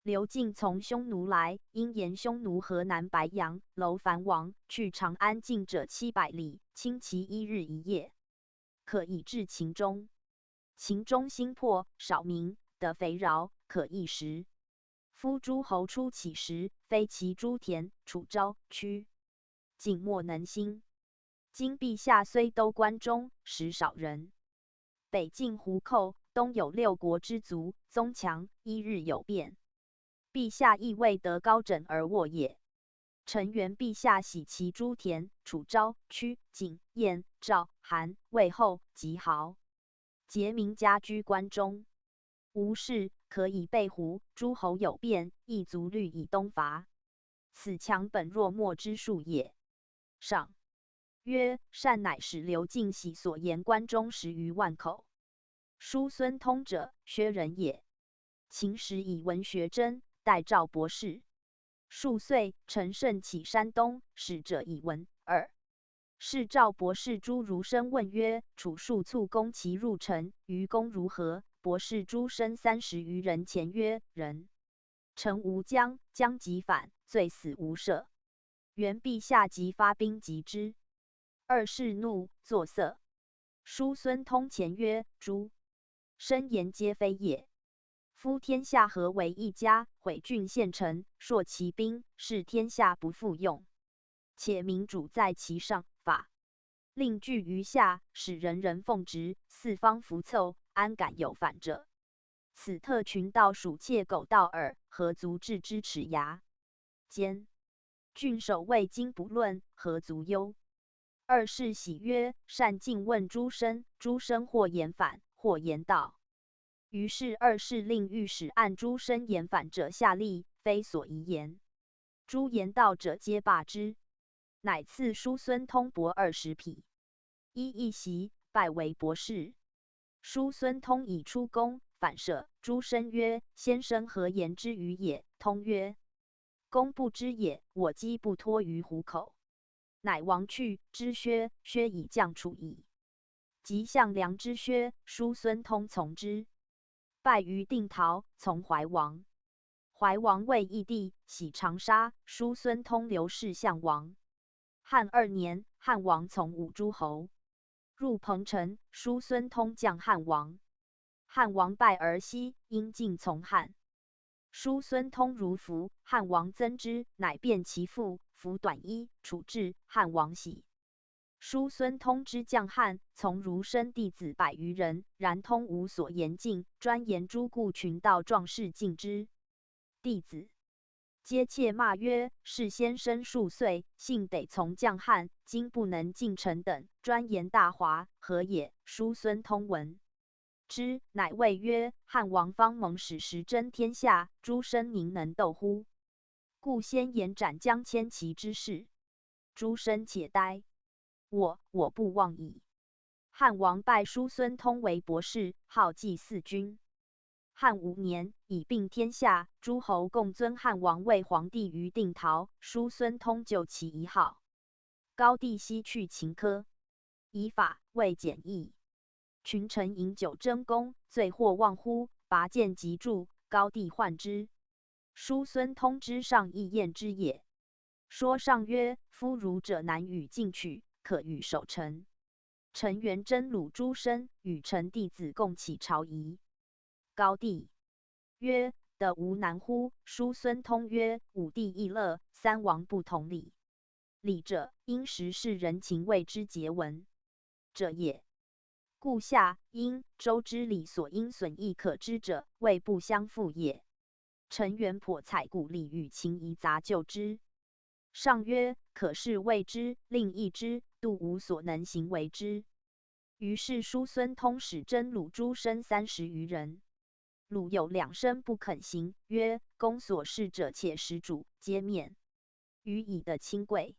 刘敬从匈奴来，因言匈奴河南白阳、楼烦王去长安境者700里，轻骑1日1夜，可以至秦中。秦中兴破，少民，得肥饶，可一食。夫诸侯出起时，非其诸田、楚昭、屈，竟莫能兴。今陛下虽都关中，实少人。北境胡寇，东有6国之族，宗强，1日有变。陛下亦未得高枕而卧也。臣愿陛下喜其诸田、楚昭、屈、景、燕、赵、韩、魏后及豪，结民家居关中。无事，可以备胡，诸侯有变，亦足虑以东伐。此强本弱末之术也。上曰：善乃使刘敬喜所言关中10余万口。叔孙通者，薛人也。秦时以文学真，代赵博士。数岁，陈胜起山东，使者以闻耳。是赵博士诸儒生问曰：楚数卒攻其入城，于公如何？博士诸生30余人前曰：人。臣无将，将即反，罪死无赦。愿陛下即发兵击之。二世怒，作色。叔孙通前曰：诸生言皆非也。夫天下合为一家，毁郡县城，硕其兵，是天下不复用。且民主在其上，法令具于下，使人人奉职，四方服凑，安敢有反者？此特群盗鼠窃狗盗耳，何足置之齿牙间？郡守未经不论，何足忧？二世喜曰：善尽问诸生，诸生或言反，或言道。于是二世令御史按诸生言反者下吏，非所宜言。诸言道者皆罢之。乃赐叔孙通帛20匹，一袭，拜为博士。叔孙通以出宫，反射。诸生曰：先生何言之于也？通曰：公不知也，我饥不脱于虎口。乃王去，之薛以降楚矣。即向梁之薛，叔孙通从之。败于定陶，从怀王。怀王为义帝，喜长沙，叔孙通刘氏相王。汉2年，汉王从5诸侯入彭城，叔孙通降汉王。汉王败而西，因尽从汉。叔孙通如服，汉王憎之，乃变其父，服短衣，处置。汉王喜。叔孙通之降汉，从儒生弟子100余人，然通无所言尽，专言诸故群盗壮士尽之。弟子皆窃骂曰：是先生数岁，幸得从降汉，今不能进城等，专言大华，何也？叔孙通闻之，乃谓曰：汉王方蒙使时争天下，诸生宁能斗乎？故先言斩将迁其之事。诸生且呆。我不忘矣。汉王拜叔孙通为博士，号祭4君。汉5年，以并天下，诸侯共尊汉王为皇帝于定陶。叔孙通就其一号。高帝西去秦科，以法为简易。群臣饮酒争功，醉或忘乎，拔剑即著。高帝患之。叔孙通之上亦验之也。说上曰：夫儒者难与进取，可与守臣。陈元真鲁诸生，与臣弟子共起朝仪。高帝曰：得无难乎？叔孙通曰：武帝亦乐，三王不同礼。礼者，因时事人情谓之节文者也。故夏、殷、周之礼所因损益可知者，谓不相符也。陈元颇采古礼与情仪杂就之。上曰：可是谓之，令易之，度无所能行为之。于是叔孙通使征鲁诸生30余人。鲁有2生不肯行，曰：公所事者，且使主皆免。予以的亲贵。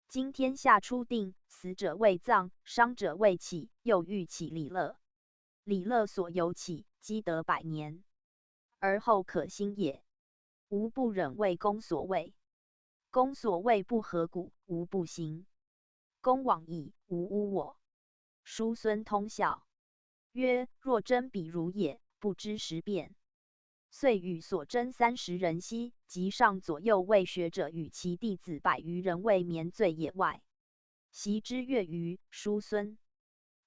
今天下初定，死者未葬，伤者未起，又欲起礼乐。礼乐所由起，积德100年，而后可兴也。吾不忍为公所为。公所谓不合古，吾不行。公往矣，无污我。叔孙通笑曰：若真比如也，不知时变。遂与所征30人西，及上左右卫学者与其弟子100余人为眠醉野外。习之月余，叔孙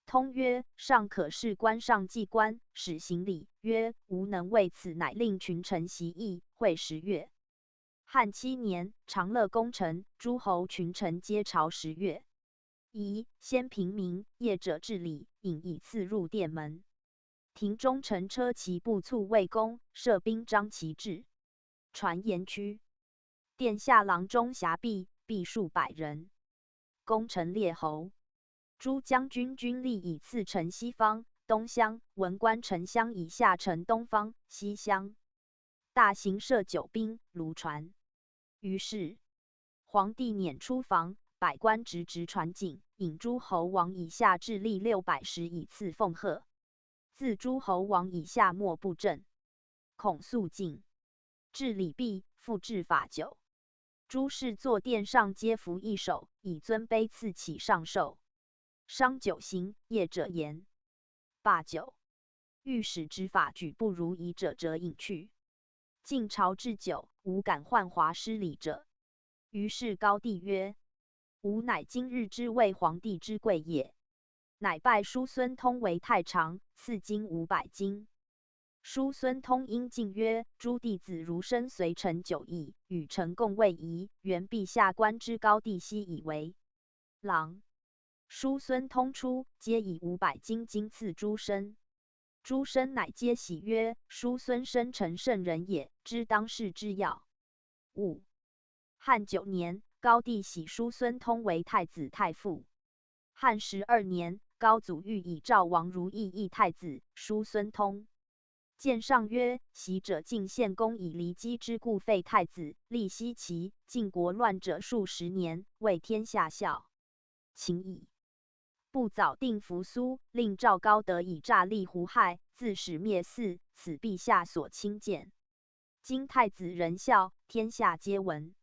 通曰：上可是官上祭官，使行礼。曰：吾能为此，乃令群臣习议，会10月。汉7年，长乐攻城，诸侯群臣皆朝10月。宜先平民，业者治礼，引以次入殿门。庭中乘车骑步卒卫公，设兵张旗帜。传言区，殿下廊中狭壁，壁数100人。攻城列侯。诸将军军力以次城西方、东乡，文官丞相以下城东方、西乡。大行设9兵，卢船。于是皇帝辇出房，百官直传进，引诸侯王以下智力600石以次奉贺。自诸侯王以下莫不正。恐肃静。至礼毕，复置法酒。诸士坐殿上皆服一首，以尊卑次起上寿。商酒行，业者言。罢酒，御史之法举不如仪者，则引去。晋朝置酒，无敢患华失礼者。于是高帝曰：吾乃今日之为皇帝之贵也。乃拜叔孙通为太常，赐金500斤。叔孙通因进曰：诸弟子如身随臣久矣，与臣共位仪，原陛下官之高帝悉以为郎。叔孙通出，皆以500斤金赐诸生。诸生乃皆喜曰：叔孙生成圣人也，知当世之要。5. 汉9年，高帝喜叔孙通为太子太傅。汉12年，高祖欲以赵王如意议太子，叔孙通见上曰：习者晋献公以骊姬之故废太子，立奚齐，晋国乱者数10年，为天下笑。秦矣。不早定扶苏，令赵高得以诈立胡亥，自始灭嗣，此陛下所亲见。今太子仁孝，天下皆闻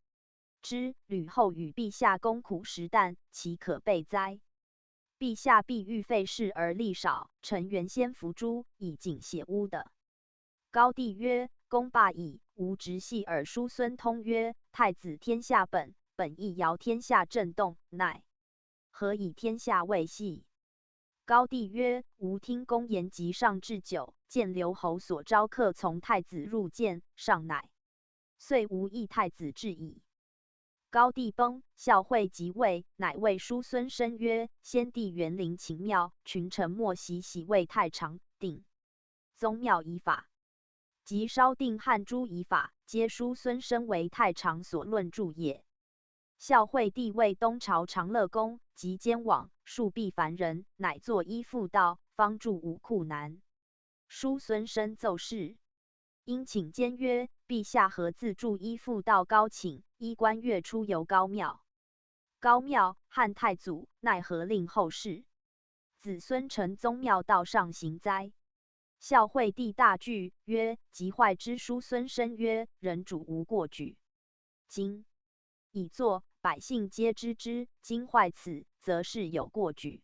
之。吕后与陛下共苦食啖，其可备哉？陛下必欲废事而力少，臣原先伏诛，以警血污的。高帝曰：公罢矣。吾直系耳。叔孙通曰：太子天下本，本亦摇天下震动，乃何以天下未系？高帝曰：吾听公言及上置酒，见刘侯所招客从太子入见，上乃遂无议太子至矣。高帝崩，孝惠即位，乃谓叔孙生曰：先帝园林秦庙，群臣莫喜为太常，定宗庙仪法。即稍定汉诸仪法，皆叔孙生为太常所论著也。孝惠帝为东朝长乐宫，及监往，数必凡人，乃作依附道，方著无库南。叔孙生奏事，因请监曰：陛下何自著依附道高请，依官乐出游高庙？高庙，汉太祖，奈何令后世子孙承宗庙道上行哉？孝惠帝大惧，曰：及坏之叔孙申曰：人主无过举。今已作，百姓皆知之。今坏此，则是有过举。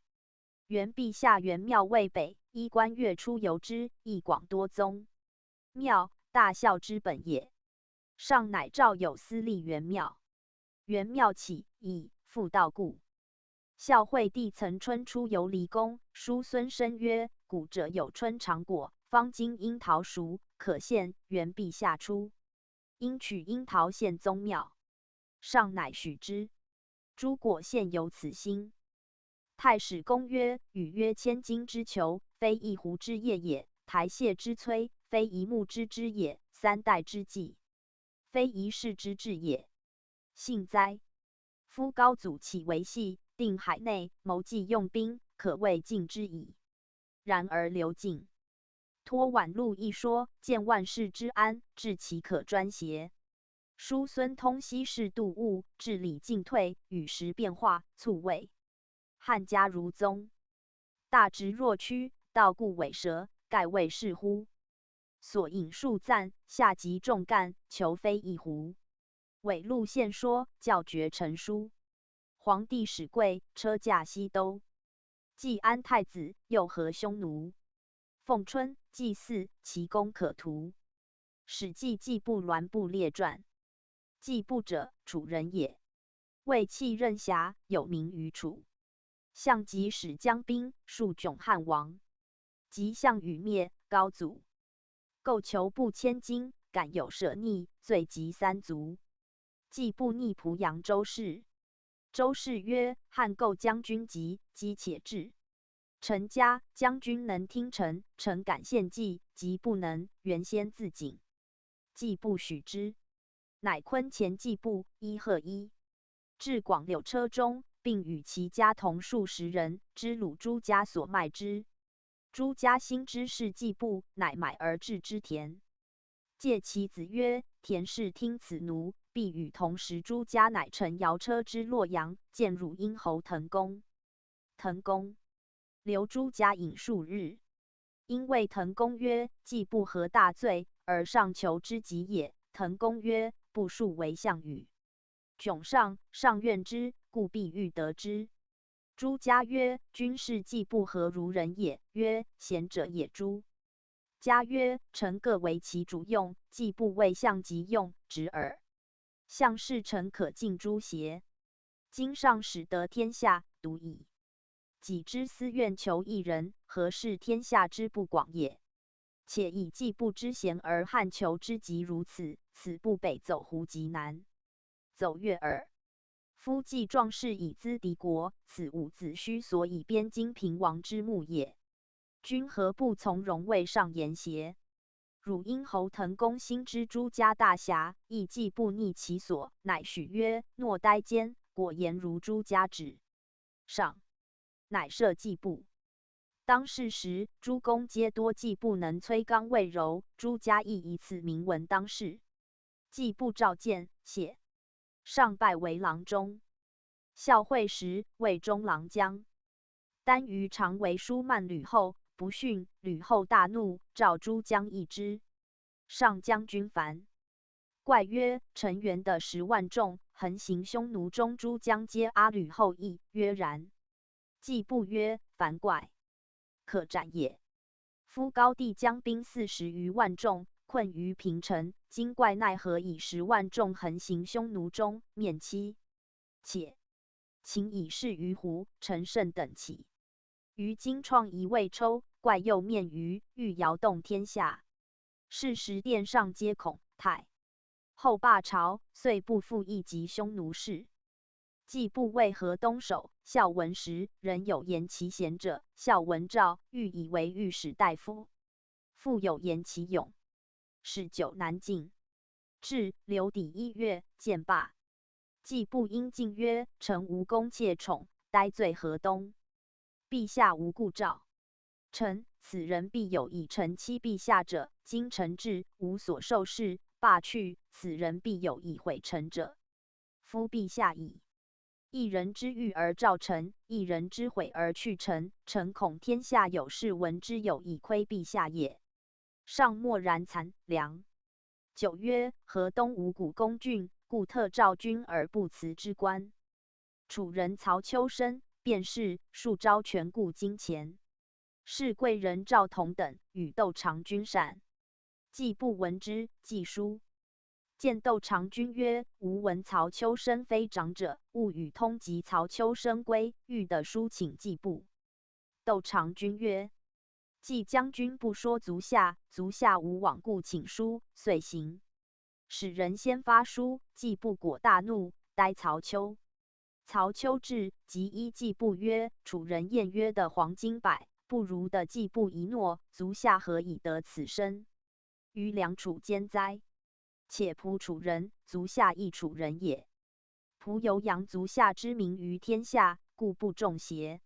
原陛下元庙渭北，衣冠月出游之，亦广多宗庙，大孝之本也。上乃诏有司立元庙。元庙起，以复道故。孝惠帝曾春出游离宫，叔孙申曰：古者有春尝果，方今樱桃熟，可献。元陛下出，应取樱桃献宗庙。上乃许之。诸果现有此心。太史公曰：禹曰：千金之裘，非一斛之业也；台榭之摧，非一木之枝也；三代之计，非一世之治也。幸哉！夫高祖起为系，定海内，谋计用兵，可谓尽之矣。然而刘敬托宛录一说，见万世之安，治其可专邪？叔孙通西氏度物，治理进退，与时变化，促魏汉家如宗。大直若屈，道固尾蛇，盖谓是乎？所引数赞，下集重干，求非一斛。伪录献说，教绝陈书。皇帝使贵，车驾西都。季安太子，又合匈奴。凤春、祭祀，其功可图。史记季布栾部列传。季布者，楚人也。为弃任侠，有名于楚。项籍使将兵，戍迥汉王。及项羽灭，高祖购求布千金，敢有舍逆，罪及三族。季布逆濮阳周氏。周氏曰：汉购将军急，机且至。臣家将军能听臣，臣敢献计；即不能，原先自警。季布许之，乃昆前季布伊贺一，至广柳车中，并与其家同数十人，知鲁朱家所卖之。朱家兴知是季布，乃买而置之田。借其子曰：田氏听此奴，必与同时。朱家乃乘摇车之洛阳，见汝阴侯滕公。滕公留朱家饮数日，因谓滕公曰：季布何大罪，而上求之急也？滕公曰：不数为项羽。迥上怨之，故必欲得之。朱家曰：君是季布何如人也？曰：贤者也。朱家曰：臣各为其主用，季布为项即用，直耳。项是臣可尽诛邪？今上使得天下，独矣。己之私愿求一人，何事天下之不广也？且以季布之贤而汉求之急如此，此不北走胡极难走越耳。夫季壮士以资敌国，此伍子胥所以边荆平王之目也。君何不从容为上言邪？汝阴侯滕公心知朱家大侠，亦季布逆其所，乃许曰：诺呆间，果言如朱家旨。上乃赦季布。当世时，诸公皆多季布能摧刚卫柔，朱家亦以此名闻当世。季布召见，谢。上拜为郎中。孝惠时，为中郎将。单于常为书慢吕后，不逊。吕后大怒，召诸将议之。上将军烦，怪曰：陈元的10万众，横行匈奴中，诸将皆阿吕后裔。曰然。季布曰：凡怪，可斩也。夫高帝将兵40余万众，困于平城，今怪奈何以10万众横行匈奴中，面欺？且请以示于胡、陈胜等起。于今创一未抽，怪又面于，欲摇动天下。是时殿上皆恐，太后罢朝，遂不复议及匈奴事。季布为河东守，孝文时，人有言其贤者，孝文诏，欲以为御史大夫。复有言其勇，使久难进。至留底1月，见罢。季布因进曰：臣无功妾宠，呆罪河东。陛下无故召臣，此人必有以臣欺陛下者。今臣至，无所受事，罢去，此人必有以毁臣者。夫陛下以一人之欲而召臣，一人之毁而去臣，臣恐天下有事闻之有以亏陛下也。上默然惭良。9曰：河东无古公郡，故特召君而不辞之官。楚人曹丘生便是数招权故金钱。是贵人赵同等与窦长君善，既不闻之，既书见窦长君曰：吾闻曹丘生非长者，勿与通及曹丘生归，欲得书请季布。窦长君曰：季将军不说足下，足下无往故请书，遂行。使人先发书，季布果大怒，逮曹丘。曹丘至，即依季布曰：楚人晏约的黄金百，不如的季布一诺，足下何以得此身？于梁楚间哉？且仆楚人，足下亦楚人也。仆有扬足下之名于天下，故不重邪？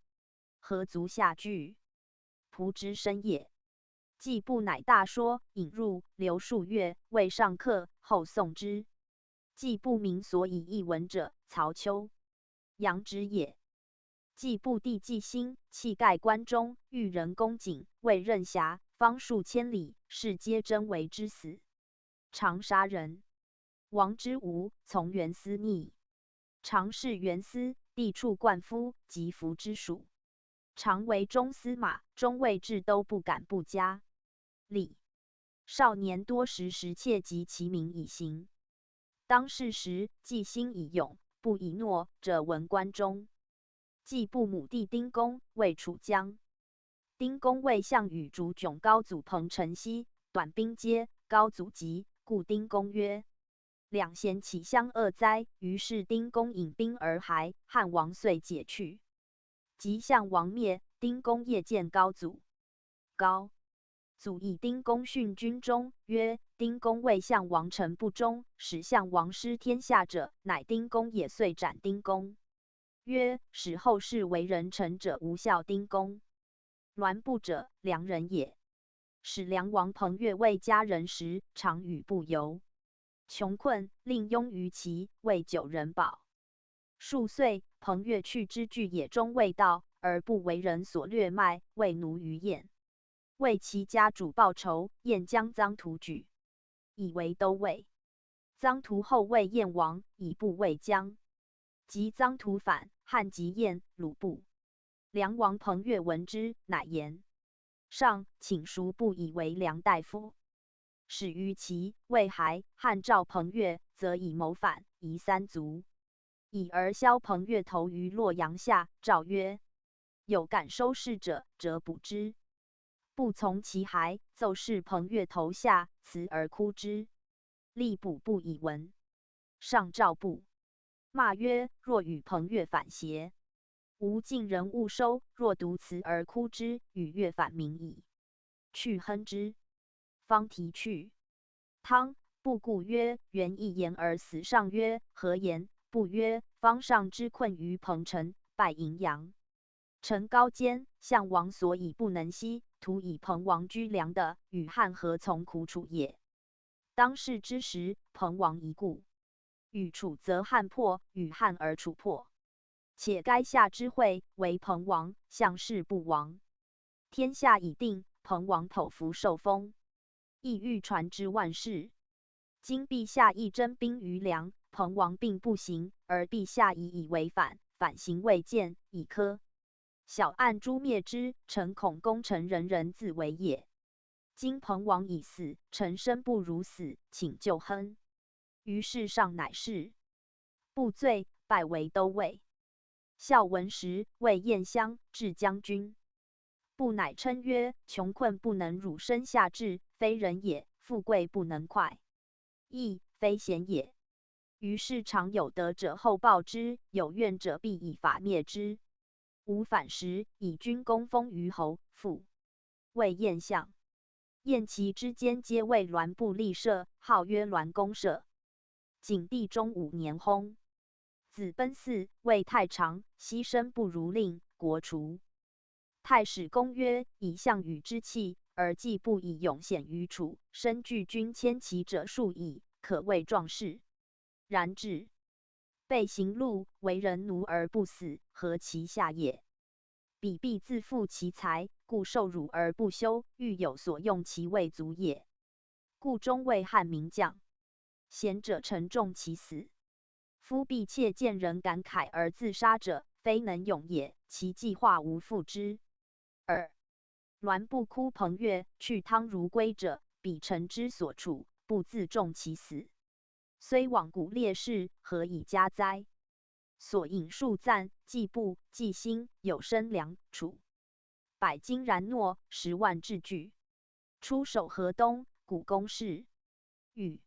何足下惧？仆之身也。季布乃大说，引入，留数月，未上客，后送之。季布明所以译文者，曹丘、杨之也。季布弟季兴，气盖关中，遇人恭谨，未任侠，方数千里，士皆争为之死。常杀人。王之无，从元思逆。常侍元思，地处冠夫，及服之属。常为中司马，中尉制都不敢不加。礼。少年多识时切及其名以行。当世时，季兴以勇，不以诺者闻关中。季布母弟丁公，为楚将。丁公谓项羽主迥高祖彭城西，短兵接，高祖急，故丁公曰：两贤岂相恶哉？于是丁公引兵而还，汉王遂解去。及项王灭，丁公夜见高祖。高祖以丁公训军中，曰：丁公为项王臣不忠，使项王失天下者，乃丁公也。遂斩丁公。曰：使后世为人臣者，无效丁公。栾布者，梁人也。使梁王彭越为家人时，常与不游。穷困，令拥于齐，为9人保。数岁，彭越去之据野中未到，而不为人所掠卖，为奴于燕。为其家主报仇，燕将臧荼举，以为都尉。臧荼后为燕王，以不为将。及臧荼反，汉及燕、鲁部。梁王彭越闻之，乃言。上请赎不以为梁大夫。始于齐，未还，汉召彭越，则以谋反，夷三族。以而削彭越头于洛阳下。诏曰：有敢收事者，则捕之。不从其骸，奏事彭越头下，辞而哭之。吏捕不以闻。上诏部，骂曰：若与彭越反邪？吾尽人勿收，若独辞而哭之，与越反民矣。去亨之。方提去。汤不顾曰：原一言而死。上曰：何言？不曰：方上之困于彭城，败荥阳。臣高坚，项王所以不能息，徒以彭王居良的，与汉何从苦楚也？当世之时，彭王一故，与楚则汉破，与汉而楚破。且垓下之会，为彭王，项氏不亡。天下已定，彭王剖腹受封，亦欲传之万世。今陛下亦征兵于梁，彭王并不行，而陛下已以为反，反行未见，以科小案诛灭之，臣恐功臣人人自为也。今彭王已死，臣生不如死，请救亨。于是上乃释，不罪，拜为都尉。孝文时，为燕襄至将军。不乃称曰：穷困不能辱身下志，非人也；富贵不能快意，非贤也。于是常有德者后报之，有怨者必以法灭之。吾反时，以军功封于侯，父谓燕相。燕齐之间皆为栾布立社，号曰栾公社。景帝中5年薨。子奔嗣，谓太常，牺牲不如令，国除。太史公曰：以项羽之气，而季布以勇显于楚，身拒军千骑者数矣，可谓壮士。然至被行路，为人奴而不死，何其下也？彼必自负其才，故受辱而不休，欲有所用，其未足也。故中谓汉名将。贤者沉重其死。夫必切见人感慨而自杀者，非能勇也，其计划无复之。2. 栾不哭彭越去汤如归者，彼臣之所处，不自重其死。虽罔古烈士，何以加哉？所引数赞，季布、季兴、有生梁、楚，百金然诺，10万至巨。出守河东，古公事。语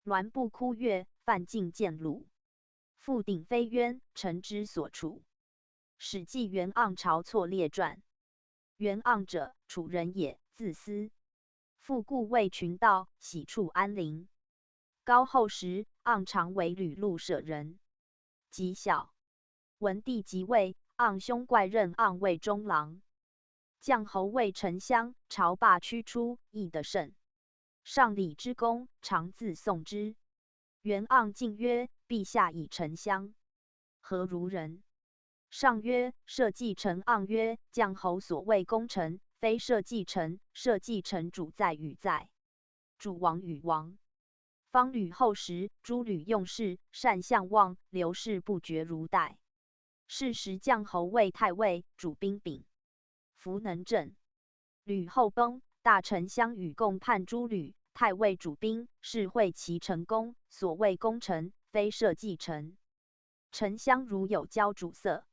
栾不哭越，范进见鲁。复鼎非渊，臣之所处。史记袁盎晁错列传。袁盎者，楚人也，字思。复故为群盗，喜处安陵。高后时，盎常为吕禄舍人。及小，文帝即位，盎兄怪任盎为中郎。将侯为丞相，朝罢驱出，议得甚。上礼之功，常自颂之。袁盎进曰：“陛下以丞相，何如人？”上曰：“社稷臣。”盎曰：“将侯所谓功臣，非社稷臣。社稷臣主在与在，主亡与亡。方吕后时，诸吕用事，善相望，刘氏不绝如殆。是时将侯为太尉，主兵柄，弗能正。吕后崩，大臣相与共叛诸吕。太尉主兵，是会其成功。所谓功臣，非社稷臣。丞相如有交主色，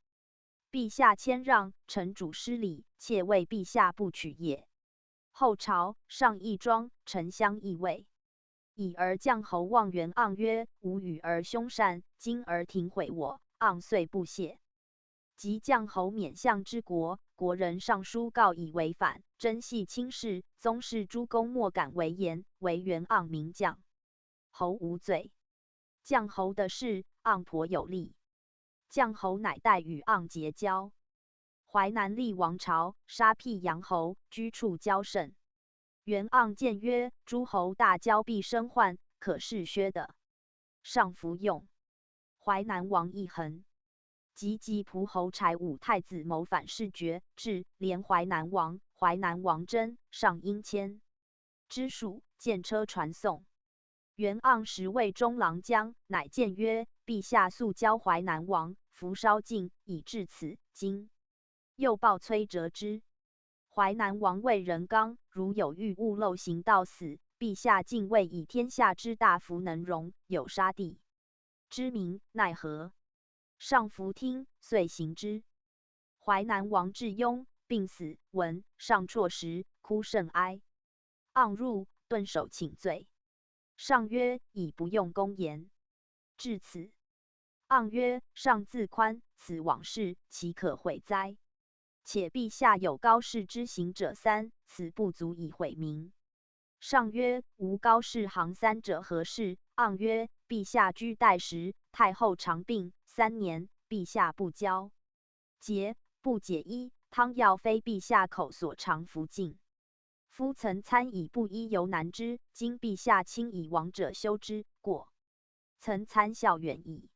陛下谦让，臣主失礼，妾为陛下不取也。后朝上义庄，丞相义位。已而将侯望袁盎曰：“吾与而凶善，今而庭毁我。”盎遂不屑。及将侯免相之国，国人上书告以为反，真系轻视。宗室诸公莫敢为言，为袁盎名将。侯无罪。将侯的事，盎颇有利。将侯乃待与盎结交。淮南立王朝，杀辟阳侯，居处交甚。袁盎见曰：“诸侯大交必生患，可是削的。”上服用。淮南王义衡。及蒲侯柴武太子谋反事决，至连淮南王。淮南王真，上因迁之属，见车传送。袁盎时为中郎将，乃谏曰：“陛下素交淮南王，服稍尽，以至此。今又报崔折之。淮南王为人刚，如有欲误漏行到死，陛下竟未以天下之大福能容，有杀弟之名，奈何？”上服听，遂行之。淮南王智雍病死，闻上辍时，哭甚哀。盎入，顿首请罪。上曰：“已不用公言。”至此，盎曰：“上自宽，此往事，岂可悔哉？且陛下有高士之行者3，此不足以毁名。”上曰：“无高士行3者何事？”盎曰：“陛下居代时，太后长病3年，陛下不交节，不解衣，汤药非陛下口所常服尽。夫曾参以不衣犹难之，今陛下亲以亡者修之，过曾参效远矣。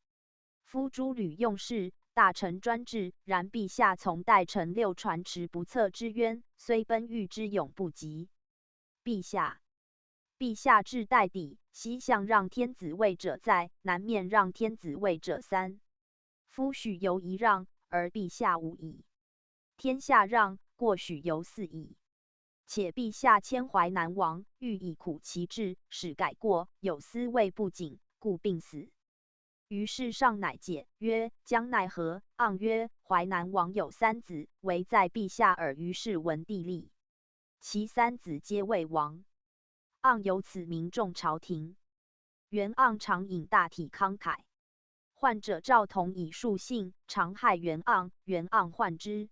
夫诸吕用事，大臣专制，然陛下从代臣6传持不测之冤，虽奔欲之勇不及。陛下至代底，西向让天子位者在，南面让天子位者3。夫许由一让，而陛下无矣。天下让，过许由4矣。且陛下迁淮南王，欲以苦其志，使改过，有司位不谨，故病死。于是上乃解曰：“将奈何？”盎曰：“淮南王有3子，唯在陛下耳。”于是文帝立，其3子皆为王。盎由此名重朝廷。袁盎常引大体慷慨。患者赵同以数幸，常害袁盎，袁盎患之。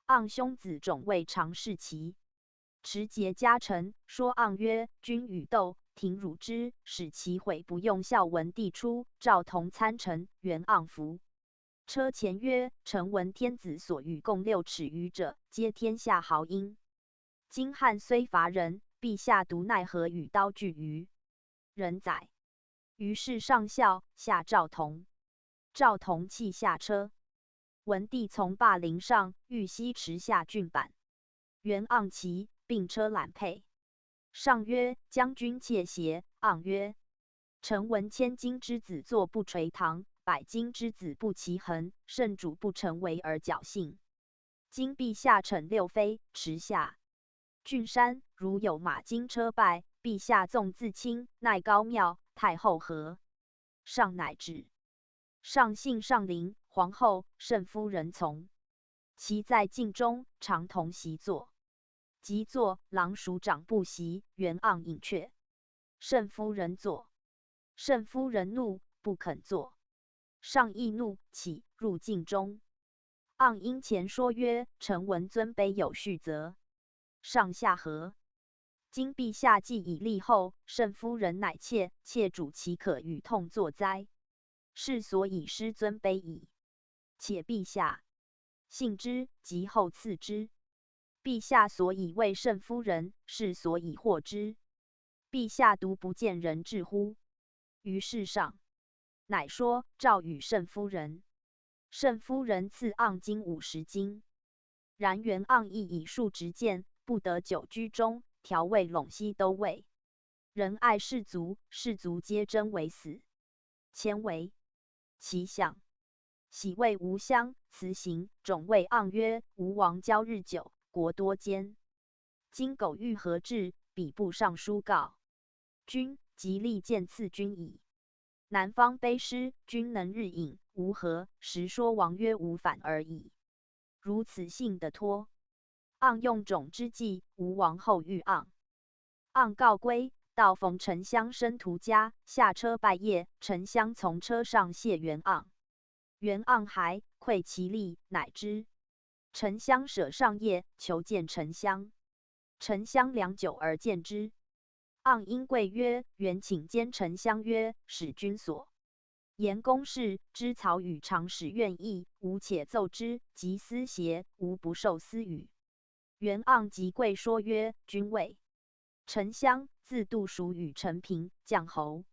盎兄子种为常侍其，持节家臣，说盎曰：“君与斗，庭辱之，使其悔不用效。”文帝出，赵同参臣，袁盎服。车前曰：“臣闻天子所欲共6尺余者，皆天下豪英。今汉虽伐人，陛下独奈何与刀具于人宰？”于是上校，下赵同。赵同弃下车。文帝从霸陵上，欲西池下郡坂。元盎骑，并车揽辔。上曰：将军妾邪？盎曰：臣闻千金之子坐不垂堂，百金之子不齐衡，圣主不成为而侥幸。今陛下乘六妃，驰下郡山，如有马金车拜，陛下纵自亲，奈高庙，太后何？上乃止。上幸上陵，皇后、圣夫人从。其在镜中，常同席坐。即坐，郎署长不席，元盎引却。圣夫人坐。圣夫人怒，不肯坐。上亦怒，起入镜中。盎因前说曰：臣闻尊卑有序则。上下合。今陛下既已立后，圣夫人乃妾，妾主岂可与痛作哉？是所以失尊卑矣。且陛下信之，即后赐之。陛下所以为圣夫人，是所以获之。陛下独不见人治乎？于是上乃说诏与圣夫人。圣夫人赐盎金50斤。然元盎亦以数执谏，不得久居中，调位陇西都尉。仁爱士卒，士卒皆征为死。迁为其相。喜谓吴襄辞行，种谓盎曰：吴王交日久，国多奸。今苟欲何至？比部尚书告君，即立见赐君矣。南方卑师，君能日饮，无何，实说王曰无反而已。如此信得脱。盎用种之计，吴王后遇盎。盎告归，到逢沉香生徒家，下车拜谒。沉香从车上谢元盎。元盎还，愧其力，乃之。沉香舍上谒，求见沉香。沉香良久而见之。盎因跪曰：元请见沉香曰：使君所言公事，知曹与常使愿意，吾且奏之，即私邪？吾不受私语。元盎即跪说曰：君谓沉香，自度属与陈平将侯。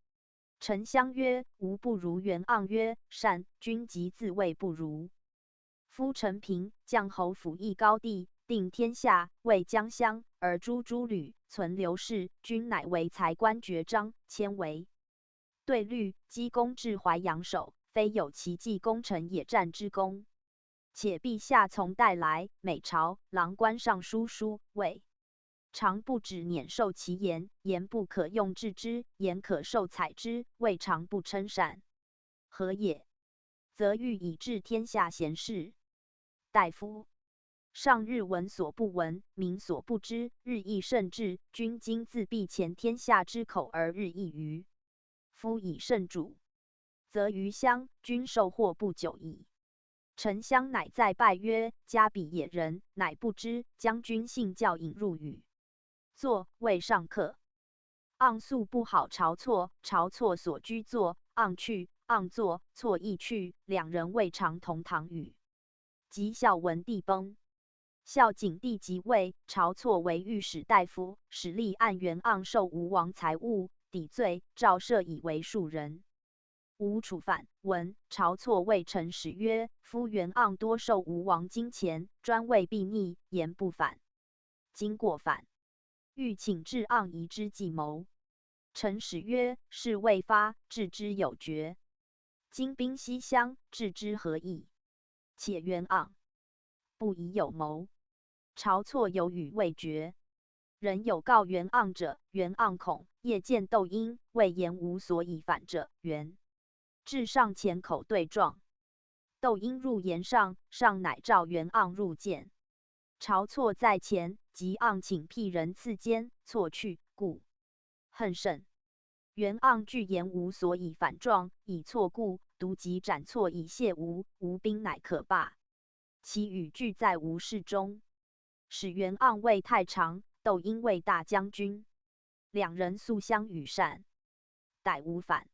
沉香曰：吾不如。元盎曰：善，君即自谓不如。夫陈平将侯辅邑高地，定天下，为江乡，而诸吕存刘氏，君乃为才官爵章，迁为对律，积功至淮阳守，非有奇计攻城野战之功。且陛下从代来，每朝郎官尚书书谓，常不止辇受其言，言不可用治之，言可受采之，未尝不称善。何也？则欲以治天下贤士。大夫上日闻所不闻，民所不知，日益甚至。君今自闭前天下之口而日益愚。夫以圣主，则余乡君受祸不久矣。沉香乃再拜曰：家比野人，乃不知将军信教引入语。坐谓上客。盎素不好晁错，晁错所居坐，盎去，盎坐，错亦去，两人未尝同堂语。及孝文帝崩，孝景帝即位，晁错为御史大夫，使立按元盎受吴王财物，抵罪，诏赦以为庶人。吴处反，闻晁错谓臣使曰：夫元盎多受吴王金钱，专为避逆，言不反。今过反，欲请治盎夷之计谋。臣使曰：事未发，治之有决。今兵西乡，治之何益？且元盎不疑有谋，晁错有语未决。人有告元盎者，元盎恐，夜见窦婴，谓言无所以反者。元至上前口对状。窦婴入言上，上乃召元盎入见。晁错在前，即盎请辟人赐监，错去，故恨甚。元盎具言无所以反状，以错故，独即斩错以谢吴，吴兵乃可罢。其语俱在吴事中。使元盎为太常，窦婴为大将军，两人素相与善。逮吴反，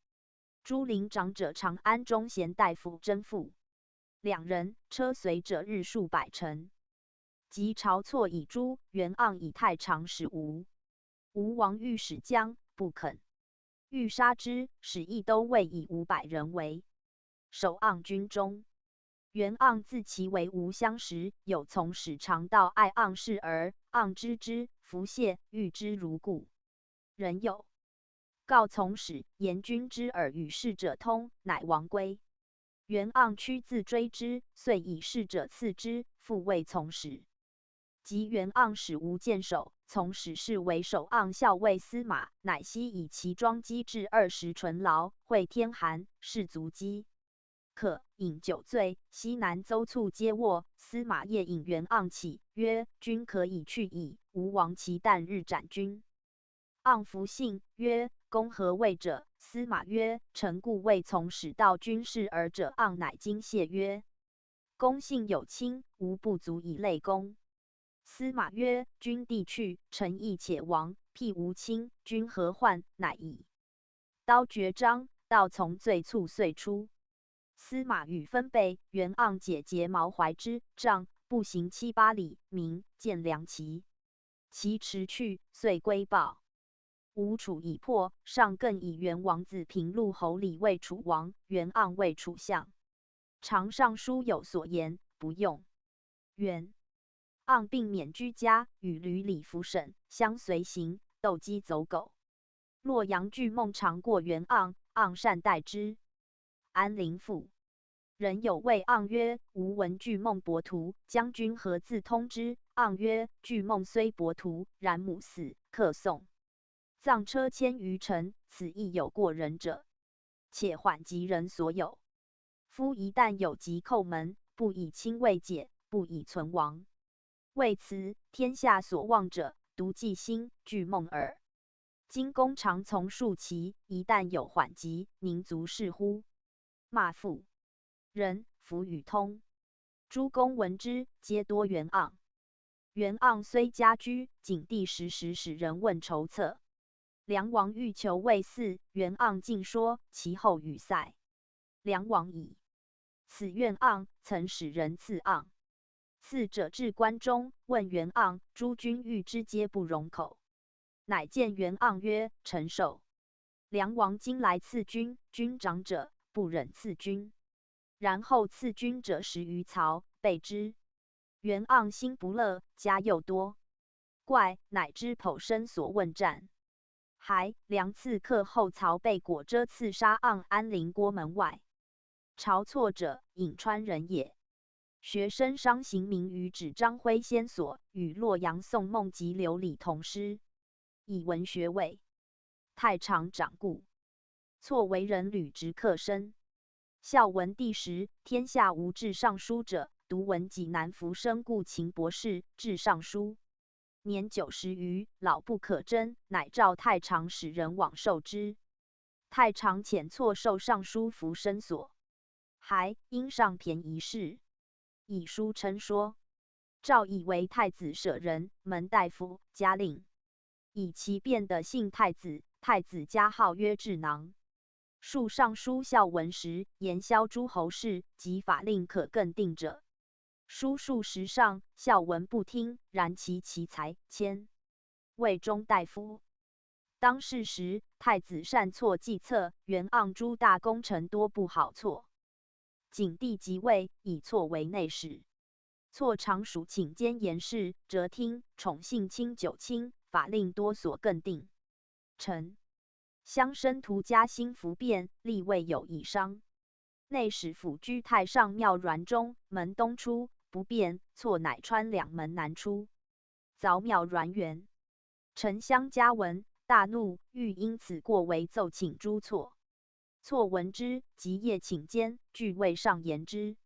诸陵长者长安中贤大夫征附，两人车随者日数百乘。及晁错以诛，元盎以太常使吴。吴王欲使将，不肯，欲杀之，使益都尉以500人为守盎军中。元盎自其为无相识，有从使常道爱盎视而盎知之，弗谢，欲之如故。人有告从使言君之耳与侍者通，乃亡归。元盎屈自追之，遂以侍者刺之，复谓从使。及元盎使无见首，从使是为首盎校尉司马，乃悉以其装机至20纯劳，会天寒，士卒饥。可饮酒醉，西南邹卒皆卧。司马夜引元盎起，曰：“君可以去矣，吾王其旦日斩君。”盎弗信，曰：“公何谓者？”司马曰：“臣故未从使道君事耳者。”盎乃惊谢曰：“公信有亲，吾不足以累公。”司马曰：“君弟去，臣亦且亡。辟无亲，君何患？”乃以刀决章，道从罪卒遂出。司马与分备，元盎解结毛怀之，杖步行7、8里，鸣见梁骑，其驰去，遂归报。吴楚已破，上更以元王子平陆侯李为楚王，元盎为楚相。常上书有所言，不用。元盎并免居家，与闾李服审，相随行，斗鸡走狗。洛阳巨梦常过元盎，盎善待之。安陵赋。人有谓盎曰：“吾闻巨梦伯图，将军何自通之？”盎曰：“巨梦虽伯图，然母死，客送。葬车千余乘，此亦有过人者。且缓及人所有。夫一旦有疾叩门，不以亲未解，不以存亡。为此，天下所望者，独计心巨梦耳。今公常从数期，一旦有缓急，宁足是乎？”骂父。人弗与通。诸公闻之，皆多元盎。元盎虽家居，景帝时时使人问筹策。梁王欲求魏嗣，元盎尽说，其后语塞。梁王以此怨盎，曾使人刺盎。刺者至关中，问元盎，诸君遇之，皆不容口。乃见元盎曰：“臣受。梁王今来刺君，君长者，不忍刺君。然后刺君者10余曹，备之。元盎心不乐，家又多，怪，乃知剖身所问战。还梁刺客后，曹被裹遮刺杀盎安陵郭门外。晁错者，颍川人也。学生伤刑名于指张辉先所，与洛阳宋孟及刘礼同师，以文学位。太常长故。错为人履直客身。孝文帝时，天下无治尚书者，独闻济南浮生故秦博士治尚书。年90余，老不可贞，乃召太常使人往授之。太常遣错授尚书浮生所，还因上便宜事，以书称说。诏以为太子舍人，门大夫，家令，以其变的姓太子。太子家号曰智囊。述尚书孝文时，言萧诸侯事及法令可更定者。书数时上，孝文不听，然其才，迁魏中大夫。当世时，太子善错计策，元盎诸大功臣多不好错。景帝即位，以错为内史。错常属请监言事，折听，宠幸卿九卿，法令多所更定。臣乡绅徒家兴服变，立位有异伤。内史府居太上庙辕中，门东出，不便，错乃穿2门南出，凿庙辕垣。丞相嘉闻，大怒，欲因此过为奏请诛错。错闻之，即夜请监，具位上言之。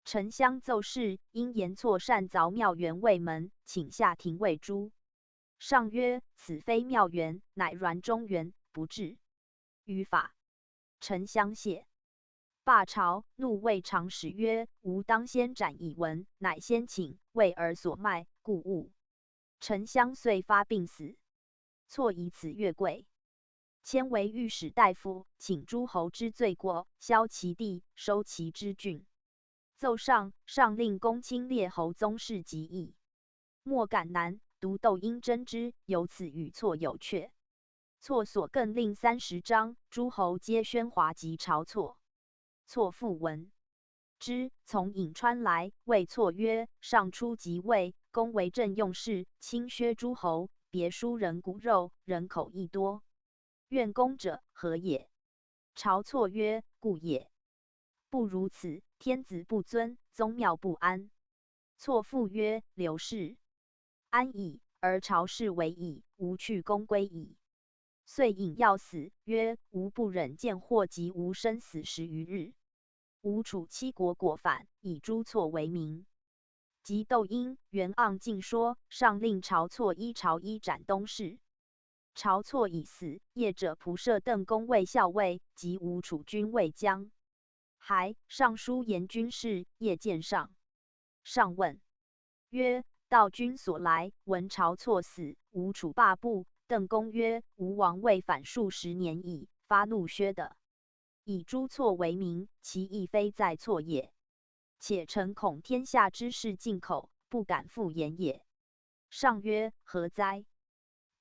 丞相奏事，因言错擅凿庙垣卫门，请下廷尉诛。上曰：“此非庙垣，乃辕中垣，不治于法。”丞相谢。罢朝，怒谓长史曰：“吾当先斩以闻。”乃先请，为尔所卖，故误。丞相遂发病死。错以此越贵，迁为御史大夫，请诸侯之罪过，削其地，收其之郡。奏上，上令公卿列侯宗室及邑，莫敢难，独窦婴争之，由此与错有阙。错所更令30章，诸侯皆喧哗及晁错。错复闻。之，从颍川来，谓错曰：上初即位，公为政用事，轻削诸侯，别疏人骨肉，人口益多。愿公者何也？晁错曰：故也。不如此，天子不尊，宗庙不安。错复曰：刘氏安矣，而朝事为矣，吾去公归矣。遂引要死，曰：吾不忍见祸及吾生死10余日。吴楚七国果反，以朱错为名。及窦婴、袁盎进说，上令晁错依朝衣斩东市。晁错已死，业者仆射邓公为校尉，及吴楚军卫将。还上书言军事，夜见上。上问曰：道君所来，闻晁错死，吴楚罢部。邓公曰：吴王位反数10年矣，发怒削的。以朱错为名，其意非在错也。且臣恐天下之事进口，不敢复言也。上曰：何哉？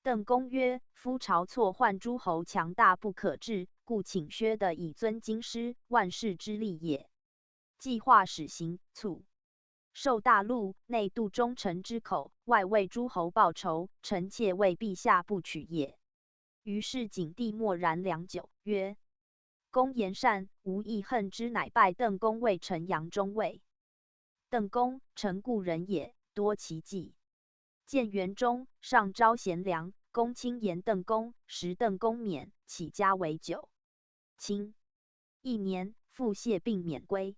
邓公曰：夫晁错患诸侯强大不可治，故请削的以尊京师，万世之利也。计划始行，卒。受大陆，内度忠臣之口，外为诸侯报仇，臣妾为陛下不取也。于是景帝默然良久，曰：公言善，吾亦恨之，乃拜邓公为臣阳中尉。邓公，臣故人也，多奇计。建元中，上招贤良，公亲言邓公，时邓公免，起家为酒。清1年，复谢病免归。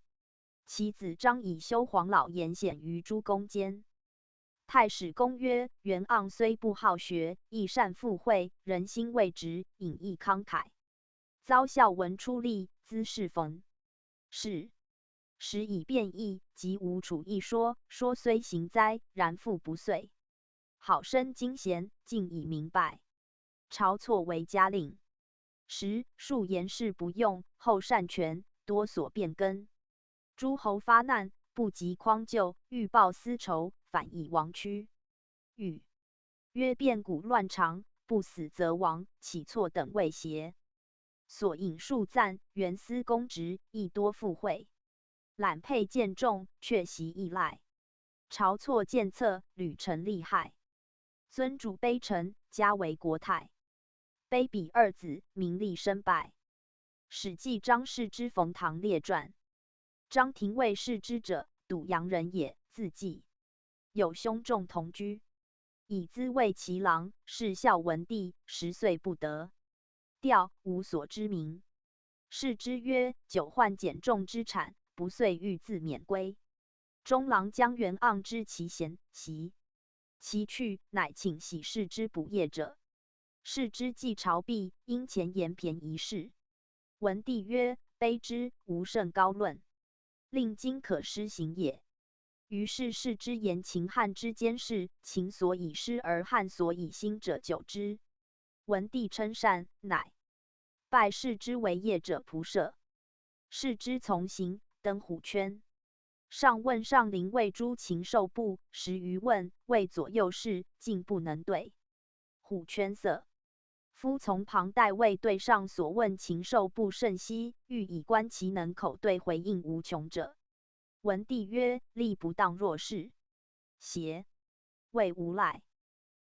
其子张以修黄老言显于诸公间。太史公曰：袁盎虽不好学，亦善附会，人心未直，隐逸慷慨。遭孝文出力，兹事逢是。时以变异，及吴楚一说，说虽行哉，然复不遂。好生精贤，尽以明白。晁错为家令。时数言事不用，后擅权，多所变更。诸侯发难，不及匡救，欲报私仇，反以亡躯。语曰：变古乱常，不死则亡，岂错等谓邪？所引数赞，原思公直，亦多附会。揽佩见重，却习依赖。晁错见策，屡成利害。尊主卑臣，加为国泰。卑鄙2子，名利身败。史记张氏之冯唐列传。张廷尉世之者，堵阳人也，字季。有兄仲同居，以资为其郎，是孝文帝，10岁不得。调无所知名。世之曰：久患减重之产，不遂欲自免归。中郎将袁盎知其贤习，其去，乃请喜世之补业者。世之既朝毕，因前言便宜事。文帝曰：卑之，无甚高论。令今可施行也。于是世之言秦汉之间事，秦所以施而汉所以兴者久之。文帝称善，乃拜世之为业者仆射。世之从行，登虎圈。上问上林谓诸禽兽部10余问，谓左右侍，竟不能对。虎圈色。夫从旁代谓对上所问禽兽部甚稀，欲以观其能口对回应无穷者。文帝曰：力不当若是。邪？谓无赖。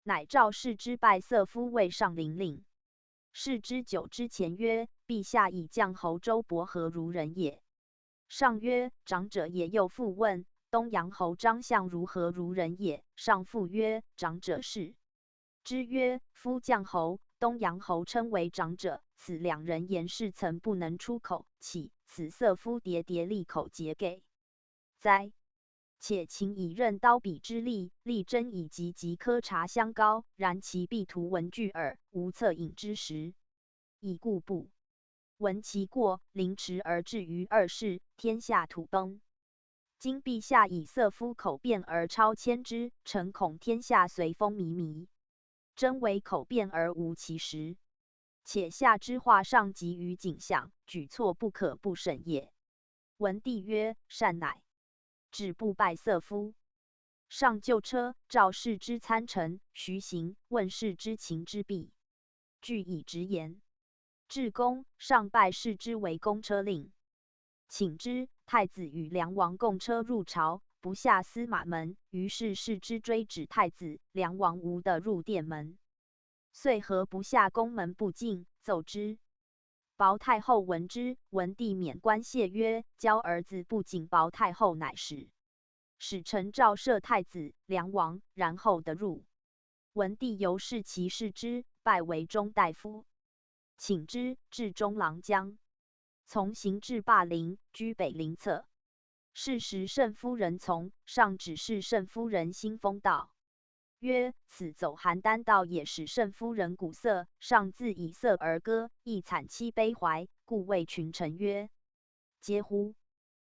乃召世之拜色夫为上林令。世之久之前曰：陛下以将侯周勃何如人也？上曰：长者也。又复问东阳侯张相如何如人也？上复曰：长者是。之曰：夫将侯、东阳侯称为长者，此2人言事曾不能出口，岂此色夫喋喋利口结给哉？且秦以刃刀笔之力，力争以及苛察相高，然其必图文具耳，无恻隐之实。以故不闻其过，凌迟而至于2世，天下土崩。今陛下以色夫口辩而超迁之，臣恐天下随风靡靡。真为口辩而无其实。且下之话上及于景象，举措不可不审也。文帝曰：善乃。止步拜色夫。上就车，召世之参陈，徐行，问世之情之弊，具以直言。至公，上拜世之为公车令，请之，太子与梁王共车入朝，不下司马门。于是世之追止太子，梁王无得入殿门。遂何不下宫门不进，奏之。薄太后闻之，文帝免官谢曰：“教儿子不谨。”薄太后乃使臣诏赦太子、梁王，然后得入。文帝由是其视之，拜为中大夫，请之，至中郎将，从行至霸陵，居北陵侧。是时慎夫人从，上指示慎夫人新风道。曰：“此走邯郸道也。”使慎夫人鼓瑟，上自以瑟而歌，亦惨凄悲怀，故谓群臣曰：“嗟乎！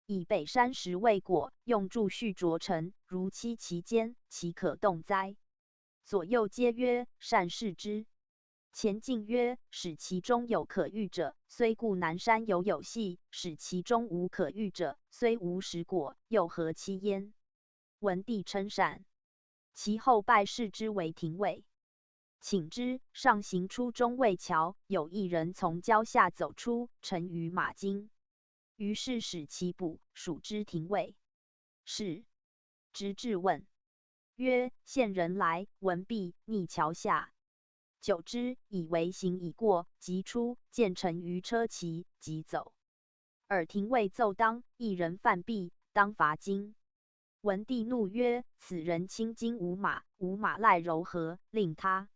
以北山石为果，用柱序着成，如期其间，其可动哉？”左右皆曰：“善视之。”前进曰：“使其中有可遇者，虽故南山有隙；使其中无可遇者，虽无实果，又何其焉？”文帝称善。其后拜视之为廷尉，请之。上行出中卫桥，有一人从桥下走出，沉于马津。于是使其捕，属之廷尉。是直至问曰：“现人来，闻必逆桥下。”久之，以为行已过，即出，见沉于车骑，即走。尔廷尉奏当，一人犯弊，当罚金。文帝怒曰：“此人轻金无马，无马赖柔何？令他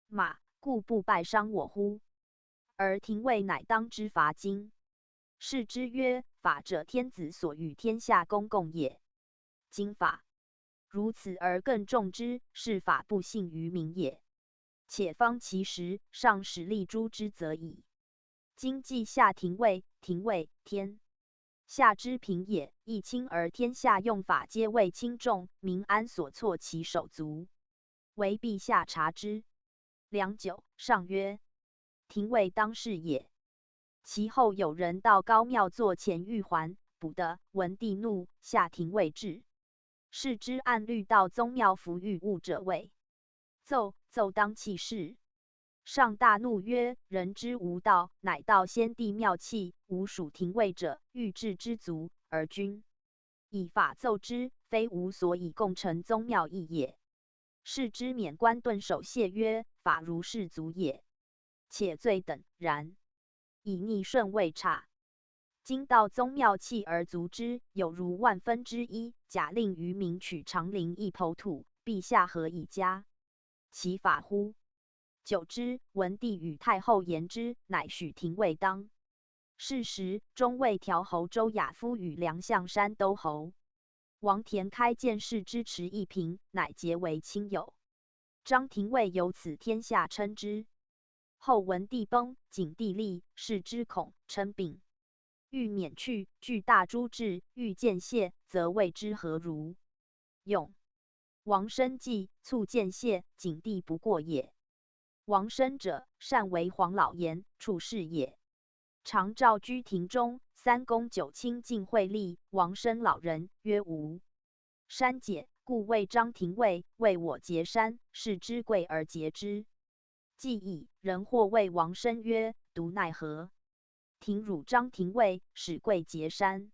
马，故不败伤我乎？”而廷尉乃当之罚金。是之曰：“法者，天子所与天下公共也。今法如此而更重之，是法不信于民也。且方其时，上使立诛之则已。今既下廷尉，廷尉天下之平也，亦轻而天下用法皆为轻重，民安所措其手足？唯陛下察之。”良久，上曰：“廷尉当是也。”其后有人到高庙作前玉环，捕得。文帝怒，下廷尉治。是之按律到宗庙服御物者谓，奏当弃市。上大怒曰：“人之无道，乃盗先帝庙器，吾属廷尉者，欲治之足，而君以法奏之，非吾所以共成宗庙义也。”是之免官顿首谢曰：“法如是足也。且罪等，然以逆顺未差。今盗宗庙器而足之，有如万分之一。假令于民取长陵一抔土，陛下何以加其法乎？”久之，文帝与太后言之，乃许廷尉当。是时，中尉调侯周亚夫与梁象山都侯王田开见事之持一平，乃结为亲友。张廷尉由此天下称之。后文帝崩，景帝立，是之恐称病，欲免去，具大诛至，欲见谢，则谓之何如？用王生计，促见谢，景帝不过也。王生者，善为黄老言，处事也。常召居庭中，三公九卿尽会立。王生老人曰：“吾删解，故谓张廷尉为我结删，是之贵而结之。”既已，人或谓王生曰：“独奈何？廷辱张廷尉，使贵结删。”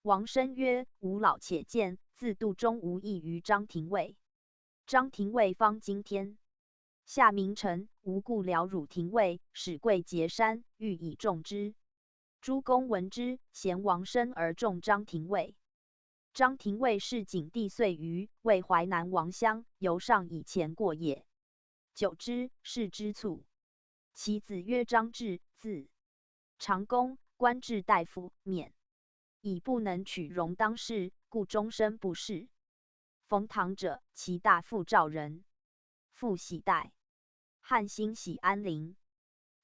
王生曰：“吾老且见，自度中无异于张廷尉。张廷尉方今天下名臣，无故了辱廷尉，使贵结删，欲以重之。”诸公闻之，嫌王生而重张廷尉。张廷尉是景帝岁余，为淮南王乡，由上以前过也。久之，事之卒。其子曰张志，字长公，官至大夫，免。以不能取容当世，故终身不仕。冯唐者，其大父赵人，父喜代，汉兴喜安陵。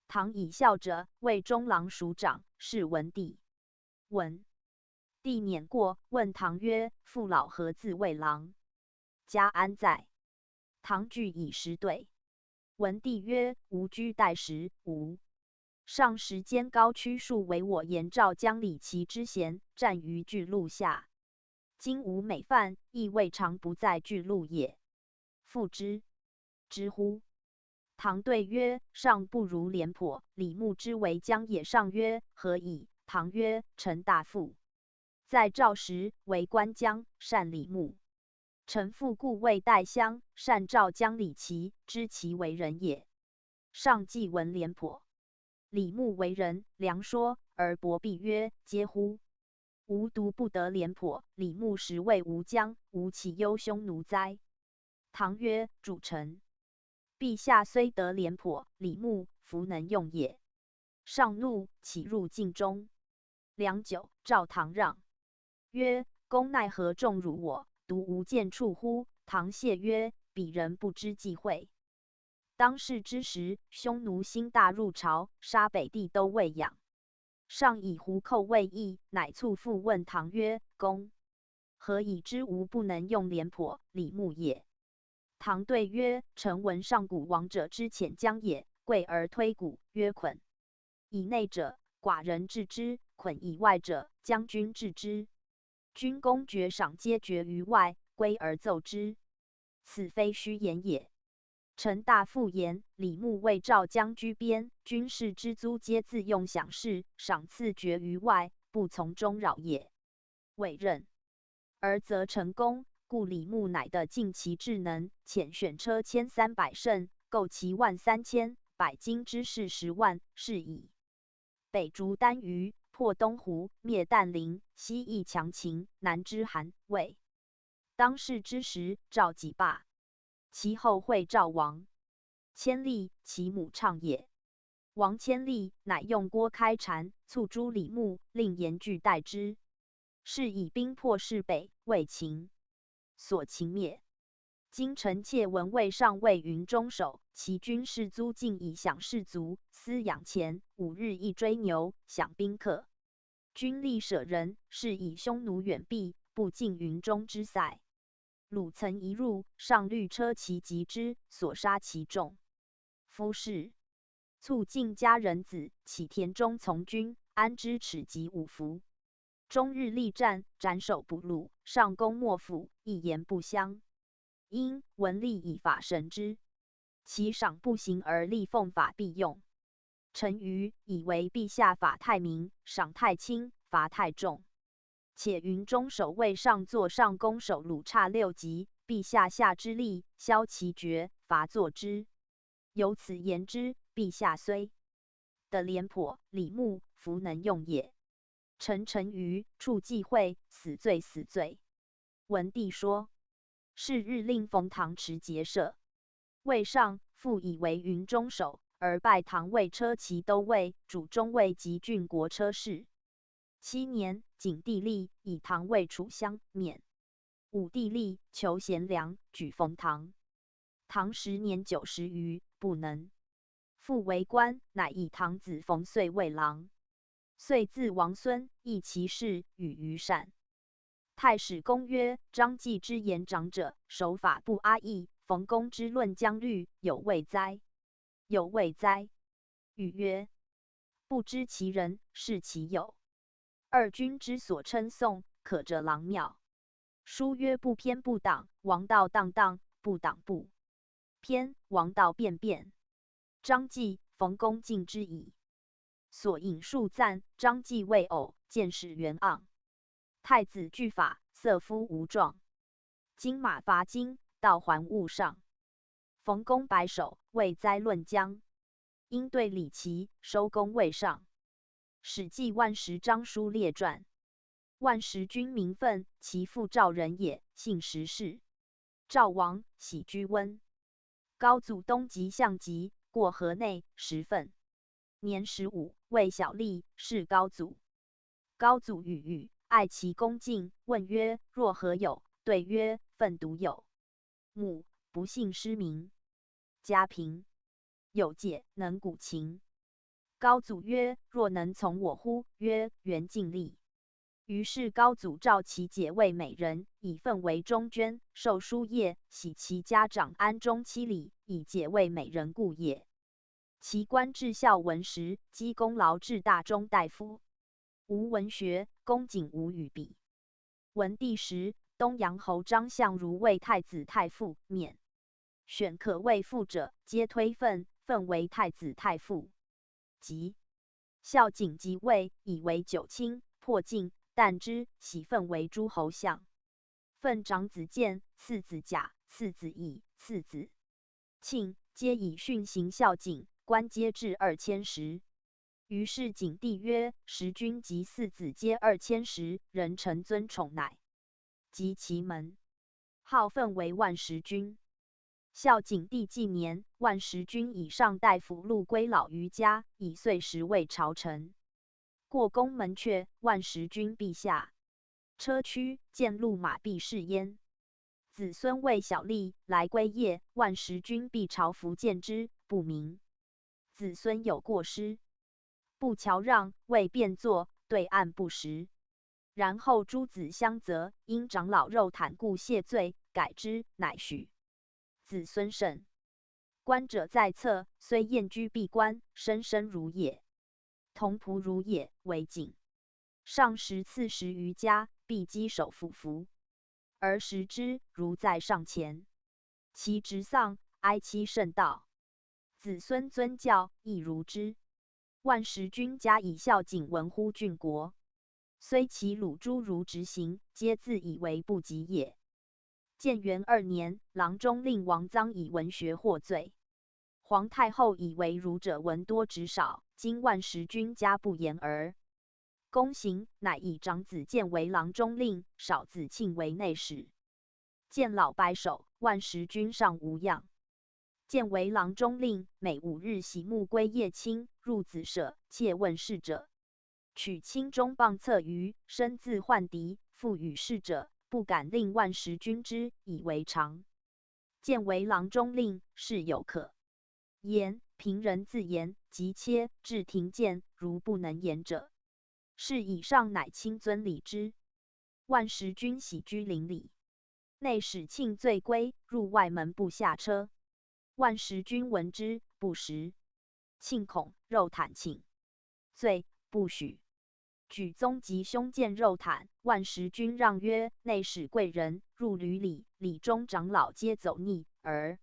唐以孝者，为中郎署长，是文帝。文帝年过，问唐曰：“父老何自谓郎？家安在？”唐惧以实对。文帝曰：“吾居代时，吾上时间高屈数为我言赵将李齐之贤，战于巨鹿下。今吾每犯，亦未尝不在巨鹿也。复之乎？”唐对曰：“上不如廉颇、李牧之为将也。”上曰：“何以？”唐曰：“臣大夫在赵时为官将，善李牧。臣父故未代乡，善赵将李琦，知其为人也。上既闻廉颇、李牧为人，良说，而伯必曰：嗟乎！吾独不得廉颇、李牧实为吾将，吾岂忧匈奴哉？唐曰：主臣，陛下虽得廉颇、李牧，弗能用也。上怒，起入境中。良久，赵唐让，曰：公奈何重辱我，独无见处乎？唐谢曰：彼人不知忌讳。当世之时，匈奴兴大入朝，杀北地都尉养。上以胡寇未易，乃促复问唐曰：公何以知吾不能用廉颇、李牧也？唐对曰：臣闻上古王者之遣将也，贵而推古，曰捆。以内者，寡人治之；捆以外者，将军治之。军功爵赏皆决于外，归而奏之。此非虚言也。臣大复言，李牧为赵将居边，军士之租皆自用享事，赏赐决于外，不从中扰也。委任而则成功，故李牧乃得尽其智能，遣选车1300乘，购其13000，百金之士10万，是矣。北逐单于，破东胡，灭但陵，西益强秦，南知韩、魏。当世之时，赵己罢。其后会赵王千利，其母畅也。王千利乃用郭开禅，促诛李牧，令严拒代之。是以兵破势北，魏秦所秦灭。今臣妾闻魏上为云中守，其军士租尽以饷士卒，私养钱，5日一追牛，饷宾客。军力舍人，是以匈奴远避，不进云中之塞。鲁曾一入，上律车骑击之，所杀其众。夫士促进家人子，起田中从军，安之耻及五服。终日力战，斩首不戮，上攻莫府，一言不相。因文吏以法审之，其赏不行而立奉法必用。臣愚以为陛下法太明，赏太轻，罚太重。且云中守卫上座上攻守鲁差6级，陛下下之力，削其爵，罚作之。由此言之，陛下虽得廉颇、李牧，弗能用也。臣愚，处忌讳，死罪死罪。文帝说，是日令冯唐持节舍。魏上复以为云中守，而拜唐为车骑都尉、主中尉及郡国车事。7年，景帝立，以唐为楚相，免。武帝立，求贤良，举冯唐。唐10年90余，不能。复为官，乃以唐子冯遂为郎。遂自王孙，议其事，与于善。太史公曰：张继之言长者，守法不阿义；冯公之论疆律，有未哉？有未哉？语曰：不知其人，是其友。二君之所称颂，可者郎妙。书曰：不偏不党，王道荡荡；不党不偏，王道变变。张继、冯公敬之矣。所引述赞张继为偶，见使元盎。太子拒法，色夫无状。金马伐金，道还物上。冯公白首，未哉论疆。因对李琦，收功未上。史记万石章书列传。万石君名分，其父赵人也，姓石氏。赵王喜居温。高祖东极向极，过河内，食愤。年15，为小吏，是高祖。高祖与爱其恭敬，问曰：若何有？对曰：愤独有。母不幸失明，家贫，有戒，能鼓琴。高祖曰：若能从我乎？曰：原尽力。于是高祖召其姐为美人，以愤为中捐，授书业，喜其家长安中7里，以姐为美人故也。其官至孝文时，积功劳至大中大夫。无文学，公瑾无与比。文帝时，东阳侯张相如为太子太傅，免。选可为父者，皆推愤，愤为太子太傅。及孝景即位，以为九卿，破晋，旦之，喜分为诸侯相。分长子建、次子甲、次子乙、次子庆，皆以训行孝景，官皆至2010。于是景帝曰：时君及四子皆2010，人臣尊宠乃及其门，号分为万时君。孝景帝纪年，万时君以上大夫禄归老于家，以岁时为朝臣。过宫门阙，万时君陛下。车驱见鹿马必是焉。子孙为小吏来归夜，万时君必朝服见之，不明。子孙有过失，不乔让，未便作，对案不实。然后诸子相责，因长老肉袒故谢罪，改之，乃许。子孙甚。官者在侧，虽宴居闭关，生生如也。同仆如也，为景。上食赐食于家，必稽首俯伏，而食之，如在上前。其直丧，哀戚甚道。子孙尊教，亦如之。万时君加以孝景闻乎郡国，虽其鲁诸如执行，皆自以为不及也。建元2年，郎中令王臧以文学获罪。皇太后以为儒者文多职少，今万时君加不言而公行，乃以长子建为郎中令，少子庆为内史。建老白首，万时君尚无恙。建为郎中令，每5日徙牧归夜亲，入子舍，切问事者。取卿中棒策于，身自患敌，复与事者，不敢令万时君知，以为常。建为郎中令，事有可言，平人自言，即切至庭见，如不能言者，是以上乃亲尊礼之。万时君喜居邻里，内使庆罪归，入外门不下车。万时君闻之，不食。庆恐，肉袒庆罪，不许。举宗及兄见肉袒，万时君让曰：内使贵人入闾里，里中长老皆走逆，而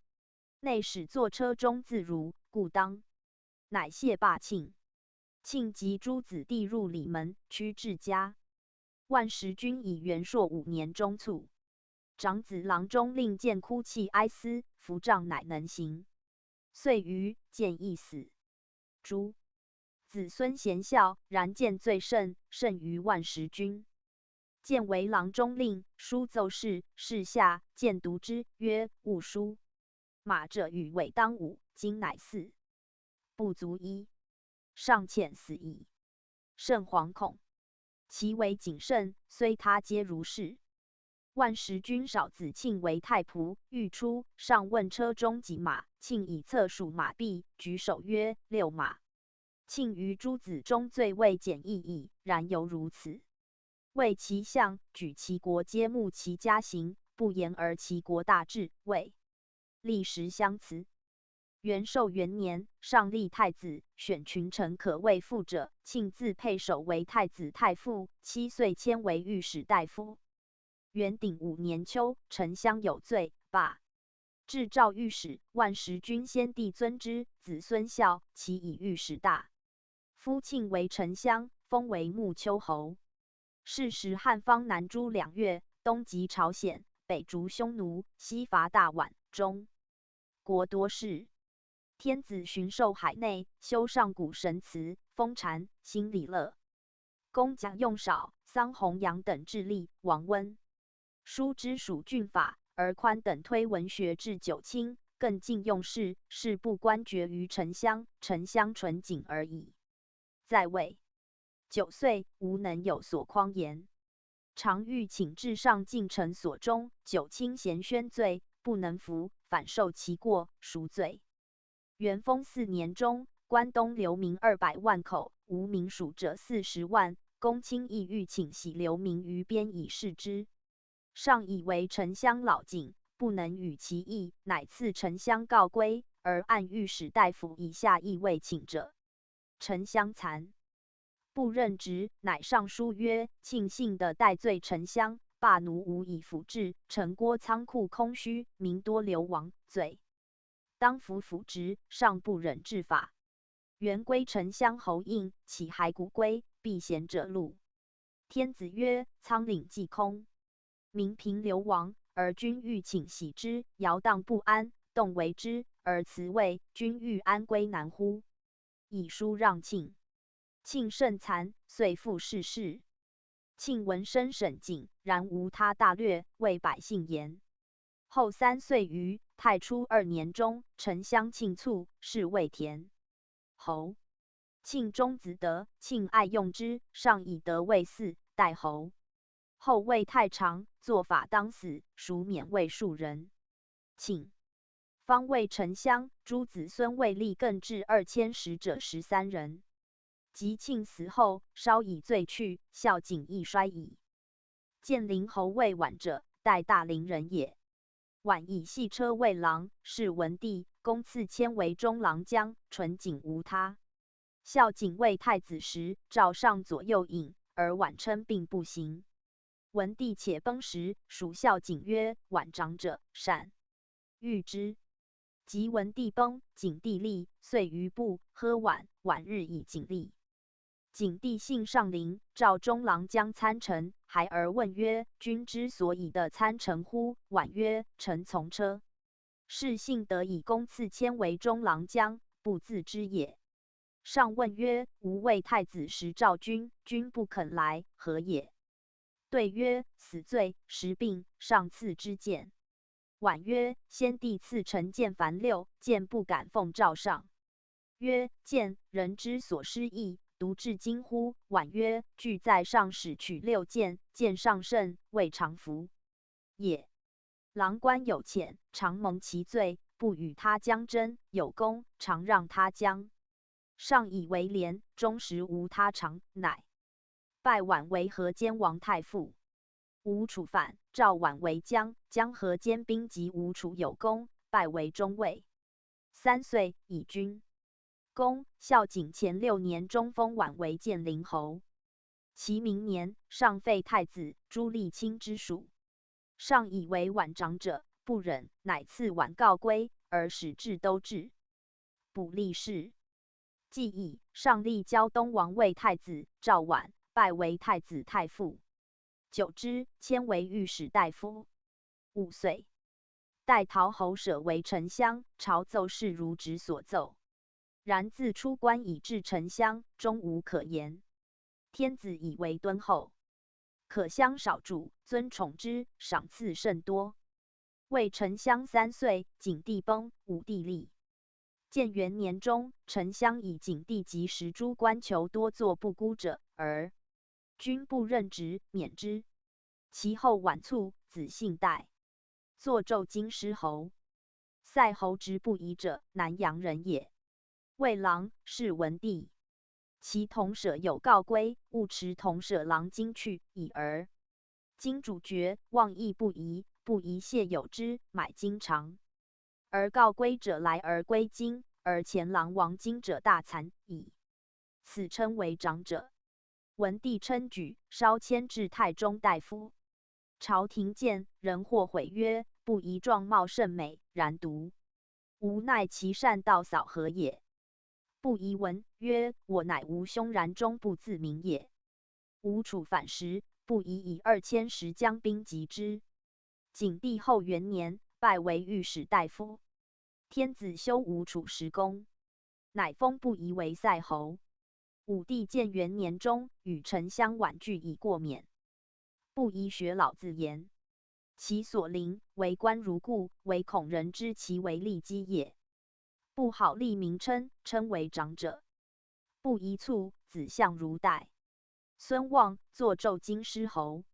内使坐车中自如，故当。乃谢罢庆。庆及诸子弟入里门，趋至家。万时君以元朔5年中卒。长子郎中令见哭泣哀思，服杖乃能行。遂于见亦死。诸子孙贤孝，然见罪甚，甚于万时君。建为郎中令，书奏事，事下，见读之，曰：勿书。马者与尾当午，今乃4，不足1，尚欠死矣。甚惶恐。其为谨慎，虽他皆如是。万时君少子庆为太仆，欲出，上问车中几马，庆以侧数马币，举手曰：6马。庆于诸子中最未简易矣，然犹如此。谓其相，举其国皆慕其家行，不言而其国大治，谓历时相辞。元寿元年，上立太子，选群臣可为父者，庆自配首为太子太傅，7岁迁为御史大夫。元鼎5年秋，丞相有罪，罢。至诏御史，万时君先帝尊之，子孙孝，其以御史大夫庆为丞相，封为穆丘侯。是时汉方南诸2越，东及朝鲜，北逐匈奴，西伐大宛，中国多事。天子巡狩海内，修上古神祠，封禅、兴礼乐。公奖用少，桑弘羊等致力，王温书之属郡法，而宽等推文学至9卿，更尽用事，事不官爵于丞相，丞相纯谨而已。在位9岁，无能有所匡言。常欲请至上进臣所中，9卿咸宣罪，不能服，反受其过，赎罪。元丰4年中，关东流民200万口，无民属者40万，公卿亦欲请徙流民于边以示之。上以为丞相老境，不能与其议，乃赐丞相告归，而按御史大夫以下亦未请者。丞相惭，不任职，乃上书曰：庆幸的代罪丞相，罢奴无以辅治，城郭仓库空虚，民多流亡，罪当服辅职，上不忍治法。原归丞相侯应，岂还古归，避贤者禄。天子曰：仓廪既空，民贫流亡，而君欲请徙之，摇荡不安，动为之，而辞位，君欲安归难乎？以书让庆。庆甚惭，遂复逝世。庆闻声审警，然无他大略，为百姓言。后3岁余，太初2年中，丞相庆卒，是谓田侯。庆中子德，庆爱用之，上以德为嗣，代侯。后位太长，作法当死，属免位庶人。庆方为丞相，诸子孙位立更至2000使者13人。及庆死后，稍以罪去，孝景亦衰矣。建陵侯魏绾者，代大陵人也。绾以系车为郎，是文帝，公赐迁为中郎将，纯景无他。孝景为太子时，诏上左右引，而绾称并不行。文帝且崩时，属孝景曰：绾长者，善遇之。及文帝崩，景帝立，遂于部喝绾，绾日以景立。景帝幸上陵，召中郎将参乘，孩儿问曰：君之所以的参乘乎？绾曰：臣从车。是幸得以公赐迁为中郎将，不自知也。上问曰：吾为太子时召君，君不肯来，何也？对曰：死罪，时病，上赐之剑。绾曰：先帝赐臣剑凡6，剑不敢奉诏上。曰：剑，人之所失义，独至今乎？绾曰：具在上使取6剑，剑上甚，未尝服也。郎官有浅，常蒙其罪，不与他将争；有功，常让他将。上以为廉，终时无他常，乃拜绾为河间王太傅。吴楚反，召绾为将河间兵，及吴楚有功，拜为中尉。3岁，以军功。孝景前6年中封绾为建陵侯。其明年，上废太子朱立卿之属。上以为绾长者，不忍，乃赐绾告归，而使至都治。补吏士。既以上立胶东王为太子，召绾，拜为太子太傅。久之，迁为御史大夫。5岁，代陶侯舍为丞相，朝奏事如职所奏。然自出关以至丞相，终无可言。天子以为敦厚，可相少主，尊宠之，赏赐甚多。为丞相3岁，景帝崩，武帝立。建元年中，丞相以景帝及时诸官求多作不孤者，而君不任职，免之。其后晚卒，子姓代，作纣京师侯。塞侯职不疑者，南阳人也。魏郎，是文帝。其同舍有告归，勿持同舍郎京去已而。今主爵，望义不疑，不疑谢有之，买京长。而告归者来而归京，而前郎亡京者大惭矣。此称为长者。文帝称举，稍迁至太中大夫。朝廷见，人或悔曰：不疑状貌甚美，然独无奈其善道扫何也？不疑闻曰：我乃吾兄，然终不自明也。吴楚反时，不疑以2000石将兵击之。景帝后元年，拜为御史大夫。天子修吴楚时功，乃封不疑为塞侯。武帝建元年中，与丞相绾拒以过免。不疑学老子言，其所邻，为官如故，唯恐人知其为利基也。不好立名称，称为长者。不疑卒，子相如代。孙望，作纣京师侯。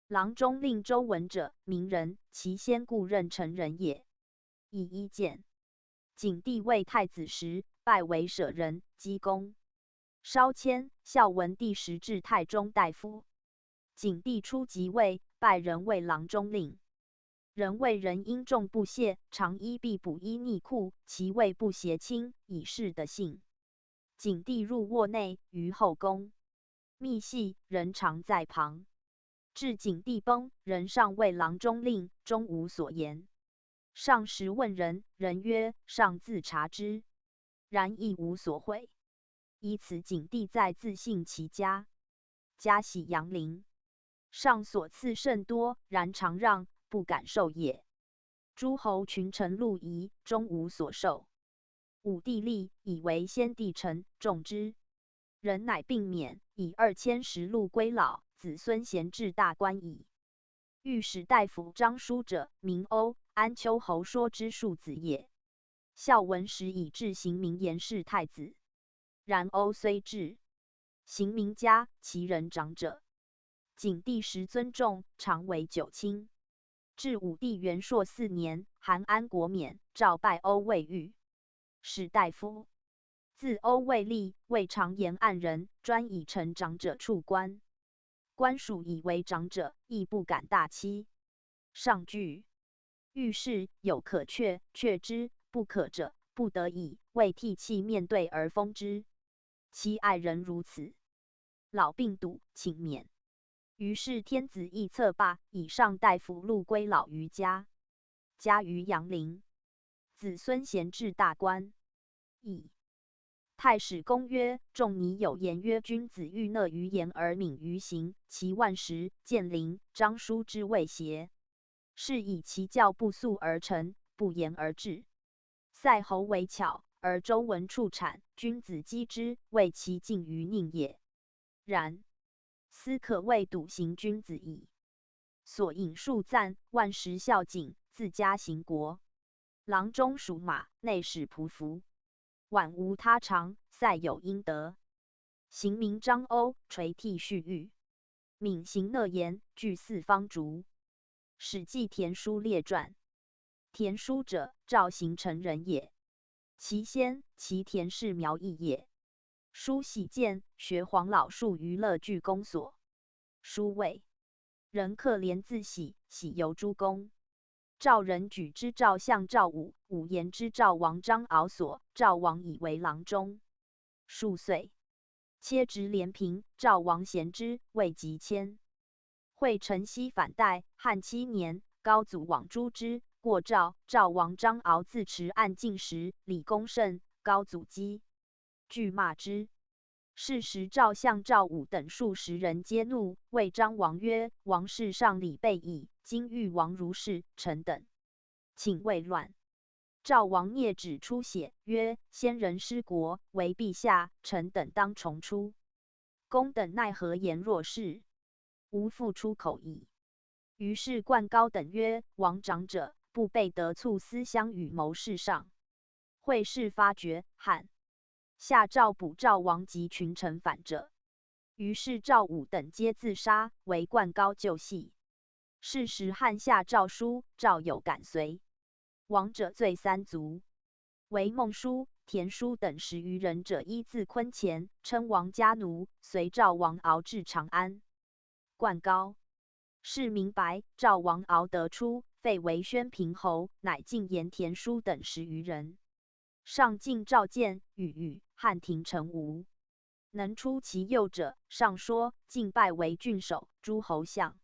郎中令周文者，名人，其先故任臣人也。以一见。景帝为太子时，拜为舍人，积功。稍迁，孝文帝时至太中大夫。景帝初即位，拜人为郎中令。人为人因重不懈，常衣必补衣逆裤，其位不斜倾，以示德性。景帝入卧内，于后宫密系，人常在旁。至景帝崩，人上为郎中令，终无所言。上时问人，人曰：上自察之，然亦无所悔。以此景帝在自信其家。加喜阳陵。上所赐甚多，然常让，不敢受也。诸侯群臣陆仪，终无所受。武帝立，以为先帝臣，重之。人乃病免，以2010禄归老，子孙贤至大官矣。御史大夫张舒者，名欧，安丘侯说之庶子也。孝文时以至行名言是太子。然欧虽至，行名家，其人长者。景帝时尊重，常为九卿。至武帝元朔4年，韩安国免，诏拜欧为御史大夫。自欧为立，未尝言案人，专以臣长者处官。官属以为长者，亦不敢大欺。上句遇事有可却，却之；不可者，不得已，为替弃面对而封之。其爱人如此。老病笃，请免。于是天子亦策罢，以上大夫禄归老于家，家于阳陵。子孙贤至大官矣。太史公曰：仲尼有言曰：君子欲讷于言而敏于行，其万时、建陵、张舒之谓邪？是以其教不速而成，不言而至。塞侯为巧，而周文处产，君子击之，谓其尽于佞也。然斯可谓笃行君子矣。所引数赞，万时孝景，自家行国。郎中属马，内使仆服。宛无他长，塞有应得。行名张欧，垂涕絮喻。敏行讷言，具四方竹。史记田书列传。田书者，赵行成人也。其先，其田氏苗裔也。书喜见，学黄老术于乐具公所。书谓人可怜自喜，喜由诸公。赵人举之赵相赵武，武言之赵王张敖所，赵王以为郎中。数岁，切职连平，赵王贤之，位极迁。惠陈豨反代，汉7年，高祖往诛之，过赵。赵王张敖自持案进时，礼公甚，高祖讥惧骂之。是时赵相赵武等数十人皆怒，谓张王曰：王事上礼备矣，今欲王如是，臣等请未乱。赵王聂指出血，曰：先人失国，为陛下，臣等当重出。公等奈何言若是？无复出口矣。于是冠高等曰：王长者，不备得促思乡与谋事上。会事发觉，汉下诏捕赵王及群臣反者。于是赵武等皆自杀，为冠高救系。是时汉下诏书，赵有敢随。亡者罪3族。为孟叔、田叔等10余人者依自昆前，称王家奴，随赵王敖至长安。冠高是明白，赵王敖得出，废为宣平侯，乃进言田叔等10余人。上进赵建、与汉庭臣吴，能出其右者，上说进拜为郡守、诸侯相。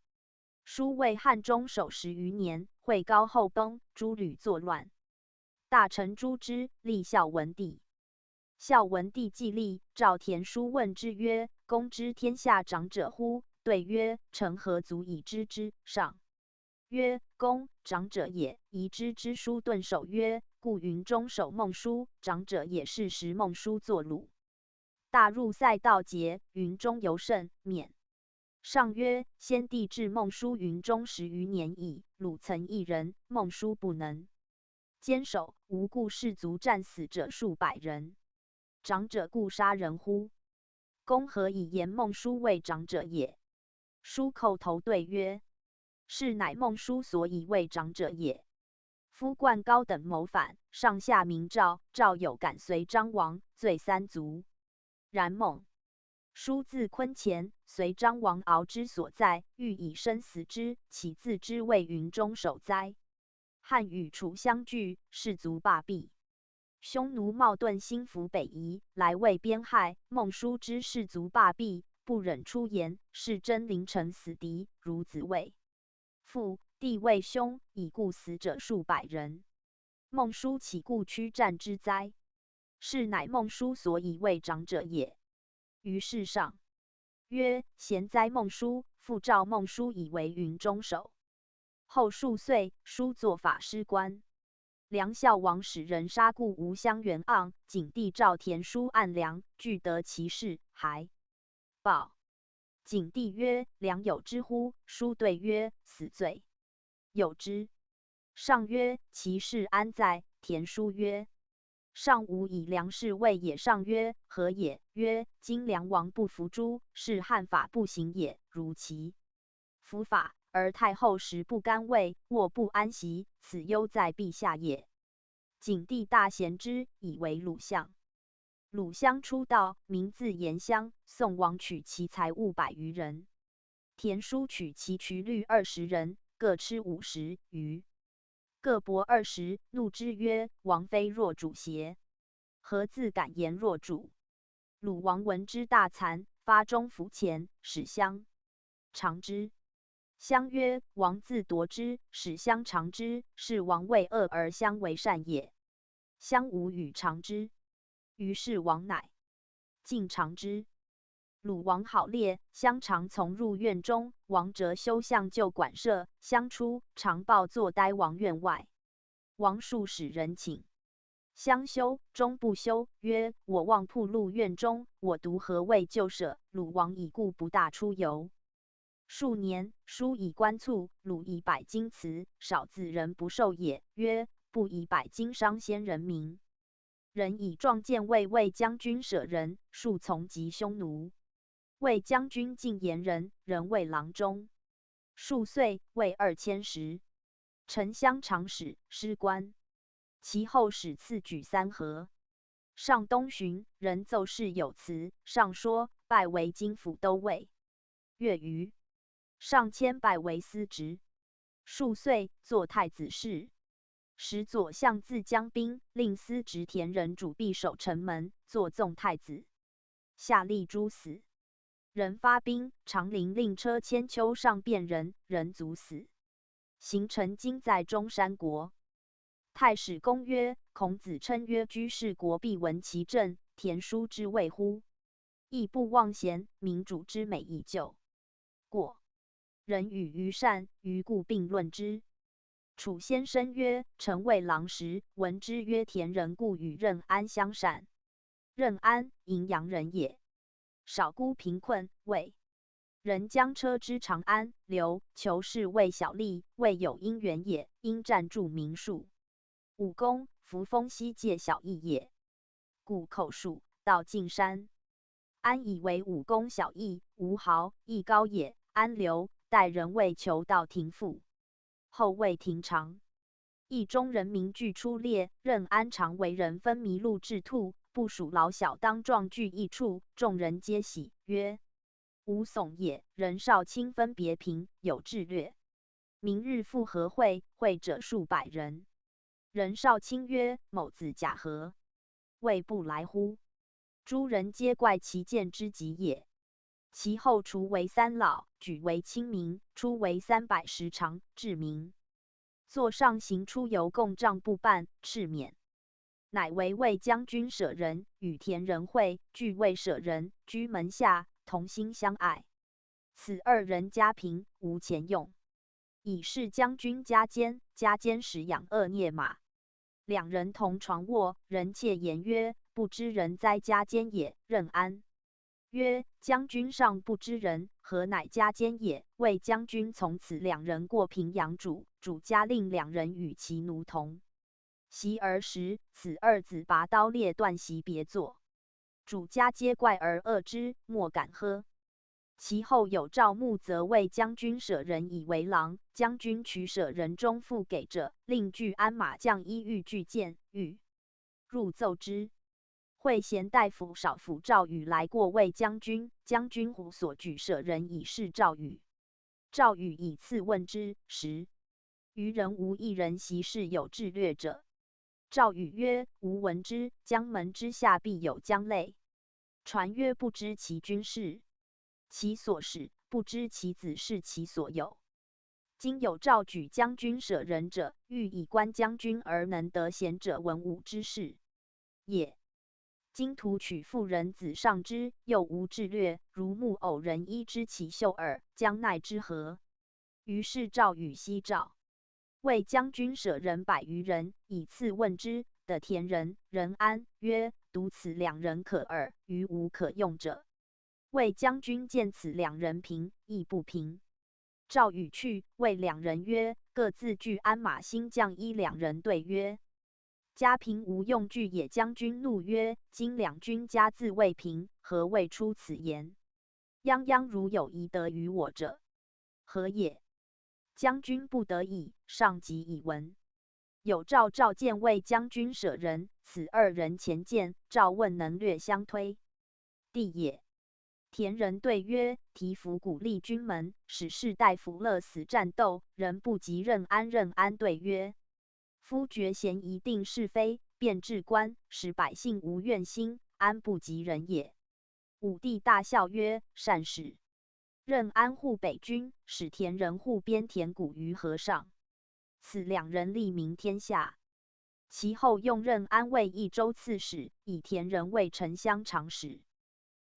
书为汉中守10余年，惠高后崩，诸吕作乱，大臣诛之，立孝文帝。孝文帝既立，赵田书问之曰：公知天下长者乎？对曰：臣何足以知之？上曰：公长者也，宜知之。书顿首曰：故云中守孟叔，长者也。是时孟叔作鲁，大入塞道节，云中尤甚，免。上曰：先帝至孟叔云中10余年矣，鲁曾一人，孟叔不能坚守，无故士卒战死者数百人。长者故杀人乎？公何以言孟叔为长者也？叔叩头对曰：是乃孟叔所以为长者也。夫冠高等谋反，上下明诏，赵有敢随张王，罪3族。然孟叔自昆前，随张王敖之所在，欲以生死之，岂自知为云中守哉？汉与楚相拒，士卒罢弊。匈奴冒顿心服北夷，来为边害。孟叔之士卒罢弊，不忍出言，是真凌臣死敌，如子谓父。帝谓兄，已故死者数百人。孟叔岂故驱战之哉？是乃孟叔所以为长者也。于是上曰：贤哉孟叔！复召孟叔以为云中守。后数岁，叔作法师官。梁孝王使人杀故吴襄元盎，景帝召田叔按梁，俱得其事，还报。景帝曰：梁有之乎？叔对曰：死罪。有之。上曰：其事安在？田叔曰：上无以梁氏谓也。上曰：何也？曰：今梁王不服诛，是汉法不行也。如其服法，而太后时不甘位，卧不安席，此忧在陛下也。景帝大贤之，以为鲁相。鲁襄出道，名字延襄。宋王取其财物100余人，田叔取其渠律20人，各吃50余，各帛20。怒之曰：王非弱主邪？何自敢言弱主？鲁王闻之大惭，发中服前，使襄尝之。襄曰：王自夺之，使襄尝之，是王为恶而襄为善也。襄无与尝之。于是王乃进尝之。鲁王好猎，襄常从入院中。王折修相就馆舍，襄出，常抱坐呆王院外。王数使人请襄修，终不修，曰：我望铺路院中，我独何谓旧舍？鲁王已故，不大出游。数年，书以官促，鲁以百金辞，少子人不受也。曰：不以百金伤先人民。人以壮见谓魏将军舍人，数从及匈奴。魏将军进言人，人谓郎中。数岁，魏2000石。丞相长史、师官。其后使赐举3河。上东巡，人奏事有辞，上说拜为京府都尉。月余，上迁拜为司职。数岁，作太子侍。使左相自将兵，令司职田人主闭守城门，作纵太子。下吏诛死。人发兵，长陵令车迁丘上便人，人卒死。行成今在中山国。太史公曰：孔子称曰：居士国必闻其政，田叔之谓乎？亦不忘贤，民主之美以就。过。人与于善，于故并论之。楚先生曰：臣为郎时，闻之曰：田人故与任安相善。任安，荥阳人也。少孤贫困，魏人将车之长安、刘、求是为小吏，未有因缘也，因暂住民数。武公、扶风西界小邑也。故口述到晋山。安以为武公小邑，吴豪邑高也。安刘代人为求道廷赋。后魏廷常，邑中人民俱出猎，任安常为人分麋鹿雉兔，部属老小当壮聚一处，众人皆喜，曰：吾悚也。人少轻分别贫，有智略。明日复合会，会者数百人。人少卿曰：某子假何？谓不来乎？诸人皆怪其见之极也。其后除为3老，举为亲民，出为300石长，治民。坐上行出游共帐部半，敕免。乃为魏将军舍人，与田人会，俱为舍人，居门下，同心相爱。此2人家贫，无钱用，以是将军家监，家监使养2孽马。2人同床卧，人妾言曰：不知人哉家监也。任安曰：将军尚不知人，何乃家监也？魏将军从此2人过平阳主，主家令2人与其奴同席而食。此2子拔刀列断席别坐，主家皆怪而恶之，莫敢喝。其后有诏穆责魏将军舍人以为郎，将军取舍人中付给者，令具鞍马将衣御具剑，欲入奏之。会贤大夫少府赵宇来过魏将军，将军胡所举舍人以示赵宇。赵宇以次问之时，余人无一人习事有智略者。赵宇曰：吾闻之，江门之下必有江类。传曰：不知其君是其所使，不知其子是其所有。今有赵举将军舍人者，欲以观将军而能得贤者文武之士也。今图取妇人子上之，又无智略，如木偶人衣之其袖耳，将奈之何？于是赵与西赵。魏将军舍人100余人，以次问之。的田人、任安曰：“独此2人可耳，余无可用者。”魏将军见此2人平，亦不平。赵与去，谓2人曰：“各自据鞍马新将衣。”2人对曰：“家平无用具也。”将军怒曰：“今2军家自未平，何谓出此言？泱泱如有疑得于我者，何也？”将军不得已，上即以闻。有赵见魏将军舍人，此2人前见。赵问能略相推，地也。田人对曰：“提服鼓励军门，使士大夫乐死战斗，人不及任安。”任安对曰：“夫决贤一定是非，辩治官，使百姓无怨心，安不及人也。”武帝大笑曰：“善使。”任安护北军，使田人护边田谷于河上。此2人立名天下。其后用任安为益州刺史，以田人为丞相长史。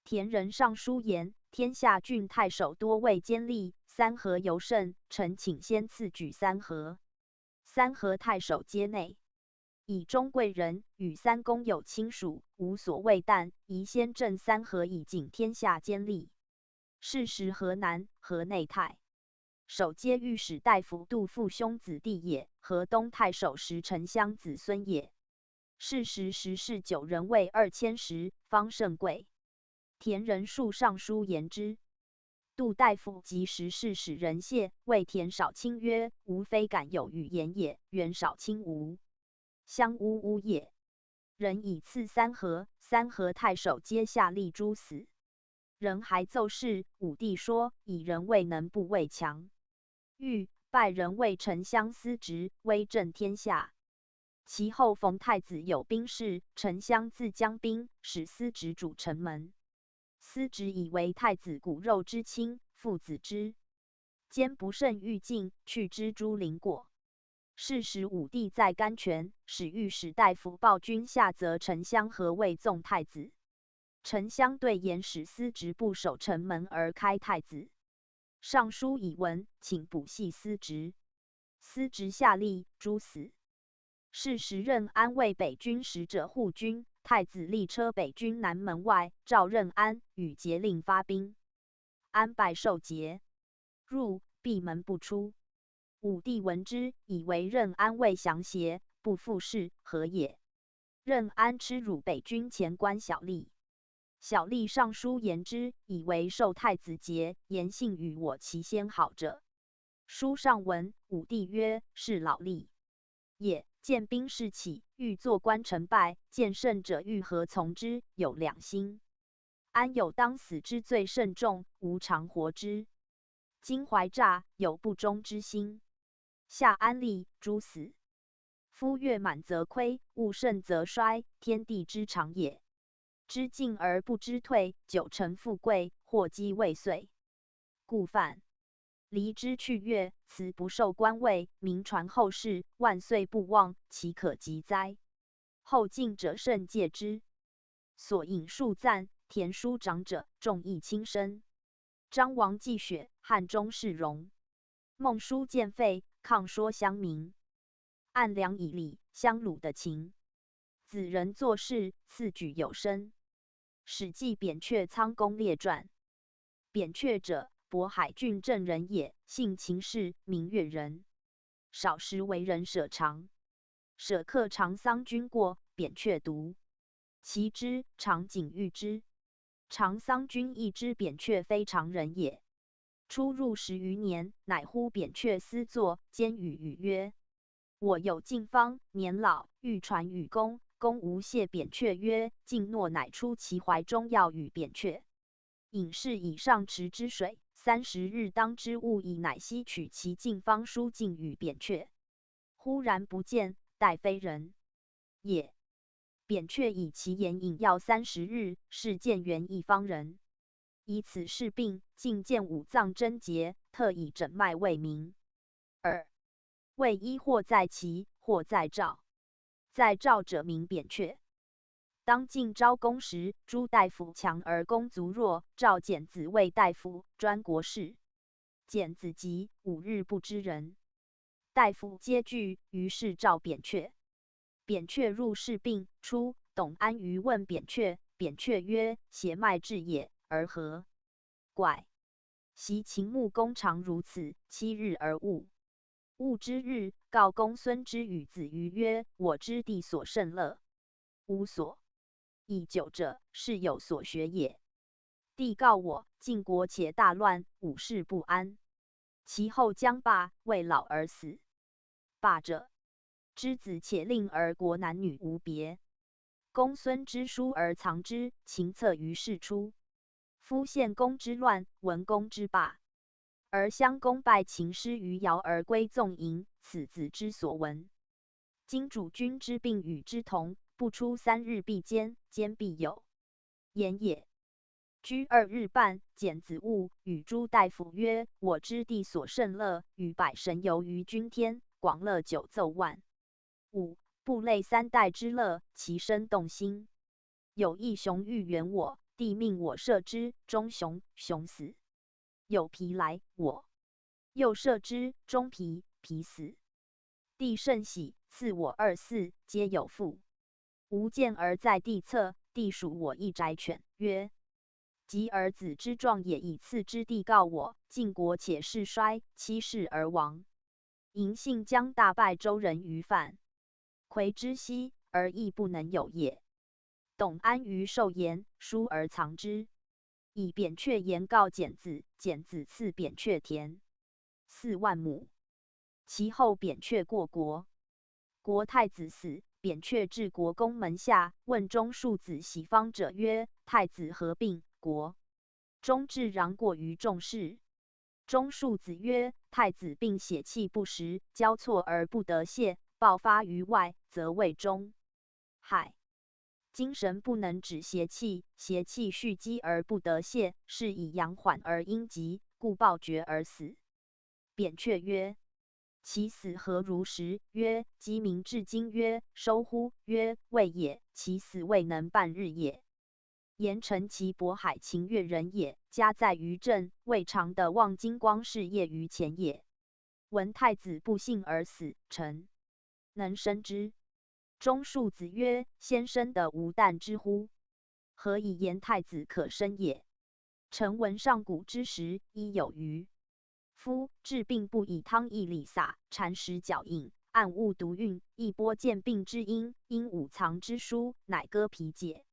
田人上书言：“天下郡太守多为奸吏，三河尤甚，臣请先赐举三河。”三河太守皆内。以中贵人与三公有亲属，无所谓，但宜先镇三河，以警天下奸吏。是时河南、河内太守皆御史大夫杜父兄子弟也，河东太守时丞相子孙也。是时时氏9人为2000石，方甚贵。田人数上书言之。杜大夫及时氏使人谢，谓田少卿曰：“吾非敢有语言也，原少卿无相呜也。”人以赐三河，三河太守皆下令诛死。人还奏事，武帝说：“以人未能，不畏强。”欲拜人为丞相司职，威震天下。其后冯太子有兵事，丞相自将兵，使司职主城门。司职以为太子骨肉之亲，父子之间不甚欲尽，去之诸邻国。是时武帝在甘泉，使御史大夫报君下责丞相何谓纵太子。丞相对言，使司职不守城门而开太子。上书以闻，请补系司职。司职下令诛死。是时任安为北军使者护军，太子立车北军南门外，召任安与节令发兵。安拜受节，入闭门不出。武帝闻之，以为任安为降邪，不复事，何也？任安耻辱北军前官小吏。小吏上书言之，以为受太子节，言信与我其先好者。书上文，武帝曰：“是老吏也。见兵士起，欲作官成败，见胜者欲何从之？有2心。安有当死之罪甚重，无常活之。今怀诈，有不忠之心。下安吏，诛死。夫月满则亏，物盛则衰，天地之常也。知进而不知退，久成富贵，祸积未遂。故犯离之去月，辞不受官位，名传后世，万岁不忘，其可及哉？后进者甚戒之。”所引数赞，田书长者，众议轻生。张王继雪，汉中世荣。孟书见废，抗说乡民。按良以礼，相鲁的情。子人作事，次举有声。史记扁鹊仓公列传。扁鹊者，渤海郡郑人也，姓秦氏，名越人。少时为人舍长。舍客长桑君过，扁鹊独其之，常景遇之。长桑君亦知扁鹊非常人也。初入10余年，乃呼扁鹊私坐，兼语曰：“我有晋方，年老，欲传与公。”公无谢扁鹊曰：“晋诺。”乃出其怀中，要与扁鹊饮食以上池之水，30日当之物以，乃西取其晋方书进与扁鹊。忽然不见，待非人也。扁鹊以其言引要30日，是见原一方人。以此事病，进见五脏贞洁，特以诊脉为名。谓一或在齐，或在赵。在赵者名扁鹊。当晋昭公时，诸大夫强而公族弱，召简子为大夫，专国事。简子疾，5日不知人。大夫皆惧，于是召扁鹊。扁鹊入室病，出。董安于问扁鹊，扁鹊曰：“邪脉至也，而何？”怪。昔秦穆公常如此，7日而恶。恶之日，告公孙之与子瑜曰：“我之地所甚乐，无所以久者，是有所学也。帝告我，晋国且大乱，武士不安，其后将罢，未老而死。罢者，之子且令而国男女无别。公孙之书而藏之，秦策于世出。夫献公之乱，文公之霸，而襄公败秦师于尧而归纵淫，此子之所闻。今主君之病与之同，不出3日必坚，坚必有言也。居2日半，简子务与诸大夫曰：“我之地所甚乐，与百神游于君天，广乐9奏万。5. 不类3代之乐，其身动心。有一熊欲援我，帝命我射之，终熊，熊死。有皮来，我又射之，终皮，皮死。帝甚喜，赐我2嗣，皆有妇。吾见而在帝侧，帝属我一宅犬，曰：‘及儿子之壮也，以赐之。’帝告我，晋国且势衰，7世而亡。嬴信将大败周人于范夔之西，而亦不能有也。董安于受言，书而藏之。以扁鹊言告简子，简子赐扁鹊田4万亩。其后扁鹊过国，国太子死，扁鹊至国公门下，问中庶子喜方者曰：“太子何病？”国中至攘过于众士。中庶子曰：“太子病血气不实，交错而不得泄，爆发于外，则谓中害。精神不能止邪气，邪气蓄积而不得泄，是以阳缓而阴急，故暴绝而死。”扁鹊曰：“其死何如实？”曰：“鸡鸣至今。”曰：“收乎？”曰：“未也。其死未能半日也。”言陈其渤海秦越人也，家在于郑，未尝得望金光事业于前也。闻太子不幸而死，臣能生之。中庶子曰：“先生的无诞之乎？何以言太子可生也？臣闻上古之时，亦有余。夫治病不以汤液里撒，禅食脚饮，按物毒运，一波见病之因，因五藏之书，乃割皮解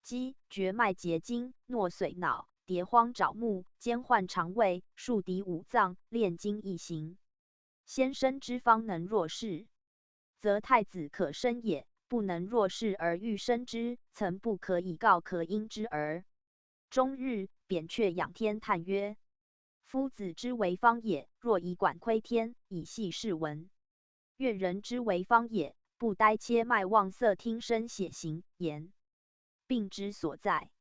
肌，绝脉结筋，诺髓脑，迭荒爪目，兼患肠胃，数敌五脏，炼精一行。先生之方能若是，则太子可生也；不能若是而欲生之，曾不可以告可因之耳。”终日，扁鹊仰天叹曰：“夫子之为方也，若以管窥天，以细视闻；越人之为方也，不呆切脉望色听声写行言。病之所在，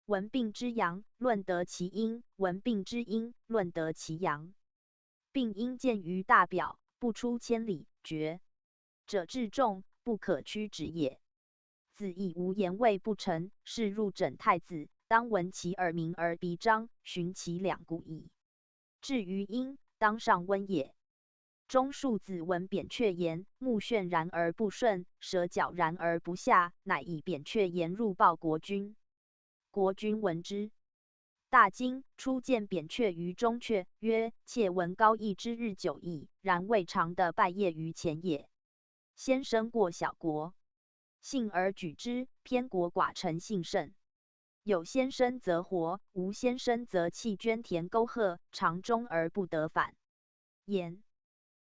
闻病之阳，论得其因；闻病之因，论得其阳。病因见于大表，不出千里，绝者至重，不可屈止也。子以无言谓不成，是入诊太子，当闻其耳鸣而鼻张，寻其两骨矣。至于因，当上温也。”中庶子闻扁鹊言，目眩然而不顺，舌绞然而不下，乃以扁鹊言入报国君。国君闻之，大惊，初见扁鹊于中阙，曰：“妾闻高义之日久矣，然未尝得拜谒于前也。先生过小国，幸而举之，偏国寡臣幸甚。有先生则活，无先生则弃捐田沟壑，长终而不得返。言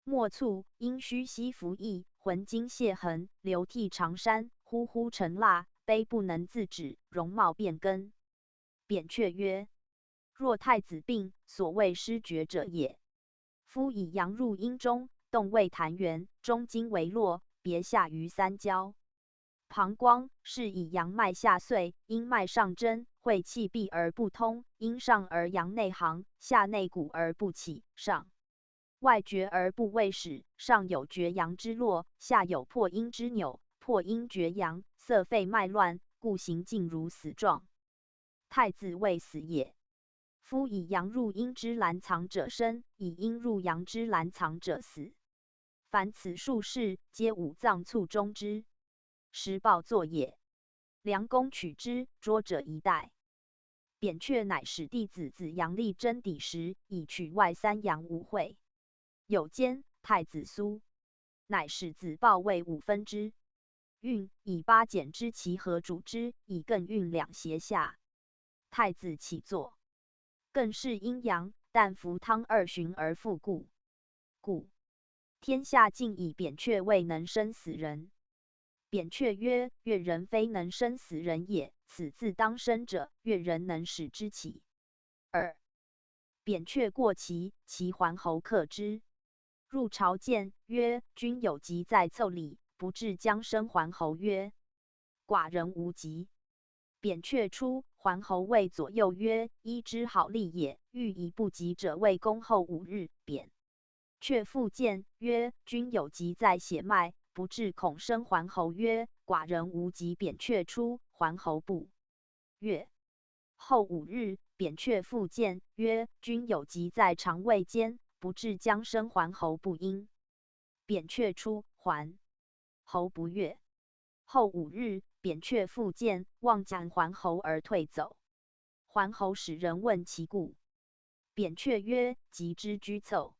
莫蹙，阴虚息服役，魂精泄痕，流涕长衫，呼呼成蜡，悲不能自止，容貌变更。”扁鹊曰：“若太子病，所谓失觉者也。夫以阳入阴中，动胃痰源，中经为络，别下于三焦。膀胱是以阳脉下遂，阴脉上真，会气闭而不通，阴上而阳内行，下内鼓而不起，上外绝而不未始，上有绝阳之络，下有破阴之钮，破阴绝阳，塞肺脉乱，故行尽如死状。太子未死也。夫以阳入阴之兰藏者生，以阴入阳之兰藏者死。凡此数事，皆五脏卒中之时报作也。良公取之，捉者一代。扁鹊乃使弟子杨立真抵时，以取外三阳无秽。有间太子苏，乃使子豹为五分之运，以八减之其和煮之，以艮运两胁下。太子起坐，艮是阴阳，但服汤二旬而复故。故天下尽以扁鹊未能生死人。扁鹊曰：越人非能生死人也，此自当生者，越人能使之起。2. 扁鹊过齐，齐桓侯克之。入朝见，曰：君有疾在腠理，不至将生桓侯曰：寡人无疾。扁鹊出，桓侯谓左右曰：医之好利也，欲以不及者为公后5日。扁鹊复见，曰：君有疾在血脉，不至恐生桓侯曰：寡人无疾。扁鹊出，桓侯不悦。后5日，扁鹊复见，曰：君有疾在肠胃间，不至将生桓侯不应。扁鹊出，桓侯不悦。后5日，扁鹊复见，望斩桓侯而退走。桓侯使人问其故。扁鹊曰：疾之居腠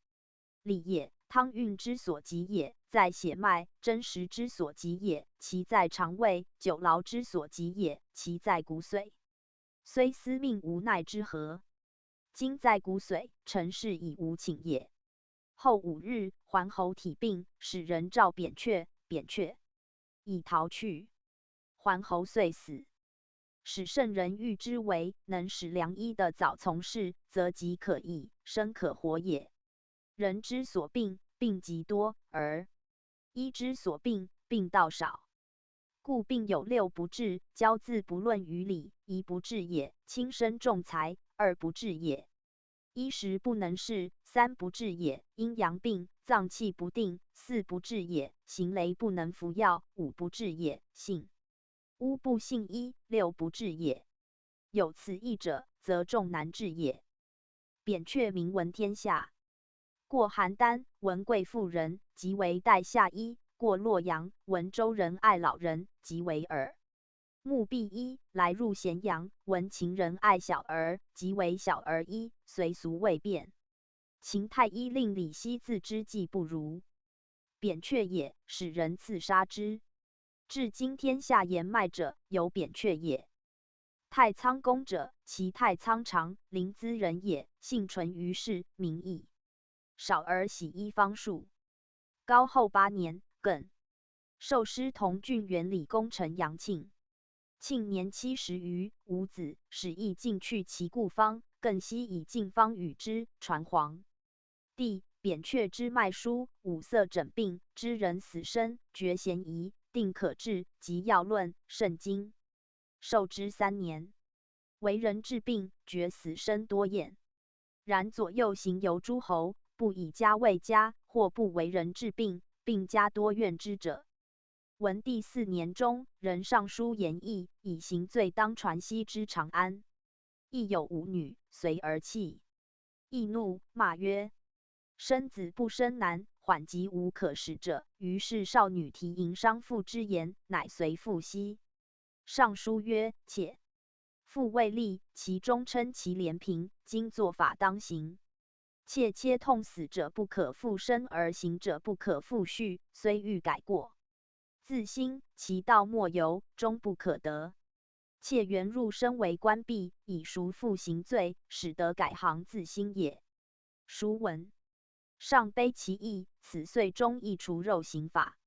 理也，汤运之所及也，在血脉；真实之所及也，其在肠胃；久劳之所及也，其在骨髓。虽司命无奈之何？今在骨髓，臣是以无请也。后5日，桓侯体病，使人召扁鹊，扁鹊已逃去。桓侯遂死。使圣人欲之为能使良医的早从事，则疾可医，生可活也。人之所病，病极多，而医之所病，病道少。故病有6不治，交自不论于理，一不治也；轻身重财，2不治也；衣食不能事，3不治也；阴阳病，脏气不定，4不治也；行雷不能服药，5不治也；信巫不信医，6不治也。有此义者，则众难治也。扁鹊名闻天下。过邯郸，闻贵妇人，即为代下医；过洛阳，闻周人爱老人，即为耳目闭医；来入咸阳，闻秦人爱小儿，即为小儿医。随俗未变。秦太医令李希自之计不如，扁鹊也，使人刺杀之。至今天下言脉者，有扁鹊也。太仓公者，其太仓长，临淄人也，性纯于世，名义少而喜医方术。高后8年，艮授师同郡原理公陈阳庆。庆年70余，无子，使意进去其故方。艮悉以进方与之，传皇帝。扁鹊之脉书，五色诊病，知人死生，决嫌疑，定可治，及要论，甚精。授之3年。为人治病，决死生多验。然左右行游诸侯，不以家为家，或不为人治病，病家多怨之者。文帝4年中，人上书言义，以刑罪当传西之长安。亦有5女，随而弃。义怒，骂曰：生子不生男，缓急无可使者。于是少女提迎伤父之言，乃随父息。上书曰：且父未立，其中称其廉平，今作法当行。切痛死者不可复生，而行者不可复续，虽欲改过，自新，其道莫由，终不可得。切原入身为官吏，以赎复行罪，使得改行自新也。书文上悲其意，此岁中亦除肉刑法。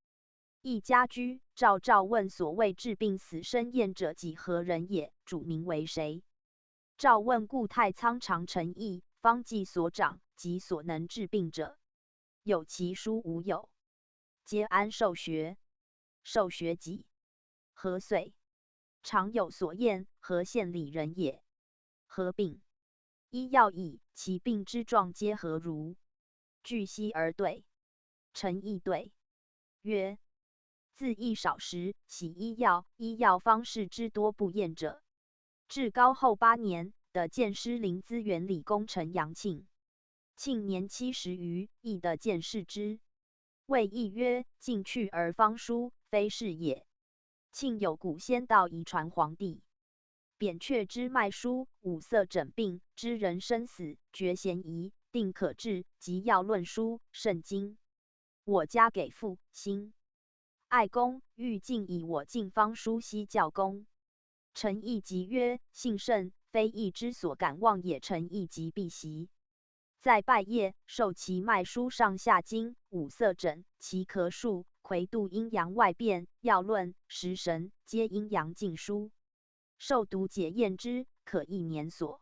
亦家居，赵问所谓治病死生验者几何人也？主名为谁？赵问故太仓长诚意，方济所长及所能治病者，有其书无有，皆安受学。受学己，何岁？常有所验，何县里人也？何病？医药矣，其病之状皆何如？据悉而对。臣亦对曰：自益少时，喜医药，医药方士之多不厌者。至高后8年，的建师临资源理工丞杨庆。庆年70余，亦的见视之。谓义曰：进去而方书，非是也。庆有古先道遗传皇帝，扁鹊之脉书，五色诊病，知人生死，决嫌疑，定可治，及要论书，甚精。我家给父心爱公，欲尽以我进方书悉教公。臣亦即曰：幸甚，非义之所敢忘也。臣亦即必习。在拜谒，受其脉书上下经，五色诊，其咳数，癸度阴阳外变，要论，时神，皆阴阳尽书。受读解验之，可1年所。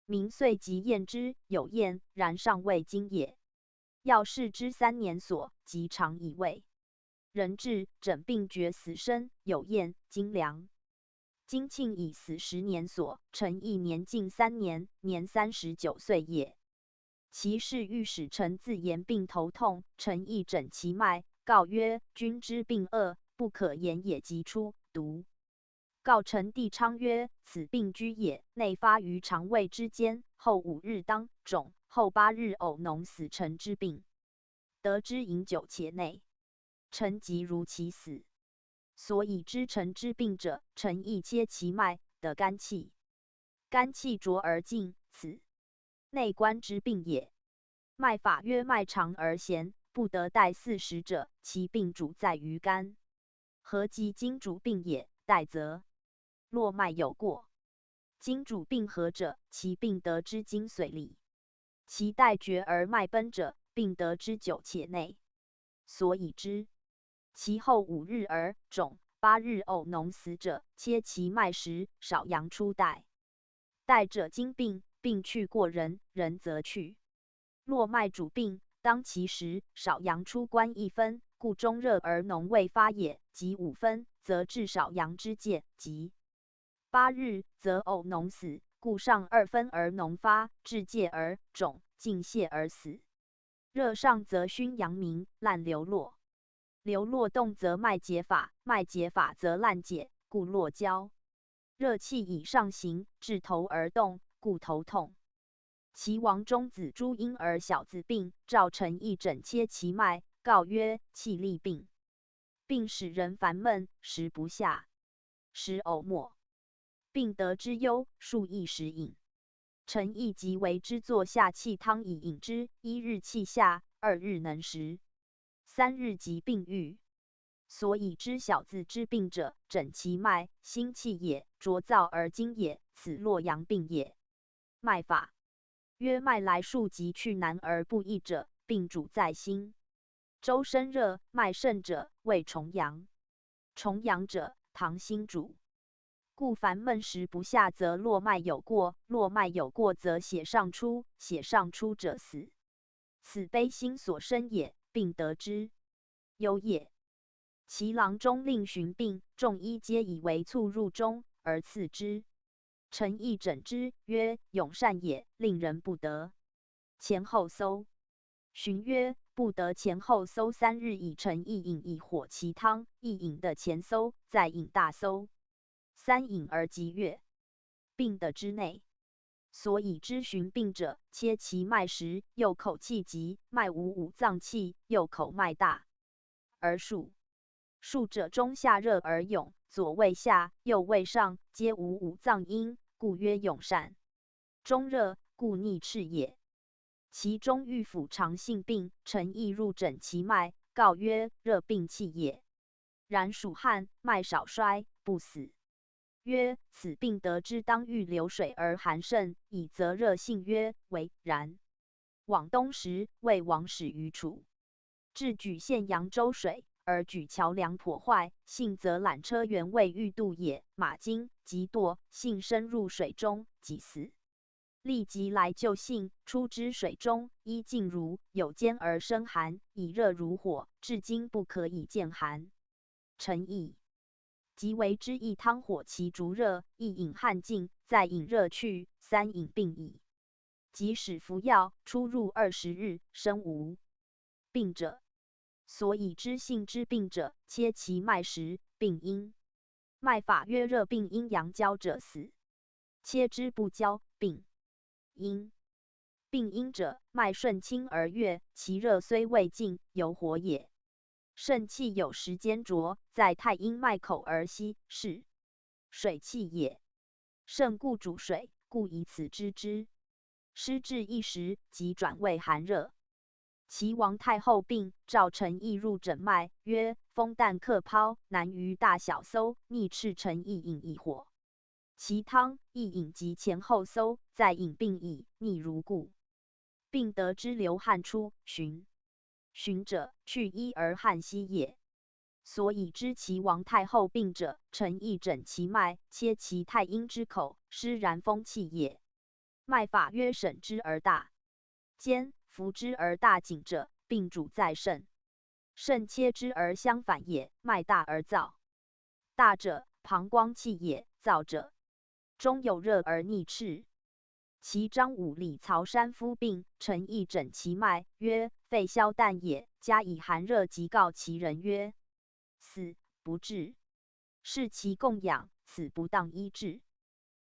民遂即验之，有验，然尚未经也。要试之3年所，即常以位。人治诊病决死生，有验，精良。今庆已死10年所，臣亦年近3年，年39岁也。其事欲使臣自言病头痛，臣亦诊其脉，告曰：君之病恶，不可言也。即出读。告臣帝昌曰：此病居也，内发于肠胃之间，后5日当肿，后8日呕脓死。臣之病，得之饮酒且内。臣即如其死。所以知臣之病者，臣亦切其脉，得肝气。肝气浊而静，此内关之病也。脉法曰：脉长而弦，不得待40者，其病主在于肝。何即经主病也？待则络脉有过。经主病何者？其病得之精髓里。其待绝而脉奔者，病得之久且内。所以知其后5日而肿，8日呕脓死者，切其脉时，少阳出带。带者经病，病去过人，人则去。络脉主病，当其时，少阳出关1分，故中热而脓未发也。及5分，则至少阳之界；及8日，则呕脓死，故上2分而脓发，至界而肿，尽泄而死。热上则熏阳明，烂流络。流络动则脉结法，脉结法则烂解，故络焦。热气以上行，至头而动，故头痛。其王中子诸婴儿小子病，赵臣亦诊切其脉，告曰：气力病，病使人烦闷，食不下，时呕沫，病得之忧，数亦食饮。臣亦即为之作下气汤以饮之，1日气下，2日能食，3日即病愈。所以知小子之病者，诊其脉，心气也，浊燥而精也，此洛阳病也。脉法曰：脉来数急去难而不易者，病主在心。周身热，脉盛者，谓重阳。重阳者，糖心主。故烦闷食不下，则络脉有过；络脉有过，则血上出；血上出者死。此悲心所生也，病得之忧也。其郎中令寻病，众医皆以为促入中，而赐之。臣亦诊之，曰：永善也，令人不得。前后搜。寻曰：不得前后搜3日，以臣一饮以火其汤，一饮的前搜，再饮大搜，3饮而即月。病的之内。所以知寻病者，切其脉时，右口气急，脉无五脏气，右口脉大而数。数者中下热而涌，左胃下，右胃上，皆无五脏阴，故曰涌善。中热，故逆赤也。其中欲府常性病，臣亦入诊其脉，告曰：热病气也。然属汗，脉少衰，不死。曰：此病得之当欲流水而寒甚，以则热性曰：为然。往东时，魏王使于楚，至举县扬州水，而举桥梁破坏，幸则缆车原未欲渡也，马惊即堕，幸深入水中，即死。立即来救幸，出之水中，衣尽如有坚而生寒，以热如火，至今不可以见寒。臣亦即为之一汤火其逐热，一饮汗尽，再饮热去，3饮病矣。即使服药，出入20日，生无病者。所以知性之病者，切其脉时，病因。脉法曰热病阴阳交者死，切之不交，病因。病因者，脉顺清而悦，其热虽未尽，犹活也。肾气有时间浊，在太阴脉口而息，是水气也。肾故主水，故以此知之。失至一时，即转为寒热。齐王太后病，赵陈义入诊脉，曰：风淡克抛，难于大小搜，逆赤陈义饮一火。其汤亦饮及前后搜，再饮病矣，逆如故。病得之流汗出，循者，去衣而汗息也。所以知齐王太后病者，陈义诊其脉，切其太阴之口，施然风气也。脉法曰：审之而大坚，服之而大紧者，病主在肾。肾切之而相反也，脉大而燥。大者，膀胱气也；燥者，中有热而逆赤。其张武李曹山夫病，陈义诊其脉，曰：肺消淡也。加以寒热，即告其人曰：死不治。视其供养，此不当医治。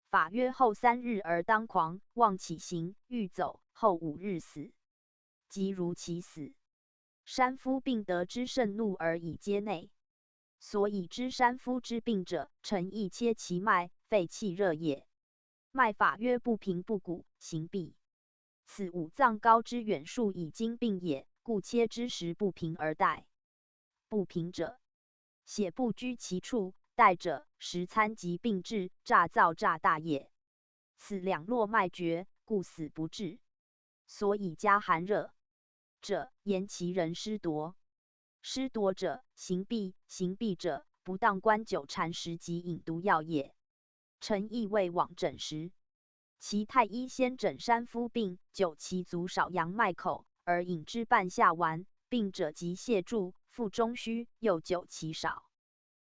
法曰：后3日而当狂，妄起行，欲走，后5日死。即如其死。山夫病得之甚怒而以皆内，所以知山夫之病者，陈义切其脉，肺气热也。脉法曰：不平不鼓，行闭。此五脏高之远数以经病也，故切之时不平而待。不平者，血不居其处；待者，食餐及病至，诈燥诈大也。此两络脉绝，故死不治。所以加寒热者，言其人失夺。失夺者，行闭；行闭者，不当观酒禅食及饮毒药也。陈义未往诊时，其太医先诊山夫病，灸其足少阳脉口，而饮之半夏丸。病者即泻注，腹中虚，又灸其少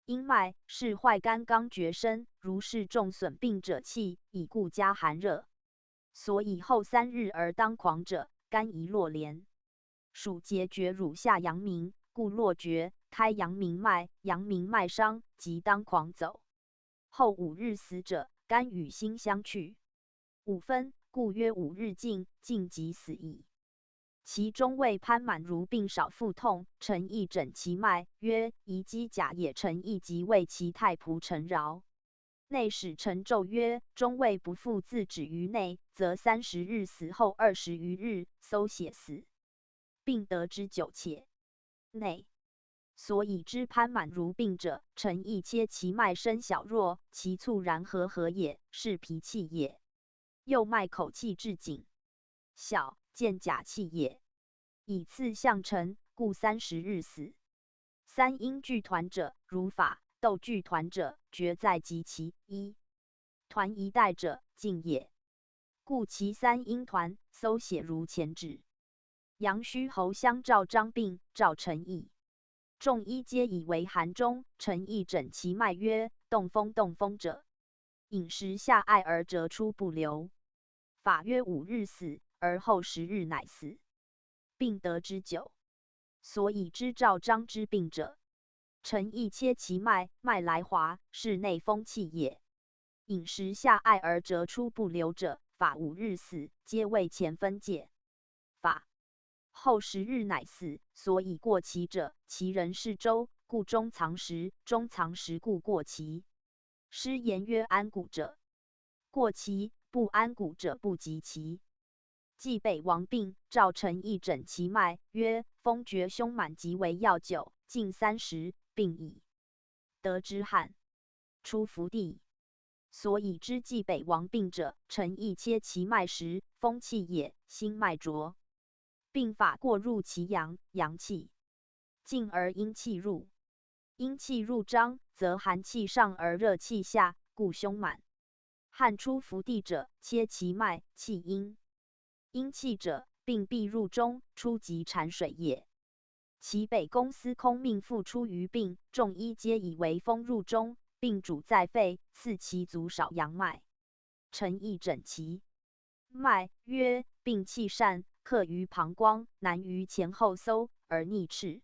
阴脉，是坏肝刚厥身，如是重损病者气，以故加寒热。所以后3日而当狂者，肝宜络连，属结绝乳下阳明，故络绝，开阳明脉，阳明脉伤，即当狂走。后5日死者，肝与心相去，5分，故曰5日尽，尽即死矣。其中谓潘满如病少腹痛，陈义诊其脉，曰：宜机甲也。陈义即谓其太仆陈饶。内使陈咒曰：中谓不复自止于内，则30日死后20余日，搜血死，病得之久且内。所以知潘满如病者，陈义切其脉身小弱，其促然和也，是脾气也。右脉口气至紧小，见甲气也。以次相陈，故30日死。三阴聚团者，如法斗聚团者，决在及其一团一带者，尽也。故其三阴团，搜血如前指。阳虚侯相赵张病，赵陈义。众医皆以为寒中，陈义诊其脉曰：动风者，饮食下艾而折出不流。法曰5日死，而后10日乃死。病得之久，所以知赵张之病者，陈义切其脉，脉来滑，是内风气也。饮食下艾而折出不流者，法5日死，皆为前分界。法后10日乃死，所以过期者，其人是周，故中藏时；中藏时故过期。师言曰：安谷者过期，不安谷者不及期。冀北王病，赵陈义诊其脉，曰：风厥胸满即为药酒，近30，病矣。得之汗出伏地。所以知冀北王病者，陈义切其脉时，风气也，心脉浊。病法过入其阳，阳气进而阴气入，阴气入张，则寒气上而热气下，故胸满。汗出伏地者，切其脉，气阴。阴气者，病必入中，出即产水也。其北宫司空命复出于病，众医皆以为风入中，病主在肺，刺其足少阳脉。陈义诊其脉，曰：病气善，克于膀胱，难于前后搜，而逆赤。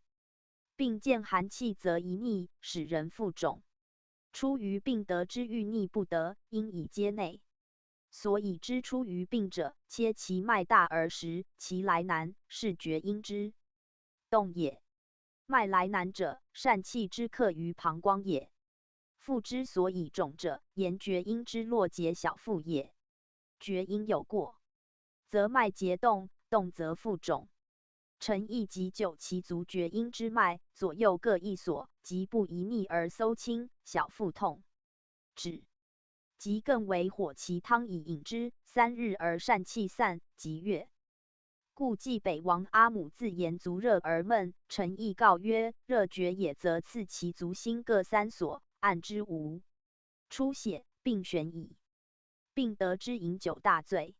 并见寒气，则一逆，使人腹肿。出于病得之欲逆不得，因以皆内。所以知出于病者，切其脉大而实，其来难，是厥阴之动也。脉来难者，疝气之克于膀胱也。腹之所以肿者，言厥阴之络结小腹也。厥阴有过，则脉结动，动则腹肿。臣亦即灸其足厥阴之脉，左右各一所，即不一逆而搜清，小腹痛止。即更为火其汤以饮之，3日而疝气散，即悦。故冀北王阿母自言足热而闷，臣亦告曰：热厥也，则刺其足心各3所，按之无出血，并悬矣。并得之饮酒大醉。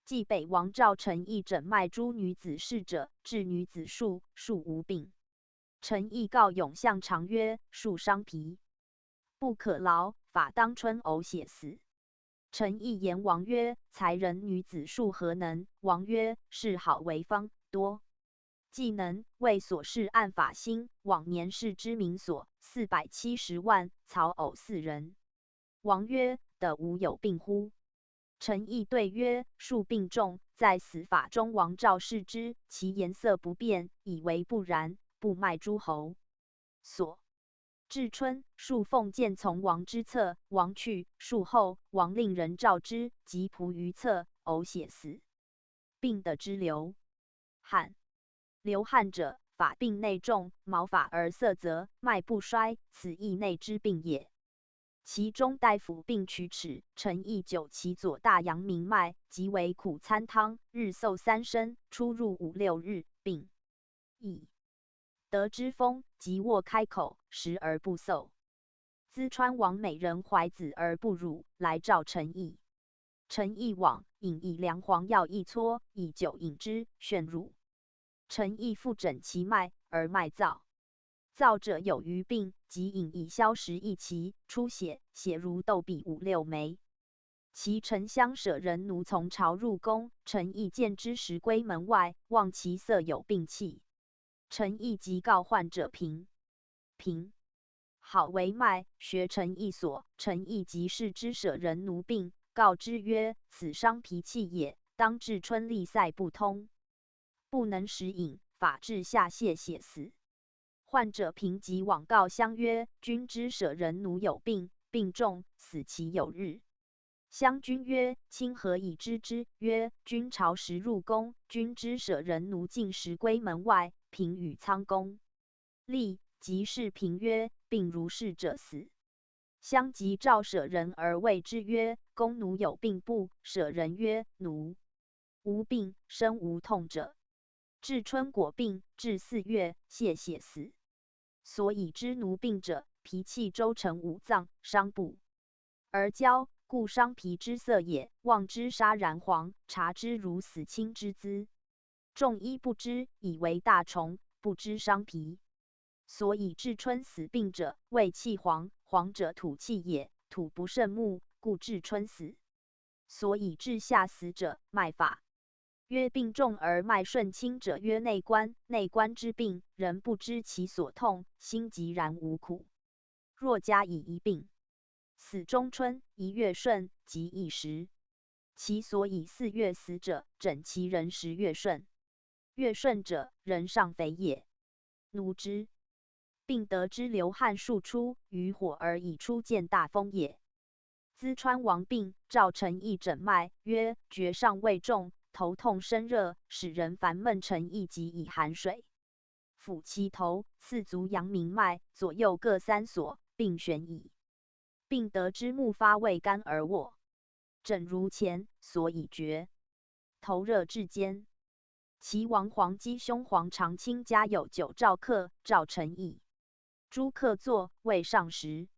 冀北王召臣亦诊脉诸女子侍者，治女子数无病。臣亦告永相常曰：数伤脾，不可劳，法当春呕血死。臣亦言王曰：才人女子数何能？王曰：是好为方多。既能为所事按法兴，往年世之民所470万，曹偶4人。王曰：得无有病乎？臣亦对曰：数病重，在死法中王召视之，其颜色不变，以为不然，不脉诸侯所。至春，数奉剑从王之侧，王去，数后，王令人召之，即仆于侧，呕血死。病的之流汗。流汗者，发病内重，毛发而色泽，脉不衰，此亦内之病也。其中大夫并取齿，臣亦灸其左大阳明脉，即为苦参汤，日嗽3升，出入5、6日，病矣。得之风，即卧开口，食而不嗽。淄川王美人怀子而不乳，来召臣亦。臣亦往，引以良黄药一撮，以酒饮之，眩乳。臣亦复诊其脉，而脉燥。燥者有余病，即饮以消食一齐，出血，血如豆笔5、6枚。其丞相舍人奴从朝入宫，臣亦见之时归门外，望其色有病气。臣亦即告患者平好为脉，学臣亦所。臣亦即视之舍人奴病，告之曰：此伤脾气也，当至春利塞不通，不能食饮，法至下泻血死。患者平即往告相曰：君知舍人奴有病，病重，死其有日。相君曰：卿何以知之？曰：君朝时入宫，君知舍人奴进食归门外，平与仓公立，即是平曰：病如是者死。相即召舍人而谓之曰：公奴有病不？舍人曰：奴无病，身无痛者。至春果病，至4月，泻血死。所以知奴病者，脾气周成5脏，伤不而焦，故伤脾之色也。望之沙然黄，察之如死青之姿。众医不知，以为大虫，不知伤脾。所以至春死病者，谓气黄，黄者土气也，土不胜木，故至春死。所以至夏死者，脉法。曰病重而脉顺清者，曰内关。内关之病，人不知其所痛，心即然无苦。若加以一病，死中春，1月顺，即一时。其所以4月死者，诊其人10月顺。月顺者，人上肥也。奴之病得之流汗数出，于火而已出，见大风也。淄川王病，召臣亦诊脉，曰：厥上未重，头痛身热，使人烦闷。臣亦即以寒水抚其头，刺足阳明脉，左右各3所，并悬矣。病得之目发未干而卧，枕如前，所以厥头热至坚。齐王黄姬兄黄长卿家有9召客，召臣亦。诸客坐，未上食。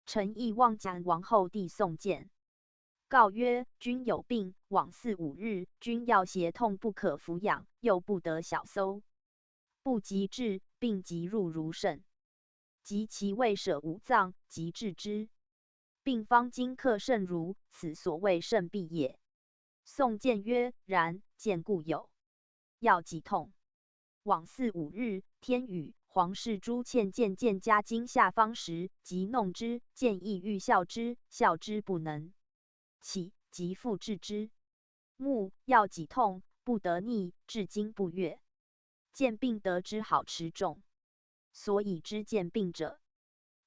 臣亦望蒋王后弟送见，告曰：君有病，往4、5日，君药胁痛不可服养，又不得小搜，不及治，病即入如甚。及其未舍5脏，即治之。病方今克甚如，此所谓肾痹也。宋见曰：然，见故有。药即痛。往4、5日，天雨，皇室诸欠见加经下方时，即弄之，见亦欲笑之，笑之不能起，即复治之。目要己痛，不得逆，至今不悦。见病得之好持重，所以知见病者，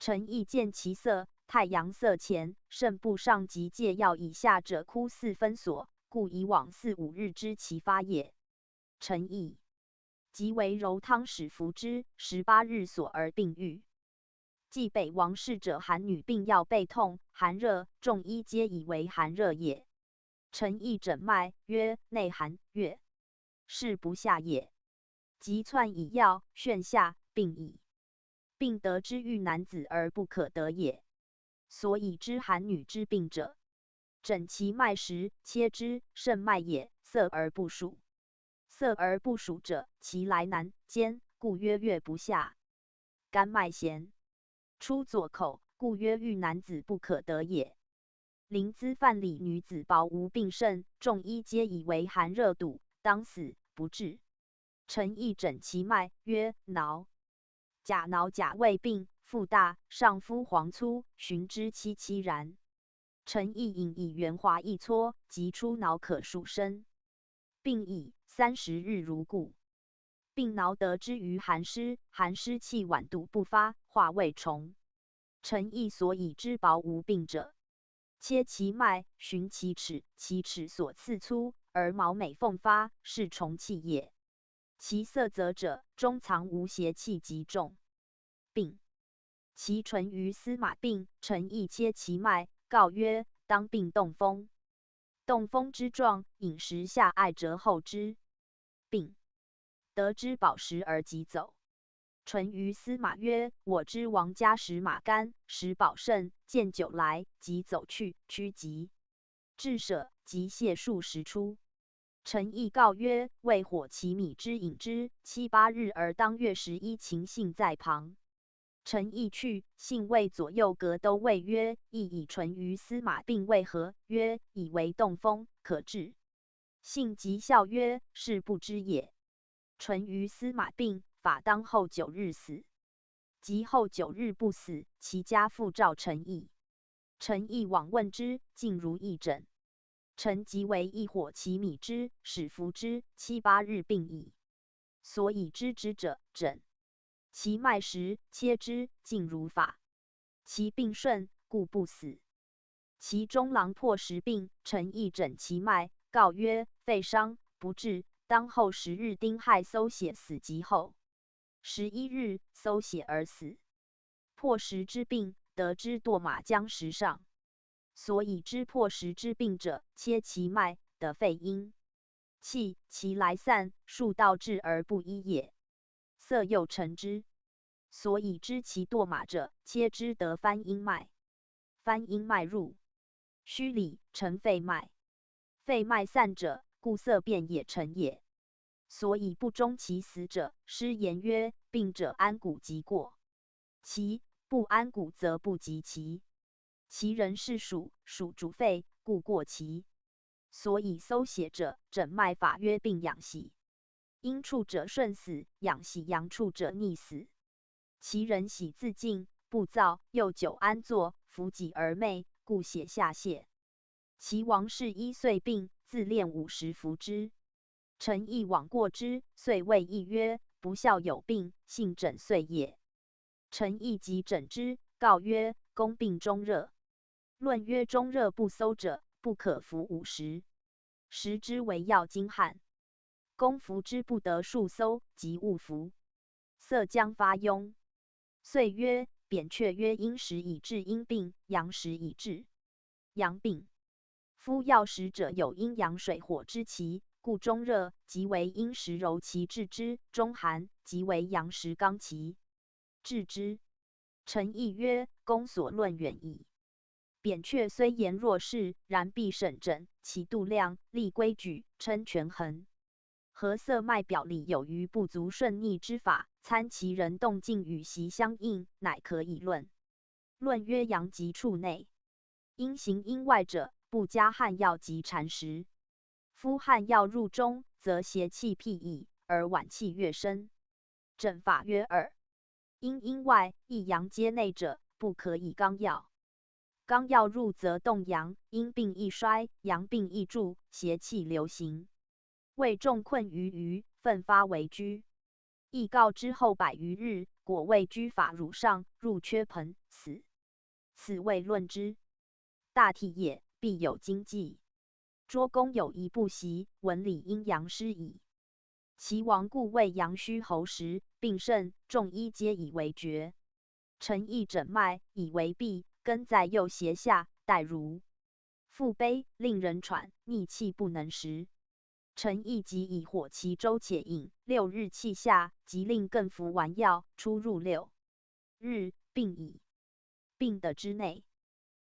臣亦见其色，太阳色前，肾部上及介要以下者枯四分所，故以往4-5日知其发也。臣亦即为揉汤使服之，18日所而病愈。冀北王氏者，寒女病要背痛、寒热，众医皆以为寒热也。臣亦诊脉，曰内寒，月是不下也。即窜以药，眩下，病矣。病得之欲男子而不可得也。所以知寒女之病者，诊其脉时，切之，肾脉也，涩而不属。涩而不属者，其来难坚，故曰月不下。肝脉弦出左口，故曰欲男子不可得也。临淄范蠡女子薄无病甚，众医皆以为寒热笃，当死，不治。臣亦诊其脉，曰挠甲未病，腹大，上肤黄粗，寻之凄然。臣亦引以圆滑一搓，即出挠可数身。病已30日如故。病挠得之于寒湿，寒湿气晚度不发，化未虫。臣亦所以知薄无病者，切其脉，寻其齿，其齿所刺粗，而毛美凤发，是虫气也。其色泽者，中藏无邪气极重。病其纯于司马病，臣亦切其脉，告曰：当病动风。动风之状，饮食下艾折后之。病得之饱食而即走。淳于司马曰：我知王家食马肝，食饱甚，见酒来，即走去，趋疾。至舍，即泻数十出。臣亦告曰：为火其米之饮之，7-8日而当月11禽幸在旁。臣亦去，幸谓左右阁都尉曰：亦以淳于司马病为何？曰：以为动风，可治。幸即笑曰：是不知也。淳于司马病，法当后9日死。及后9日不死，其家父召臣亦。臣亦往问之，竟如一诊。臣即为一火其米之，使服之，7-8日病矣。所以知之者，诊其脉时，切之，竟如法。其病顺，故不死。其中郎破食病，臣亦诊其脉，告曰：肺伤，不治，当后10日丁亥搜血死及后。11日搜血而死。破食之病，得之堕马将食上。所以知破食之病者，切其脉，得肺阴气，其来散，数道至而不一也。色又成之。所以知其堕马者，切之得翻阴脉。翻阴脉入虚里，成肺脉。肺脉散者，故色变也成也。所以不忠其死者，师言曰：病者安骨即过，其不安骨则不及其。其人是属主肺，故过其。所以搜血者，诊脉法曰病养息。阴处者顺死，养息阳处者逆死。其人喜自尽，不躁，又久安坐，服己而寐，故血下泻。其王氏1岁病，自炼50服之。臣亦往过之，遂谓亦曰：不孝有病，幸诊遂也。臣亦即诊之，告曰：公病中热。论曰：中热不搜者，不可服50。食之为药经汗。公服之不得数搜，即勿服。色将发痈。遂曰：扁鹊曰：阴时以治阴病，阳时以治阳病。夫药食者有阴阳水火之奇，故中热即为阴时柔其治之，中寒即为阳时刚其治之。臣亦曰：公所论远矣。扁鹊虽言若是，然必审诊，其度量，立规矩，称权衡。何色脉表里有余不足顺逆之法，参其人动静与习相应，乃可以论。论曰：阳极处内，阴行阴外者，不加汗药及禅食。夫汗药入中，则邪气辟矣，而脘气越深。诊法曰2。阴外，一阳皆内者，不可以刚要。刚要入则动阳，阴病易衰，阳病易助，邪气流行。胃重困于鱼，奋发为居。亦告之后100余日，果未居法乳上，入缺盆，死。此谓论之。大体也，必有经济。拙公有一不习，文理阴阳失矣。其亡故谓阳虚喉实，病甚，众医皆以为绝。臣亦诊脉，以为痹，根在右胁下，带如腹悲，令人喘，逆气不能食。臣亦即以火其粥且饮，6日气下，即令更服丸药，出入6日，病矣。病的之内，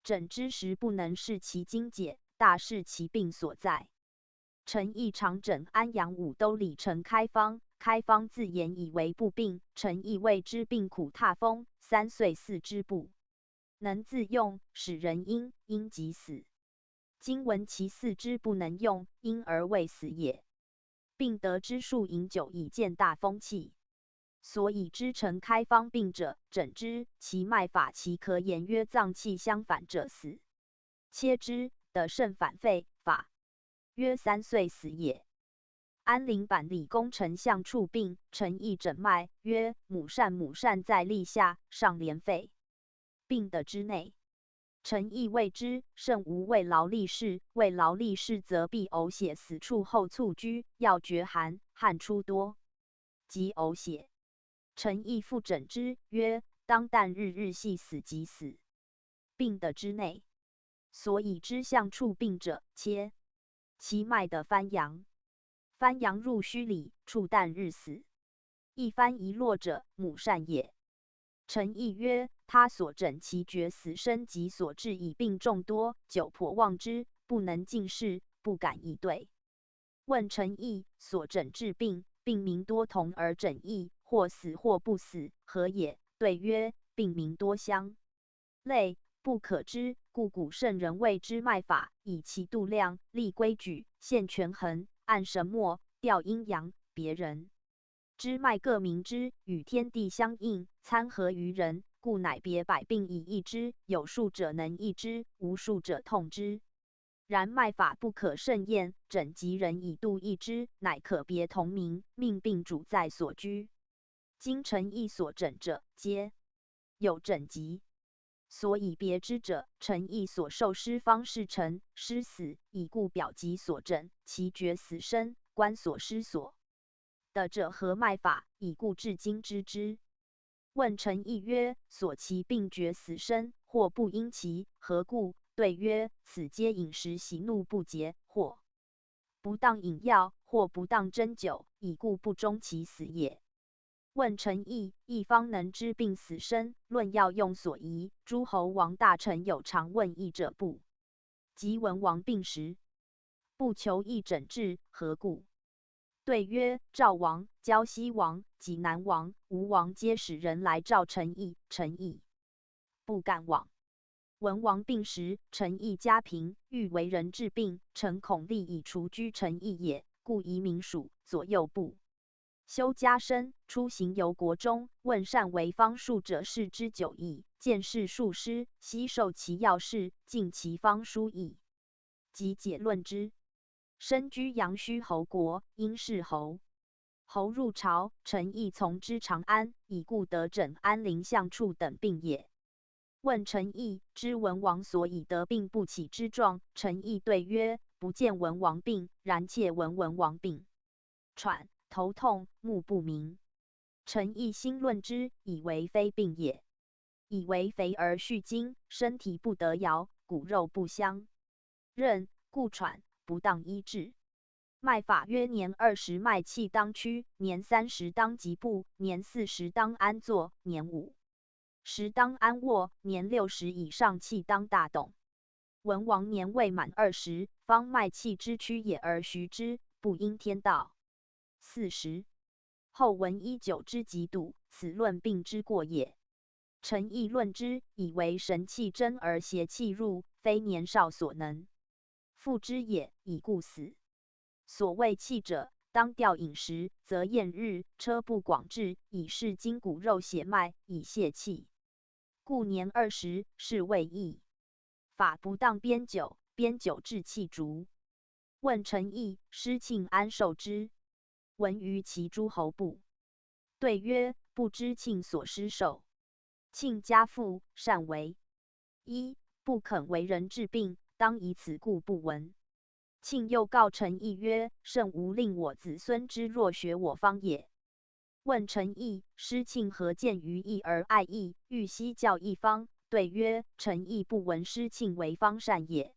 诊之时不能视其经解，大视其病所在。臣亦常诊安阳5都里程开方，开方自言以为不病，臣亦谓之病苦踏风，3岁4之不能自用，使人因即死。今闻其4之不能用，因而未死也。病得之数饮酒以见大风气，所以知臣开方病者，诊之，其脉法其可言曰脏气相反者死。切之，得肾反肺，法约3岁死也。安陵坂里功臣相触病，臣亦诊脉，曰母疝在肋下，上连肺。病的之内，臣亦谓之，肾无胃劳力士，胃劳力士则必呕血死处后猝居，要决寒，汗出多，即呕血。臣亦复诊之，曰当旦日系死即死。病的之内，所以知相触病者，切其脉的翻阳，翻阳入虚里，触旦日死。一翻一落者，母疝也。臣亦曰，他所诊其决死生及所治以病众多，久颇忘之，不能尽视，不敢以对。问臣亦所诊治病，病名多同而诊异，或死或不死，何也？对曰，病名多相类，不可知，故古圣人谓之脉法，以其度量，立规矩，现权衡，按神墨，调阴阳。别人之脉各名之，与天地相应，参合于人，故乃别百病以易之。有数者能易之，无数者痛之。然脉法不可胜验，诊疾人以度易之，乃可别同名，命病主在所居。今臣亦所诊者，皆有诊疾，所以别之者，臣亦所受施方是臣施死，以故表疾所诊，其决死生，观所施所的者何脉法，以故至今知之。问臣亦曰，所其病决死生，或不因其，何故？对曰，此皆饮食喜怒不节，或不当饮药，或不当针灸，以故不终其死也。问臣亦，一方能知病死生，论药用所宜。诸侯王大臣有常问医者不？及文王病时，不求医诊治，何故？对曰，赵王、胶西王、济南王、吴王皆使人来召臣亦，臣亦不敢往。文王病时，臣亦家贫，欲为人治病，臣恐利以除居臣亦也，故移民属，左右部修家身，出行游国中，问善为方术者视之久矣，见是术师，悉受其要事，尽其方书矣，即解论之。身居阳虚侯国，因是侯入朝，臣亦从之长安，以故得诊安陵相触等病也。问臣亦知文王所以得病不起之状，臣亦对曰，不见文王病，然窃闻文王病喘、头痛、目不明。臣亦心论之，以为非病也。以为肥而蓄精，身体不得摇，骨肉不相任，故喘，不当医治。脉法曰：年20脉气当屈，年30当疾步，年40当安坐，年50当安卧，年60以上气当大动。文王年未满20，方脉气之屈也而徐之，不应天道。40后闻19之疾笃，此论病之过也。臣亦论之，以为神气真而邪气入，非年少所能复之也，以故死。所谓气者，当吊饮时，则验日，车不广治，以示筋骨肉血脉，以泄气。故年20，是谓疫。法不当编酒，编酒治气逐。问陈毅，师庆安受之？闻于其诸侯部。对曰：不知庆所施受。庆家父，善为。一，不肯为人治病，当以此故不闻。庆又告陈毅曰：圣无令我子孙之若学我方也。问陈毅，师庆何见于义而爱义，欲悉教一方？对曰：陈毅不闻师庆为方善也。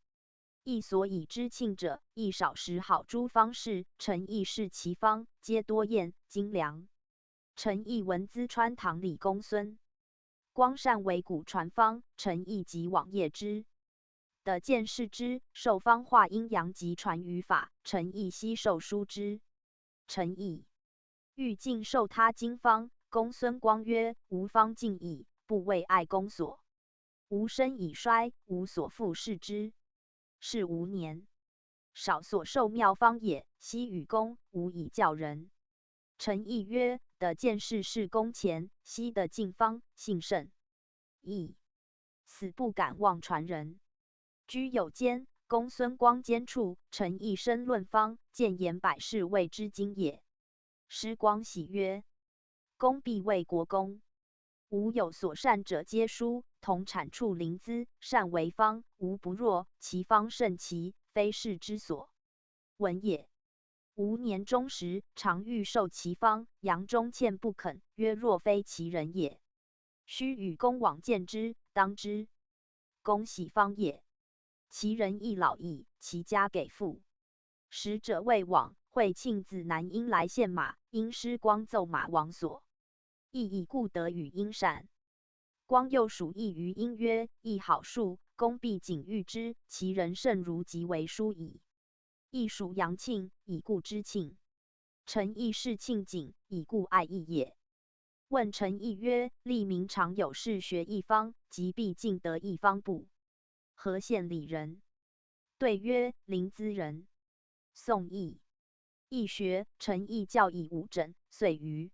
义所以知庆者，亦少时好诸方士，陈毅视其方，皆多验精良。陈毅闻淄川堂李公孙光善为古传方，陈毅即往谒之。的见视之，受方化阴阳及传语法，陈毅悉受书之。陈毅欲尽授他经方，公孙光曰：吾方尽矣，不为爱公所。吾身已衰，无所复视之。是无年，少所受妙方也。昔与公，无以教人。陈毅曰：的见事是公前，昔的进方，幸甚。毅死不敢妄传人。居有间，公孙光监处，陈毅申论方，谏言百事谓之经也。师光喜曰：公必为国公。吾有所善者皆书，同产处临淄，善为方，无不若，其方甚奇，非士之所闻也。吾年中时，常欲授其方，杨忠倩不肯，曰：若非其人也，须与公往见之，当之。公喜方也。其人亦老矣，其家给付。使者未往，会庆自南阴来献马，因师光奏马王所。亦以故得与殷善。光又属意于殷曰：亦好术，公必谨遇之，其人甚如即为书矣。亦属阳庆，以故知庆。陈毅是庆景，以故爱义也。问陈毅曰：立明常有事学一方，即必尽得一方不？何县里人？对曰：临淄人。宋义。义学，陈毅教以五诊，遂于。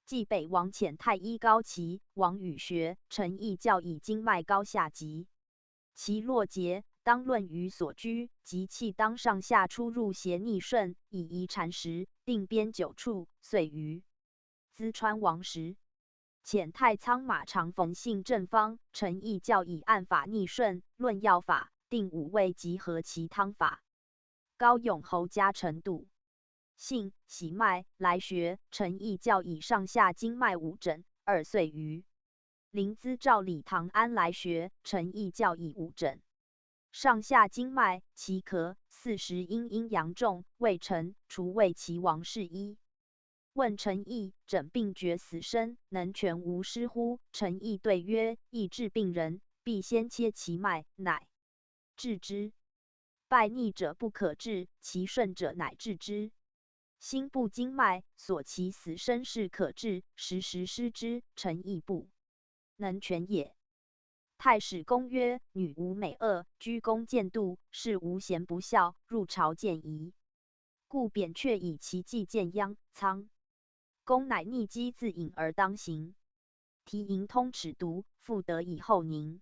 冀北王遣太医高齐，王禹学，陈毅教以经脉高下急。其络结，当论于所居，及气当上下出入邪逆顺，以宜禅时，定编9处，遂于。淄川王时，遣太仓马长冯信正方，陈毅教以按法逆顺，论药法，定5味及合其汤法。高永侯家程度。信喜脉来学，陈毅教以上下经脉5诊，2岁余。临淄赵李唐安来学，陈毅教以5诊。上下经脉，其咳40阴阳重，未成，除为其王氏医。问陈毅，诊病绝死生，能全无失乎？陈毅对曰：医治病人，必先切其脉，乃治之。败逆者不可治，其顺者乃治之。心部经脉，所其死生是可治，时时失之，陈毅不能全也。太史公曰：女无美恶，居宫见妒，事无贤不孝，入朝见疑。故扁鹊以其计见鞅苍。公乃逆机自隐而当行。提营通齿毒，复得以后宁。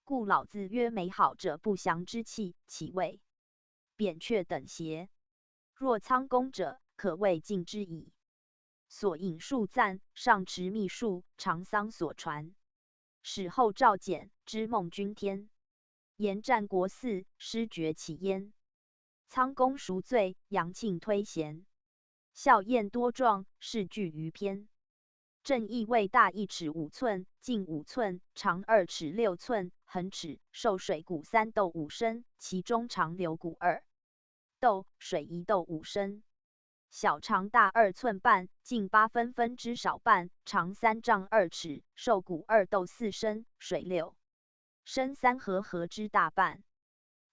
故老子曰：美好者不祥之气，其谓扁鹊等邪？若苍公者，可谓尽之矣。所引述赞，上持秘术，长桑所传。史后赵简之孟君天，言战国嗣，失爵起焉。苍公赎罪，杨庆推贤。孝晏多壮，事据于篇。正义为大1尺5寸，径5寸，长2尺6寸，横尺，受水谷3斗5升，其中长流谷2斗，水1斗5升。小长大2寸半，径8分之少半，长3丈2尺，受谷2斗4升，水6升3合之大半。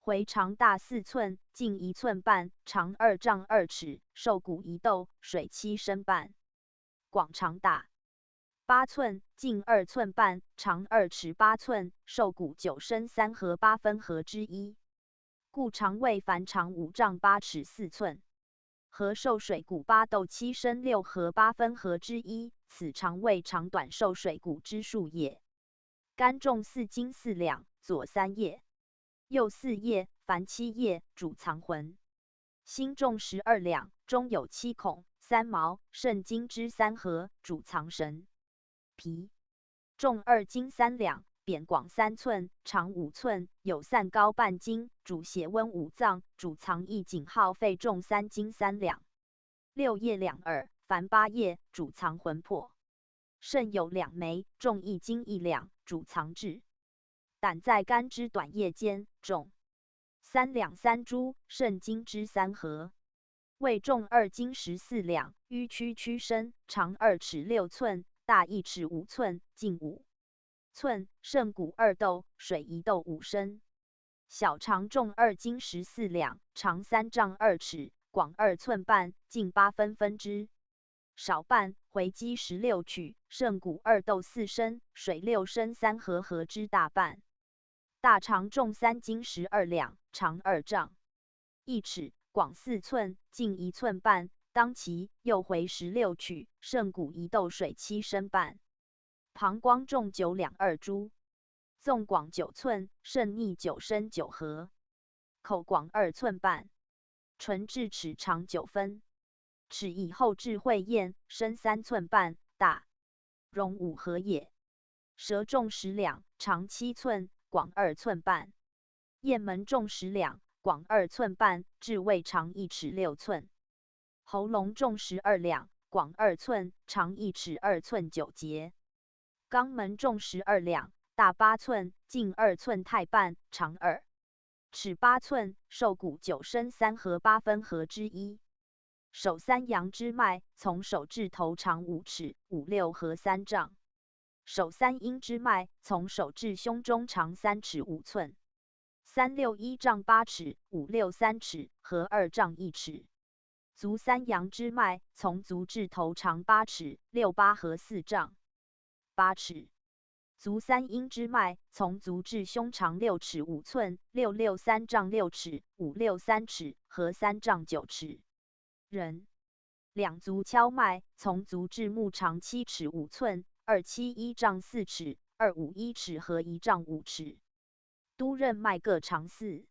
回长大4寸，径1寸半，长2丈2尺，受谷1斗，水7升半。广长大8寸，径2寸半，长2尺8寸，受谷9升3合8分之1。故长为凡长5丈8尺4寸。合受水谷8斗7升6合8分合之一，此长为长短受水谷之数也。干重4斤4两，左3叶，右4叶，凡7叶，主藏魂。心重12两，中有7孔，3毛，肾金之3合，主藏神。皮重2斤3两，扁广3寸，长5寸，有散高半斤，主血温5脏，主藏一井号肺重3斤3两。6叶2耳，凡8叶，主藏魂魄。肾有2枚，重1斤1两，主藏志。胆在肝之短叶间，重3两3株，肾精之3合。胃重2斤14两，迂曲曲身，长2尺6寸，大1尺5寸，径5寸，肾骨2斗，水1斗5升。小肠重2斤14两，长3丈2尺，广2寸半，径8分之。少半，回击16曲，肾骨2斗4升，水6升3合合之大半。大肠重3斤12两，长2丈1尺，广4寸，径1寸半，当其又回16曲，肾骨1斗水7升半。膀胱重9两2株，纵广9寸，肾逆9升9合。口广2寸半，唇至齿长9分。齿以后至会咽，深3寸半，大容5合也。舌重10两，长7寸，广2寸半。咽门重10两，广2寸半，至胃长1尺6寸。喉咙重12两，广2寸，长1尺2寸9节。肛门重12两，大8寸，径2寸太半，长2尺8寸，受骨9升3合8分合之一。手3阳之脉，从手至头长5尺5 6合3丈。手3阴之脉，从手至胸中长3尺5寸，3 6 1丈8尺5 6 3尺合2丈1尺。足3阳之脉，从足至头长8尺6 8合4丈8尺。足3阴之脉，从足至胸长6尺5寸6 6 3丈6尺5 6 3尺合3丈9尺。人两足跷脉，从足至目长7尺5寸2 7 1丈4尺2 5 1尺合1丈5尺。都任脉各长4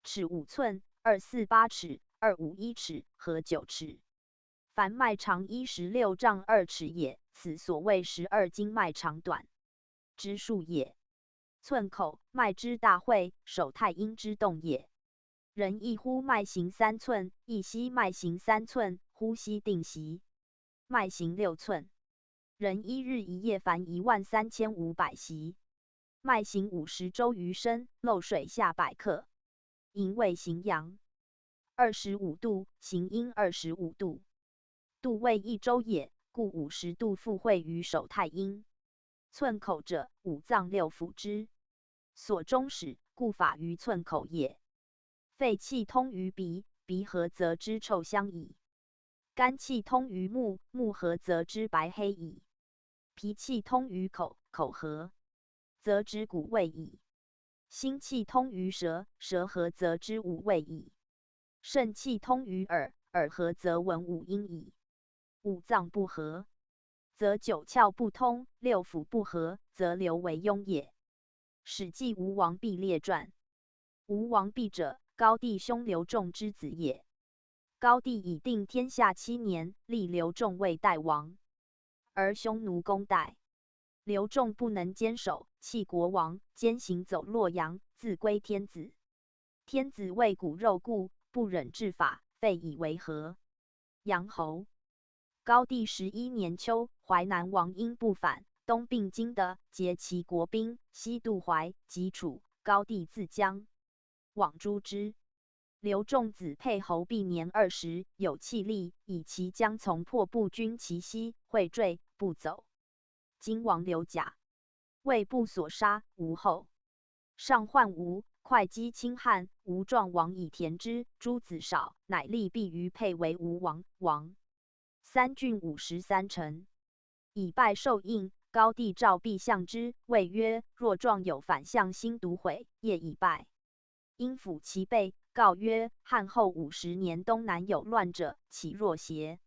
尺5寸2 4 8尺2 5 1尺合9尺。凡脉长16丈2尺也，此所谓12经脉长短之数也。寸口，脉之大会，手太阴之动也。人一呼脉行3寸，一吸脉行3寸，呼吸定息，脉行6寸。人一日一夜凡13500息，脉行50周余身，漏水下100克。营卫行阳25度，行阴25度。度为1周也，故50度复会于手太阴。寸口者，五脏6腑之所终始，故法于寸口也。肺气通于鼻，鼻合则之臭香矣。肝气通于目，目合则之白黑矣。脾气通于口，口合则之苦味矣。心气通于舌，舌合则之五味矣。肾气通于耳，耳合则闻五音矣。五脏不合，则九窍不通；六腑不合，则流为庸也。史记吴王毕列传。吴王毕者，高帝兄刘仲之子也。高帝以定天下7年，立刘仲为代王，而匈奴攻代。刘仲不能坚守，弃国王，兼行走洛阳，自归天子。天子为骨肉故，不忍治法，废以为和。阳侯。高帝11年秋，淮南王因不反，东并荆的，结其国兵，西渡淮及楚。高帝自将往诛之。刘仲子沛侯毕年20，有气力，以其将从破步军其西，会坠不走。今王刘甲为部所杀，吴后。上患吴，会稽侵汉，吴壮王以田之，诸子少，乃立毕于沛为吴王。王3郡53城，以拜受印。高帝召毕相之，谓曰：若壮有反向心独毁，业已败。因抚其背，告曰：汉后50年，东南有乱者，岂若邪？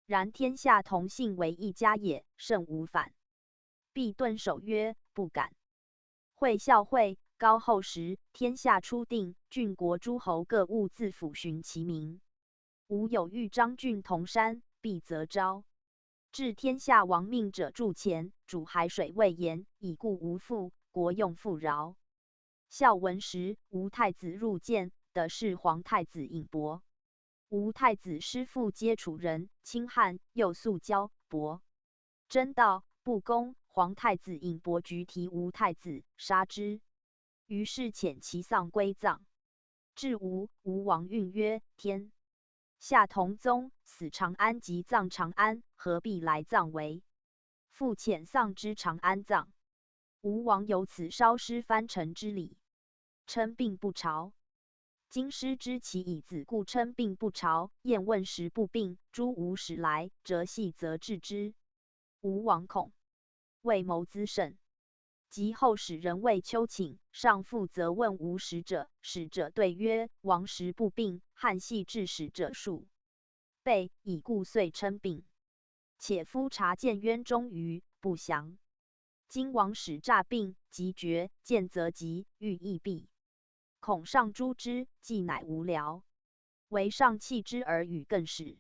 然天下同姓为一家也，甚无反。必顿首曰：不敢。会孝会高后时，天下初定，郡国诸侯各务自抚寻其名。吾有豫章郡铜山，必则昭。治天下亡命者助前，主海水未言，以故无父，国用富饶。孝文时，吴太子入见，的是皇太子尹伯。吴太子师父皆楚人，亲汉，又素交伯。真道不公，皇太子尹伯橘提吴太子，杀之。于是遣其丧归葬。至吴王运曰：天下同宗，死长安即葬长安，何必来葬为？复遣丧之长安葬。吴王由此稍施藩臣之礼，称病不朝。今师知其以子故称病不朝，验问时不病，诸吴使来，折系则治之。吴王恐，为谋滋甚。及后使人谓丘请，上父则问吴使者，使者对曰：王时不病，汉系治使者数备，以故遂称病。且夫察见渊中于不详。今王使诈病，即绝，见则急，欲亦避。恐上诛之，既乃无聊。唯上弃之而与更始。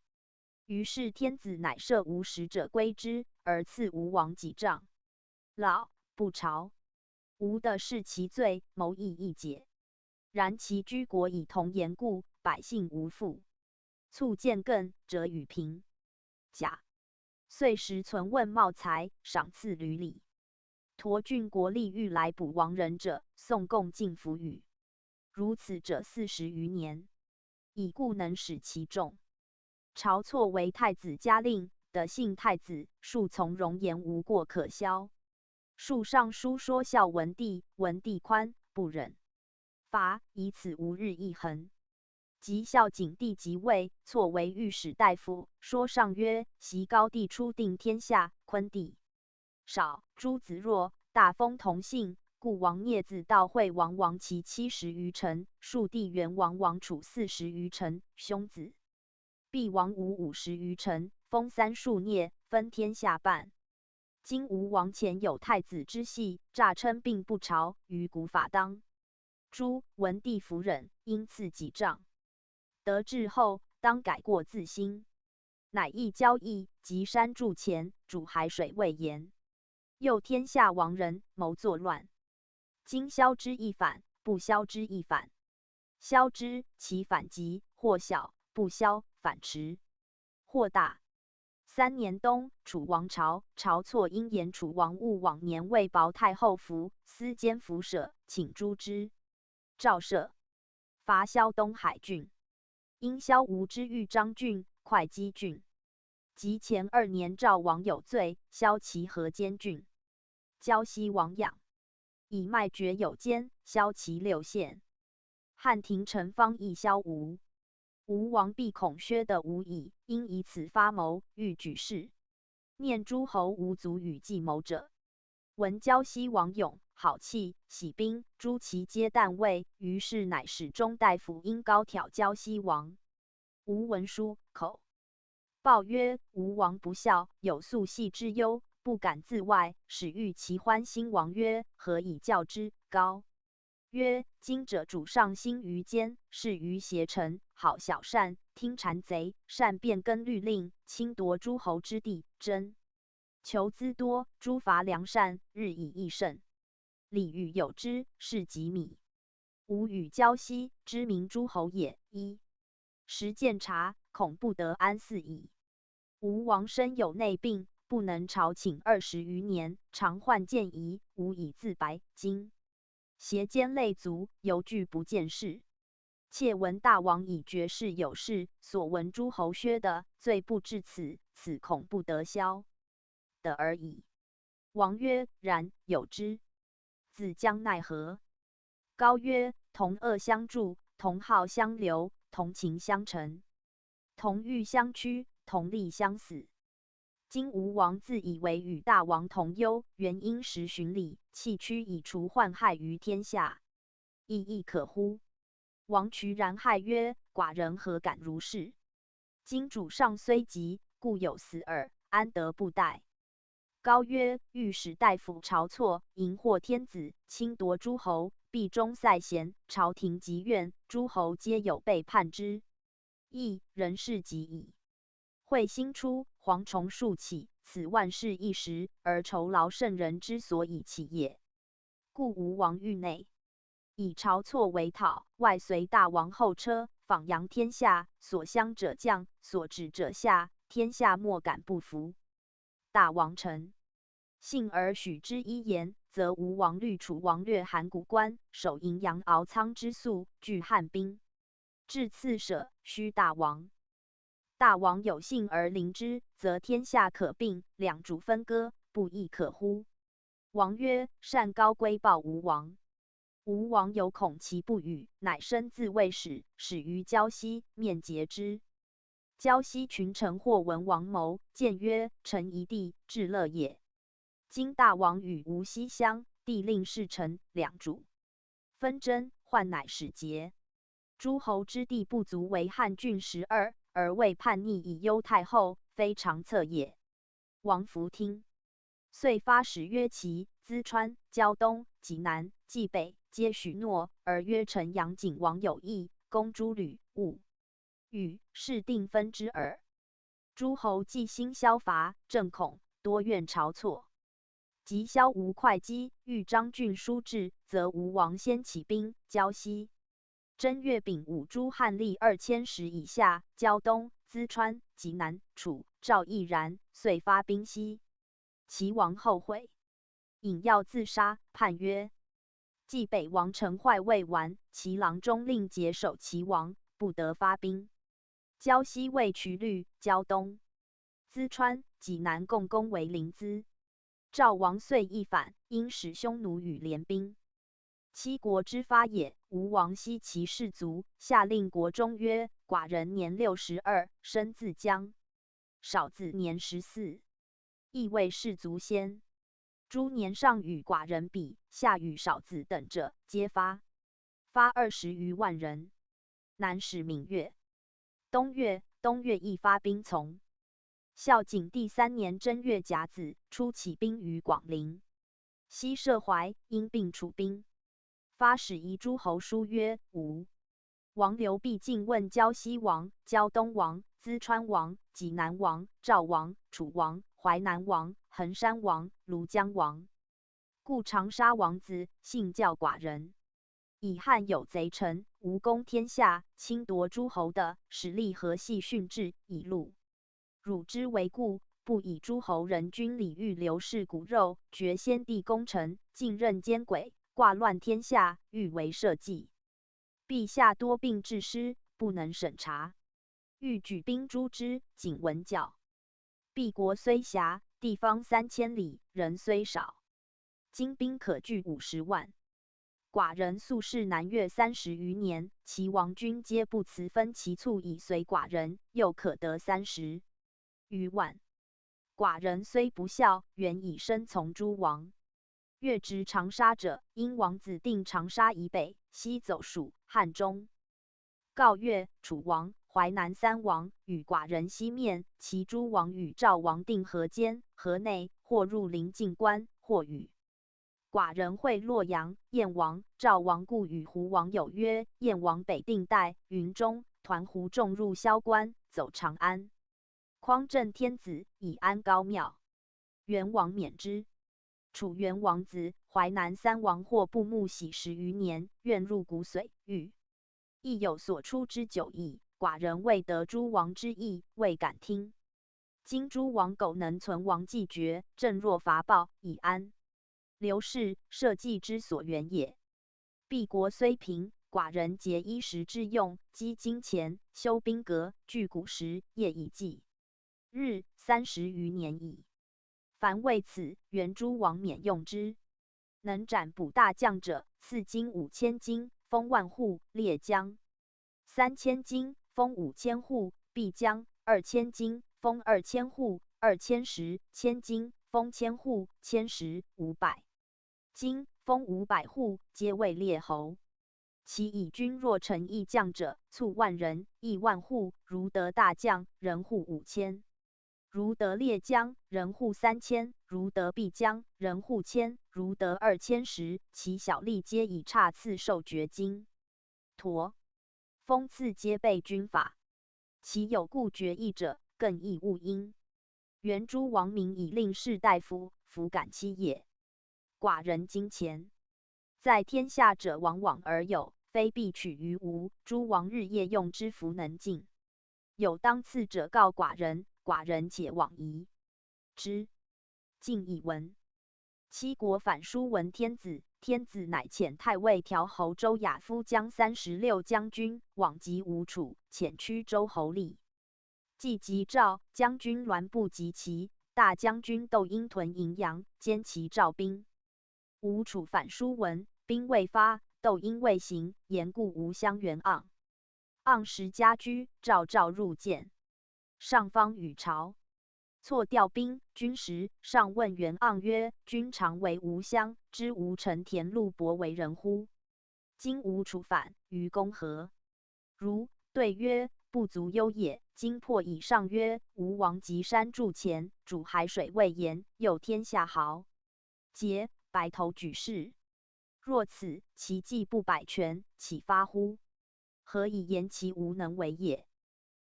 于是天子乃赦吴使者归之，而赐吴王几杖。老不朝。吴的是其罪，谋议亦解。然其居国以同言故，百姓无复。卒见更，者与平。甲岁时存问茂才，赏赐闾礼。佗郡国吏欲来捕亡人者，宋共进服语。如此者40余年，以故能使其众。晁错为太子嘉令，的姓太子，数从容言无过可消。数上书说孝文帝，文帝宽不忍，罚，以此无日一恒。及孝景帝即位，错为御史大夫，说上曰：袭高帝初定天下，昆帝少，诸子弱，大封同姓，故王聂子悼惠王亡其70余臣，庶弟元王王储40余臣，兄子毕王吴50余臣，封3庶聂，分天下半。今吴王前有太子之系，诈称病不朝，于古法当诛。文帝弗忍，因赐几杖。得志后，当改过自新。乃议交易，及山筑前，主海水未言。诱天下亡人，谋作乱。今消之亦反，不消之亦反。消之，其反急；或小，不消，反迟；或大。3年冬，楚王晁错因言楚王勿往年为薄太后服，私奸服舍，请诛之。诏赦，伐萧东海郡。因萧吴之豫章郡、会稽郡。及前2年，赵王有罪，萧其河间郡。胶西王养，以卖爵有奸，萧其6县。汉廷臣方议萧吴。吴王必恐削的无矣，因以此发谋，欲举事。念诸侯无足与计谋者。闻胶西王勇，好气，喜兵，诸其皆旦位，于是乃使中大夫因高挑胶西王。吴文书口报曰：吴王不孝，有宿系之忧，不敢自外，使欲其欢心王曰：何以教之？高曰：今者主上心于奸，事于邪臣，好小善，听谗贼，善变更律令，侵夺诸侯之地，征求资多，诸伐良善，日以益甚。礼遇有之，是极米。吴与胶西，知名诸侯也。时见察，恐不得安肆矣。吴王身有内病，不能朝请20余年，常患见疑，无以自白。今邪奸累足，犹惧不见事。窃闻大王以绝世有事，所闻诸侯削的，罪不至此，此恐不得消的而已。王曰：然，有之。子将奈何？高曰：同恶相助，同好相留，同情相成，同欲相趋，同利相死。今吴王自以为与大王同忧，原因时循礼，弃屈以除患害于天下，亦可乎？王渠然骇曰：“寡人何敢如是？今主上虽急，故有死耳，安得不逮？”高曰：“御史大夫晁错淫惑天子，侵夺诸侯，必中塞贤，朝廷极怨，诸侯皆有背叛之意，人事极矣。会兴初，蝗虫数起，此万事一时，而酬劳圣人之所以起也。故吴王狱内，以晁错为讨，外随大王后车，访扬天下，所相者降，所指者下，天下莫敢不服。大王臣信而许之一言，则吴王虑楚王略函谷关，守荥阳敖仓之粟，拒汉兵，至次舍，须大王。大王有信而临之，则天下可并，两主分割，不亦可乎？”王曰：“善高归报吴王。”吴王有恐其不与，乃身自卫使，始于胶西，面诘之。胶西群臣或闻王谋，谏曰：“臣一地，至乐也。今大王与吴西乡，帝令侍臣两主纷争，患乃始结。诸侯之地不足为汉郡12，而为叛逆以忧太后，非常策也。”王弗听，遂发使曰：“齐、淄川、胶东、济南、冀北，皆许诺，而曰陈阳景王有意，攻诸吕、兀、豫，是定分之耳。诸侯既兴消伐，正恐多怨晁错。及萧吴会稽，豫章郡书至，则吴王先起兵，胶西、正月丙午，诸汉吏2000石以下，胶东、淄川、济南、楚、赵亦然，遂发兵西。齐王后悔，引药自杀，判曰：冀北王陈坏未完，齐郎中令解守齐王，不得发兵。胶西为渠律，胶东、淄川、济南共攻为临淄。赵王遂一反，因使匈奴与联兵，七国之发也。吴王悉其士卒，下令国中曰：寡人年62，生自姜；少子年14，亦为士卒先。诸年上与寡人比，下与少子等者，皆发20余万人。南使闽越、东越亦发兵从。孝景帝3年正月甲子，初起兵于广陵。西涉淮，因并楚兵，发使遗诸侯书曰：吴王刘必进问胶西王、胶东王、淄川王、济南王、赵王、楚王、淮南王、衡山王、庐江王，故长沙王子信教寡人。以汉有贼臣，吴攻天下，侵夺诸侯的，实力何系训制，以戮辱之为故，不以诸侯人君礼遇刘氏骨肉，绝先帝功臣，尽任奸诡，挂乱天下，欲为社稷。陛下多病致失，不能审查，欲举兵诛之，仅闻教。敝国虽狭，地方3000里，人虽少，精兵可据50万。寡人素仕南越30余年，齐王军皆不辞分其卒以随寡人，又可得30余万。寡人虽不孝，原以身从诸王。越执长沙者，因王子定长沙以北，西走蜀、汉中。告越、楚王、淮南3王与寡人西面，其诸王与赵王定河间、河内，或入临晋关，或与寡人会洛阳。燕王、赵王故与胡王有约，燕王北定代、云中，团胡众入萧关，走长安。匡正天子，以安高庙。元王免之。楚元王子、淮南3王或不慕喜10余年，愿入骨髓，亦有所出之久矣。寡人未得诸王之意，未敢听。今诸王苟能存亡既绝，正若伐暴，以安刘氏社稷之所原也。敝国虽贫，寡人竭衣食之用，积金钱，修兵革，聚古石，业以继日30余年矣。凡为此，原诸王免用之。能斩捕大将者，赐金5000斤，封万户，列江；3000斤，封5000户，闭江；2000斤，封2000户，2000石，1000斤，封1000户，1000石，500斤，封500户，皆为列侯。其以军若成义将者，卒万人，邑万户；如得大将，人户5000；如得列将，人户3000；如得必将，人户1000；如得2000石，其小吏皆以差赐受爵金、驼、封赐，皆备军法。其有故决议者，更亦勿因。原诸王民以令士大夫，弗敢欺也。寡人金钱，在天下者往往而有，非必取于无。诸王日夜用之，弗能尽。有当赐者告寡人，寡人且往疑之。晋亦闻。七国反书闻天子，天子乃遣太尉调侯周亚夫将36将军往击吴楚，遣驱周侯立。既及赵将军栾布及其大将军窦婴屯荥阳，兼其赵兵。吴楚反书闻，兵未发，窦婴未行，言故吴相援盎。盎时家居，赵入见，上方与朝。错调兵，军时，上问袁盎曰：“君常为吴乡，知吴城田陆伯为人乎？今吴楚反，于公何？”如对曰：“不足忧也。今破以上曰：吴王及山筑前，主海水未盐，诱天下豪杰，白头举事。若此，其计不百全，岂发乎？何以言其无能为也？”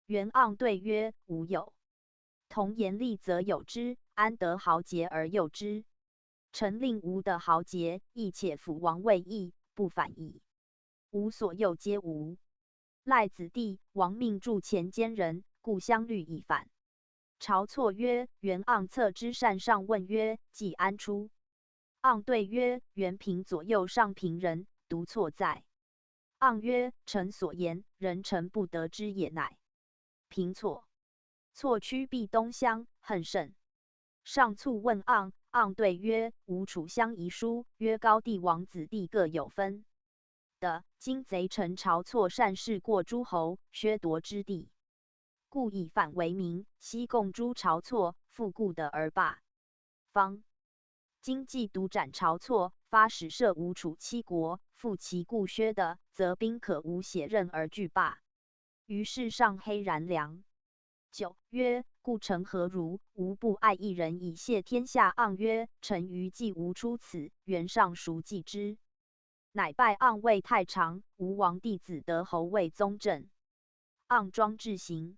袁盎对曰：“吾有。同言利则有之，安得豪杰而诱之？臣令吴的豪杰，亦且辅王位义，不反矣。吾所诱皆无。赖子弟，王命筑前奸人，故相虑以反。”晁错曰：“袁盎策之善上问曰：既安出？”盎对曰：“袁平左右上平人，独错在。”盎曰：“臣所言，人臣不得之也乃。”平错。错趋避东乡，恨甚。上卒问盎，盎对曰：“吴楚相遗书，曰高帝王子弟各有分的。今贼臣晁错善事过诸侯，削夺之地，故以反为名，悉共诛晁错，复故的而罢。方今既独斩晁错，发使摄吴楚七国，复其故削的，则兵可无血刃而拒罢。”于是上黑然良久，曰：“故臣何如？吾不爱一人以谢天下。”盎曰：“臣于既无出此，袁尚孰记之？”乃拜盎为太常。吴王弟子得侯为宗正。盎庄至行。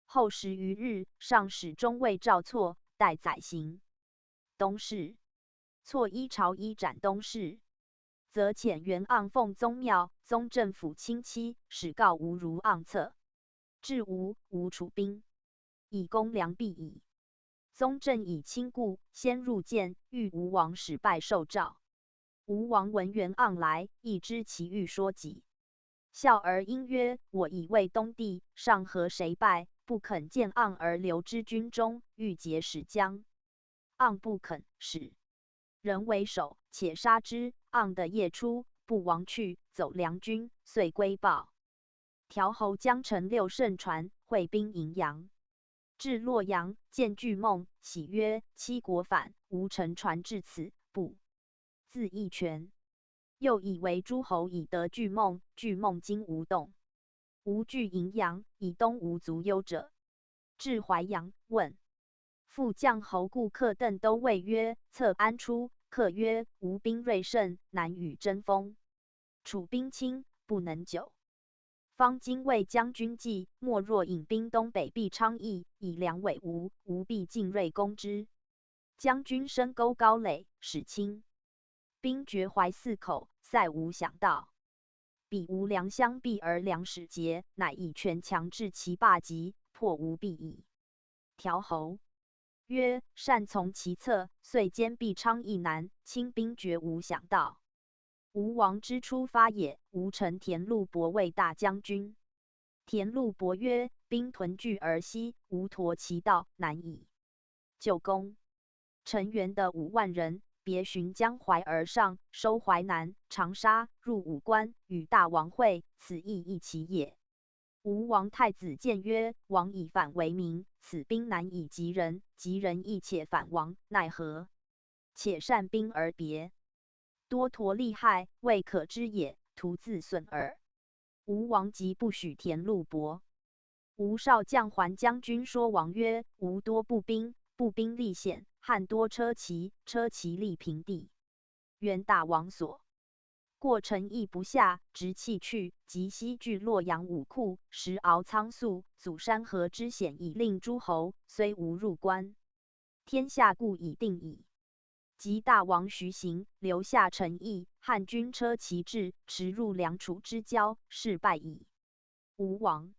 后10余日，上使中尉赵错代宰行东市。错依朝衣斩东市，则遣袁盎奉宗庙，宗正府亲戚，使告吴如盎策。至吴，吴楚兵以攻梁壁矣。宗正以亲故，先入见，欲吴王使拜受诏。吴王闻袁盎来，亦知其欲说己，笑而应曰：“我以为东帝，上何谁拜？不肯见盎而留之军中，欲结使将。”盎不肯，使人为首，且杀之。盎的夜出，不王去，走梁军，遂归报。调侯将乘6乘船，会兵荥阳。至洛阳，见巨梦，喜曰：“七国反，吾乘船至此，不自一全。”又以为诸侯以得巨梦，巨梦今无动。吾据荥阳，以东无足忧者。至淮阳，问副将侯顾克邓都尉曰：“策安出？”克曰：“吴兵锐胜，难与争锋。楚兵轻，不能久。方今为将军计，莫若引兵东北避昌邑，以粮委吴，吴必进锐攻之。将军深沟高垒，使清兵绝淮4口，塞吴响道。彼吴粮相避而粮使竭，乃以权强制其霸极，破吴必矣。”调侯曰：“善从其策，遂坚避昌邑南，清兵绝吴响道。吴王之出发也，吴臣田陆伯为大将军。”田陆伯曰：“兵屯聚而西，吴陀其道，难矣。”就攻。陈元的5万人，别循江淮而上，收淮南、长沙，入武关，与大王会，此亦一其也。吴王太子谏曰：“王以反为名，此兵难以击人，击人亦且反王，奈何？且善兵而别，多陀利害，未可知也。徒自损耳。吴王即不许田禄伯。吴少将还将军说王曰：吴多步兵，步兵力险；汉多车骑，车骑力平地。原大王所。过陈邑不下，直弃去，及西据洛阳武库，时敖仓粟，阻山河之险，以令诸侯，虽无入关。天下故已定矣。及大王徐行，留下陈邑，汉军车骑至，驰入梁楚之交，事败矣。吴王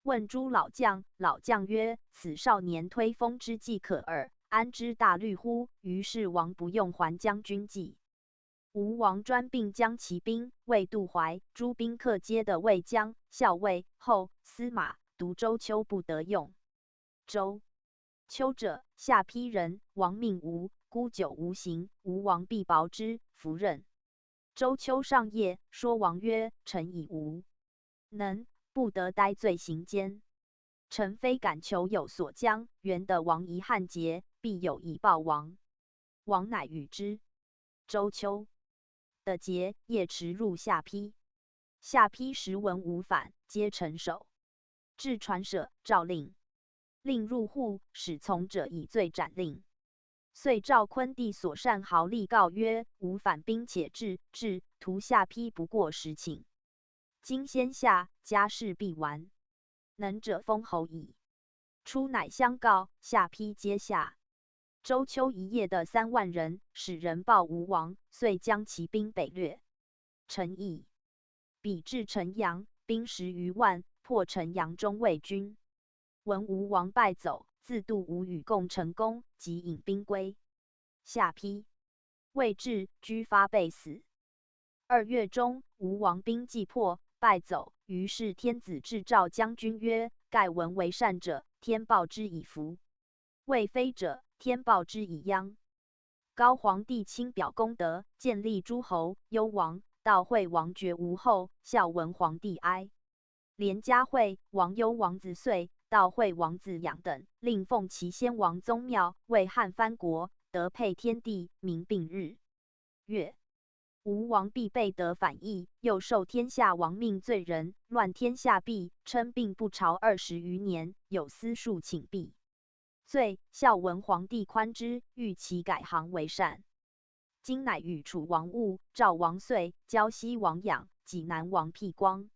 问诸老将，老将曰：此少年推风之计可耳，安知大虑乎？于是王不用还将军计。吴王专并将骑兵，魏杜怀诸宾客皆的魏将、校尉、后、司马，独周丘不得用。周丘者，下邳人，王命吴，孤久无行，吴王必薄之，弗任。周丘上夜，说王曰：臣以无能，不得待罪行奸。臣非敢求有所将，原得王遗汉节，必有以报王。王乃与之。周丘的节，夜驰入下邳。下邳时闻吴反，皆臣守。至传舍，诏令。令入户，使从者以罪斩令。遂召昆弟所善豪力告曰：吾反兵且至，屠下邳不过10顷。今先下，家事必完。能者封侯矣。出乃相告，下邳皆下。周丘一夜的3万人，使人报吴王，遂将其兵北掠。陈邑彼至陈阳，兵10余万，破陈阳中卫军。闻吴王败走，自度吴与共成功，即引兵归。下邳未至，居发被死。2月中，吴王兵既破，败走。于是天子至赵将军曰：盖闻为善者，天报之以福；为非者，天报之以殃。高皇帝亲表功德，建立诸侯，幽王、悼惠王绝无后，孝文皇帝哀。连嘉惠、王幽王子遂、悼惠王子养等，令奉其先王宗庙，为汉藩国，得配天地，名并日月。吴王必备得反义，又受天下亡命罪人，乱天下弊，称病不朝20余年，有司数请避罪。孝文皇帝宽之，欲其改行为善。今乃与楚王兀、赵王遂、胶西王养、济南王辟光、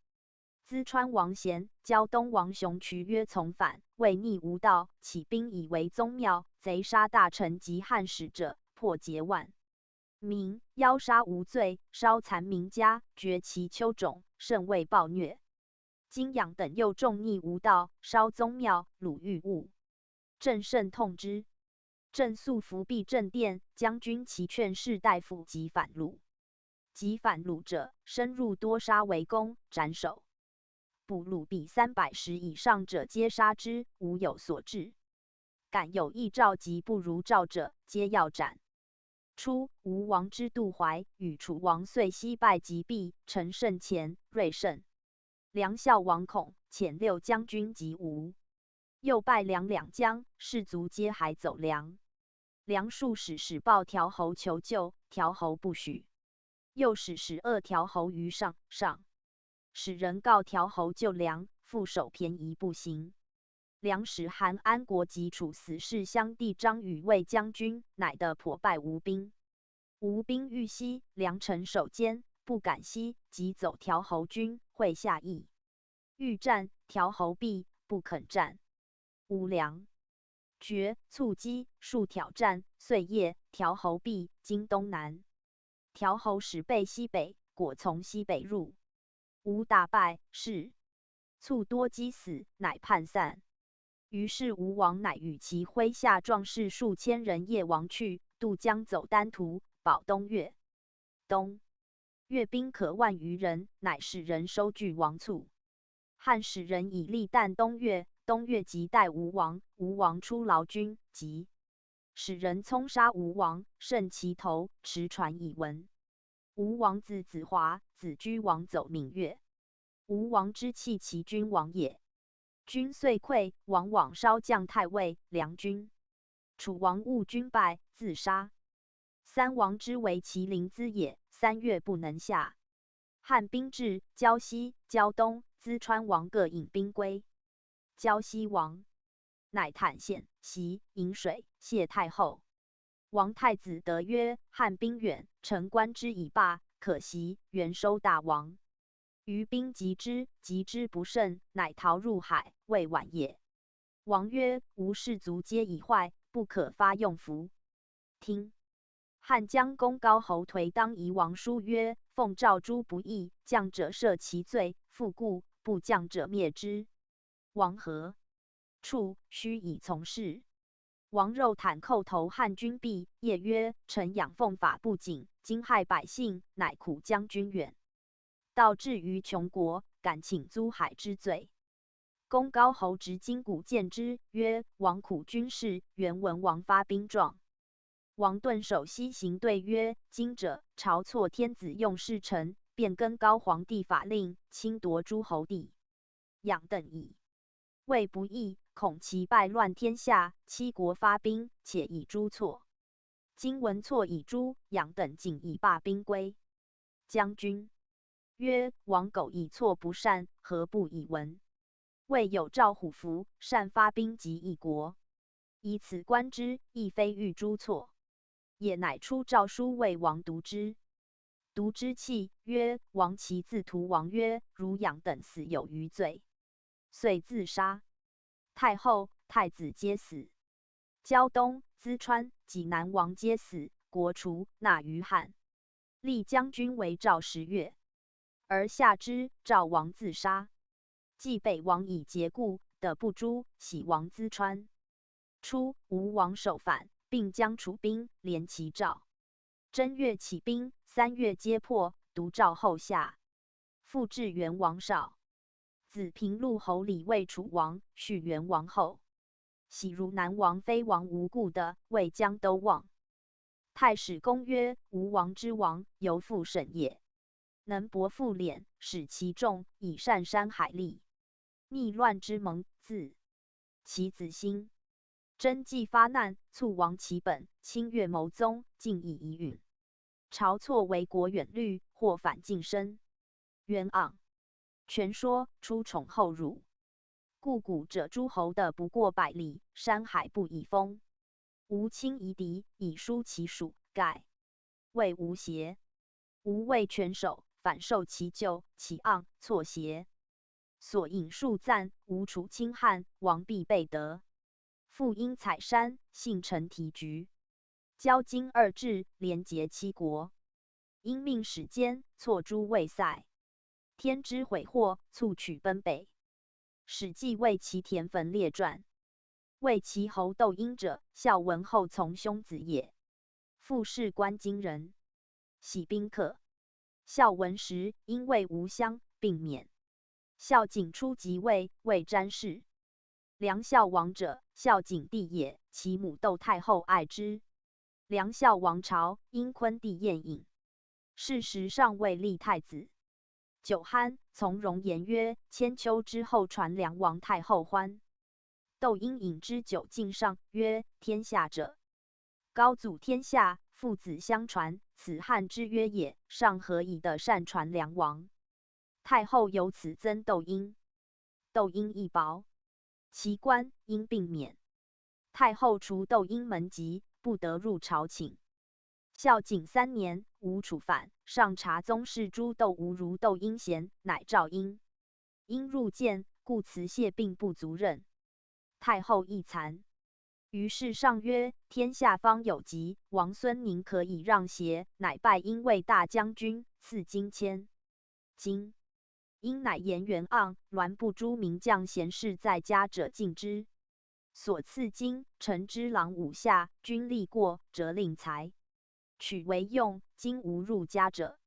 淄川王贤、胶东王雄渠约从反，为逆吴道，起兵以为宗庙，贼杀大臣及汉使者，破节万民，妖杀无罪，烧残民家，绝其丘种，甚为暴虐。今养等又重逆吴道，烧宗庙，掳御物，朕甚痛之。朕速伏避正殿，将军齐劝士大夫及反虏。及反虏者，深入多杀为公，斩首。捕虏比310以上者，皆杀之，无有所至。敢有异诏及不如诏者，皆要斩。初，吴王之杜怀与楚王遂西败及毕，陈胜前，锐胜。梁孝王恐，遣6将军及吴。又败梁2将，士卒皆还走梁。梁数使报条侯求救，条侯不许。又使12条侯于上，使人告条侯救梁，复守便宜不行。梁使韩安国及楚死士相弟张与卫将军，乃得破败吴兵。吴兵欲西，梁城守坚，不敢西，即走条侯军，会下邑。欲战，条侯避，不肯战。吴梁决，促击，数挑战，遂夜，条侯避，经东南。条侯使备西北，果从西北入。吴大败，是卒多击死，乃叛散。于是吴王乃与其麾下壮士数千人夜王去，渡江走丹徒，保东越。东越兵可万余人，乃使人收据王卒。汉使人以力啖东越，东越即待吴王，吴王出劳军，即使人冲杀吴王，胜其头，持传以闻。吴王子子华、子居王走闽越。吴王之弃其君王也。军遂溃，王往烧将太尉、梁军。楚王误军败，自杀。3王之为其临淄也，3月不能下。汉兵至胶西、胶东、淄川王各引兵归。胶西王乃坦献袭饮水，谢太后。王太子得曰：汉兵远，臣观之以罢，可袭，原收大王。余兵击之不胜，乃逃入海，未晚也。王曰：吾士卒皆已坏，不可发用服。听。汉将公高侯颓当夷王书曰：奉诏诛不义，将者赦其罪，复故，不将者灭之。王何？处，须以从事。王肉袒叩头汉军毕，夜曰：臣养奉法不谨，惊害百姓，乃苦将军远，道至于穷国，敢请租海之罪。公高侯执金鼓见之，曰：王苦军事，原闻王发兵状。王顿首西行对曰：今者晁错天子用事臣，变更高皇帝法令，侵夺诸侯地，养等矣。谓不义，恐其败乱天下，七国发兵，且以诛错。今闻错以诛，养等仅以罢兵归。将军曰：王苟以错不善，何不以闻？谓有赵虎符，善发兵及一国，以此观之，亦非欲诛错。也乃出诏书为王读之。读之泣，曰：王其自屠王曰：汝养等死有余罪，遂自杀。太后、太子皆死。胶东、淄川、济南王皆死，国除，纳于汉。立将军为赵10月，而下之，赵王自杀。冀北王以节故，得不诛，喜王淄川。初，吴王首反，并将楚兵，连其赵。正月起兵，3月皆破，独赵后下。复至元王少。子平陆侯李为楚王，续元王后。喜如南王非王无故的，谓将都望。太史公曰：吴王之王，犹复审也。能博复敛，使其众，以善山海利。逆乱之盟，自其子兴。真既发难，促亡其本，侵越谋宗，尽以遗允。晁错为国远虑，或反近身。渊盎。权说出宠后辱，故古者诸侯的不过100里，山海不以封。吴亲夷狄，以疏其属，盖谓吴邪？吴为权守，反受其咎，其盎错邪？所引数赞，吴除侵汉，王必备德。复因采山，幸成提局。交金2制，连结7国。因命使间，错诸魏塞。天之悔祸，促取奔北。史记魏齐田汾列传。魏齐侯窦婴者，孝文后从兄子也。父是关津人，喜宾客。孝文时，因为无乡，病免。孝景初即位，为詹事。梁孝王者，孝景帝也，其母窦太后爱之。梁孝王朝，因昆帝宴饮，是时尚未立太子。酒酣，从容言曰：千秋之后传梁王太后欢。窦婴饮之酒尽上，曰：天下者，高祖天下，父子相传，此汉之约也。上何以得善传梁王？太后由此增窦婴。窦婴亦薄，其官因病免。太后除窦婴门籍，不得入朝请。孝景3年，吴楚反，上察宗室诸窦吴如窦婴贤，乃召婴。婴入见，故辞谢病不足任。太后亦惭。于是上曰：天下方有疾，王孙宁可以让邪？乃拜婴为大将军，赐金签。今婴乃言元盎，栾不诛名将贤士在家者尽之。所赐金，臣之郎5下，军力过，折令裁。取为用，今无入家者。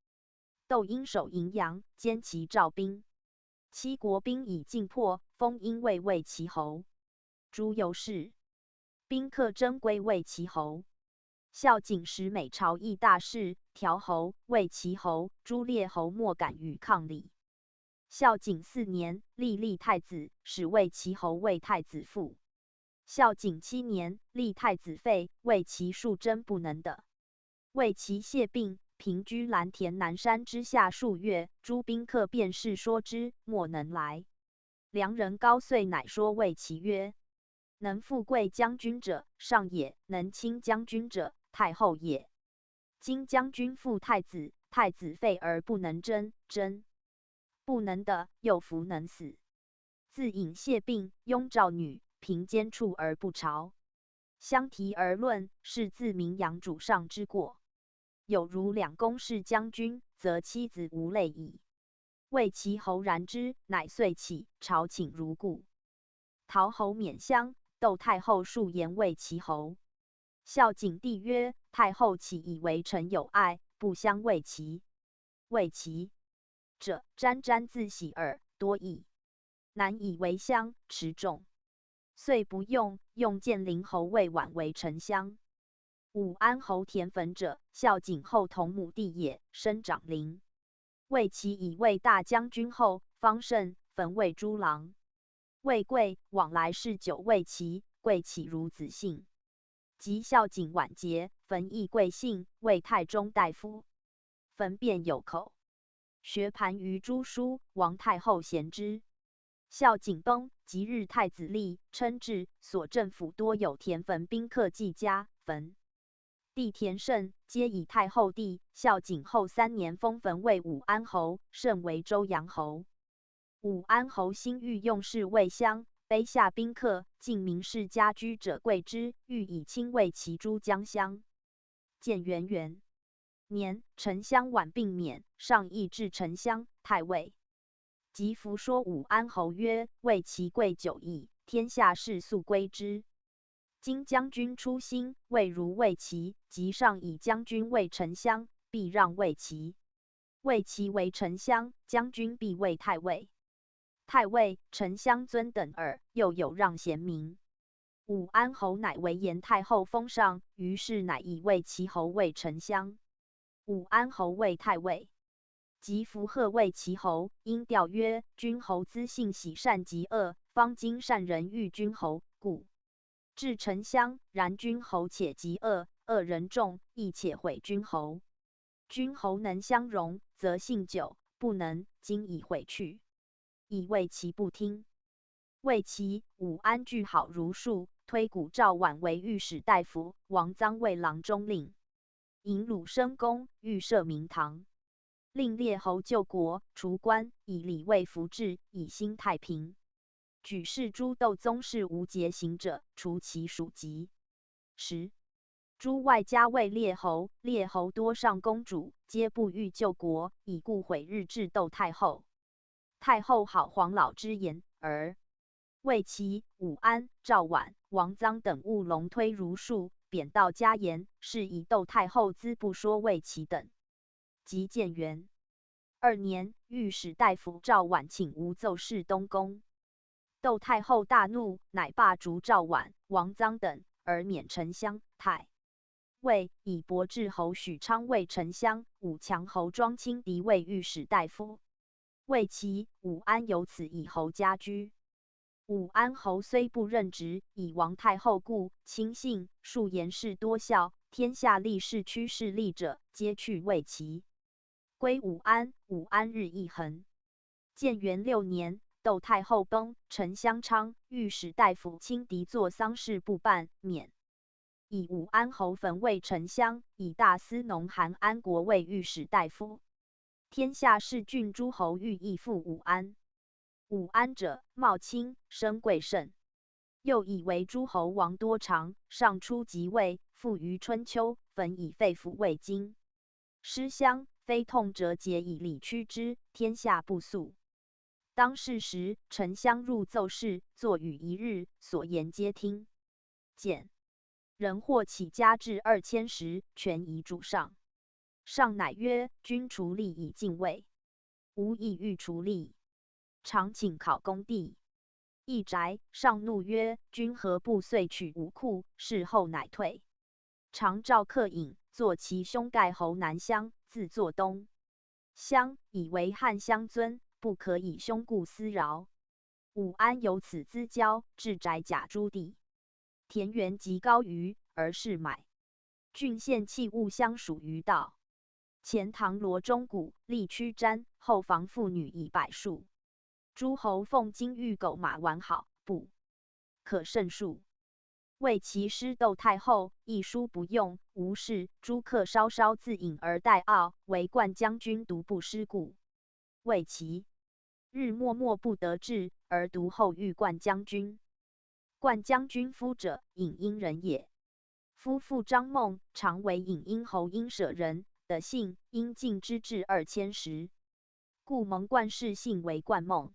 窦婴守荥阳，兼其赵兵。7国兵已尽破，封婴为魏齐侯。诸由是，宾客争归魏齐侯。孝景时，每朝议大事，调侯、魏齐侯、诸列侯莫敢与抗礼。孝景4年，立太子，使魏齐侯为太子父。孝景7年，立太子废，魏齐数争不能得。魏齐谢病，平居蓝田南山之下数月，诸宾客便是说之，莫能来。良人高遂乃说魏齐曰：能富贵将军者，上也；能轻将军者，太后也。今将军负太子，太子废而不能争，争不能的，又弗能死。自引谢病，拥赵女，平奸处而不朝。相提而论，是自名扬主上之过。有如两公事将军，则妻子无类矣。魏齐侯然之，乃遂起，朝请如故。陶侯免乡，窦太后数言魏齐侯。孝景帝曰：太后岂以为臣有爱，不相魏齐？魏齐者，沾沾自喜耳，多矣。难以为乡，持重。遂不用，用建陵侯魏婉为丞相。武安侯田汾者，孝景后同母弟也，生长陵。魏齐以为大将军后，方胜汾为诸郎。魏贵往来侍酒魏齐，贵岂如子姓。及孝景晚节，汾亦贵姓，为太中大夫。汾辩有口，学盘于诸书，王太后贤之。孝景崩，即日太子立，称制，所镇府多有田汾宾客寄家。汾弟田胜皆以太后弟。孝景后3年，封汾为武安侯，胜为周阳侯。武安侯心欲用事魏襄，卑下宾客，尽民士家居者贵之，欲以亲魏齐诸江乡。建元元年，丞相绾病免，上议至丞相、太尉。即服说武安侯曰：魏齐贵久矣，天下士速归之。今将军出兴，未如魏齐，即上以将军为丞相，必让魏齐。魏齐为丞相，将军必为太尉。太尉、丞相尊等耳，又有让贤明。武安侯乃为延太后封上，于是乃以魏齐侯为丞相，武安侯为太尉。即符贺魏齐侯，因调曰：君侯资性喜善极恶，方今善人欲君侯，故至丞相。然君侯且极恶，恶人众，亦且毁君侯。君侯能相容，则信久；不能，今已毁去。以魏齐不听。魏齐、武安俱好儒术，推古赵绾为御史大夫，王臧为郎中令，引鲁生公，欲设明堂。令列侯救国，除官，以礼为服治，以兴太平。举事诸窦宗室无节行者，除其属籍。10. 诸外家为列侯，列侯多上公主，皆不欲救国，以故毁日至窦太后。太后好黄老之言，而魏齐、武安、赵绾、王臧等务龙推儒术，贬道家言，是以窦太后资不说魏齐等。及建元2年，御史大夫赵绾请无奏事东宫。窦太后大怒，乃罢逐赵绾、王臧等，而免丞相、太尉，以博志侯许昌为丞相，武强侯庄卿敌为御史大夫。魏齐、武安由此以侯家居。武安侯虽不任职，以王太后故，亲信，数言事多孝，天下立士趋势力者，皆去魏齐。归武安，武安日益恒。建元6年，窦太后崩，丞相昌、御史大夫轻敌作丧事不办，免。以武安侯汾为丞相，以大司农韩安国为御史大夫。天下士郡诸侯欲义附武安。武安者，貌卿，生贵盛。又以为诸侯王多长，上出即位，复于春秋，汾以废府为京。师乡非痛折节以礼屈之，天下不肃。当世时，丞相入奏事，坐与一日，所言皆听见。人或起家至2000石，权宜主上。上乃曰：君除吏以敬畏，吾亦欲除吏。常请考公地。一宅，上怒曰：君何不遂取吾库？事后乃退。常召客饮，坐其兄盖侯南乡，自坐东乡，以为汉乡尊，不可以兄故私饶。武安由此资交，至宅甲诸地。田园极高于，而是买郡县器物相属于道。前唐罗钟鼓，立曲瞻，后防妇女以百数。诸侯奉金玉狗马完好，不可胜数。为其师窦太后，一书不用，无事。诸客稍稍自饮而待傲，唯冠将军独不失故。为其日默默不得志，而独后遇冠将军。冠将军夫者，颍阴人也。夫父张孟，常为颍阴侯阴舍人，的姓阴晋之至2010，故蒙冠氏姓为冠孟。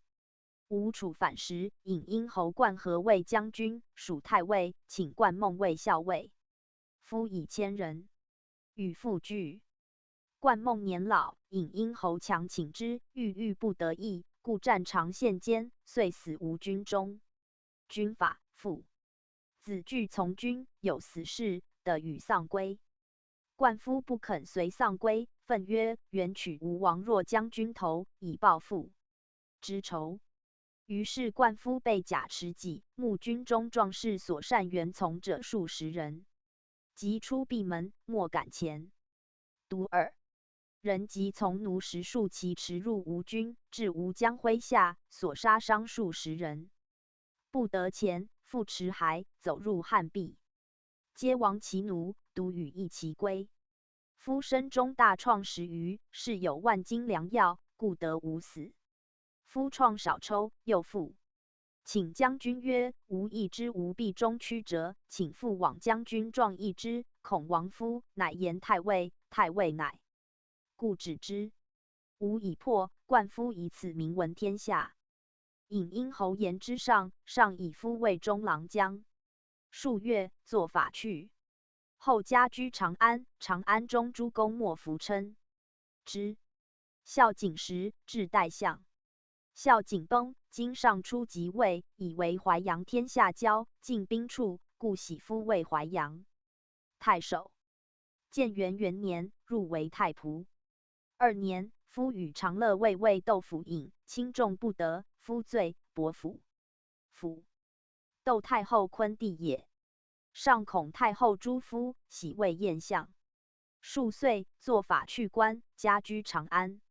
吴楚反时，颍阴侯冠和为将军，属太尉，请冠孟为校尉。夫以千人，与父俱。冠孟年老，颍阴侯强请之，郁不得意，故战长献监，遂死无军中。军法父子俱从军，有死事，得与丧归。冠夫不肯随丧归，愤曰：“原取吴王若将军头，以报父之仇。”于是冠夫被甲持戟，募军中壮士所善援从者数十人，即出闭门，莫敢前。独2人即从奴10数骑驰入吴军，至吴江麾下，所杀伤数十人，不得前，复持骸走入汉壁，皆亡其奴，独与一骑归。夫身中大创10余，是有万金良药，故得无死。夫创少抽，又复请将军曰：“吾亦知吾壁中曲折，请复往将军状议之。”孔王夫乃言太尉，太尉乃故止之。吾已破，冠夫以此名闻天下。颍阴侯言之上，上以夫为中郎将。数月，作法去。后家居长安，长安中诸公莫服称之。孝景时，至代相。孝景崩，今上初即位，以为淮阳天下交，进兵处，故喜夫为淮阳太守。建元元年，入为太仆。2年，夫与长乐卫尉窦府尹，轻重不得，夫罪，伯府。窦太后昆弟也。上恐太后诛夫，喜为宴相。数岁，作法去官，家居长安。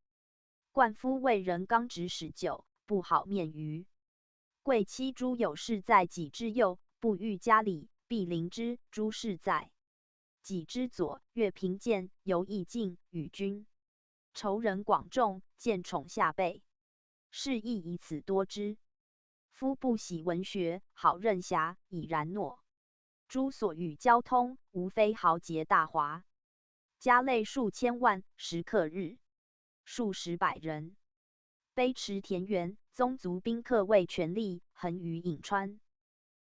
冠夫为人刚直使久，不好面于贵戚诸有事在己之右，不欲家里，必临之；诸事在己之左，越贫贱，犹易进，与君仇人广众，见宠下辈，是亦以此多之。夫不喜文学，好任侠，已然诺。诸所与交通，无非豪杰大华，家累数千万，食客日数十百人。卑池田园，宗族宾客为权力，横于颍川。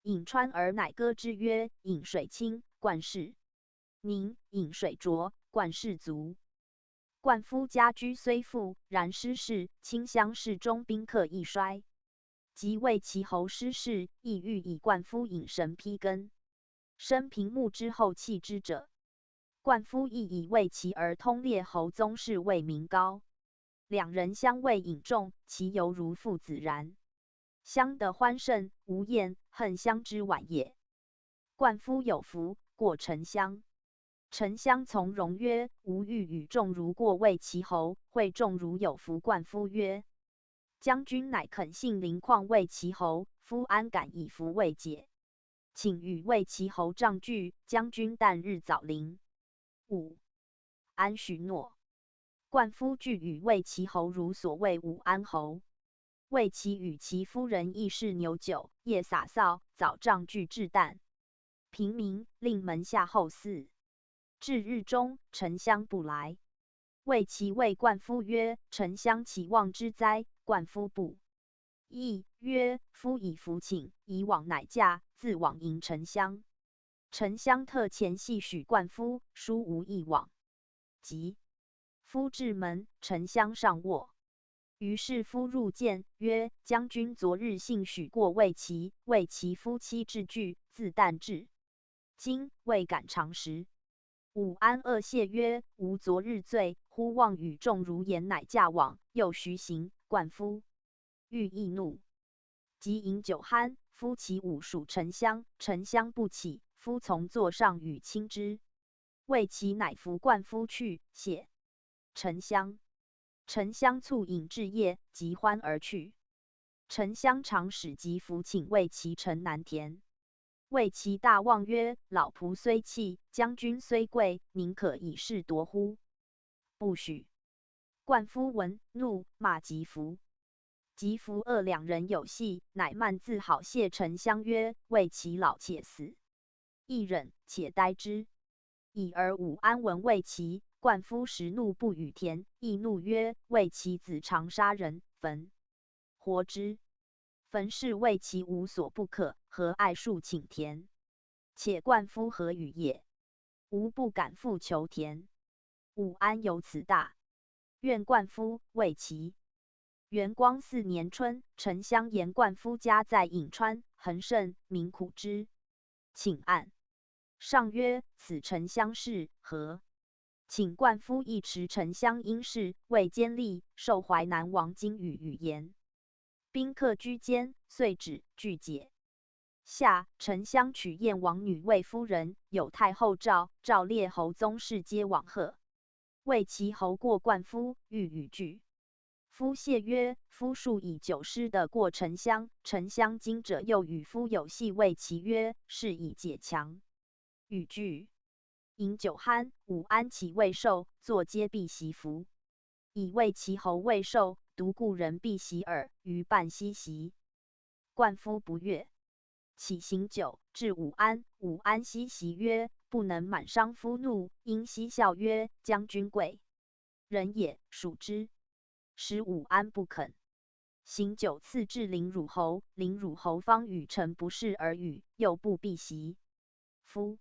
颍川而乃歌之曰：“颍水清，冠氏宁；颍水浊，冠氏足。”冠夫家居虽富，然失势，清乡士中宾客亦衰。即为其侯失势，亦欲以冠夫引神披根，生平穆之后弃之者。冠夫亦以为其而通列侯宗室为名高。两人相为引众，其犹如父子然。相得欢甚，无厌，恨相之晚也。冠夫有福，过沉香。沉香从容曰：“吾欲与众如过为其侯。”会众如有福。冠夫曰：“将军乃肯信临况为其侯，夫安敢以福为解？请与为其侯杖具，将军旦日早临。5安许诺。冠夫具与为其侯如所谓武安侯。为其与其夫人亦是牛酒，夜洒扫，早杖具至旦。平民令门下后嗣。至日中，沉香不来。为其谓冠夫曰：“沉香岂望之哉？”冠夫不义，曰：“夫以服请，以往乃驾，自往迎沉香。”沉香特前系许冠夫，殊无一往。即夫至门，沉香上卧。于是夫入见，曰：“将军昨日幸许过为其，为其夫妻至具，自旦至。今未敢尝食。”武安恶谢曰：“吾昨日醉，忽望与众如言，乃驾往，又徐行。”冠夫欲易怒，即饮酒酣。夫其武属沉香，沉香不起，夫从座上与亲之。为其乃扶冠夫去，谢。沉香。沉香促饮至夜，即欢而去。沉香常使疾服请为其城南田。谓其大望曰：“老仆虽弃，将军虽贵，宁可以势夺乎？”不许。灌夫闻，怒，骂疾服。疾服二两人有隙，乃慢自好谢沉香曰：“为其老且死，亦忍，且待之。”已而武安闻魏齐，灌夫时怒不与田，亦怒曰：“魏齐子常杀人，焚活之。焚是魏齐无所不可，何爱树请田？且灌夫何与也？吾不敢复求田。”武安有此大愿灌夫，魏齐。元光4年春，沉香言灌夫家在颍川，恒甚，民苦之，请案。上曰：“此沉香是何？”请灌夫一持沉香因事，为监吏，受淮南王金羽语言。宾客居间，遂止具解。夏，沉香娶燕王女为夫人，有太后诏，赵列侯宗室皆往贺。谓其侯过灌夫，欲与聚。夫谢曰：“夫数以久失得过沉香，沉香今者又与夫有隙。”谓其曰：“是以解强。”与聚。饮酒酣，武安起未受，坐皆避席服。以谓其侯未受，独故人避席耳，余半西席。灌夫不悦，起行酒，至武安。武安西席曰：“不能满伤夫怒。”因嬉笑曰：“将军贵人也，属之。”使武安不肯。行酒赐至凌辱侯，凌辱侯方与臣不适而语，又不避席。夫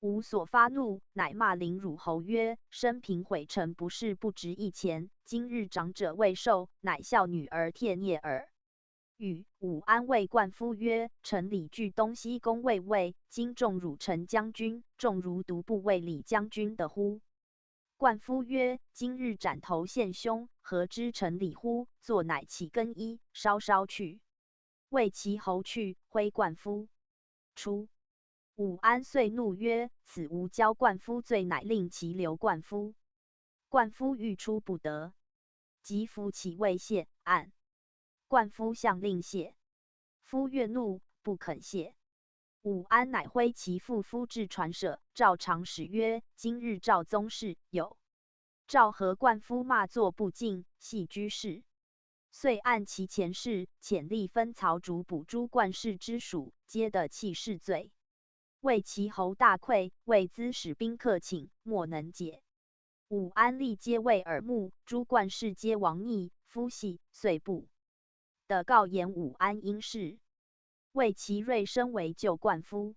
无所发怒，乃骂凌辱侯曰：“生平毁臣不是不值一钱，今日长者未受，乃笑女儿帖孽耳。”与武安谓灌夫曰：“臣礼具东西宫卫尉，今重辱陈将军，重如独不为李将军的乎？”灌夫曰：“今日斩头献胸，何知臣礼乎？”坐乃起更衣，稍稍去。谓其侯去，挥灌夫出。武安遂怒曰：“此无交灌夫罪，乃令其留灌夫。”灌夫欲出不得，即夫起未谢，按。灌夫向令谢，夫越怒，不肯谢。武安乃挥其父夫至传舍，赵长史曰：“今日赵宗室有赵和灌夫骂作不敬，系居士。”遂按其前事，遣吏分曹竹捕诸灌氏之属，皆得弃市罪。谓其侯大愧，谓资使宾客请，莫能解。武安立皆为耳目，诸灌氏皆亡逆，夫系，遂不得告言武安因事。谓其锐身为救灌夫。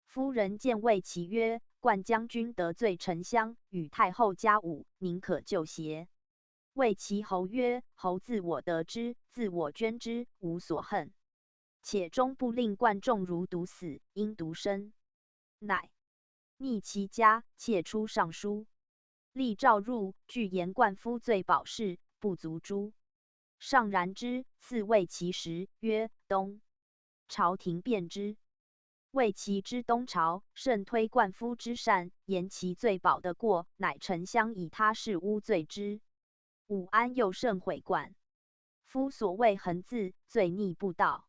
夫人见谓其曰：“灌将军得罪沉香，与太后家侮，宁可救邪？”谓其侯曰：“侯自我得之，自我捐之，无所恨。且终不令灌仲如独死，因独生。”乃逆其家，窃出上书，立诏入，具言灌夫罪保释，不足诛。上然之，赐谓其时，曰：“东朝廷辨之。”谓其之东朝，甚推灌夫之善，言其罪保得过，乃沉香以他事诬罪之。武安又甚悔灌夫所谓横字，罪逆不道，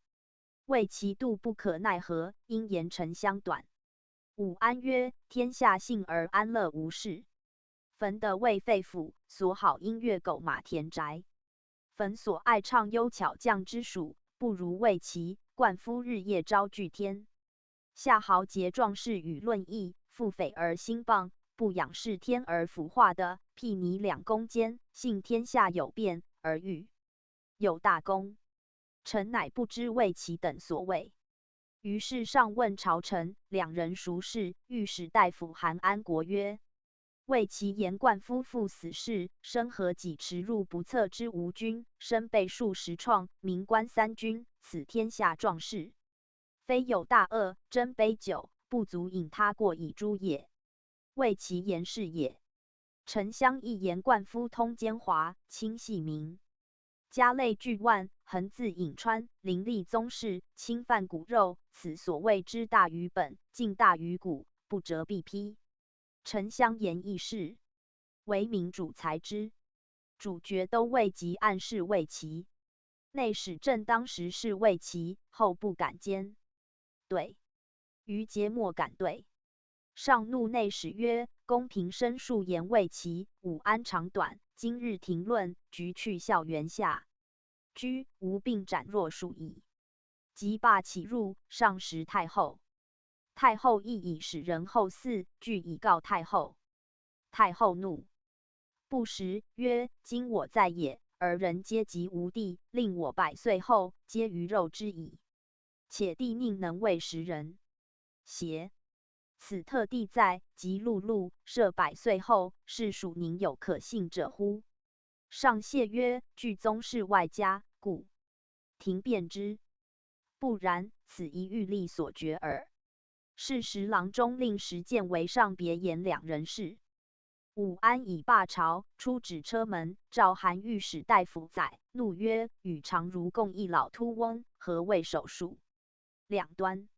谓其度不可奈何，因言沉香短。武安曰：“天下幸而安乐无事。焚的为废府，所好音乐狗马田宅。焚所爱唱幽巧匠之属，不如魏齐。灌夫日夜招聚天下豪杰壮士与论议，腹诽而兴谤，不仰视天而腐化的，辟拟两宫间，信天下有变，而欲有大功。臣乃不知魏齐等所谓。”于是上问朝臣，两人孰是？御史大夫韩安国曰：“谓其言灌夫父死事，身合几池入不测之吴军，身被数十创，名冠三军，此天下壮士，非有大恶，真杯酒，不足饮他过以诛也。谓其言是也。”沉香亦言灌夫通奸猾，轻细民，家累巨万，横自颍川，凌厉宗室，侵犯骨肉，此所谓之大于本，近大于骨，不折必披。沉香言亦是。为民主裁之，主角都尉及暗示魏齐。内史正当时是魏齐，后不敢兼对，于节莫敢对。上怒内史曰：公平申述言魏齐，武安长短，今日庭论，局去校园下。居无并斩若数矣。即罢起入，上食太后。太后亦以使人后嗣，具以告太后。太后怒，不食，曰：今我在也，而人皆及无地，令我100岁后，皆鱼肉之矣。且帝宁能为时人？邪？此特地在，即碌碌设100岁后，是属宁有可信者乎？上谢曰：据宗室外家，故庭辩之。不然，此一欲力所决耳。是时郎中令石建为上别言2人事。武安以罢朝，出止车门，召韩御史大夫宰，怒曰：与常如共一老秃翁，何谓守术？两端。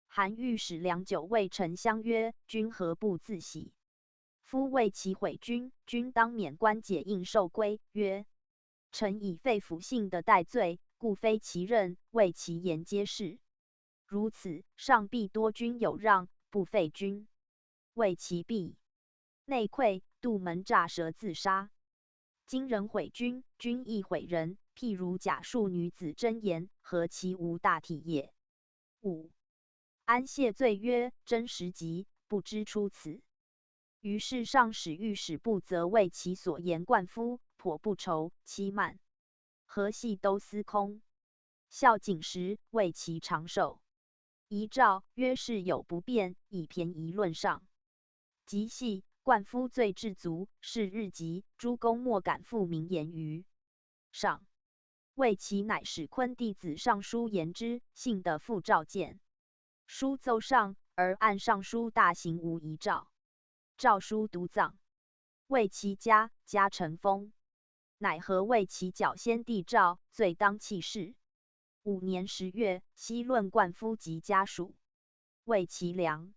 韩御史良久谓丞相曰：君何不自省？夫为其毁君，君当免官解应受归。曰：臣以废辅性的代罪，故非其任，为其言皆是。如此，上必多君有让，不废君，为其弊。内溃，杜门诈蛇自杀。今人毁君，君亦毁人，譬如假述女子真言，何其无大体也！5. 安谢罪曰：真实疾，不知出此。于是上使御史部责为其所言灌夫，颇不愁，欺慢，何系都司空。孝景时，为其长寿。遗诏曰：事有不便，以便宜论上。即系灌夫罪至足，是日疾，诸公莫敢复明言于上。为其乃使昆弟子上书言之，幸得复召见。书奏上，而按上书大行无遗诏。诏书独葬。为其家承封，乃和为其矫先帝诏，罪当弃市。5年10月，析论灌夫及家属。为其良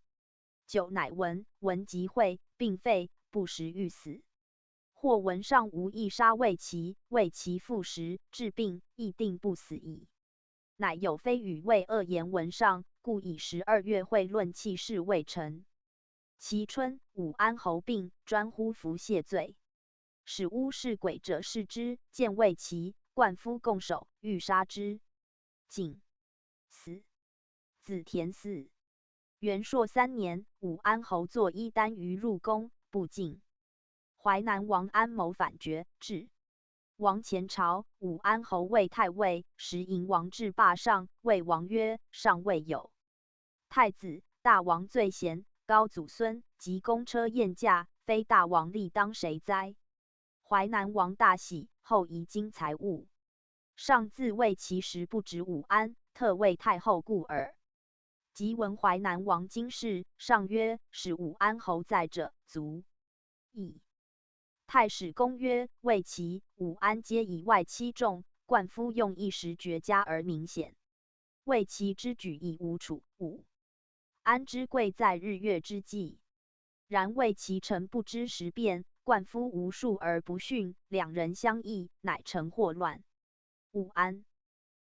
久，乃闻及会，并废，不时欲死。或闻上无意杀为其父时治病，亦定不死矣。乃有非与魏恶言闻上，故以12月会论弃市未成。其春，武安侯病，专呼服谢罪。使诬是鬼者视之，见魏齐、灌夫共守，欲杀之。竟死。子田嗣。元朔3年，武安侯作伊单于入宫，不进。淮南王安谋反决，至王前朝，武安侯为太尉，时迎王至霸上，谓王曰：上未有太子，大王最贤，高祖孙及公车宴驾，非大王力当谁哉？淮南王大喜，后移京财物。上自谓其实不止武安，特为太后故耳。即闻淮南王今事，上曰：使武安侯在者，足矣。太史公曰：魏齐、武安皆以外戚重，灌夫用一时绝佳而明显。魏齐之举已无楚，武安之贵在日月之计。然魏齐臣不知时变，灌夫无术而不训，两人相异，乃成祸乱。武安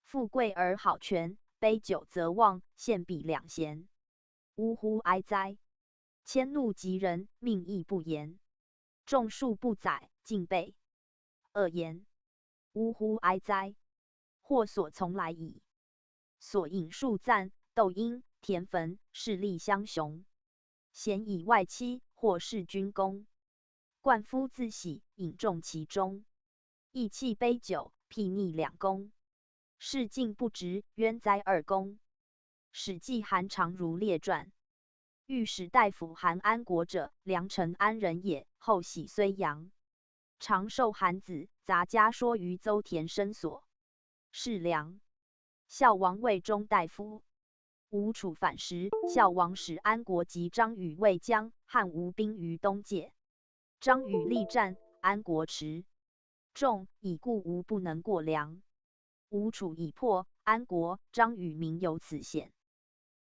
富贵而好权，杯酒则忘，献比两贤。呜呼哀哉！迁怒及人，命亦不言。众数不载，尽被恶言。呜呼哀哉！或所从来矣。所引数赞，窦婴、田汾，势力相雄。贤以外戚，或弑君公。灌夫自喜，引众其中。意弃杯酒，睥睨两公。事尽不直，冤哉二公。史记韩常如列传。御史大夫韩安国者，梁陈安人也。后徙睢阳，常受韩子，杂家说于邹田生所。是梁孝王魏中大夫。吴楚反时，孝王使安国及张禹卫将，汉吴兵于东界。张禹力战，安国持众，以故吴不能过梁。吴楚已破，安国、张禹民有此险。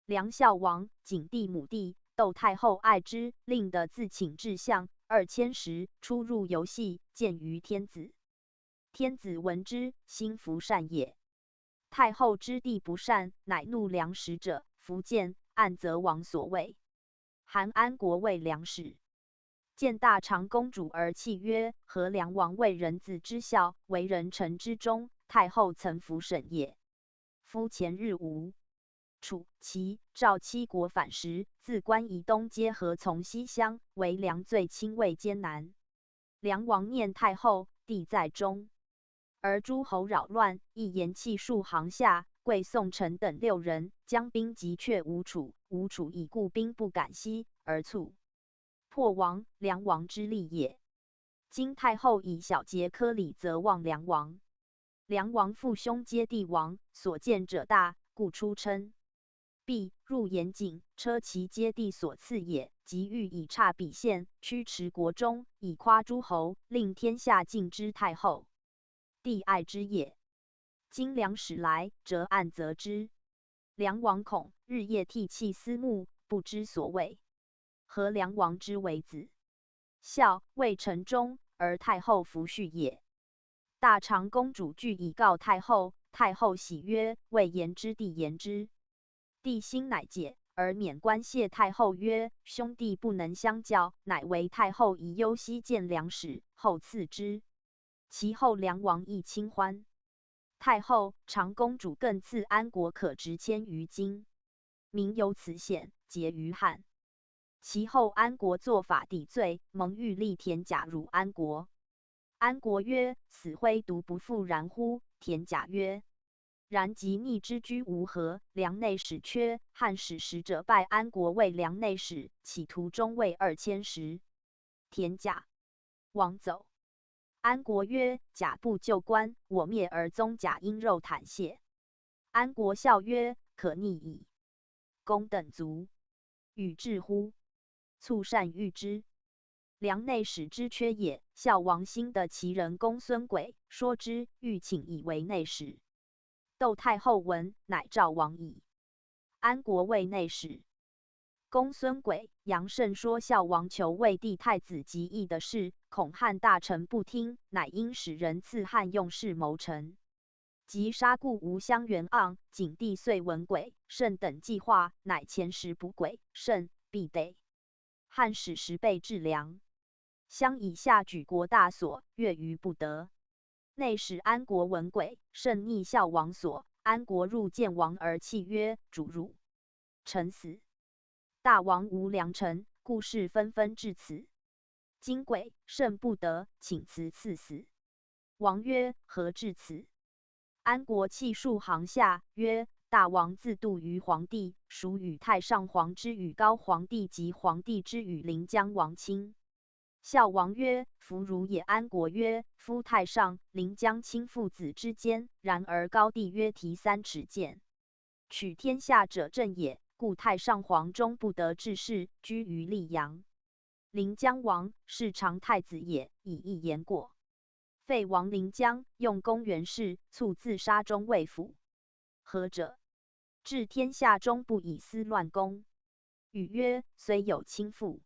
梁孝王景帝母弟窦太后爱之，令得自请至相， 2000时，出入游戏，见于天子。天子闻之，心服善也。太后知帝不善，乃怒梁使者，伏谏，按责王所谓。韩安国谓梁使，见大长公主而泣曰：何梁王为人子之孝，为人臣之忠？太后曾服审也。夫前日吴、楚、齐、赵七国反时，自关以东皆合从西乡，为梁最亲卫艰难。梁王念太后，帝在中，而诸侯扰乱，亦言弃数行下。贵宋臣等6人将兵急却吴楚，吴楚以故兵不敢西，而猝破亡，梁王之利也。今太后以小节科礼，则忘梁王。梁王父兄皆帝王，所见者大，故出称。必入严谨，车骑皆帝所赐也。即欲以差比县，驱驰国中，以夸诸侯，令天下敬之太后。帝爱之也。今梁使来，则暗责之。梁王恐日夜涕泣思慕，不知所谓。何梁王之为子孝，未成忠，而太后弗恤也。大长公主具以告太后，太后喜曰：未言之，帝言之。帝心乃解，而免官谢太后曰：兄弟不能相教，乃为太后以忧悉见梁使，后赐之。其后梁王亦亲欢。太后、长公主更赐安国可值1000余金，民有此险，结于汉。其后安国作法抵罪，蒙欲立田甲辱安国。安国曰：死灰独不复然乎？田甲曰：然即逆之居无何？梁内史缺，汉使使者拜安国为梁内史，企图中尉2000石。田甲王走。安国曰：甲不就官，我灭而宗甲因肉袒谢。安国笑曰：可逆矣。公等卒，与至乎？促善遇之。梁内史之缺也。孝王兴的其人公孙轨说之，欲请以为内史。窦太后闻，乃召王矣。安国为内史。公孙轨、杨慎说孝王求魏帝太子及义的事，恐汉大臣不听，乃因使人赐汉用事谋臣。及杀故吴襄元盎，景帝遂闻轨、慎等计划，乃遣使捕轨、慎，必得。汉使10倍治粮。襄以下举国大所，越于不得。内史安国闻轨、慎逆孝王所，安国入见王而泣曰：主辱，臣死。大王无良臣，故事纷纷至此。今轨、慎不得，请辞赐死。王曰：何至此？安国泣数行下，曰：大王自度于皇帝，属与太上皇之与高皇帝及皇帝之与临江王亲。孝王曰：夫如也。安国曰：夫太上、临江亲父子之间，然而高帝约提3尺剑，取天下者正也。故太上皇终不得治事，居于溧阳。临江王是长太子也，以一言过。废王临江，用公元氏，卒自杀中尉府。何者？治天下终不以私乱公。语曰：虽有亲父，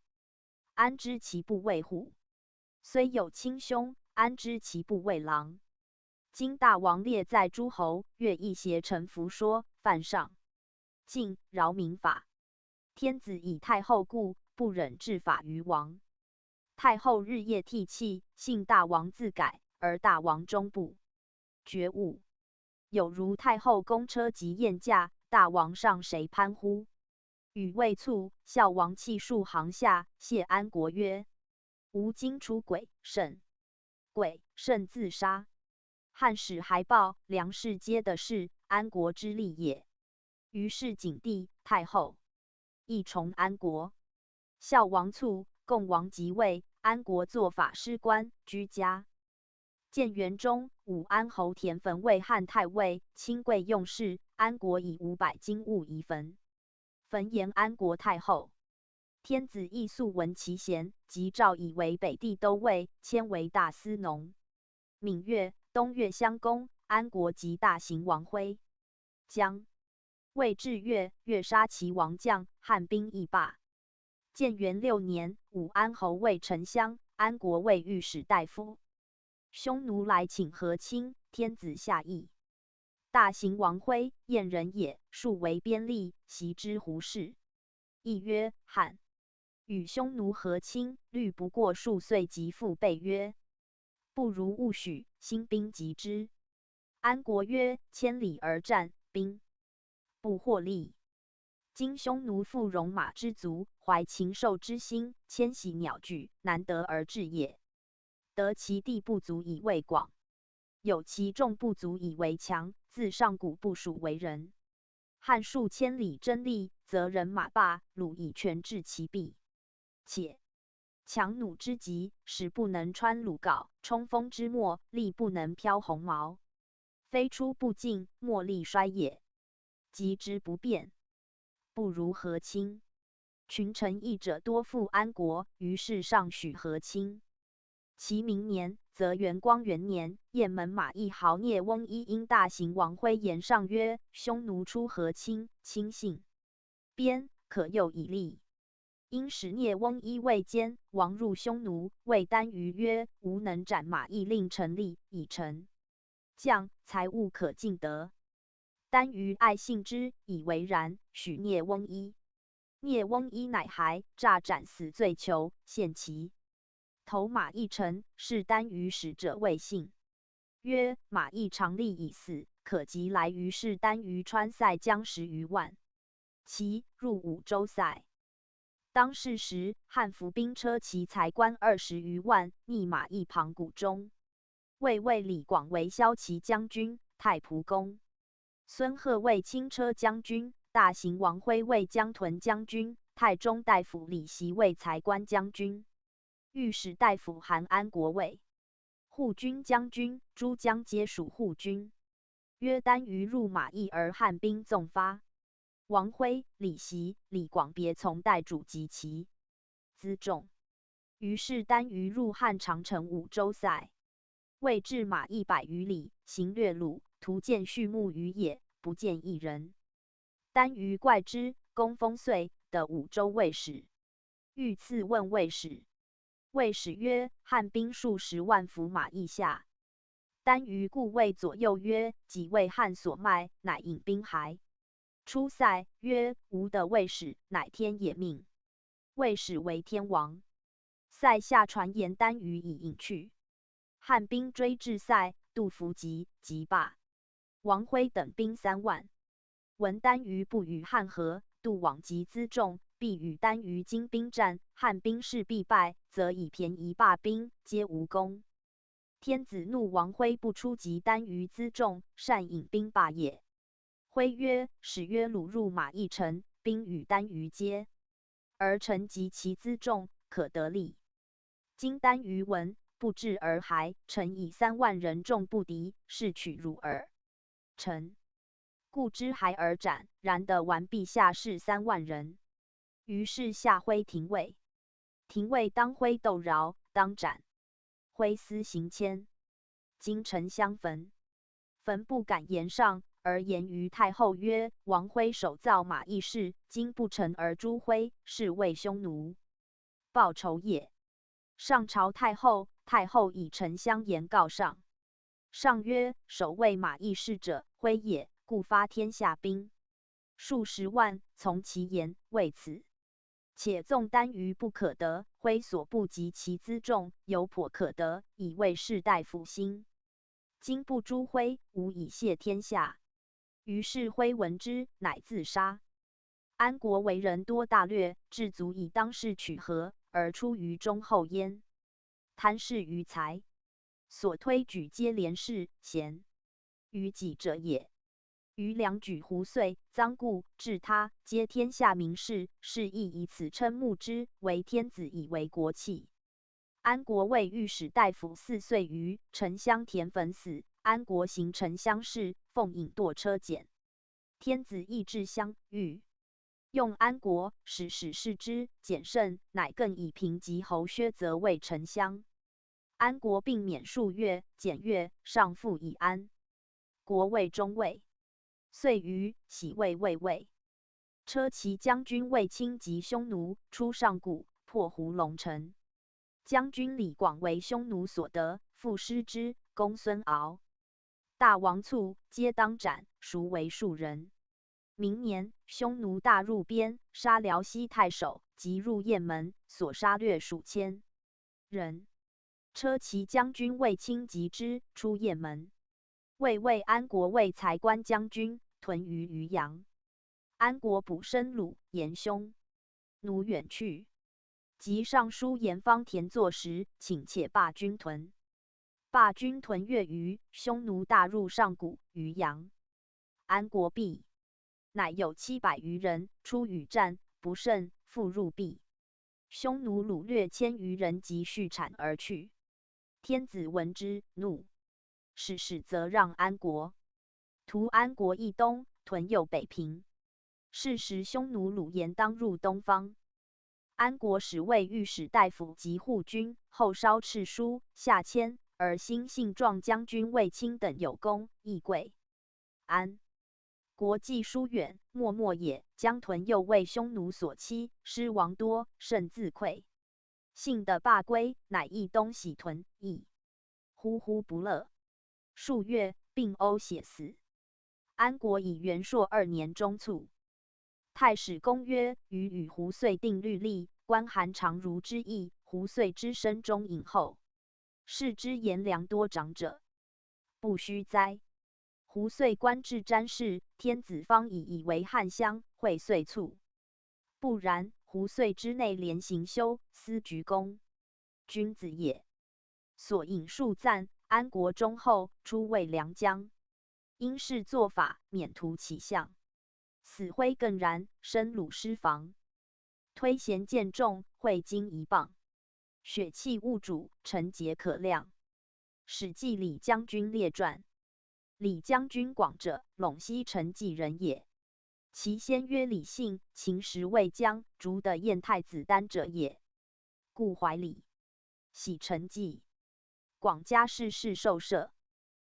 安知其不为虎？虽有亲兄，安知其不为狼？今大王列在诸侯，越一邪臣服说，犯上晋饶民法。天子以太后故，不忍治法于王。太后日夜涕泣，幸大王自改，而大王终不觉悟。有如太后公车及宴驾，大王上谁攀乎？语未促，孝王泣数行下，谢安国曰：吾今出轨、慎。轨、慎自杀。汉使还报，梁氏皆的事，安国之利也。于是景帝、太后亦从安国。孝王卒，共王即位，安国作法师官，居家。建元中，武安侯田汾为汉太尉，亲贵用事，安国以500金物遗坟。汾言安国太后。天子亦素闻其贤，即诏以为北地都尉，迁为大司农。闽月、东岳襄公，安国即大行王徽。将魏至越，越杀其王将，汉兵亦罢。建元6年，武安侯为丞相，安国为御史大夫。匈奴来请和亲，天子下议。大行王徽，燕人也，数为边吏，袭之胡氏。议曰：汉。与匈奴和亲，虑不过数岁，即复备曰：不如勿许，兴兵击之。安国曰：千里而战，兵不获利。今匈奴复戎马之族，怀禽兽之心，迁徙鸟具，难得而治也。得其地不足以为广，有其众不足以为强，自上古不属为人。汉数千里征利，则人马罢，鲁以权治其弊。且强弩之极，使不能穿鲁缟；冲锋之末，力不能飘鸿毛。飞出不进，莫力衰也。及之不变，不如和亲。群臣议者多附安国，于是上许和亲。其明年，则元光元年，雁门马邑豪聂翁一因大行王徽言上曰：匈奴出和亲，亲信边，可诱以利。因使聂翁一未坚，王入匈奴，谓单于曰：吾能斩马邑，令成立，以成将，财物可尽得。单于爱信之，以为然，许聂翁一。聂翁一乃还，诈斩死罪囚，献其头马邑城，是单于使者未信，曰：马邑常利已死，可即来。于是单于川塞将10余万，其入五州塞。当是时，汉服兵车骑才官20余万，逆马邑旁谷中。魏李广为骁骑将军、太仆公；孙贺为轻车将军；大行王徽为江屯将军；太中大夫李袭为才官将军；御史大夫韩安国为护军将军，诸将皆属护军。约单于入马邑，而汉兵纵发。王徽、李袭、李广别从代主及其辎重。于是单于入汉长城5州塞，未至马邑100余里，行略鲁，途见畜牧于野，不见一人。单于怪之，公封遂的5州卫使。欲赐问卫使，卫使曰：汉兵数10万伏马邑下。单于故谓左右曰：己为汉所卖，乃引兵还。出塞曰：吾得卫使，乃天也命。卫使为天王。塞下传言单于已隐去。汉兵追至塞，杜伏击，即罢。王徽等兵3万。闻单于不与汉和，杜往集辎重，必与单于精兵战，汉兵势必败，则以便宜罢兵，皆无功。天子怒王徽不出击单于辎重，擅引兵罢也。徽曰：使约鲁入马邑城，兵与单于接，而臣及其辎重，可得利。今单于闻，不至而还，臣以3万人众不敌，是取汝耳。臣故知还而斩，然得完陛下是3万人。于是下徽廷尉。廷尉当徽斗饶，当斩。徽私行迁。今臣相焚，焚不敢言上，而言于太后曰：王徽首造马邑事，今不成而诛徽，是为匈奴报仇也。上朝太后，太后以丞相言告上。上曰：守卫马邑事者，徽也，故发天下兵数10万，从其言，为此。且纵单于不可得，徽所不及其辎重，犹颇可得，以为士大夫心。今不诛徽，无以谢天下。于是徽闻之，乃自杀。安国为人多大略，至足以当世取和，而出于忠厚焉。贪嗜于财，所推举皆廉士贤于己者也。余良举胡遂、臧固、治他，皆天下名士，是亦以此称慕之，为天子以为国器。安国为御史大夫4岁余，丞相田汾死，安国行丞相事，奉引堕车简。天子意至相遇，用安国，使史视之，简甚，乃更以平及侯薛泽为丞相。安国并免数月，简曰：上复以安国为中尉。遂于喜魏卫尉。车骑将军卫青及匈奴，出上谷，破胡龙城。将军李广为匈奴所得，复失之，公孙敖、大王卒，皆当斩，孰为庶人。明年，匈奴大入边，杀辽西太守，及入雁门，所杀掠数千人。车骑将军卫青及之，出雁门。魏安国为才官将军，屯于渔阳。安国捕申虏，言匈奴远去。及尚书严方田作时，请且罢军屯。罢军屯月余，匈奴大入上谷、渔阳。安国避，乃有700余人出与战，不胜，复入避。匈奴掳掠1000余人，及畜产而去。天子闻之，怒，使则让安国。屠安国以东，屯右北平。是时匈奴虏延当入东方。安国使卫御史大夫及护军，后稍敕书，下迁，而兴信壮将军卫青等有功，亦贵。安国计疏远，默也，将屯右为匈奴所欺，失亡多，甚自愧。信的罢归，乃诣东徙屯，亦呼不乐。数月，病呕血死。安国以元朔2年中卒。太史公曰：禹与胡遂定律例，官韩常如之意，胡遂之身中隐后，视之贤良多长者，不须哉？胡遂官至詹事，天子方以为汉乡，会遂卒。不然，胡遂之内廉行修，思鞠躬，君子也。所引述赞，安国忠厚，出卫良将，因事作法，免图其相。死灰更然，身虏失防。推弦见重，会金一棒，血气物主，臣节可量。史记李将军列传。李将军广者，陇西陈纪人也。其先曰李信，秦时魏将逐的燕太子丹者也。故怀礼，喜陈纪。广家世世受赦。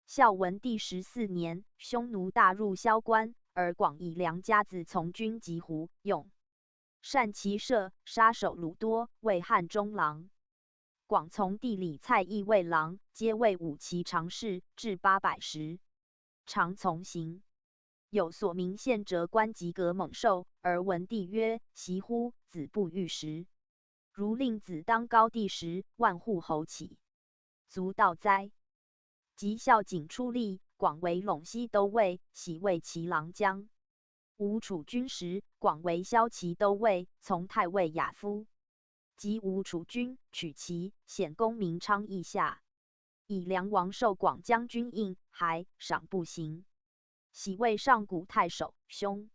孝文帝14年，匈奴大入萧关，而广以良家子从军及胡用，善骑射，杀首虏多，为汉中郎。广从弟李蔡义为郎，皆为武骑常侍，至810，常从行。有所名献折官及革猛兽，而文帝曰：习乎，子不欲食。如令子当高帝时，万户侯起，足道哉？及孝景出力，广为陇西都尉，喜为骑郎将。吴楚军时，广为骁骑都尉，从太尉亚夫。及吴楚军，取齐，显功名昌邑下，以梁王授广将军印，还赏步行。喜为上谷太守，匈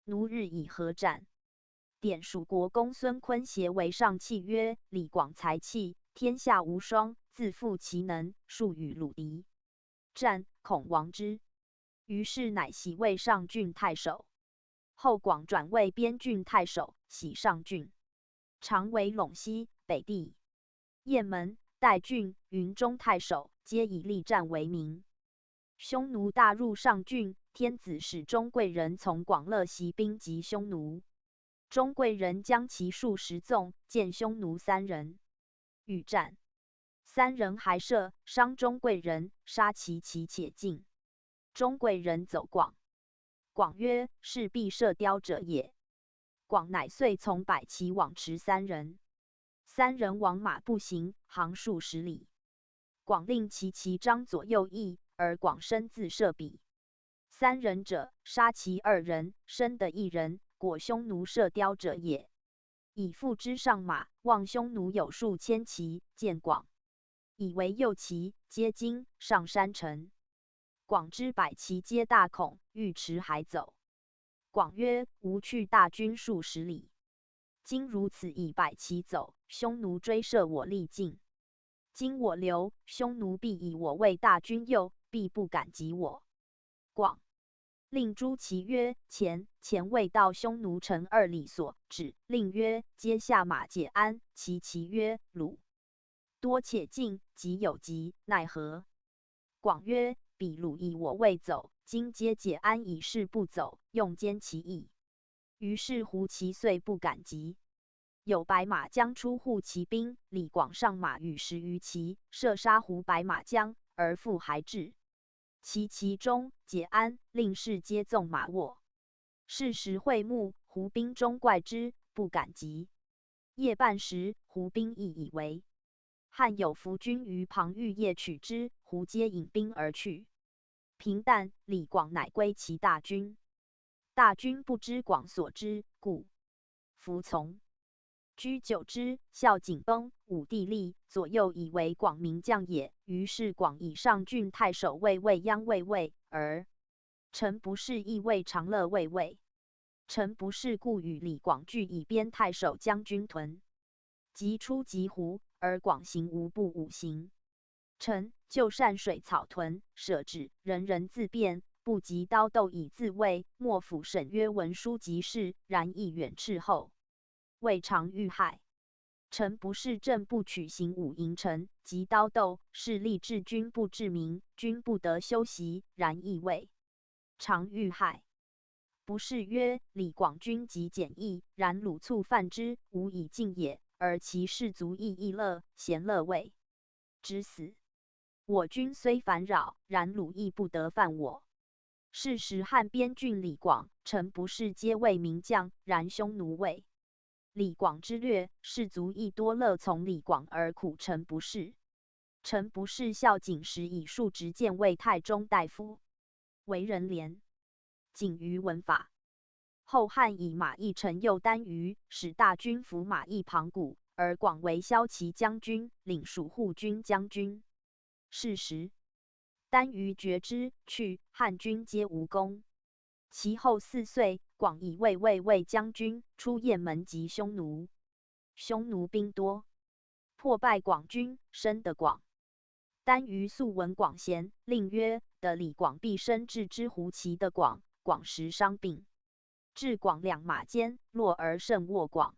奴日以合战。典蜀国公孙坤协为上契曰：李广才气，天下无双，自负其能，数与虏敌战，恐亡之。于是乃袭为上郡太守。后广转为边郡太守，袭上郡，常为陇西、北地、雁门、代郡、云中太守，皆以力战为名。匈奴大入上郡，天子使钟贵人从广乐袭兵及匈奴。钟贵人将其数10纵，见匈奴3人，欲战。3人还射，伤钟贵人，杀其骑且尽。钟贵人走广。广曰：是必射雕者也。广乃遂从百骑往驰3人。3人往马步行，行数10里。广令其骑张左右翼，而广身自射彼。3人者，杀其2人，生的1人，果匈奴射雕者也。以负之上马，望匈奴有数千骑，见广，以为右骑，皆惊，上山城。广之百骑皆大恐，欲驰还走。广曰：吾去大军数10里，今如此以百骑走，匈奴追射我力尽。今我留，匈奴必以我为大军右，必不敢及我。广令诸骑曰：前未到匈奴城2里所，止。令曰：皆下马解鞍。其骑曰：虏多且进，即有急，奈何？广曰：彼虏以我未走，今皆解鞍以示不走，用坚其意。于是胡骑遂不敢急。有白马将出护骑兵，李广上马与10余骑，射杀胡白马将，而复还至其中，解鞍，令士皆纵马卧。是时会幕，胡兵中怪之，不敢急。夜半时，胡兵亦以为。汉有伏军于旁御夜取之，胡皆引兵而去。平旦，李广乃归其大军。大军不知广所知，故服从。居久之，孝景崩，武帝立，左右以为广名将也。于是广以上郡太守卫未央卫尉，而臣不是亦为长乐卫尉。臣不是故与李广俱以边太守将军屯。即出极胡，而广行无不五行。臣就善水草屯，舍止，人人自便，不及刀斗以自卫。莫府审曰文书即事，然亦远斥后。未尝遇害。臣不是正不取行武营臣，及刀斗，是立治军不治民，军不得休息，然亦未常遇害。不是曰李广军极简易，然鲁促犯之，无以进也，而其士卒亦乐，贤乐未之死。我军虽烦扰，然鲁亦不得犯我。是时汉边郡李广、臣不是皆为名将，然匈奴为李广之略，士卒亦多乐从李广而苦臣不是。臣不是孝景时以数职谏为太中大夫，为人廉谨于文法。后汉以马邑陈右单于，使大军服马邑庞古，而广为骁骑将军，领属护军将军。是时单于绝之，去，汉军皆无功。其后4岁，广以卫尉将军，出雁门击匈奴。匈奴兵多，破败广军，生得广。单于素闻广贤，令曰：得李广必生至之胡骑的广。广时伤病，至广两马间，落而胜握广。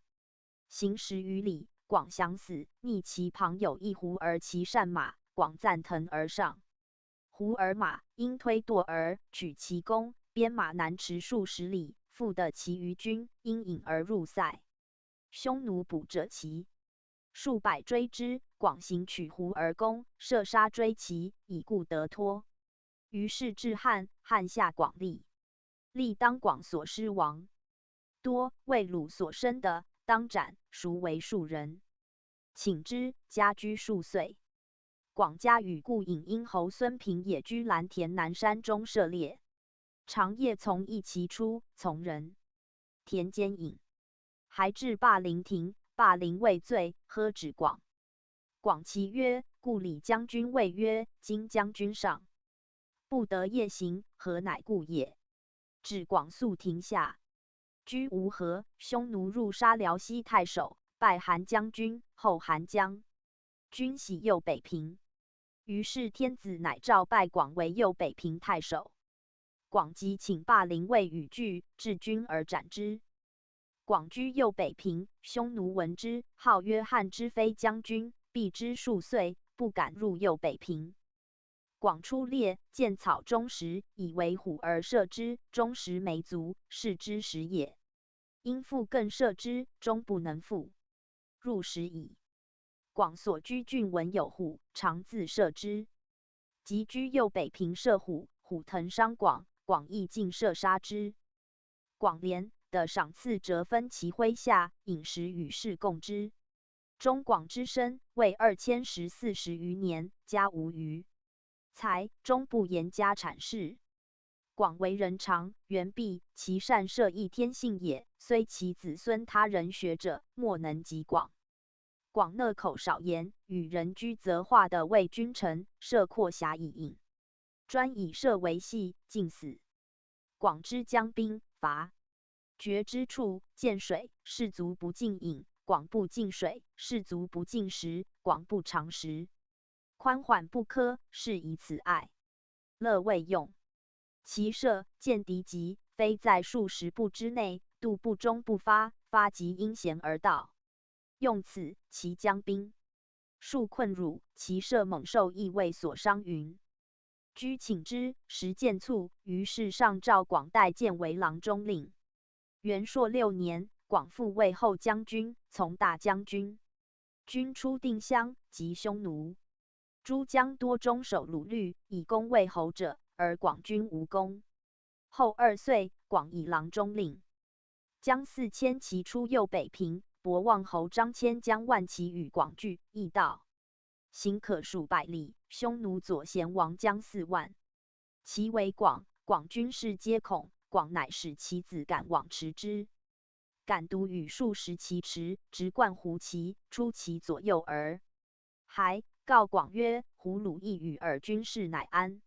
行10余里，广想死，逆其旁有一胡而骑善马，广赞腾而上。胡而马因推堕而取其弓，鞭马南驰数10里，复得其余军，因引而入塞。匈奴捕者骑数百追之，广行取胡而攻，射杀追骑，以故得脱。于是至汉，汉下广立，立当广所失亡多，为鲁所生的，当斩，赎为数人。请之，家居数岁。广家与故隐婴侯孙平也居蓝田南山中射猎，常夜从一骑出，从人田间饮，还至霸陵亭，霸陵畏罪，喝止广。广其曰：故李将军谓曰：今将军上，不得夜行，何乃故也？止广速停下，居吴河。匈奴入杀辽西太守，败韩将军，后韩将军徙右北平。于是天子乃诏拜广为右北平太守。广即请霸陵尉与拒，治军而斩之。广居右北平，匈奴闻之，号曰汉之非将军，避之数岁，不敢入右北平。广出猎，见草中时，以为虎而射之，中时没足，是之时也。因复更射之，终不能复。入时矣。广所居郡闻有虎，常自射之。即居右北平射虎，虎腾伤广，广亦尽射杀之。广怜，得赏赐折分其麾下，饮食与士共之。中广之身为2040余年，家无余财，终不言家产事。广为人长，元弼，其善射亦天性也，虽其子孙他人学者，莫能及广。广讷口少言，与人居则化的为君臣，射阔侠以引，专以射为戏，尽死。广之将兵伐绝之处，见水，士卒不进饮；广不进水，士卒不进食。广不尝食，宽缓不苛，是以此爱乐未用。其射见敌急，非在数十步之内，度步中不发，发即因弦而到。用此，其将兵数困辱，其射猛兽亦未所伤云。居请之，时见卒，于是上诏广代建为郎中令。元朔6年，广复为后将军，从大将军。军出定襄，及匈奴。诸将多中守鲁律，以功为侯者，而广军无功。后2岁，广以郎中令。将4000骑出右北平，博望侯张骞将万骑与广拒，驿道行可数百里。匈奴左贤王将4万，其为广，广军士皆恐。广乃使其子赶往持之。赶独与数十骑驰，直贯胡骑，出其左右而还。告广曰：胡虏意与尔军士乃安。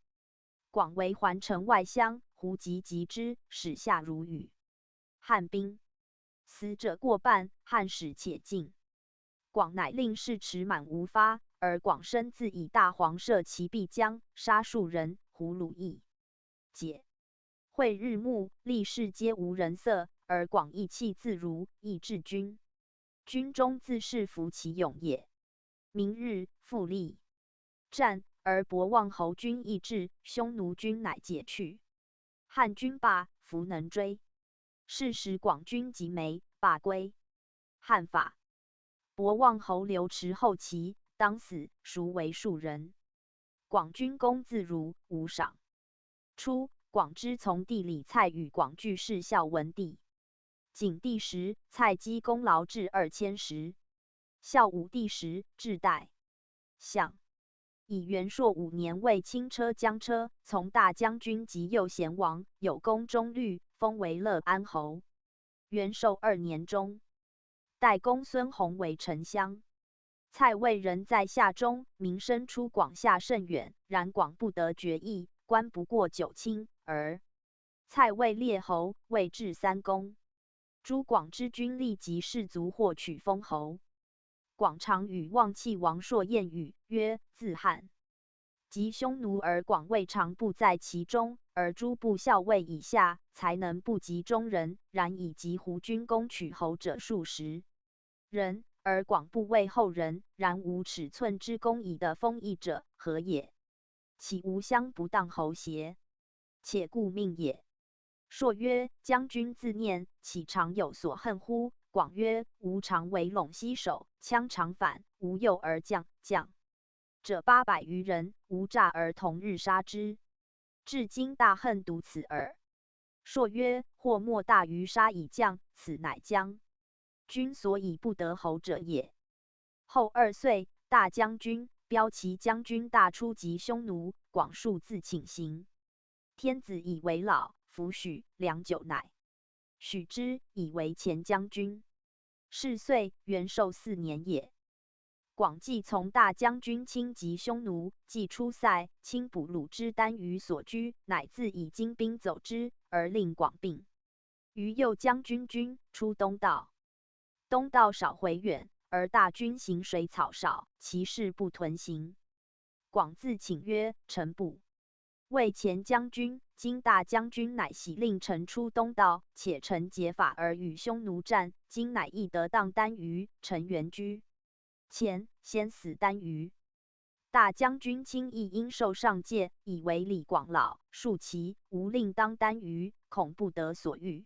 广为环城外乡，胡急击之，使下如雨。汉兵死者过半，汉使且尽。广乃令士持满无发，而广身自以大黄射其必将，杀数人，胡虏意解。会日暮，力士皆无人色，而广意气自如，亦至军。军中自是服其勇也。明日复立战，而博望侯军亦至，匈奴军乃解去。汉军罢，弗能追。是时广军即没，罢归。汉法博望侯刘持后骑，当死，赎为庶人。广军功自如，无赏。初，广之从弟李蔡与广俱是孝文帝。景帝时，蔡积功劳至2000石。孝武帝时，至代相。以元朔5年为轻车将车，从大将军及右贤王，有功中律，封为乐安侯。元寿2年中，代公孙弘为丞相。蔡魏人在下中，名声出广下甚远，然广不得决议，官不过9卿，而蔡魏列侯，未至3公。诸广之军立即士卒获取封侯。广常与望气王朔谚语，曰：自汉及匈奴而广未尝不在其中，而诸部校尉以下，才能不及中人。然以及胡军攻取侯者数十人，而广不为后人，然无尺寸之功以得封邑者，何也？岂无相不当侯邪？且故命也。朔曰：将军自念，岂常有所恨乎？广曰：吾常为陇西守，羌常反，无诱而将者800余人，无诈而同日杀之。至今大恨独此耳。朔曰：祸莫大于杀以将，此乃将军所以不得侯者也。后2岁，大将军、骠骑将军大出击匈奴，广数自请行。天子以为老，弗许，良久乃许之，以为前将军。是岁，元寿4年也。广既从大将军轻击匈奴，既出塞，轻捕虏之单于所居，乃自以精兵走之，而令广病。于右将军军出东道，东道少回远，而大军行水草少，其势不屯行。广自请曰：臣不为前将军，今大将军乃喜令臣出东道，且臣解法而与匈奴战，今乃亦得当单于，臣原居前，先死单于。大将军轻易因受上戒，以为李广老，数其无令当单于，恐不得所欲。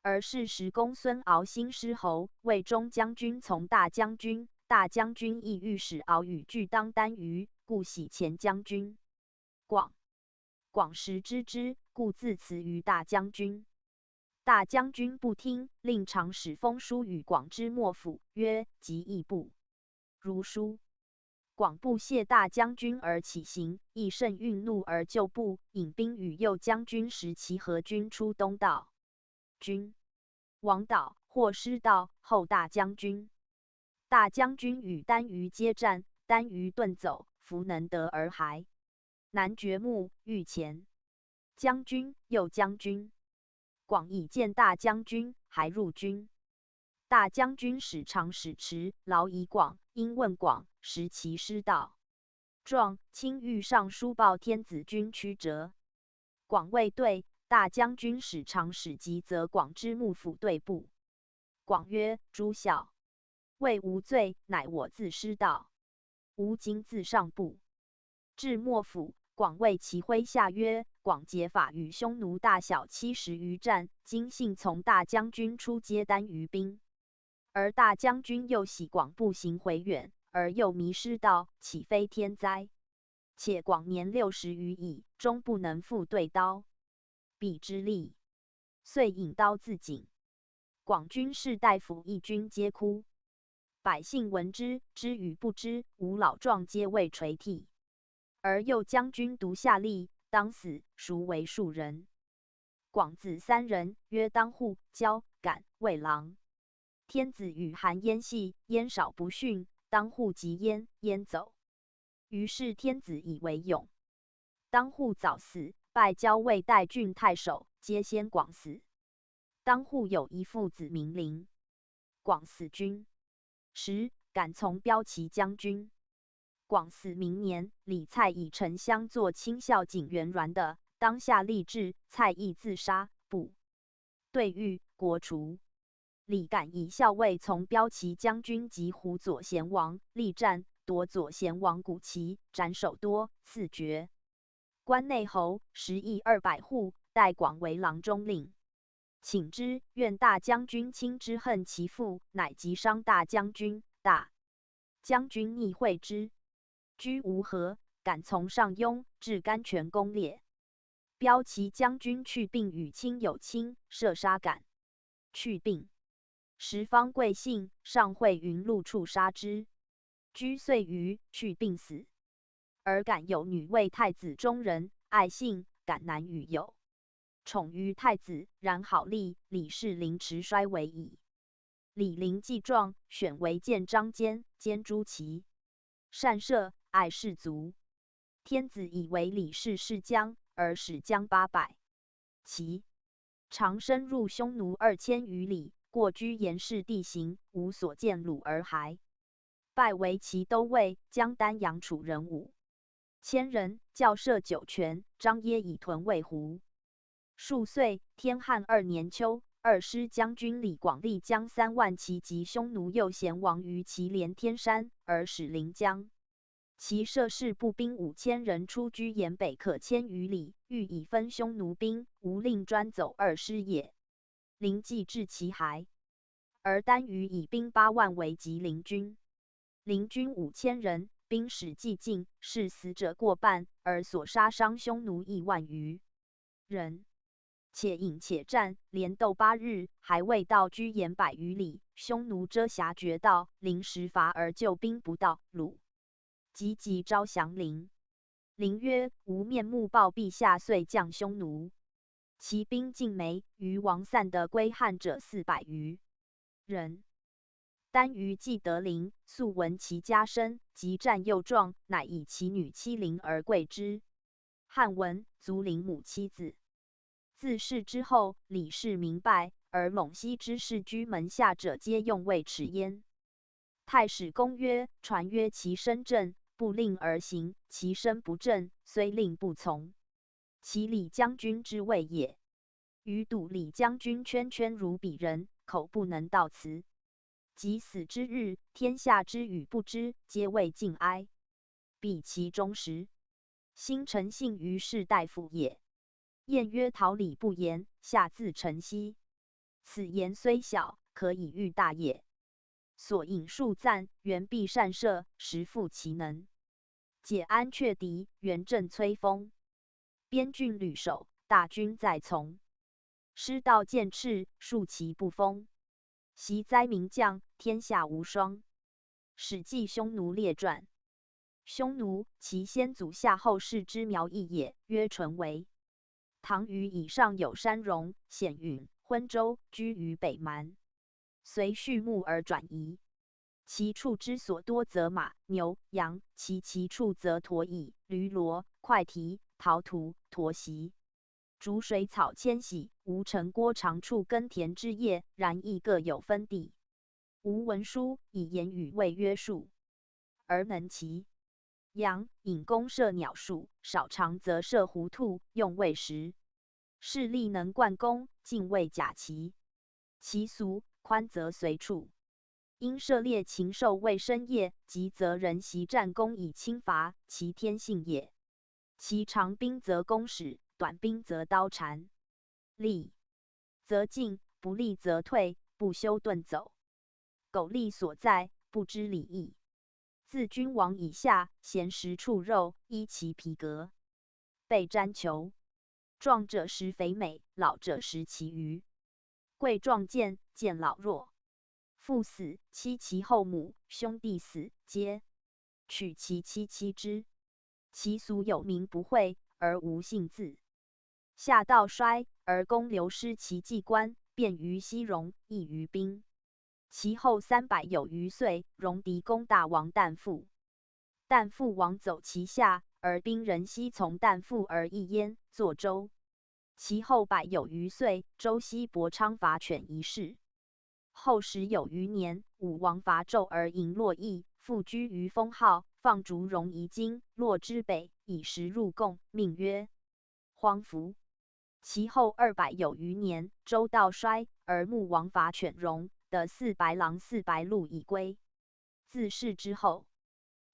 而是时公孙敖新失侯，魏中将军从大将军，大将军亦欲使敖与俱当单于，故喜前将军。广时知之，故自辞于大将军。大将军不听，令长史封书与广之幕府，曰：即义不如书。广不谢大将军而起行，亦甚愠怒而就步，引兵与右将军时齐合军出东道。军亡岛，或失道，后大将军。大将军与单于接战，单于遁走，弗能得而还。南掘墓，御前将军、右将军。广以见大将军，还入军。大将军使长史迟劳以广，因问广，识其失道状，亲谕上书报天子军曲折。广未对，大将军使长史急责广之幕府对簿。广曰：诸校谓无罪，乃我自失道，吾今自上簿。至幕府，广谓其麾下曰：广结法与匈奴大小70余战，今幸从大将军出接单于兵，而大将军又喜广步行回远，而又迷失道，岂非天灾？且广年60余矣，终不能复对刀，彼之力，遂引刀自尽。广军士大夫一军皆哭，百姓闻之，知与不知，吾老壮皆为垂涕。而右将军独下令，当死，孰为庶人？广子3人，曰当户、焦、敢、魏郎。天子与韩燕戏，燕少不逊，当户及燕，燕走。于是天子以为勇。当户早死，拜交魏代郡太守，皆先广死。当户有一父子名陵，广死君。时敢从骠骑将军。广死明年，李蔡以丞相作亲孝景元銮的，当下立志，蔡亦自杀，不对狱，国除。李敢以校尉从骠骑将军及胡左贤王，力战，夺左贤王古旗，斩首多，赐爵。关内侯10邑200户，代广为郎中令。请之，愿大将军亲之恨其父，乃急伤大将军。大将军逆会之，居无何，敢从上庸，至甘泉攻猎。骠骑将军去病与亲友亲，射杀敢。去病时方贵姓，上会云路处杀之。居岁余，去病死。而敢有女为太子中人，爱姓，敢难与有。宠于太子，然好立，李氏凌迟衰微矣。李陵既壮，选为建章监，兼诸骑，善射，爱士卒。天子以为李氏是将，而使将800骑，常深入匈奴2000余里，过居严氏地形，无所见虏而还。拜为骑都尉，将丹阳楚人5000人，校射9泉，张掖以屯渭湖。数岁，天汉2年秋，二师将军李广利将3万骑及匈奴右贤王于祁连天山，而使临江。其摄士步兵5000人出居沿北可1000余里，欲以分匈奴兵，无令专走2师也。临既至其海，而单于以兵8万为吉林军。林军5000人，兵使既尽，是死者过半，而所杀伤匈奴1万余人。且饮且战，连斗8日，还未到居沿100余里，匈奴遮峡绝道，临时伐而救兵不到，虏急招降陵。陵曰：吾面目报陛下，遂降匈奴。其兵尽没，余亡散得归汉者400余人。单于既得陵，素闻其家身，及战又壮，乃以其女妻陵而贵之。汉闻，卒陵母妻子。自是之后，李氏明败，而陇西之士居门下者，皆用为耻焉。太史公曰：传曰其身正，不令而行；其身不正，虽令不从。其李将军之谓也。余睹李将军圈圈如鄙人，口不能道辞。及死之日，天下知与不知，皆谓敬哀。彼其忠实，心诚信于士大夫也。晏曰：桃李不言，下自晨曦。此言虽小，可以喻大也。所引数赞，原必善射，实负其能。解安却敌，元正摧锋。边郡屡守，大军在从。师道剑赤，数其不丰。习哉名将，天下无双。史记匈奴列传。匈奴，其先祖夏后氏之苗裔也，曰淳为。唐虞以上有山戎、鲜允、昏州，居于北蛮。随畜牧而转移。其畜之所多，则马、牛、羊；其畜则驼蚁、驴骡、快蹄、陶涂、驼席。逐水草迁徙，无城郭长处耕田之业，然亦各有分地。无文书，以言语为约束，而能骑。羊引弓射鸟数，少长则射狐兔，用为食。势力能贯弓，尽为甲骑。其俗宽则随处。因射猎禽兽为生业，急则人袭战功以轻伐，其天性也。其长兵则弓矢，短兵则刀缠，利则进，不利则退，不休遁走。苟利所在，不知礼义。自君王以下，咸食畜肉，衣其皮革，被毡裘。壮者食肥美，老者食其余。贵壮贱，贱老弱。父死，妻其后母；兄弟死，皆取其妻妻之。其俗有名不讳，而无姓字。夏道衰，而公流失其祭官，便于西戎，役于兵。其后300有余岁，戎狄攻大王旦父。旦父王走其下，而兵人悉从旦父而役焉，作周。其后100有余岁，周西伯昌伐犬一事。后10有余年，武王伐纣而迎洛邑，复居于封号，放逐戎夷京，洛之北，以食入贡，命曰荒服。其后200有余年，周道衰，而穆王伐犬戎，得400狼400鹿以归。自是之后，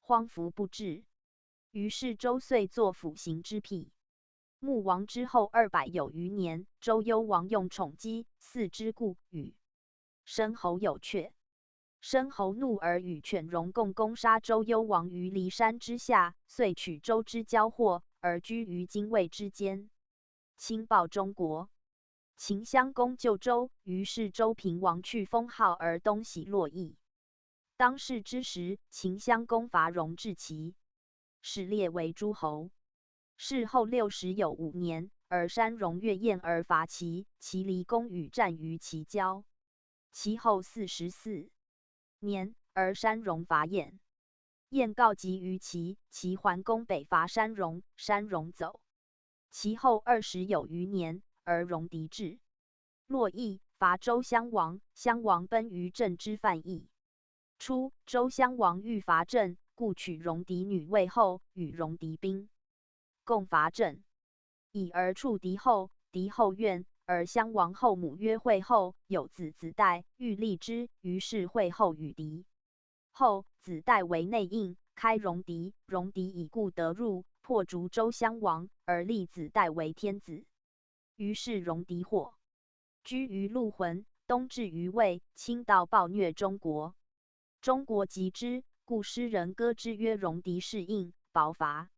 荒服不至。于是周遂作辅行之辟。穆王之后200有余年，周幽王用宠姬，嗣之故，与申侯有阙。申侯怒而与犬戎共攻杀周幽王于骊山之下，遂取周之交货，而居于荆渭之间。亲报中国。秦襄公救周，于是周平王去封号而东徙洛邑。当世之时，秦襄公伐戎至齐，始列为诸侯。事后60有5年，而山戎越燕而伐齐，齐离公与战于齐郊。其后44年，而山戎伐燕，燕告急于齐，齐还攻北伐山戎，山戎走。其后20有余年，而戎狄至洛邑，伐周襄王，襄王奔于郑之犯邑。初，周襄王欲伐郑，故取戎狄女为后，与戎狄兵共伐郑，以而触敌后。敌后怨，而襄王后母曰惠后，有子子代，欲立之，于是惠后与敌。后子代为内应，开戎狄，戎狄以故得入，破逐周襄王，而立子代为天子。于是戎狄祸居于陆浑，东至于魏，侵到暴虐中国。中国及之，故诗人歌之曰：戎狄是应，薄伐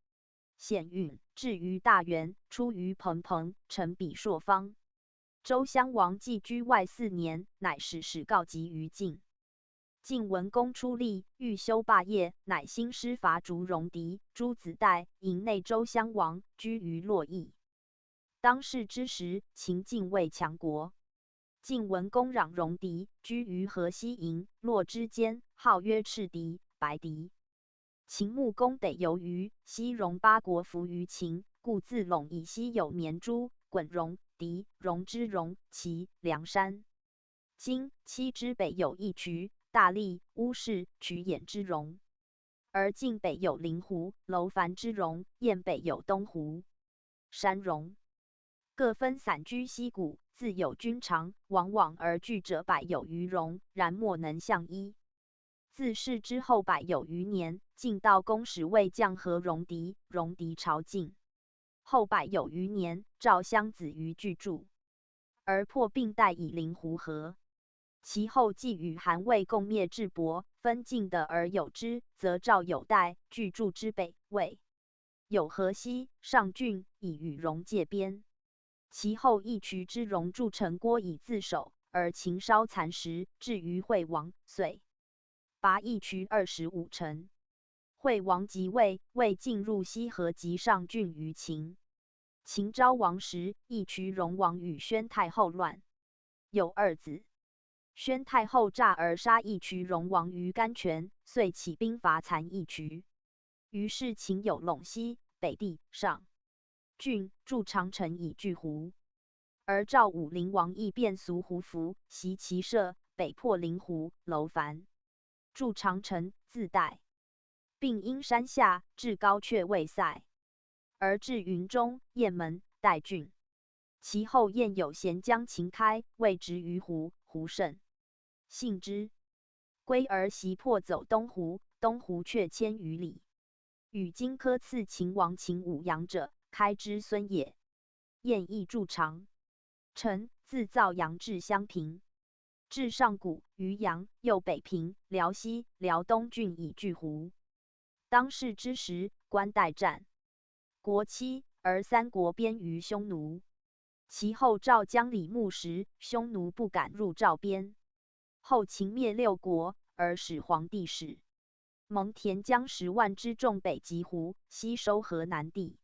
险运，至于大原，出于彭彭，成彼朔方。周襄王既居外4年，乃使使告急于晋。晋文公出力，欲修霸业，乃兴师伐逐戎狄。诸子代营内周襄王，居于洛邑。当世之时，秦晋为强国。晋文公攘戎狄，居于河西营，洛之间，号曰赤狄、白狄。秦穆公得由于西戎8国服于秦，故自陇以西有绵诸、滚戎、狄、戎之戎、齐、梁山。今七之北有义渠、大利、乌氏、曲兖之戎，而晋北有灵狐、楼烦之戎，燕北有东胡、山戎。各分散居西谷，自有君长，往往而聚者100有余戎，然莫能相依。自是之后100有余年，晋悼公使卫将和戎狄，戎狄朝晋。后100有余年，赵襄子于巨著，而破并代以灵狐河。其后既与韩魏共灭智伯，分晋的而有之，则赵有代，巨著之北，魏有河西、上郡，以与戎界边。其后义渠之戎筑城郭以自守，而秦烧残食，至于惠王，遂拔义渠25城。惠王即位，魏进入西河及上郡于秦。秦昭王时，义渠戎王与宣太后乱，有2子。宣太后诈而杀义渠戎王于甘泉，遂起兵伐残义渠。于是秦有陇西、北地、上郡，筑长城以拒胡。而赵武灵王亦变俗胡服，袭其舍，北破灵狐、楼烦，筑长城，自代，并因山下，至高阙未塞，而至云中、雁门、代郡。其后燕有咸将秦开，谓执于胡，胡胜，信之，归而袭破走东胡，东胡却千余里。与荆轲刺秦王秦舞阳者，开之孙也。燕邑筑长城，自造阳至襄平，至上谷、渔阳，右北平、辽西、辽东郡以拒胡。当世之时，官代战国期，而三国边于匈奴。其后赵将李牧时，匈奴不敢入赵边。后秦灭六国，而使黄帝使蒙恬将10万之众北击胡，西收河南地。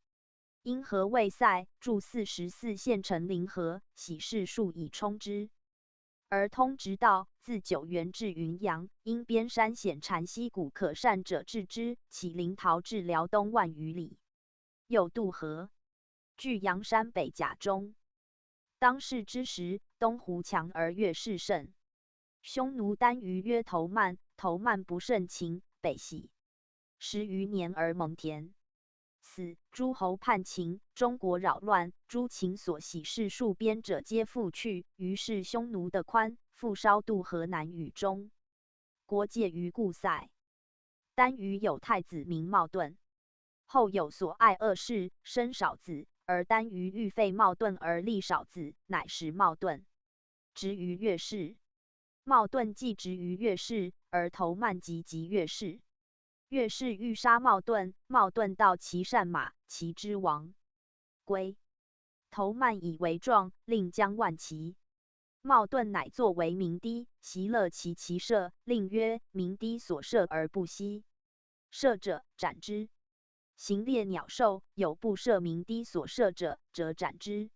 因河未塞，筑44县城临河，徙士数以充之。而通直道，自九原至云阳，因边山险缠溪谷，可善者治之。起临洮至辽东万余里，又渡河，据阳山北甲中。当世之时，东胡强而越氏胜。匈奴单于曰头曼，头曼不胜秦，北徙10余年而蒙恬死。诸侯叛秦，中国扰乱，诸秦所喜士戍边者皆复去，于是匈奴的宽复稍渡河南与中国界于固塞。单于有太子名茂顿，后有所爱恶事，生少子。而单于欲废茂顿而立少子，乃使茂顿执于越氏。茂顿既执于越氏，而头曼及越氏。越氏欲杀茂顿，茂顿盗其善马，其之亡。归。头曼以为状，令将万骑。茂顿乃作为鸣堤，袭勒其射，令曰：鸣堤所射而不息，射者斩之。行猎鸟兽，有不射鸣堤所射者，则斩之。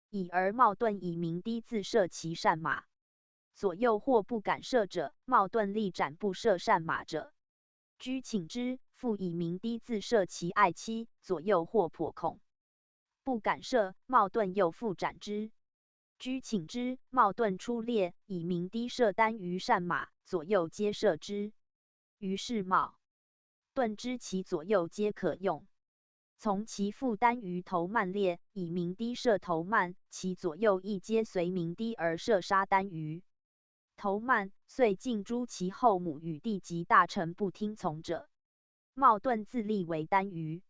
已而茂顿以鸣堤自射其善马，左右或不敢射者，茂顿力斩不射善马者，居请之。复以鸣堤自射其爱妻，左右或颇恐，不敢射，茂顿又复斩之。居请之。茂顿出猎，以鸣堤射单于善马，左右皆射之。于是茂顿知其左右皆可用，从其父单于头曼猎，以鸣堤射头曼，其左右亦皆随鸣堤而射杀单于头曼，遂尽诛其后母与弟及大臣不听从者。茂顿自立为单于。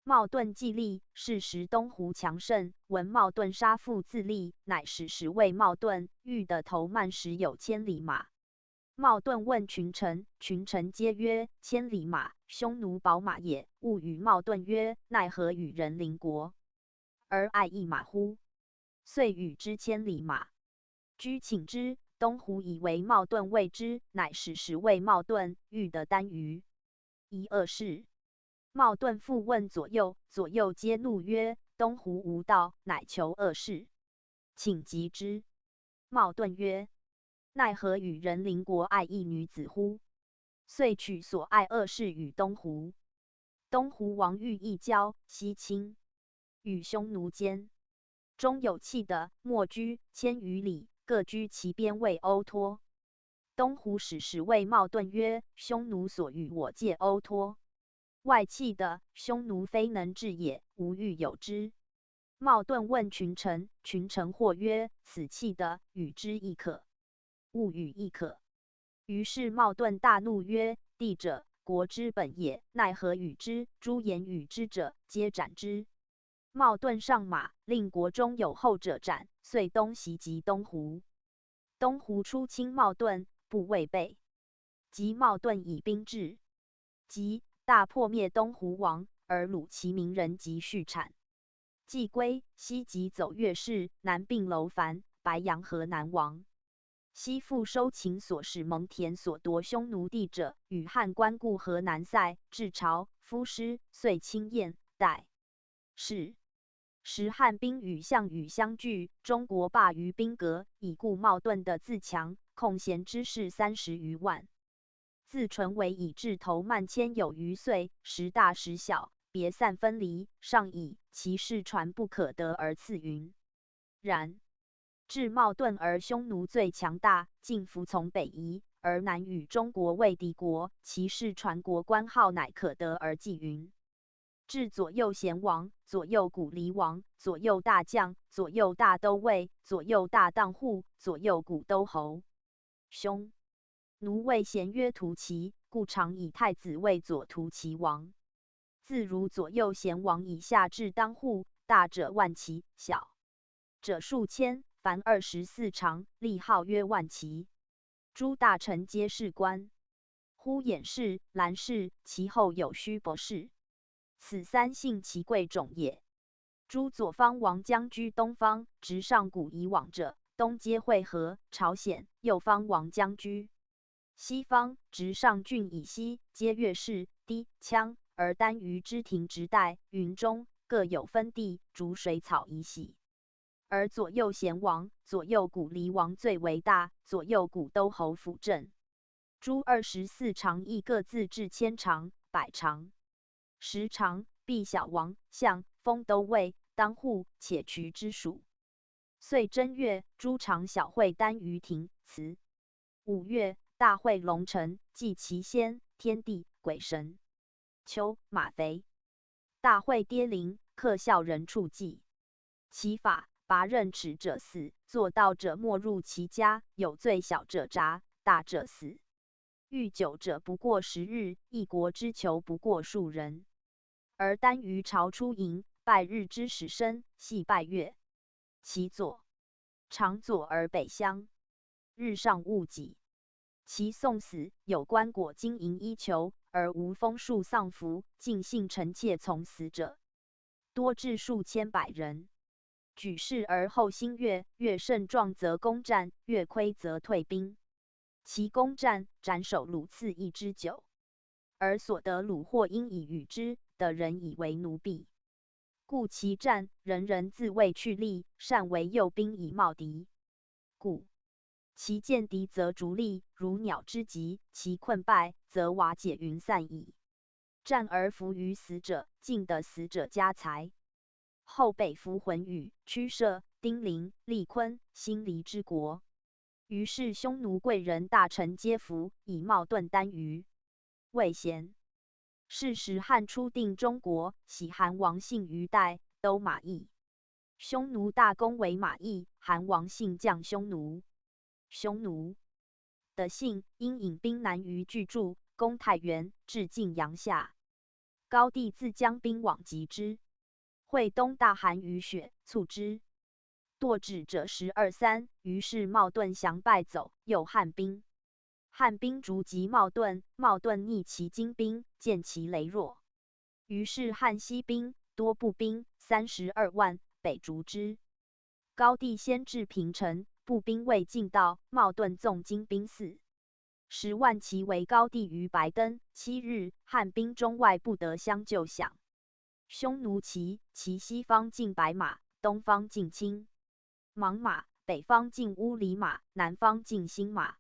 茂顿既立，是时东胡强盛，闻茂顿杀父自立，乃使谓茂顿，欲得头曼时有千里马。茂顿问群臣，群臣皆曰：千里马，匈奴宝马也。勿与茂顿曰：奈何与人邻国，而爱一马乎？遂与之千里马。居请之。东胡以为茂顿谓之，乃使谓茂顿，欲得单于。一二事。茂顿复问左右，左右皆怒曰：东胡无道，乃求恶事，请击之。茂顿曰：奈何与人邻国爱一女子乎？遂取所爱恶事与东胡。东胡王欲一交，西侵，与匈奴间中有气的，莫居千余里，各居其边为欧托。东胡使谓茂顿曰：匈奴所与我借欧托，外戚的，匈奴非能治也，无欲有之。茂顿问群臣，群臣或曰：此气的，与之亦可，勿与亦可。于是茂顿大怒曰：地者，国之本也，奈何与之？诸言与之者，皆斩之。茂顿上马，令国中有后者斩，遂东袭击东胡。东胡出侵茂顿，不畏备，及茂顿以兵至，即大破灭东胡王，而虏其民人及畜产。既归，西即走越氏，南并楼烦、白阳河南王。西复收秦所使蒙恬所夺匈奴地者，与汉官固河南塞，至朝，夫师，遂侵燕、代。是时汉兵与项羽相聚，中国罢于兵革，以故茂顿的自强，空闲之士30余万。自淳为以至头曼千有余岁，时大时小，别散分离，上以其事传不可得而次云。然至茂顿而匈奴最强大，尽服从北夷，而南与中国为敌国，其事传国官号乃可得而记云。至左右贤王、左右古黎王、左右大将、左右大都尉、左右大当户、左右古都侯。匈奴谓贤曰屠齐，故常以太子为左屠齐王。自如左右贤王以下至当户，大者万骑，小者数千，凡24长，立号曰万骑。诸大臣皆是官。呼衍氏、兰氏，其后有须伯氏。此三姓其贵种也。诸左方王将居东方，直上古以往者，东皆会合、朝鲜；右方王将居西方，直上郡以西，皆越氏、氐、羌。而单于之庭直代、云中各有分地，逐水草以喜。而左右贤王、左右古离王最为大，左右古都侯辅政。诸24长亦各自治1000长、100长、10长，必小王、相、封都尉、当户、且渠之属。岁正月，诸长小会单于庭祠。5月，大会龙城，祭其先、天地、鬼神。秋，马肥。大会跌临，克孝人处祭。其法，拔刃齿者死，做盗者没入其家，有罪小者铡，大者死。欲久者不过10日，一国之囚不过数人。而单于朝出营，拜日之始申，系拜月。其左长左而北乡，日上戊己。其送死，有棺椁金银衣裘，而无封树丧服，尽信臣妾从死者，多至数千百人。举事而后兴越，越胜壮则攻战，越亏则退兵。其攻战，斩首虏赐1之9，而所得虏获应以与之，得人以为奴婢。故其战，人人自卫去力，善为诱兵以冒敌。故其见敌则逐利，如鸟之疾；其困败，则瓦解云散矣。战而服于死者，尽得死者家财。后北服浑宇、屈射、丁零、利坤、辛离之国。于是匈奴贵人大臣皆服，以冒盾单于。魏贤。是时汉初定中国，喜韩王信于代，都马邑。匈奴大公为马邑，韩王信降匈奴。匈奴的信因引兵南于巨著，攻太原，至晋阳下。高帝自将兵往击之。会东大寒雨雪，促之。堕止者12、3，于是冒盾降败走，诱汉兵。汉兵逐击冒盾，冒盾逆其精兵，见其羸弱。于是汉西兵多步兵32万，北逐之。高帝先至平城，步兵未进到，冒盾纵精兵4、10万骑围高帝于白登。7日，汉兵中外不得相救饷。匈奴其西方进白马，东方进青芒马，北方进乌里马，南方进新马。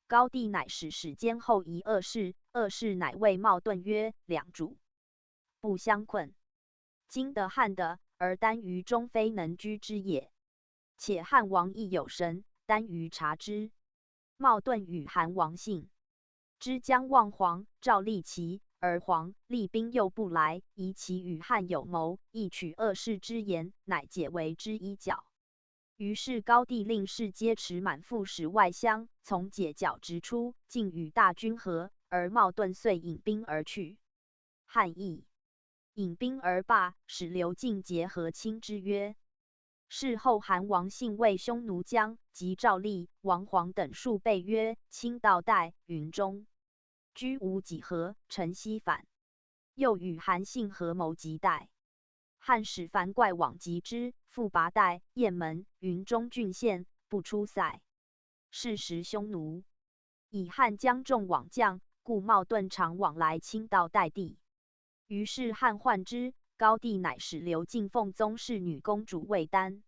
高帝乃使监后夷恶士，恶士乃谓冒盾曰：“两主不相困，今的汉的，而单于终非能居之也。且汉王亦有神，单于察之。”冒盾与韩王信之将望黄，赵立齐，而黄厉兵又不来，疑其与汉有谋，亦取恶士之言，乃解围之一角。于是高帝令士皆持满腹使外乡，从解角直出，竟与大军合，而冒盾遂引兵而去。汉亦引兵而罢，使刘敬结和亲之约。事后韩王信谓匈奴将及赵立、王黄等数倍曰：“卿道代、云中居无几何，臣西反。”又与韩信合谋击代。汉使樊怪往击之，复拔代、雁门、云中郡县，不出塞。是时匈奴以汉将众往将，故冒盾常往来侵盗代地。于是汉患之，高帝乃使刘敬奉宗室女公主为丹。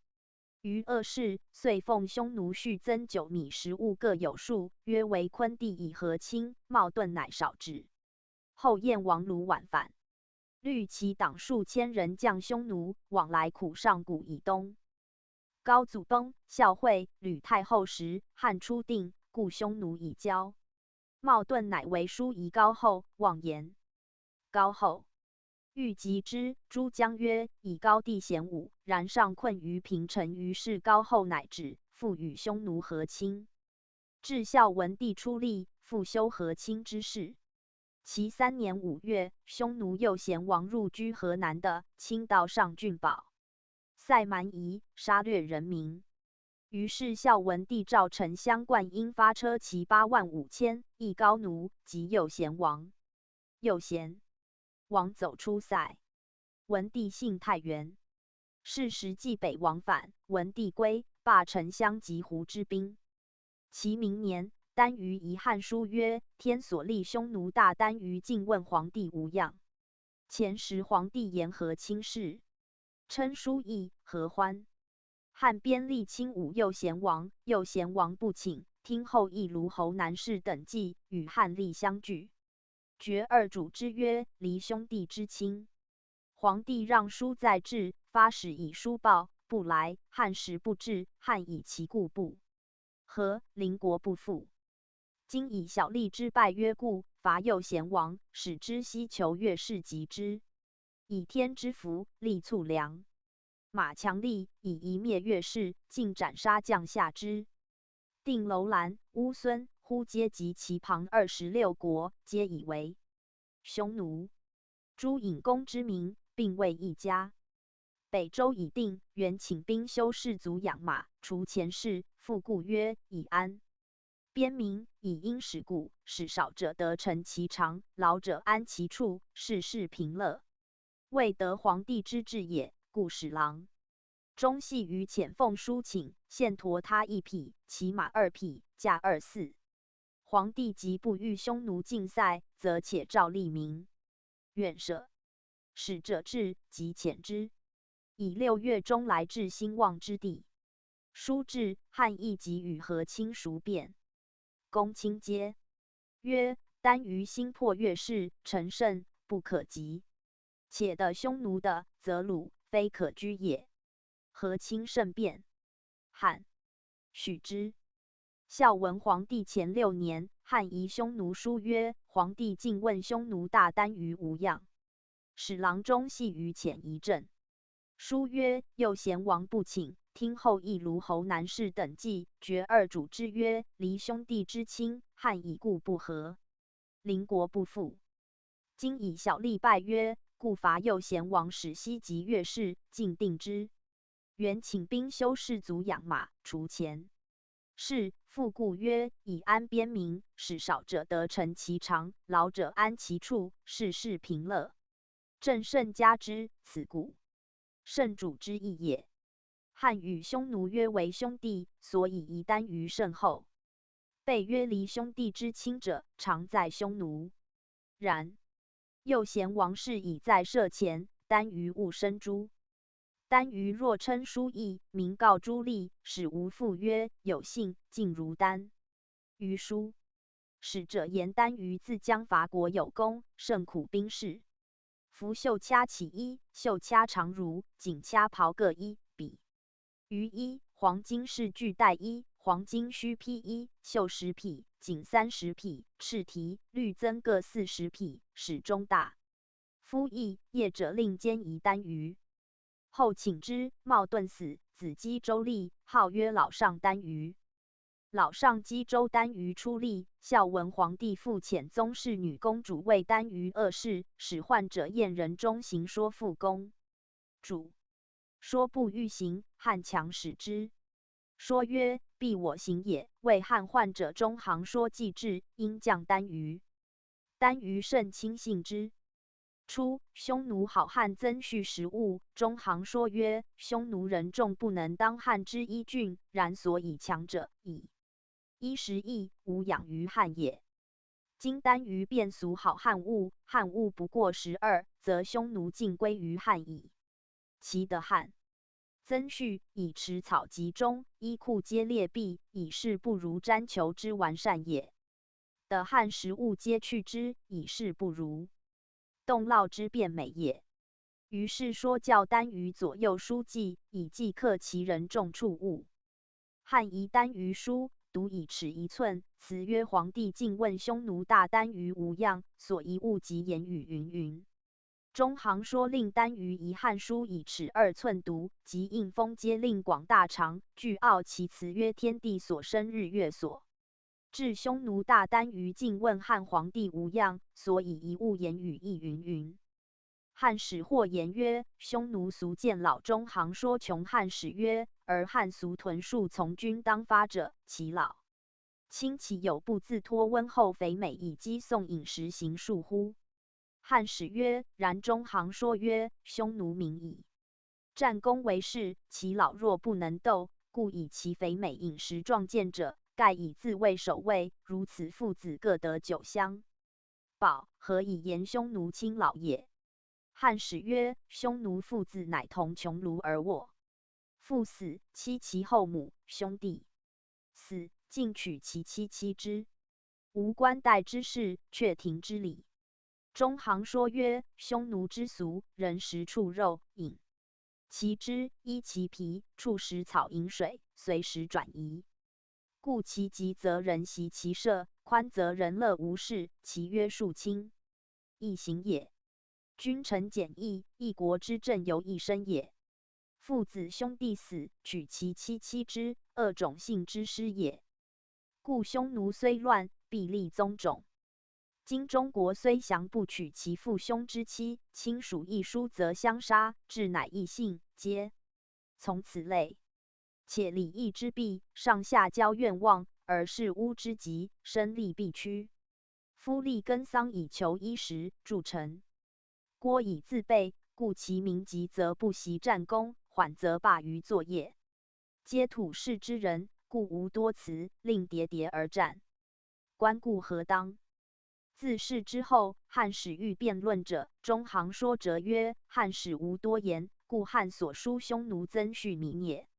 于恶事，遂奉匈奴续增酒米食物各有数，约为昆地以和亲，冒盾乃少之。后燕王卢绾反，率其党数千人将匈奴，往来苦上谷以东。高祖崩，孝惠、吕太后时，汉初定，故匈奴已交。冒盾乃为书夷高后，妄言。高后欲击之，诸将曰：“以高帝贤武，然上困于平城。”于是高后乃止，复与匈奴和亲。至孝文帝出力，复修和亲之事。其3年5月，匈奴右贤王入居河南的，侵到上郡堡。塞蛮夷，杀掠人民。于是孝文帝诏丞相灌婴发车骑85000，亦高奴及右贤王。右贤王走出塞。文帝幸太原。是时冀北王反，文帝归，罢丞相及胡之兵。其明年，单于遗汉书曰：“天所立匈奴大单于，进问皇帝无恙。”前时皇帝言和亲事，称书议合欢。汉边立亲武右贤王，右贤王不请，听后议卢侯南氏等计，与汉立相拒。决二主之曰：“离兄弟之亲。”皇帝让书在制，发使以书报，不来。汉时不至，汉以其故不和，邻国不复。今以小吏之败约故，伐右贤王，使之西求越氏及之。以天之福，力促良。马强力以一灭越氏，尽斩杀将下之。定楼兰、乌孙、忽皆及其旁26国，皆以为匈奴。诸尹公之民，并为一家。北周已定，原请兵修士卒养马，除前事，复故曰：“以安边民，以因使故，使少者得成其长，老者安其处，事事平乐。未得皇帝之志也。”故使郎中系于遣奉书请，现驮他1匹，骑马2匹，驾24。皇帝即不欲匈奴进塞，则且诏吏民愿赦。使者至，即遣之。以6月中来至兴旺之地。书至，汉亦即与和亲熟辩。公卿皆曰：“单于兴破越氏，乘胜不可及。且得匈奴的，则鲁非可居也。”和亲甚辩。汉许之。孝文皇帝前6年，汉遗匈奴书曰：“皇帝进问匈奴大单于无恙。”使郎中系于遣夷镇。书曰：“右贤王不请，听后议卢侯南氏等计，决二主之曰：离兄弟之亲，汉以故不和，邻国不复。今以小吏败约，故伐右贤王，使西及越氏，尽定之。原请兵修士卒养马，除前是，复故曰：以安边民，使少者得成其长，老者安其处，事事平乐。朕甚嘉之，此故圣主之意也。汉与匈奴约为兄弟，所以夷单于甚厚。被约离兄弟之亲者，常在匈奴。然右贤王室已在社前，单于勿生诛。单于若称书议，明告诸吏，使无复曰：有信，尽如丹。于书使者言单于自将伐国有功，甚苦兵士。服袖掐起衣，袖掐长襦，颈掐袍各1比。于衣，黄金饰具带衣，黄金须披衣，袖10匹，颈30匹，赤蹄、绿增各40匹，使中大夫役，业者令监夷单于。后请之，冒顿死，子姬周立，号曰老上单于。老上姬周单于出力，孝文皇帝复遣宗室女公主为单于恶事，使患者燕人中行说复公主。说不欲行，汉强使之。说曰：必我行也。为汉患者中行说既至，应降单于。单于甚轻信之。初，匈奴好汉增蓄食物，中行说曰：匈奴人众不能当汉之一郡，然所以强者，以衣食易，无养于汉也。今单于变俗好汉物，汉物不过12，则匈奴尽归于汉矣。其得汉增蓄，以持草集中，衣裤皆裂蔽，以示不如瞻求之完善也。得汉食物皆去之，以示不如动烙之变美也。于是说教单于左右书记，以记克其人众处物。汉夷单于书，独以尺1寸，词曰：皇帝进问匈奴大单于无恙，所遗物及言语云云。中行说令单于以汉书以尺2寸读，及印封皆令广大长，具傲其词曰：天地所生，日月所至，匈奴大单于进问汉皇帝无恙，所以遗物言语亦云云。汉使或言曰：匈奴俗见老中行说穷。汉使曰：而汉俗屯戍从军当发者，其老亲其有不自托温厚肥美以击送饮食行数乎？汉使曰：然中行说曰：匈奴民以战功为事，其老弱不能斗，故以其肥美饮食壮健者，盖以自卫守卫。如此父子各得9乡宝，何以言匈奴亲老也？汉使曰：匈奴父子乃同穹庐而卧，父死，妻其后母；兄弟死，尽取其妻妻之。无冠带之事，却庭之礼。中行说曰：匈奴之俗，人食畜肉，饮其脂，衣其皮，畜食草饮水，随时转移。故其急则人习其射，宽则人乐无事，其约束轻，易行也。君臣简易，一国之政由一身也。父子兄弟死，取其妻妻之，恶种姓之师也。故匈奴虽乱，必立宗种。今中国虽降不取其父兄之妻，亲属一疏则相杀，至乃异姓，皆从此类。且礼义之弊，上下交愿望，而事巫之极，身利必屈。夫立耕桑以求衣食，助臣郭以自备，故其民急则不习战功，缓则罢于作业。皆土士之人，故无多辞，令叠叠而战。观故何当？自是之后，汉使欲辩论者，中行说则曰：汉使无多言，故汉所书匈奴曾续民也。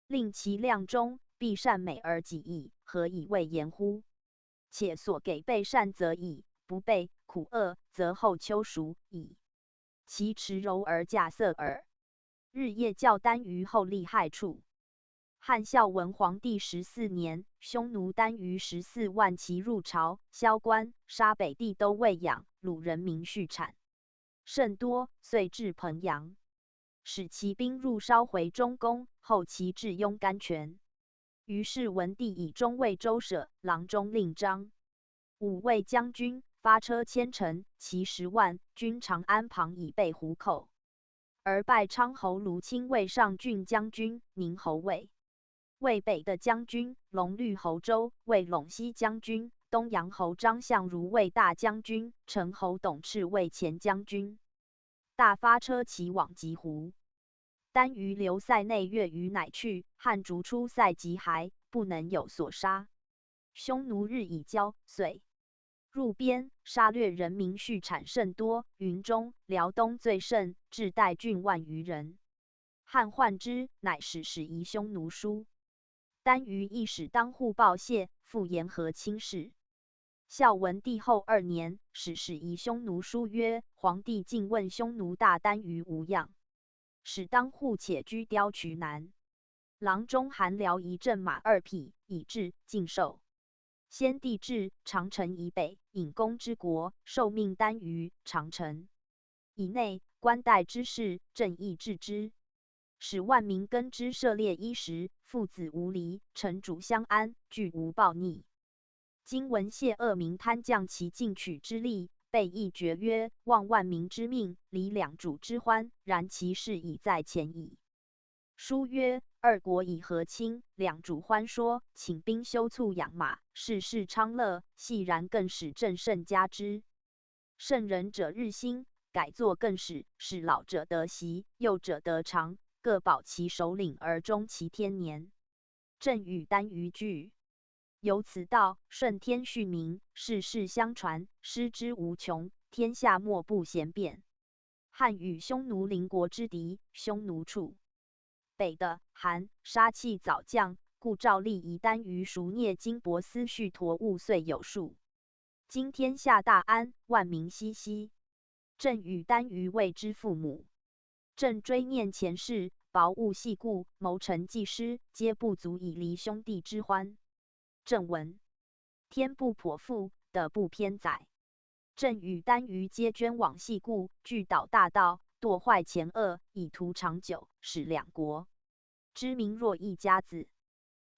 令其量中，必善美而己意，何以谓言乎？且所给备善则已，不备苦恶，则后秋熟矣。其持柔而稼色耳。日夜教单于后利害处。汉孝文皇帝14年，匈奴单于14万骑入朝，萧关、杀北地都未养，虏人民畜产甚多，遂至彭阳，使其兵入烧回中宫，后其至雍甘泉。于是文帝以中尉周舍、郎中令张、武卫将军发车千乘，骑10万，军长安旁以备虎口。而拜昌侯卢钦为上郡将军、宁侯卫。魏北的将军龙绿侯周为陇西将军，东阳侯张相如为大将军，陈侯董赤为前将军。大发车骑往棘湖。单于留塞内月余乃去，汉逐出塞及还，不能有所杀。匈奴日以骄，遂入边，杀掠人民畜产甚多，云中、辽东最甚，至代郡万余人。汉患之，乃使夷匈奴书。单于亦使当户报谢，复言和亲事。孝文帝后2年，使夷匈奴书曰：皇帝竟问匈奴大单于无恙，使当户且居雕渠南。郎中韩辽一镇马2匹，以至禁售。先帝至长城以北，引弓之国，受命单于长城以内，官带之事，正义治之，使万民耕织涉猎衣食，父子无离，城主相安，俱无暴逆。今闻谢恶民贪降其进取之力，备议决曰：望万民之命，离两主之欢，然其事已在前矣。书曰：二国以和亲，两主欢说，请兵修促养马，事事昌乐，系然更使政甚加之。圣人者日新，改作更始，使老者得习，幼者得长，各保其首领而终其天年。正与单于俱。由此道，顺天续民，世世相传，师之无穷，天下莫不贤辩。汉与匈奴邻国之敌，匈奴处北的韩杀气早降，故照例以单于赎聂金帛丝续驮物遂有数。今天下大安，万民熙熙。正与单于谓之父母。正追念前世，薄物细故，谋臣计师，皆不足以离兄弟之欢。正文：天不颇富，德不偏载。正与单于皆捐往细故，俱导大道，堕坏前恶，以图长久，使两国之民若一家子。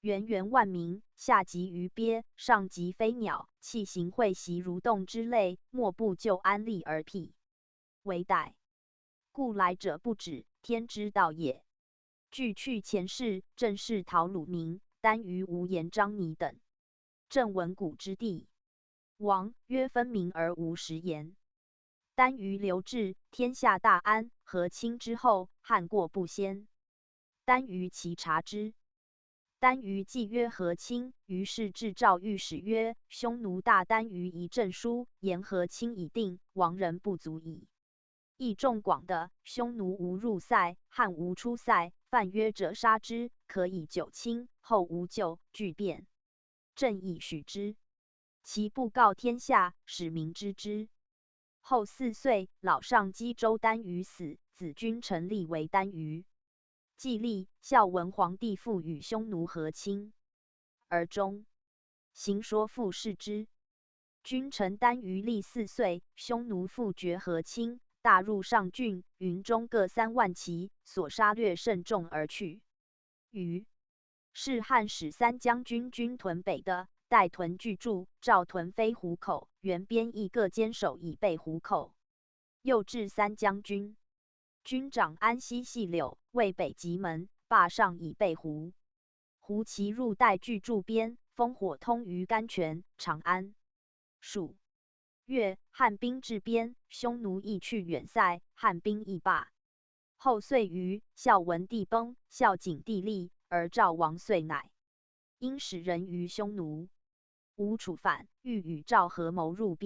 源源万民，下及鱼鳖，上及飞鸟，器形会习蠕动之类，莫不就安利而辟。唯待故来者不止，天之道也。据去前世，正是陶鲁明、单于无言、张拟等。正文古之地，王曰分明而无实言。单于刘志，天下大安，和亲之后，汉过不先。单于其察之。单于既曰和亲，于是至诏御史曰：匈奴大单于一证书，言和亲已定，亡人不足矣。义众广的，匈奴无入塞，汉无出塞，犯约者杀之，可以久亲，后无咎，具变。朕亦许之。其不告天下，使民知之。后4岁，老上姬周单于死，子君臣立为单于。既立，孝文皇帝复与匈奴和亲，而中行说复视之。君臣单于立4岁，匈奴复绝和亲，大入上郡，云中各3万骑，所杀掠甚众而去。余是汉使3将军军屯北的，代屯巨筑，赵屯飞虎口，原边邑各坚守以备虎口。又置3将军。军长安西细柳，为北极门，霸上以备胡。胡骑入代巨筑边，烽火通于甘泉、长安。暑月，汉兵至边，匈奴亦去远塞，汉兵亦罢。后岁余，孝文帝崩，孝景帝立，而赵王遂乃。因使人于匈奴。吴楚反，欲与赵合谋入并。